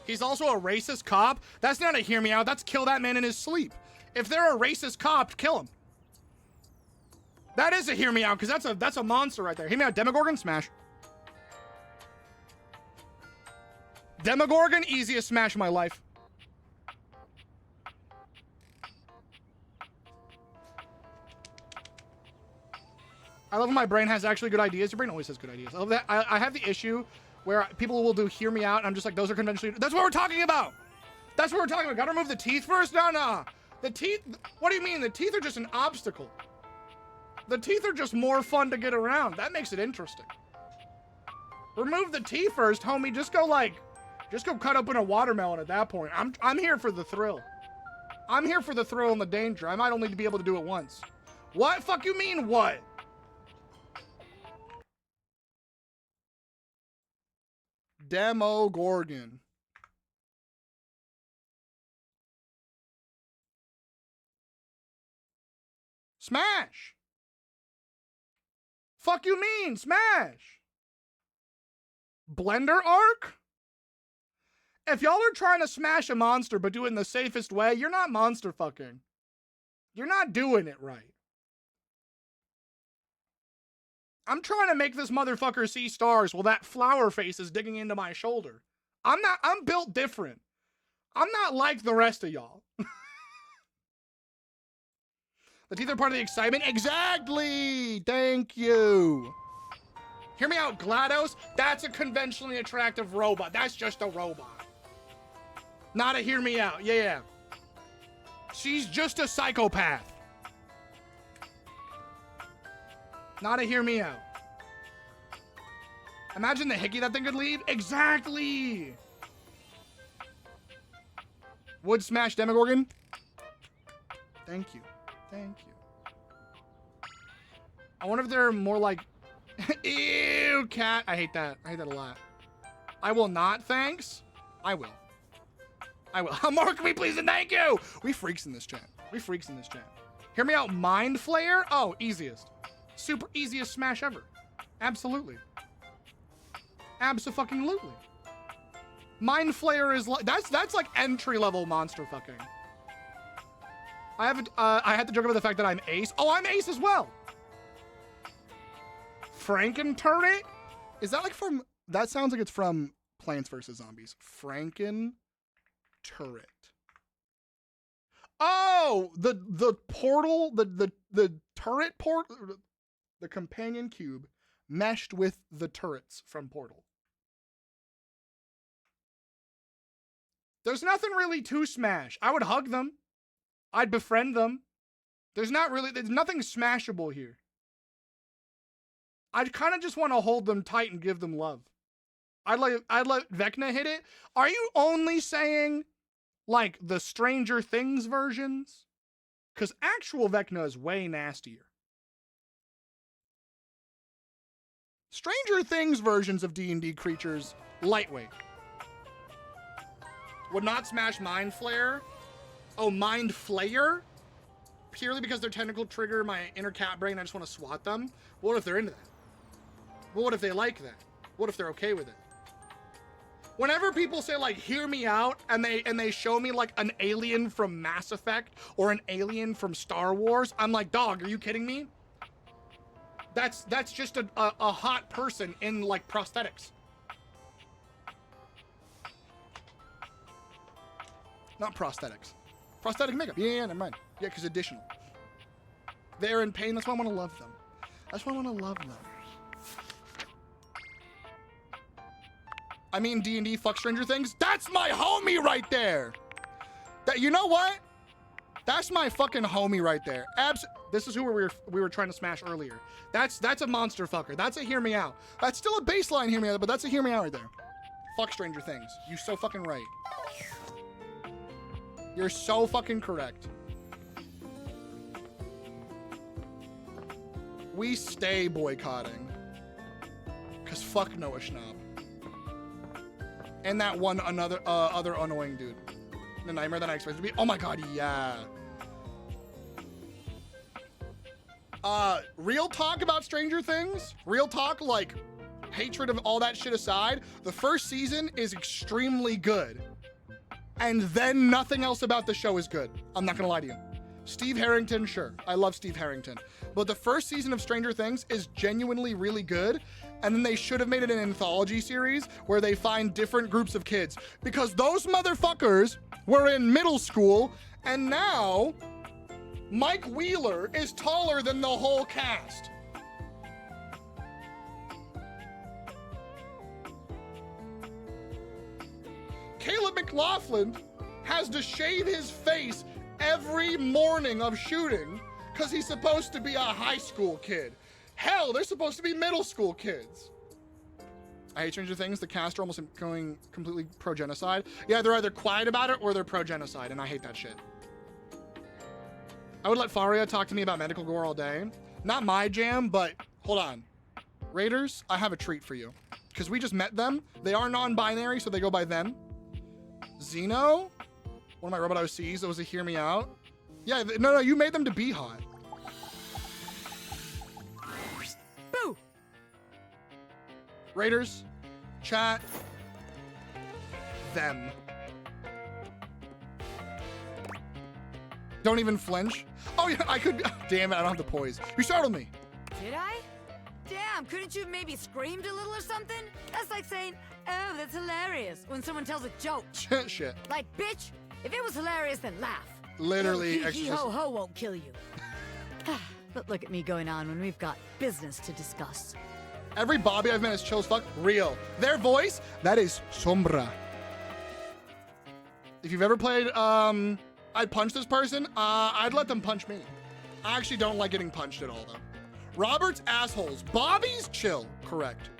He's also a racist cop. That's not a hear me out. That's kill that man in his sleep. If they're a racist cop, kill him. That is a hear me out, because that's a monster right there. Hear me out, Demogorgon, smash. Demogorgon, easiest smash of my life. I love when my brain has actually good ideas. Your brain always has good ideas. I love that. I have the issue where people will do hear me out, and I'm just like, those are conventionally... That's what we're talking about! That's what we're talking about. Gotta remove the teeth first? No. The teeth... What do you mean? The teeth are just an obstacle. The teeth are just more fun to get around. That makes it interesting. Remove the teeth first, homie. Just go cut open a watermelon at that point. I'm here for the thrill. I'm here for the thrill and the danger. I might only be able to do it once. What? Fuck you mean, what? Demogorgon. Smash! Fuck you mean, smash! Blender arc? If y'all are trying to smash a monster but do it in the safest way, you're not monster fucking. You're not doing it right. I'm trying to make this motherfucker see stars while that flower face is digging into my shoulder. I'm built different. I'm not like the rest of y'all. The teeth are part of the excitement. Exactly! Thank you. Hear me out, GLaDOS. That's a conventionally attractive robot. That's just a robot. Not a hear me out. Yeah. She's just a psychopath. Not a hear me out. Imagine the hickey that thing could leave. Exactly. Wood smash Demogorgon. Thank you. I wonder if they're more like... Ew, cat. I hate that. I hate that a lot. I will not, thanks. I will. Mark me, please, and thank you. We freaks in this chat. Hear me out, Mind Flayer? Oh, easiest. Super easiest smash ever. Absolutely. Abso-fucking-lutely. Mind Flayer is like... That's like entry-level monster fucking. I had to joke about the fact that I'm ace. Oh, I'm ace as well. Franken turret? Is that like from... That sounds like it's from Plants vs. Zombies. Franken turret. Oh, the portal, the turret port, the companion cube meshed with the turrets from Portal. There's nothing really to smash. I would hug them. I'd befriend them. There's nothing smashable here. I'd kind of just want to hold them tight and give them love. I'd let Vecna hit it. Are you only saying like the Stranger Things versions? Because actual Vecna is way nastier. Stranger Things versions of D&D creatures, lightweight. Would not smash Mind Flare. Oh, Mind Flayer? Purely because their tentacle trigger my inner cat brain. I just want to swat them. What if they're into that? Well, what if they like that? What if they're okay with it? Whenever people say like, hear me out, and they show me like an alien from Mass Effect or an alien from Star Wars, I'm like, dog, are you kidding me? That's just a hot person in like prosthetics. Not prosthetics. Prosthetic makeup. Yeah, never mind. Yeah, because additional. They're in pain. That's why I want to love them. That's why I want to love them. I mean, D&D, fuck Stranger Things. That's my homie right there. You know what? That's my fucking homie right there. This is who we were trying to smash earlier. That's a monster fucker. That's a hear me out. That's still a baseline hear me out, but that's a hear me out right there. Fuck Stranger Things. You so fucking right. You're so fucking correct. We stay boycotting. Cause fuck Noah Schnapp. And that one other annoying dude. The nightmare that I expected to be. Oh my god, yeah. Real talk about Stranger Things. Real talk, like, hatred of all that shit aside. The first season is extremely good. And then nothing else about the show is good. I'm not gonna lie to you. Steve Harrington, sure. I love Steve Harrington. But the first season of Stranger Things is genuinely really good. And then they should have made it an anthology series where they find different groups of kids. Because those motherfuckers were in middle school, and now Mike Wheeler is taller than the whole cast. Caleb McLaughlin has to shave his face every morning of shooting because he's supposed to be a high school kid. Hell, they're supposed to be middle school kids. I hate Stranger Things. The cast are almost going completely pro-genocide. Yeah, they're either quiet about it or they're pro-genocide, and I hate that shit. I would let Faria talk to me about medical gore all day. Not my jam, but hold on. Raiders, I have a treat for you. Because we just met them. They are non-binary, so they go by them. Xeno, one of my robot OCs that was a hear me out. Yeah, no, you made them to be hot. Boo! Raiders, chat, them. Don't even flinch. Oh yeah, I could, damn it, I don't have the poise. You startled me. Did I? Damn, couldn't you have maybe screamed a little or something? That's like saying, oh, that's hilarious, when someone tells a joke. Shit. Like, bitch, if it was hilarious, then laugh. Literally, hee ho ho won't kill you. But look at me going on when we've got business to discuss. Every Bobby I've met is chill as fuck. Real. Their voice, that is Sombra. If you've ever played, I'd punch this person, I'd let them punch me. I actually don't like getting punched at all, though. Robert's assholes. Bobby's chill. Correct.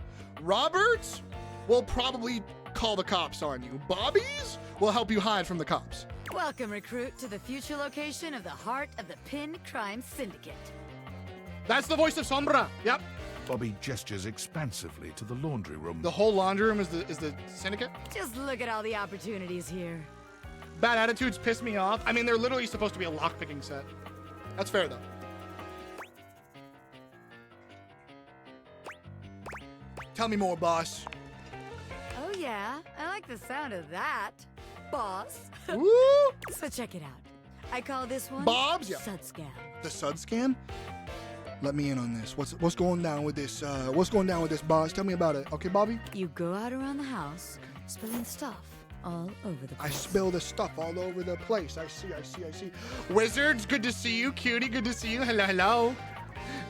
Robert's will probably call the cops on you. Bobby's will help you hide from the cops. Welcome, recruit, to the future location of the heart of the Pin Crime Syndicate. That's the voice of Sombra. Yep. Bobby gestures expansively to the laundry room. The whole laundry room is the syndicate? Just look at all the opportunities here. Bad attitudes piss me off. I mean, they're literally supposed to be a lockpicking set. That's fair, though. Tell me more, boss. Oh, yeah. I like the sound of that, boss. Woo! So check it out. I call this one Bob's? Yeah. Sud Scam. The Sud Scam? Let me in on this. What's going down with this? What's going down with this, boss? Tell me about it. Okay, Bobby? You go out around the house, spilling stuff all over the place. I spill the stuff all over the place. I see. Wizards, good to see you. Cutie, good to see you. Hello.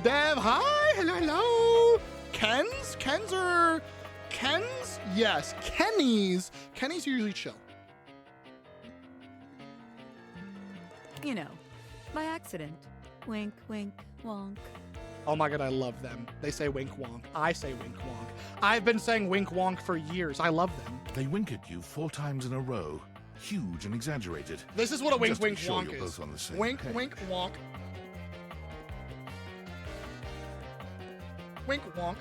Dev, hi. Hello. Kens? Yes. Kenny's usually chill. You know, by accident. Wink, wink, wonk. Oh my god, I love them. They say wink wonk. I say wink wonk. I've been saying wink wonk for years. I love them. They wink at you 4 times in a row. Huge and exaggerated. This is what a wink Just wink to be sure wonk you're is. both on the same Wink page. wink wonk. Wink wonk.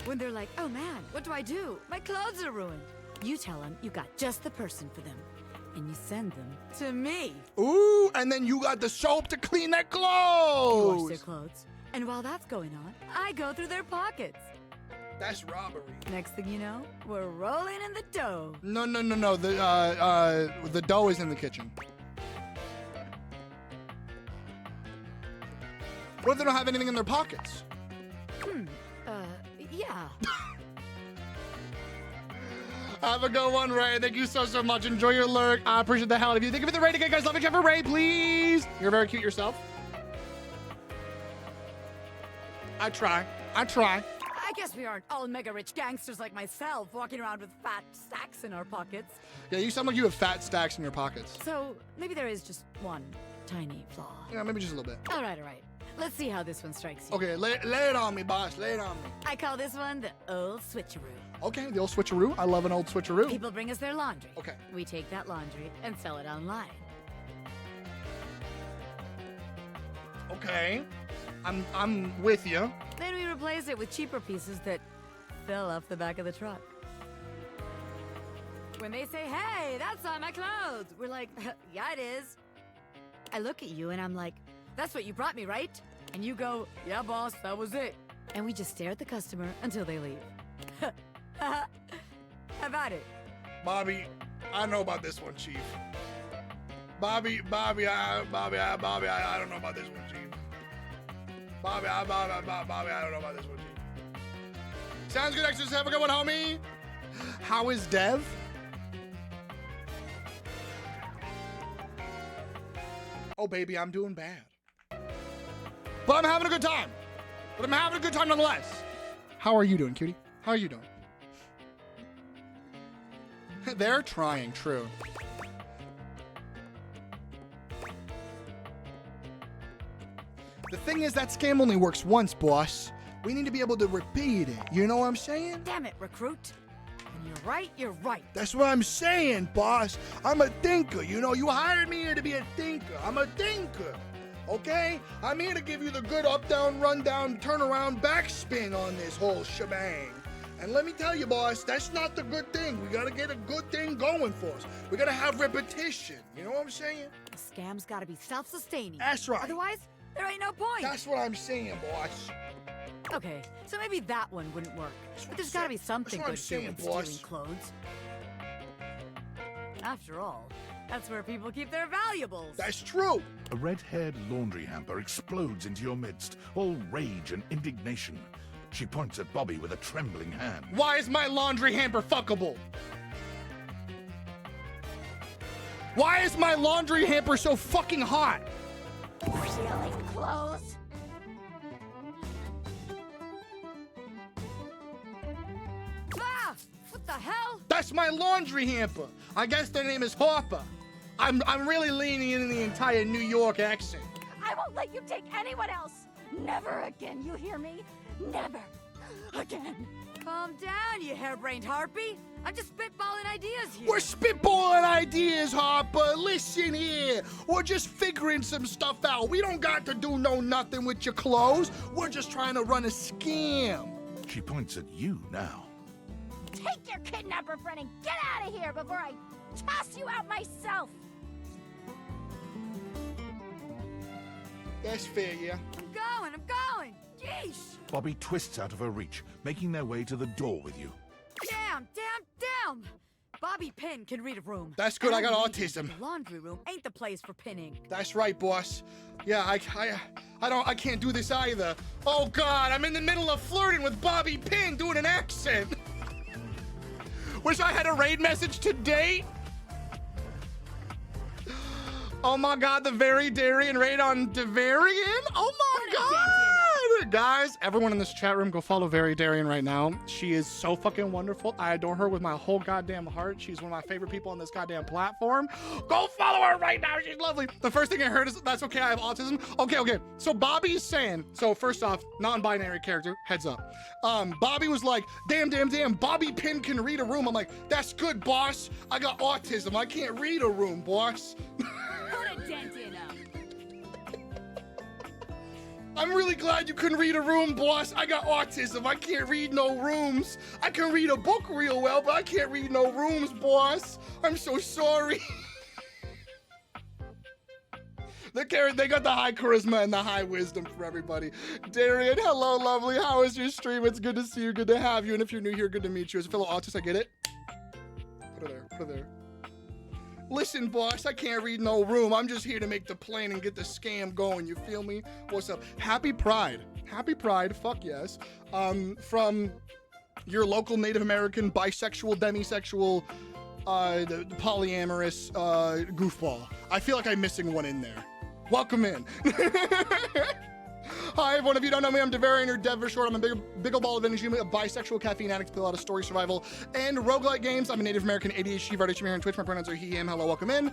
When they're like, oh man, what do I do? My clothes are ruined. You tell them you got just the person for them, and you send them to me. Ooh, and then you got the soap to clean their You clothes. wash their clothes, and while that's going on, I go through their pockets. That's robbery. Next thing you know, we're rolling in the dough. No. The dough is in the kitchen. What if they don't have anything in their pockets? Yeah. Have a good one, Ray. Thank you so much. Enjoy your lurk. I appreciate the hell out of you. Thank you for the rating, guys. Love each other, Ray, please. You're very cute yourself. I try. I guess we aren't all mega rich gangsters like myself walking around with fat stacks in our pockets. Yeah, you sound like you have fat stacks in your pockets. So maybe there is just one tiny flaw. Yeah, maybe just a little bit. All right. Let's see how this one strikes you. Okay, lay it on me, boss. Lay it on me. I call this one the old switcheroo. Okay, the old switcheroo. I love an old switcheroo. People bring us their laundry. Okay. We take that laundry and sell it online. Okay. I'm with you. Then we replace it with cheaper pieces that fell off the back of the truck. When they say, hey, that's on my clothes, we're like, yeah, it is. I look at you and I'm like, that's what you brought me, right? And you go, yeah, boss, that was it. And we just stare at the customer until they leave. How about it? Bobby, I know about this one, Chief. Bobby, I don't know about this one, Chief. Bobby, I don't know about this one, Chief. Sounds good, extras. Have a good one, homie. How is Dev? Oh, baby, I'm doing bad. But I'm having a good time. Nonetheless. How are you doing, cutie? How are you doing? They're trying, true. The thing is, that scam only works once, boss. We need to be able to repeat it. You know what I'm saying? Damn it, recruit. When you're right. That's what I'm saying, boss. I'm a thinker. You know, you hired me here to be a thinker. I'm a thinker. Okay? I'm here to give you the good up, down, run down, turn around, backspin on this whole shebang. And let me tell you, boss, that's not the good thing. We gotta get a good thing going for us. We gotta have repetition. You know what I'm saying? The scam's gotta be self-sustaining. That's right. Otherwise, there ain't no point. That's what I'm saying, boss. Okay, so maybe that one wouldn't work. But there's gotta be something good here with stealing clothes. After all, that's where people keep their valuables. That's true. A red-haired laundry hamper explodes into your midst, all rage and indignation. She points at Bobby with a trembling hand. Why is my laundry hamper fuckable? Why is my laundry hamper so fucking hot? Stealing clothes? Ah! What the hell? That's my laundry hamper. I guess their name is Harper. I'm really leaning into the entire New York accent. I won't let you take anyone else. Never again, you hear me? Never again. Calm down, you harebrained harpy. I'm just spitballing ideas here. We're spitballing ideas, Harper. Listen here. We're just figuring some stuff out. We don't got to do nothing with your clothes. We're just trying to run a scam. She points at you now. Take your kidnapper friend and get out of here before I toss you out myself. That's fair, yeah. I'm going. Yeesh. Bobby twists out of her reach, making their way to the door with you. Damn. Bobby Pin can read a room. That's good, I got autism. The laundry room ain't the place for pinning. That's right, boss. Yeah, I can't do this either. Oh God, I'm in the middle of flirting with Bobby Pin doing an accent. Wish I had a raid message today. Oh my God, the Very Darian raid on Devarian? Oh my God! Guys, everyone in this chat room, go follow Very Darian right now. She is so fucking wonderful. I adore her with my whole goddamn heart. She's one of my favorite people on this goddamn platform. Go follow her right now. She's lovely. The first thing I heard is, that's okay, I have autism. Okay. So Bobby's saying, so first off, non-binary character, heads up. Bobby was like, damn, Bobby Pin can read a room. I'm like, that's good, boss. I got autism. I can't read a room, boss. Put a dent in him. I'm really glad you couldn't read a room, boss. I got autism. I can't read no rooms. I can read a book real well, but I can't read no rooms, boss. I'm so sorry. They got the high charisma and the high wisdom for everybody. Darian, hello, lovely. How is your stream? It's good to see you. Good to have you. And if you're new here, good to meet you. As a fellow autist, I get it. Put her there. Put her there. Listen, boss, I can't read no room. I'm just here to make the plan and get the scam going. You feel me? What's up? Happy Pride. Happy Pride. Fuck yes. From your local Native American, bisexual, demisexual, polyamorous goofball. I feel like I'm missing one in there. Welcome in. Hi, everyone. If you don't know me, I'm Devarian, or Dev for short. I'm a big old ball of energy, a bisexual caffeine addict, play a lot of story survival and roguelike games. I'm a Native American ADHD artist here on Twitch. My pronouns are he, him. Hello, welcome in.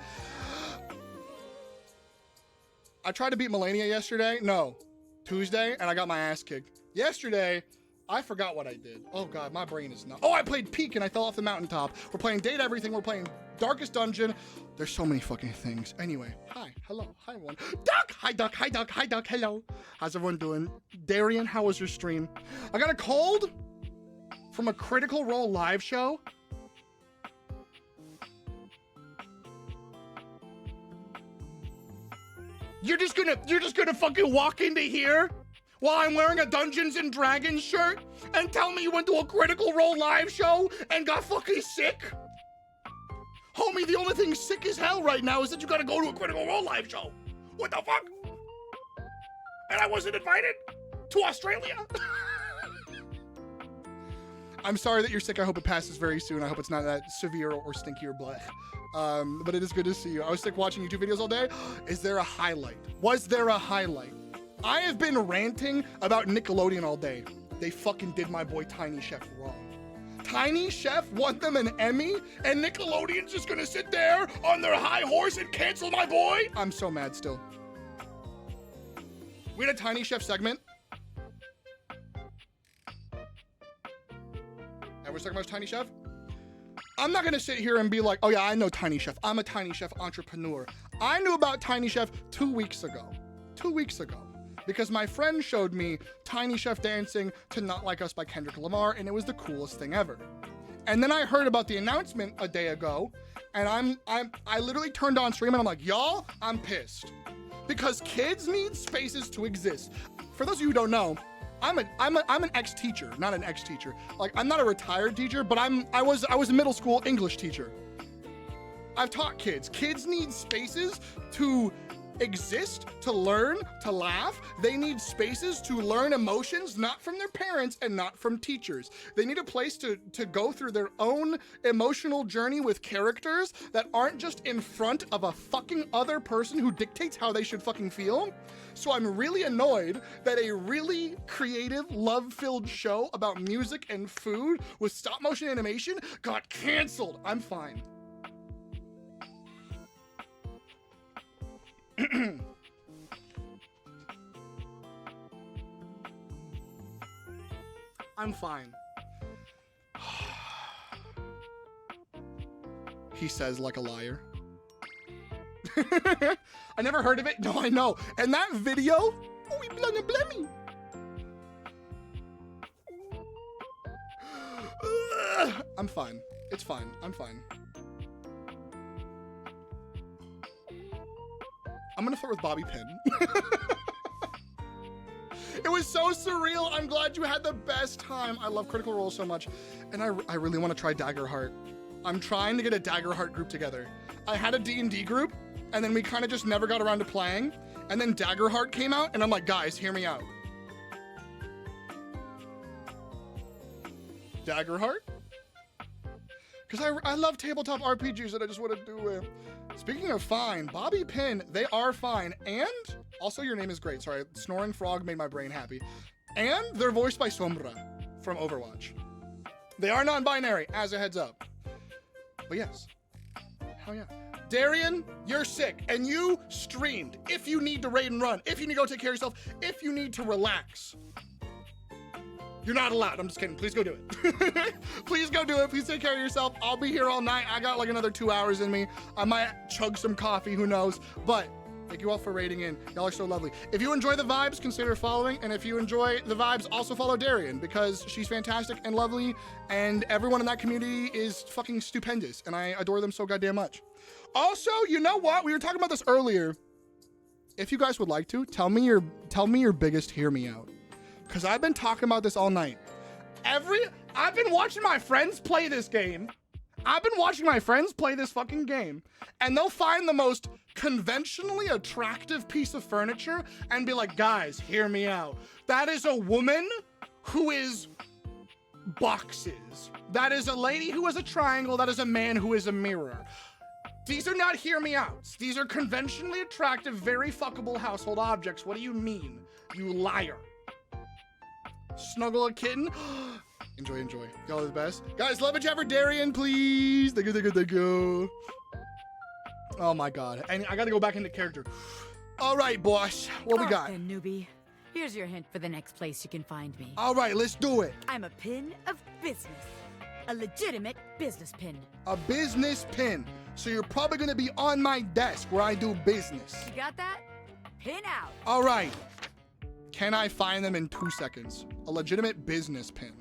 I tried to beat Melania yesterday. No, Tuesday, and I got my ass kicked. Yesterday, I forgot what I did. Oh God, my brain is not. Oh, I played Peak and I fell off the mountaintop. We're playing Date Everything. We're playing Darkest Dungeon. There's so many fucking things. Anyway, hi, hello, hi everyone. Duck, hi Duck, hi Duck, hi Duck, hello. How's everyone doing? Darian, how was your stream? I got a cold from a Critical Role live show. You're just gonna fucking walk into here while I'm wearing a Dungeons and Dragons shirt and tell me you went to a Critical Role live show and got fucking sick? Homie, the only thing sick as hell right now is that you gotta go to a Critical Role live show. What the fuck? And I wasn't invited to Australia? I'm sorry that you're sick. I hope it passes very soon. I hope it's not that severe or stinky or black. But it is good to see you. I was sick watching YouTube videos all day. Is there a highlight? Was there a highlight? I have been ranting about Nickelodeon all day. They fucking did my boy Tiny Chef wrong. Tiny Chef won them an Emmy, and Nickelodeon's just gonna sit there on their high horse and cancel my boy? I'm so mad still. We had a Tiny Chef segment. Ever talking about Tiny Chef? I'm not gonna sit here and be like, oh yeah, I know Tiny Chef. I'm a Tiny Chef entrepreneur. I knew about Tiny Chef 2 weeks ago. 2 weeks ago. Because my friend showed me Tiny Chef dancing to Not Like Us by Kendrick Lamar, and it was the coolest thing ever. And then I heard about the announcement a day ago, and I literally turned on stream and I'm like, y'all, I'm pissed. Because kids need spaces to exist. For those of you who don't know, I'm an ex-teacher, not an ex-teacher. Like, I'm not a retired teacher, but I was a middle school English teacher. I've taught kids. Kids need spaces to exist, to learn, to laugh. They need spaces to learn emotions, not from their parents and not from teachers. They need a place to go through their own emotional journey with characters that aren't just in front of a fucking other person who dictates how they should fucking feel. So I'm really annoyed that a really creative, love-filled show about music and food with stop-motion animation got canceled. I'm fine. I'm fine. He says like a liar. I never heard of it. No, I know. And that video, oh, we blung and blemmy. I'm fine. It's fine. I'm fine. I'm gonna flirt with Bobby Pin. It was so surreal. I'm glad you had the best time. I love Critical Role so much. And I really want to try Daggerheart. I'm trying to get a Daggerheart group together. I had a D&D group, and then we kind of just never got around to playing. And then Daggerheart came out, and I'm like, guys, hear me out. Daggerheart? Because I love tabletop RPGs that I just want to do with. Speaking of fine, Bobby Pin, they are fine. And also your name is great. Sorry, Snoring Frog made my brain happy. And they're voiced by Sombra from Overwatch. They are non-binary, as a heads up. But yes, hell yeah. Darian, you're sick, and you streamed. If you need to raid and run, if you need to go take care of yourself, if you need to relax. You're not allowed. I'm just kidding. Please go do it. Please go do it. Please take care of yourself. I'll be here all night. I got like another 2 hours in me. I might chug some coffee. Who knows? But Thank you all for rating in. Y'all are so lovely. If you enjoy the vibes, consider following. And if you enjoy the vibes, also follow Darian because she's fantastic and lovely. And everyone in that community is fucking stupendous. And I adore them so goddamn much. Also, you know what? We were talking about this earlier. If you guys would like to, tell me your biggest hear me out. Because I've been talking about this all night. I've been watching my friends play this game. I've been watching my friends play this fucking game, and they'll find the most conventionally attractive piece of furniture and be like, guys, hear me out. That is a woman who is boxes. That is a lady who is a triangle. That is a man who is a mirror. These are not hear me outs. These are conventionally attractive, very fuckable household objects. What do you mean, you liar? Snuggle a kitten. Enjoy. Y'all are the best. Guys, love each other, Darian, please. Thank you. Oh my God. And I gotta go back into character. All right, boss. What we got? Then, newbie. Here's your hint for the next place you can find me. All right, let's do it. I'm a pin of business. A legitimate business pin. A business pin. So you're probably gonna be on my desk where I do business. You got that? Pin out. All right. Can I find them in 2 seconds? A legitimate business pin.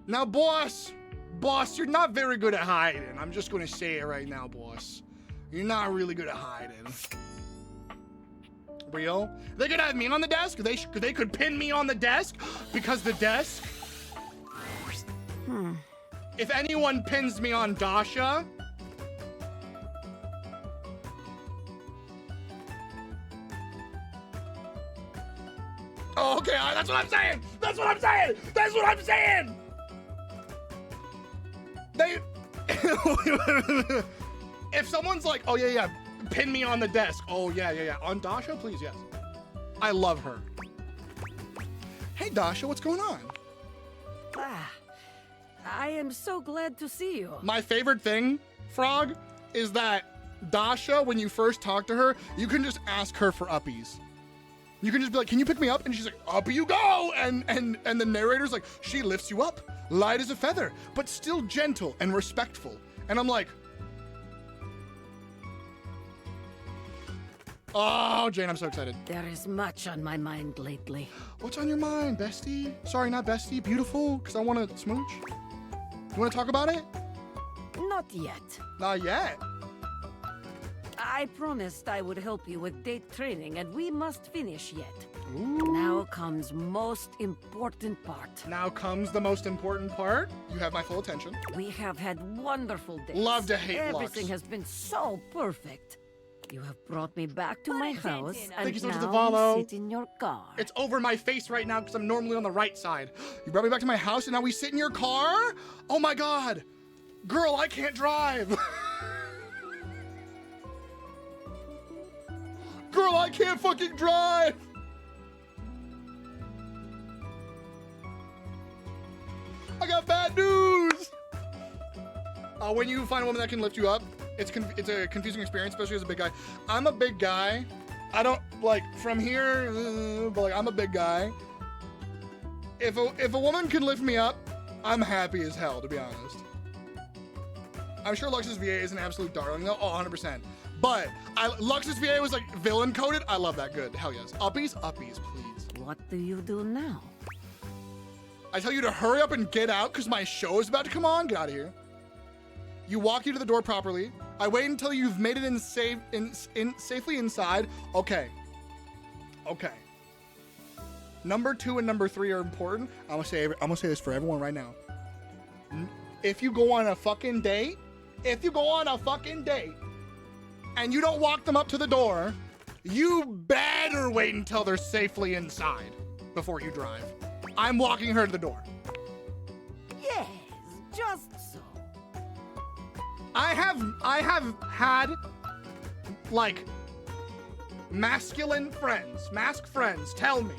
Now, boss, you're not very good at hiding. I'm just gonna say it right now, boss. You're not really good at hiding. Real? They could have me on the desk. They could pin me on the desk because the desk. If anyone pins me on Dasha. Oh, okay, that's what I'm saying. That's what I'm saying. If someone's like, oh yeah, pin me on the desk. Oh yeah. On Dasha, please, yes. I love her. Hey Dasha, what's going on? I am so glad to see you. My favorite thing, Frog, is that Dasha, when you first talk to her, you can just ask her for uppies. You can just be like, can you pick me up? And she's like, up you go. And the narrator's like, she lifts you up, light as a feather, but still gentle and respectful. And I'm like, oh, Jane, I'm so excited. There is much on my mind lately. What's on your mind, bestie? Sorry, not bestie, beautiful, because I want to smooch. You want to talk about it? Not yet. Not yet? I promised I would help you with date training, and we must finish yet. Ooh. Now comes most important part. Now comes the most important part. You have my full attention. We have had wonderful days. Love to hate Everything Lux. has been so perfect. You have brought me back to my house, and Thank you so much, now Devalo. we sit in your car. It's over my face right now because I'm normally on the right side. You brought me back to my house and now we sit in your car? Oh my God. Girl, I can't drive. Girl, I can't fucking drive. I got bad news. When you find a woman that can lift you up, it's a confusing experience, especially as a big guy. I'm a big guy. I don't, like, from here, but, like, I'm a big guy. If a woman can lift me up, I'm happy as hell, to be honest. I'm sure Lux's VA is an absolute darling, though. Oh, 100%. But Lux's VA was, like, villain-coded. I love that. Good. Hell yes. Uppies, please. What do you do now? I tell you to hurry up and get out because my show is about to come on. Get out of here. You walk you to the door properly. I wait until you've made it safely inside. Okay. Number 2 and number 3 are important. I'm gonna say this for everyone right now. If you go on a fucking date, and you don't walk them up to the door, you better wait until they're safely inside before you drive. I'm walking her to the door. Yes, just so. I have had, like, mask friends tell me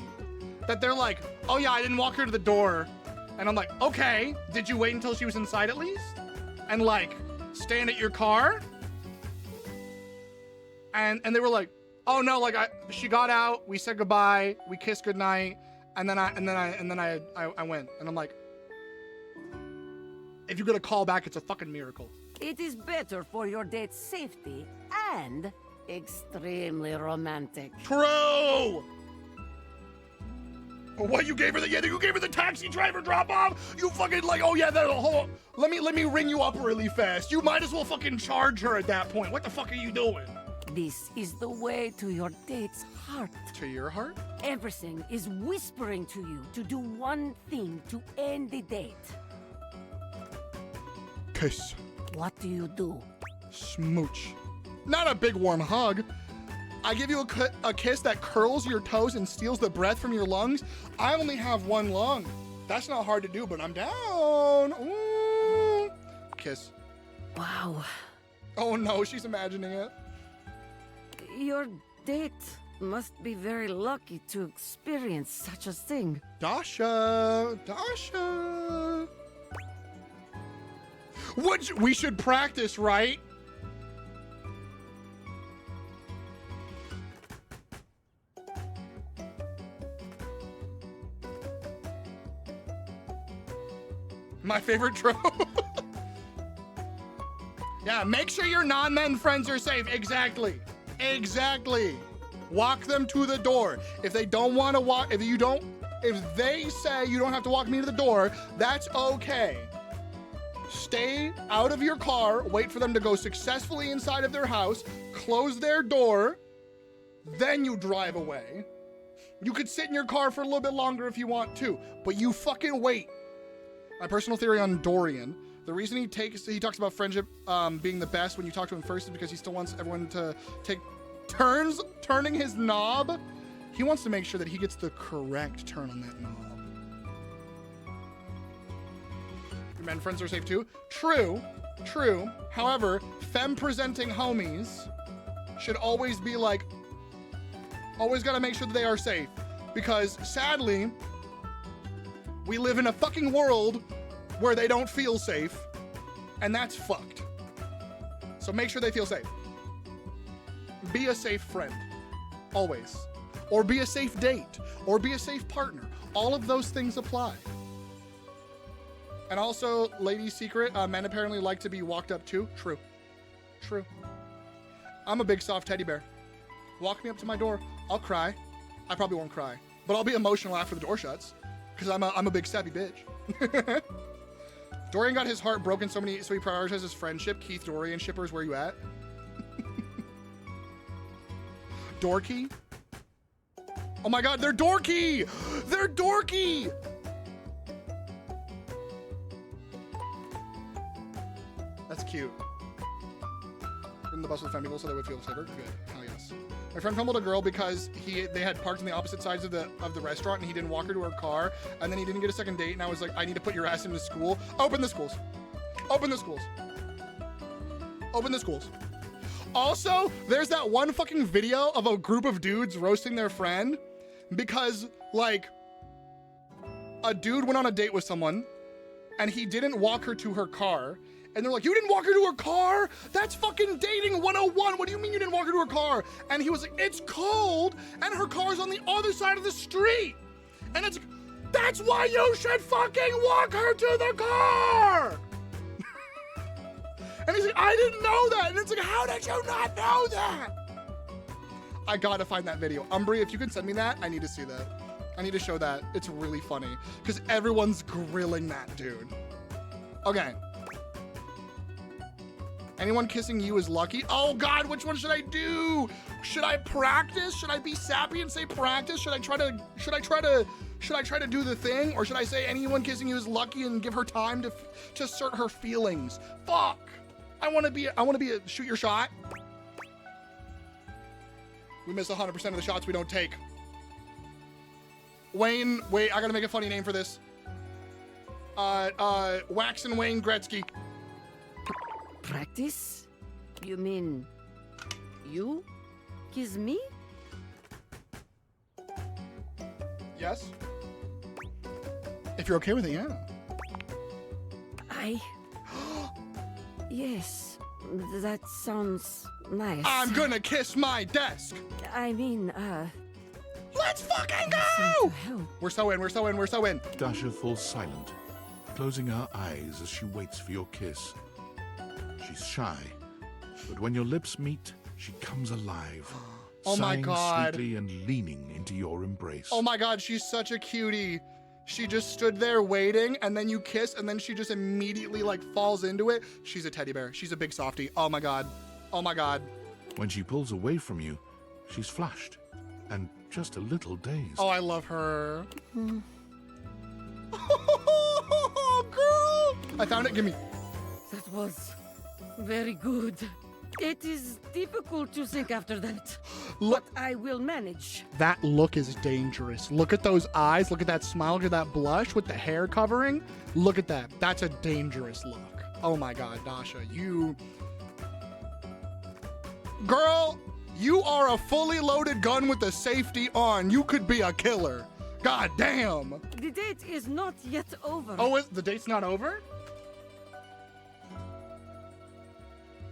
that they're like, oh yeah, I didn't walk her to the door. And I'm like, okay, did you wait until she was inside at least? And, like, stand at your car? And they were like, Oh no, like she got out, we said goodbye, we kissed goodnight, and then I went, and I'm like, if you're gonna call back, it's a fucking miracle. It is better for your date's safety and extremely romantic. True! What, you gave her you gave her the taxi driver drop off? You fucking like, oh yeah, hold on. Let me ring you up really fast. You might as well fucking charge her at that point. What the fuck are you doing? This is the way to your date's heart. To your heart? Everything is whispering to you to do one thing to end the date. Kiss. What do you do? Smooch. Not a big warm hug. I give you a kiss that curls your toes and steals the breath from your lungs. I only have one lung. That's not hard to do, but I'm down. Ooh. Kiss. Wow. Oh no, she's imagining it. Your date must be very lucky to experience such a thing. Dasha. We should practice, right? My favorite trope. Yeah, make sure your non-men friends are safe. Exactly. Walk them to the door. If they don't want to walk, if they say you don't have to walk me to the door, that's okay. Stay out of your car, wait for them to go successfully inside of their house, close their door, then you drive away. You could sit in your car for a little bit longer if you want to, but you fucking wait. My personal theory on Dorian, the reason he talks about friendship being the best when you talk to him first is because he still wants everyone to take turns turning his knob. He wants to make sure that he gets the correct turn on that knob. Your men friends are safe too. True. However, femme-presenting homies should always be like, always gotta make sure that they are safe. Because sadly, we live in a fucking world where they don't feel safe, and that's fucked. So make sure they feel safe. Be a safe friend, always. Or be a safe date, or be a safe partner. All of those things apply. And also, ladies' secret, men apparently like to be walked up to. True. I'm a big soft teddy bear. Walk me up to my door, I'll cry. I probably won't cry, but I'll be emotional after the door shuts. Because I'm a big sappy bitch. Dorian got his heart broken so he prioritizes his friendship. Keith Dorian shippers, where you at? Dorky? Oh my god, they're dorky! They're dorky! That's cute. In the bus with femme people so they would feel safer. Good. Hell yes. My friend fumbled a girl because they had parked on the opposite sides of the restaurant and he didn't walk her to her car, and then he didn't get a second date, and I was like, I need to put your ass into school. Open the schools. Open the schools. Open the schools. Also, there's that one fucking video of a group of dudes roasting their friend because, like, a dude went on a date with someone and he didn't walk her to her car. And they're like, you didn't walk her to her car? That's fucking dating 101. What do you mean you didn't walk her to her car? And he was like, it's cold and her car's on the other side of the street. And it's like, that's why you should fucking walk her to the car. And he's like, I didn't know that. And it's like, how did you not know that? I gotta find that video. Umbri, if you can send me that, I need to see that. I need to show that. It's really funny because everyone's grilling that dude. Okay. Anyone kissing you is lucky. Oh God, which one should I do? Should I practice? Should I be sappy and say practice? Should I try to do the thing? Or should I say anyone kissing you is lucky and give her time to assert her feelings? Fuck. I want to be a shoot your shot. We miss 100% of the shots we don't take. Wayne, wait, I gotta make a funny name for this. Wax and Wayne Gretzky. Practice? You mean you kiss me? Yes. If you're okay with it, yeah. Yes, that sounds nice. I'm gonna kiss my desk. I mean, let's fucking go! We're so in, we're so in, we're so in. Dasha falls silent, closing her eyes as she waits for your kiss. She's shy, but when your lips meet, she comes alive. Oh my sighing God. sweetly and leaning into your embrace. Oh my God, she's such a cutie. She just stood there waiting, and then you kiss, and then she just immediately like falls into it. She's a teddy bear. She's a big softie. Oh my God. Oh my God. When she pulls away from you, she's flushed and just a little dazed. Oh, I love her. Oh, girl. I found it. Give me. That was very good. It is difficult to think after that. Look. But I will manage. That look is dangerous. Look at those eyes. Look at that smile. Look at that blush with the hair covering. Look at that. That's a dangerous look. Oh my God, Dasha, you... Girl, you are a fully loaded gun with the safety on. You could be a killer. God damn. The date is not yet over. Oh, the date's not over?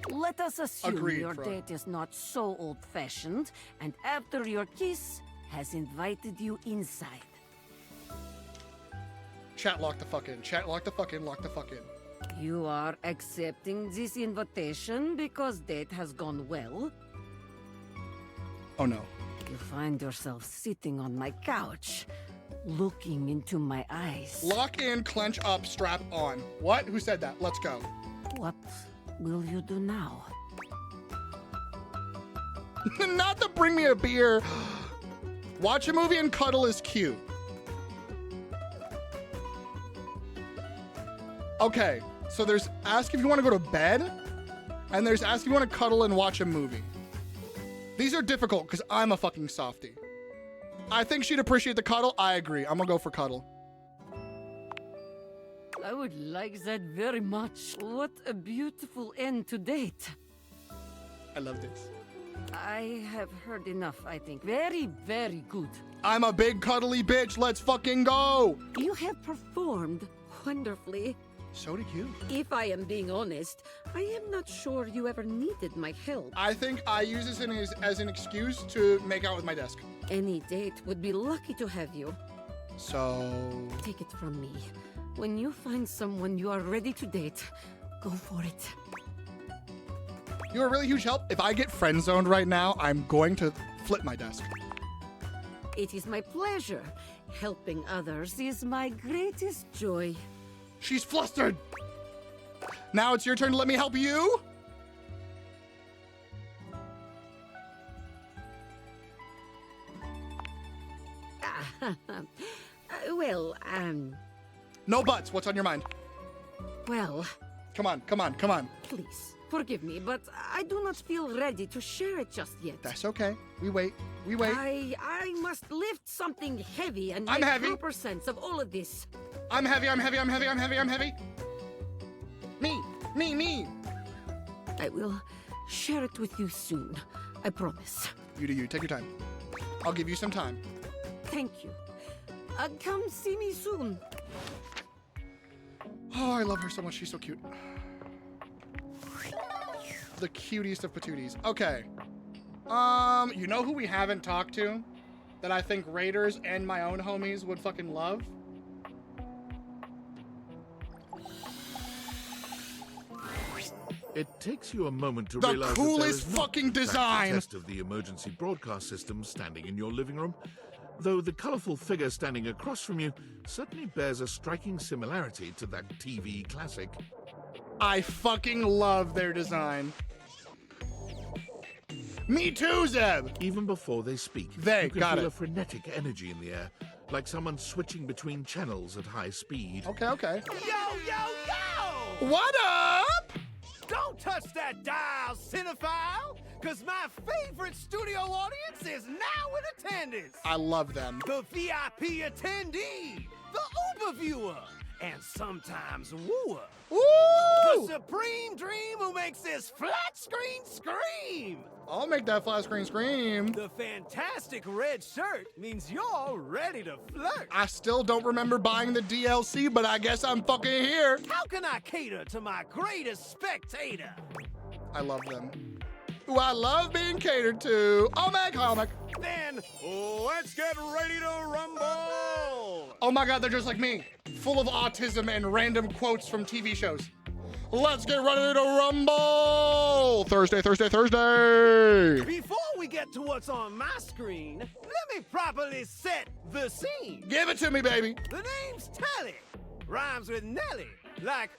Let us assume Agreed, your Fro. date is not so old-fashioned, and after your kiss, has invited you inside. Chat, lock the fuck in. Chat, lock the fuck in. Lock the fuck in. You are accepting this invitation because date has gone well. Oh no. You find yourself sitting on my couch, looking into my eyes. Lock in, clench up, strap on. What? Who said that? Let's go. What will you do now? Not to bring me a beer. Watch a movie and cuddle is cute. Okay, so there's ask if you want to go to bed, and there's ask if you want to cuddle and watch a movie. These are difficult because I'm a fucking softie. I think she'd appreciate the cuddle. I agree. I'm gonna go for cuddle. I would like that very much. What a beautiful end to date. I love this. I have heard enough, I think. Very, very good. I'm a big cuddly bitch. Let's fucking go. You have performed wonderfully. So did you. If I am being honest, I am not sure you ever needed my help. I think I use this as an excuse to make out with my desk. Any date would be lucky to have you. So... Take it from me. When you find someone you are ready to date, go for it. You're a really huge help. If I get friend zoned right now, I'm going to flip my desk. It is my pleasure. Helping others is my greatest joy. She's flustered. Now it's your turn to let me help you. Well, No buts. What's on your mind? Well... Come on, come on, come on. Please, forgive me, but I do not feel ready to share it just yet. That's okay. We wait. We wait. I must lift something heavy and I'm make heavy. proper sense of all of this. I'm heavy, I'm heavy, I'm heavy, I'm heavy, I'm heavy. Me. I will share it with you soon. I promise. You do you. Take your time. I'll give you some time. Thank you. Come see me soon. Oh, I love her so much. She's so cute. The cutest of patooties. Okay. You know who we haven't talked to that I think Raiders and my own homies would fucking love? It takes you a moment to The realize coolest that there is fucking not design. a test of the emergency broadcast system standing in your living room, though the colorful figure standing across from you certainly bears a striking similarity to that TV classic. I fucking love their design. Me too, Zeb! Even before they speak, you can got feel it. a frenetic energy in the air, like someone switching between channels at high speed. Okay. Yo! What up? Don't touch that dial, cinephile, because my favorite studio audience is now in attendance. I love them. The VIP attendee, the Uber viewer, and sometimes wooer. Ooh! The supreme dream who makes this flat screen scream. I'll make that flat screen scream. The fantastic red shirt means you're ready to flirt. I still don't remember buying the DLC, but I guess I'm fucking here. How can I cater to my greatest spectator? I love them. Ooh, I love being catered to. Oh my God. Then let's get ready to rumble. Oh my God, they're just like me, full of autism and random quotes from TV shows. Let's get ready to rumble. Thursday. Before we get to what's on my screen, let me properly set the scene. Give it to me, baby. The name's Telly. Rhymes with Nelly. Like,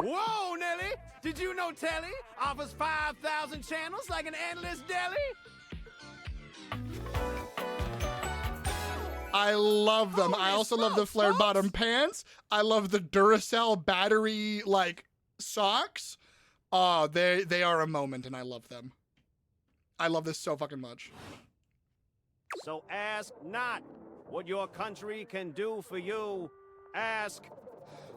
whoa, Nelly, did you know Telly offers 5,000 channels like an endless deli? I love them. I also love the flared bottom pants. I love the Duracell battery, like, socks. Oh, they are a moment, and I love them. I love this so fucking much. So ask not what your country can do for you. Ask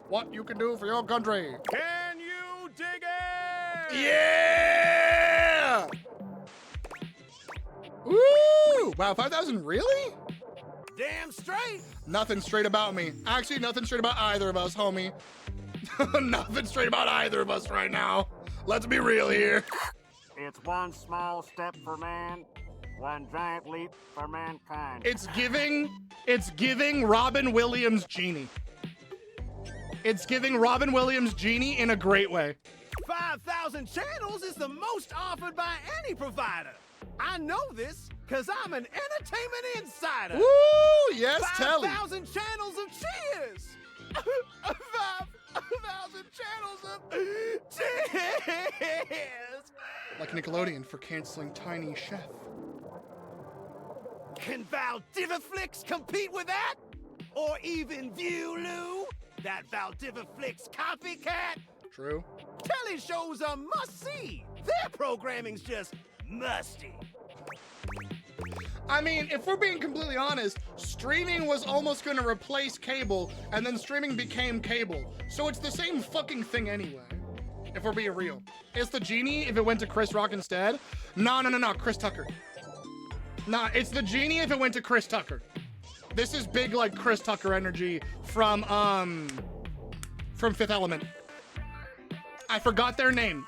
what you can do for your country. Can you dig it? Yeah! Woo! Wow, 5,000, really? Damn straight. Nothing straight about me. Actually, nothing straight about either of us, homie. Nothing straight about either of us right now. Let's be real here. It's one small step for man, one giant leap for mankind. It's giving Robin Williams Genie. It's giving Robin Williams Genie in a great way. 5,000 channels is the most offered by any provider. I know this because I'm an entertainment insider. Woo! Yes, Telly. 5,000 channels of cheers. 5,000 channels of cheers. Like Nickelodeon for canceling Tiny Chef. Can Valdiviflix compete with that? Or even Viewloo? That Valdiviflix copycat? True. Telly shows are must-see. Their programming's just musty. I mean, if we're being completely honest, streaming was almost going to replace cable, and then streaming became cable. So it's the same fucking thing anyway, if we're being real. It's the Genie if it went to Chris Rock instead. No, Chris Tucker. Nah, it's the Genie if it went to Chris Tucker. This is big, like, Chris Tucker energy from Fifth Element. I forgot their name.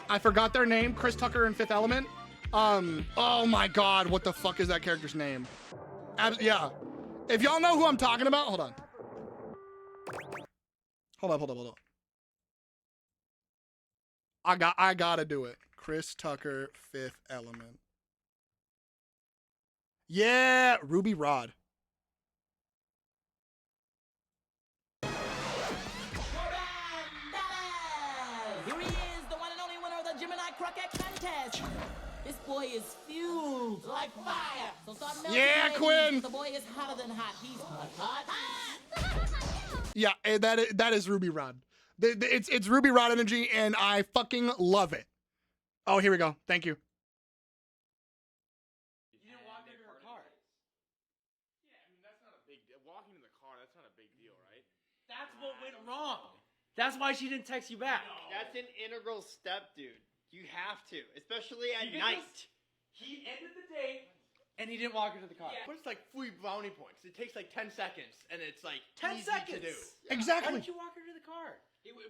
Chris Tucker and Fifth Element. Oh my God, what the fuck is that character's name? Yeah. If y'all know who I'm talking about, hold on. Hold up. I gotta do it. Chris Tucker, Fifth Element. Yeah, Ruby Rod. Here he is, the one and only winner of the Gemini Croquette contest. This boy is fueled like fire. So start melting, yeah, ladies. Quinn. The boy is hotter than hot. He's hot. Yeah, that is Ruby Rod. It's Ruby Rod energy, and I fucking love it. Oh, here we go. Thank you. You didn't walk into her car. Yeah, I mean, that's not a big deal. Walking in the car, that's not a big deal, right? That's what went wrong. That's why she didn't text you back. No. That's an integral step, dude. You have to, especially at night. He ended the date, and he didn't walk her to the car. Yeah. But it's like free brownie points. It takes like 10 seconds, and it's like 10 easy seconds to do. Exactly. Why didn't you walk her to the car?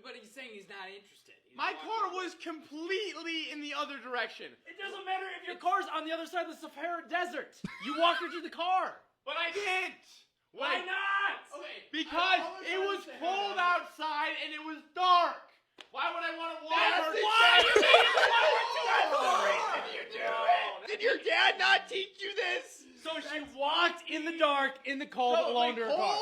But he's saying he's not interested. My car was completely in the other direction. It doesn't matter if your car's on the other side of the Sahara Desert. You walk her to the car. But I didn't. Why not? Okay. Because it was cold outside and it was dark. Why would I want to walk her? Why you made it? That's the reason you do it. Did your dad not teach you this? So she walked in the dark, in the cold, alone to her car.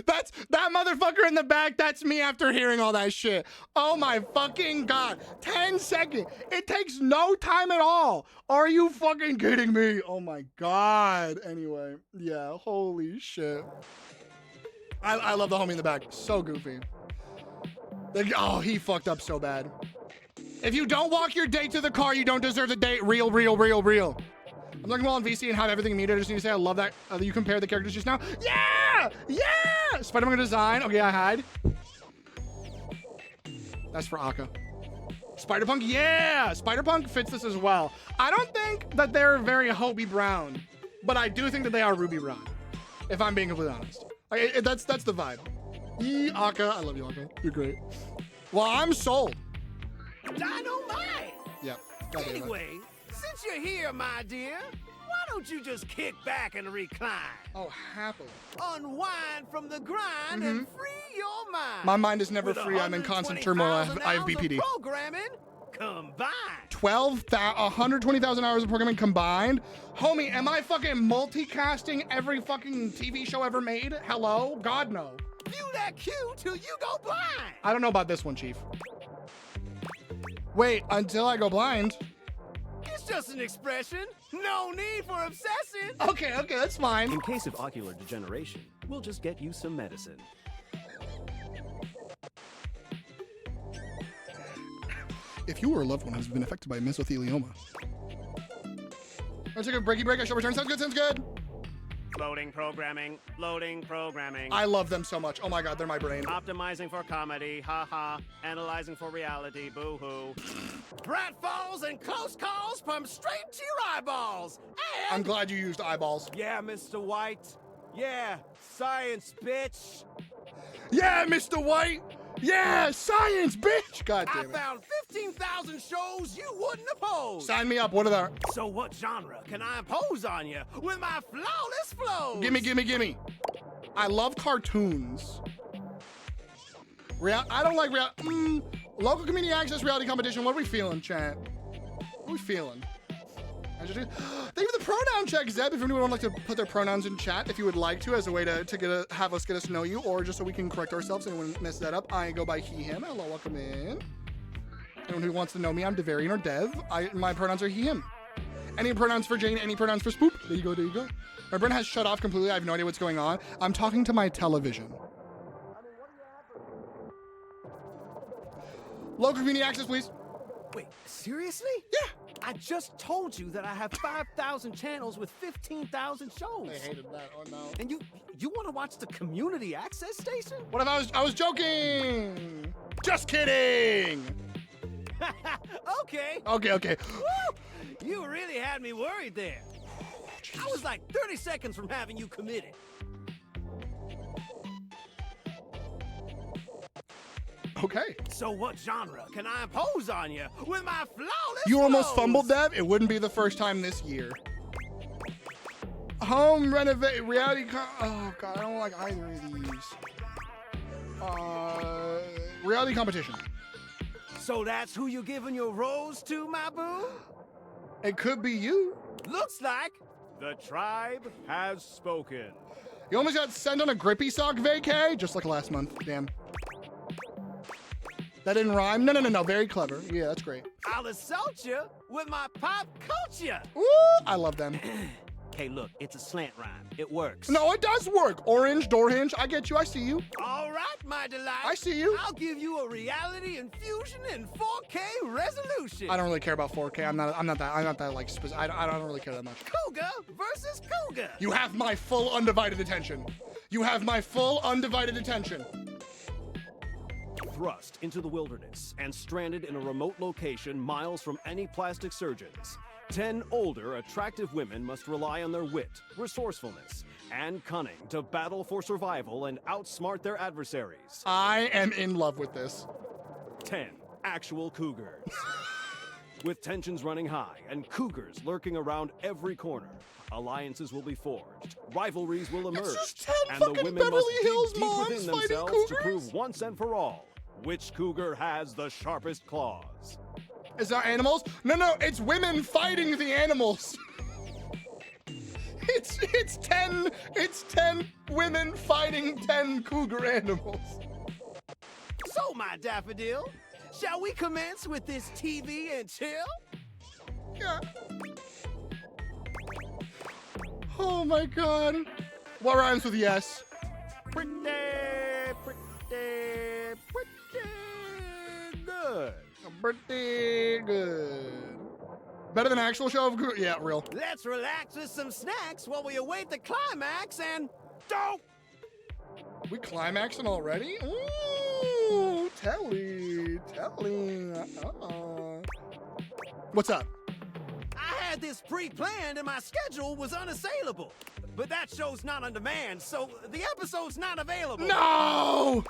That's that motherfucker in the back. That's me after hearing all that shit. Oh my fucking God. 10 seconds. It takes no time at all. Are you fucking kidding me? Oh my God. Anyway, yeah, holy shit. I love the homie in the back. So goofy. Oh, he fucked up so bad. If you don't walk your date to the car, you don't deserve the date. Real. I'm looking well on VC and have everything muted. I just need to say I love that you compared the characters just now. Yeah! Spider-Man design. Okay, I hide. That's for Akka. Spider-Punk, yeah! Spider-Punk fits this as well. I don't think that they're very Hobie Brown, but I do think that they are Ruby Rod, if I'm being completely honest. Like, that's the vibe. Akka, I love you, Akka. You're great. Well, I'm sold. Dynamite! Yep. Anyway, since you're here, my dear, why don't you just kick back and recline? Oh, happily. Unwind from the grind and free your mind. My mind is never With free. I'm in constant turmoil. I have BPD. Programming combined. 120,000 hours of programming combined? Homie, am I fucking multicasting every fucking TV show ever made? Hello? God, no. View that cue till you go blind. I don't know about this one, Chief. Wait, until I go blind? It's just an expression. No need for obsessing. Okay, that's fine. In case of ocular degeneration, we'll just get you some medicine. If you or a loved one has been affected by mesothelioma. Let's take a breaky break. I shall return. Sounds good. Loading programming. I love them so much. Oh my god, they're my brain. Optimizing for comedy, haha. Analyzing for reality, boo-hoo. Pratfalls and close calls from straight to your eyeballs. And I'm glad you used eyeballs. yeah, Mr. White. Yeah, science, bitch. Yeah, Mr. White. Yeah, science, bitch. God damn it. I found 15,000 shows you wouldn't oppose. Sign me up. What are there? So what genre can I impose on you with my flawless flows? Gimme. I love cartoons. I don't like local community access reality competition. What are we feeling, chat? What are we feeling? Thank you for the pronoun check, Zeb. If anyone would like to put their pronouns in chat, if you would like to, as a way to have us get us to know you, or just so we can correct ourselves. Anyone mess that up, I go by he, him. Hello, welcome in. Anyone who wants to know me, I'm Devarian or Dev. My pronouns are he, him. Any pronouns for Jane, any pronouns for Spoop. There you go. My brain has shut off completely. I have no idea what's going on. I'm talking to my television. Local community access, please. Wait, seriously? Yeah. I just told you that I have 5,000 channels with 15,000 shows. I hated that. Oh no. And you want to watch the community access station? What if I was joking? Just kidding. Okay. Woo! You really had me worried there. I was like 30 seconds from having you committed. Okay. So what genre can I impose on you with my flawless You almost flows? fumbled, Dev. It wouldn't be the first time this year. Home renovate reality. Oh god, I don't like either of these. Reality competition. So that's who you giving your rose to, my boo? It could be you. Looks like The tribe has spoken. You almost got sent on a grippy sock vacay, just like last month. Damn. That didn't rhyme. No. Very clever. Yeah, that's great. I'll assault you with my pop culture. Ooh, I love them. Hey, look, it's a slant rhyme. It works. No, it does work. Orange, door hinge. I get you. I see you. All right, my delight. I see you. I'll give you a reality infusion in 4K resolution. I don't really care about 4K. I'm not that like I don't really care that much. Cougar versus Cougar. You have my full undivided attention. Thrust into the wilderness and stranded in a remote location miles from any plastic surgeons. 10 older, attractive women must rely on their wit, resourcefulness, and cunning to battle for survival and outsmart their adversaries. I am in love with this. 10 actual cougars. With tensions running high and cougars lurking around every corner, alliances will be forged, rivalries will emerge, and the women must dig deep within themselves to prove once and for all which cougar has the sharpest claws. Is there animals? No, it's women fighting the animals. It's 10 women fighting 10 cougar animals. So, my daffodil, shall we commence with this TV and chill? Yeah. Oh my god. What rhymes with yes? Pretty good. Pretty good. Better than actual show of cougar? Yeah, real. Let's relax with some snacks while we await the climax and don't. We climaxing already? Ooh, telly. What's up? I had this pre-planned and my schedule was unassailable. But that show's not on demand, so the episode's not available. No!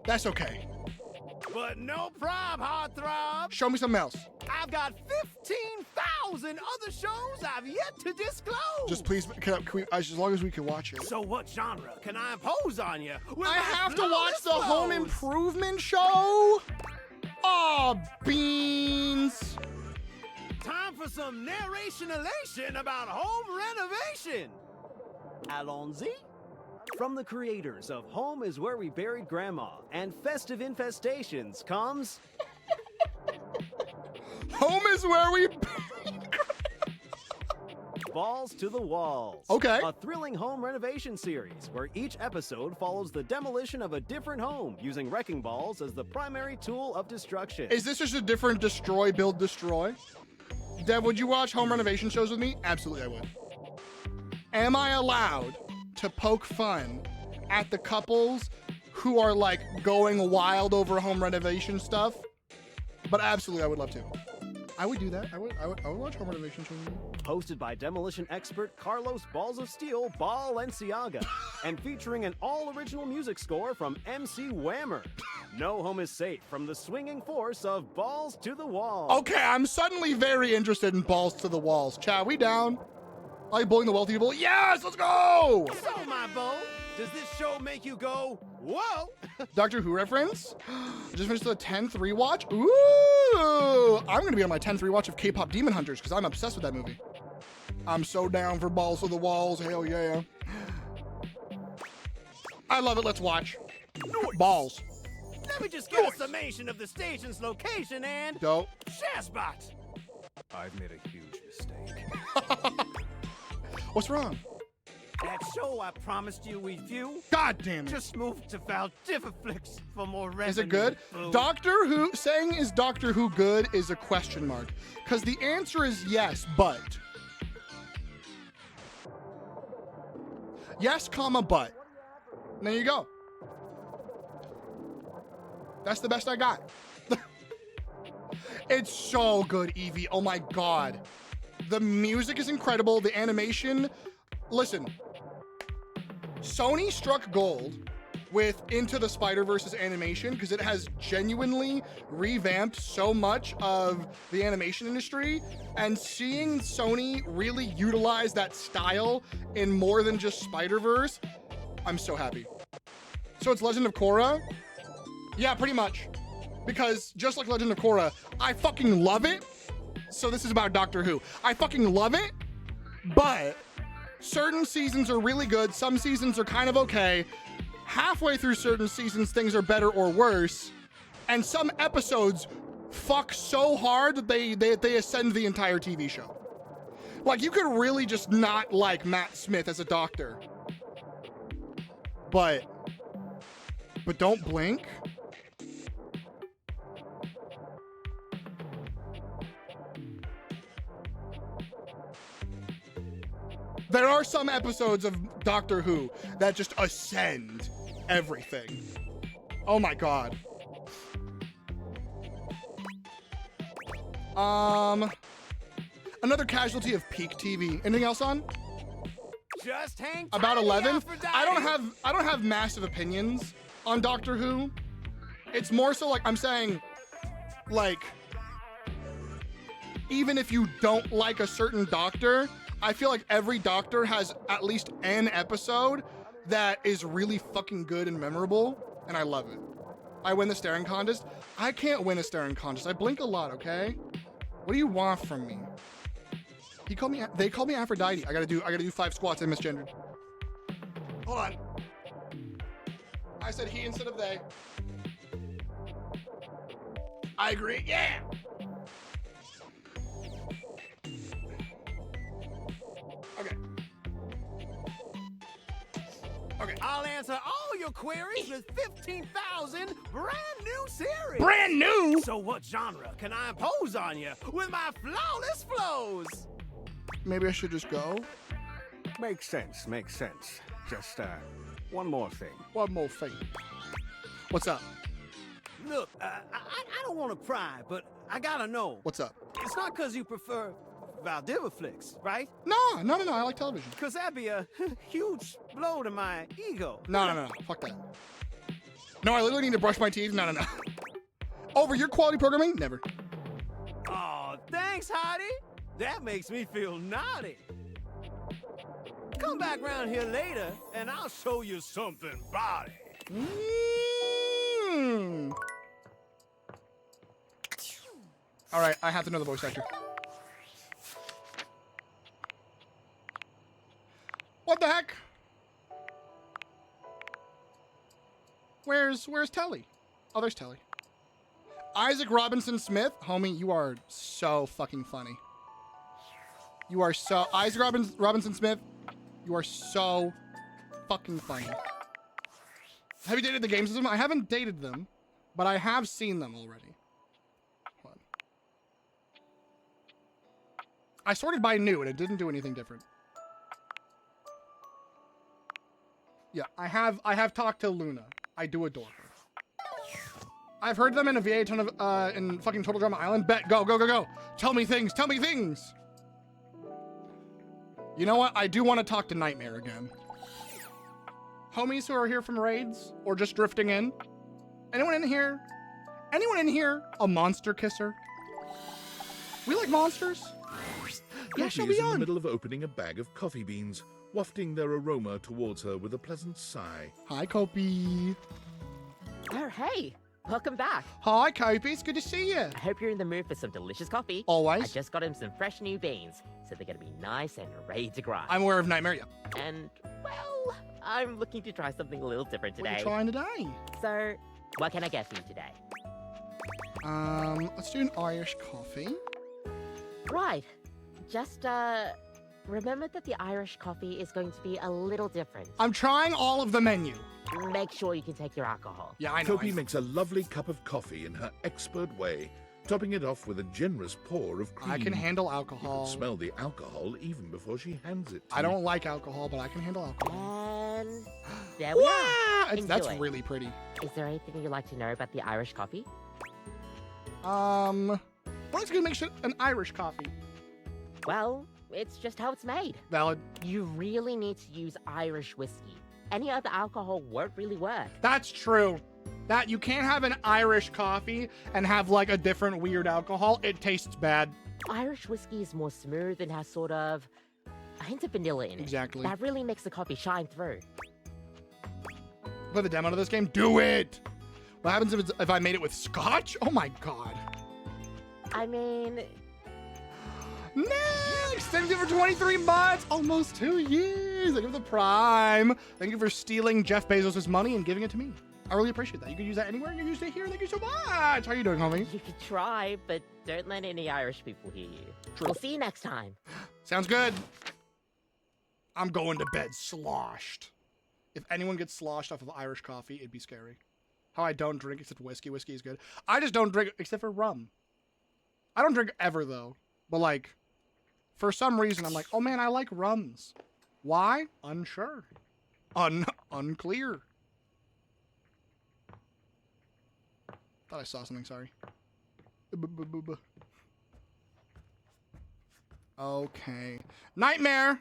That's okay. But no prob, heartthrob. Show me something else. I've got 15,000 other shows I've yet to disclose. Just please, can we, as long as we can watch it. So what genre can I impose on you? I have to watch the Home Improvement show? Aw, beans. Time for some narration-elation about home renovation. Allons-y. From the creators of Home is Where We Buried Grandma and Festive Infestations comes... Home is Where We Balls to the Walls. Okay. A thrilling home renovation series where each episode follows the demolition of a different home using wrecking balls as the primary tool of destruction. Is this just a different destroy, build, destroy? Dev, would you watch home renovation shows with me? Absolutely, I would. Am I allowed to poke fun at the couples who are like going wild over home renovation stuff? But absolutely, I would love to. I would do that. I would watch home renovation shows with you. Hosted by demolition expert Carlos Balls of Steel Balenciaga and featuring an all-original music score from MC Whammer. No home is safe from the swinging force of Balls to the Wall. Okay, I'm suddenly very interested in Balls to the Walls. Chad, we down? Are you bullying the wealthy people? Yes, let's go! So, my beau, does this show make you go, whoa? Doctor Who reference? Just finished the 10th rewatch? Ooh! I'm gonna be on my 10th rewatch of K-pop Demon Hunters because I'm obsessed with that movie. I'm so down for Balls to the Walls, hell yeah. I love it, let's watch. Nice. Balls. Let me just get a summation of the station's location and... Dope. Shazbot. I've made a huge mistake. What's wrong? That show I promised you we'd view. God damn it. Just moved to Valdiviflix for more revenue. Is it good? Boo. Doctor Who, saying is Doctor Who good is a question mark. Because the answer is yes, but. Yes, comma, but. And there you go. That's the best I got. It's so good, Evie. Oh my God. The music is incredible. The animation. Listen. Sony struck gold with Into the Spider-Verse's animation because it has genuinely revamped so much of the animation industry, and seeing Sony really utilize that style in more than just Spider-Verse, I'm so happy. So it's Legend of Korra? Yeah, pretty much. Because just like Legend of Korra, I fucking love it. So this is about Doctor Who. I fucking love it, but certain seasons are really good. Some seasons are kind of okay. Halfway through certain seasons, things are better or worse. And some episodes fuck so hard that they ascend the entire TV show. Like, you could really just not like Matt Smith as a doctor. But don't blink. There are some episodes of Doctor Who that just ascend everything. Oh my God. Another casualty of peak TV. Anything else on? Just hang About tight, 11? Aphrodite. I don't have massive opinions on Doctor Who. It's more so like I'm saying, like, even if you don't like a certain doctor, I feel like every doctor has at least an episode that is really fucking good and memorable, and I love it. I win the staring contest. I can't win a staring contest. I blink a lot, okay? What do you want from me? They call me Aphrodite. I gotta do 5 squats. I misgendered. Hold on. I said he instead of they. I agree. Yeah. Okay. Okay. I'll answer all your queries with 15,000 brand new series. Brand new? So what genre can I impose on you with my flawless flows? Maybe I should just go. Makes sense. Just, one more thing. One more thing. What's up? Look, I don't want to pry, but I gotta know. What's up? It's not because you prefer Valdiviflix, right? No, I like television. Because that'd be a huge blow to my ego. No, fuck that. No, I literally need to brush my teeth. No. Over your quality programming? Never. Oh, thanks, Hottie. That makes me feel naughty. Come back round here later, and I'll show you something body. All right, I have to know the voice actor. What the heck? Where's Telly? Oh, there's Telly. Isaac Robinson Smith, homie, you are so fucking funny. You are so Isaac Robinson Smith. You are so fucking funny. Have you dated the game system? I haven't dated them, but I have seen them already. Hold on. I sorted by new, and it didn't do anything different. Yeah, I have talked to Luna. I do adore her. I've heard them in a VA ton of in fucking Total Drama Island. Bet, go, go, go, go. Tell me things. Tell me things. You know what? I do want to talk to Nightmare again. Homies who are here from raids or just drifting in. Anyone in here? Anyone in here a monster kisser? We like monsters. Yeah, she is in the middle of opening a bag of coffee beans, wafting their aroma towards her with a pleasant sigh. Hi, Kopi. Oh, hey. Welcome back. Hi, Kopi. It's good to see you. I hope you're in the mood for some delicious coffee. Always. I just got him some fresh new beans, so they're going to be nice and ready to grind. I'm aware of Nightmare, yeah. And, well, I'm looking to try something a little different today. What are you trying today? So, what can I get for you today? Let's do an Irish coffee. Right. Just, remember that the Irish coffee is going to be a little different. I'm trying all of the menu. Make sure you can take your alcohol. Yeah, I know. Kopi makes a lovely cup of coffee in her expert way, topping it off with a generous pour of cream. I can handle alcohol. You can smell the alcohol even before she hands it to I don't like alcohol, but I can handle alcohol. And there we are. That's Enjoy. really pretty. Is there anything you'd like to know about the Irish coffee? What is going to make an Irish coffee? Well, it's just how it's made. Valid. You really need to use Irish whiskey. Any other alcohol won't really work. That's true. That you can't have an Irish coffee and have like a different weird alcohol. It tastes bad. Irish whiskey is more smooth and has sort of a hint of vanilla in it. Exactly. That really makes the coffee shine through. Play the demo to this game? Do it! What happens if I made it with scotch? Oh my god. I mean... Next! Thank you for 23 months! Almost 2 years! Thank you for the Prime! Thank you for stealing Jeff Bezos' money and giving it to me. I really appreciate that. You can use that anywhere. You can use it here. Thank you so much! How are you doing, homie? You could try, but don't let any Irish people hear you. True. We'll see you next time. Sounds good. I'm going to bed sloshed. If anyone gets sloshed off of Irish coffee, it'd be scary. How I don't drink except whiskey. Whiskey is good. I just don't drink except for rum. I don't drink ever, though. But, like, for some reason, I'm like, oh, man, I like rums. Why? Unsure. Unclear. Thought I saw something, sorry. Okay. Nightmare!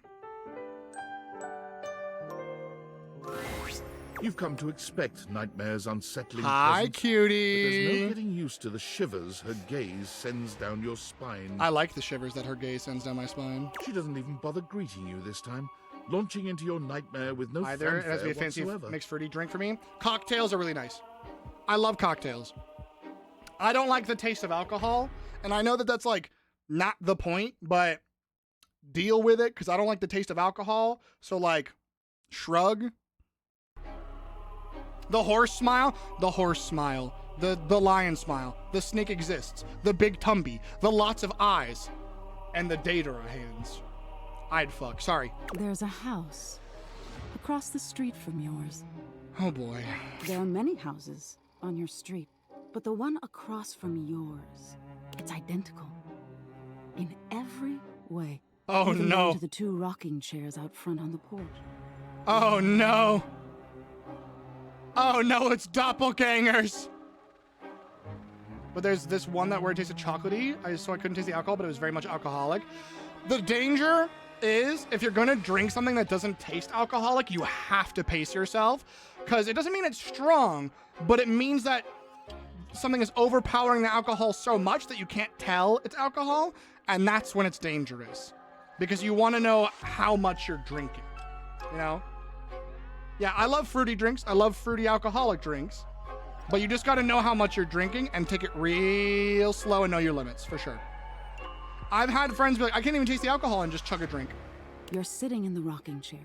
You've come to expect Nightmare's unsettling Hi, presence, cutie! But there's no getting used to the shivers her gaze sends down your spine. I like the shivers that her gaze sends down my spine. She doesn't even bother greeting you this time, launching into your nightmare with no Either. It has to be a fancy mixed fruity drink for me. Cocktails are really nice. I love cocktails. I don't like the taste of alcohol, and I know that that's, like, not the point, but deal with it, because I don't like the taste of alcohol, so, like, shrug. The horse smile, the lion smile, the snake exists, the big tumby, the lots of eyes, and the Datara hands. I'd fuck, sorry. There's a house across the street from yours. Oh boy. There are many houses on your street, but the one across from yours, it's identical. In every way. Oh Even no. down to the 2 rocking chairs out front on the porch. Oh no. Oh no, it's doppelgangers! But there's this one where it tasted chocolatey, so I couldn't taste the alcohol, but it was very much alcoholic. The danger is, if you're gonna drink something that doesn't taste alcoholic, you have to pace yourself, because it doesn't mean it's strong, but it means that something is overpowering the alcohol so much that you can't tell it's alcohol, and that's when it's dangerous. Because you want to know how much you're drinking, you know? Yeah, I love fruity drinks. I love fruity alcoholic drinks. But you just got to know how much you're drinking and take it real slow and know your limits, for sure. I've had friends be like, I can't even taste the alcohol, and just chug a drink. You're sitting in the rocking chair,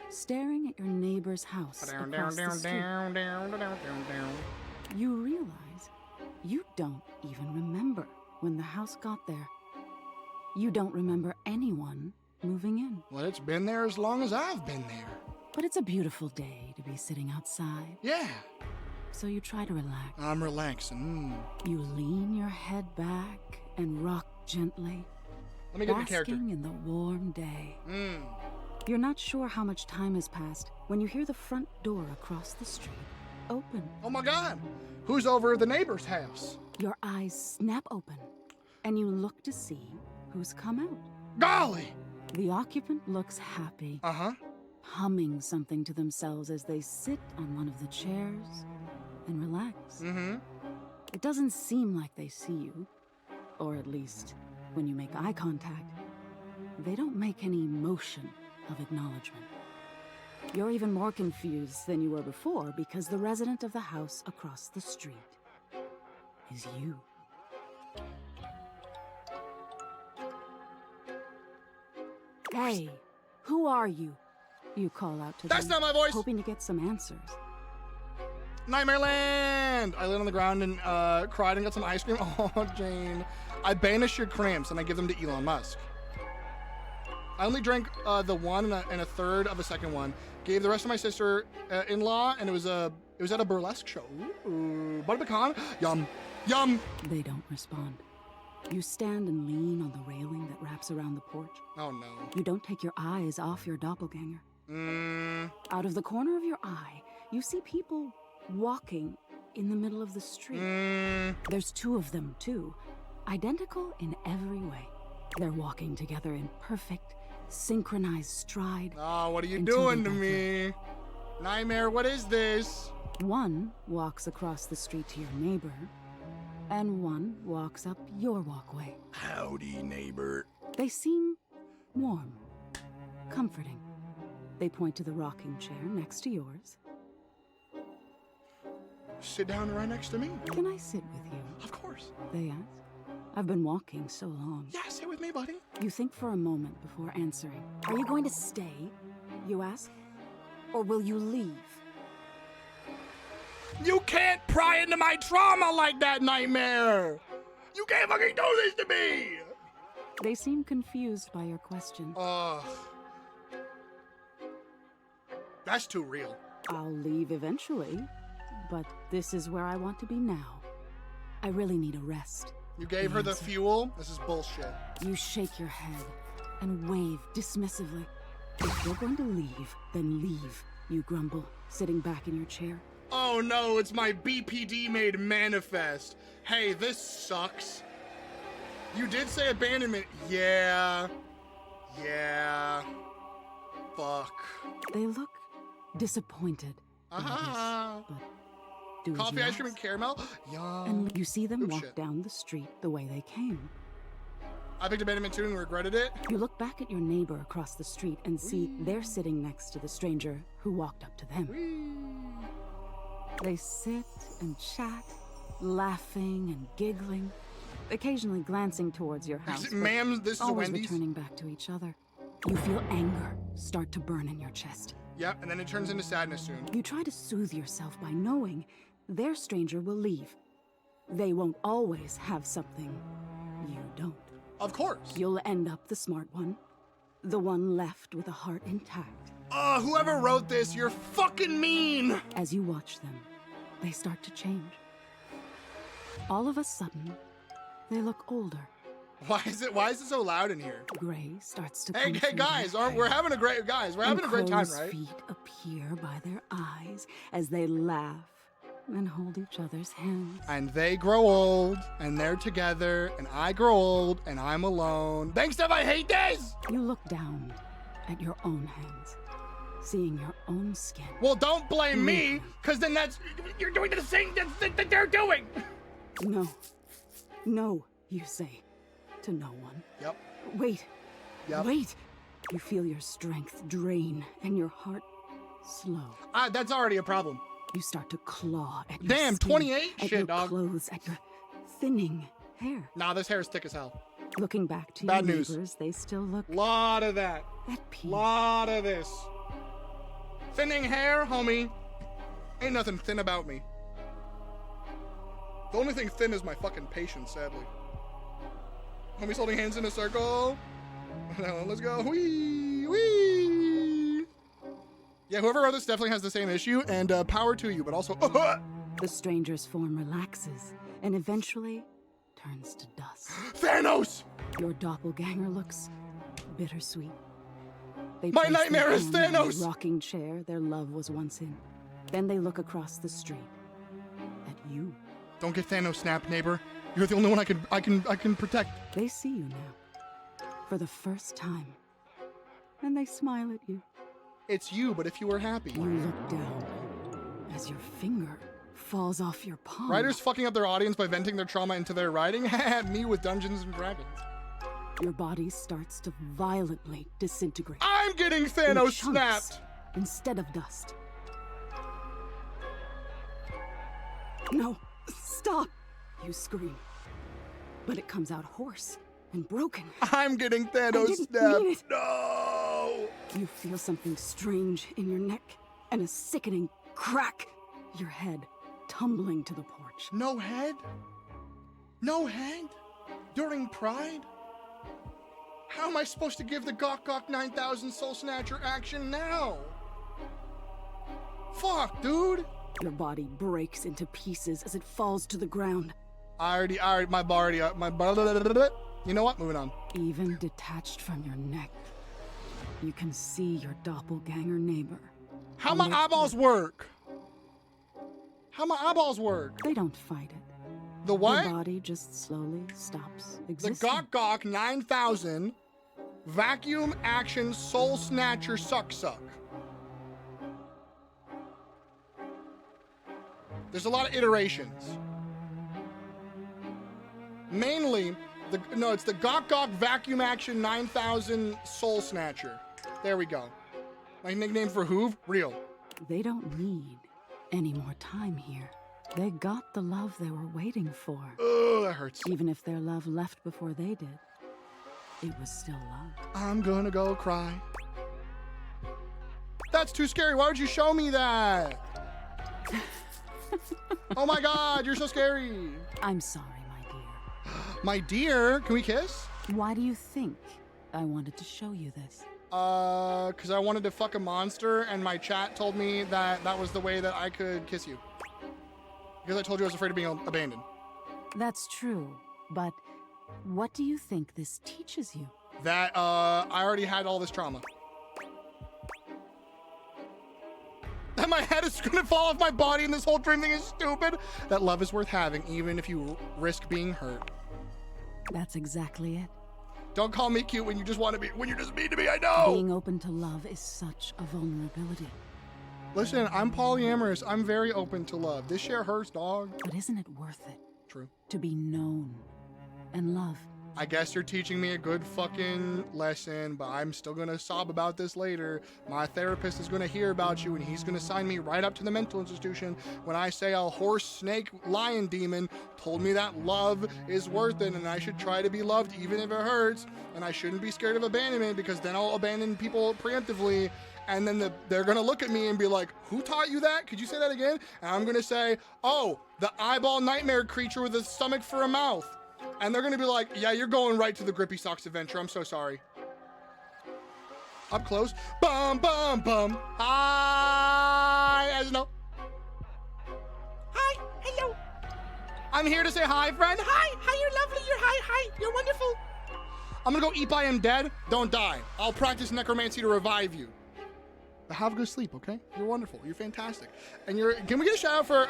staring at your neighbor's house across the street. You realize you don't even remember when the house got there. You don't remember anyone moving in. Well, it's been there as long as I've been there. But it's a beautiful day to be sitting outside. Yeah. So you try to relax. I'm relaxing. You lean your head back and rock gently. Let me get the character. Basking in the warm day. You're not sure how much time has passed when you hear the front door across the street open. Oh my God! Who's over at the neighbor's house? Your eyes snap open, and you look to see who's come out. Golly! The occupant looks happy. Uh-huh. Humming something to themselves as they sit on one of the chairs and relax. Mm-hmm. It doesn't seem like they see you, or at least when you make eye contact, they don't make any motion of acknowledgement. You're even more confused than you were before because the resident of the house across the street is you. Hey, who are you? You call out to them. That's not my voice! Hoping to get some answers. Nightmare Land! I laid on the ground and cried and got some ice cream. Oh, Jane. I banish your cramps and I give them to Elon Musk. I only drank the one and a third of a second one. Gave the rest to my sister-in-law, and it was at a burlesque show. Ooh, butter pecan, yum, yum. They don't respond. You stand and lean on the railing that wraps around the porch. Oh no. You don't take your eyes off your doppelganger. Out of the corner of your eye, you see people walking in the middle of the street. There's two of them, too. Identical in every way. They're walking together in perfect, synchronized stride. Oh, what are you doing to me? Nightmare, what is this? One walks across the street to your neighbor, and one walks up your walkway. Howdy, neighbor. They seem warm, comforting. They point to the rocking chair next to yours. Sit down right next to me. Can I sit with you? Of course. They ask. I've been walking so long. Yeah, sit with me, buddy. You think for a moment before answering. Are you going to stay, you ask? Or will you leave? You can't pry into my trauma like that, Nightmare! You can't fucking do this to me! They seem confused by your question. Ugh. That's too real. I'll leave eventually, but this is where I want to be now. I really need a rest. You gave her the fuel? This is bullshit. You shake your head and wave dismissively. If you're going to leave, then leave, you grumble, sitting back in your chair. Oh no, it's my BPD-made manifest. Hey, this sucks. You did say abandonment. Yeah. Fuck. They look disappointed. Coffee, ice cream, and caramel? Yum. And you see them walk down the street the way they came. I picked abandonment too and regretted it. You look back at your neighbor across the street and see they're sitting next to the stranger who walked up to them. They sit and chat, laughing and giggling, occasionally glancing towards your house. Ma'am, this is always Wendy's. Returning back to each other. You feel anger start to burn in your chest. Yep, and then it turns into sadness soon. You try to soothe yourself by knowing their stranger will leave. They won't always have something you don't. Of course. You'll end up the smart one, the one left with a heart intact. Whoever wrote this, you're fucking mean! As you watch them, they start to change. All of a sudden, they look older. Why is it so loud in here? Gray starts to Hey guys, we're having a great time, right? Feet appear by their eyes as they laugh and hold each other's hands. And they grow old, and they're together, and I grow old, and I'm alone. Thanks, Steph, I hate this! You look down at your own hands, seeing your own skin. Well, don't blame me, because then you're doing the same that they're doing! No. No, you say. To no one. Yep. Wait. Yep. Wait. You feel your strength drain and your heart slow. That's already a problem. You start to claw at your Damn, skin, 28? at Shit, your dog. clothes, at your thinning hair. Nah, this hair is thick as hell. Looking back to Bad your news. neighbors, they still look Lot of that. at peace. Lot of this. Thinning hair, homie. Ain't nothing thin about me. The only thing thin is my fucking patience, sadly. Homies holding hands in a circle. Let's go. Wee, wee. Yeah, whoever wrote this definitely has the same issue, and power to you, but also... The stranger's form relaxes and eventually turns to dust. Thanos! Your doppelganger looks bittersweet. They My place nightmare their is hand in the Thanos! rocking chair their love was once in. Then they look across the street at you. Don't get Thanos snapped, neighbor. You're the only one I can protect. They see you now, for the first time, and they smile at you. It's you, but if you were happy. You look down as your finger falls off your palm. Writers fucking up their audience by venting their trauma into their writing? Me with Dungeons and Dragons. Your body starts to violently disintegrate. I'm getting Thanos snapped! Instead of dust. No, stop! You scream. But it comes out hoarse and broken. I'm getting Thanos snapped. No! You feel something strange in your neck and a sickening crack. Your head tumbling to the porch. No head? No head? During Pride? How am I supposed to give the Gok Gok 9000 Soul Snatcher action now? Fuck, dude! Your body breaks into pieces as it falls to the ground. You know what? Moving on. Even detached from your neck, you can see your doppelganger neighbor. How my eyeballs work? How my eyeballs work? They don't fight it. The what? Your body just slowly stops The existing. Gok Gok 9000 Vacuum Action Soul Snatcher Suck Suck. There's a lot of iterations. Mainly, it's the Gok Gok Vacuum Action 9000 Soul Snatcher. There we go. My nickname for Hoove, real. They don't need any more time here. They got the love they were waiting for. Ugh, that hurts. Even if their love left before they did, it was still love. I'm gonna go cry. That's too scary. Why would you show me that? Oh my god, you're so scary. I'm sorry, my dear. My dear, can we kiss? Why do you think I wanted to show you this? Because I wanted to fuck a monster, and my chat told me that that was the way that I could kiss you. Because I told you I was afraid of being abandoned. That's true, but what do you think this teaches you? That, I already had all this trauma. That my head is gonna fall off my body and this whole dream thing is stupid. That love is worth having, even if you risk being hurt. That's exactly it. Don't call me cute when you just want to be, when you're just mean to me, I know! Being open to love is such a vulnerability. Listen, I'm polyamorous. I'm very open to love. This shit hurts, dog. But isn't it worth it? True. To be known and loved. I guess you're teaching me a good fucking lesson, but I'm still gonna sob about this later. My therapist is gonna hear about you and he's gonna sign me right up to the mental institution when I say a horse, snake, lion demon told me that love is worth it and I should try to be loved even if it hurts, and I shouldn't be scared of abandonment because then I'll abandon people preemptively, and then they're gonna look at me and be like, who taught you that? Could you say that again? And I'm gonna say, oh, the eyeball nightmare creature with a stomach for a mouth. And they're gonna be like, yeah, you're going right to the Grippy Socks adventure. I'm so sorry. Up close. Bum, bum, bum. Hi, Esno. Hi, hello. I'm here to say hi, friend. Hi, you're lovely. You're wonderful. I'm gonna go eat by him dead. Don't die. I'll practice necromancy to revive you. But have a good sleep, okay? You're wonderful. You're fantastic. And can we get a shout out for,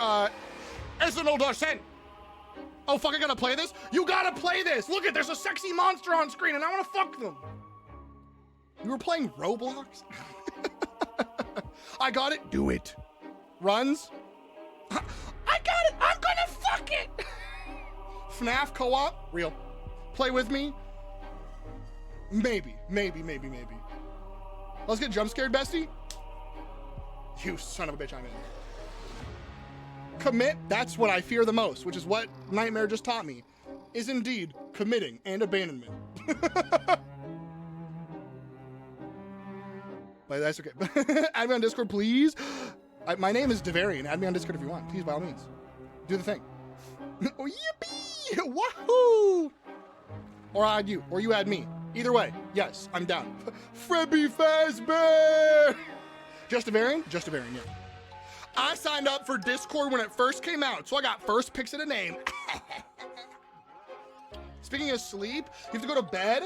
Esno Dasha? Oh, fuck, I gotta play this? You gotta play this! Look there's a sexy monster on screen and I wanna fuck them! You were playing Roblox? I got it, do it. Runs? I got it, I'm gonna fuck it! FNAF co-op? Real. Play with me? Maybe. Let's get jump scared, bestie. You son of a bitch, I'm in. Commit, that's what I fear the most, which is what Nightmare just taught me, is indeed committing and abandonment. But that's okay. Add me on Discord, please. My name is Devarian. Add me on Discord if you want. Please, by all means. Do the thing. Oh, yippee! Wahoo! Or I add you, or you add me. Either way, yes, I'm down. Frebby Fazbear! Just Devarian? Just Devarian, yeah. I signed up for Discord when it first came out, so I got first picks of the name. Speaking of sleep, you have to go to bed?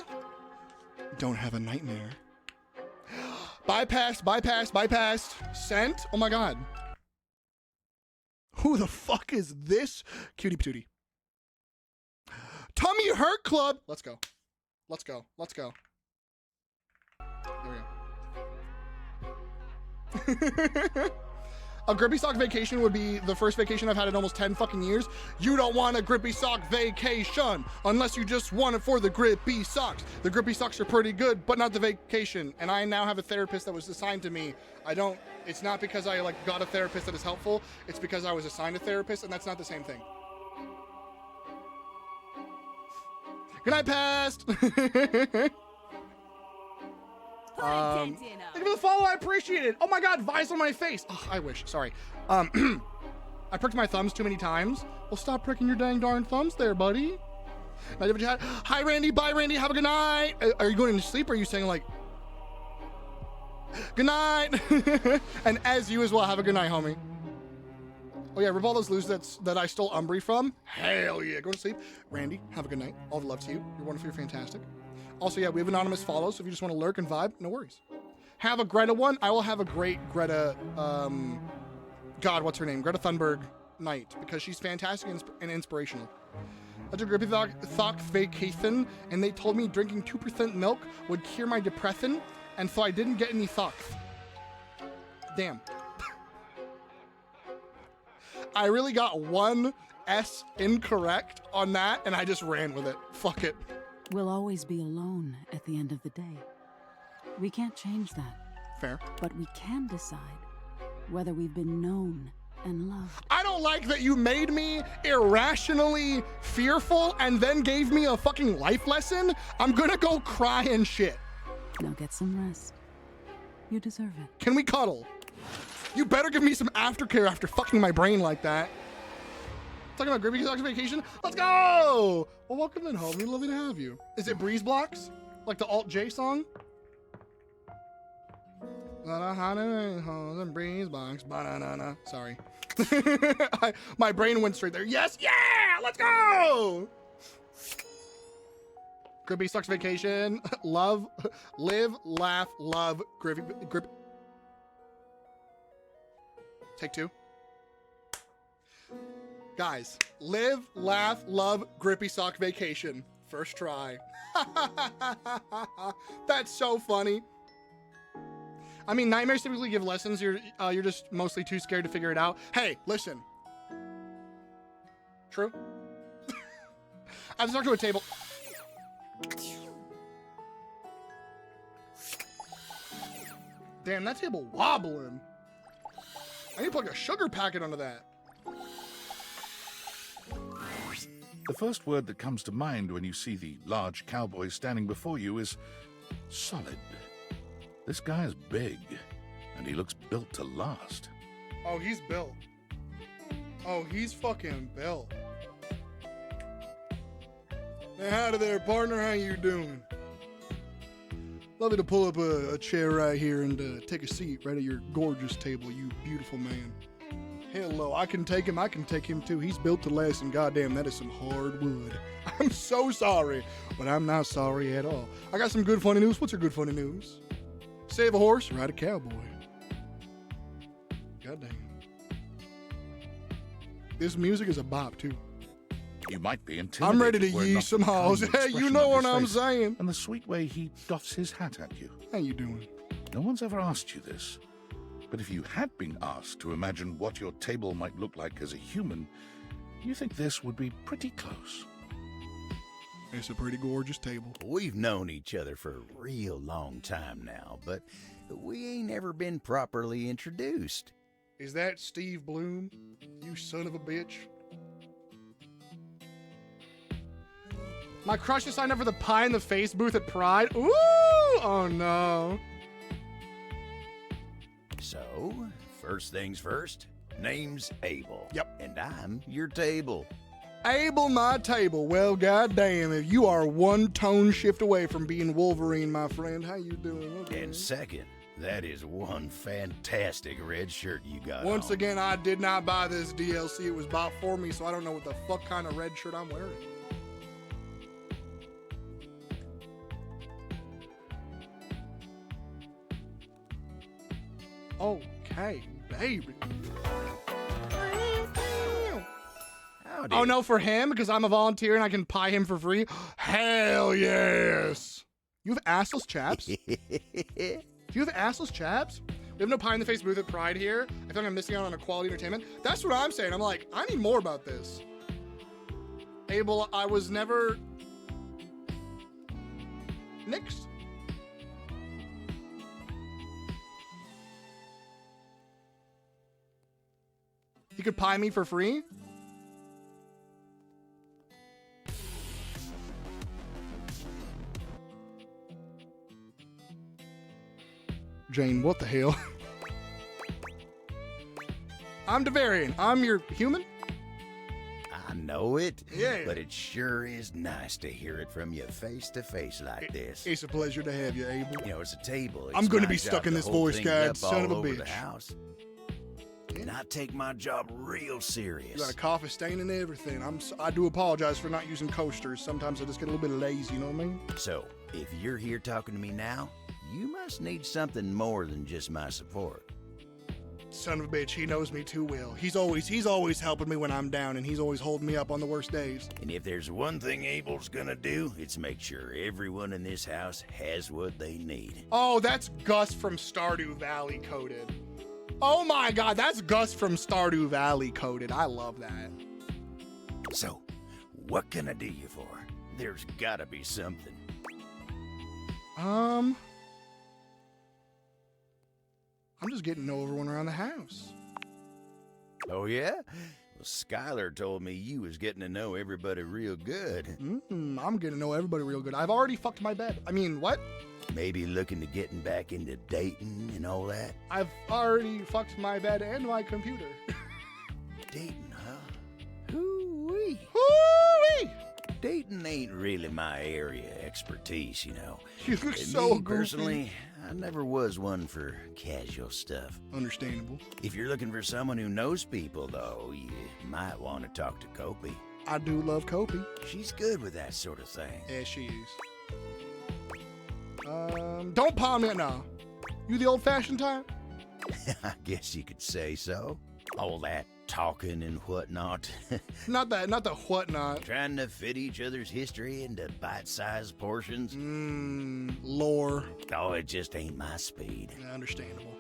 Don't have a nightmare. Bypassed. Sent? Oh my god. Who the fuck is this? Cutie patootie. Tummy Hurt Club. Let's go. There we go. A Grippy Sock vacation would be the first vacation I've had in almost 10 fucking years. You don't want a Grippy Sock vacation unless you just want it for the Grippy Socks. The Grippy Socks are pretty good, but not the vacation. And I now have a therapist that was assigned to me. It's not because I got a therapist that is helpful. It's because I was assigned a therapist, and that's not the same thing. Good night, past. Thank you for the follow, I appreciate it. Oh my god, Vice on my face. Oh, I wish, sorry. I pricked my thumbs too many times. Well, stop pricking your dang darn thumbs there, buddy. Hi, Randy, bye, Randy, have a good night. Are you going to sleep, or are you saying good night? And as you as well, have a good night, homie. Oh yeah, rip all those loose that I stole Umbry from. Hell yeah, go to sleep. Randy, have a good night. All the love to you. You're wonderful, you're fantastic. Also, yeah, we have anonymous follows, so if you just want to lurk and vibe, no worries. Have a Greta one. I will have a great Greta, God, what's her name? Greta Thunberg night, because she's fantastic and inspirational. I took Grippy Thok vacation, and they told me drinking 2% milk would cure my depression, and so I didn't get any thoughts. Damn. I really got one S incorrect on that, and I just ran with it. Fuck it. We'll always be alone at the end of the day. We can't change that. Fair. But we can decide whether we've been known and loved. I don't like that you made me irrationally fearful and then gave me a fucking life lesson. I'm gonna go cry and shit. Now get some rest. You deserve it. Can we cuddle? You better give me some aftercare after fucking my brain like that. Talking about Grippy Sock's vacation? Let's go! Well, welcome in, homie. Lovely to have you. Is it Breeze Blocks? Like the Alt-J song? Breeze Blocks. Sorry. My brain went straight there. Yes, yeah! Let's go! Grippy Sock's vacation. Love, live, laugh, love, Grippy. Take two. Guys, live, laugh, love, Grippy Sock vacation. First try. That's so funny. I mean, nightmares typically give lessons. You're just mostly too scared to figure it out. Hey, listen. True. I was talking to a table. Damn, that table wobbling. I need to plug a sugar packet onto that. The first word that comes to mind when you see the large cowboy standing before you is solid. This guy is big, and he looks built to last. Oh, he's built. Oh, he's fucking built. Hey, howdy there, partner. How you doing? Love you to pull up a chair right here and take a seat right at your gorgeous table, you beautiful man. Hello, I can take him too. He's built to last, and goddamn, that is some hard wood. I'm so sorry, but I'm not sorry at all. I got some good funny news. What's your good funny news? Save a horse, ride a cowboy. Goddamn. This music is a bop too. You might be intimidated. I'm ready to yee some hoes. Hey, you know what I'm saying. And the sweet way he doffs his hat at you. How you doing? No one's ever asked you this. But if you had been asked to imagine what your table might look like as a human, you think this would be pretty close. It's a pretty gorgeous table. We've known each other for a real long time now, but we ain't ever been properly introduced. Is that Steve Bloom? You son of a bitch. My crush is signed up for the Pie in the Face booth at Pride. Ooh! Oh no. So, first things first, name's Abel. Yep. And I'm your table. Abel, my table. Well, goddamn, if you are one tone shift away from being Wolverine, my friend. How you doing? Okay. And second, that is one fantastic red shirt you got Once on. again, I did not buy this DLC. It was bought for me, so I don't know what the fuck kind of red shirt I'm wearing. Okay, baby. Howdy. Oh no, for him? Because I'm a volunteer and I can pie him for free? Hell yes! You have assless chaps? Do you have assless chaps? We have no pie in the face booth at Pride here. I feel like I'm missing out on a quality entertainment. That's what I'm saying. I'm like, I need more about this. Abel, I was never nixed. You could pie me for free? Jane, what the hell? I'm Devarian. I'm your human? I know it, Yeah. but it sure is nice to hear it from you face to face like this. It's a pleasure to have you, Abel. You know, it's a table. I'm gonna my be job stuck in to this hold voice things guide, up son of all a over bitch. the house. And I take my job real serious. You got a coffee stain and everything. I do apologize for not using coasters. Sometimes I just get a little bit lazy, you know what I mean? So, if you're here talking to me now, you must need something more than just my support. Son of a bitch, he knows me too well. He's always helping me when I'm down, and he's always holding me up on the worst days. And if there's one thing Abel's gonna do, it's make sure everyone in this house has what they need. Oh, that's Gus from Stardew Valley coded. Oh my god, that's Gus from Stardew Valley coded. I love that. So, what can I do you for? There's gotta be something. I'm just getting to know everyone around the house. Oh yeah? Well, Skylar told me you was getting to know everybody real good. I'm getting to know everybody real good. I've already fucked my bed. I mean, what? Maybe looking to getting back into dating and all that? I've already fucked my bed and my computer. Dating, huh? Hoo-wee. Hoo-wee! Dating ain't really my area of expertise, you know. You look And so me, goofy. personally, I never was one for casual stuff. Understandable. If you're looking for someone who knows people, though, you might want to talk to Kopi. I do love Kopi. She's good with that sort of thing. Yeah, she is. Don't palm me now. You the old-fashioned type? I guess you could say so. All that talking and whatnot. Not the whatnot. Trying to fit each other's history into bite-sized portions. Lore. Oh, it just ain't my speed. Yeah, understandable.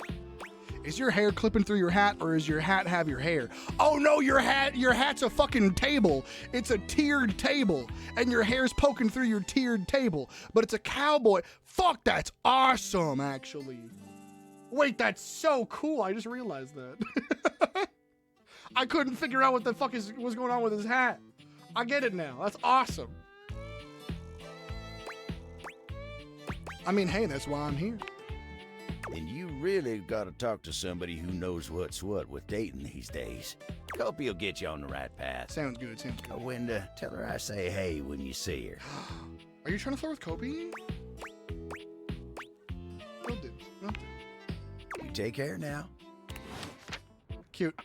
Is your hair clipping through your hat, or does your hat have your hair? Oh no, your hat's a fucking table. It's a tiered table, and your hair's poking through your tiered table. But it's a cowboy. Fuck, that's awesome, actually. Wait, that's so cool. I just realized that. I couldn't figure out what the fuck was going on with his hat. I get it now. That's awesome. I mean, hey, that's why I'm here. And you really gotta talk to somebody who knows what's what with dating these days. Kopi will get you on the right path. Sounds good, sounds good. Winda, tell her I say hey when you see her. Are you trying to flirt with Kopi? Will do. Will do. You take care now. Cute.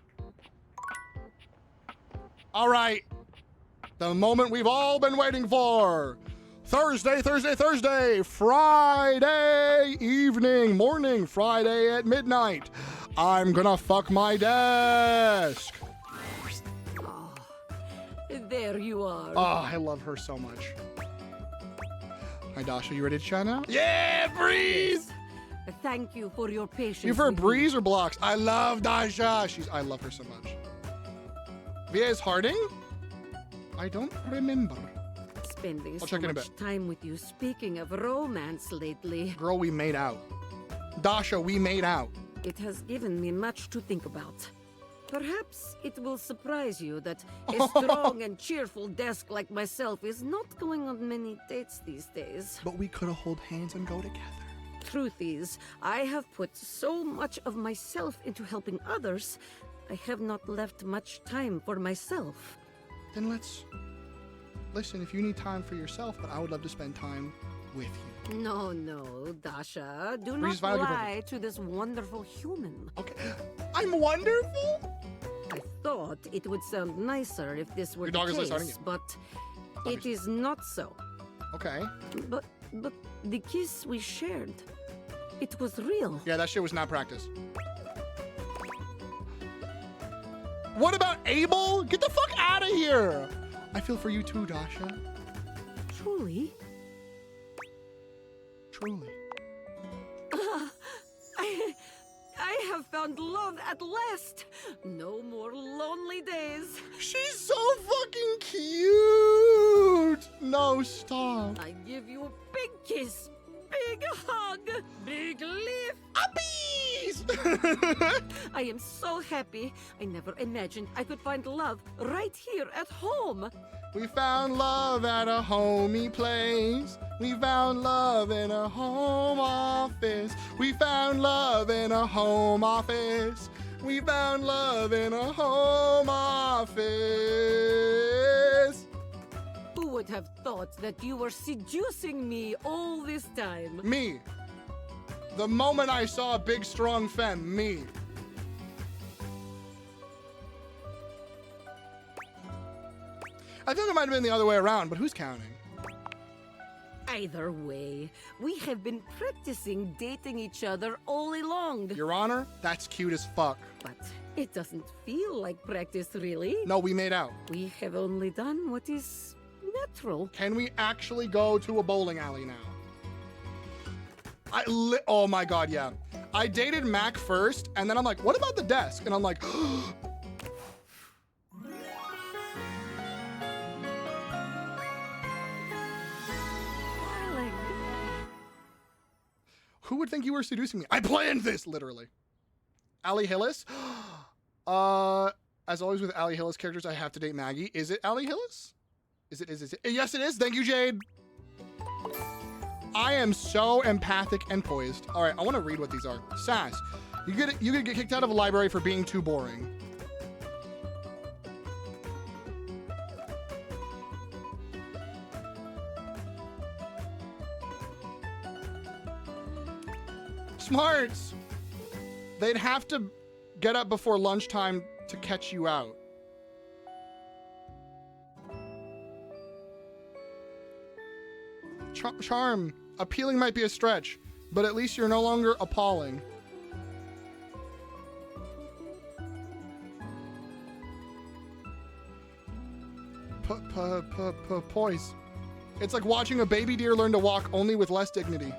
All right. The moment we've all been waiting for. Thursday, Friday evening, morning, Friday at midnight. I'm gonna fuck my desk. There you are. Oh, I love her so much. Hi, Dasha, you ready to chat now? Yeah, Breeze! Yes. Thank you for your patience. You prefer with me. Breeze or Blocks? I love Dasha. I love her so much. V.A. is Harding? I don't remember. spending I'll so check in a much time with you. Speaking of romance lately. Girl, we made out. Dasha, we made out. It has given me much to think about. Perhaps it will surprise you that a strong and cheerful desk like myself is not going on many dates these days. But we could have hold hands and go together. Truth is, I have put so much of myself into helping others, I have not left much time for myself. Then let's... Listen, if you need time for yourself, but I would love to spend time with you. No, Dasha. Do Please, not lie to this wonderful human. Okay. I'm wonderful? I thought it would sound nicer if this were Your the dog is case, starting it. but it is not so. Okay. But the kiss we shared, it was real. Yeah, that shit was not practice. What about Abel? Get the fuck out of here! I feel for you too, Dasha. Truly? Truly. I have found love at last. No more lonely days. She's so fucking cute. No, stop. I give you a big kiss, big hug, big lift. Uppies! I am so happy. I never imagined I could find love right here at home. We found love at a homey place. We found love in a home office. We found love in a home office. We found love in a home office. Who would have thought that you were seducing me all this time? Me. The moment I saw a big, strong femme, me. I think it might have been the other way around, but who's counting? Either way, we have been practicing dating each other all along. Your Honor, that's cute as fuck. But it doesn't feel like practice, really. No, we made out. We have only done what is natural. Can we actually go to a bowling alley now? Oh my god, yeah. I dated Mac first, and then I'm like, what about the desk? And I'm like, who would think you were seducing me? I planned this, literally. Ali Hillis? As always with Ali Hillis characters, I have to date Maggie. Is it Ali Hillis? Is it? Yes, it is. Thank you, Jade. I am so empathic and poised. All right, I want to read what these are. Sass, you could get kicked out of a library for being too boring. Smarts. They'd have to get up before lunchtime to catch you out. Charm. Appealing might be a stretch, but at least you're no longer appalling. Poise. It's like watching a baby deer learn to walk, only with less dignity.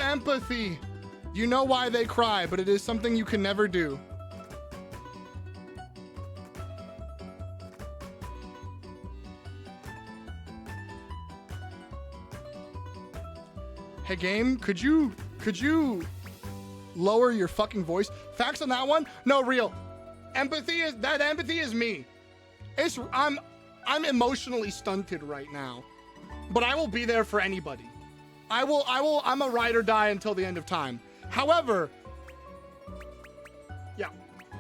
Empathy. You know why they cry, but it is something you can never do. Hey game, could you lower your fucking voice? Facts on that one? No, real. Empathy is me. I'm emotionally stunted right now. But I will be there for anybody. I'm a ride or die until the end of time. However, yeah,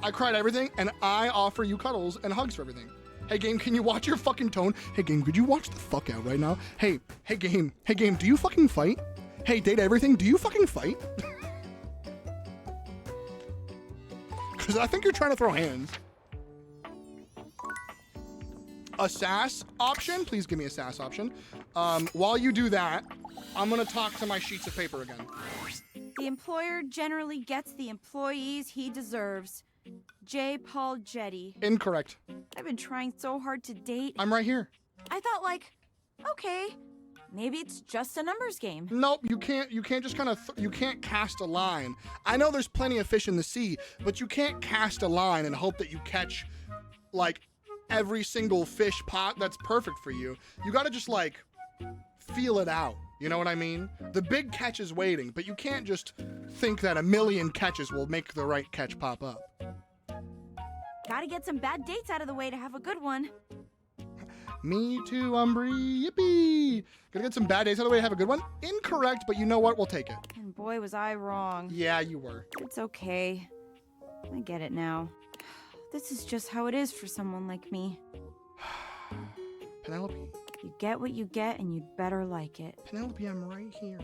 I cried everything and I offer you cuddles and hugs for everything. Hey game, can you watch your fucking tone? Hey game, could you watch the fuck out right now? Hey game, do you fucking fight? Hey, date everything, do you fucking fight? Because I think you're trying to throw hands. A sass option? Please give me a sass option. While you do that, I'm gonna talk to my sheets of paper again. The employer generally gets the employees he deserves. J. Paul Jetty. Incorrect. I've been trying so hard to date. I'm right here. I thought, like, okay, Maybe it's just a numbers game. Nope, you can't just kind of, you can't cast a line. I know there's plenty of fish in the sea, but you can't cast a line and hope that you catch, like, every single fish pot that's perfect for you. You gotta just, like, feel it out. You know what I mean? The big catch is waiting, but you can't just think that a million catches will make the right catch pop up. Gotta get some bad dates out of the way to have a good one. Me too, Umbry. Yippee! Gotta get some bad days out of the way to have a good one. Incorrect, but you know what? We'll take it. And boy, was I wrong. Yeah, you were. It's okay. I get it now. This is just how it is for someone like me. Penelope. You get what you get, and you'd better like it. Penelope, I'm right here.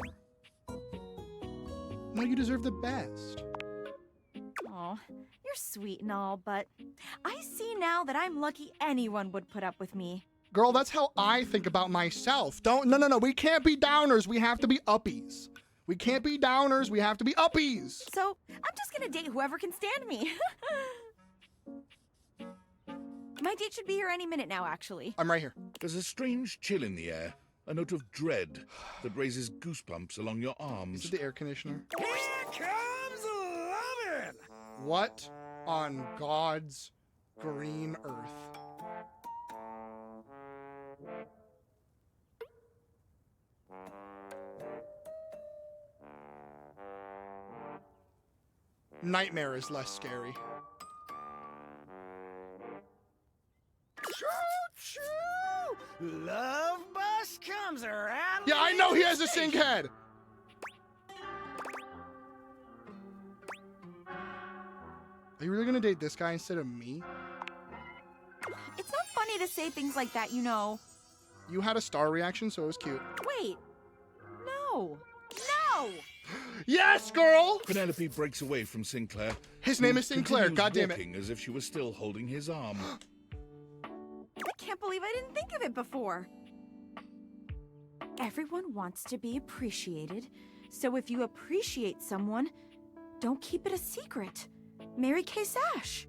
No, you deserve the best. Aw, you're sweet and all, but I see now that I'm lucky anyone would put up with me. Girl, that's how I think about myself. No. We can't be downers. We have to be uppies. We can't be downers. We have to be uppies. So, I'm just gonna date whoever can stand me. My date should be here any minute now, actually. I'm right here. There's a strange chill in the air, a note of dread that raises goosebumps along your arms. Is it the air conditioner? Here comes lovin'! What on God's green earth? Nightmare is less scary. Choo-choo! Love bus comes around. Yeah, I know he has a sink head. Are you really gonna date this guy instead of me? It's not funny to say things like that, you know. You had a star reaction, so it was cute. Wait. No. No! Yes, girl! Penelope breaks away from Sinclair. His name is Sinclair, goddammit. Walking as if she was still holding his arm. I can't believe I didn't think of it before. Everyone wants to be appreciated, so if you appreciate someone, don't keep it a secret. Mary Kay Sash.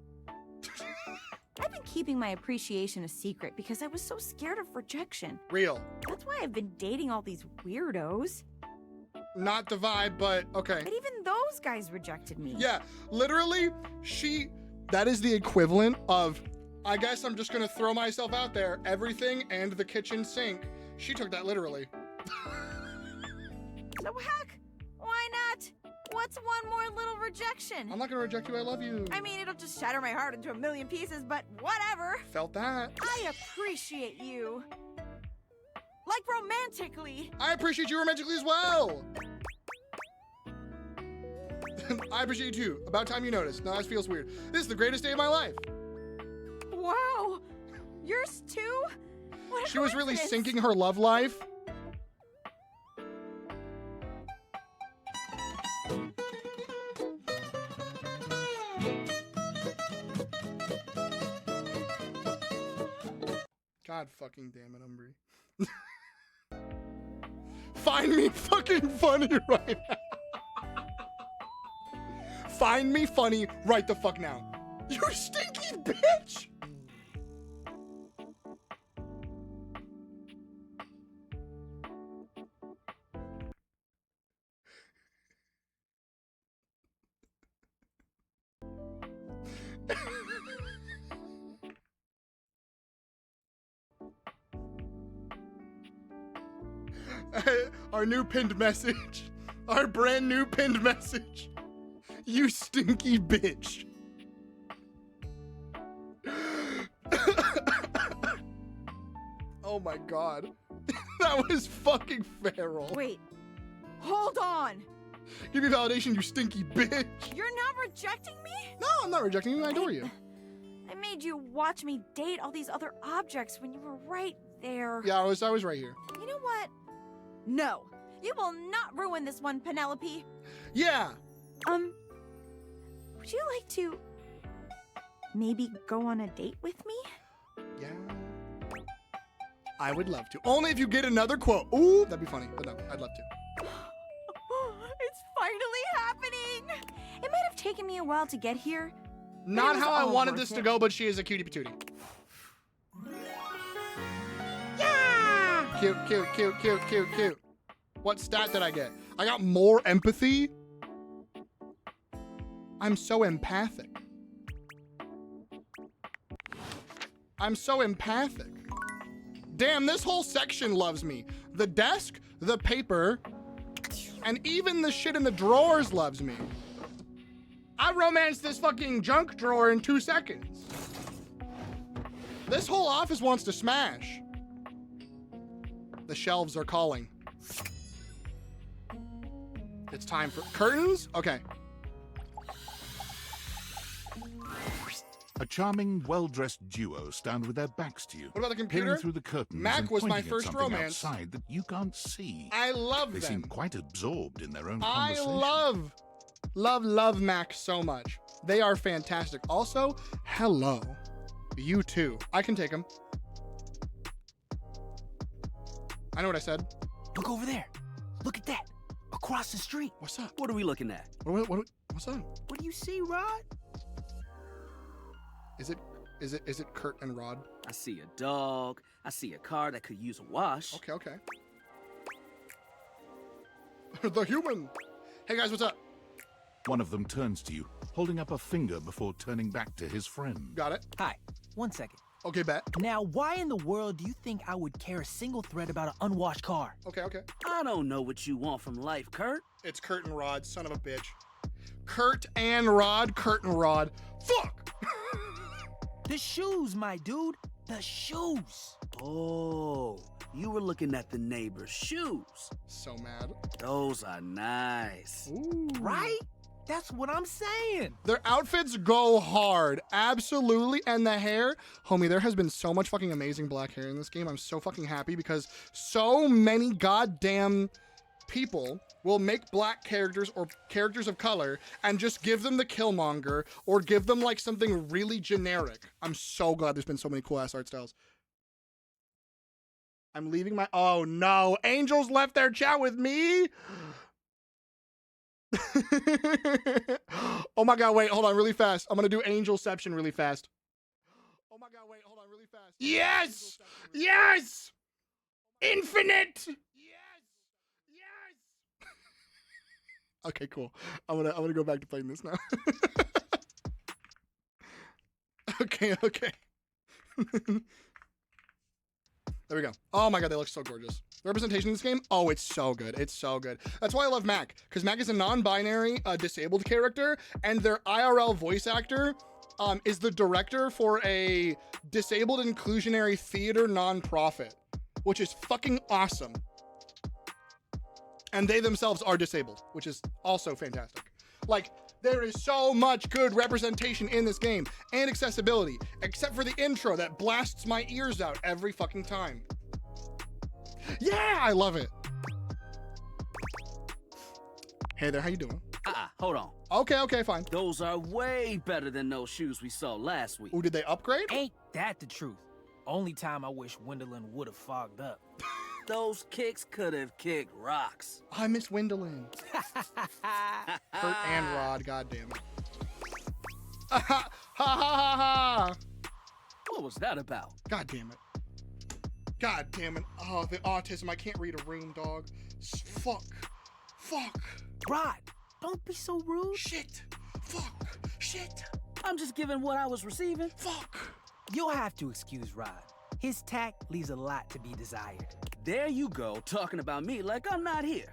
I've been keeping my appreciation a secret because I was so scared of rejection. Real. That's why I've been dating all these weirdos. Not the vibe, but okay. But even those guys rejected me. Yeah, literally, that is the equivalent of, I guess I'm just gonna throw myself out there, everything and the kitchen sink. She took that literally. So heck, why not? What's one more little rejection? I'm not gonna reject you, I love you. I mean, it'll just shatter my heart into a million pieces, but whatever. Felt that. I appreciate you. Like romantically. I appreciate you romantically as well. I appreciate you too. About time you noticed. No, this feels weird. This is the greatest day of my life. Wow. Yours too? What a She was really coincidence. sinking her love life. God fucking damn it, Umbry. Find me fucking funny right now. Find me funny right the fuck now. You stinky bitch! Our new pinned message. Our brand new pinned message. You stinky bitch. Oh my god. That was fucking feral. Wait. Hold on. Give me validation, you stinky bitch. You're not rejecting me? No, I'm not rejecting you. I adore you. I made you watch me date all these other objects when you were right there. Yeah, I was right here. You know what? No. You will not ruin this one, Penelope. Yeah. Would you like to maybe go on a date with me? Yeah. I would love to. Only if you get another quote. Ooh, that'd be funny. But no, I'd love to. It's finally happening. It might have taken me a while to get here. Not how I wanted this to go, but she is a cutie patootie. Yeah! Cute, cute, cute, cute, cute, cute. What stat did I get? I got more empathy? I'm so empathic. I'm so empathic. Damn, this whole section loves me. The desk, the paper, and even the shit in the drawers loves me. I romanced this fucking junk drawer in 2 seconds. This whole office wants to smash. The shelves are calling. It's time for curtains? Okay. A charming, well-dressed duo stand with their backs to you. What about the computer? Peering through the curtains Mac and was my pointing at first something romance. outside that you can't see. I love They them. seem quite absorbed in their own I conversation. love Mac so much. They are fantastic. Also, hello. You too. I can take them. I know what I said. Look over there. Look at that. Across the street. What's up? What are we looking at? What's up? What do you see, Rod? Is it Kurt and Rod? I see a dog. I see a car that could use a wash. Okay. The human. Hey guys, what's up? One of them turns to you, holding up a finger before turning back to his friend. Got it. Hi. 1 second. Okay, bet. Now, why in the world do you think I would care a single thread about an unwashed car? Okay. I don't know what you want from life, Kurt. It's Kurt and Rod, son of a bitch. Kurt and Rod. Fuck! The shoes, my dude. The shoes. Oh, you were looking at the neighbor's shoes. So mad. Those are nice. Ooh. Right? That's what I'm saying. Their outfits go hard. Absolutely. And the hair. Homie, there has been so much fucking amazing black hair in this game. I'm so fucking happy because so many goddamn people will make black characters or characters of color and just give them the Killmonger or give them like something really generic. I'm so glad there's been so many cool ass art styles. I'm leaving my... Oh no. Angels left their chat with me? Oh my god, wait, hold on really fast. I'm gonna do Angelception really fast. Oh my god, wait, hold on really fast. Yes! Yes! Infinite! Okay, cool. I'm gonna go back to playing this now. Okay. There we go. Oh my god, they look so gorgeous. The representation in this game, oh, it's so good. It's so good. That's why I love Mac, because Mac is a non-binary disabled character, and their IRL voice actor is the director for a disabled inclusionary theater nonprofit, which is fucking awesome. And they themselves are disabled, which is also fantastic. Like, there is so much good representation in this game and accessibility, except for the intro that blasts my ears out every fucking time. Yeah, I love it. Hey there, how you doing? Hold on. Okay, fine. Those are way better than those shoes we saw last week. Oh, did they upgrade? Ain't that the truth? Only time I wish Wendelin would have fogged up. Those kicks could have kicked rocks. I miss Wendelin. Kurt and Rod, goddamn it. Ha ha ha. What was that about? God damn it. Oh, the autism. I can't read a room, dog. Fuck. Rod, don't be so rude. Shit. Fuck. Shit. I'm just giving what I was receiving. Fuck. You'll have to excuse Rod. His tact leaves a lot to be desired. There you go, talking about me like I'm not here.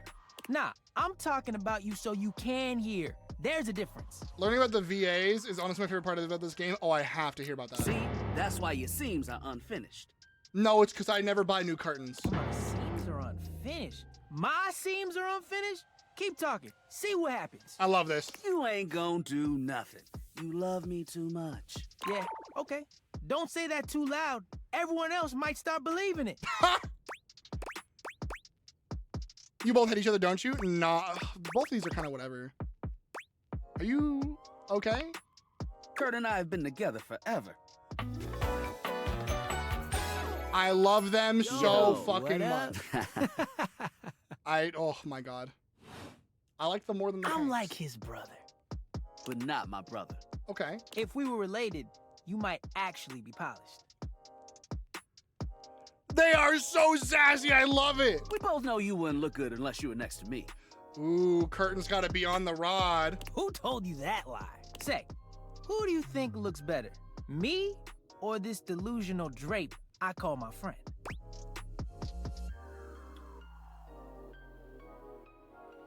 Nah, I'm talking about you so you can hear. There's a difference. Learning about the VAs is honestly my favorite part about this game. Oh, I have to hear about that. See, that's why your seams are unfinished. No, it's because I never buy new curtains. My seams are unfinished. My seams are unfinished? Keep talking. See what happens. I love this. You ain't gonna do nothing. You love me too much. Yeah, okay. Don't say that too loud. Everyone else might start believing it. You both hate each other, don't you? Nah, both of these are kind of whatever. Are you okay? Kurt and I have been together forever. I love them so fucking much. Up? Oh my god. I like them more than the I'm Hanks. like his brother. But not my brother. Okay. If we were related, you might actually be polished. They are so sassy. I love it. We both know you wouldn't look good unless you were next to me. Ooh, curtain's gotta be on the rod. Who told you that lie? Say, who do you think looks better? Me or this delusional drape I call my friend?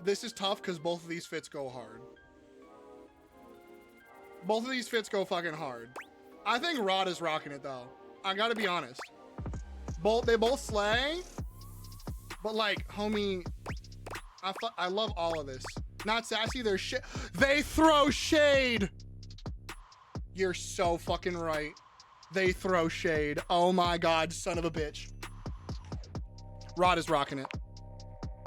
This is tough because both of these fits go hard. Both of these fits go fucking hard. I think Rod is rocking it though. I gotta be honest. They both slay, but like, homie, I love all of this. Not sassy, they're shit. They throw shade. You're so fucking right. They throw shade. Oh my God, son of a bitch. Rod is rocking it.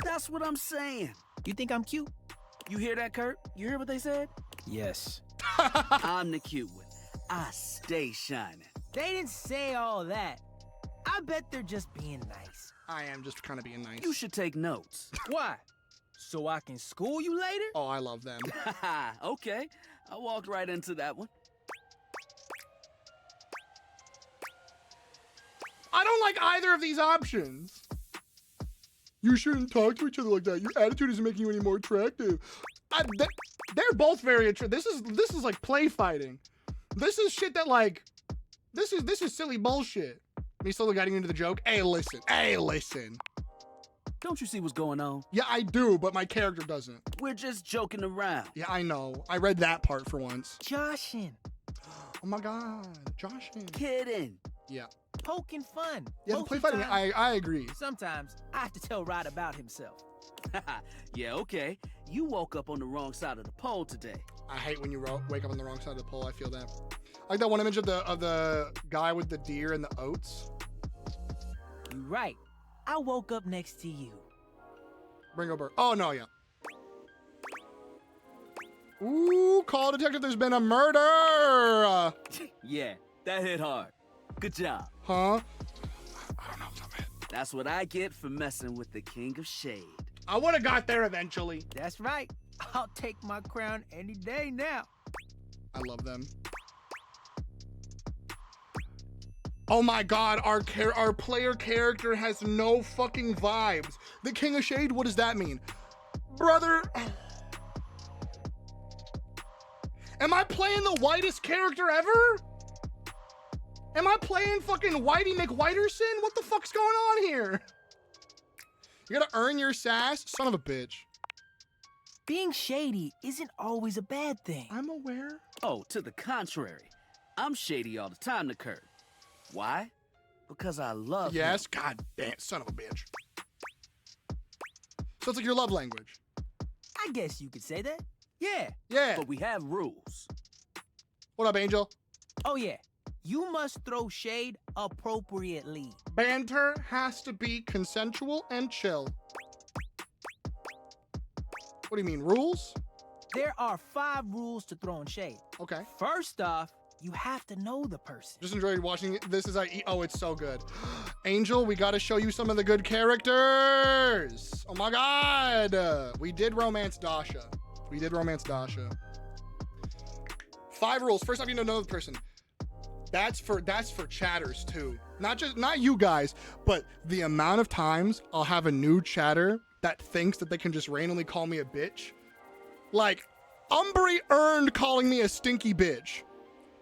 That's what I'm saying. You think I'm cute? You hear that, Kurt? You hear what they said? Yes. I'm the cute one. I stay shining. They didn't say all that. I bet they're just being nice. I am just kind of being nice. You should take notes. Why? So I can school you later? Oh, I love them. Okay, I walked right into that one. I don't like either of these options. You shouldn't talk to each other like that. Your attitude isn't making you any more attractive. They're both very attractive. This is like play fighting. This is shit that like, this is silly bullshit. Me slowly guiding into the joke. Hey, listen. Hey, listen. Don't you see what's going on? Yeah, I do, but my character doesn't. We're just joking around. Yeah, I know. I read that part for once. Joshing. Oh my God, Joshing. Kidding. Yeah. Poking fun. Yeah, the play fighting, I agree. Sometimes I have to tell Rod about himself. Yeah, okay. You woke up on the wrong side of the pole today. I hate when you wake up on the wrong side of the pole. I feel that. I like that one image of the guy with the deer and the oats. You're right. I woke up next to you. Bring over. Oh, no, yeah. Ooh, call detective, there's been a murder! Yeah, that hit hard. Good job. Huh? I don't know if I'm hit. That's what I get for messing with the King of Shade. I would have got there eventually. That's right. I'll take my crown any day now. I love them. Oh my God, our player character has no fucking vibes. The King of Shade, what does that mean? Brother, am I playing the whitest character ever? Am I playing fucking Whitey McWhiterson? What the fuck's going on here? You gotta earn your sass? Son of a bitch. Being shady isn't always a bad thing. I'm aware. Oh, to the contrary. I'm shady all the time to Kurt. Why? Because I love him. God damn, son of a bitch. So it's like your love language. I guess you could say that. Yeah. Yeah. But we have rules. What up, Angel? Oh, yeah. You must throw shade appropriately. Banter has to be consensual and chill. What do you mean, rules? There are 5 rules to throwing shade. Okay. First off, you have to know the person. Just enjoyed watching this as I eat. Oh, it's so good. Angel, we got to show you some of the good characters. Oh my God. We did romance Dasha. 5 rules. First off, you know the person. That's for chatters too. Not you guys, but the amount of times I'll have a new chatter that thinks that they can just randomly call me a bitch. Like, Umbry earned calling me a stinky bitch.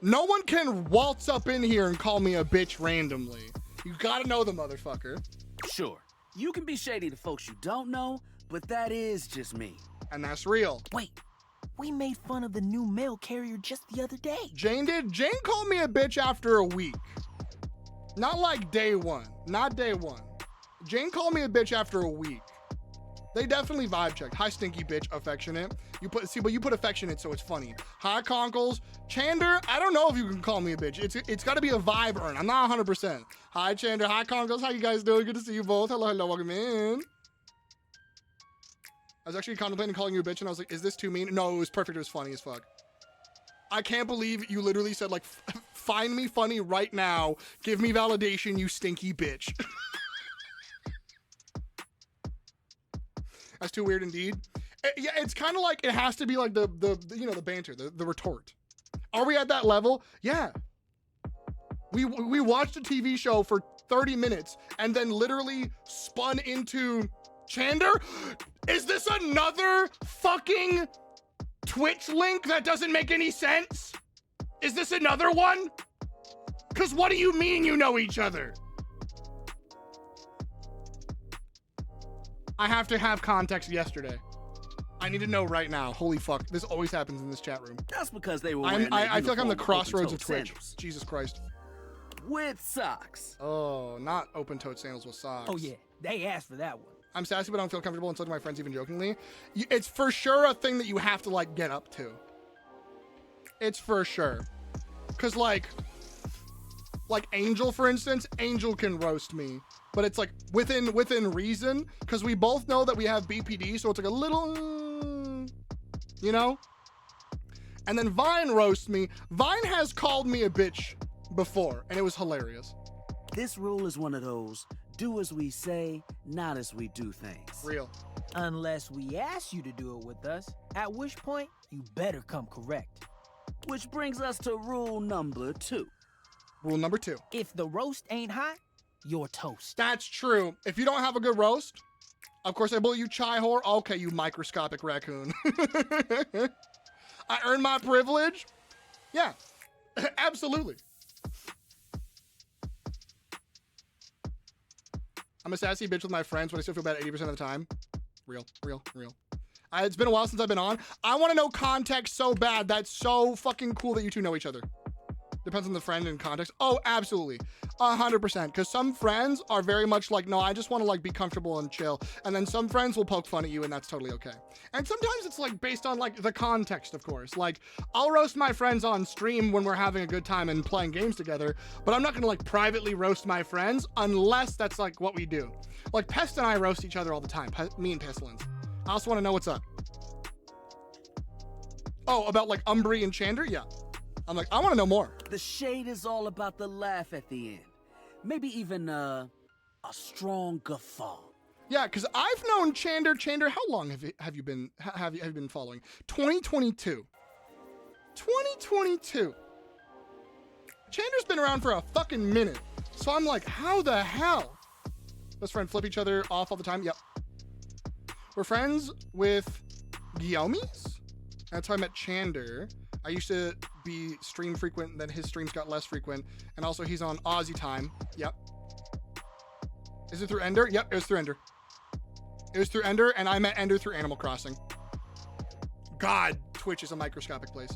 No one can waltz up in here and call me a bitch randomly. You gotta know the motherfucker. Sure, you can be shady to folks you don't know, but that is just me. And that's real. Wait, we made fun of the new mail carrier just the other day. Jane did. Jane called me a bitch after a week. Not like day one. Not day one. Jane called me a bitch after a week. They definitely vibe checked. Hi, stinky bitch, affectionate. You put affectionate, so it's funny. Hi, conkles. Chander, I don't know if you can call me a bitch. It's got to be a vibe earn. I'm not 100%. Hi, Chander. Hi, conkles. How you guys doing? Good to see you both. Hello, welcome in. I was actually contemplating calling you a bitch, and I was like, is this too mean? No, it was perfect. It was funny as fuck. I can't believe you literally said, like, find me funny right now. Give me validation, you stinky bitch. That's too weird indeed. Yeah, it's kind of like, it has to be like the banter, the retort. Are we at that level? Yeah. We watched a TV show for 30 minutes and then literally spun into Chander? Is this another fucking Twitch link that doesn't make any sense? Is this another one? Because what do you mean you know each other? I have to have context yesterday. I need to know right now. Holy fuck. This always happens in this chat room. That's because they were I feel like I'm the crossroads of Twitch. Sandals. Jesus Christ. With socks. Oh, not open-toed sandals with socks. Oh, yeah. They asked for that one. I'm sassy, but I don't feel comfortable, and so do my friends, even jokingly. It's for sure a thing that you have to, like, get up to. It's for sure. Because, like Angel, for instance, Angel can roast me. But it's, like, within reason. Because we both know that we have BPD, so it's, like, a little... you know? And then Vine roasts me. Vine has called me a bitch before, and it was hilarious. This rule is one of those, do as we say, not as we do things. Real. Unless we ask you to do it with us, at which point you better come correct. Which brings us to rule number 2. Rule number 2. If the roast ain't hot, you're toast. That's true. If you don't have a good roast, of course I bully you, chai whore. Okay, you microscopic raccoon. I earned my privilege. Yeah, absolutely. I'm a sassy bitch with my friends, but I still feel bad 80% of the time. Real. It's been a while since I've been on. I want to know context so bad. That's so fucking cool that you two know each other. Depends on the friend and context. Oh, absolutely. 100%. Because some friends are very much like, no, I just want to like be comfortable and chill. And then some friends will poke fun at you and that's totally okay. And sometimes it's like based on like the context, of course. Like I'll roast my friends on stream when we're having a good time and playing games together, but I'm not going to like privately roast my friends unless that's like what we do. Like Pest and I roast each other all the time. Me and Pestilence. I also want to know what's up. Oh, about like Umbri and Chander? Yeah. I'm like, I want to know more. The shade is all about the laugh at the end. Maybe even a strong guffaw. Yeah, because I've known Chander. Chander, how long have you been following? 2022. 2022. Chander's been around for a fucking minute. So I'm like, how the hell? Best friend flip each other off all the time. Yep. We're friends with Guillaume's. That's how I met Chander. I used to be stream frequent, then his streams got less frequent. And also he's on Aussie time. Yep. Is it through Ender? Yep, it was through Ender. It was through Ender, and I met Ender through Animal Crossing. God, Twitch is a microscopic place.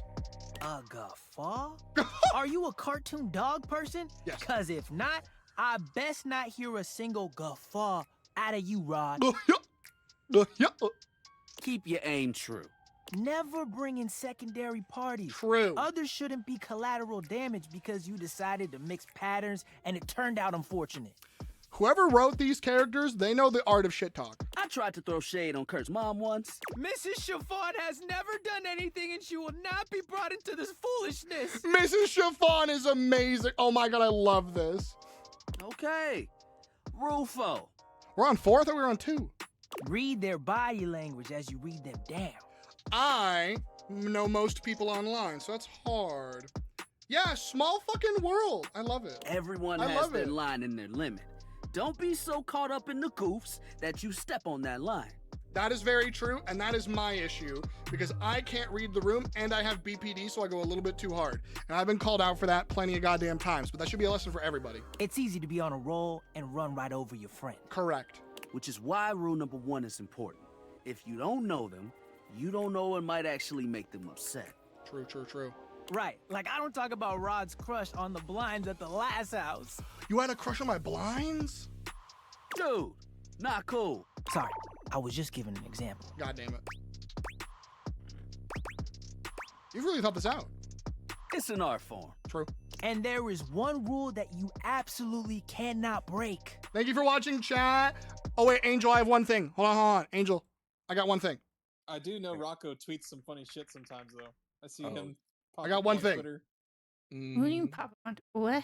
A guffaw? Are you a cartoon dog person? Yes. Because if not, I best not hear a single guffaw out of you, Rod. Keep your aim true. Never bring in secondary parties. True. Others shouldn't be collateral damage because you decided to mix patterns and it turned out unfortunate. Whoever wrote these characters, they know the art of shit talk. I tried to throw shade on Kurt's mom once. Mrs. Chiffon has never done anything and she will not be brought into this foolishness. Mrs. Chiffon is amazing. Oh my god, I love this. Okay. Rufo. We're on 4? I thought we were on 2. Read their body language as you read them down. I know most people online, so that's hard. Yeah, small fucking world. I love it. Everyone has their line and their limit. Don't be so caught up in the goofs that you step on that line. That is very true, and that is my issue, because I can't read the room, and I have BPD, so I go a little bit too hard. And I've been called out for that plenty of goddamn times, but that should be a lesson for everybody. It's easy to be on a roll and run right over your friend. Correct. Which is why rule number 1 is important. If you don't know them, you don't know it might actually make them upset. True. Right, like I don't talk about Rod's crush on the blinds at the last house. You had a crush on my blinds? Dude, not cool. Sorry, I was just giving an example. God damn it. You've really thought this out. It's an art form. True. And there is one rule that you absolutely cannot break. Thank you for watching, chat. Oh wait, Angel, I have one thing. Hold on. Angel, I got one thing. I do know Rocco tweets some funny shit sometimes, though. I see him. I got one thing. Twitter. What do you pop on? What?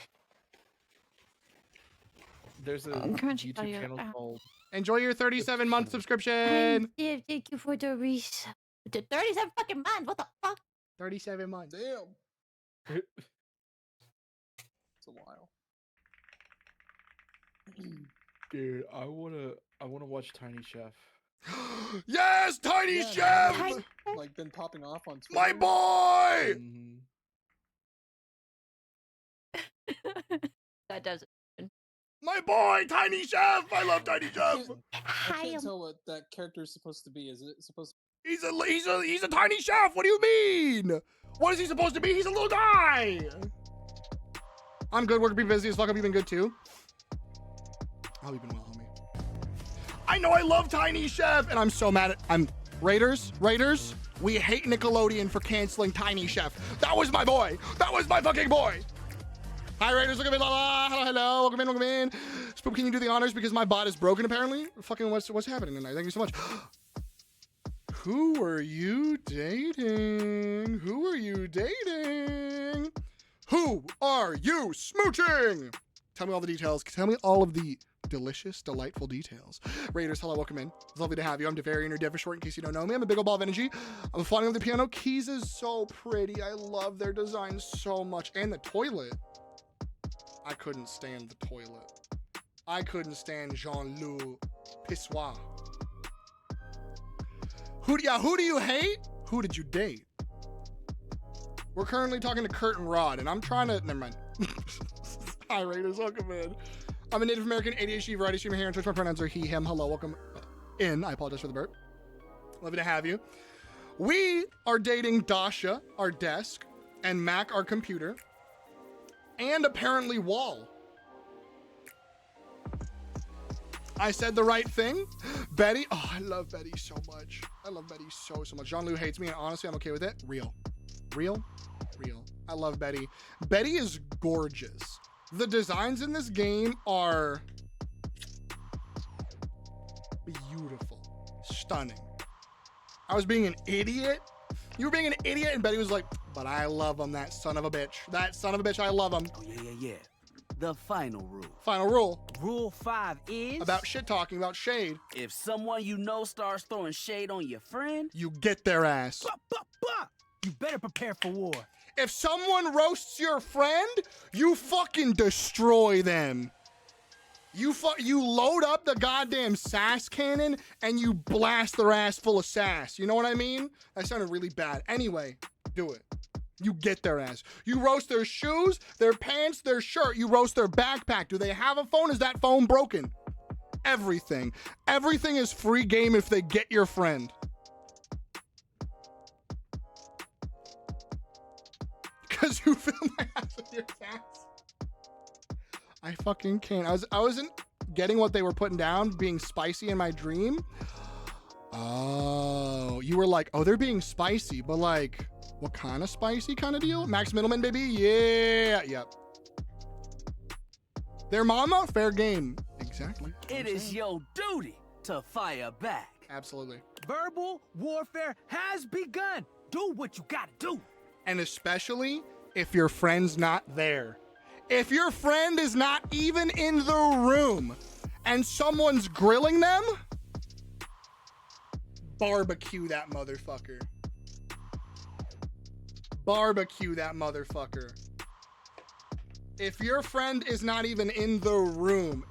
There's a YouTube channel called. Enjoy your 37-month subscription. Thank you for the 37 fucking months. What the fuck? 37 months. Damn. It's a while. Dude, I wanna watch Tiny Chef. Yes, Tiny Chef! Like been popping off on Twitter. My boy! That does it. My boy, Tiny Chef! I love Tiny Chef! I can't tell what that character is supposed to be. Is it supposed to He's a tiny chef. What do you mean? What is he supposed to be? He's a little guy. I'm good. Work, be busy as fuck. Have you been good too? Oh, you've been well, homie. I know I love Tiny Chef, and I'm so mad at Raiders. We hate Nickelodeon for canceling Tiny Chef. That was my boy. That was my fucking boy. Hi Raiders, look at me, hello, welcome in. Spoop, can you do the honors because my bot is broken apparently? Fucking what's happening tonight? Thank you so much. Who are you dating? Who are you dating? Who are you smooching? Tell me all the details. Tell me all of the delicious, delightful details. Raiders, hello, welcome in. It's lovely to have you. I'm Devarian or Dev for short in case you don't know me. I'm a big old ball of energy. I'm flying with the piano. Keys is so pretty. I love their design so much. And the toilet. I couldn't stand the toilet. I couldn't stand Jean-Loup Pissoir. Who do you hate? Who did you date? We're currently talking to Kurt and Rod, and I'm trying to... Never mind. Hi, Raiders. Welcome in. I'm a Native American ADHD variety streamer here on Twitch. My pronouns are he, him. Hello. Welcome in. I apologize for the burp. Lovely to have you. We are dating Dasha, our desk, and Mac, our computer, and apparently Wall. I said the right thing. Betty. Oh, I love Betty so much. I love Betty so much. Jean-Loup hates me, and honestly, I'm okay with it. Real. I love Betty. Betty is gorgeous. The designs in this game are beautiful. Stunning. I was being an idiot. You were being an idiot, and Betty was like, but I love him, that son of a bitch. That son of a bitch, I love him. Oh, yeah. The final rule. Final rule. Rule 5 is... about shit talking, about shade. If someone you know starts throwing shade on your friend... you get their ass. You better prepare for war. If someone roasts your friend, you fucking destroy them. You load up the goddamn sass cannon and you blast their ass full of sass. You know what I mean? That sounded really bad. Anyway, do it. You get their ass. You roast their shoes, their pants, their shirt. You roast their backpack. Do they have a phone? Is that phone broken? Everything. Everything is free game if they get your friend. Because you fill my ass with your sass. I fucking can't. I wasn't getting what they were putting down, being spicy in my dream. Oh, you were like, oh, they're being spicy, but like, what kind of spicy kind of deal? Max Middleman, baby. Yeah. Yep. Their mama, fair game. Exactly. It is your duty to fire back. Absolutely. Verbal warfare has begun. Do what you gotta do. And especially if your friend's not there. If your friend is not even in the room and someone's grilling them, barbecue that motherfucker. Barbecue that motherfucker. If your friend is not even in the room,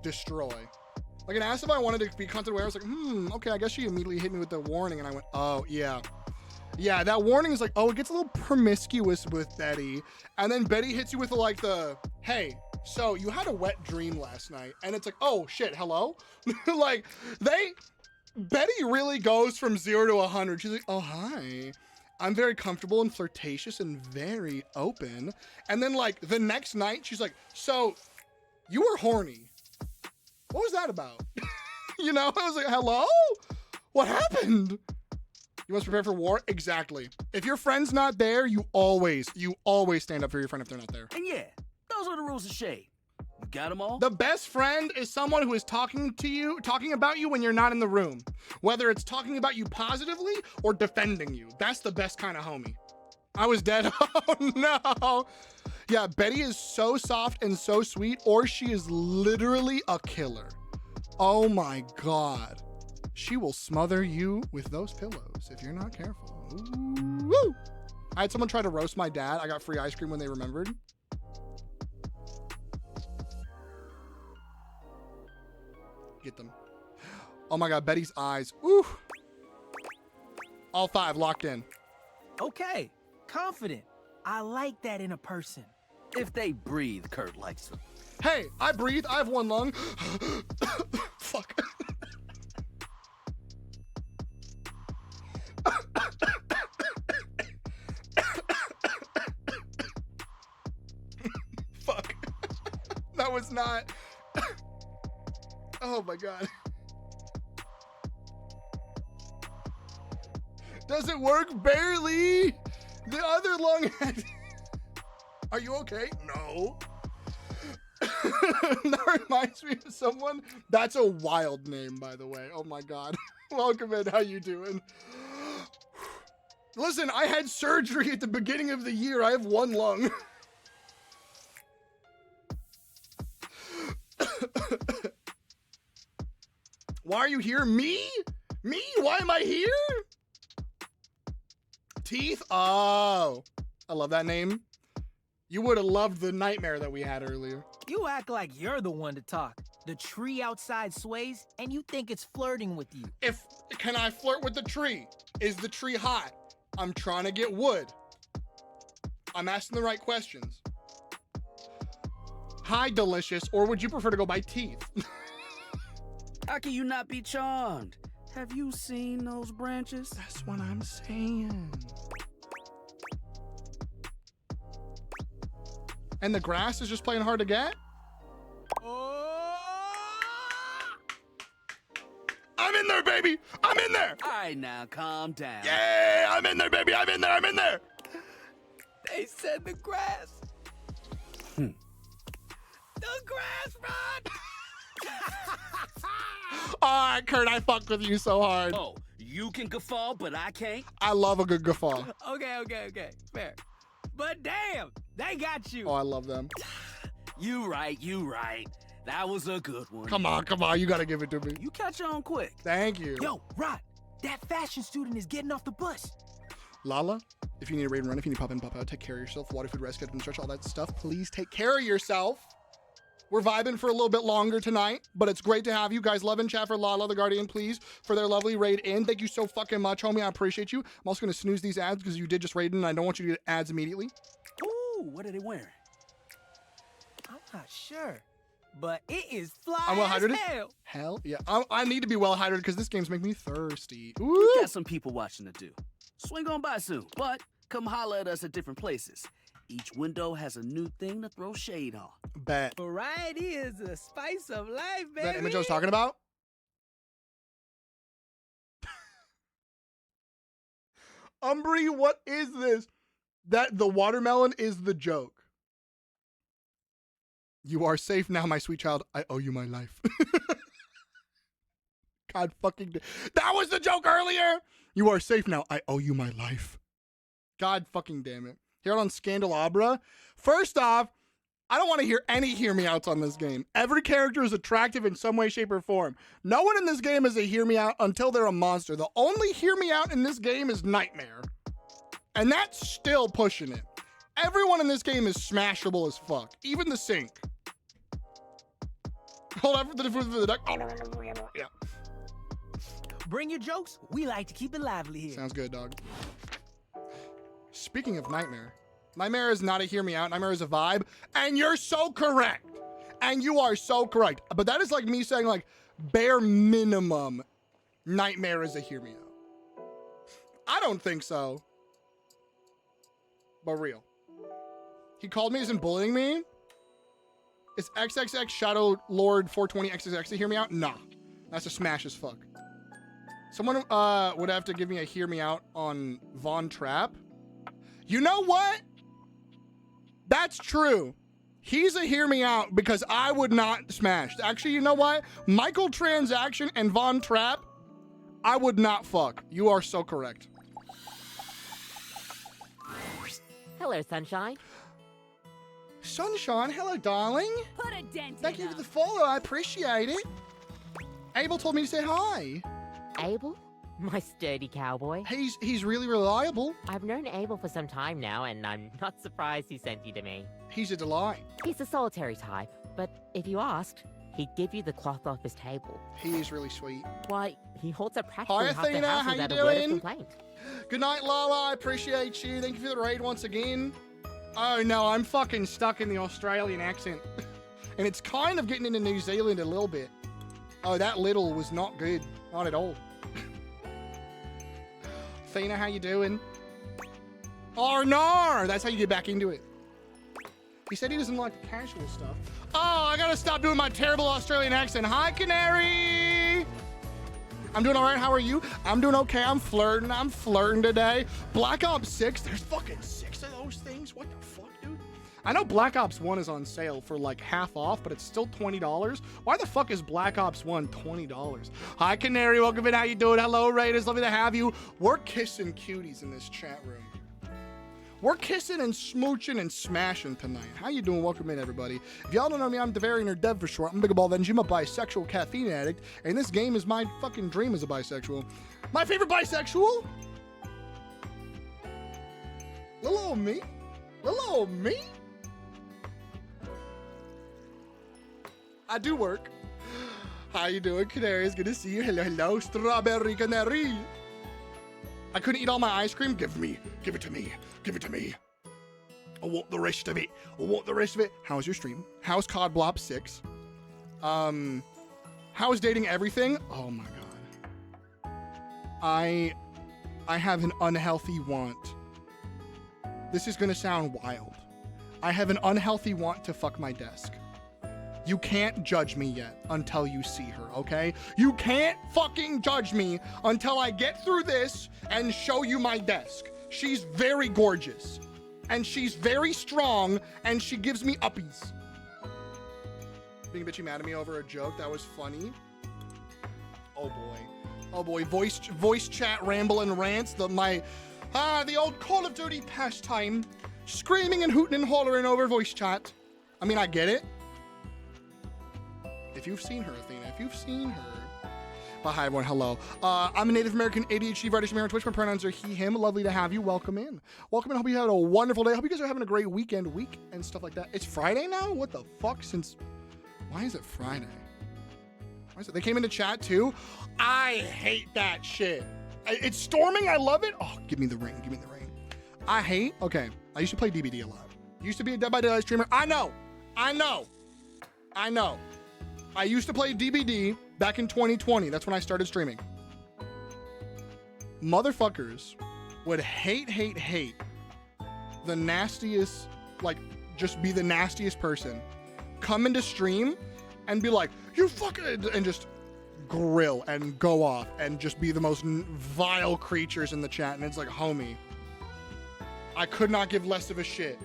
destroy. Like, an asked if I wanted to be content aware. I was like, okay, I guess she immediately hit me with the warning, and I went, oh, yeah. Yeah, that warning is like, oh, it gets a little promiscuous with Betty. And then Betty hits you with like hey, so you had a wet dream last night. And it's like, oh, shit, hello? Like, Betty really goes from 0 to 100. She's like, oh, hi. I'm very comfortable and flirtatious and very open. And then, like, the next night, she's like, so you were horny. What was that about? You know, I was like, hello? What happened? You must prepare for war? Exactly. If your friend's not there, you always stand up for your friend if they're not there. And yeah, those are the rules of shade. You got them all? The best friend is someone who is talking about you when you're not in the room. Whether it's talking about you positively or defending you. That's the best kind of homie. I was dead. Oh, no. Yeah, Betty is so soft and so sweet, or she is literally a killer. Oh, my God. She will smother you with those pillows if you're not careful. Ooh, woo. I had someone try to roast my dad. I got free ice cream when they remembered. Get them. Oh my God, Betty's eyes. Ooh. All 5 locked in. Okay, confident. I like that in a person. If they breathe, Kurt likes them. Hey, I breathe. I have 1 lung. Fuck. Fuck. That was not. Oh my God. Does it work? Barely. The other lung had... Are you okay? No. That reminds me of someone. That's a wild name, by the way. Oh my God. Welcome in. How you doing? Listen, I had surgery at the beginning of the year. I have 1 lung. Why are you here? Me? Me? Why am I here? Teeth? Oh, I love that name. You would have loved the nightmare that we had earlier. You act like you're the one to talk. The tree outside sways, and you think it's flirting with you. Can I flirt with the tree? Is the tree hot? I'm trying to get wood. I'm asking the right questions. Hi, delicious, or would you prefer to go by teeth? How can you not be charmed? Have you seen those branches? That's what I'm saying. And the grass is just playing hard to get? I'm in there, baby! I'm in there! All right, now, calm down. Yeah, I'm in there, baby! I'm in there! I'm in there! They said the grass. The grass, Rod! All right, Kurt, I fucked with you so hard. Oh, you can guffaw, but I can't? I love a good guffaw. Okay. Fair. But damn, they got you. Oh, I love them. You right. That was a good one. Come on. You gotta give it to me. You catch on quick. Thank you. Yo, Rod, that fashion student is getting off the bus. Lala, if you need a raid and run, if you need pop in, pop out, take care of yourself. Water, food, rest, get and stretch, all that stuff. Please take care of yourself. We're vibing for a little bit longer tonight, but it's great to have you guys. Love and chat for Lala, the Guardian, please, for their lovely raid in. Thank you so fucking much, homie. I appreciate you. I'm also going to snooze these ads because you did just raid in, and I don't want you to get ads immediately. Ooh, what are they wearing? I'm not sure, but it is fly I'm well as hydrated. hell. Yeah. I need to be well hydrated because this game's making me thirsty. Ooh. We got some people watching to do. Swing on by soon, but come holler at us at different places. Each window has a new thing to throw shade on. Bet. Variety is the spice of life, baby. That image I was talking about? Umbry, what is this? That the watermelon is the joke. You are safe now, my sweet child. I owe you my life. God fucking... That was the joke earlier! You are safe now. I owe you my life. God fucking damn it. Here on Scandalabra. First off, I don't want to hear any hear me outs on this game. Every character is attractive in some way, shape, or form. No one in this game is a hear me out until they're a monster. The only hear me out in this game is Nightmare. And that's still pushing it. Everyone in this game is smashable as fuck. Even the sink. Hold on for the duck. Yeah. Bring your jokes. We like to keep it lively here. Sounds good, dog. Speaking of Nightmare, Nightmare is not a hear me out. Nightmare is a vibe. And you're so correct. And you are so correct. But that is like me saying like bare minimum Nightmare is a hear me out. I don't think so. But real. He called me, isn't bullying me? Is XXX Shadow Lord 420 XXX to hear me out? Nah. That's a smash as fuck. Someone would have to give me a hear me out on Von Trapp. You know what? That's true. He's a hear me out because I would not smash. Actually, you know what? Michael Transaction and Von Trapp, I would not fuck. You are so correct. Hello, Sunshine. Sunshine, hello, darling. Put a dent Thank you for the follow. I appreciate it. Abel told me to say hi. Abel? My sturdy cowboy. He's really reliable. I've known Abel for some time now, and I'm not surprised he sent you to me. He's a delight. He's a solitary type, but if you asked, he'd give you the cloth off his table. He is really sweet. Why, he holds a practically Hi, half the Athena. house How you without a word of doing? complaint. Good night, Lala. I appreciate you. Thank you for the raid once again. Oh, no, I'm fucking stuck in the Australian accent. And it's kind of getting into New Zealand a little bit. Oh, that little was not good. Not at all. Athena, how you doing? Oh, no! That's how you get back into it. He said he doesn't like the casual stuff. Oh, I gotta stop doing my terrible Australian accent. Hi, Canary! I'm doing all right. How are you? I'm doing okay. I'm flirting today. Black Ops 6. There's fucking 6 of those things? What the fuck, dude? I know Black Ops 1 is on sale for like half off, but it's still $20. Why the fuck is Black Ops 1 $20? Hi, Canary. Welcome in. How you doing? Hello, Raiders. Lovely to have you. We're kissing cuties in this chat room. We're kissing and smooching and smashing tonight. How you doing? Welcome in, everybody. If y'all don't know me, I'm Devarian, or Dev for short. I'm Big Ball Vengeance. I'm a bisexual caffeine addict, and this game is my fucking dream as a bisexual. My favorite bisexual? Little old me? Little old me? I do work. How you doing, Canary? It's good to see you. Hello, hello, Strawberry Canary. I couldn't eat all my ice cream. Give it to me. Give it to me. I want the rest of it. I want the rest of it. How's your stream? How's COD Blop 6? How's dating everything? Oh my god. I have an unhealthy want. This is gonna sound wild. I have an unhealthy want to fuck my desk. You can't judge me yet until you see her, okay? You can't fucking judge me until I get through this and show you my desk. She's very gorgeous, and she's very strong, and she gives me uppies. Being bitchy mad at me over a joke, that was funny. Oh boy. Oh boy, voice chat ramble and rants, the old Call of Duty pastime. Screaming and hooting and hollering over voice chat. I mean, I get it. If you've seen her, Athena, if you've seen her. But hi, everyone. Hello. I'm a Native American ADHD writer here on Twitch. My pronouns are he, him. Lovely to have you. Welcome in. Welcome in. Hope you had a wonderful day. Hope you guys are having a great week and stuff like that. It's Friday now? What the fuck? Why is it Friday? Why is it? They came into chat too? I hate that shit. It's storming. I love it. Oh, give me the ring. Give me the ring. Okay. I used to play DBD a lot. Used to be a Dead by Daylight streamer. I know. I used to play DBD back in 2020. That's when I started streaming. Motherfuckers would hate the nastiest, like, just be the nastiest person. Come into stream and be like, you fucking, and just grill and go off and just be the most vile creatures in the chat. And it's like, homie, I could not give less of a shit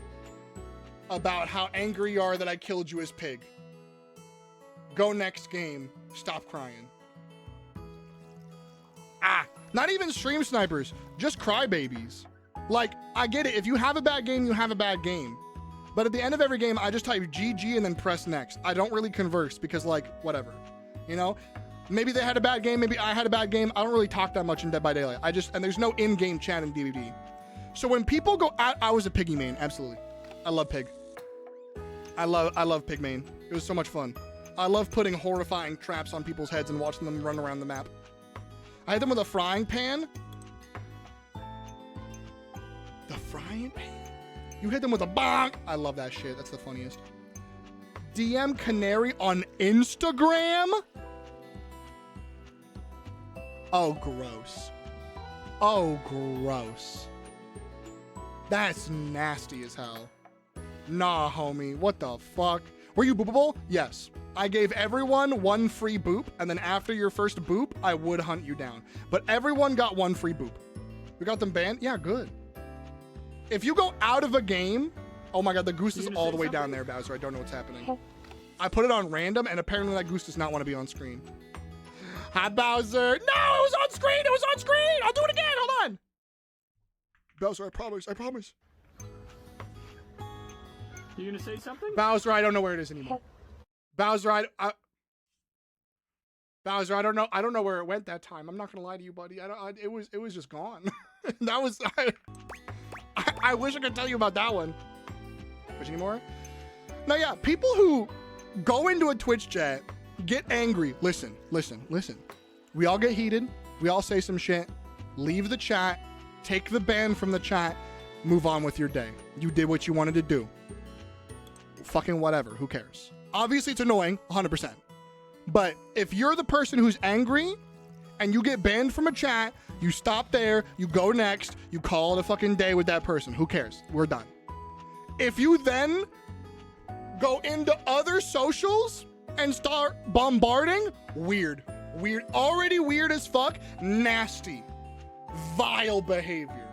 about how angry you are that I killed you as pig. Go next game. Stop crying. Not even stream snipers, just crybabies. Like, I get it. If you have a bad game, you have a bad game. But at the end of every game, I just type GG and then press next. I don't really converse because, like, whatever. You know? Maybe they had a bad game. Maybe I had a bad game. I don't really talk that much in Dead by Daylight. And there's no in-game chat in DVD. So when people go out, I was a piggy main. Absolutely. I love pig. I love pig main. It was so much fun. I love putting horrifying traps on people's heads and watching them run around the map. I hit them with a frying pan. The frying pan? You hit them with a bonk. I love that shit. That's the funniest. DM Canary on Instagram? Oh, gross. Oh, gross. That's nasty as hell. Nah, homie. What the fuck? Were you boopable? Yes. I gave everyone one free boop, and then after your first boop, I would hunt you down. But everyone got one free boop. We got them banned? Yeah, good. If you go out of a game... Oh my god, the goose is all the way down there, Bowser. I don't know what's happening. I put it on random, and apparently that goose does not want to be on screen. Hi, Bowser. No, it was on screen! It was on screen! I'll do it again! Hold on! Bowser, I promise. I promise. You gonna say something? Bowser, I don't know where it is anymore. Bowser, Bowser, I don't know. I don't know where it went that time. I'm not gonna lie to you, buddy. It was just gone. That was. I wish I could tell you about that one. Twitch anymore? No, yeah. People who go into a Twitch chat Get angry. Listen. We all get heated. We all say some shit. Leave the chat. Take the ban from the chat. Move on with your day. You did what you wanted to do. Fucking whatever. Who cares? Obviously, it's annoying. 100%. But if you're the person who's angry and you get banned from a chat, you stop there. You go next. You call it a fucking day with that person. Who cares? We're done. If you then go into other socials and start bombarding, weird. Already weird as fuck. Nasty. Vile behavior.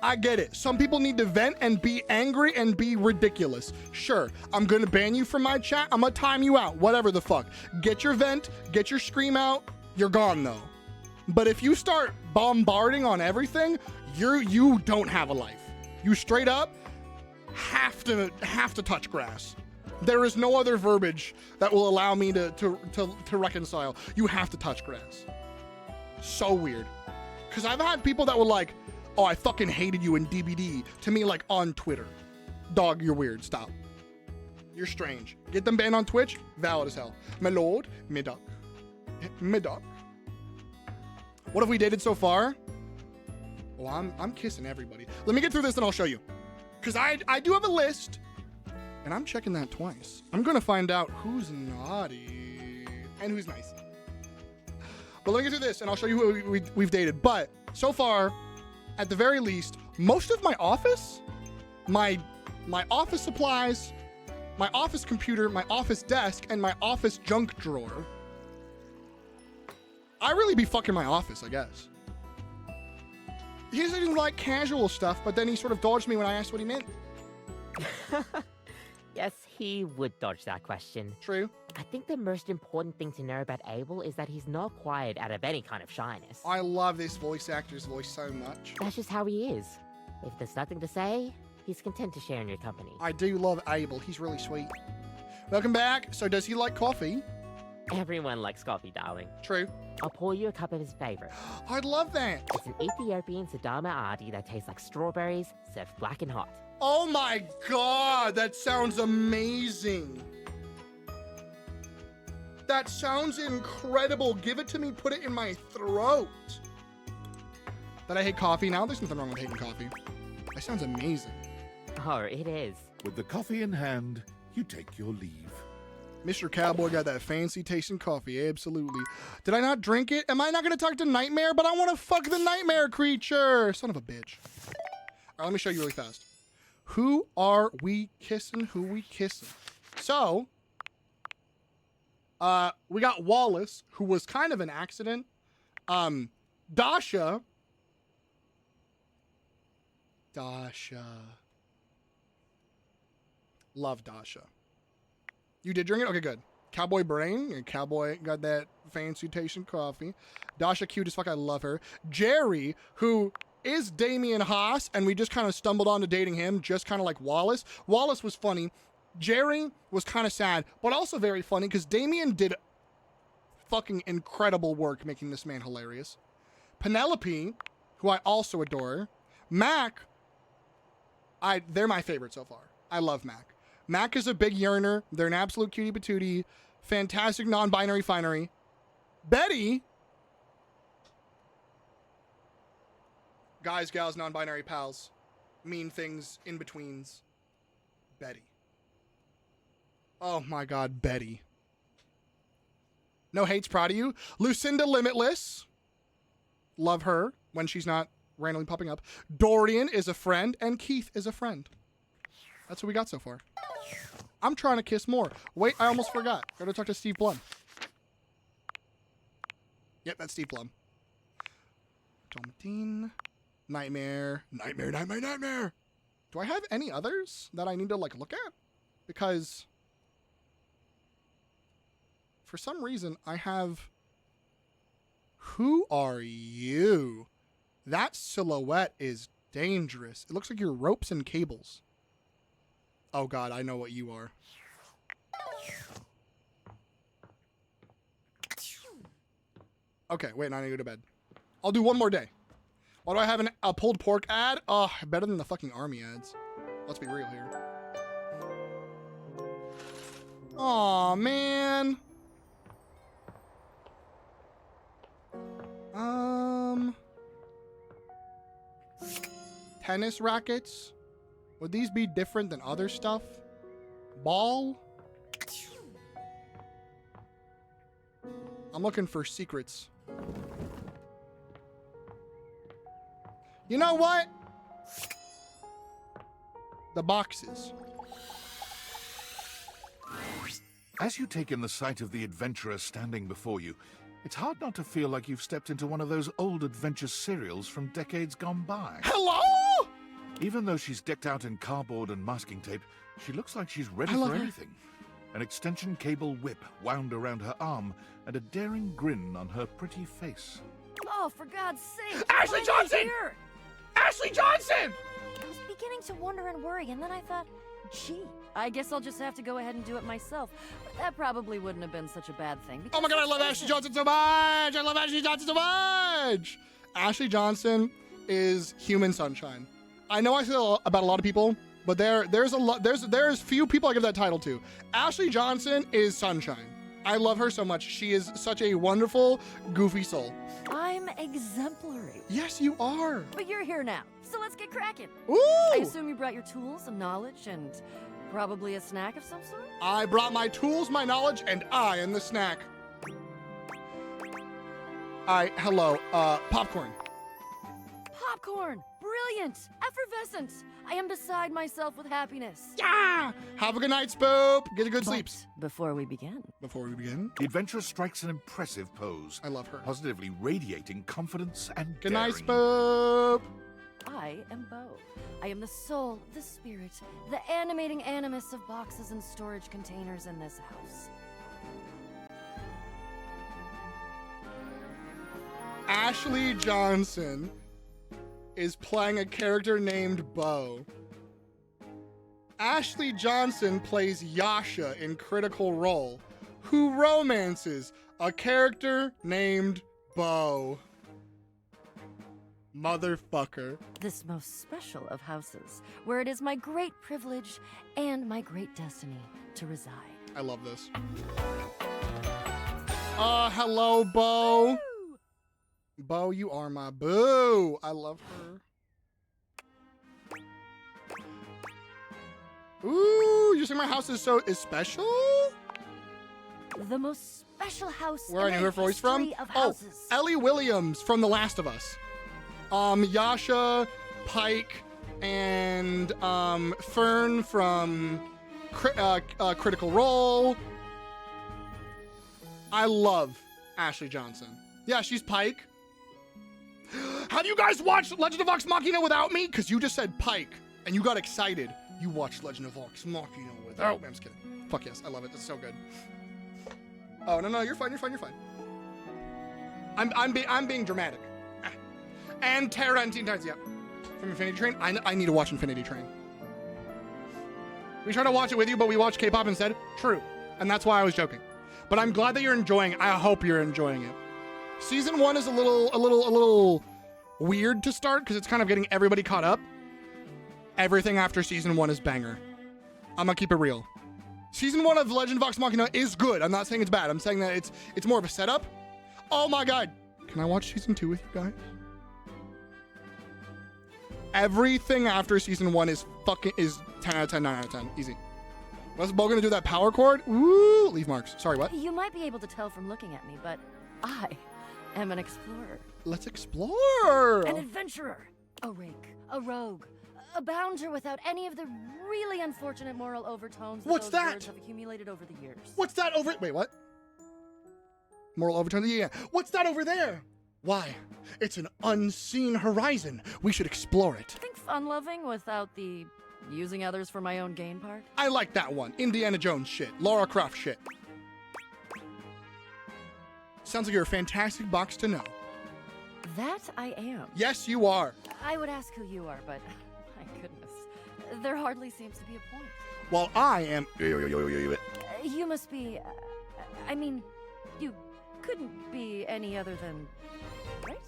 I get it. Some people need to vent and be angry and be ridiculous. Sure, I'm gonna ban you from my chat. I'm gonna time you out. Whatever the fuck. Get your vent, get your scream out. You're gone though. But if you start bombarding on everything, you don't have a life. You straight up have to touch grass. There is no other verbiage that will allow me to reconcile. You have to touch grass. So weird. Because I've had people that were like, oh, I fucking hated you in DBD, to me like on Twitter. Dog, you're weird. Stop. You're strange. Get them banned on Twitch? Valid as hell. My lord, midduck. Midduck. What have we dated so far? Oh, I'm kissing everybody. Let me get through this and I'll show you. Because I do have a list. And I'm checking that twice. I'm going to find out who's naughty and who's nice. But let me get through this and I'll show you who we've dated. But so far, at the very least, most of my office, my office supplies, my office computer, my office desk, and my office junk drawer, I really be fucking my office, I guess. He didn't like casual stuff, but then he sort of dodged me when I asked what he meant. Yes, he would dodge that question. True. I think the most important thing to know about Abel is that he's not quiet out of any kind of shyness. I love this voice actor's voice so much. That's just how he is. If there's nothing to say, he's content to share in your company. I do love Abel. He's really sweet. Welcome back. So does he like coffee? Everyone likes coffee, darling. True. I'll pour you a cup of his favorite. I'd love that. It's an Ethiopian Sidama Adi that tastes like strawberries, served black and hot. Oh my god, that sounds amazing. That sounds incredible. Give it to me, put it in my throat. That I hate coffee now? There's nothing wrong with hating coffee. That sounds amazing. Oh, it is. With the coffee in hand, you take your leave. Mr. Cowboy got that fancy tasting coffee, absolutely. Did I not drink it? Am I not gonna talk to Nightmare? But I wanna fuck the Nightmare creature. Son of a bitch. All right, let me show you really fast. Who are we kissing? Who we kissing? So, we got Wallace, who was kind of an accident. Dasha. Love Dasha. You did drink it? Okay, good. Cowboy Brain. And Cowboy got that fancy tasting coffee. Dasha, cute as fuck. I love her. Jerry, who is Damien Haas, and we just kind of stumbled on to dating him, just kind of like Wallace. Wallace was funny. Jerry was kind of sad, but also very funny because Damien did fucking incredible work making this man hilarious. Penelope, who I also adore. Mac, they're my favorite so far. I love Mac. Mac is a big yearner. They're an absolute cutie patootie. Fantastic non-binary finery. Betty, guys, gals, non-binary pals, mean things in betweens. Betty. Oh my god, Betty. No hates, proud of you. Lucinda Limitless. Love her when she's not randomly popping up. Dorian is a friend, and Keith is a friend. That's what we got so far. I'm trying to kiss more. Wait, I almost forgot. Gotta talk to Steve Blum. Yep, that's Steve Blum. Dalmatine. Nightmare. Nightmare. Do I have any others that I need to, like, look at? Because for some reason, I have... Who are you? That silhouette is dangerous. It looks like you're ropes and cables. Oh, God, I know what you are. Okay, wait, now I need to go to bed. I'll do one more day. Why do I have a pulled pork ad? Oh, better than the fucking army ads. Let's be real here. Aw, man. Tennis rackets? Would these be different than other stuff? Ball? I'm looking for secrets. You know what? The boxes. As you take in the sight of the adventurer standing before you, it's hard not to feel like you've stepped into one of those old adventure serials from decades gone by. Hello? Even though she's decked out in cardboard and masking tape, she looks like she's ready I love for her. anything. An extension cable whip wound around her arm and a daring grin on her pretty face. Oh, for God's sake! Ashley why are you Johnson! here? Ashley Johnson! I was beginning to wonder and worry, and then I thought, gee, I guess I'll just have to go ahead and do it myself. But that probably wouldn't have been such a bad thing. Oh my god, I love Ashley Johnson so much! I love Ashley Johnson so much! Ashley Johnson is human sunshine. I know I say that about a lot of people, but there's few people I give that title to. Ashley Johnson is sunshine. I love her so much. She is such a wonderful, goofy soul. I'm exemplary. Yes, you are. But you're here now, so let's get cracking. Ooh! I assume you brought your tools and knowledge and probably a snack of some sort? I brought my tools, my knowledge, and I am the snack. Hello, popcorn. Popcorn! Brilliant! Effervescent! I am beside myself with happiness. Yeah! Have a good night, Spoop. Get a good sleep. Before we begin. The adventurer strikes an impressive pose. I love her. Positively radiating confidence and Good night, daring. Spoop. I am Bo. I am the soul, the spirit, the animating animus of boxes and storage containers in this house. Ashley Johnson is playing a character named Bo. Ashley Johnson plays Yasha in Critical Role, who romances a character named Bo. Motherfucker. This most special of houses, where it is my great privilege and my great destiny to reside. I love this. Hello, Bo. Bo, you are my boo. I love her. Ooh, you think my house is special? The most special house Where I knew her voice from? Oh, Ellie Williams from The Last of Us. Yasha, Pike, and Fern from Critical Role. I love Ashley Johnson. Yeah, she's Pike. Have you guys watched Legend of Vox Machina without me? Because you just said Pike, and you got excited. You watched Legend of Vox Machina without me. I'm just kidding. Fuck yes, I love it. It's so good. Oh, no, you're fine. I'm being dramatic. And Tarantino Times, yeah. From Infinity Train. I need to watch Infinity Train. We tried to watch it with you, but we watched K-pop instead. True. And that's why I was joking. But I'm glad that you're enjoying it. I hope you're enjoying it. Season 1 is a little weird to start because it's kind of getting everybody caught up. Everything after season 1 is banger. I'm gonna keep it real. Season 1 of Legend of Vox Machina is good. I'm not saying it's bad. I'm saying that it's more of a setup. Oh my god. Can I watch season 2 with you guys? Everything after season 1 is 10 out of 10, 9 out of 10. Easy. Was Bo gonna do that power chord? Ooh, leave marks. Sorry, what? You might be able to tell from looking at me, but I am an explorer. Let's explore. An adventurer. A rake. A rogue. A bounder without any of the really unfortunate moral overtones that What's those that? words have accumulated over the years. What's that over? Wait, what? Moral overtone? Yeah. What's that over there? Why? It's an unseen horizon. We should explore it. Think fun-loving without the using others for my own gain part? I like that one. Indiana Jones shit. Lara Croft shit. Sounds like you're a fantastic box to know. That I am. Yes, you are. I would ask who you are, but my goodness, there hardly seems to be a point. Well, I am... You must be... I mean, you couldn't be any other than... Right?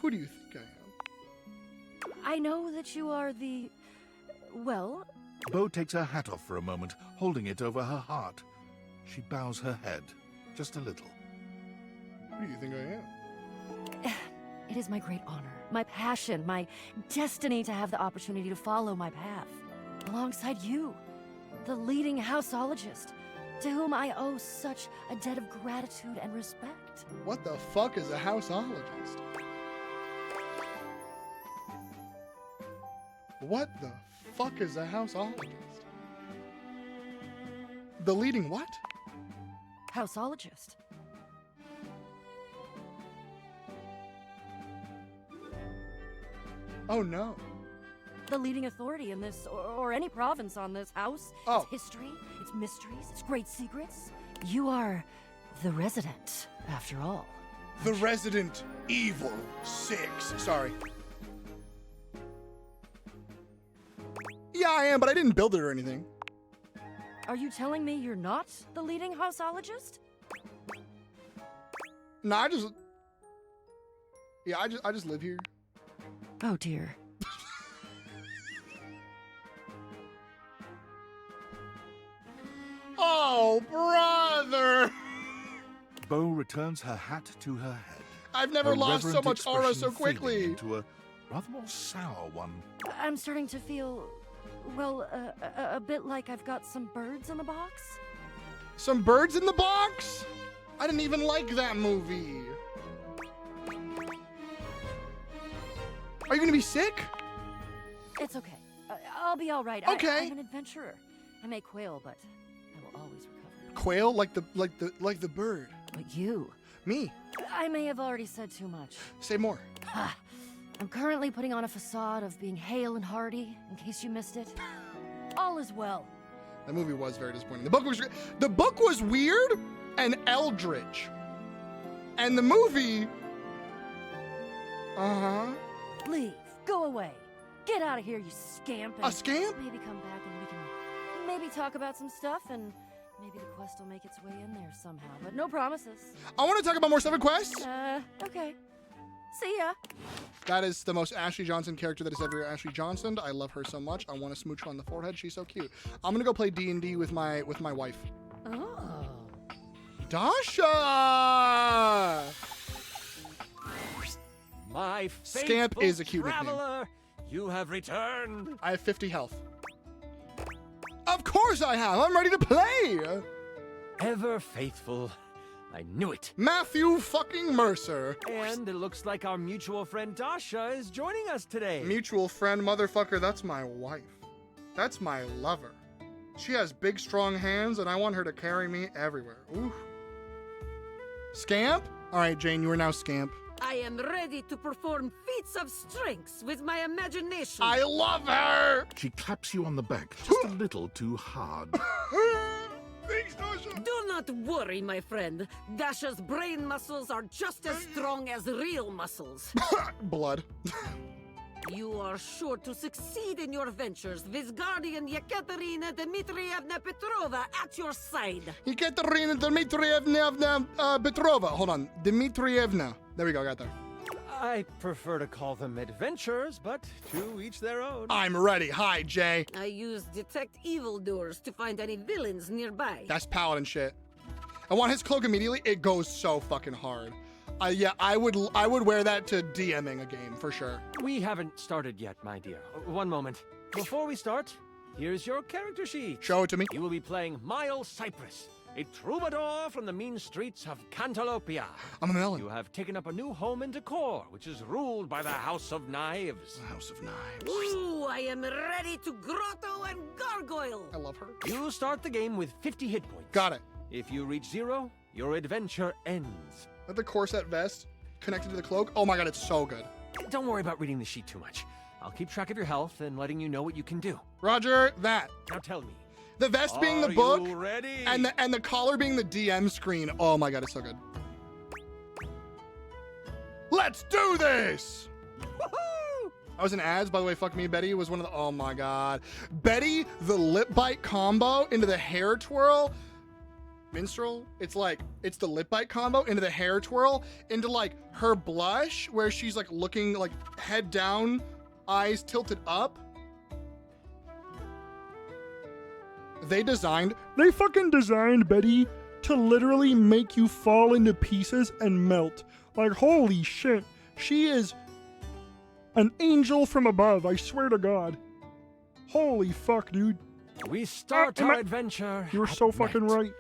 Who do you think I am? I know that you are the... well... Bo takes her hat off for a moment, holding it over her heart. She bows her head, just a little. Who do you think I am? It is my great honor, my passion, my destiny to have the opportunity to follow my path. Alongside you, the leading houseologist, to whom I owe such a debt of gratitude and respect. What the fuck is a houseologist? What the fuck is a houseologist? The leading what? Houseologist. Oh no. The leading authority in this, or any province on this house, its history, its mysteries, its great secrets. You are the resident, after all. The Resident Evil 6. Sorry. Yeah, I am, but I didn't build it or anything. Are you telling me you're not the leading houseologist? No, I just live here. Oh dear. Oh, brother! Bo returns her hat to her head. I've never her lost so reverent much aura so expression quickly. fading into a rather more sour one. I'm starting to feel, well, a bit like I've got some birds in the box. Some birds in the box? I didn't even like that movie. Are you gonna be sick? It's okay. I'll be all right. Okay. I'm an adventurer. I may quail, but I will always recover. Quail like the bird. But you. Me. I may have already said too much. Say more. I'm currently putting on a facade of being hale and hearty, in case you missed it. All is well. That movie was very disappointing. The book was weird and eldritch. And the movie... Uh-huh. Leave. Go away. Get out of here, you scamp. A scamp? Maybe come back and we can maybe talk about some stuff, and maybe the quest will make its way in there somehow. But no promises. I want to talk about more stuff and quests. Okay. See ya. That is the most Ashley Johnson character that has ever Ashley Johnsoned. I love her so much. I want to smooch her on the forehead. She's so cute. I'm gonna go play D&D with my wife. Oh. Dasha! My Scamp is a cute traveler, you have returned. I have 50 health. Of course I have. I'm ready to play. Ever faithful. I knew it. Matthew fucking Mercer. And it looks like our mutual friend Dasha is joining us today. Mutual friend, motherfucker, that's my wife. That's my lover. She has big, strong hands, and I want her to carry me everywhere. Ooh. Scamp? All right, Jane, you are now Scamp. I am ready to perform feats of strength with my imagination. I love her! She claps you on the back just a little too hard. Thanks, Dasha. Do not worry, my friend. Dasha's brain muscles are just as strong as real muscles. Blood. You are sure to succeed in your ventures with Guardian Yekaterina Dmitrievna Petrova at your side. Yekaterina Dmitrievna Petrova. Hold on. Dmitrievna. There we go, I got there. I prefer to call them adventures, but to each their own. I'm ready. Hi, Jay. I use detect evildoers to find any villains nearby. That's paladin shit. I want his cloak immediately. It goes so fucking hard. Yeah, I would wear that to DMing a game for sure. We haven't started yet, my dear. One moment. Before we start, here's your character sheet. Show it to me. You will be playing Miles Cypress, a troubadour from the mean streets of Cantalopia. I'm a melon. You have taken up a new home in Decor, which is ruled by the House of Knives. The House of Knives. Ooh, I am ready to grotto and gargoyle. I love her. You start the game with 50 hit points. Got it. If you reach 0, your adventure ends. With the corset vest connected to the cloak. Oh my god, it's so good. Don't worry about reading the sheet too much. I'll keep track of your health and letting you know what you can do. Roger that. Now tell me. The vest being the book, you ready? and the collar being the DM screen. Oh my god, it's so good. Let's do this! Woohoo! I was in ads, by the way. Fuck me, Betty was one of the. Oh my god, Betty, the lip bite combo into the hair twirl. Minstrel, it's the lip bite combo into the hair twirl into like her blush where she's like looking like head down, eyes tilted up. They fucking designed Betty to literally make you fall into pieces and melt. Like, holy shit. She is an angel from above, I swear to God. Holy fuck, dude. We start our adventure. You're so fucking right.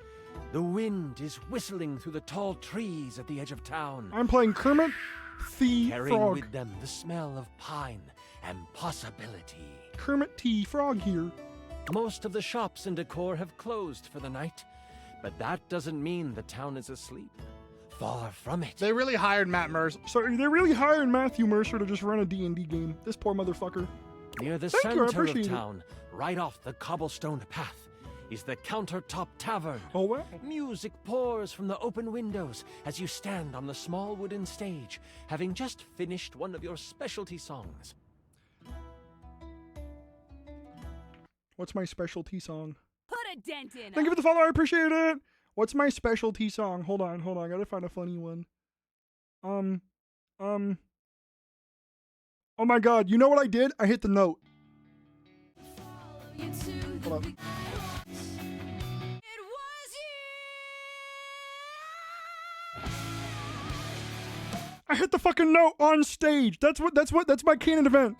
The wind is whistling through the tall trees at the edge of town. I'm playing Kermit the carrying Frog. with them the smell of pine and possibility. Kermit T. Frog here. Most of the shops and decor have closed for the night, but that doesn't mean the town is asleep. Far from it. They really hired Matt Mercer. Sorry, they really hired Matthew Mercer to just run a D&D game. This poor motherfucker. Near the Thank you, I center of appreciate town, right off the cobblestone path, is the Countertop Tavern. Oh, wow. Music pours from the open windows as you stand on the small wooden stage, having just finished one of your specialty songs. What's my specialty song? Put a dent in. Thank you for the follow, I appreciate it. What's my specialty song? Hold on, I gotta find a funny one. Oh my god, you know what I did? I hit the note. Hold up. I hit the fucking note on stage. That's my canon event.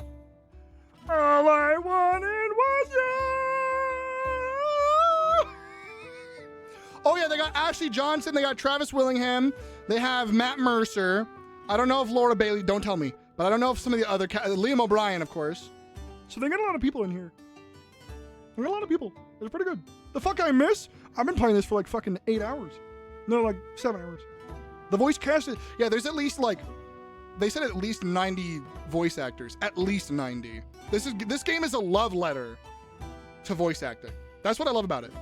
All I wanted was you. Oh yeah, they got Ashley Johnson, they got Travis Willingham, they have Matt Mercer. I don't know if Laura Bailey, don't tell me, but I don't know if some of the other Liam O'Brien, of course. So they got a lot of people in here. They got a lot of people. It's pretty good. The fuck I miss? I've been playing this for like fucking 8 hours. No, like 7 hours. The voice cast is, yeah, there's at least like, they said at least 90 voice actors. At least 90. This game is a love letter to voice acting. That's what I love about it.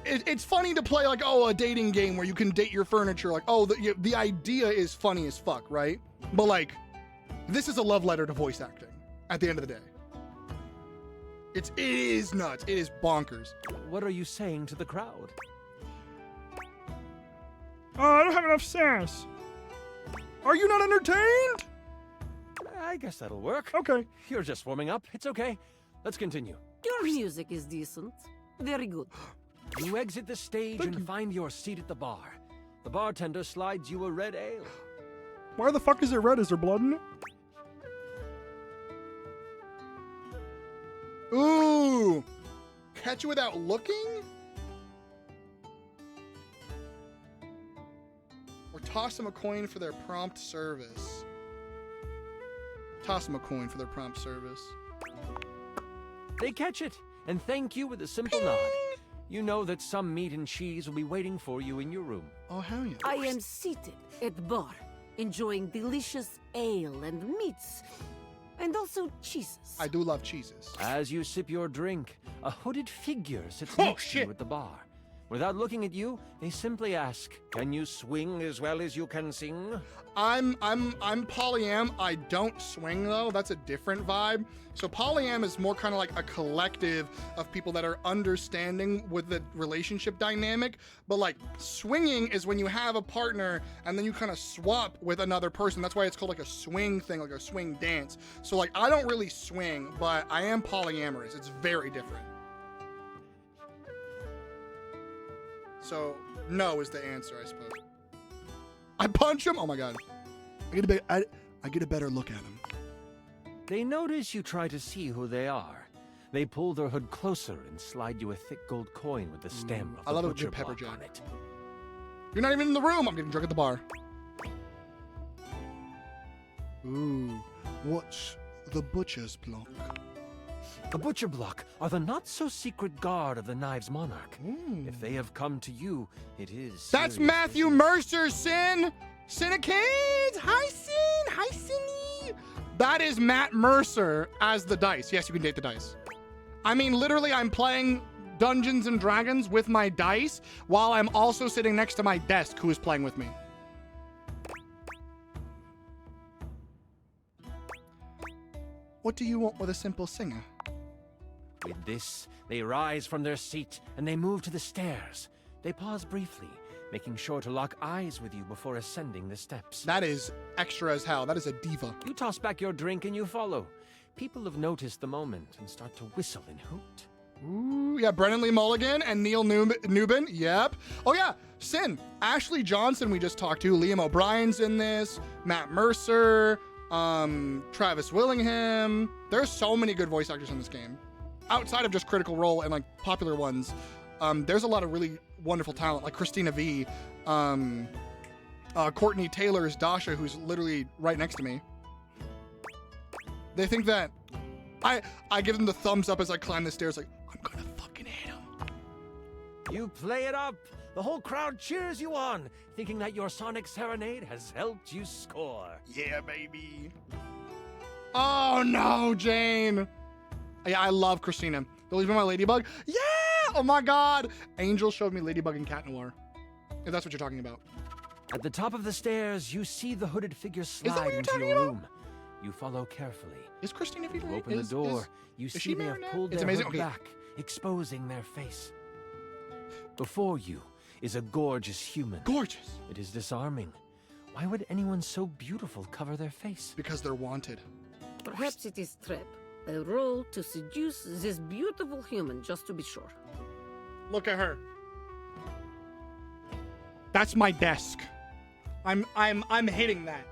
It's funny to play like, oh, a dating game where you can date your furniture. Like, oh, the idea is funny as fuck, right? But like, this is a love letter to voice acting at the end of the day. It is nuts. It is bonkers. What are you saying to the crowd? Oh, I don't have enough sass. Are you not entertained? I guess that'll work. Okay. You're just warming up. It's okay. Let's continue. Your music is decent. Very good. You exit the stage and find your seat at the bar. The bartender slides you a red ale. Why the fuck is it red? Is there blood in it? Ooh! Catch you without looking? Or toss them a coin for their prompt service. Toss them a coin for their prompt service. They catch it and thank you with a simple nod. You know that some meat and cheese will be waiting for you in your room. Oh, hell yeah. I am seated at the bar, enjoying delicious ale and meats, and also cheeses. I do love cheeses. As you sip your drink, a hooded figure sits next to you at the bar. Without looking at you, they simply ask, "Can you swing as well as you can sing?" I'm polyam. I don't swing though. That's a different vibe. So polyam is more kind of like a collective of people that are understanding with the relationship dynamic. But like swinging is when you have a partner and then you kind of swap with another person. That's why it's called like a swing thing, like a swing dance. So like I don't really swing, but I am polyamorous. It's very different. So no is the answer, I suppose. I punch him. Oh my god! I get a better look at him. They notice you try to see who they are. They pull their hood closer and slide you a thick gold coin with the stem of the butcher block on it. You're not even in the room. I'm getting drunk at the bar. Ooh, what's the butcher's block? The butcher block are the not-so-secret guard of the Knives Monarch. If they have come to you, it is... That's Matthew Mercer, Sin! Cinnakins! Hi, Sin! Hi, Cinny! That is Matt Mercer as the dice. Yes, you can date the dice. I mean, literally, I'm playing Dungeons & Dragons with my dice while I'm also sitting next to my desk who is playing with me. What do you want with a simple singer? With this, they rise from their seat and they move to the stairs. They pause briefly, making sure to lock eyes with you before ascending the steps. That is extra as hell. That is a diva. You toss back your drink and you follow. People have noticed the moment and start to whistle and hoot. Ooh, yeah, Brennan Lee Mulligan and Neil Newbin. Yep. Oh, yeah, Sin. Ashley Johnson we just talked to. Liam O'Brien's in this. Matt Mercer. Travis Willingham. There's so many good voice actors in this game. Outside of just Critical Role and like popular ones, there's a lot of really wonderful talent, like Christina V. Courtney Taylor's Dasha, who's literally right next to me. They think that I give them the thumbs up as I climb the stairs, like, I'm gonna fucking hit him. You play it up. The whole crowd cheers you on, thinking that your sonic serenade has helped you score. Yeah, baby. Oh no, Jane. Yeah, I love Christina. The Leave Me My Ladybug. Yeah! Oh my god. Angel showed me Ladybug and Cat Noir. If that's what you're talking about. At the top of the stairs, you see the hooded figure slide into your room. You follow carefully. Is Christina You open the door. You see they have pulled their hood back, exposing their face. Before you is a gorgeous human. Gorgeous. It is disarming. Why would anyone so beautiful cover their face? Because they're wanted. Perhaps it is trap. A role to seduce this beautiful human, just to be sure. Look at her. That's my desk. I'm hitting that.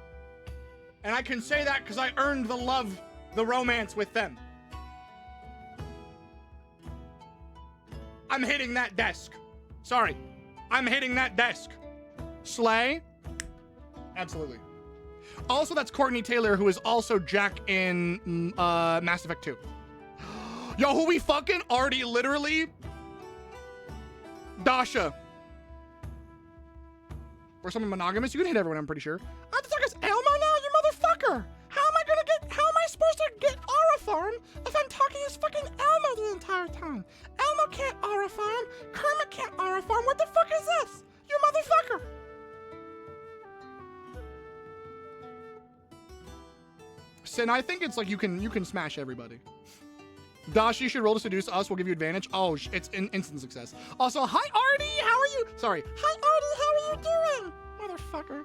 And I can say that because I earned the love, the romance with them. I'm hitting that desk. Sorry. I'm hitting that desk. Slay? Absolutely. Also, that's Courtney Taylor, who is also Jack in Mass Effect 2. Yo, who we fucking already literally... Dasha. Or someone monogamous. You can hit everyone, I'm pretty sure. I the fuck is Elmo now, you motherfucker? How am I supposed to get aura farm if I'm talking as fucking Elmo the entire time? Elmo can't aura farm. Kermit can't aura farm. What the fuck is this? You motherfucker. Sin, I think it's like you can smash everybody. Dasha, you should roll to seduce us. We'll give you advantage. Oh, it's an instant success. Also, hi, Artie. How are you? Sorry. Hi, Artie. How are you doing? Motherfucker.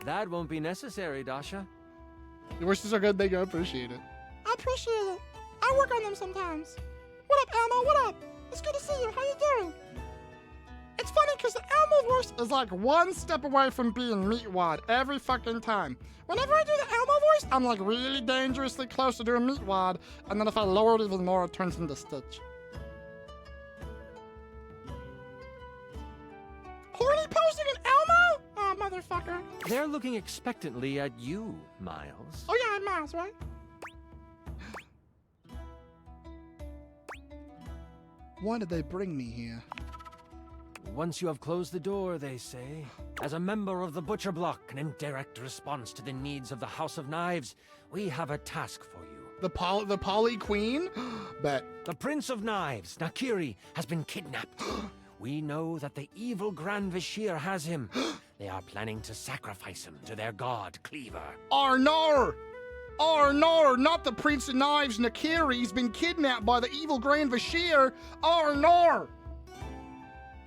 That won't be necessary, Dasha. Your wishes are good. They go. Appreciate it. I appreciate it. I work on them sometimes. What up, Elmo? What up? It's good to see you. How you doing? It's funny because the Elmo voice is like one step away from being meatwad every fucking time. Whenever I do the Elmo voice, I'm like really dangerously close to doing meatwad, and then if I lower it even more, it turns into Stitch. Horny posting an Elmo? Oh, motherfucker. They're looking expectantly at you, Miles. Oh yeah, I'm Miles, right? Why did they bring me here? Once you have closed the door, they say, as a member of the Butcher Block and in direct response to the needs of the House of Knives, we have a task for you. The Poly Queen? Bet. The Prince of Knives, Nakiri, has been kidnapped. We know that the evil Grand Vashir has him. They are planning to sacrifice him to their god, Cleaver. Arnor! Arnor! Not the Prince of Knives, Nakiri. He's been kidnapped by the evil Grand Vashir. Arnor!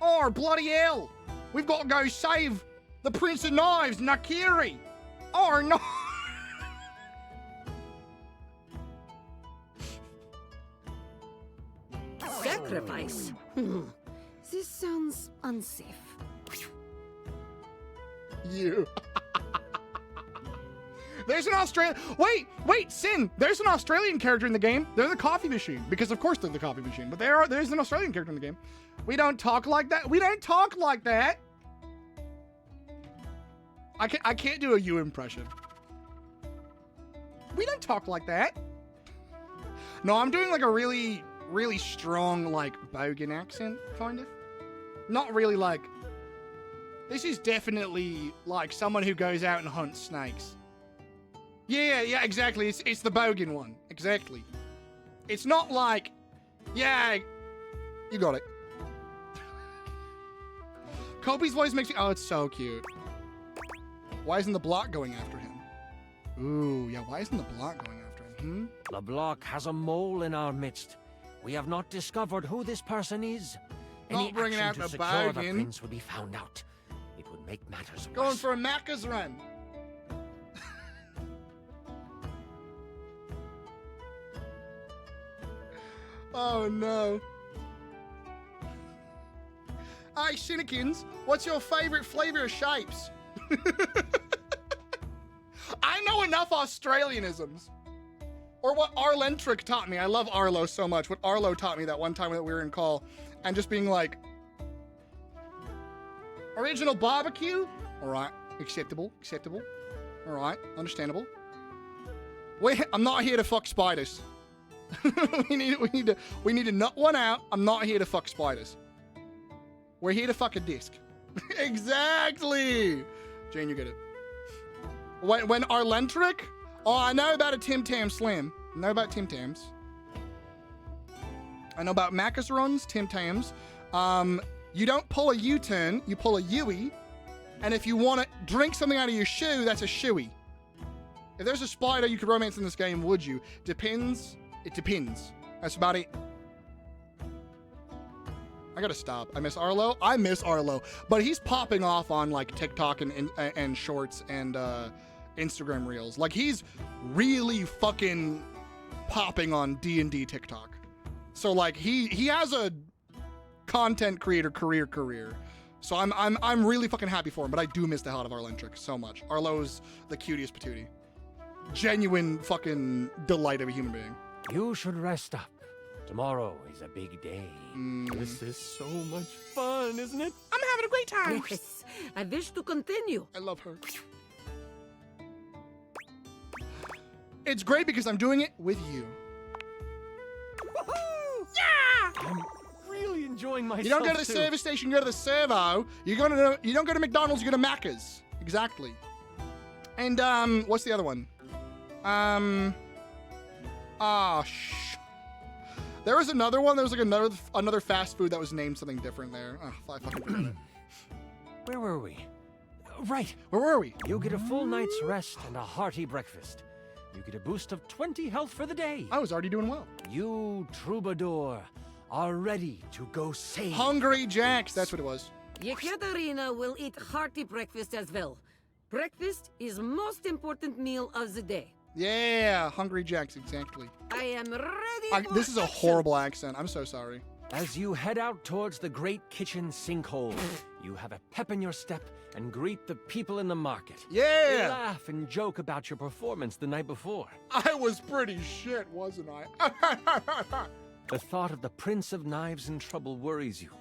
Oh, bloody hell! We've got to go save the Prince of Knives, Nakiri! Oh, no! Sacrifice? This sounds unsafe. You. There's an Australian... Wait, Sin! There's an Australian character in the game. They're the coffee machine. Because, of course, they're the coffee machine. But there's an Australian character in the game. We don't talk like that. We don't talk like that. I can't do a you impression. We don't talk like that. No, I'm doing like a really, really strong, like, Bogan accent, kind of. Not really like... This is definitely like someone who goes out and hunts snakes. Yeah, exactly. It's the Bogan one. Exactly. It's not like... Yeah, you got it. Kobe's voice makes me... Oh, it's so cute. Why isn't the block going after him? Ooh, yeah, why isn't the block going after him? The block has a mole in our midst. We have not discovered who this person is. Not bringing out the Bogan. The Bogan. prince would be found out. It would make matters worse. Going for a Macca's run. Oh no. Hey, Sinikins, what's your favorite flavor of shapes? I know enough Australianisms. Or what Arlentric taught me. I love Arlo so much. What Arlo taught me that one time that we were in call and just being like, original barbecue? All right, acceptable. All right, understandable. Wait, I'm not here to fuck spiders. we need to nut one out. I'm not here to fuck spiders. We're here to fuck a disc. Exactly. Jane, you get it. When Arlentric? Oh, I know about a Tim Tam Slim. I know about Tim Tams. I know about macarons, Tim Tams. You don't pull a U-turn, you pull a Yui. And if you want to drink something out of your shoe, that's a shoey. If there's a spider you could romance in this game, would you? Depends. It depends. That's about it. I gotta stop. I miss Arlo. But he's popping off on like TikTok and shorts and Instagram reels. Like he's really fucking popping on D&D TikTok. So like he has a content creator career. So I'm really fucking happy for him, but I do miss the hell out of Arlentric so much. Arlo's the cutest patootie. Genuine fucking delight of a human being. You should rest up. Tomorrow is a big day. This is so much fun, isn't it? I'm having a great time. Yes, I wish to continue. I love her. It's great because I'm doing it with you. Woohoo! Yeah! I'm really enjoying myself. You don't go to the service station, you go to the servo. You don't go to McDonald's, you go to Macca's. Exactly. And what's the other one? There was another one. There was like another fast food that was named something different there. Oh, I fucking forgot it. Where were we? Right. Where were we? You get a full night's rest and a hearty breakfast. You get a boost of 20 health for the day. I was already doing well. You, Troubadour, are ready to go save. Hungry Jacks, that's what it was. Yekaterina will eat hearty breakfast as well. Breakfast is most important meal of the day. Yeah, Hungry Jacks, exactly. I am ready for This is a horrible accent. I'm so sorry. As you head out towards the great kitchen sinkhole, you have a pep in your step and greet the people in the market. Yeah! You laugh and joke about your performance the night before. I was pretty shit, wasn't I? The thought of the Prince of Knives in trouble worries you,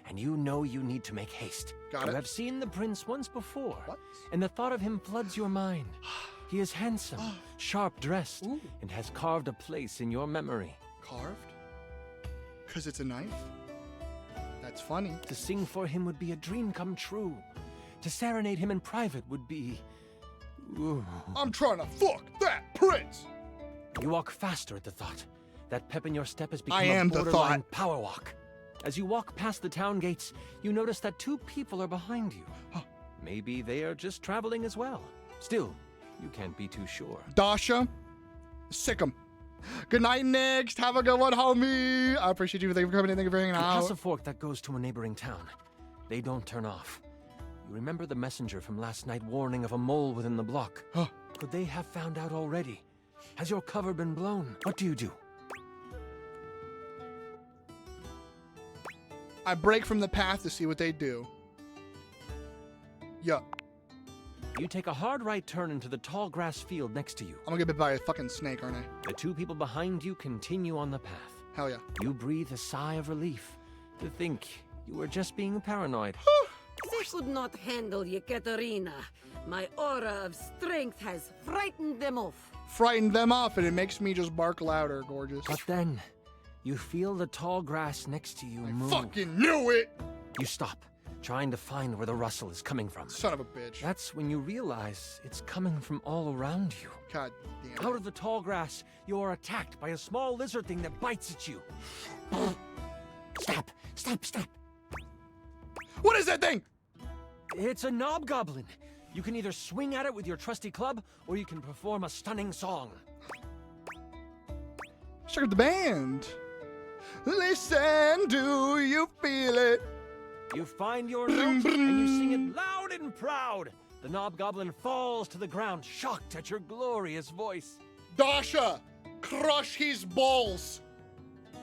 and you know you need to make haste. Got it. You have seen the prince once before, What? and the thought of him floods your mind. He is handsome, sharp-dressed, and has carved a place in your memory. Carved? Because it's a knife? That's funny. To sing for him would be a dream come true. To serenade him in private would be... Ooh. I'm trying to fuck that prince! You walk faster at the thought. That pep in your step has become I am a the borderline thought. power walk. As you walk past the town gates, you notice that 2 people are behind you. Maybe they are just traveling as well. Still, you can't be too sure. Dasha, sick 'em. Good night, next. Have a good one, homie. I appreciate you. Thank you for coming in. Thank you for hanging You pass a out. fork that goes to a neighboring town. They don't turn off. You remember the messenger from last night warning of a mole within the block. Could they have found out already? Has your cover been blown? What do you do? I break from the path to see what they do. Yeah. You take a hard right turn into the tall grass field next to you. I'm gonna get bit by a fucking snake, aren't I? The 2 people behind you continue on the path. Hell yeah. You breathe a sigh of relief to think you were just being paranoid. They could not handle Yekaterina. My aura of strength has frightened them off. Frightened them off, and it makes me just bark louder, gorgeous. But then, you feel the tall grass next to you move. Fucking knew it! You stop, trying to find where the rustle is coming from. Son of a bitch. That's when you realize it's coming from all around you. God damn it. Out of the tall grass, you are attacked by a small lizard thing that bites at you. Stop! Stop! Stop! What is that thing? It's a knobgoblin. You can either swing at it with your trusty club, or you can perform a stunning song. Check out the band. Listen, do you feel it? You find your note, and you sing it loud and proud. The knobgoblin falls to the ground, shocked at your glorious voice. Dasha, crush his balls.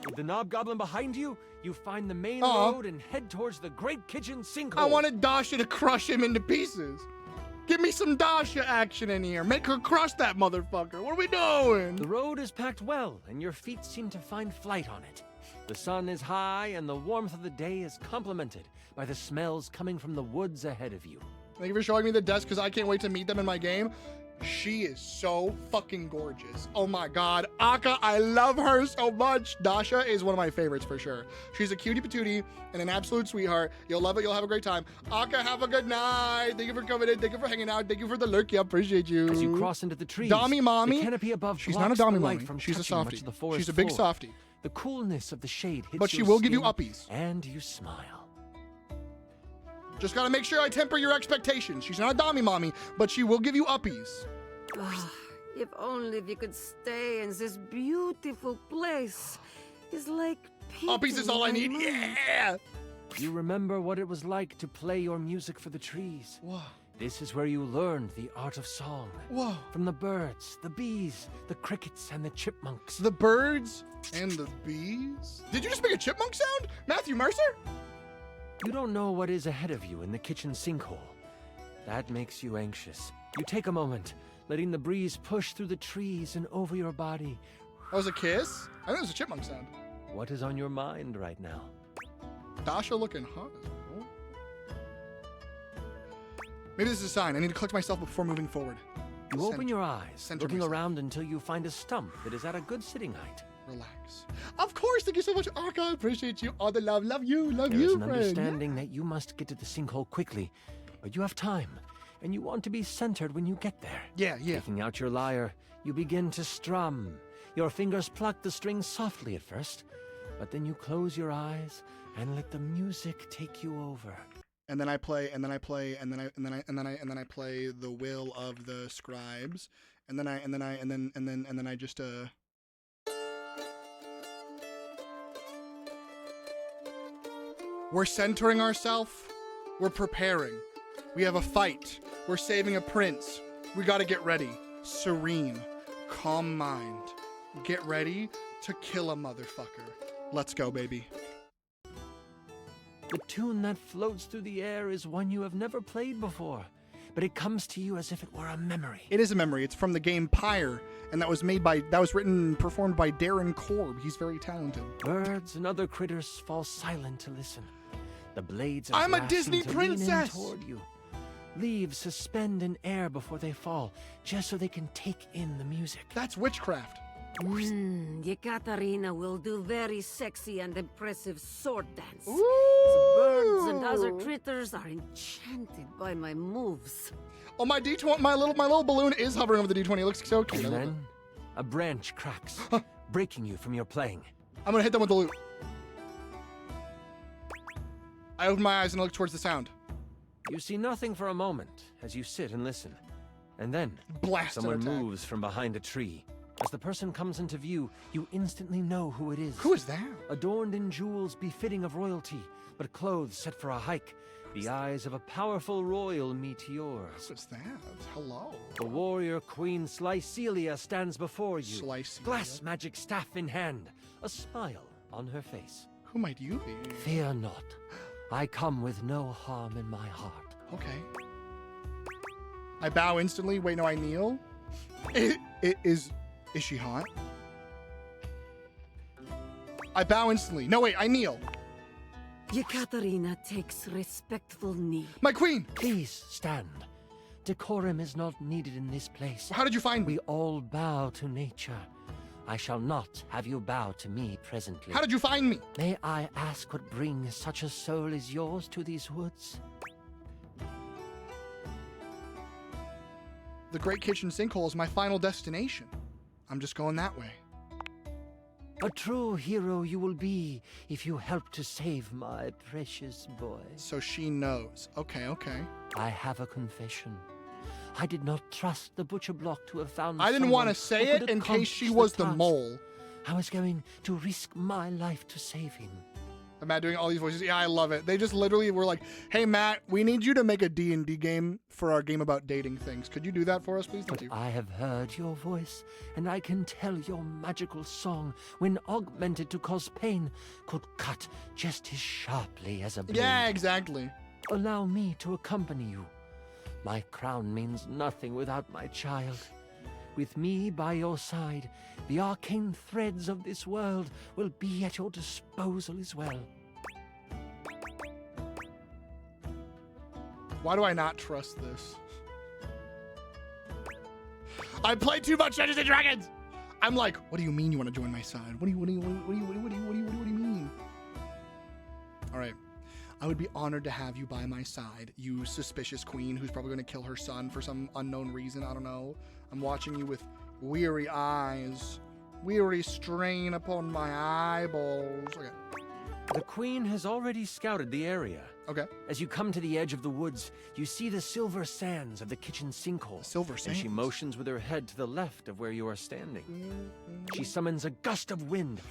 With the Knobgoblin behind you, you find the main Aw. road and head towards the Great Kitchen Sinkhole. I wanted Dasha to crush him into pieces. Give me some Dasha action in here. Make her crush that motherfucker. What are we doing? The road is packed well, and your feet seem to find flight on it. The sun is high, and the warmth of the day is complemented by the smells coming from the woods ahead of you. Thank you for showing me the desk because I can't wait to meet them in my game. She is so fucking gorgeous. Oh my god. Akka, I love her so much. Dasha is one of my favorites for sure. She's a cutie patootie and an absolute sweetheart. You'll love it. You'll have a great time. Akka, have a good night. Thank you for coming in. Thank you for hanging out. Thank you for the lurky. I appreciate you. As you cross into the trees, Dommy mommy. the canopy above She's not a blocks the dommy light mommy. from She's a touching much softie. of the forest She's a big floor. softie. The coolness of the shade hits But she your will give you skin, uppies. And you smile. Just gotta make sure I temper your expectations. She's not a dommy mommy, but she will give you uppies. If only we could stay in this beautiful place. It's like uppies is all I need. Yeah. You remember what it was like to play your music for the trees. Whoa. This is where you learned the art of song. Whoa. From the birds, the bees, the crickets, and the chipmunks. The birds and the bees? Did you just make a chipmunk sound? Matthew Mercer? You don't know what is ahead of you in the kitchen sinkhole. That makes you anxious. You take a moment, letting the breeze push through the trees and over your body. That was a kiss? I think it was a chipmunk sound. What is on your mind right now? Dasha looking hot. Maybe this is a sign. I need to collect myself before moving forward. You open your eyes, Center looking myself. around until you find a stump that is at a good sitting height. Relax. Of course, thank you so much, Akka. I appreciate you. All the love. Love you. Love There you, is an friend. understanding that you must get to the sinkhole quickly, but you have time, and you want to be centered when you get there. Yeah. Taking out your lyre, you begin to strum. Your fingers pluck the strings softly at first, but then you close your eyes and let the music take you over. And then I play, and then I play, and then I play the will of the scribes, and then I just We're centering ourselves. We're preparing. We have a fight. We're saving a prince. We gotta get ready. Serene. Calm mind. Get ready to kill a motherfucker. Let's go, baby. The tune that floats through the air is one you have never played before, but it comes to you as if it were a memory. It is a memory. It's from the game Pyre, and that was written and performed by Darren Korb. He's very talented. Birds and other critters fall silent to listen. The blades of I'm a grass Disney seem to lean in princess! toward you. Leaves suspend in air before they fall, just so they can take in the music. That's witchcraft. Yekaterina will do very sexy and impressive sword dance. Ooh. The birds and other critters are enchanted by my moves. Oh, my D20, my little balloon is hovering over the D20. It looks so cute. And then a branch cracks, breaking you from your playing. I'm gonna hit them with the loot. I open my eyes and I look towards the sound. You see nothing for a moment as you sit and listen. And then Blast someone an attack. moves from behind a tree. As the person comes into view, you instantly know who it is. Who is that? Adorned in jewels befitting of royalty, but clothes set for a hike. The eyes of a powerful royal meet yours. What's that? Hello. The warrior queen Slycelia stands before you. Slycelia? Glass magic staff in hand, a smile on her face. Who might you be? Fear not. I come with no harm in my heart. Okay. I bow instantly. Wait, no, I kneel. Is she hot? I bow instantly. No, wait, I kneel. Yekaterina takes respectful knee. My queen! Please stand. Decorum is not needed in this place. How did you find me? We all bow to nature. I shall not have you bow to me presently. How did you find me? May I ask what brings such a soul as yours to these woods? The Great Kitchen Sinkhole is my final destination. I'm just going that way. A true hero you will be if you help to save my precious boy. So she knows. Okay. I have a confession. I did not trust the butcher block to have found I didn't want to say it in case she was the mole. I was going to risk my life to save him. Matt doing all these voices. Yeah, I love it. They just literally were like, hey, Matt, we need you to make a D&D game for our game about dating things. Could you do that for us, please? Thank you. I have heard your voice, and I can tell your magical song, when augmented to cause pain, could cut just as sharply as a blade. Yeah, exactly. Allow me to accompany you. My crown means nothing without my child. With me by your side, the arcane threads of this world will be at your disposal as well. Why do I not trust this? I play too much Dungeons and Dragons. I'm like, what do you mean you want to join my side? What do you mean? All right. I would be honored to have you by my side, you suspicious queen who's probably going to kill her son for some unknown reason. I don't know. I'm watching you with weary eyes. Weary strain upon my eyeballs. Okay. The queen has already scouted the area. Okay. As you come to the edge of the woods, you see the silver sands of the kitchen sinkhole. Silver sands? And she motions with her head to the left of where you are standing. She summons a gust of wind.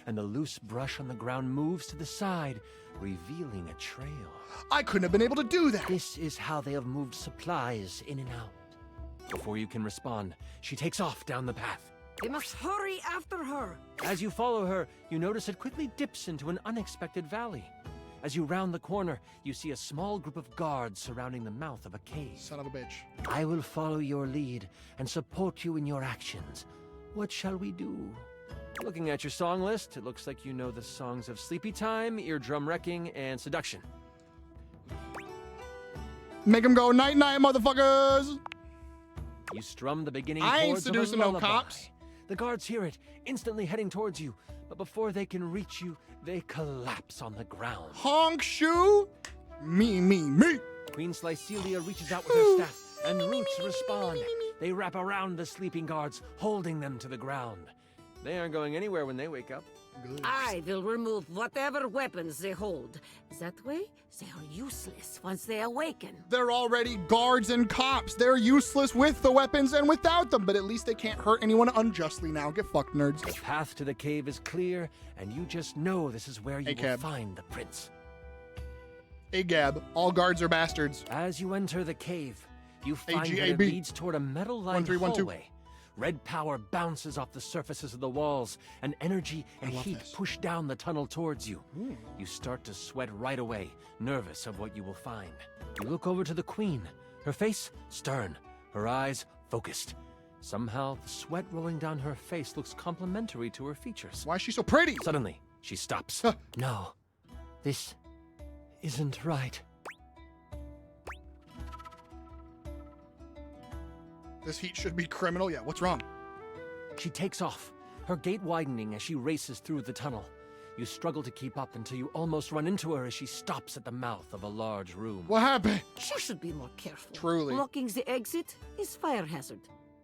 And the loose brush on the ground moves to the side, revealing a trail. I couldn't have been able to do that. This is how they have moved supplies in and out. Before you can respond, she takes off down the path. We must hurry after her. As you follow her, you notice it quickly dips into an unexpected valley. As you round the corner, you see a small group of guards surrounding the mouth of a cave. Son of a bitch. I will follow your lead and support you in your actions. What shall we do? Looking at your song list, it looks like you know the songs of Sleepy Time, Eardrum Wrecking, and Seduction. Make them go night-night, motherfuckers! You strum the beginning I ain't chords of a seducing no lullaby. cops. The guards hear it, instantly heading towards you, but before they can reach you, they collapse on the ground. Honk shoe! Me. Queen Slicelia reaches out with her staff, and roots respond. They wrap around the sleeping guards, holding them to the ground. They aren't going anywhere when they wake up. Good. I will remove whatever weapons they hold. That way, they are useless once they awaken. They're already guards and cops. They're useless with the weapons and without them, but at least they can't hurt anyone unjustly now. Get fucked, nerds. The path to the cave is clear, and you just know this is where you will find the prince. Agab. All guards are bastards. As you enter the cave, you find that AGAB. it leads toward a metal-lined 1312. hallway. Red power bounces off the surfaces of the walls, and energy and heat push down the tunnel towards you. You start to sweat right away, nervous of what you will find. You look over to the queen, her face stern, her eyes focused. Somehow, the sweat rolling down her face looks complementary to her features. Why is she so pretty? Suddenly, she stops. No, this isn't right. This heat should be criminal. Yeah, what's wrong? She takes off, her gait widening as she races through the tunnel. You struggle to keep up until you almost run into her as she stops at the mouth of a large room. What happened? She should be more careful. Truly. Blocking the exit is fire hazard.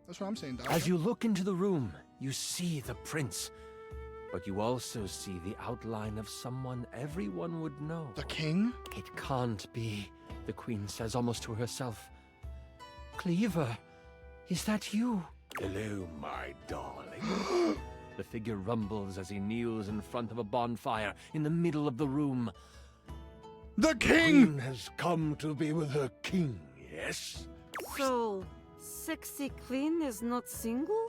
That's what I'm saying, Dasha. As you look into the room, you see the prince. But you also see the outline of someone everyone would know. The king? It can't be, the queen says almost to herself. Cleaver, is that you? Hello, my darling. The figure rumbles as he kneels in front of a bonfire in the middle of the room. The king! Queen has come to be with her king, yes? So, sexy queen is not single?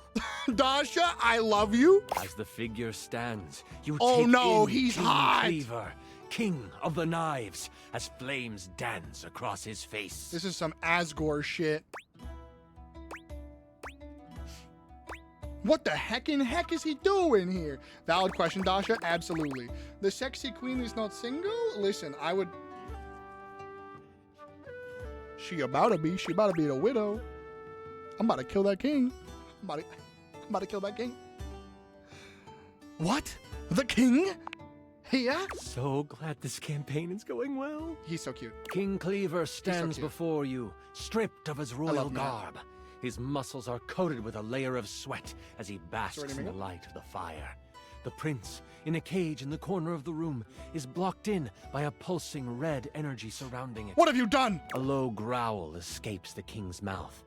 Dasha, I love you. As the figure stands, you Oh take no, in he's King hot! Cleaver, king of the knives, as flames dance across his face. This is some Asgore shit. What the heck is he doing here? Valid question, Dasha. Absolutely. The sexy queen is not single? Listen, I would... She about to be the widow. I'm about to kill that king. I'm about to kill that king. What? The king? Yeah? So glad this campaign is going well. He's so cute. King Cleaver stands before you, stripped of his royal garb. His muscles are coated with a layer of sweat as he basks in the light of the fire. The prince, in a cage in the corner of the room, is blocked in by a pulsing red energy surrounding it. What have you done? A low growl escapes the king's mouth.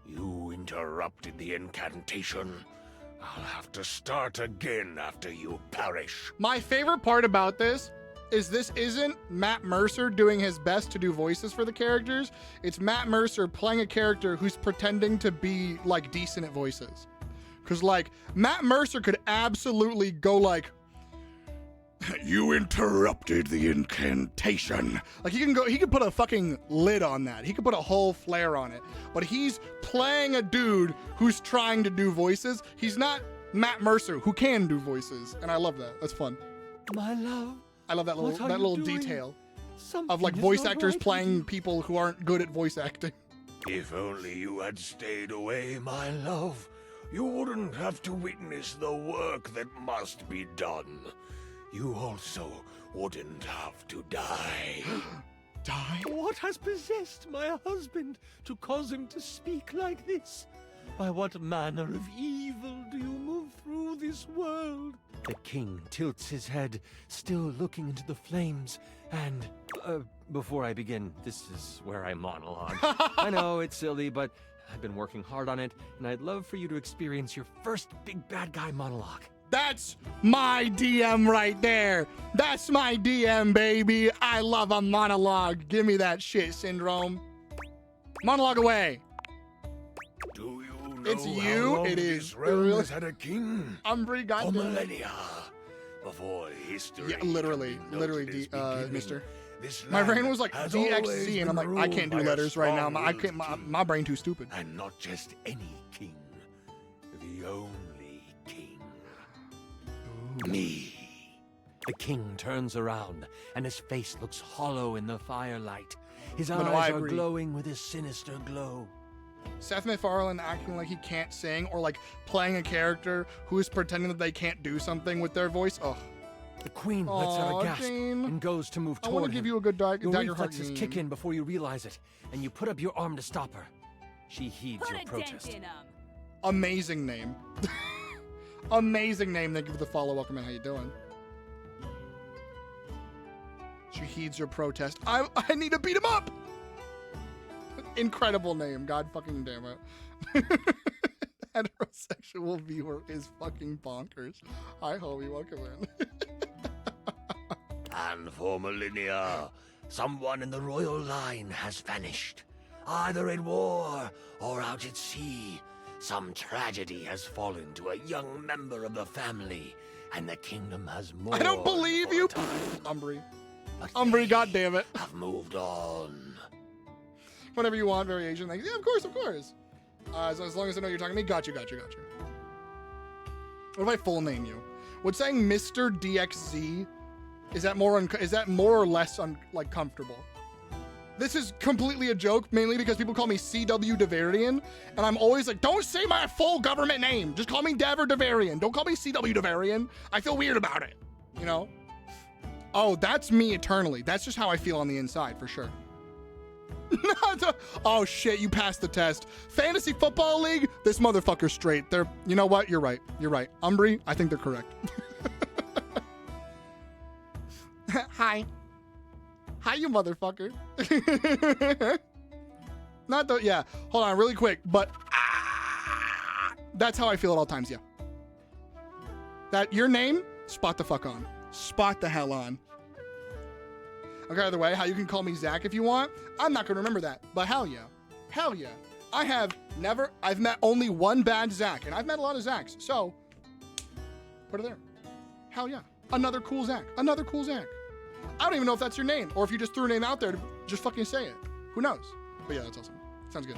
You interrupted the incantation. I'll have to start again after you perish. My favorite part about this isn't Matt Mercer doing his best to do voices for the characters. It's Matt Mercer playing a character who's pretending to be like decent at voices. Cause like Matt Mercer could absolutely go like, you interrupted the incantation. Like he could put a fucking lid on that. He could put a whole flare on it. But he's playing a dude who's trying to do voices. He's not Matt Mercer who can do voices. And I love that. That's fun. My love. I love that little detail of like voice actors playing people who aren't good at voice acting. If only you had stayed away, my love. You wouldn't have to witness the work that must be done. You also wouldn't have to die. Die? What has possessed my husband to cause him to speak like this? By what manner of evil do you move through this world? The king tilts his head, still looking into the flames, and... before I begin, this is where I monologue. I know, it's silly, but I've been working hard on it, and I'd love for you to experience your first big bad guy monologue. That's my DM right there. That's my DM, baby. I love a monologue. Give me that shit, Syndrome. Monologue away. Do you know it's you? How long it is. This realm has had a king? Umbry, For goddamn. millennia. Before history. Yeah, literally, mister. My brain was like DXZ, and I'm like, I can't do letters right now. My brain too stupid. And not just any king. The only king. Me. The king turns around, and his face looks hollow in the firelight. His eyes are glowing with a sinister glow. Seth MacFarlane acting like he can't sing, or like playing a character who is pretending that they can't do something with their voice. Oh. The queen lets out a gasp and goes to move toward him. I want to give you a good dagger Your heart. reflexes kick in before you realize it, and you put up your arm to stop her. She heeds your protest. Amazing name. Amazing name. Thank you for the follow. Welcome in. How you doing? She heeds your protest. I need to beat him up. Incredible name. God fucking damn it. Heterosexual viewer is fucking bonkers. Hi, homie. Welcome in. And for millennia, someone in the royal line has vanished. Either in war or out at sea, some tragedy has fallen to a young member of the family, and the kingdom has mourned. I don't believe you, Umbry. Umbry, goddammit. I've moved on. Whatever you want, variation. Like, yeah, of course, of course. As long as I know you're talking to me, got you. What if I full name you? Would saying Mr. DXZ, is that more or less comfortable? This is completely a joke, mainly because people call me CW Devarian, and I'm always like, don't say my full government name. Just call me Dev or Devarian. Don't call me CW Devarian. I feel weird about it, you know? Oh, that's me eternally. That's just how I feel on the inside, for sure. Oh shit, you passed the test. Fantasy Football League, this motherfucker's straight. You know what? You're right. Umbry, I think they're correct. Hi, you motherfucker. Yeah, hold on really quick, but that's how I feel at all times, yeah. That your name, spot the fuck on. Spot the hell on. Okay, either way, how you can call me Zach if you want. I'm not gonna remember that, but hell yeah. Hell yeah. I've met only one bad Zach, and I've met a lot of Zachs, so put it there. Hell yeah. Another cool Zach. I don't even know if that's your name, or if you just threw a name out there to just fucking say it. Who knows? But yeah, that's awesome. Sounds good.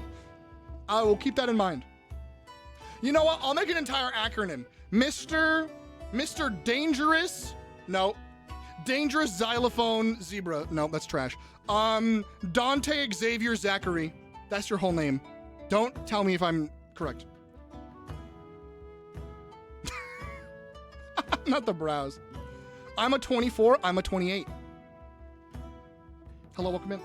I will keep that in mind. You know what? I'll make an entire acronym. Mr. Dangerous. No. Dangerous Xylophone Zebra. No, that's trash. Dante Xavier Zachary. That's your whole name. Don't tell me if I'm correct. Not the brows. I'm a 24. I'm a 28. Hello, welcome in.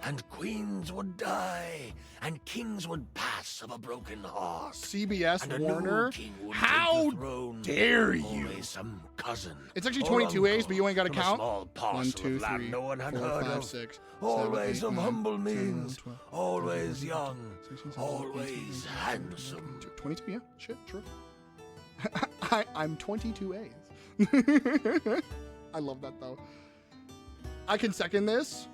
and queens would die, and kings would pass of a broken horse. CBS and a Warner? new king would How take the throne. dare you? Always some cousin. It's actually or 22 A's, uncle but you ain't got to from a count. small parcel 1, 2, of land 3, no one had 4, heard 5, of. 6, Always 7, 8, of 9, humble 10, means. 12, Always 13, young. 16, 17, 18, Always 19, handsome. 22, yeah, shit, true. I'm 22 A's. I love that though. I can second this.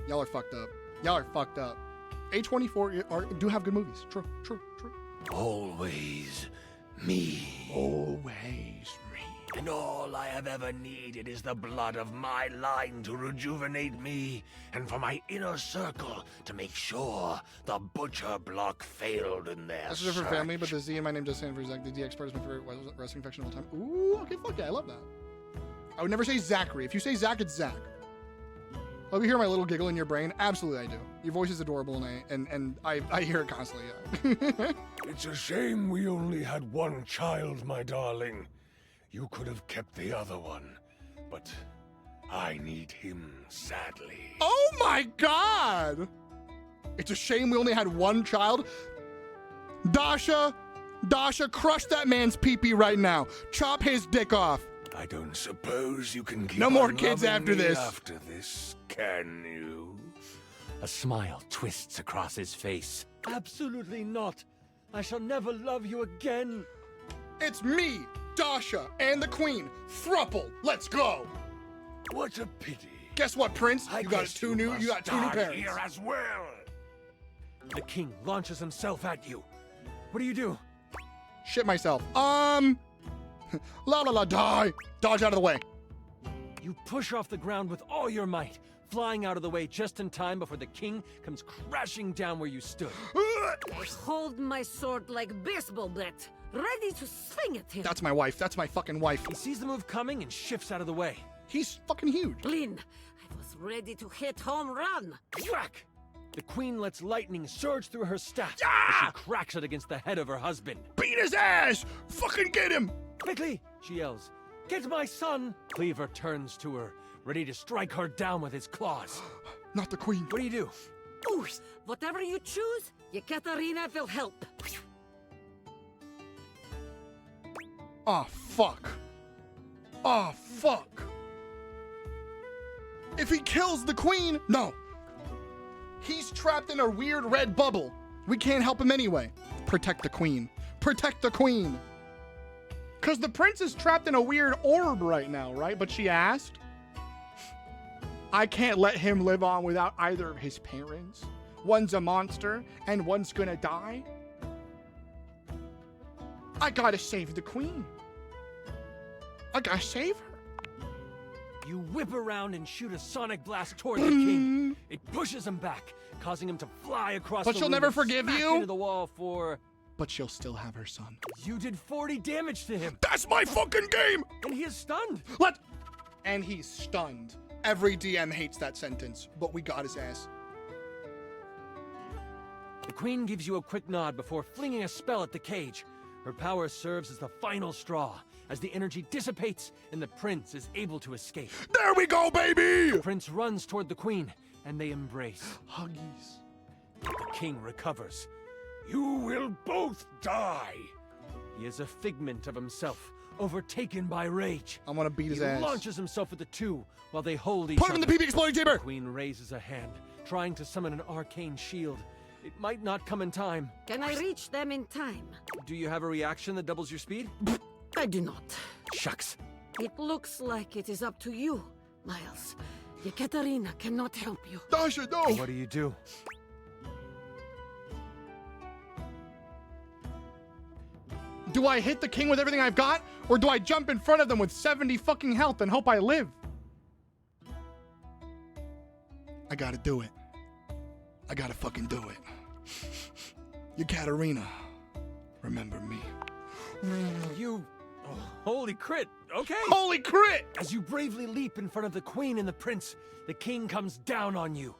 Y'all are fucked up. Y'all are fucked up. A24 do have good movies. True, true, true. Always me. Always me. And all I have ever needed is the blood of my line to rejuvenate me, and for my inner circle to make sure the butcher block failed in their That's a different search. family, but the Z in my name does stand for Zach. The D expert is my favorite wrestling faction of all time. Ooh, okay, fuck yeah, I love that. I would never say Zachary. If you say Zach, it's Zach. Oh, you hear my little giggle in your brain? Absolutely, I do. Your voice is adorable, and I hear it constantly. Yeah. It's a shame we only had one child, my darling. You could have kept the other one, but I need him sadly. Oh my God! It's a shame we only had one child. Dasha, crush that man's pee-pee right now. Chop his dick off. I don't suppose you can keep No more on kids loving after me this. After this, can you? A smile twists across his face. Absolutely not. I shall never love you again. It's me, Dasha, and the Queen. Thruple. Let's go. What a pity. Guess what, Prince? I You got guess two new must parents. start here as well. The king launches himself at you. What do you do? Shit myself. La la la, die. Dodge out of the way. You push off the ground with all your might, flying out of the way just in time before the king comes crashing down where you stood. I hold my sword like baseball bat, ready to swing at him. That's my wife. That's my fucking wife. He sees the move coming and shifts out of the way. He's fucking huge. Lynn, I was ready to hit home run. Thwack! The queen lets lightning surge through her staff as she cracks it against the head of her husband. Beat his ass! Fucking get him! Quickly, she yells. Get my son! Cleaver turns to her, ready to strike her down with his claws. Not the queen. What do you do? Ooh, whatever you choose, Yekaterina will help. Oh, fuck. Oh, fuck. If he kills the queen, no. He's trapped in a weird red bubble. We can't help him anyway. Protect the queen. Protect the queen. Because the prince is trapped in a weird orb right now, right? But she asked. I can't let him live on without either of his parents. One's a monster and one's gonna die. I gotta save the queen. I gotta save her. You whip around and shoot a sonic blast toward the king. It pushes him back, causing him to fly across But the she'll room never and forgive smack you? into the wall for... But she'll still have her son. You did 40 damage to him. That's my fucking game! And he is stunned. What? And he's stunned. Every DM hates that sentence, but we got his ass. The queen gives you a quick nod before flinging a spell at the cage. Her power serves as the final straw, as the energy dissipates and the prince is able to escape. There we go, baby! The prince runs toward the queen, and they embrace. Huggies. The king recovers. You will both die. He is a figment of himself, overtaken by rage. I'm gonna beat his He ass. launches himself at the two while they hold each Put other. him in the PB exploding chamber! The queen raises a hand, trying to summon an arcane shield. It might not come in time. Can I reach them in time? Do you have a reaction that doubles your speed? I do not. Shucks. It looks like it is up to you, Miles. Yekaterina cannot help you. Dasha, no! What do you do? Do I hit the king with everything I've got? Or do I jump in front of them with 70 fucking health and hope I live? I gotta do it. I gotta fucking do it. Yekaterina, remember me. You... Oh, holy crit! Okay! Holy crit! As you bravely leap in front of the queen and the prince, the king comes down on you.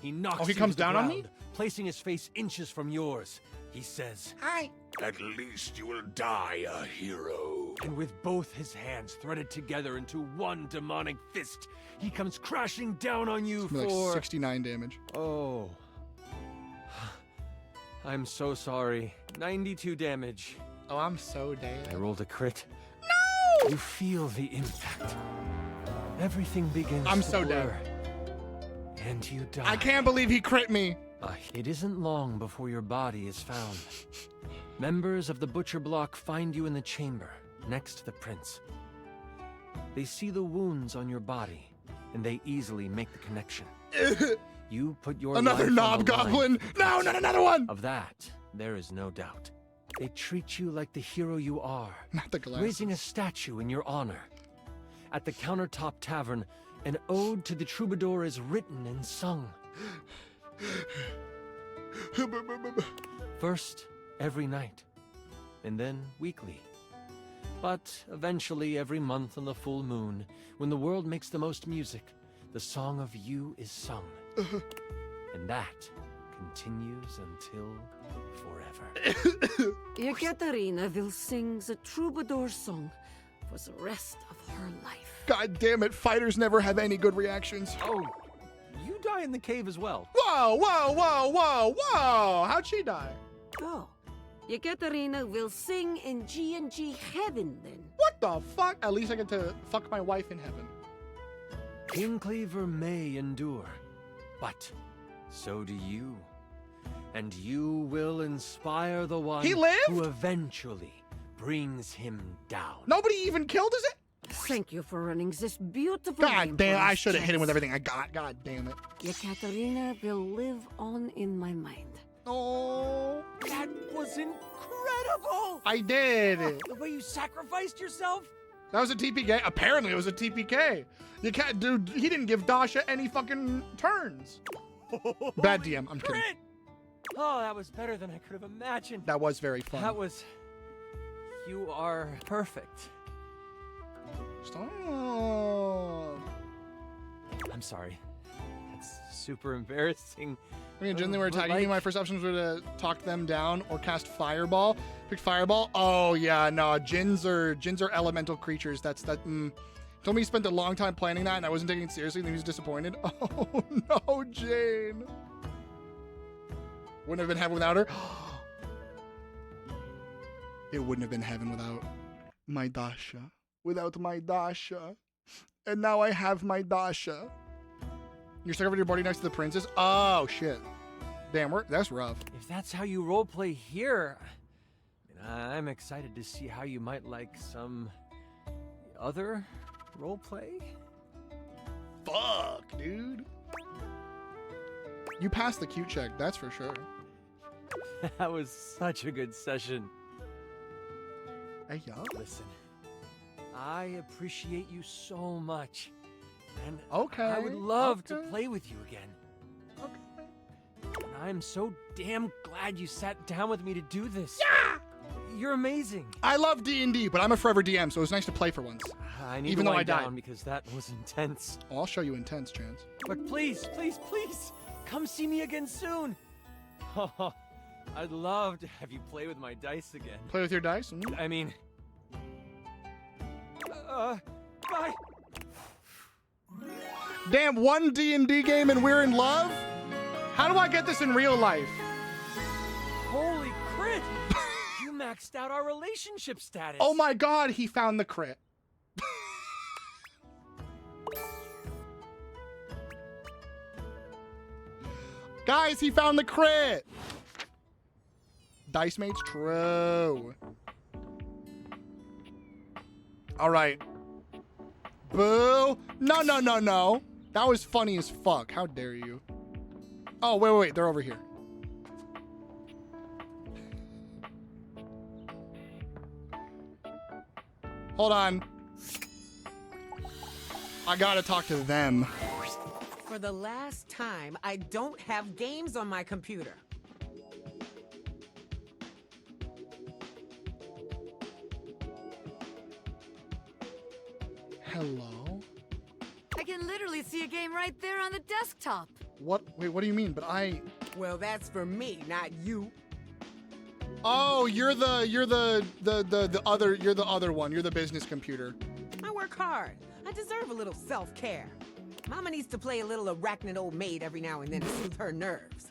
He knocks Oh, he you comes to the down on ground, me? placing his face inches from yours. He says, I At least you will die a hero. And with both his hands threaded together into one demonic fist, he comes crashing down on you Like for 69 damage. Oh. I'm so sorry. 92 damage. Oh, I'm so dead. I rolled a crit. No! You feel the impact. Everything begins I'm to so blur. dead. And you die. I can't believe he crit me. It isn't long before your body is found. Members of the Butcher Block find you in the chamber, next to the prince. They see the wounds on your body, and they easily make the connection. You put your Another life knob on the line goblin. for the No, cause. not another one. Of that, there is no doubt. They treat you like the hero you are, Not the glasses. raising a statue in your honor. At the Countertop Tavern, an ode to the troubadour is written and sung. First, every night, and then weekly. But eventually, every month on the full moon, when the world makes the most music, the song of you is sung. And that continues until forever. Ekaterina will sing the troubadour song for the rest of her life. God damn it, fighters never have any good reactions. Oh, you die in the cave as well. Whoa, whoa, whoa, whoa, whoa! How'd she die? Oh, Ekaterina will sing in G&G heaven then. What the fuck? At least I get to fuck my wife in heaven. King Cleaver may endure, but so do you. And you will inspire the one He lived? who eventually brings him down. Nobody even killed us? Thank you for running this beautiful God game damn, for I us, should have hit him with gents. everything I got. God damn it. Ekaterina will live on in my mind. Oh, That was incredible! I did. The way you sacrificed yourself? That was a TPK. Apparently, it was a TPK. You can't, dude. He didn't give Dasha any fucking turns. Bad DM. I'm kidding. Crit! Oh, that was better than I could have imagined. That was very fun. That was... You are perfect. Stop. I'm sorry. That's super embarrassing. I mean, generally, we were But tagging me. My first options were to talk them down or cast Fireball. Picked Fireball. Oh yeah, no. Jinns are elemental creatures. That's that. Told me he spent a long time planning that, and I wasn't taking it seriously, and he was disappointed. Oh no, Jane. Wouldn't have been heaven without her. It wouldn't have been heaven without my Dasha. Without my Dasha. And now I have my Dasha. You're stuck over your body next to the princess? Oh, shit. Damn, that's rough. If that's how you roleplay here, I'm excited to see how you might like some other roleplay. Fuck, dude. You passed the cute check, that's for sure. That was such a good session. Hey, y'all. Listen, I appreciate you so much. And okay, I would love to play with you again. Okay. And I'm so damn glad you sat down with me to do this. Yeah! You're amazing. I love D&D, but I'm a forever DM, so it was nice to play for once. I need Even to though I wind died. down because that was intense. Oh, I'll show you intense, Chance. But please, please, please, come see me again soon. Oh, I'd love to have you play with my dice again. Play with your dice? I mean... bye. Damn, one D&D game and we're in love? How do I get this in real life? Holy crit! You maxed out our relationship status. Oh my god, he found the crit. Guys, he found the crit. Dice mates, true. All right. Boo. No, no, no, no. That was funny as fuck. How dare you? Oh, wait, wait, wait. They're over here. Hold on. I gotta talk to them. For the last time, I don't have games on my computer. Hello? I can literally see a game right there on the desktop. What? Wait, what do you mean? But I... Well, that's for me, not you. Oh, you're the other one. You're the business computer. I work hard. I deserve a little self-care. Mama needs to play a little arachnid old maid every now and then to soothe her nerves.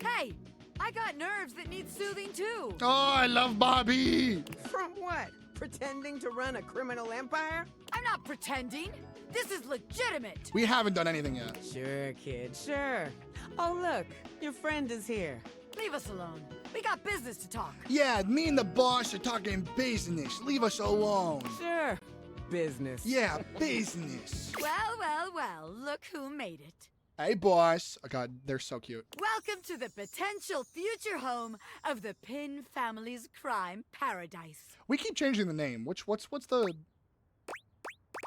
Hey, I got nerves that need soothing too. Oh, I love Bobby. From what? Pretending to run a criminal empire? I'm not pretending. This is legitimate. We haven't done anything yet. Sure, kid, sure. Oh, look, your friend is here. Leave us alone. We got business to talk. Yeah, me and the boss are talking business. Leave us alone. Sure. Business. Yeah, business. Well, look who made it. Hey, boss. Oh, God, they're so cute. Welcome to the potential future home of the Pin family's crime paradise. We keep changing the name. What's the...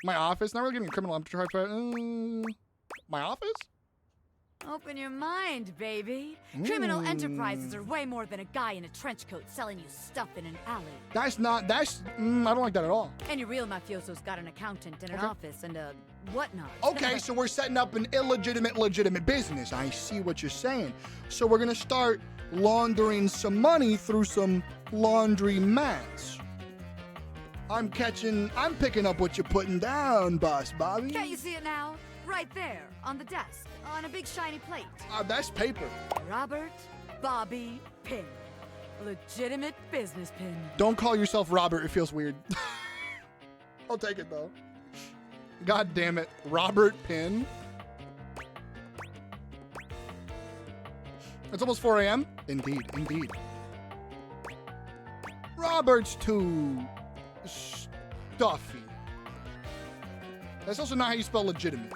My office? Now we're getting criminal enterprise. My office? Open your mind, baby. Criminal enterprises are way more than a guy in a trench coat selling you stuff in an alley. I don't like that at all. And your real mafioso's got an accountant and an office and a whatnot. Okay, so we're setting up an legitimate business. I see what you're saying. So we're gonna start laundering some money through some laundry mats. I'm picking up what you're putting down, Boss Bobby. Can't you see it now? Right there, on the desk, on a big shiny plate. That's paper. Robert Bobby Pin. Legitimate business pin. Don't call yourself Robert, it feels weird. I'll take it though. God damn it. Robert Pin. It's almost 4 a.m. Indeed. Robert's too stuffy. That's also not how you spell legitimate.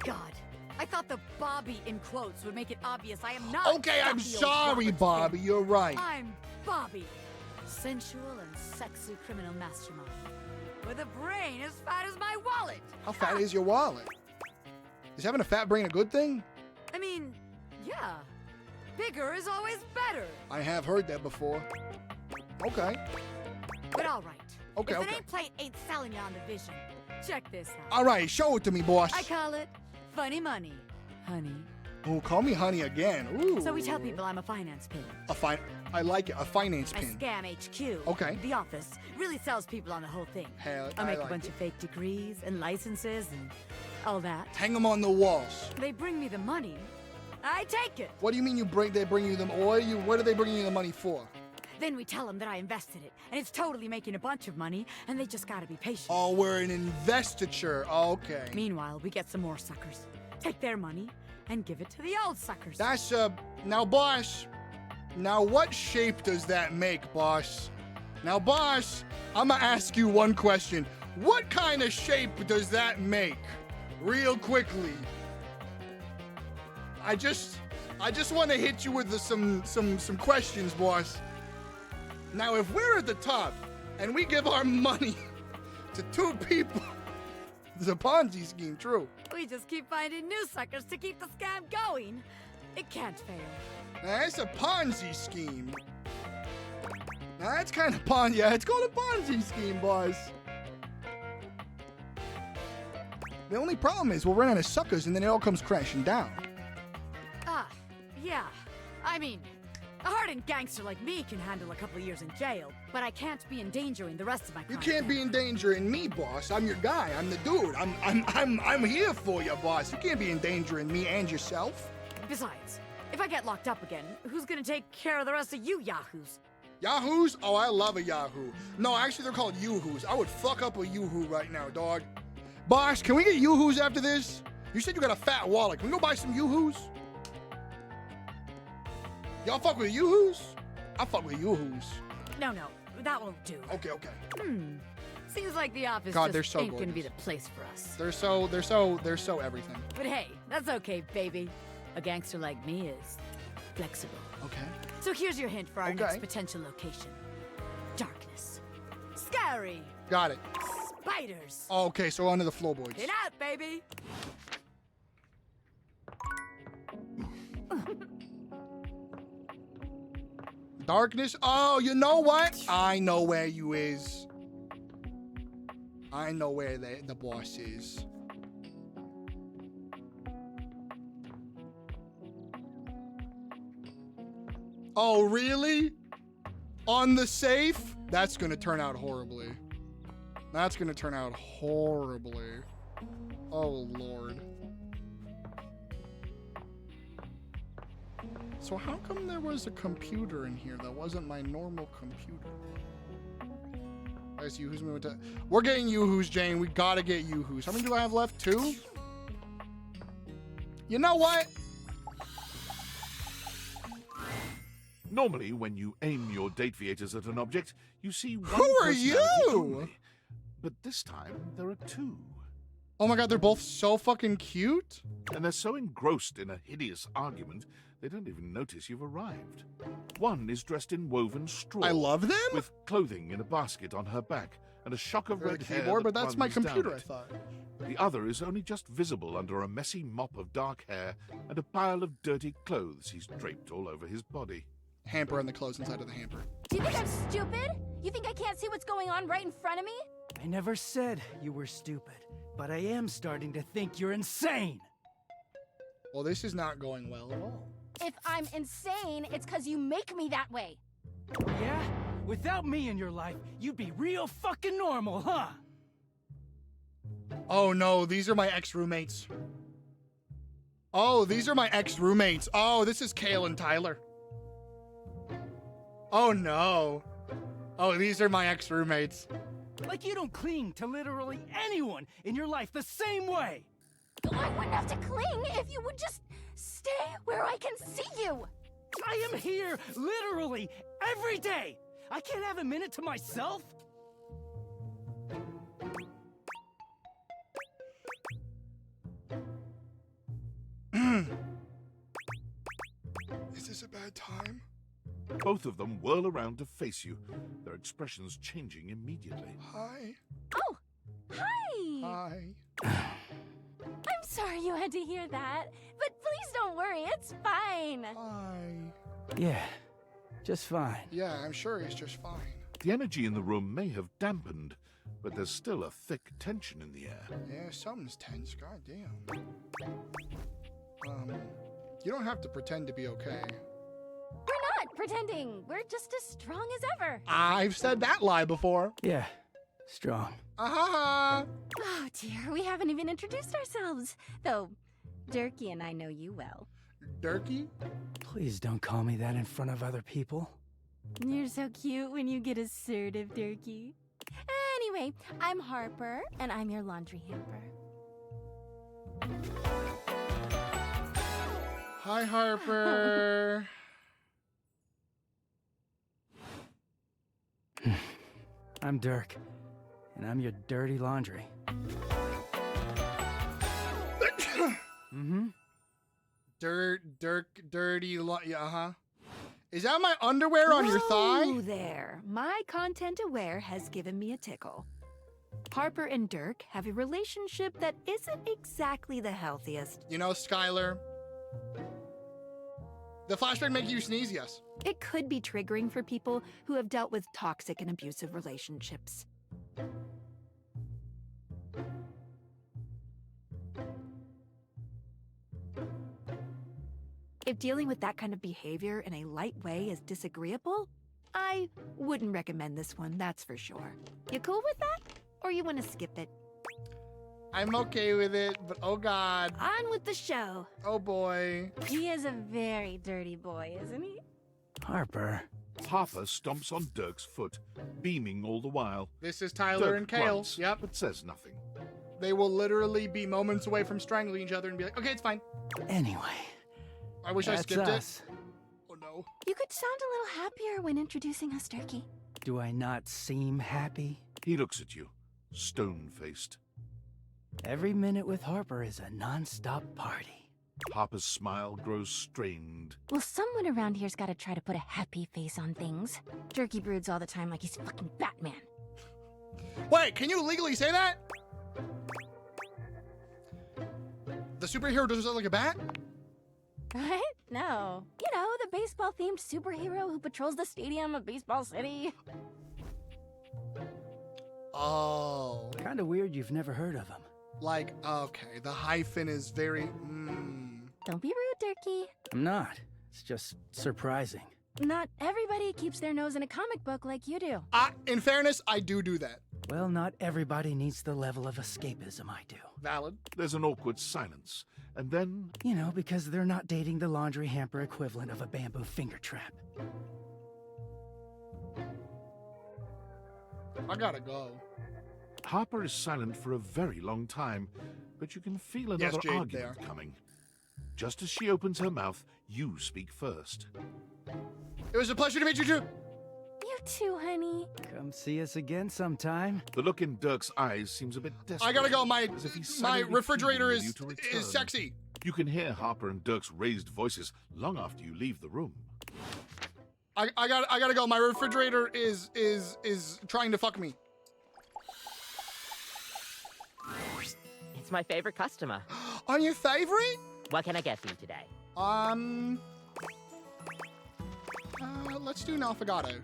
God, I thought the Bobby in quotes would make it obvious I am not. Okay, I'm sorry, Bobby. You're right. I'm Bobby, sensual and sexy criminal mastermind, with a brain as fat as my wallet. How fat is your wallet? Is having a fat brain a good thing? I mean, yeah. Bigger is always better. I have heard that before. Okay. But all right. Okay, if okay. the nameplate ain't selling you on the vision, check this out. All right, show it to me, boss. I call it funny money, honey. Oh, call me honey again. Ooh. So we tell people I'm a finance pin. I like it. A finance pin. I scam HQ. Okay. The office really sells people on the whole thing. Hell, I make like a bunch of fake degrees and licenses and all that. Hang them on the walls. They bring me the money. I take it. What do you mean they bring you them? What are they bringing you the money for? Then we tell them that I invested it, and it's totally making a bunch of money, and they just gotta be patient. Oh, we're an investiture. Okay. Meanwhile, we get some more suckers. Take their money and give it to the old suckers. That's now, boss. Now, what shape does that make, boss? Now, boss, I'm gonna ask you one question. What kind of shape does that make? Real quickly. I just want to hit you with some questions, boss. Now, if we're at the top and we give our money to two people, it's a Ponzi scheme, true. We just keep finding new suckers to keep the scam going. It can't fail. Now, that's a Ponzi scheme. Now, that's kind of Ponzi. Yeah, it's called a Ponzi scheme, boss. The only problem is we'll run out of suckers and then it all comes crashing down. Yeah. I mean, a hardened gangster like me can handle a couple of years in jail, but I can't be endangering the rest of my You crime can't be endangering me, boss. I'm your guy. I'm the dude. I'm here for you, boss. You can't be endangering me and yourself. Besides, if I get locked up again, who's gonna take care of the rest of you yahoos? Yahoos? Oh, I love a yahoo. No, actually, they're called yoo-hoos. I would fuck up a yoo-hoo right now, dog. Boss, can we get yoo-hoos after this? You said you got a fat wallet. Can we go buy some yoo-hoos? Y'all fuck with yoo-hoos? I fuck with yoo-hoos. No, that won't do. Okay. Seems like the office God, just they're so ain't gonna gorgeous. be the place for us. They're so everything. But hey, that's okay, baby. A gangster like me is flexible. Okay. So here's your hint for our next potential location. Darkness. Scary. Got it. Spiders. Okay, so onto the floorboards. Get out, baby. Darkness? Oh, you know what? I know where you is. I know where the boss is. Oh, really? On the safe? That's gonna turn out horribly. That's gonna turn out horribly. Oh, Lord. So how come there was a computer in here that wasn't my normal computer? Guys, Yoo-Hoo's moving to... We're getting Yoo-Hoo's, Jane. We gotta get Yoo-Hoo's. How many do I have left? 2? You know what? Normally, when you aim your date viators at an object, you see one Who are personality you? only. But this time, there are 2. Oh my god, they're both so fucking cute. And they're so engrossed in a hideous argument, they don't even notice you've arrived. One is dressed in woven straw. I love them? With clothing in a basket on her back and a shock of red hair keyboard, that but that's my runs down computer, I it. thought. The other is only just visible under a messy mop of dark hair and a pile of dirty clothes he's draped all over his body. Hamper and the clothes inside of the hamper. Do you think I'm stupid? You think I can't see what's going on right in front of me? I never said you were stupid, but I am starting to think you're insane. Well, this is not going well at all. If I'm insane, it's because you make me that way. Yeah? Without me in your life, you'd be real fucking normal, huh? Oh no, these are my ex-roommates. Oh, these are my ex-roommates. Oh, this is Kale and Tyler. Oh no. Oh, these are my ex-roommates. Like you don't cling to literally anyone in your life the same way. I wouldn't have to cling if you would just stay where I can see you. I am here literally every day. I can't have a minute to myself. Is this a bad time? Both of them whirl around to face you, their expressions changing immediately. Hi. Oh, hi. Hi. I'm sorry you had to hear that, but please don't worry, it's fine. Hi. Yeah, just fine. Yeah, I'm sure he's just fine. The energy in the room may have dampened, but there's still a thick tension in the air. Yeah, something's tense. God damn. You don't have to pretend to be okay. We're not pretending. We're just as strong as ever. I've said that lie before. Yeah, strong. Ah. Oh dear, we haven't even introduced ourselves. Though, Durkee and I know you well. Durkee? Please don't call me that in front of other people. You're so cute when you get assertive, Durkee. Anyway, I'm Harper, and I'm your laundry hamper. Hi, Harper. I'm Dirk, and I'm your dirty laundry. Dirty, uh-huh. Is that my underwear on your thigh? Oh, there. My content aware has given me a tickle. Harper and Dirk have a relationship that isn't exactly the healthiest. You know, Skylar, the flashback make you sneeze? Yes. It could be triggering for people who have dealt with toxic and abusive relationships. If dealing with that kind of behavior in a light way is disagreeable, I wouldn't recommend this one, that's for sure. You cool with that? Or you want to skip it? I'm okay with it, but oh god. On with the show. Oh boy. He is a very dirty boy, isn't he? Harper. Harper stomps on Dirk's foot, beaming all the while. This is Tyler Dirk and Kale. grunts, Yep. but says nothing. They will literally be moments away from strangling each other and be like, okay, it's fine. Anyway. I wish I skipped us. it. Oh no. You could sound a little happier when introducing us, Durkee. Do I not seem happy? He looks at you, stone-faced. Every minute with Harper is a non-stop party. Harper's smile grows strained. Well, someone around here's gotta try to put a happy face on things. Durkee broods all the time like he's fucking Batman. Wait, can you legally say that? The superhero doesn't sound like a bat? What? No. You know, the baseball-themed superhero who patrols the stadium of Baseball City. Oh. Kinda weird you've never heard of him. Like, okay, the hyphen is very, Don't be rude, Durkee. I'm not. It's just surprising. Not everybody keeps their nose in a comic book like you do. In fairness, I do that. Well, not everybody needs the level of escapism I do. Valid. There's an awkward silence, and then... You know, because they're not dating the laundry hamper equivalent of a bamboo finger trap. I gotta go. Harper is silent for a very long time, but you can feel another argument coming. Just as she opens her mouth, you speak first. It was a pleasure to meet you too. You too, honey. Come see us again sometime. The look in Dirk's eyes seems a bit desperate. I gotta go. My My refrigerator is sexy. You can hear Harper and Dirk's raised voices long after you leave the room. I gotta go. My refrigerator is trying to fuck me. It's my favorite customer. I'm your favorite? What can I get for you today? Let's do an affogato.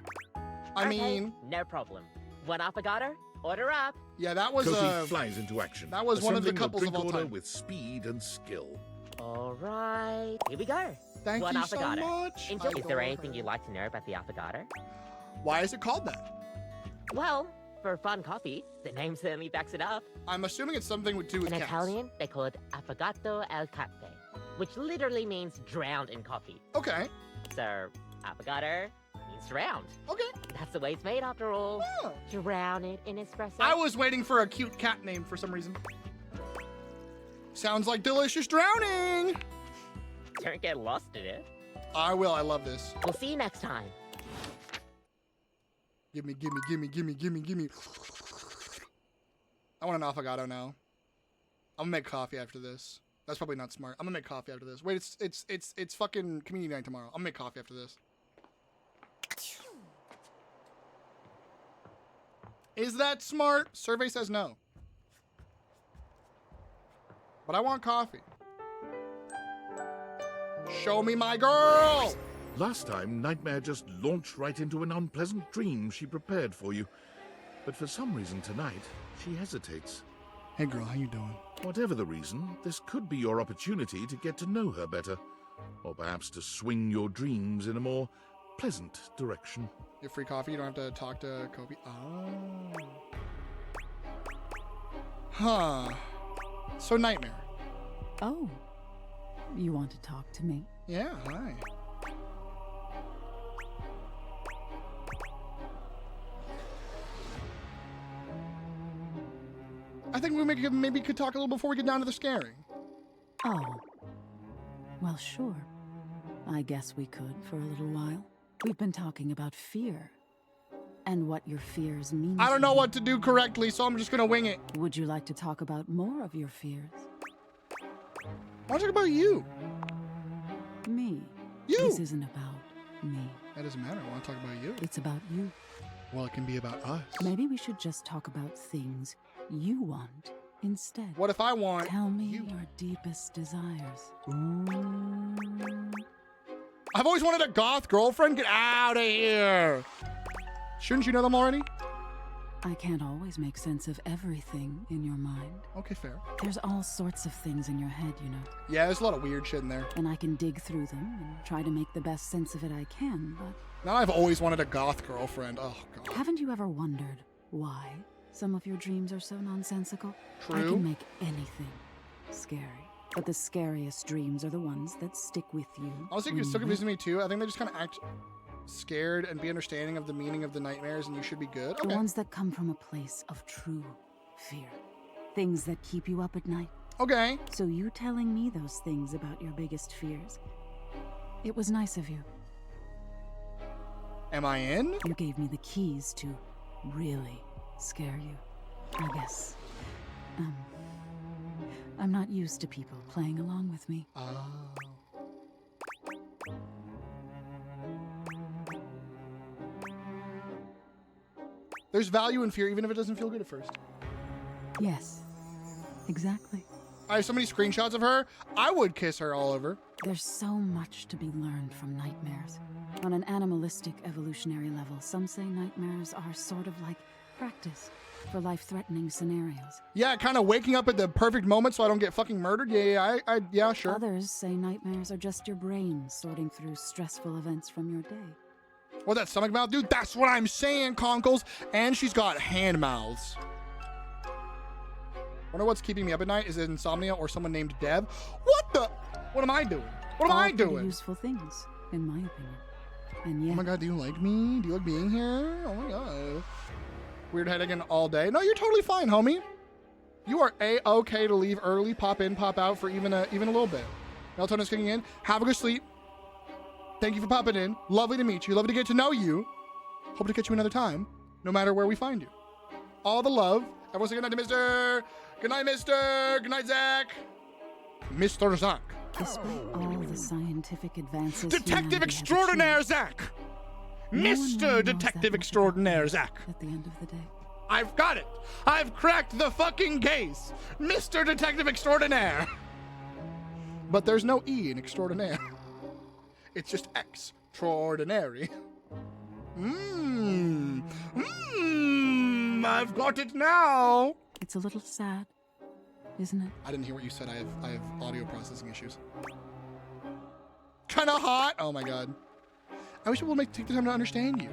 I Okay, mean, no problem. One affogato? Order up. yeah, that was Kofi flies into action. that was one of the assembling couples drink of all order time. with speed and skill. All right, here we go. Thank One you so affogato. much. Enjoy. Is there Adore anything her. you'd like to know about the affogato? Why is it called that? Well, for a fun coffee, the name certainly backs it up. I'm assuming it's something to do with In cats. Italian, they call it affogato al caffè, which literally means drowned in coffee. Okay. So, affogato means drowned. Okay. That's the way it's made after all. Drown it in espresso. I was waiting for a cute cat name for some reason. Sounds like delicious drowning. Don't get lost in it. I will. I love this. We'll see you next time. Gimme. I want an affogato now. I'm gonna make coffee after this. That's probably not smart. I'm gonna make coffee after this. Wait, it's fucking community night tomorrow. I'm gonna make coffee after this. Is that smart? Survey says no. But I want coffee. Show me my girl! Last time, Nightmare just launched right into an unpleasant dream she prepared for you. But for some reason tonight, she hesitates. Hey girl, how you doing? Whatever the reason, this could be your opportunity to get to know her better. Or perhaps to swing your dreams in a more pleasant direction. Your free coffee, you don't have to talk to Kobe. Oh. Huh. So Nightmare. Oh. You want to talk to me? Yeah, hi. I think we maybe could talk a little before we get down to the scaring. Oh. Well, sure. I guess we could for a little while. We've been talking about fear. And what your fears mean. I don't know what to do correctly, so I'm just gonna wing it. Would you like to talk about more of your fears? I want to talk about you. Me. You. This isn't about me. That doesn't matter. I want to talk about you. It's about you. Well, it can be about us. Maybe we should just talk about things you want instead. What if I want Tell me your deepest desires. I've always wanted a goth girlfriend. Get out of here. Shouldn't you know them already? I can't always make sense of everything in your mind. Okay, fair. There's all sorts of things in your head, you know. Yeah, there's a lot of weird shit in there. And I can dig through them and try to make the best sense of it I can, but... Now I've always wanted a goth girlfriend. Oh, God. Haven't you ever wondered why some of your dreams are so nonsensical? True. I can make anything scary. But the scariest dreams are the ones that stick with you. Honestly, it's still confusing me too. I think they just kind of act scared and be understanding of the meaning of the nightmares, and you should be good. The ones that come from a place of true fear. Things that keep you up at night. Okay. So you telling me those things about your biggest fears. It was nice of you. Am I in? You gave me the keys to really scare you. I guess. I'm not used to people playing along with me. Oh. There's value in fear, even if it doesn't feel good at first. Yes, exactly. I have so many screenshots of her. I would kiss her all over. There's so much to be learned from nightmares. On an animalistic evolutionary level, some say nightmares are sort of like practice for life-threatening scenarios. Yeah, kind of waking up at the perfect moment so I don't get fucking murdered. Yeah, sure. Others say nightmares are just your brain sorting through stressful events from your day. What, that stomach mouth, dude? That's what I'm saying, conkles. And she's got hand mouths. Wonder what's keeping me up at night. Is it insomnia or someone named Dev? What the? What am I doing? What am I doing? Useful things, in my opinion. And yet, oh my god, do you like me? Do you like being here? Oh my god. Weird head again all day. No, you're totally fine, homie. You are A-okay to leave early, pop in, pop out for even a little bit. Melatonin's kicking in. Have a good sleep. Thank you for popping in. Lovely to meet you. Lovely to get to know you. Hope to catch you another time, no matter where we find you. All the love. Everyone say good night to Mr. Good night, Mr. Good night, Zach. Mr. Zach. Despite all the scientific advances, Detective Extraordinaire Zach. Mr. Detective Extraordinaire Zach. At the end of the day. I've got it. I've cracked the fucking case. Mr. Detective Extraordinaire. But there's no E in extraordinaire. It's just extraordinary. I've got it now. It's a little sad, isn't it? I didn't hear what you said. I have audio processing issues. Kinda hot. Oh my god. I wish people would take the time to understand you.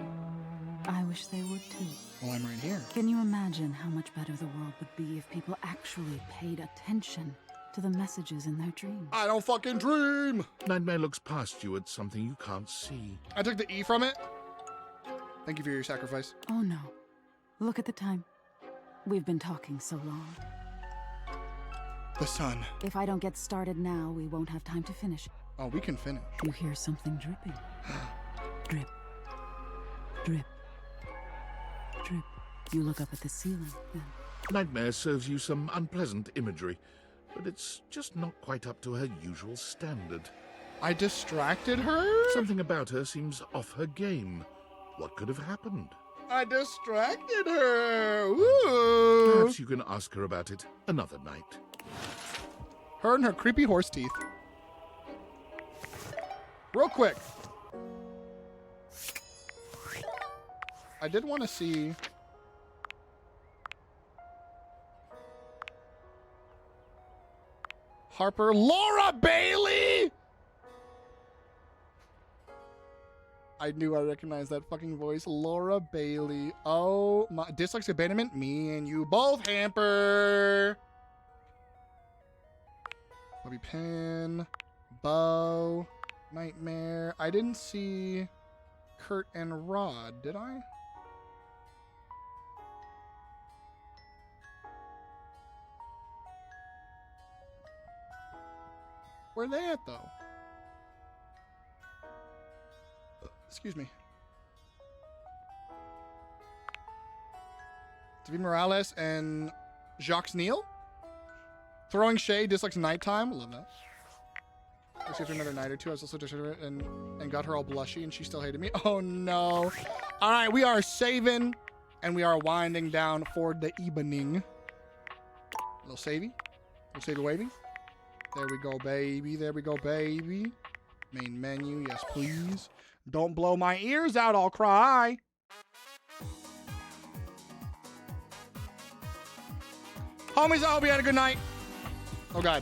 I wish they would too. Well, I'm right here. Can you imagine how much better the world would be if people actually paid attention to the messages in their dreams? I don't fucking dream. Nightmare looks past you at something you can't see. I took the E from it. Thank you for your sacrifice. Oh no. Look at the time. We've been talking so long. The sun. If I don't get started now, we won't have time to finish. Oh, we can finish. You hear something dripping. Drip. Drip. Drip. You look up at the ceiling, then. Nightmare serves you some unpleasant imagery, but it's just not quite up to her usual standard. I distracted her? Something about her seems off her game. What could have happened? I distracted her. Ooh. Perhaps you can ask her about it another night. Her and her creepy horse teeth. Real quick. I did want to see... Harper. Laura Bailey! I knew I recognized that fucking voice. Laura Bailey. Oh my. Dislikes abandonment? Me and you both, Hamper. Bobby Pin. Bo. Nightmare. I didn't see Kurt and Rod, did I? Where are they at, though? Excuse me. David Morales and Jacques Neal? Throwing shade, dislikes nighttime. Love that. Let's after another night or two. I was also distracted and got her all blushy, and she still hated me. Oh no! All right, we are saving, and we are winding down for the evening. Little savey, wavy. There we go, baby. There we go, baby. Main menu, yes, please. Don't blow my ears out, I'll cry. Homies, I hope you had a good night. Oh, God.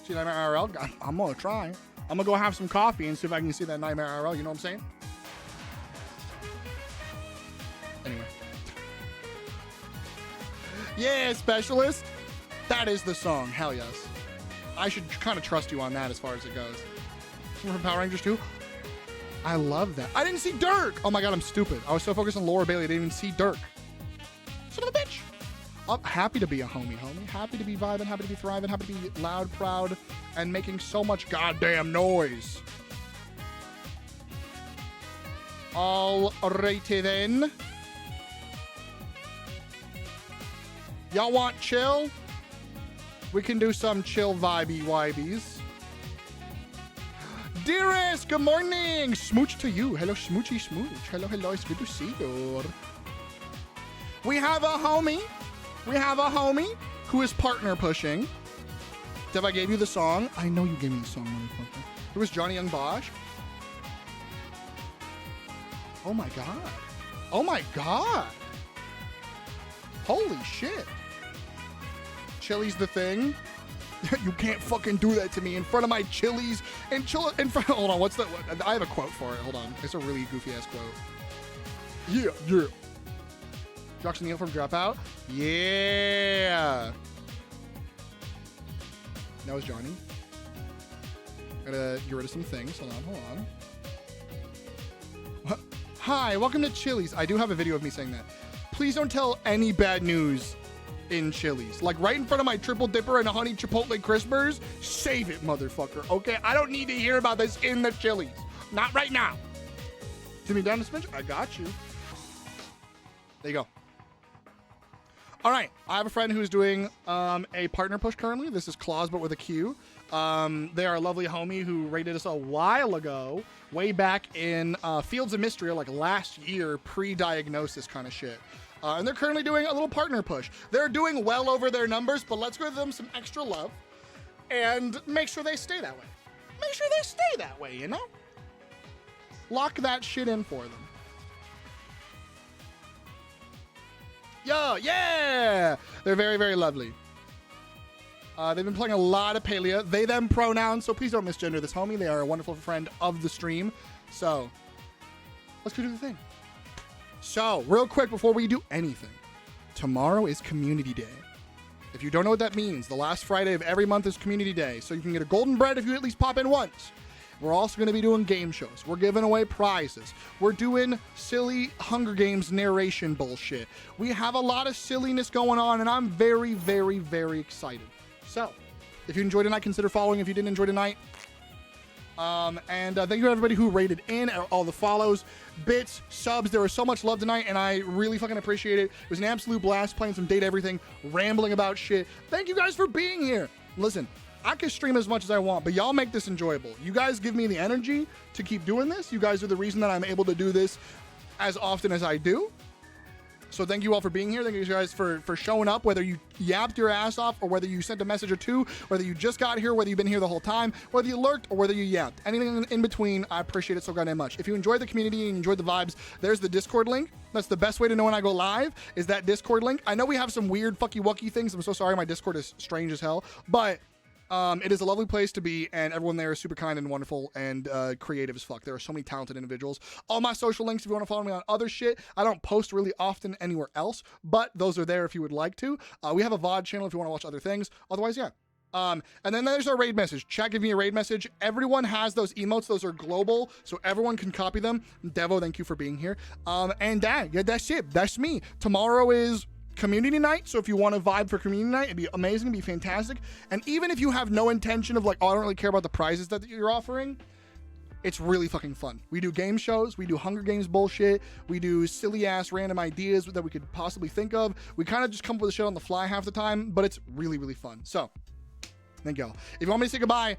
See Nightmare IRL? God, I'm going to try. I'm going to go have some coffee and see if I can see that Nightmare IRL. You know what I'm saying? Anyway. Yeah, Specialist. That is the song. Hell yes. I should kind of trust you on that as far as it goes. From Power Rangers 2? I love that. I didn't see Dirk! Oh my god, I'm stupid. I was so focused on Laura Bailey, I didn't even see Dirk. Son of a bitch! I'm happy to be a homie. Happy to be vibing, happy to be thriving, happy to be loud, proud, and making so much goddamn noise. Alrighty then. Y'all want chill? We can do some chill vibey-wibies. Dearest, good morning. Smooch to you. Hello, smoochy smooch. Hello, hello. It's good to see you. We have a homie. Who is partner pushing. Dev, I gave you the song. I know you gave me the song, motherfucker. It was Johnny Young Bosch. Oh my god. Oh my god. Holy shit. Chili's the thing. You can't fucking do that to me in front of my Chili's and hold on, what's that? I have a quote for it. Hold on. It's a really goofy ass quote. Yeah. Josh Neal from Dropout. Yeah. That was Johnny. Gotta get rid of some things. Hold on. Hi, welcome to Chili's. I do have a video of me saying that. Please don't tell any bad news in Chili's. Like right in front of my triple dipper and a honey chipotle crispers. Save it, motherfucker. Okay, I don't need to hear about this in the Chili's. Not right now. Timmy down to Spinach. I got you. There you go. All right, I have a friend who's doing a partner push currently. This is Claus, but with a Q. They are a lovely homie who rated us a while ago, way back in Fields of Mystery, like last year, pre-diagnosis kind of shit. And they're currently doing a little partner push. They're doing well over their numbers, but let's give them some extra love and make sure they stay that way. Make sure they stay that way, you know? Lock that shit in for them. Yo, yeah! They're very, very lovely. They've been playing a lot of Palea. They, them pronouns, so please don't misgender this homie. They are a wonderful friend of the stream. So, let's go do the thing. So, real quick before we do anything, tomorrow is Community Day. If you don't know what that means, the last Friday of every month is Community Day, so you can get a golden bread if you at least pop in once. We're also going to be doing game shows. We're giving away prizes. We're doing silly Hunger Games narration bullshit. We have a lot of silliness going on, and I'm very, very, very excited. So, if you enjoyed tonight, consider following. If you didn't enjoy tonight, thank you to everybody who rated in, all the follows, bits, subs. There was so much love tonight, and I really fucking appreciate it. It was an absolute blast playing some Date Everything, rambling about shit. Thank you guys for being here. Listen, I can stream as much as I want, but y'all make this enjoyable. You guys give me the energy to keep doing this. You guys are the reason that I'm able to do this as often as I do. So thank you all for being here. Thank you guys for showing up, whether you yapped your ass off or whether you sent a message or two, whether you just got here, whether you've been here the whole time, whether you lurked or whether you yapped. Anything in between, I appreciate it so goddamn much. If you enjoyed the community and you enjoyed the vibes, there's the Discord link. That's the best way to know when I go live, is that Discord link. I know we have some weird fucky-wucky things. I'm so sorry, my Discord is strange as hell, but it is a lovely place to be, and everyone there is super kind and wonderful and creative as fuck. There are so many talented individuals. All my social links, if you want to follow me on other shit, I don't post really often anywhere else, but those are there if you would like to. We have a VOD channel if you want to watch other things. Otherwise, yeah. And then there's our raid message. Chat, give me a raid message. Everyone has those emotes. Those are global, so everyone can copy them. Devo, thank you for being here. And yeah, that's it. That's me. Tomorrow is Community Night, so if you want to vibe for Community Night, it'd be amazing, it'd be fantastic. And even if you have no intention of like, oh, I don't really care about the prizes that you're offering, it's really fucking fun. We do game shows, we do Hunger Games bullshit, we do silly ass random ideas that we could possibly think of. We kind of just come up with the shit on the fly half the time, but it's really, really fun. So, thank y'all. If you want me to say goodbye,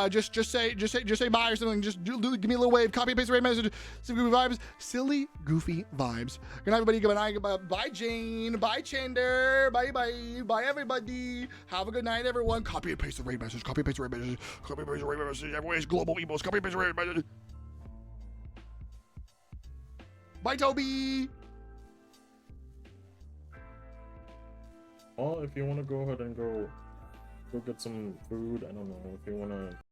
just say bye or something. Just give me a little wave. Copy and paste the right message. Silly goofy vibes. Silly goofy vibes. Good night, everybody. Good night. Bye, Jane. Bye, Chander. Bye, everybody. Have a good night, everyone. Copy and paste the right message. Copy and paste the right message. Copy and paste the right message. Everybody's global emos. Copy and paste the right message. Bye, Toby. Well, if you want to go ahead and go get some food, I don't know if you want to